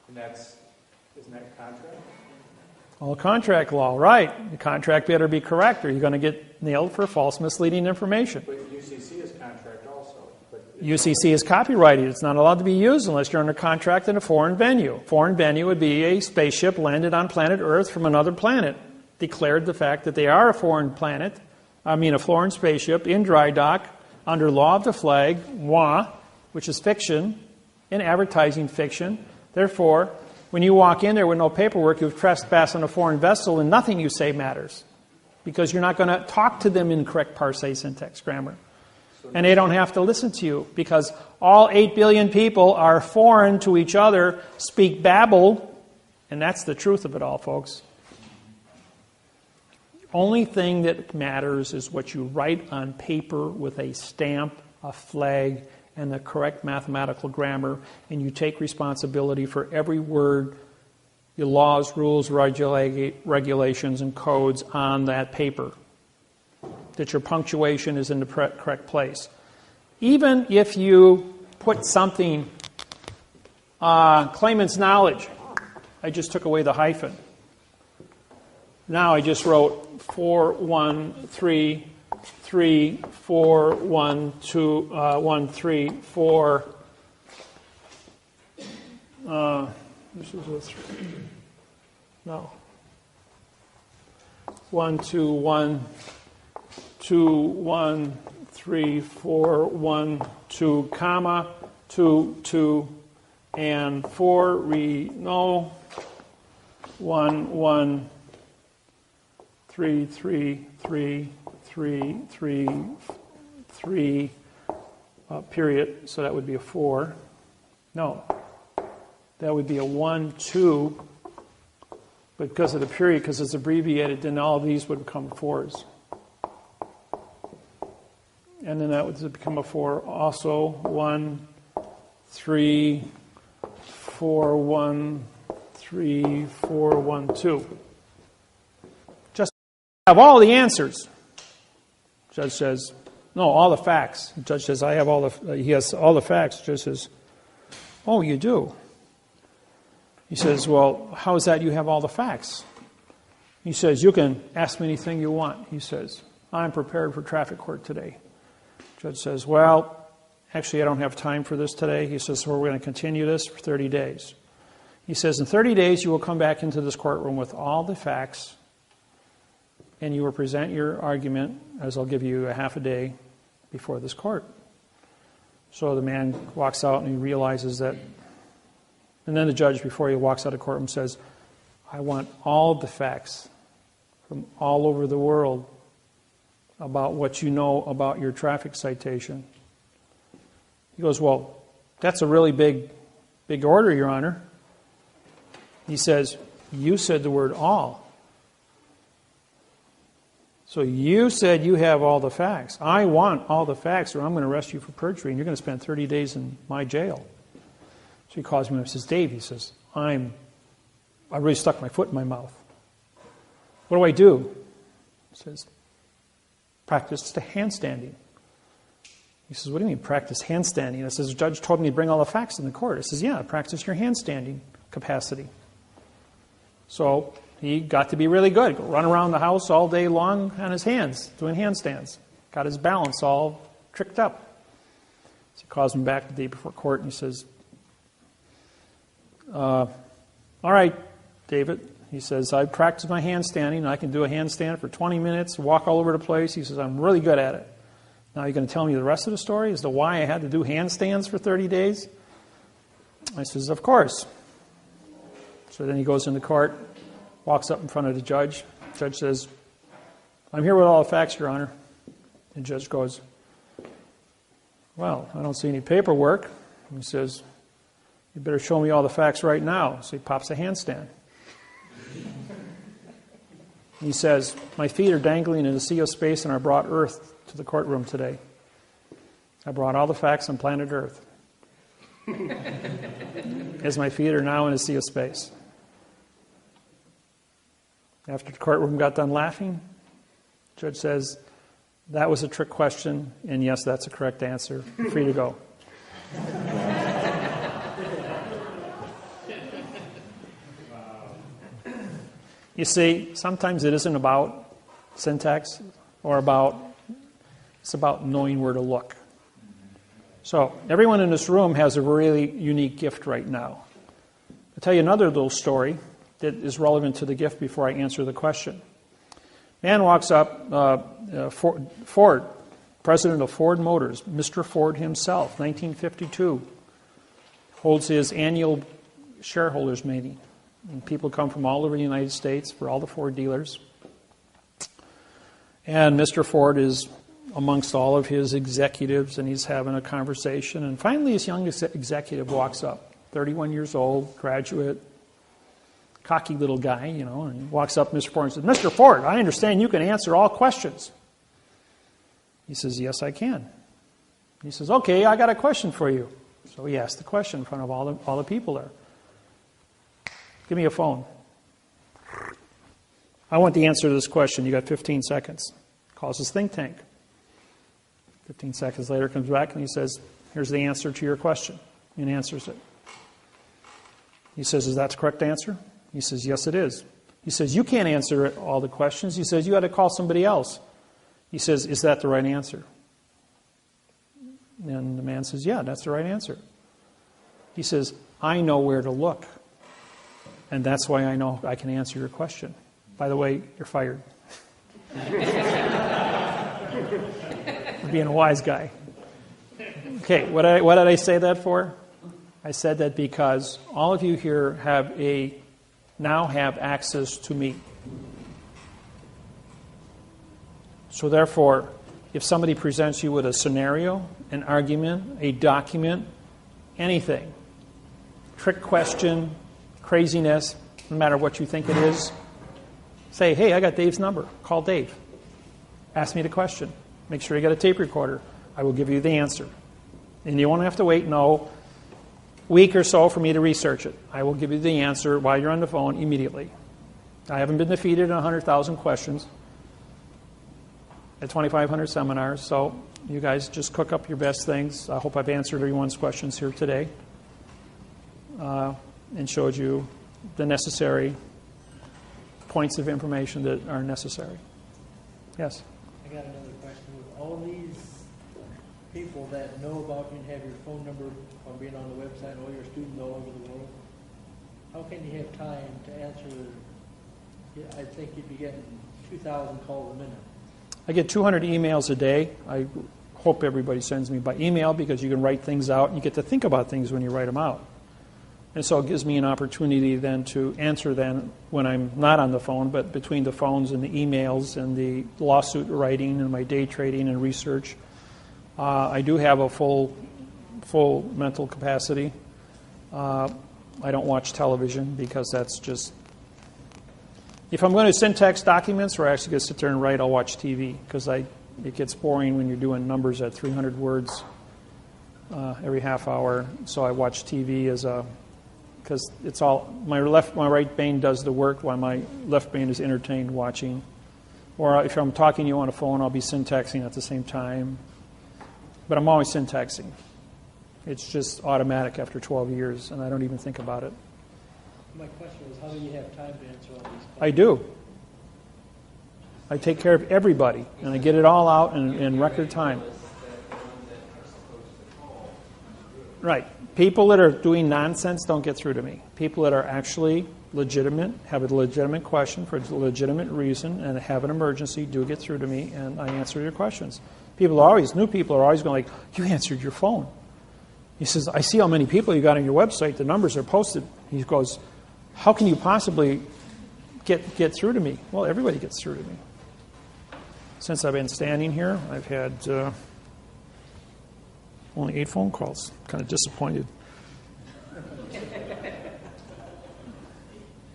And isn't that contract? All contract law, right. The contract better be correct or you're going to get nailed for false, misleading information. But UCC is contract also. UCC is copyrighted. It's not allowed to be used unless you're under contract in a foreign venue. Foreign venue would be a spaceship landed on planet Earth from another planet. Declared the fact that they are a foreign spaceship in dry dock under law of the flag, moi, which is fiction, in advertising fiction. Therefore, when you walk in there with no paperwork, you've trespassed on a foreign vessel and nothing you say matters. Because you're not going to talk to them in correct parse, syntax, grammar. And they don't have to listen to you because all 8 billion people are foreign to each other, speak Babel, and that's the truth of it all, folks. Only thing that matters is what you write on paper with a stamp, a flag, and the correct mathematical grammar, and you take responsibility for every word, your laws, rules, regulations, and codes on that paper. That your punctuation is in the correct place. Even if you put something, claimant's knowledge, I just took away the hyphen. Now I just wrote 413341213 this is a 3. No. 121213412 comma 22 and 4 no. 1, 1, 3, 3, 3, 3, 3, 3, period. So that would be a 4. No, that would be a 1, 2. But because of the period, because it's abbreviated, then all of these would become 4s. And then that would become a 4 also. 1, 3, 4, 1, 3, 4, 1, 2. Just have all the answers. Judge says, no, all the facts. The judge says, he has all the facts. Judge says, oh, you do? He says, well, how is that you have all the facts? He says, you can ask me anything you want. He says, I'm prepared for traffic court today. Judge says, well, actually, I don't have time for this today. He says, so we're going to continue this for 30 days. He says, in 30 days, you will come back into this courtroom with all the facts, and you will present your argument, as I'll give you a half a day before this court. So the man walks out and he realizes that, and then the judge, before he walks out of the courtroom, says, I want all the facts from all over the world about what you know about your traffic citation. He goes, well, that's a really big order, Your Honor. He says, you said the word all. So you said you have all the facts. I want all the facts or I'm going to arrest you for perjury and you're going to spend 30 days in my jail. So he calls me and says, Dave, he says, I really stuck my foot in my mouth. What do I do? He says, practice the handstanding. He says, what do you mean practice handstanding? I says, the judge told me to bring all the facts in the court. I says, yeah, practice your handstanding capacity. So he got to be really good. Run around the house all day long on his hands, doing handstands. Got his balance all tricked up. So he calls him back the day before court and he says, all right, David. He says, I practiced my handstanding. I can do a handstand for 20 minutes, walk all over the place. He says, I'm really good at it. Now you're going to tell me the rest of the story as to why I had to do handstands for 30 days? I says, of course. So then he goes into court, walks up in front of the judge. The judge says, I'm here with all the facts, Your Honor. The judge goes, well, I don't see any paperwork. He says, you better show me all the facts right now. So he pops a handstand. He says, my feet are dangling in a sea of space and I brought Earth to the courtroom today. I brought all the facts on planet Earth. As my feet are now in a sea of space. After the courtroom got done laughing, the judge says, that was a trick question, and yes, that's a correct answer. You're free to go. You see, sometimes it isn't about syntax or it's about knowing where to look. So everyone in this room has a really unique gift right now. I'll tell you another little story that is relevant to the gift before I answer the question. Man walks up, Ford, president of Ford Motors, Mr. Ford himself, 1952, holds his annual shareholders meeting. And people come from all over the United States for all the Ford dealers. And Mr. Ford is amongst all of his executives, and he's having a conversation. And finally, this young executive walks up, 31 years old, graduate, cocky little guy, and he walks up to Mr. Ford and says, Mr. Ford, I understand you can answer all questions. He says, yes, I can. He says, okay, I got a question for you. So he asked the question in front of all the people there. Give me a phone. I want the answer to this question. You got 15 seconds. Calls his think tank. 15 seconds later, comes back and he says, here's the answer to your question. And answers it. He says, is that the correct answer? He says, yes, it is. He says, you can't answer all the questions. He says, you had to call somebody else. He says, is that the right answer? And the man says, yeah, that's the right answer. He says, I know where to look. And that's why I know I can answer your question. By the way, you're fired. For being a wise guy. Okay, what did I say that for? I said that because all of you here have a now have access to me. So therefore, if somebody presents you with a scenario, an argument, a document, anything, trick question, craziness, no matter what you think it is, say, hey, I got Dave's number. Call Dave. Ask me the question. Make sure you got a tape recorder. I will give you the answer. And you won't have to wait no week or so for me to research it. I will give you the answer while you're on the phone immediately. I haven't been defeated in 100,000 questions at 2,500 seminars, so you guys just cook up your best things. I hope I've answered everyone's questions here today and showed you the necessary points of information that are necessary. Yes? I got another question. With all these people that know about you and have your phone number from being on the website, all your students all over the world, how can you have time to answer? I think you'd be getting 2,000 calls a minute. I get 200 emails a day. I hope everybody sends me by email because you can write things out and you get to think about things when you write them out. And so it gives me an opportunity then to answer then when I'm not on the phone, but between the phones and the emails and the lawsuit writing and my day trading and research. I do have a full mental capacity. I don't watch television because that's just... If I'm going to syntax documents or actually going to sit there and write, I'll watch TV because it gets boring when you're doing numbers at 300 words every half hour. So I watch TV because it's all my right brain does the work while my left brain is entertained watching. Or if I'm talking to you on a phone, I'll be syntaxing at the same time. But I'm always syntaxing. It's just automatic after 12 years, and I don't even think about it. My question was, how do you have time to answer all these questions? I do. I take care of everybody, and I get it all out in record time. Right. People that are doing nonsense don't get through to me. People that are actually legitimate, have a legitimate question for a legitimate reason, and have an emergency do get through to me, and I answer your questions. New people are always going like, you answered your phone. He says, I see how many people you got on your website. The numbers are posted. He goes, how can you possibly get through to me? Well, everybody gets through to me. Since I've been standing here, I've had only 8 phone calls. Kind of disappointed.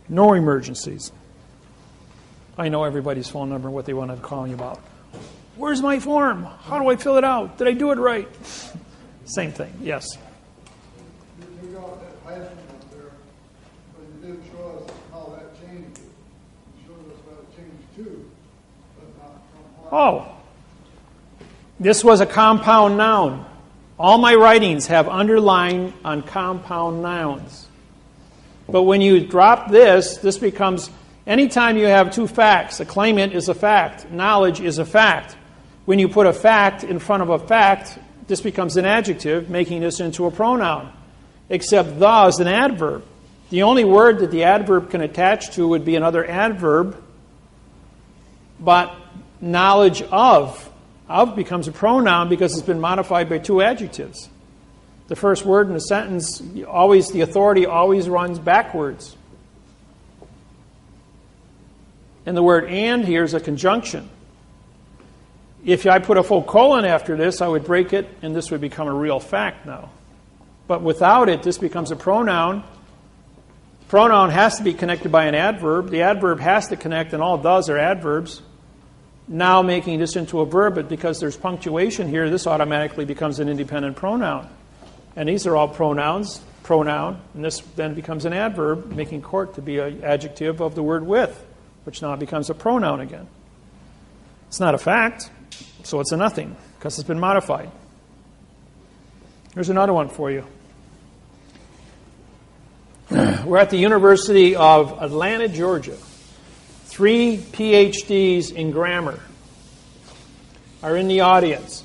No emergencies. I know everybody's phone number and what they want to call me about. Where's my form? How do I fill it out? Did I do it right? Same thing, yes. You got that passion up there, but you didn't show us how that changed. You showed us how it changed too, but not from what. Oh, this was a compound noun. All my writings have underline on compound nouns. But when you drop this becomes, anytime you have 2 facts, a claimant is a fact, knowledge is a fact. When you put a fact in front of a fact, this becomes an adjective, making this into a pronoun. Except the is an adverb. The only word that the adverb can attach to would be another adverb, but knowledge of becomes a pronoun because it's been modified by 2 adjectives. The first word in a sentence, the authority always runs backwards. And the word and here is a conjunction. If I put a full colon after this, I would break it, and this would become a real fact now. But without it, this becomes a pronoun. The pronoun has to be connected by an adverb. The adverb has to connect, and all it does are adverbs. Now making this into a verb, but because there's punctuation here, this automatically becomes an independent pronoun. And these are all pronouns, pronoun, and this then becomes an adverb, making court to be an adjective of the word with, which now becomes a pronoun again. It's not a fact, so it's a nothing, because it's been modified. Here's another one for you. We're at the University of Atlanta, Georgia. 3 PhDs in grammar are in the audience.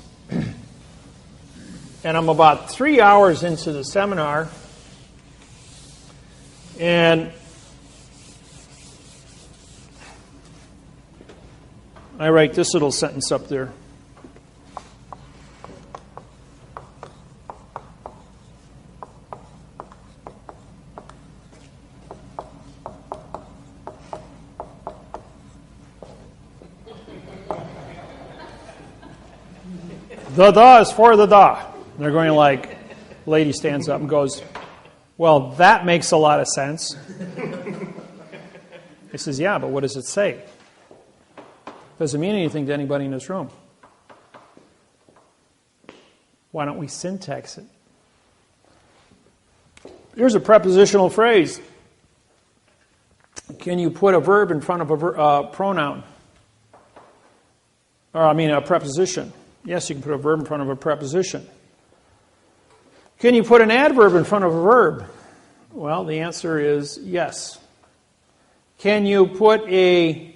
And I'm about 3 hours into the seminar, and I write this little sentence up there. The is for the da. And they're going like, lady stands up and goes, well, that makes a lot of sense. He says, yeah, but what does it say? Doesn't mean anything to anybody in this room. Why don't we syntax it? Here's a prepositional phrase. Can you put a verb in front of a pronoun? Or, a preposition. Yes, you can put a verb in front of a preposition. Can you put an adverb in front of a verb? Well, the answer is yes. Can you put an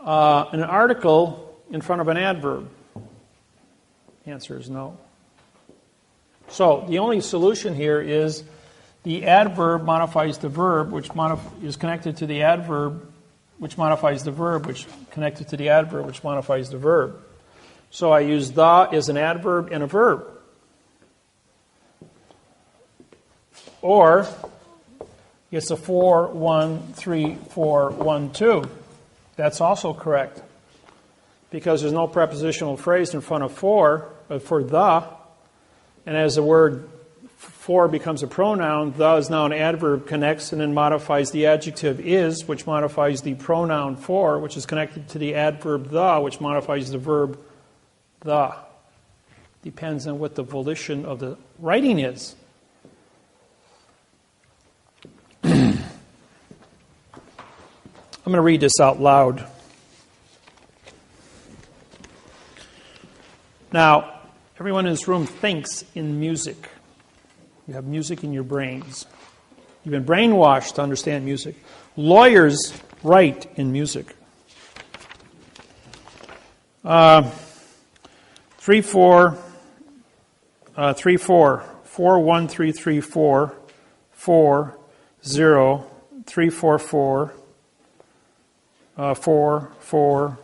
article in front of an adverb? The answer is no. So the only solution here is the adverb modifies the verb, which is connected to the adverb, which modifies the verb, which connected to the adverb, which modifies the verb. So I use the as an adverb and a verb. Or it's a 4, 1, 3, 4, 1, 2. That's also correct. Because there's no prepositional phrase in front of for the. And as the word for becomes a pronoun, the is now an adverb, connects and then modifies the adjective is, which modifies the pronoun for, which is connected to the adverb the, which modifies the verb the. Depends on what the volition of the writing is. I'm going to read this out loud. Now, everyone in this room thinks in music. You have music in your brains. You've been brainwashed to understand music. Lawyers write in music. 3, 4, 3, 4, 4, 1, 3, 3, 4, 4, 0, 3, 4, 4, 4, 4,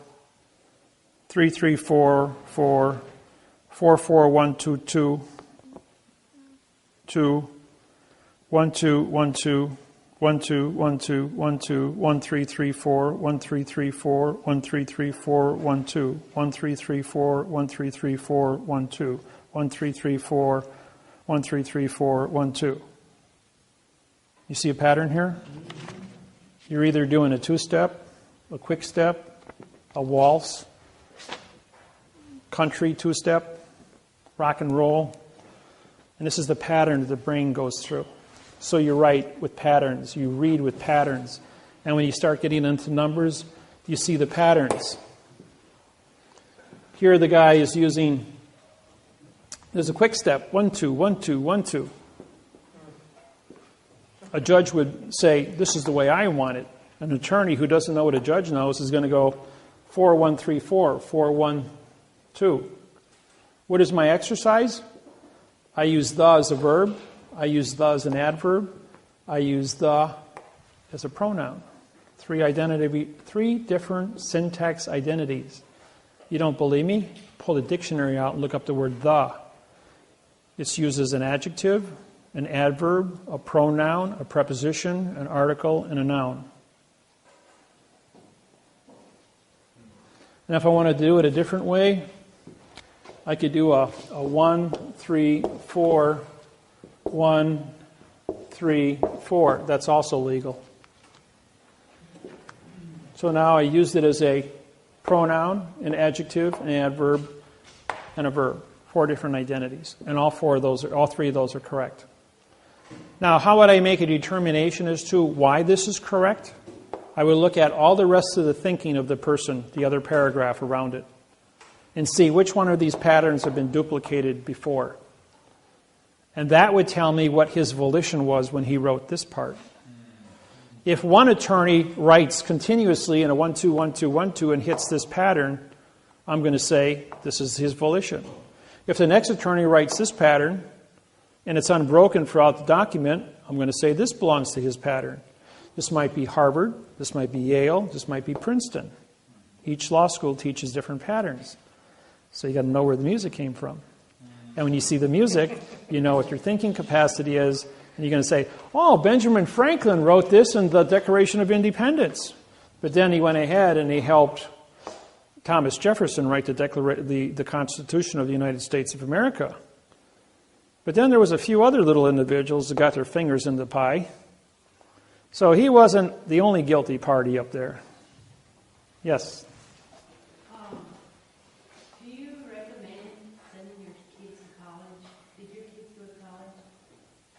3, 3, 4, 4, 4, 4, 1, 2, 2, 2, 1, 2, 1, 2, 1, 2, 1, 2, 1, 2, 1, 3, 3, 4, 1, 3, 3, 4, 1, 3, 3, 4, 1, 2, 1, 3, 3, 4, 1, 3, 3, 4, 1, 2, 1, 3, 3, 4, 1, 3, 3, 4, 1, 2. You see a pattern here? You're either doing a two-step, a quick step, a waltz, country two-step, rock and roll. And this is the pattern that the brain goes through. So you write with patterns, you read with patterns. And when you start getting into numbers, you see the patterns. Here the guy is using, there's a quick step, 1, 2, 1, 2, 1, 2. A judge would say, this is the way I want it. An attorney who doesn't know what a judge knows is going to go 4, 1, 3, 4, 4, 1, 2. What is my exercise? I use the as a verb. I use the as an adverb. I use the as a pronoun. 3 different syntax identities. You don't believe me? Pull the dictionary out and look up the word the. It's used as an adjective, an adverb, a pronoun, a preposition, an article, and a noun. And if I want to do it a different way, I could do a 1, 3, 4, 1, 3, 4. That's also legal. So now I used it as a pronoun, an adjective, an adverb, and a verb. 4 different identities. And all 3 of those are correct. Now, how would I make a determination as to why this is correct? I would look at all the rest of the thinking of the person, the other paragraph around it, and see which one of these patterns have been duplicated before. And that would tell me what his volition was when he wrote this part. If one attorney writes continuously in a 1, 2, 1, 2, 1, 2 and hits this pattern, I'm going to say this is his volition. If the next attorney writes this pattern and it's unbroken throughout the document, I'm going to say this belongs to his pattern. This might be Harvard, this might be Yale, this might be Princeton. Each law school teaches different patterns. So you got to know where the music came from. And when you see the music, you know what your thinking capacity is, and you're going to say, oh, Benjamin Franklin wrote this in the Declaration of Independence. But then he went ahead and he helped Thomas Jefferson write the Constitution of the United States of America. But then there was a few other little individuals that got their fingers in the pie. So he wasn't the only guilty party up there. Yes? Do you recommend sending your kids to college? Did your kids go to college?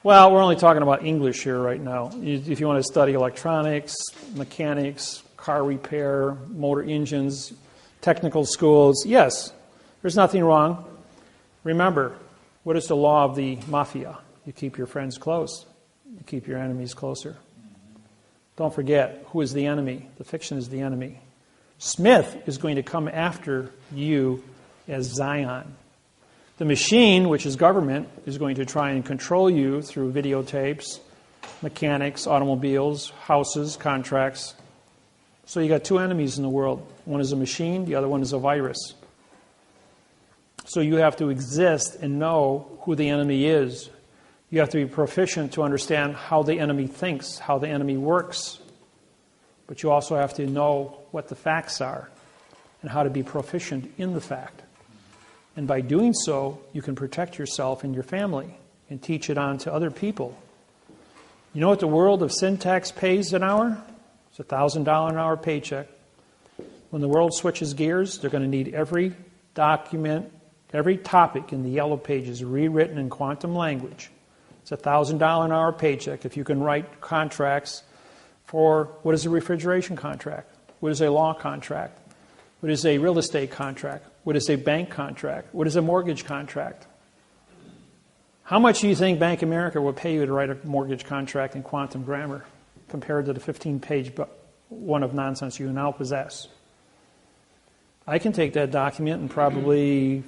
Well, we're only talking about English here right now. If you want to study electronics, mechanics, car repair, motor engines, technical schools, yes, there's nothing wrong. Remember, what is the law of the mafia? You keep your friends close. You keep your enemies closer. Don't forget, who is the enemy? The fiction is the enemy. Smith is going to come after you as Zion. The machine, which is government, is going to try and control you through videotapes, mechanics, automobiles, houses, contracts. So you got two enemies in the world. One is a machine, the other one is a virus. So you have to exist and know who the enemy is. You have to be proficient to understand how the enemy thinks, how the enemy works. But you also have to know what the facts are and how to be proficient in the fact. And by doing so, you can protect yourself and your family and teach it on to other people. You know what the world of syntax pays an hour? It's a $1,000 an hour paycheck. When the world switches gears, they're going to need every document, every topic in the yellow pages rewritten in quantum language. It's a $1,000 an hour paycheck if you can write contracts for what is a refrigeration contract, what is a law contract, what is a real estate contract, what is a bank contract, what is a mortgage contract. How much do you think Bank of America will pay you to write a mortgage contract in quantum grammar compared to the 15-page one of nonsense you now possess? I can take that document and probably,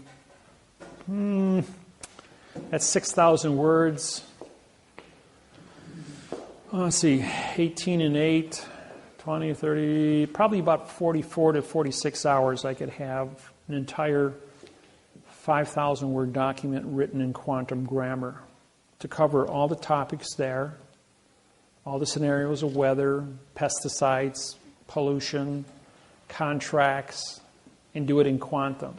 that's 6,000 words. Let's see, 18 and 8, 20, 30, probably about 44 to 46 hours I could have an entire 5,000 word document written in quantum grammar to cover all the topics there, all the scenarios of weather, pesticides, pollution, contracts, and do it in quantum.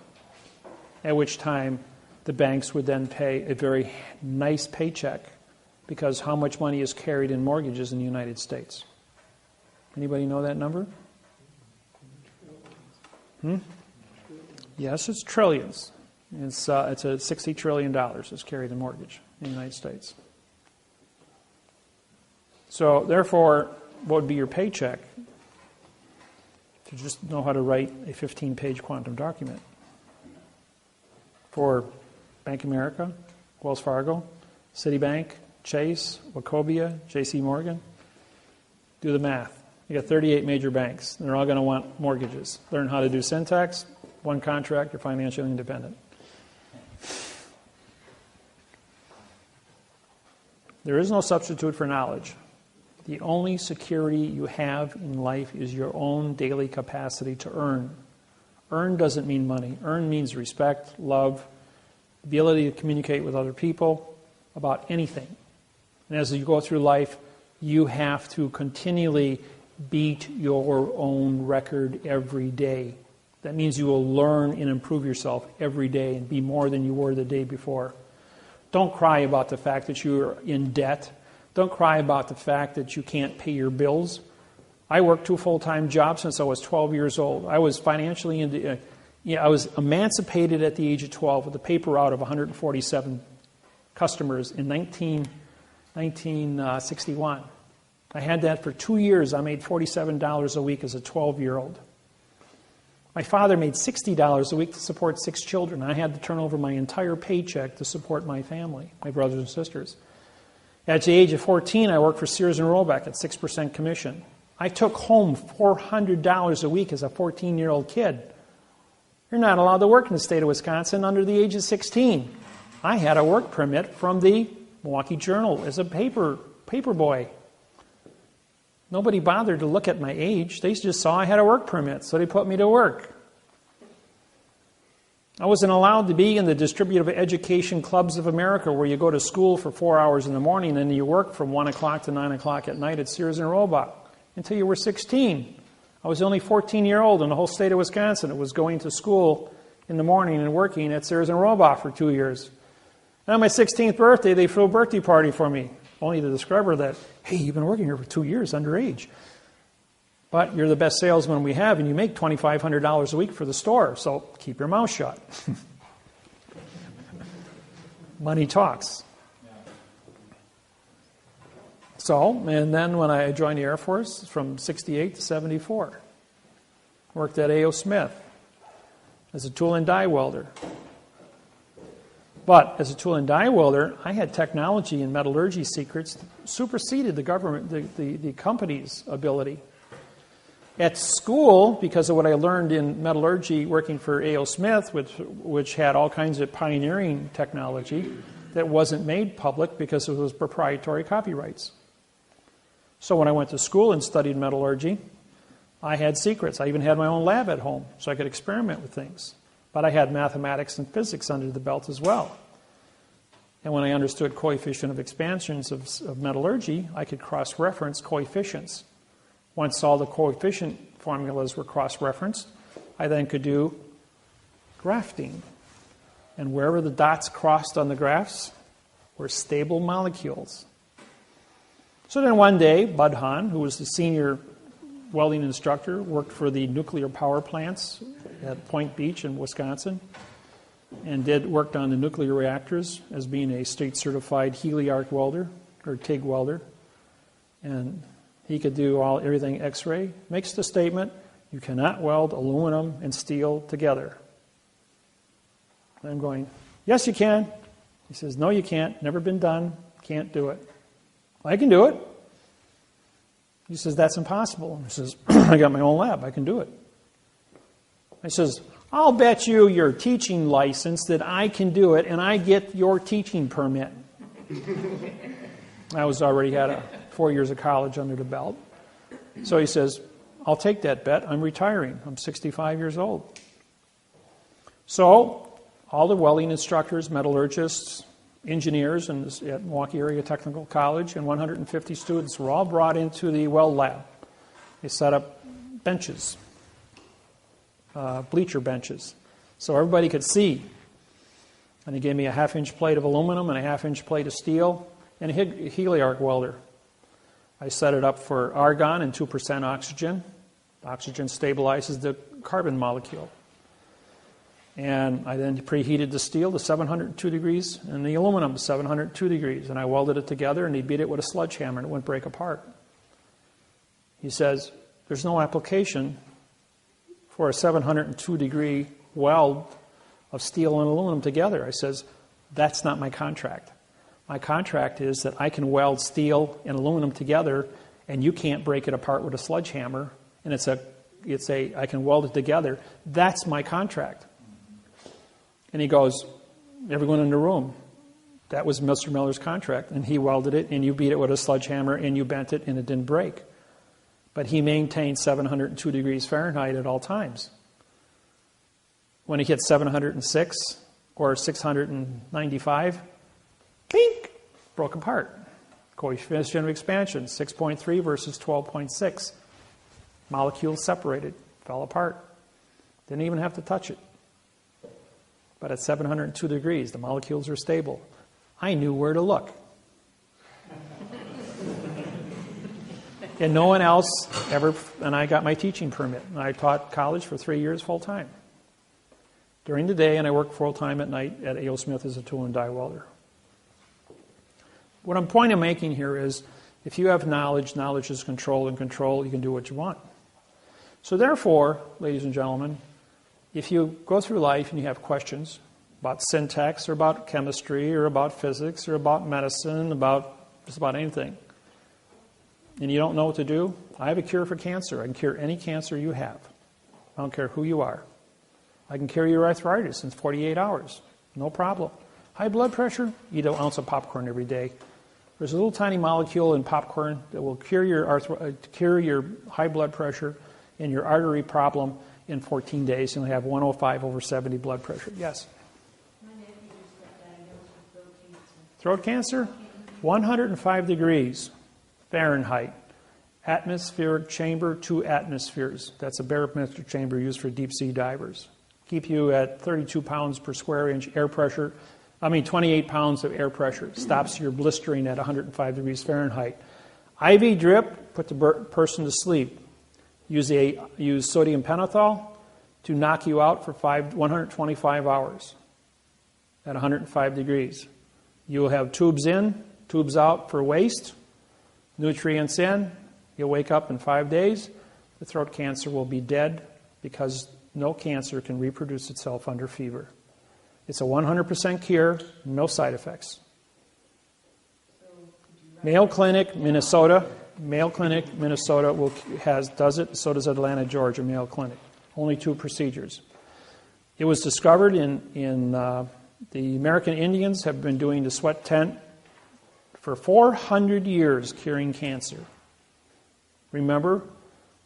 At which time the banks would then pay a very nice paycheck, because how much money is carried in mortgages in the United States? Anybody know that number? Yes, it's trillions. It's a $60 trillion is carried in mortgage in the United States. So therefore, what would be your paycheck? To just know how to write a 15-page quantum document. For Bank of America, Wells Fargo, Citibank, Chase, Wachovia, J.C. Morgan. Do the math. You got 38 major banks. They're all going to want mortgages. Learn how to do syntax. One contract, you're financially independent. There is no substitute for knowledge. The only security you have in life is your own daily capacity to earn. Earn doesn't mean money. Earn means respect, love, ability to communicate with other people about anything. And as you go through life, you have to continually beat your own record every day. That means you will learn and improve yourself every day and be more than you were the day before. Don't cry about the fact that you're in debt. Don't cry about the fact that you can't pay your bills. I worked 2 full-time jobs since I was 12 years old. I was financially I was emancipated at the age of 12 with a paper route of 147 customers in 1961. I had that for 2 years. I made $47 a week as a 12-year-old. My father made $60 a week to support 6 children. I had to turn over my entire paycheck to support my family, my brothers and sisters. At the age of 14, I worked for Sears and Roebuck at 6% commission. I took home $400 a week as a 14-year-old kid. You're not allowed to work in the state of Wisconsin under the age of 16. I had a work permit from the Milwaukee Journal as a paper boy. Nobody bothered to look at my age. They just saw I had a work permit, so they put me to work. I wasn't allowed to be in the distributive education clubs of America where you go to school for 4 hours in the morning and you work from 1 o'clock to 9 o'clock at night at Sears and Roebuck until you were 16. I was only 14-year-old in the whole state of Wisconsin that was going to school in the morning and working at Sears and Roebuck for 2 years. And on my 16th birthday, they threw a birthday party for me, only to discover that, hey, you've been working here for 2 years, underage. But you're the best salesman we have, and you make $2,500 a week for the store, so keep your mouth shut. Money talks. So, and then when I joined the Air Force, from 68 to 74, worked at A.O. Smith as a tool and die welder. But as a tool and die welder, I had technology and metallurgy secrets that superseded the government, the company's ability. At school, because of what I learned in metallurgy working for A.O. Smith, which had all kinds of pioneering technology that wasn't made public because it was proprietary copyrights. So when I went to school and studied metallurgy, I had secrets. I even had my own lab at home, so I could experiment with things. But I had mathematics and physics under the belt as well. And when I understood coefficient of expansions of metallurgy, I could cross-reference coefficients. Once all the coefficient formulas were cross-referenced, I then could do grafting. And wherever the dots crossed on the graphs were stable molecules. So then one day, Bud Hahn, who was the senior welding instructor, worked for the nuclear power plants at Point Beach in Wisconsin, and worked on the nuclear reactors as being a state-certified Heliarc welder, or TIG welder. And he could do everything X-ray. Makes the statement, you cannot weld aluminum and steel together. And I'm going, yes, you can. He says, no, you can't. Never been done. Can't do it. I can do it. He says, that's impossible. He says, I got my own lab. I can do it. He says, I'll bet you your teaching license that I can do it, and I get your teaching permit. I already had 4 years of college under the belt. So he says, I'll take that bet. I'm retiring. I'm 65 years old. So all the welding instructors, metallurgists, engineers at Milwaukee Area Technical College and 150 students were all brought into the weld lab. They set up benches, bleacher benches, so everybody could see. And they gave me a half-inch plate of aluminum and a half-inch plate of steel and a Heliarc welder. I set it up for argon and 2% oxygen. Oxygen stabilizes the carbon molecule. And I then preheated the steel to 702 degrees and the aluminum to 702 degrees. And I welded it together and he beat it with a sledgehammer and it wouldn't break apart. He says, there's no application for a 702 degree weld of steel and aluminum together. I says, that's not my contract. My contract is that I can weld steel and aluminum together and you can't break it apart with a sledgehammer. And I can weld it together. That's my contract. And he goes, everyone in the room, that was Mr. Miller's contract. And he welded it, and you beat it with a sledgehammer, and you bent it, and it didn't break. But he maintained 702 degrees Fahrenheit at all times. When he hit 706 or 695, pink, broke apart. Coefficient of expansion, 6.3 versus 12.6. Molecules separated, fell apart. Didn't even have to touch it. But at 702 degrees, the molecules are stable. I knew where to look. And no one else ever, and I got my teaching permit. And I taught college for 3 years full time. During the day, and I worked full time at night at A.O. Smith as a tool and die welder. What I'm point of making here is, if you have knowledge, knowledge is control, and control, you can do what you want. So therefore, ladies and gentlemen, if you go through life and you have questions about syntax or about chemistry or about physics or about medicine, just about anything, and you don't know what to do, I have a cure for cancer. I can cure any cancer you have. I don't care who you are. I can cure your arthritis in 48 hours. No problem. High blood pressure, eat an ounce of popcorn every day. There's a little tiny molecule in popcorn that will cure your high blood pressure and your artery problem in 14 days. You'll have 105/70 blood pressure. Yes? My nephew just got diagnosed with throat cancer. Throat cancer? 105 degrees Fahrenheit. atmospheric chamber, 2 atmospheres. That's a barometric chamber used for deep sea divers. Keep you at 32 pounds per square inch air pressure. 28 pounds of air pressure. Stops your blistering at 105 degrees Fahrenheit. IV drip, put the person to sleep. Use sodium pentothal to knock you out for 125 hours at 105 degrees. You will have tubes in, tubes out for waste, nutrients in. You'll wake up in 5 days. The throat cancer will be dead because no cancer can reproduce itself under fever. It's a 100% cure, no side effects. Mayo Clinic, Minnesota. Mayo Clinic, Minnesota does it. So does Atlanta, Georgia, Mayo Clinic. Only 2 procedures. It was discovered in the American Indians have been doing the sweat tent for 400 years, curing cancer. Remember,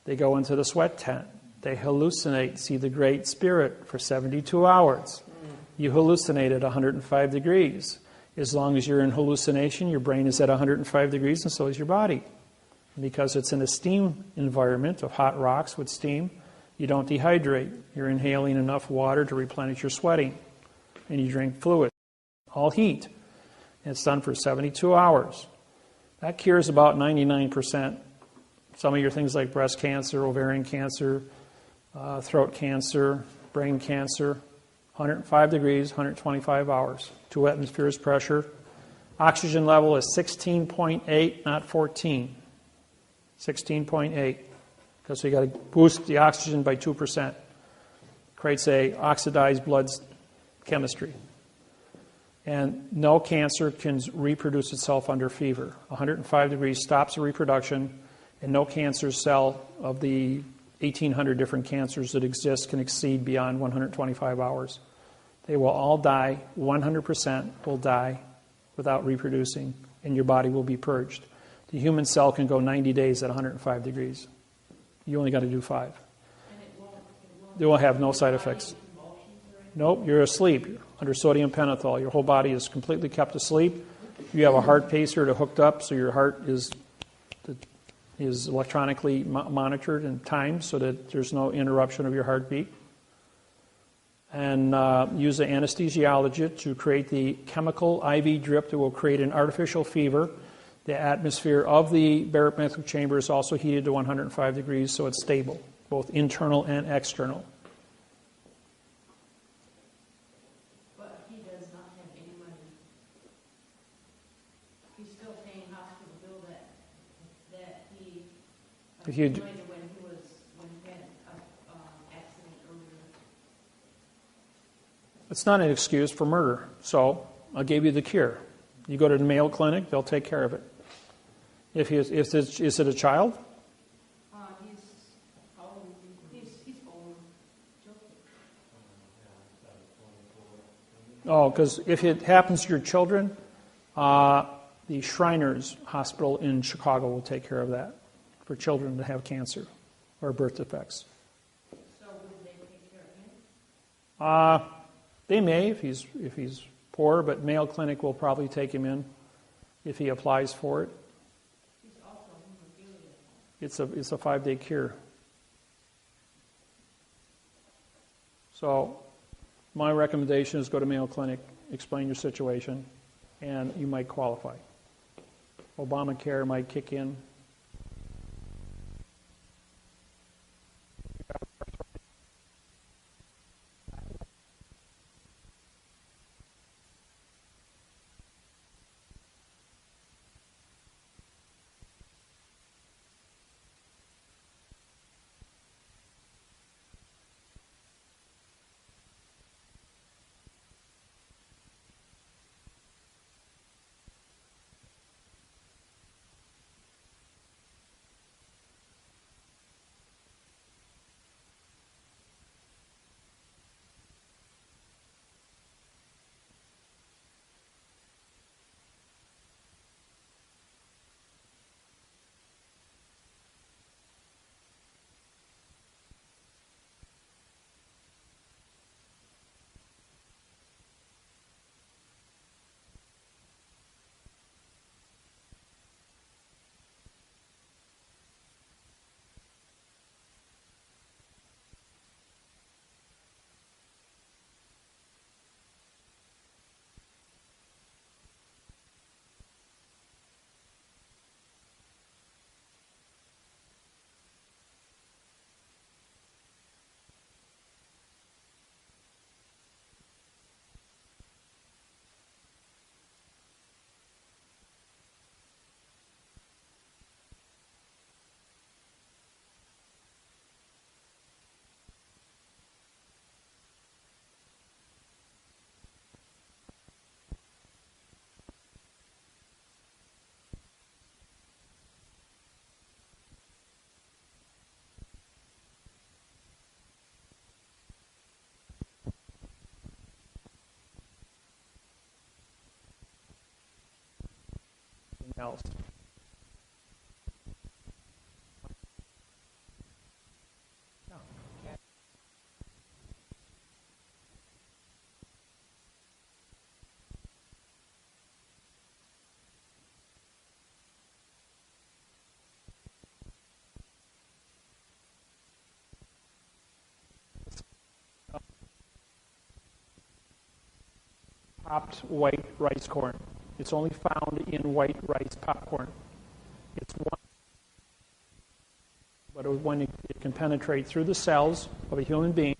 they go into the sweat tent. They hallucinate, see the Great Spirit for 72 hours. You hallucinate at 105 degrees. As long as you're in hallucination, your brain is at 105 degrees and so is your body. Because it's in a steam environment of hot rocks with steam, you don't dehydrate. You're inhaling enough water to replenish your sweating. And you drink fluid, all heat. And it's done for 72 hours. That cures about 99%. Some of your things like breast cancer, ovarian cancer, throat cancer, brain cancer. 105 degrees, 125 hours. 2 atmospheres pressure. Oxygen level is 16.8, not 14. 16.8. Because you got to boost the oxygen by 2%. Creates a oxidized blood chemistry. And no cancer can reproduce itself under fever. 105 degrees stops the reproduction, and no cancer cell of the 1,800 different cancers that exist can exceed beyond 125 hours. They will all die, 100% will die without reproducing, and your body will be purged. The human cell can go 90 days at 105 degrees. You only got to do 5. They will have no side effects. Nope, you're asleep. You're under sodium pentothal. Your whole body is completely kept asleep. You have a heart pacer to hooked up, so your heart is electronically monitored and timed so that there's no interruption of your heartbeat. And use an anesthesiologist to create the chemical IV drip that will create an artificial fever. The atmosphere of the barometric chamber is also heated to 105 degrees, so it's stable, both internal and external. But he does not have any money. He's still paying hospital bill that he If you when he had an accident earlier. It's not an excuse for murder, so I gave you the cure. You go to the Mayo Clinic, they'll take care of it. Is it a child? He's old. Oh, because if it happens to your children, the Shriners Hospital in Chicago will take care of that for children that have cancer or birth defects. So would they take care of him? They may if he's poor, but Mayo Clinic will probably take him in if he applies for it. He's also hemophilia. It's a 5-day cure. So my recommendation is go to Mayo Clinic, explain your situation, and you might qualify. Obamacare might kick in. else. Popped white rice corn. It's only found in white rice popcorn. It's one, but when it can penetrate through the cells of a human being,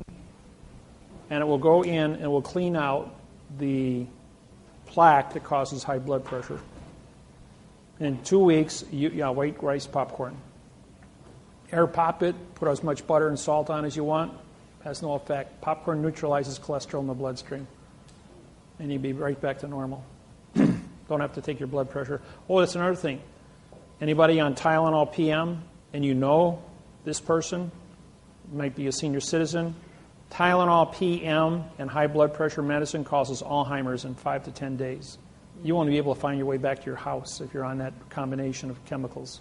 and it will go in and will clean out the plaque that causes high blood pressure. In 2 weeks, white rice popcorn. Air pop it, put as much butter and salt on as you want, has no effect. Popcorn neutralizes cholesterol in the bloodstream. And you'll be right back to normal. Don't have to take your blood pressure. Oh, that's another thing. Anybody on Tylenol PM, and you know this person, might be a senior citizen, Tylenol PM and high blood pressure medicine causes Alzheimer's in 5 to 10 days. You won't be able to find your way back to your house if you're on that combination of chemicals.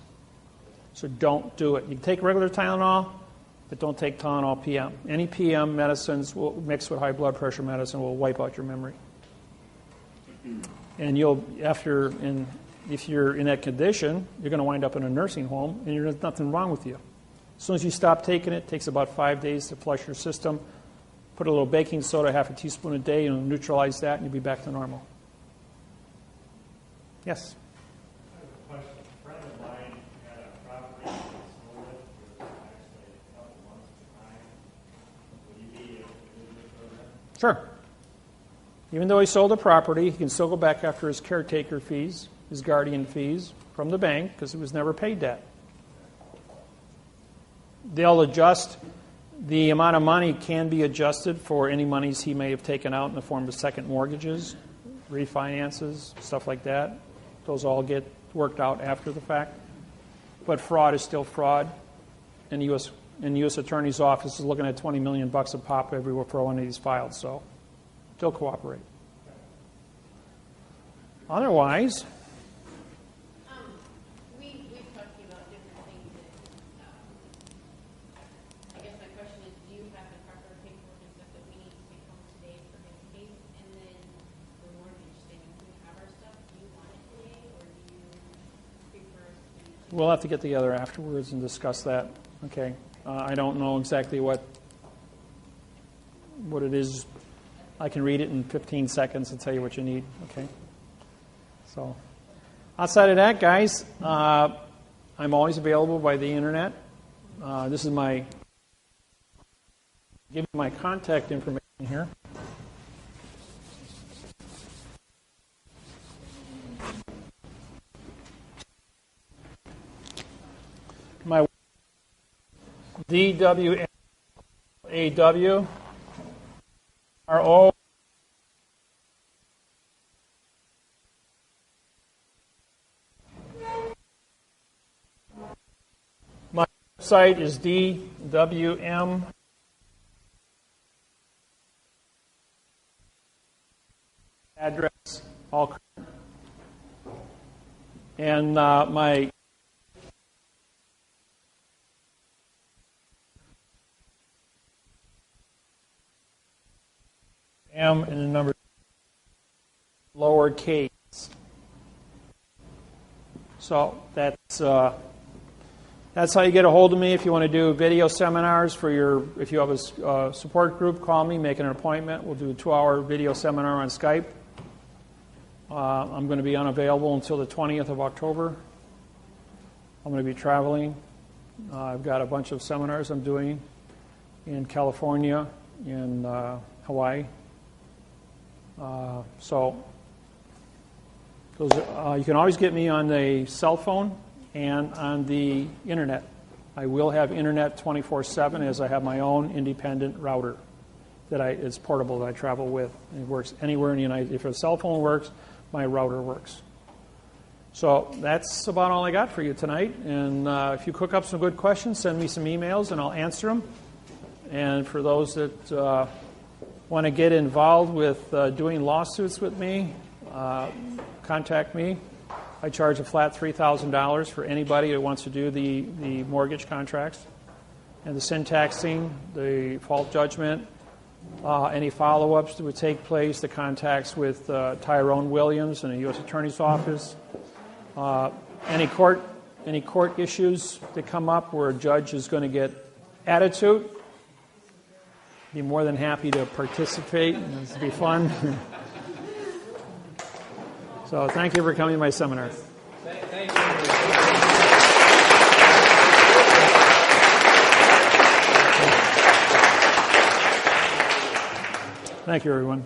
So don't do it. You can take regular Tylenol, but don't take Tylenol PM. Any PM medicines mixed with high blood pressure medicine will wipe out your memory. And if you're in that condition, you're going to wind up in a nursing home, and there's nothing wrong with you. As soon as you stop taking it takes about 5 days to flush your system. Put a little baking soda, half a teaspoon a day, and neutralize that, and you'll be back to normal. Yes? I have a question. A friend of mine had a property that sold it for actually a couple months behind. Would you be able to do this for them? Sure. Even though he sold the property, he can still go back after his caretaker fees, his guardian fees from the bank, because he was never paid that. They'll adjust. The amount of money can be adjusted for any monies he may have taken out in the form of second mortgages, refinances, stuff like that. Those all get worked out after the fact. But fraud is still fraud. And the U.S. Attorney's Office is looking at $20 million a pop everywhere for one of these files, so still cooperate. Otherwise, we've talked to you about different things. I guess my question is, do you have the proper paperwork and stuff that we need to take home today for his case? And then the mortgage thing, do we have our stuff? Do you want it today, or do you prefer us to? we'll have to get together afterwards and discuss that. Okay. I don't know exactly what it is. I can read it in 15 seconds and tell you what you need. Okay. So, outside of that, guys, I'm always available by the internet. This is give you my contact information here. My DWAWRO. My website is DWM. Address, all correct. And my M and the number lowercase. So that's how you get a hold of me. If you want to do video seminars if you have a support group, call me, make an appointment. We'll do a 2-hour video seminar on Skype. I'm going to be unavailable until the 20th of October. I'm going to be traveling. I've got a bunch of seminars I'm doing in California, in Hawaii. So you can always get me on the cell phone and on the internet. I will have internet 24/7 as I have my own independent router it's portable that I travel with. It works anywhere in the United States. If a cell phone works, my router works. So that's about all I got for you tonight. And if you cook up some good questions, send me some emails and I'll answer them. And for those that want to get involved with doing lawsuits with me, contact me. I charge a flat $3,000 for anybody that wants to do the mortgage contracts. And the syntaxing, the default judgment, any follow-ups that would take place, the contacts with Tyrone Williams in the U.S. Attorney's Office, any court issues that come up where a judge is going to get attitude, be more than happy to participate. It'll be fun. So thank you for coming to my seminar. Thank you. Thank you, everyone.